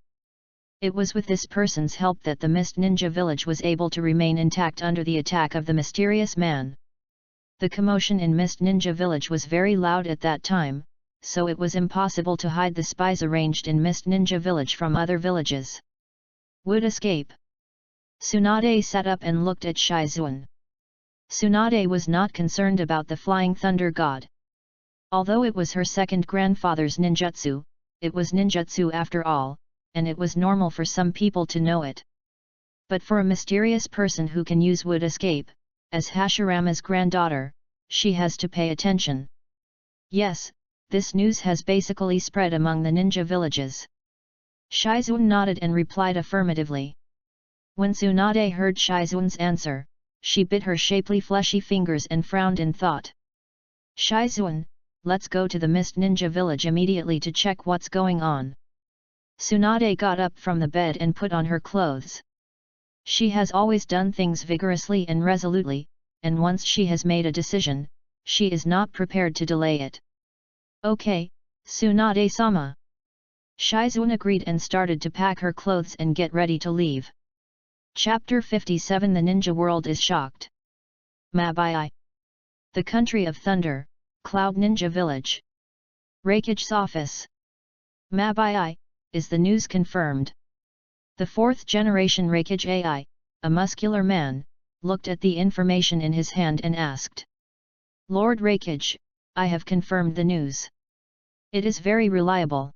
It was with this person's help that the Mist Ninja village was able to remain intact under the attack of the mysterious man. The commotion in Mist Ninja village was very loud at that time, so it was impossible to hide the spies arranged in Mist Ninja village from other villages. Would escape. Tsunade sat up and looked at Shizuan. Tsunade was not concerned about the Flying Thunder God. Although it was her second grandfather's ninjutsu, it was ninjutsu after all, and it was normal for some people to know it. But for a mysterious person who can use wood escape, as Hashirama's granddaughter, she has to pay attention. Yes, this news has basically spread among the ninja villages. Shizuan nodded and replied affirmatively. When Tsunade heard Shizuan's answer, she bit her shapely fleshy fingers and frowned in thought. Shizuan, let's go to the Mist Ninja village immediately to check what's going on. Tsunade got up from the bed and put on her clothes. She has always done things vigorously and resolutely, and once she has made a decision, she is not prepared to delay it. Okay, Tsunade-sama. Shizuan agreed and started to pack her clothes and get ready to leave. Chapter 57 The Ninja World is Shocked. Mabai. The Country of Thunder, Cloud Ninja Village. Raikage's office. Mabai, is the news confirmed? The fourth generation Raikage AI, a muscular man, looked at the information in his hand and asked. Lord Raikage, I have confirmed the news. It is very reliable.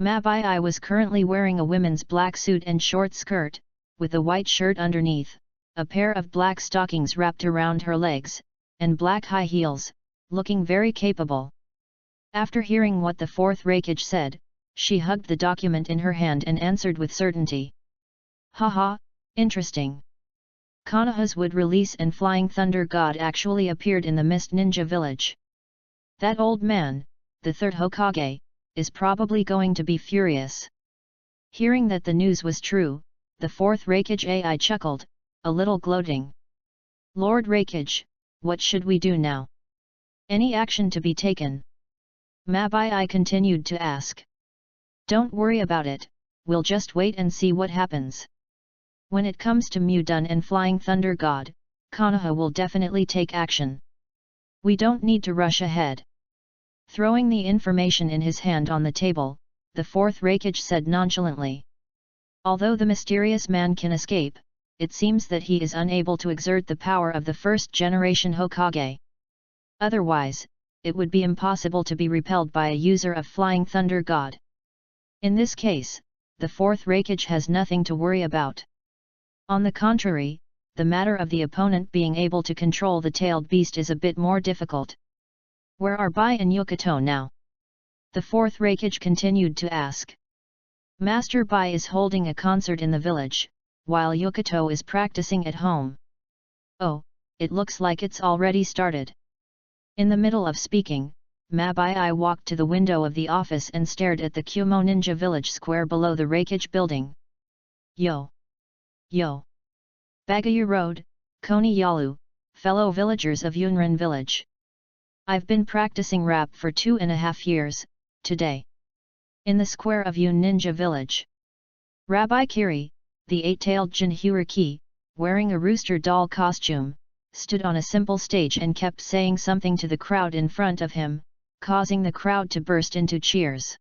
Mabai was currently wearing a women's black suit and short skirt, with a white shirt underneath, a pair of black stockings wrapped around her legs, and black high heels, looking very capable. After hearing what the fourth Raikage said, she hugged the document in her hand and answered with certainty. Haha, interesting. Konoha's wood release and Flying Thunder God actually appeared in the Mist Ninja village. That old man, the third Hokage, is probably going to be furious. Hearing that the news was true, the fourth Raikage AI chuckled, a little gloating. Lord Raikage, what should we do now? Any action to be taken? Mabai continued to ask. Don't worry about it, we'll just wait and see what happens. When it comes to Mudun and Flying Thunder God, Konoha will definitely take action. We don't need to rush ahead. Throwing the information in his hand on the table, the fourth Raikage said nonchalantly. Although the mysterious man can escape, it seems that he is unable to exert the power of the first-generation Hokage. Otherwise, it would be impossible to be repelled by a user of Flying Thunder God. In this case, the fourth Raikage has nothing to worry about. On the contrary, the matter of the opponent being able to control the tailed beast is a bit more difficult. Where are Bai and Yukito now? The fourth Raikage continued to ask. Master Bai is holding a concert in the village, while Yukito is practicing at home. Oh, it looks like it's already started. In the middle of speaking, Mabai walked to the window of the office and stared at the Kumo Ninja Village square below the Raikage building. Yo! Yo! Bagayu Road, Koni Yalu, fellow villagers of Yunrin Village. I've been practicing rap for 2.5 years, today. In the square of Yun Ninja Village. Rabbi Kiri, the eight-tailed Jinhyuriki, wearing a rooster doll costume, stood on a simple stage and kept saying something to the crowd in front of him, causing the crowd to burst into cheers.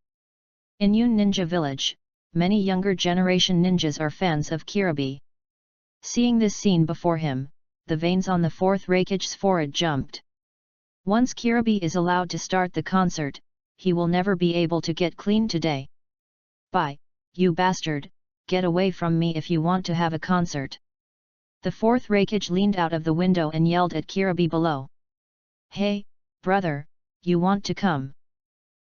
In Yun Ninja Village, many younger generation ninjas are fans of Kiribi. Seeing this scene before him, the veins on the fourth Raikage's forehead jumped. Once Kiribi is allowed to start the concert, he will never be able to get clean today. Bye, you bastard, get away from me if you want to have a concert. The fourth Raikage leaned out of the window and yelled at Kiribi below. Hey, brother, you want to come?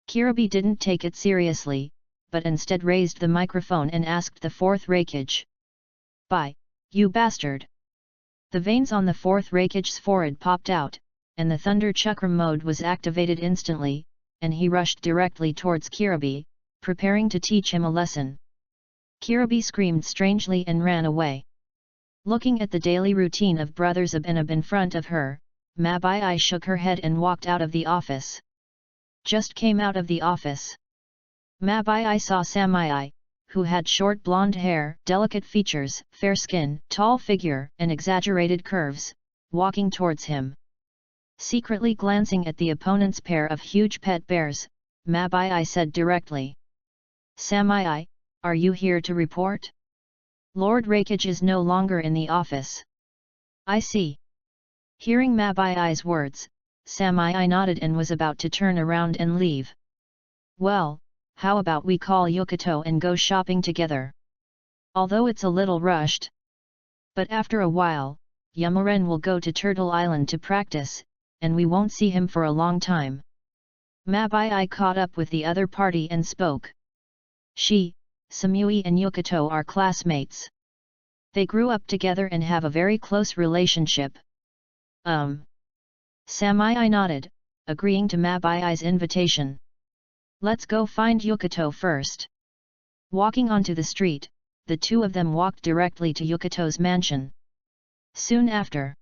Kiribi didn't take it seriously, but instead raised the microphone and asked the fourth Raikage. Bye, you bastard. The veins on the fourth Raikage's forehead popped out, and the Thunder Chakra mode was activated instantly, and he rushed directly towards Kiribi, preparing to teach him a lesson. Kiribi screamed strangely and ran away. Looking at the daily routine of Brothers Abinab in front of her, Mabai shook her head and walked out of the office. Just came out of the office. Mabai saw Samai, who had short blonde hair, delicate features, fair skin, tall figure, and exaggerated curves, walking towards him. Secretly glancing at the opponent's pair of huge pet bears, Mabai said directly. Samai, are you here to report? Lord Raikage is no longer in the office. I see. Hearing Mabai's words, Samai nodded and was about to turn around and leave. Well, how about we call Yukito and go shopping together? Although it's a little rushed. But after a while, Yamuren will go to Turtle Island to practice, and we won't see him for a long time. Mabai caught up with the other party and spoke. She, Samui and Yukito are classmates. They grew up together and have a very close relationship. Samai nodded, agreeing to Mabai's invitation. Let's go find Yukito first. Walking onto the street, the two of them walked directly to Yukito's mansion. Soon after,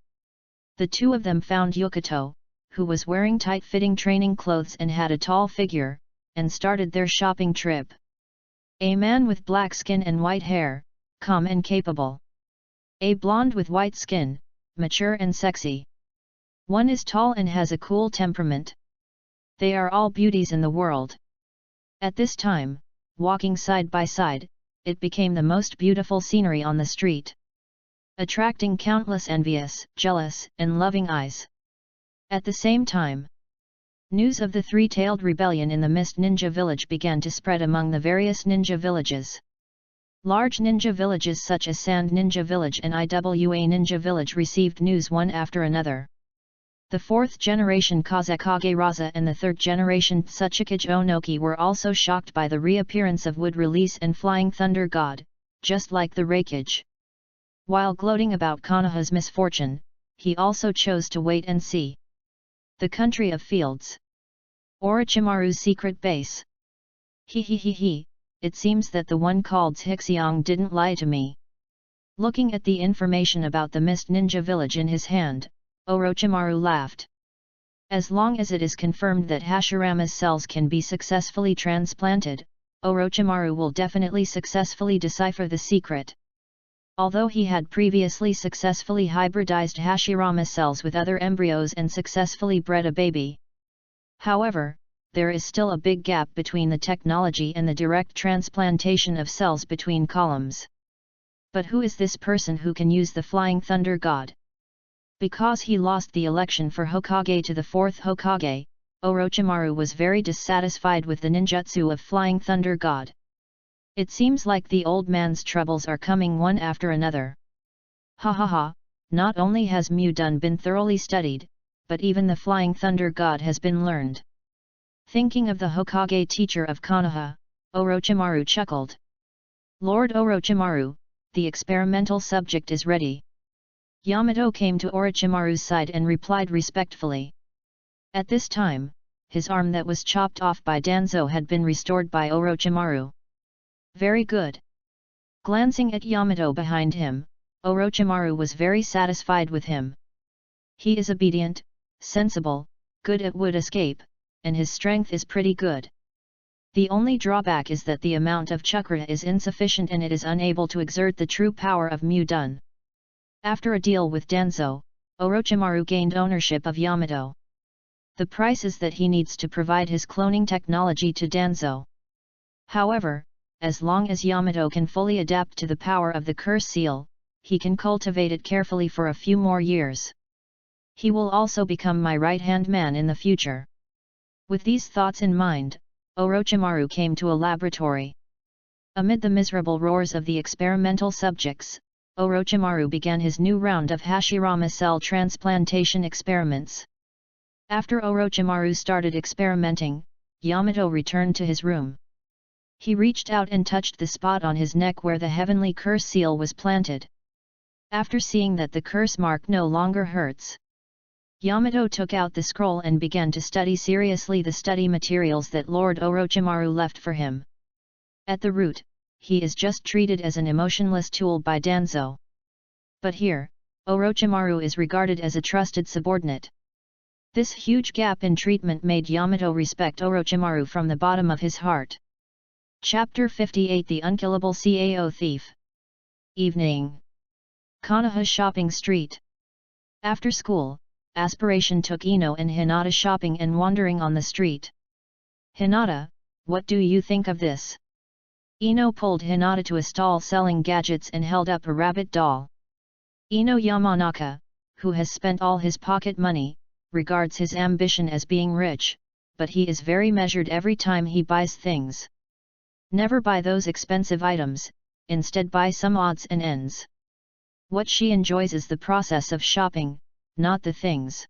the two of them found Yukito, who was wearing tight-fitting training clothes and had a tall figure, and started their shopping trip. A man with black skin and white hair, calm and capable. A blonde with white skin, mature and sexy. One is tall and has a cool temperament. They are all beauties in the world. At this time, walking side by side, it became the most beautiful scenery on the street, attracting countless envious, jealous, and loving eyes. At the same time, news of the three-tailed rebellion in the Mist Ninja Village began to spread among the various ninja villages. Large ninja villages such as Sand Ninja Village and Iwa Ninja Village received news one after another. The fourth generation Kazekage Raza and the third generation Tsuchikage Onoki were also shocked by the reappearance of Wood Release and Flying Thunder God, just like the Raikage. While gloating about Konoha's misfortune, he also chose to wait and see. The country of fields. Orochimaru's secret base. It seems that the one called Xixiang didn't lie to me. Looking at the information about the Mist Ninja Village in his hand, Orochimaru laughed. As long as it is confirmed that Hashirama's cells can be successfully transplanted, Orochimaru will definitely successfully decipher the secret. Although he had previously successfully hybridized Hashirama cells with other embryos and successfully bred a baby. However, there is still a big gap between the technology and the direct transplantation of cells between columns. But who is this person who can use the Flying Thunder God? Because he lost the election for Hokage to the 4th Hokage, Orochimaru was very dissatisfied with the ninjutsu of Flying Thunder God. It seems like the old man's troubles are coming one after another. Ha ha ha, not only has Mudun been thoroughly studied, but even the Flying Thunder God has been learned. Thinking of the Hokage teacher of Konoha, Orochimaru chuckled. Lord Orochimaru, the experimental subject is ready. Yamato came to Orochimaru's side and replied respectfully. At this time, his arm that was chopped off by Danzo had been restored by Orochimaru. Very good. Glancing at Yamato behind him, Orochimaru was very satisfied with him. He is obedient, sensible, good at wood escape, and his strength is pretty good. The only drawback is that the amount of chakra is insufficient and it is unable to exert the true power of Mudun. After a deal with Danzo, Orochimaru gained ownership of Yamato. The price is that he needs to provide his cloning technology to Danzo. However, as long as Yamato can fully adapt to the power of the curse seal, he can cultivate it carefully for a few more years. He will also become my right-hand man in the future. With these thoughts in mind, Orochimaru came to a laboratory. Amid the miserable roars of the experimental subjects, Orochimaru began his new round of Hashirama cell transplantation experiments. After Orochimaru started experimenting, Yamato returned to his room. He reached out and touched the spot on his neck where the heavenly curse seal was planted. After seeing that the curse mark no longer hurts, Yamato took out the scroll and began to study seriously the study materials that Lord Orochimaru left for him. At the root, he is just treated as an emotionless tool by Danzo. But here, Orochimaru is regarded as a trusted subordinate. This huge gap in treatment made Yamato respect Orochimaru from the bottom of his heart. Chapter 58 The Unkillable Cao Thief. Evening. Konoha Shopping Street. After school, Aspiration took Ino and Hinata shopping and wandering on the street. Hinata, what do you think of this? Ino pulled Hinata to a stall selling gadgets and held up a rabbit doll. Ino Yamanaka, who has spent all his pocket money, regards his ambition as being rich, but he is very measured every time he buys things. Never buy those expensive items, instead buy some odds and ends. What she enjoys is the process of shopping, not the things.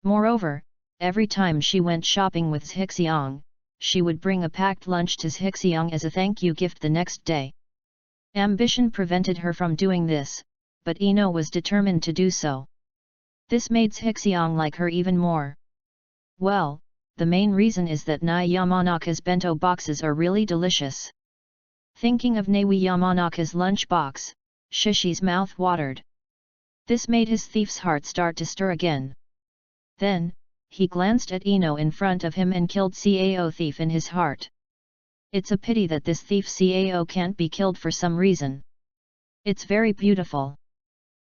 Moreover, every time she went shopping with Zhixiang, she would bring a packed lunch to Zhixiang as a thank you gift the next day. Ambition prevented her from doing this, but Ino was determined to do so. This made Zhixiang like her even more. Well, the main reason is that Nai Yamanaka's bento boxes are really delicious. Thinking of Naiwi Yamanaka's lunch box, Shishi's mouth watered. This made his thief's heart start to stir again. Then, he glanced at Ino in front of him and killed Cao Thief in his heart. It's a pity that this thief Cao can't be killed for some reason. It's very beautiful.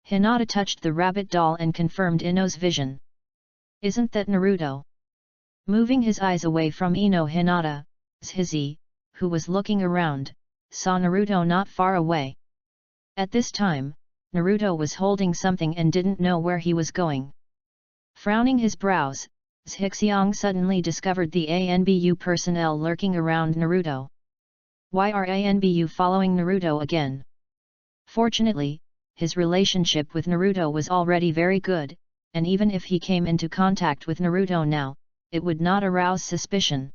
Hinata touched the rabbit doll and confirmed Ino's vision. Isn't that Naruto? Moving his eyes away from Ino, Hinata, Zhizi, who was looking around, saw Naruto not far away. At this time, Naruto was holding something and didn't know where he was going. Frowning his brows, Zhixiang suddenly discovered the ANBU personnel lurking around Naruto. Why are ANBU following Naruto again? Fortunately, his relationship with Naruto was already very good, and even if he came into contact with Naruto now, it would not arouse suspicion.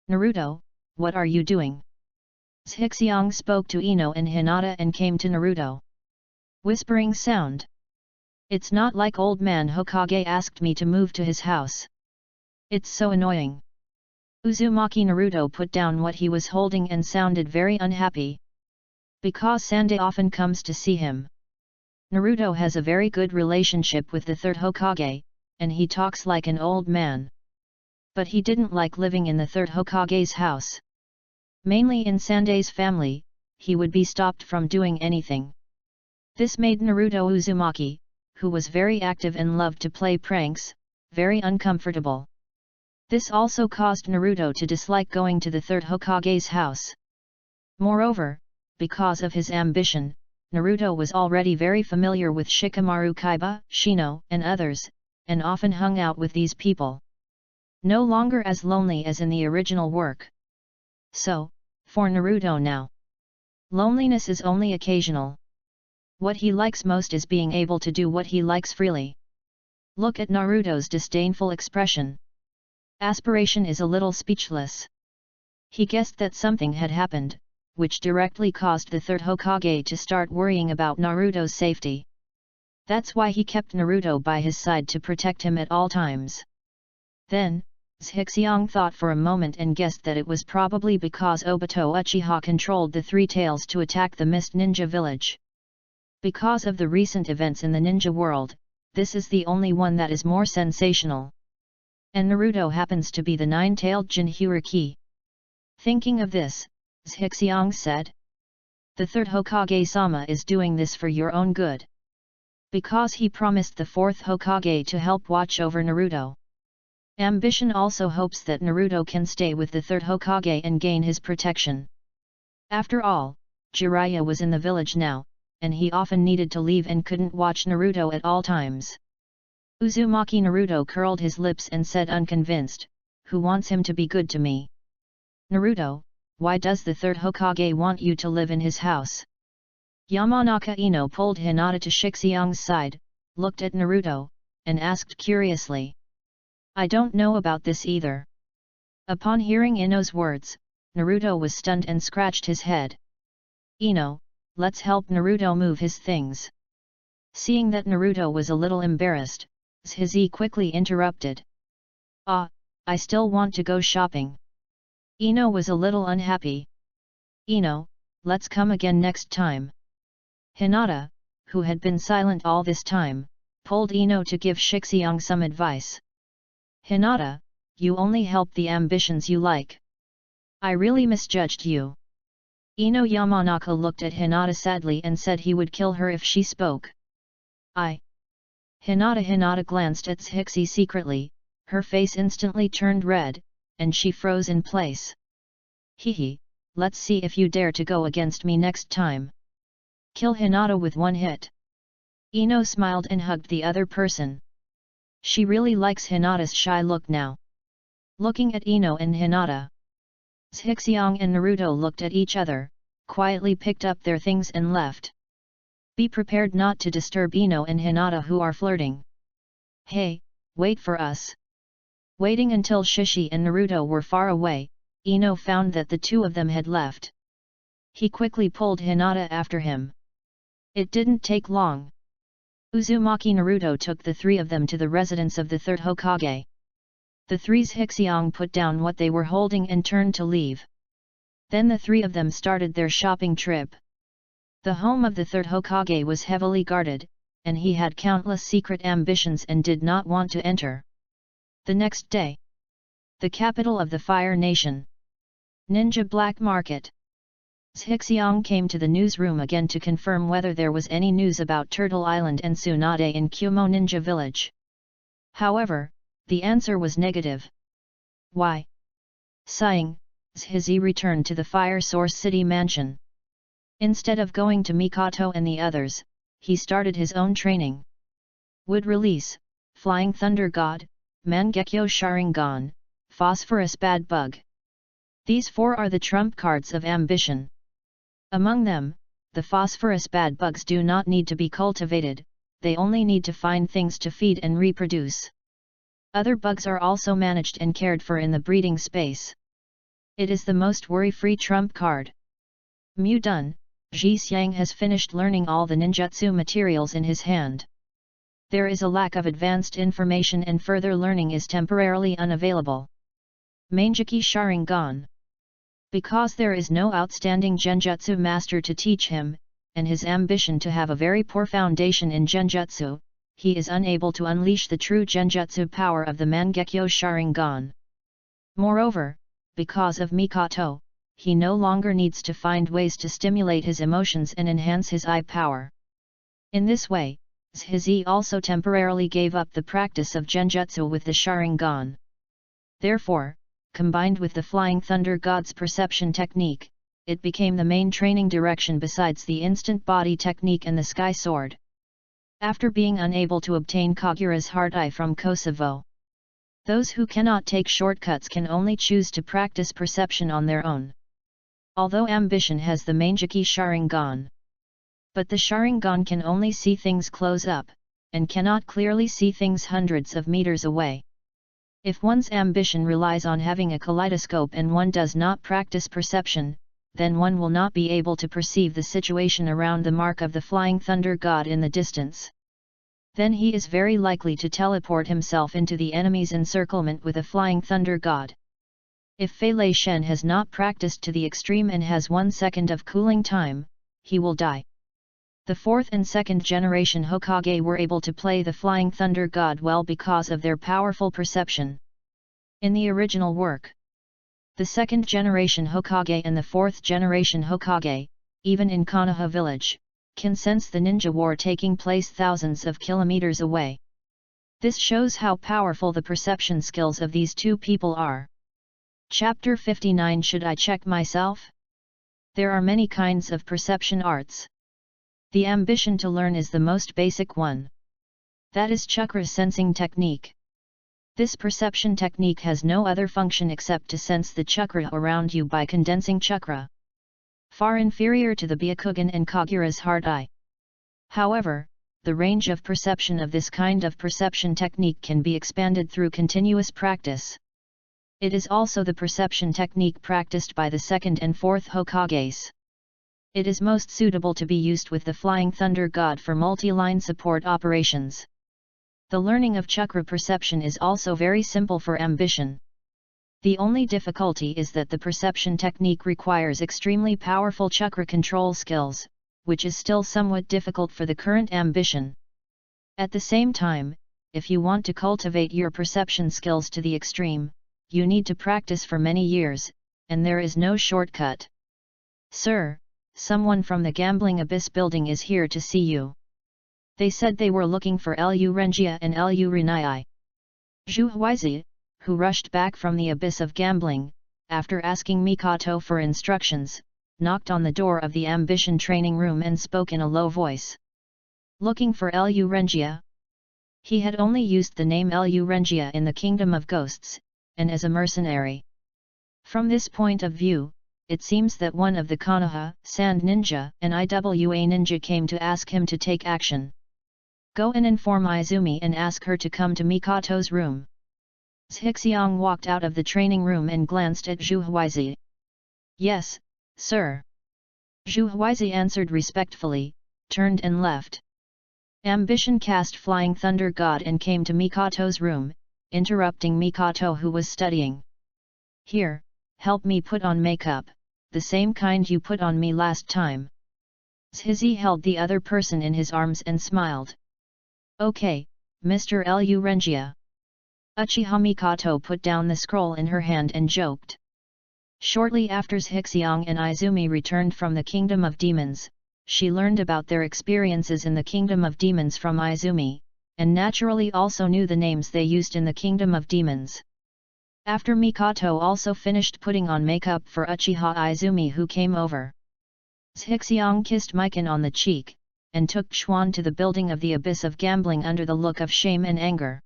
Naruto, what are you doing? Zhixiang spoke to Ino and Hinata and came to Naruto. Whispering sound. It's not like old man Hokage asked me to move to his house. It's so annoying. Uzumaki Naruto put down what he was holding and sounded very unhappy. Because Sande often comes to see him. Naruto has a very good relationship with the third Hokage, and he talks like an old man. But he didn't like living in the third Hokage's house. Mainly in Sande's family, he would be stopped from doing anything. This made Naruto Uzumaki, who was very active and loved to play pranks, very uncomfortable. This also caused Naruto to dislike going to the third Hokage's house. Moreover, because of his ambition, Naruto was already very familiar with Shikamaru Kaiba, Shino, and others, and often hung out with these people. No longer as lonely as in the original work. So, for Naruto now, loneliness is only occasional. What he likes most is being able to do what he likes freely. Look at Naruto's disdainful expression. Aspiration is a little speechless. He guessed that something had happened, which directly caused the third Hokage to start worrying about Naruto's safety. That's why he kept Naruto by his side to protect him at all times. Then, Zhixiang thought for a moment and guessed that it was probably because Obito Uchiha controlled the three tails to attack the Mist Ninja village. Because of the recent events in the ninja world, this is the only one that is more sensational. And Naruto happens to be the nine-tailed Jinchuriki. Thinking of this, Zhixiang said, "The third Hokage-sama is doing this for your own good. Because he promised the fourth Hokage to help watch over Naruto. Ambition also hopes that Naruto can stay with the third Hokage and gain his protection. After all, Jiraiya was in the village now, and he often needed to leave and couldn't watch Naruto at all times." Uzumaki Naruto curled his lips and said unconvinced, "Who wants him to be good to me? Naruto, why does the third Hokage want you to live in his house?" Yamanaka Ino pulled Hinata to Shixiang's side, looked at Naruto, and asked curiously. "I don't know about this either." Upon hearing Ino's words, Naruto was stunned and scratched his head. "Ino, let's help Naruto move his things." Seeing that Naruto was a little embarrassed, Zhizi quickly interrupted. I still want to go shopping." Ino was a little unhappy. "Ino, let's come again next time." Hinata, who had been silent all this time, pulled Ino to give Shixiang some advice. "Hinata, you only help the ambitions you like. I really misjudged you." Ino Yamanaka looked at Hinata sadly and said he would kill her if she spoke. Hinata glanced at Zhixi secretly, her face instantly turned red, and she froze in place. "Hehe, let's see if you dare to go against me next time. Kill Hinata with one hit." Ino smiled and hugged the other person. She really likes Hinata's shy look now. Looking at Ino and Hinata, Zhixiang and Naruto looked at each other, quietly picked up their things and left. Be prepared not to disturb Ino and Hinata who are flirting. "Hey, wait for us." Waiting until Shishi and Naruto were far away, Ino found that the two of them had left. He quickly pulled Hinata after him. It didn't take long. Uzumaki Naruto took the three of them to the residence of the third Hokage. The three Zhixiang put down what they were holding and turned to leave. Then the three of them started their shopping trip. The home of the third Hokage was heavily guarded, and he had countless secret ambitions and did not want to enter. The next day, the capital of the Fire Nation, Ninja Black Market. Zhixiang came to the newsroom again to confirm whether there was any news about Turtle Island and Tsunade in Kumo Ninja Village. However, the answer was negative. "Why?" Sighing, Zhizi returned to the Fire Source City mansion. Instead of going to Mikoto and the others, he started his own training. Wood Release, Flying Thunder God, Mangekyo Sharingan, Phosphorus Bad Bug. These four are the trump cards of ambition. Among them, the Phosphorus Bad Bugs do not need to be cultivated, they only need to find things to feed and reproduce. Other bugs are also managed and cared for in the breeding space. It is the most worry-free trump card. Mu done, Ji Xiang has finished learning all the ninjutsu materials in his hand. There is a lack of advanced information and further learning is temporarily unavailable. Mangeki Sharingan. Because there is no outstanding genjutsu master to teach him, and his ambition to have a very poor foundation in genjutsu, he is unable to unleash the true genjutsu power of the Mangekyo Sharingan. Moreover, because of Mikoto, he no longer needs to find ways to stimulate his emotions and enhance his eye power. In this way, Zhizi also temporarily gave up the practice of genjutsu with the Sharingan. Therefore, combined with the Flying Thunder God's perception technique, it became the main training direction besides the instant body technique and the sky sword. After being unable to obtain Kagura's heart eye from Kosovo, those who cannot take shortcuts can only choose to practice perception on their own. Although ambition has the Manjaki Sharingan, but the Sharingan can only see things close up, and cannot clearly see things hundreds of meters away. If one's ambition relies on having a kaleidoscope and one does not practice perception, then one will not be able to perceive the situation around the mark of the Flying Thunder God in the distance. Then he is very likely to teleport himself into the enemy's encirclement with a Flying Thunder God. If Fei Lei Shen has not practiced to the extreme and has 1 second of cooling time, he will die. The 4th and 2nd generation Hokage were able to play the Flying Thunder God well because of their powerful perception. In the original work, the 2nd generation Hokage and the 4th generation Hokage, even in Konoha village, can sense the ninja war taking place thousands of kilometers away. This shows how powerful the perception skills of these two people are. Chapter 59. Should I check myself? There are many kinds of perception arts. The ambition to learn is the most basic one. That is chakra sensing technique. This perception technique has no other function except to sense the chakra around you by condensing chakra. Far inferior to the Byakugan and Kagura's heart eye. However, the range of perception of this kind of perception technique can be expanded through continuous practice. It is also the perception technique practiced by the 2nd and 4th Hokages. It is most suitable to be used with the Flying Thunder God for multi-line support operations. The learning of chakra perception is also very simple for ambition. The only difficulty is that the perception technique requires extremely powerful chakra control skills, which is still somewhat difficult for the current ambition. At the same time, if you want to cultivate your perception skills to the extreme, you need to practice for many years, and there is no shortcut. Sir, someone from the Gambling Abyss building is here to see you. They said they were looking for Lu Renjia and Lu Renai. Zhu Huizi, who rushed back from the abyss of gambling, after asking Mikoto for instructions, knocked on the door of the ambition training room and spoke in a low voice. Looking for Lu Renjia? He had only used the name Lu Renjia in the Kingdom of Ghosts, and as a mercenary. From this point of view, it seems that one of the Konoha, Sand Ninja, and Iwa Ninja came to ask him to take action. Go and inform Izumi and ask her to come to Mikoto's room. Zhixiang walked out of the training room and glanced at Zhu Huizi. Yes, sir. Zhu Huizi answered respectfully, turned and left. Ambition cast Flying Thunder God and came to Mikoto's room, interrupting Mikoto who was studying. Here, help me put on makeup, the same kind you put on me last time. Zhizi held the other person in his arms and smiled. Okay, Mr. Lu Renjia. Uchiha Mikoto put down the scroll in her hand and joked. Shortly after Zhixiang and Izumi returned from the Kingdom of Demons, she learned about their experiences in the Kingdom of Demons from Izumi, and naturally also knew the names they used in the Kingdom of Demons. After Mikoto also finished putting on makeup for Uchiha Izumi who came over, Zhixiang kissed Mikan on the cheek, and took Xuan to the building of the abyss of gambling under the look of shame and anger.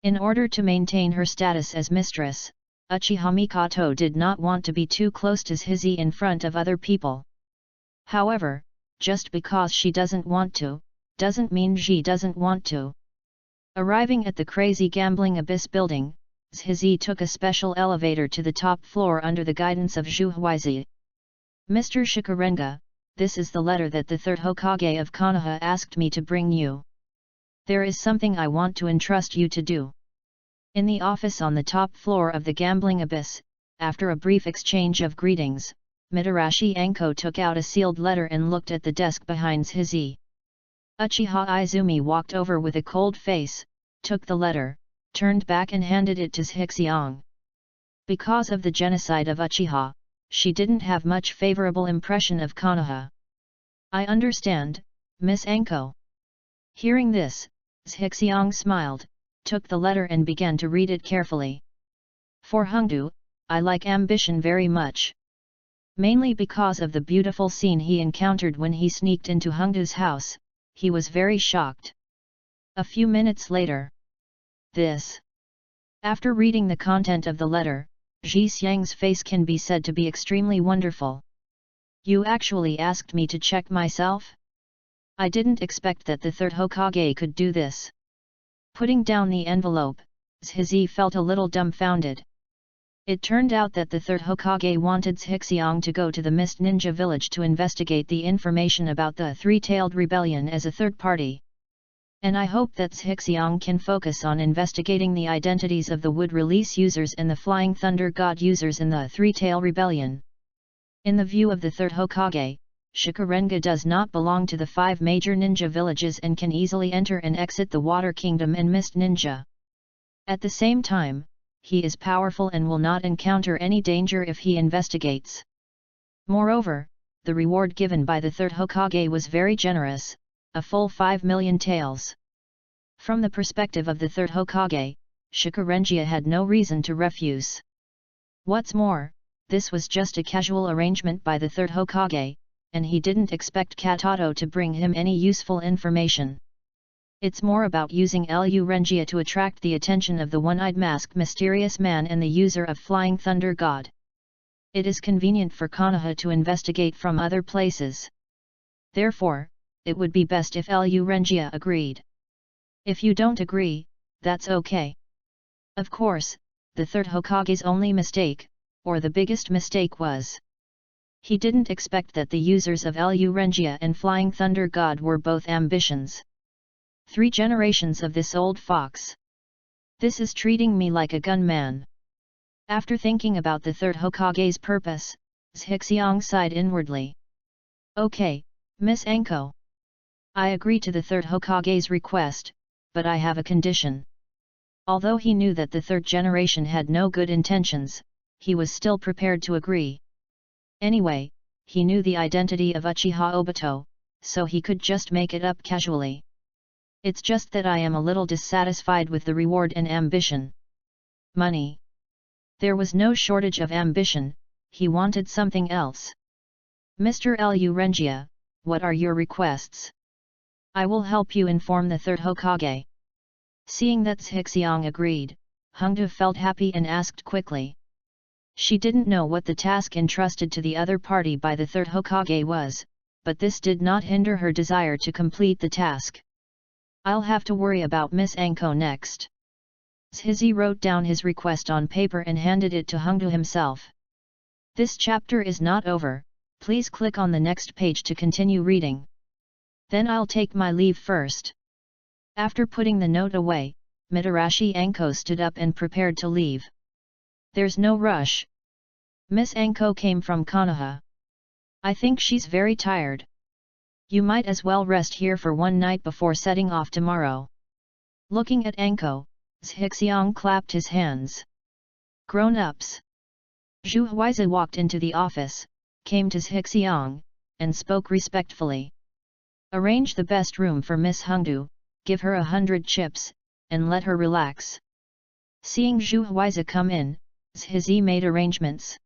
In order to maintain her status as mistress, Uchiha Mikoto did not want to be too close to Zhizi in front of other people. However, just because she doesn't want to, doesn't mean she doesn't want to. Arriving at the crazy gambling abyss building, Zhizi took a special elevator to the top floor under the guidance of Zhu Huizi. Mr. Shikarenga, this is the letter that the 3rd Hokage of Konoha asked me to bring you. There is something I want to entrust you to do. In the office on the top floor of the gambling abyss, after a brief exchange of greetings, Mitarashi Anko took out a sealed letter and looked at the desk behind Zhizi. Uchiha Izumi walked over with a cold face, took the letter, turned back and handed it to Zhixiang. Because of the genocide of Uchiha, she didn't have much favorable impression of Konoha. I understand, Miss Anko. Hearing this, Zhixiang smiled, took the letter and began to read it carefully. For Hengdu, I like ambition very much. Mainly because of the beautiful scene he encountered when he sneaked into Hengdu's house, he was very shocked. A few minutes later. This. After reading the content of the letter, Zhixiang's face can be said to be extremely wonderful. You actually asked me to check myself? I didn't expect that the third Hokage could do this. Putting down the envelope, Zhizi felt a little dumbfounded. It turned out that the third Hokage wanted Zhixiang to go to the Mist Ninja village to investigate the information about the Three-Tailed Rebellion as a third party. And I hope that Zhixiang can focus on investigating the identities of the Wood Release users and the Flying Thunder God users in the Three-Tail Rebellion. In the view of the third Hokage, Shikarenga does not belong to the 5 major ninja villages and can easily enter and exit the Water Kingdom and Mist Ninja. At the same time, he is powerful and will not encounter any danger if he investigates. Moreover, the reward given by the third Hokage was very generous, a full 5 million taels. From the perspective of the third Hokage, Shikarenga had no reason to refuse. What's more, this was just a casual arrangement by the third Hokage, and he didn't expect Katato to bring him any useful information. It's more about using Lu Rengia to attract the attention of the one-eyed masked mysterious man and the user of Flying Thunder God. It is convenient for Konoha to investigate from other places. Therefore, it would be best if Lu Rengia agreed. If you don't agree, that's okay. Of course, the third Hokage's only mistake, or the biggest mistake was. He didn't expect that the users of Lu Rengia and Flying Thunder God were both ambitions. 3 generations of this old fox. This is treating me like a gunman. After thinking about the third Hokage's purpose, Zhixiang sighed inwardly. Okay, Miss Anko. I agree to the third Hokage's request, but I have a condition. Although he knew that the third generation had no good intentions, he was still prepared to agree. Anyway, he knew the identity of Uchiha Obito, so he could just make it up casually. It's just that I am a little dissatisfied with the reward and ambition. Money. There was no shortage of ambition, he wanted something else. Mr. Lu Rengia, what are your requests? I will help you inform the third Hokage. Seeing that Zhixiang agreed, Hengdu felt happy and asked quickly. She didn't know what the task entrusted to the other party by the third Hokage was, but this did not hinder her desire to complete the task. I'll have to worry about Miss Anko next. Zhizi wrote down his request on paper and handed it to Hengdu himself. This chapter is not over, please click on the next page to continue reading. Then I'll take my leave first. After putting the note away, Mitarashi Anko stood up and prepared to leave. There's no rush. Miss Anko came from Konoha. I think she's very tired. You might as well rest here for one night before setting off tomorrow. Looking at Anko, Zhixiang clapped his hands. Grown-ups. Zhu Huizi walked into the office, came to Zhixiang, and spoke respectfully. Arrange the best room for Miss Hengdu, give her 100 chips, and let her relax. Seeing Zhu Huizi come in, Zhizi made arrangements.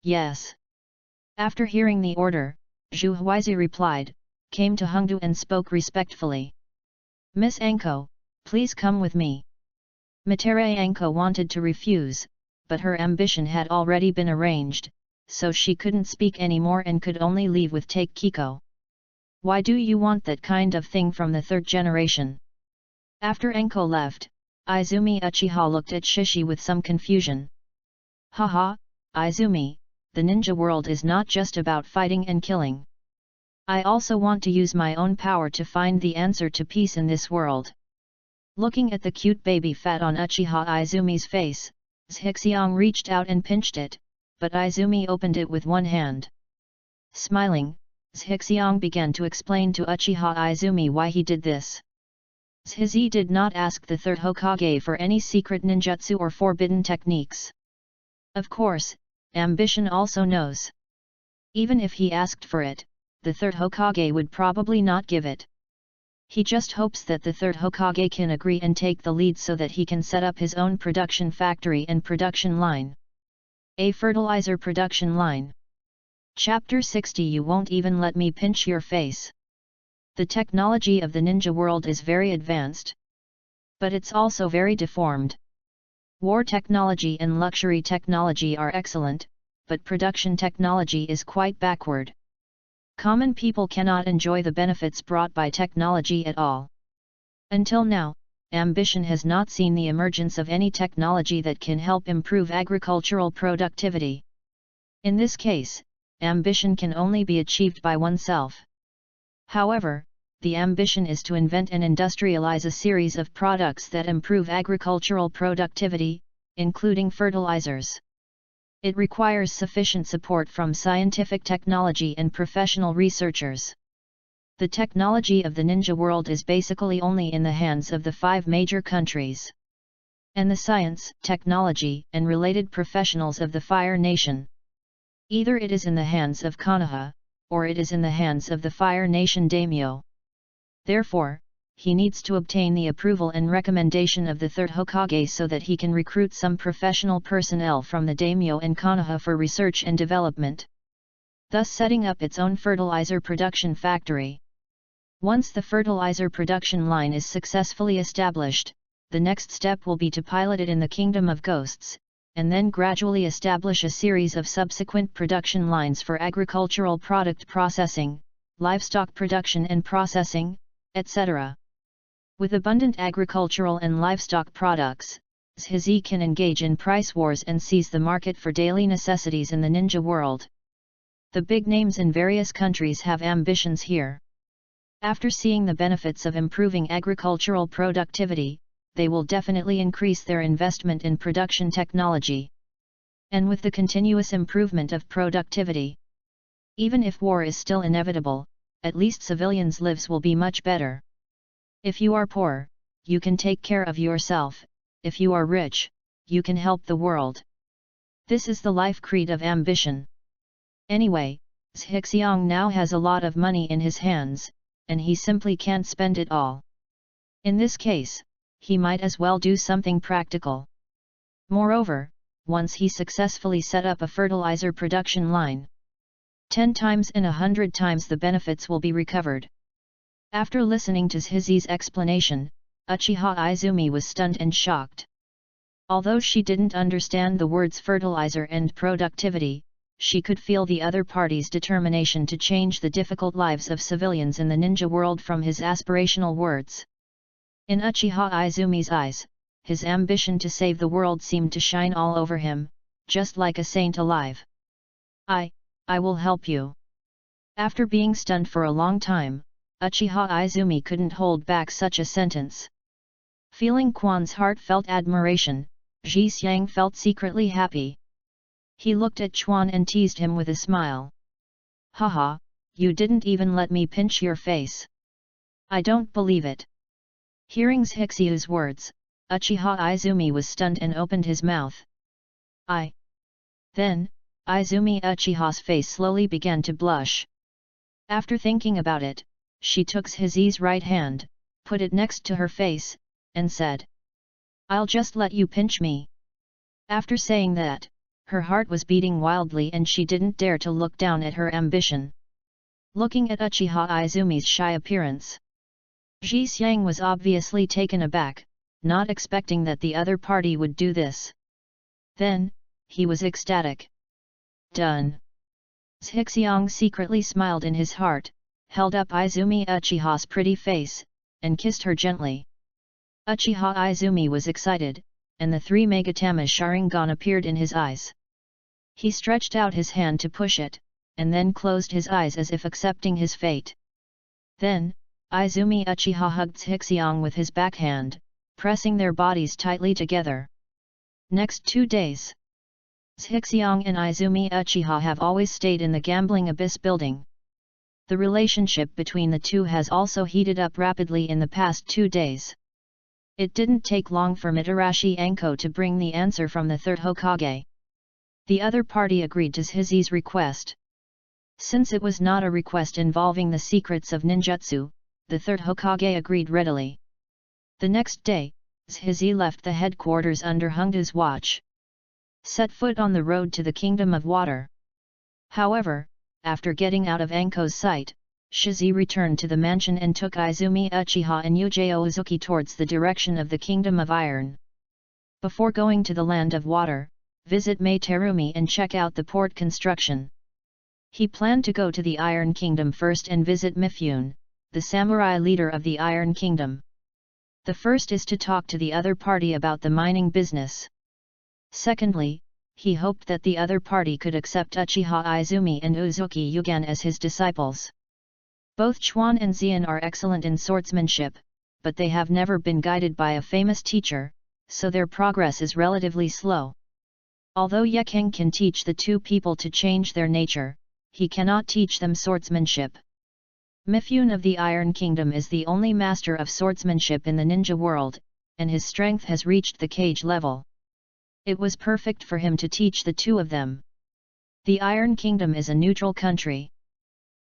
Yes. After hearing the order, Zhu Huizi replied, came to Hengdu and spoke respectfully. Miss Anko, please come with me. Mitarae Anko wanted to refuse, but her ambition had already been arranged, so she couldn't speak anymore and could only leave with Take Kiko. Why do you want that kind of thing from the third generation? After Anko left, Izumi Uchiha looked at Shishi with some confusion. Haha, Izumi, the ninja world is not just about fighting and killing. I also want to use my own power to find the answer to peace in this world. Looking at the cute baby fat on Uchiha Izumi's face, Zhixiang reached out and pinched it, but Izumi opened it with one hand. Smiling, Zhixiang began to explain to Uchiha Izumi why he did this. Zhizi did not ask the third Hokage for any secret ninjutsu or forbidden techniques. Of course, ambition also knows. Even if he asked for it, the third Hokage would probably not give it. He just hopes that the third Hokage can agree and take the lead so that he can set up his own production factory and production line. A fertilizer production line. Chapter 60. You won't even let me pinch your face. The technology of the ninja world is very advanced. But it's also very deformed. War technology and luxury technology are excellent, but production technology is quite backward. Common people cannot enjoy the benefits brought by technology at all. Until now, ambition has not seen the emergence of any technology that can help improve agricultural productivity. In this case, ambition can only be achieved by oneself. However, the ambition is to invent and industrialize a series of products that improve agricultural productivity, including fertilizers. It requires sufficient support from scientific technology and professional researchers. The technology of the ninja world is basically only in the hands of the 5 major countries. And the science, technology, and related professionals of the Fire Nation. Either it is in the hands of Konoha, or it is in the hands of the Fire Nation daimyo. Therefore, he needs to obtain the approval and recommendation of the third Hokage so that he can recruit some professional personnel from the daimyo and Konoha for research and development, thus setting up its own fertilizer production factory. Once the fertilizer production line is successfully established, the next step will be to pilot it in the Kingdom of Ghosts, and then gradually establish a series of subsequent production lines for agricultural product processing, livestock production and processing, etc. With abundant agricultural and livestock products, Zhizi can engage in price wars and seize the market for daily necessities in the ninja world. The big names in various countries have ambitions here. After seeing the benefits of improving agricultural productivity, they will definitely increase their investment in production technology. And with the continuous improvement of productivity, even if war is still inevitable, at least civilians' lives will be much better. If you are poor, you can take care of yourself. If you are rich, you can help the world. This is the life creed of ambition. Anyway, Zhixiang now has a lot of money in his hands, and he simply can't spend it all. In this case, he might as well do something practical. Moreover, once he successfully set up a fertilizer production line, 10 times and 100 times the benefits will be recovered. After listening to Zhizi's explanation, Uchiha Izumi was stunned and shocked. Although she didn't understand the words fertilizer and productivity, she could feel the other party's determination to change the difficult lives of civilians in the ninja world from his aspirational words. In Uchiha Izumi's eyes, his ambition to save the world seemed to shine all over him, just like a saint alive. I will help you. After being stunned for a long time, Uchiha Izumi couldn't hold back such a sentence. Feeling Quan's heartfelt admiration, Zhixiang felt secretly happy. He looked at Quan and teased him with a smile. Haha, you didn't even let me pinch your face. I don't believe it. Hearing Zhixiu's words, Uchiha Izumi was stunned and opened his mouth. Then, Izumi Uchiha's face slowly began to blush. After thinking about it, she took Zhizi's right hand, put it next to her face, and said, I'll just let you pinch me. After saying that, her heart was beating wildly and she didn't dare to look down at her ambition. Looking at Uchiha Izumi's shy appearance, Zhixiang was obviously taken aback, not expecting that the other party would do this. Then, he was ecstatic. Done. Zhixiang secretly smiled in his heart, held up Izumi Uchiha's pretty face, and kissed her gently. Uchiha Izumi was excited, and the 3 Megatama Sharingan appeared in his eyes. He stretched out his hand to push it, and then closed his eyes as if accepting his fate. Then, Izumi Uchiha hugged Zhixiang with his backhand, pressing their bodies tightly together. Next 2 days, Zhixiang and Izumi Uchiha have always stayed in the Gambling Abyss building. The relationship between the two has also heated up rapidly in the past 2 days. It didn't take long for Mitarashi Anko to bring the answer from the third Hokage. The other party agreed to Zhizi's request. Since it was not a request involving the secrets of ninjutsu, the third Hokage agreed readily. The next day, Zhizi left the headquarters under Hungda's watch. Set foot on the road to the Kingdom of Water. However, after getting out of Anko's sight, Shizi returned to the mansion and took Izumi Uchiha and Yujiro Uzuki towards the direction of the Kingdom of Iron. Before going to the Land of Water, visit Mai Terumi and check out the port construction. He planned to go to the Iron Kingdom first and visit Mifune, the samurai leader of the Iron Kingdom. The first is to talk to the other party about the mining business. Secondly, he hoped that the other party could accept Uchiha Izumi and Uzuki Yugen as his disciples. Both Chuan and Xian are excellent in swordsmanship, but they have never been guided by a famous teacher, so their progress is relatively slow. Although Yekeng can teach the two people to change their nature, he cannot teach them swordsmanship. Mifune of the Iron Kingdom is the only master of swordsmanship in the ninja world, and his strength has reached the cage level. It was perfect for him to teach the two of them. The Iron Kingdom is a neutral country.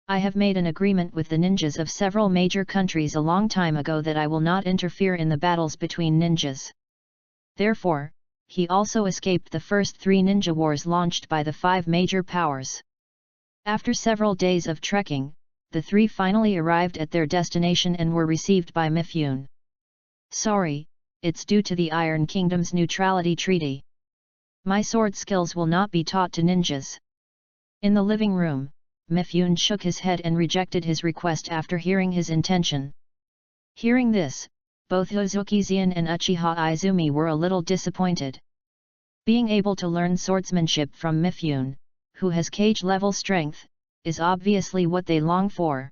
I have made an agreement with the ninjas of several major countries a long time ago that I will not interfere in the battles between ninjas. Therefore, he also escaped the first 3 ninja wars launched by the 5 major powers. After several days of trekking, the 3 finally arrived at their destination and were received by Mifune. Sorry, it's due to the Iron Kingdom's neutrality treaty. My sword skills will not be taught to ninjas. In the living room, Mifune shook his head and rejected his request after hearing his intention. Hearing this, both Uzuki Xian and Uchiha Izumi were a little disappointed. Being able to learn swordsmanship from Mifune, who has cage-level strength, is obviously what they long for.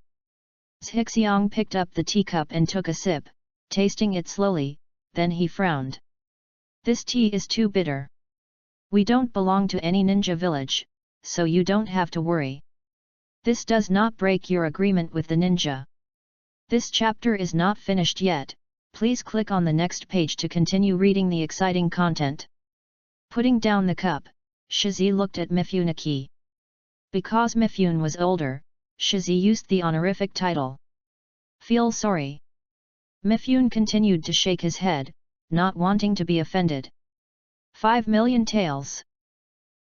Zhixiang picked up the teacup and took a sip, tasting it slowly, then he frowned. This tea is too bitter. We don't belong to any ninja village, so you don't have to worry. This does not break your agreement with the ninja. This chapter is not finished yet, please click on the next page to continue reading the exciting content. Putting down the cup, Shizi looked at Mifune. Because Mifune was older, Shizi used the honorific title. Feel sorry. Mifune continued to shake his head, not wanting to be offended. 5 million taels.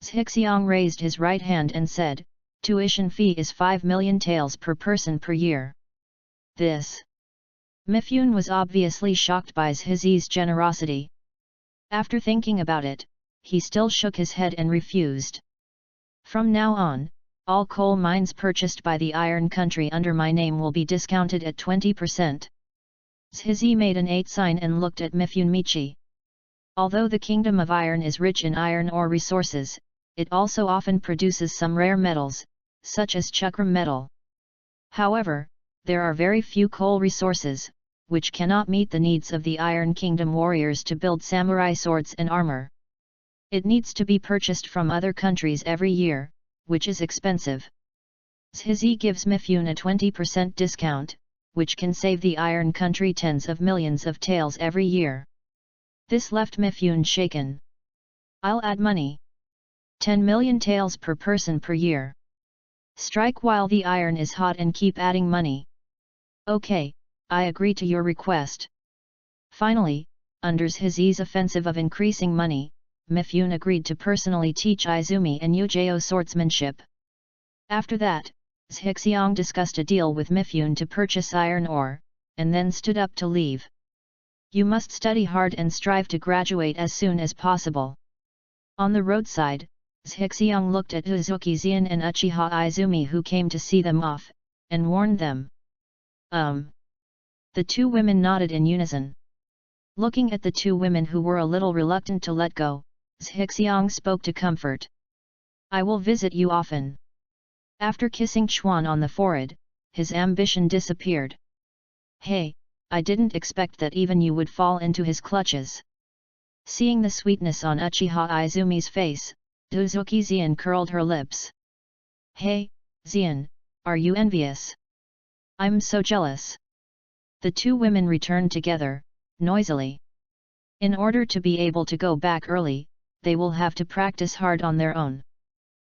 Zhixiang raised his right hand and said, tuition fee is 5 million taels per person per year. This. Mifune was obviously shocked by Zhizi's generosity. After thinking about it, he still shook his head and refused. From now on, all coal mines purchased by the Iron Country under my name will be discounted at 20%. Zhizi made an 8 sign and looked at Mifune. Although the Kingdom of Iron is rich in iron ore resources, it also often produces some rare metals, such as chakram metal. However, there are very few coal resources, which cannot meet the needs of the Iron Kingdom warriors to build samurai swords and armor. It needs to be purchased from other countries every year, which is expensive. Zhizi gives Mifune a 20% discount, which can save the Iron Country tens of millions of taels every year. This left Mifune shaken. I'll add money. 10 million taels per person per year. Strike while the iron is hot and keep adding money. Okay, I agree to your request. Finally, under Zhizi's offensive of increasing money, Mifune agreed to personally teach Izumi and Yujiro swordsmanship. After that, Zhixiang discussed a deal with Mifune to purchase iron ore, and then stood up to leave. You must study hard and strive to graduate as soon as possible. On the roadside, Zhixiang looked at Uzuki Xian and Uchiha Izumi who came to see them off, and warned them. The 2 women nodded in unison. Looking at the 2 women who were a little reluctant to let go, Zhixiang spoke to comfort. I will visit you often. After kissing Chuan on the forehead, his ambition disappeared. Hey, I didn't expect that even you would fall into his clutches. Seeing the sweetness on Uchiha Izumi's face, Uzuki Xian curled her lips. Hey, Xian, are you envious? I'm so jealous. The 2 women returned together, noisily. In order to be able to go back early, they will have to practice hard on their own.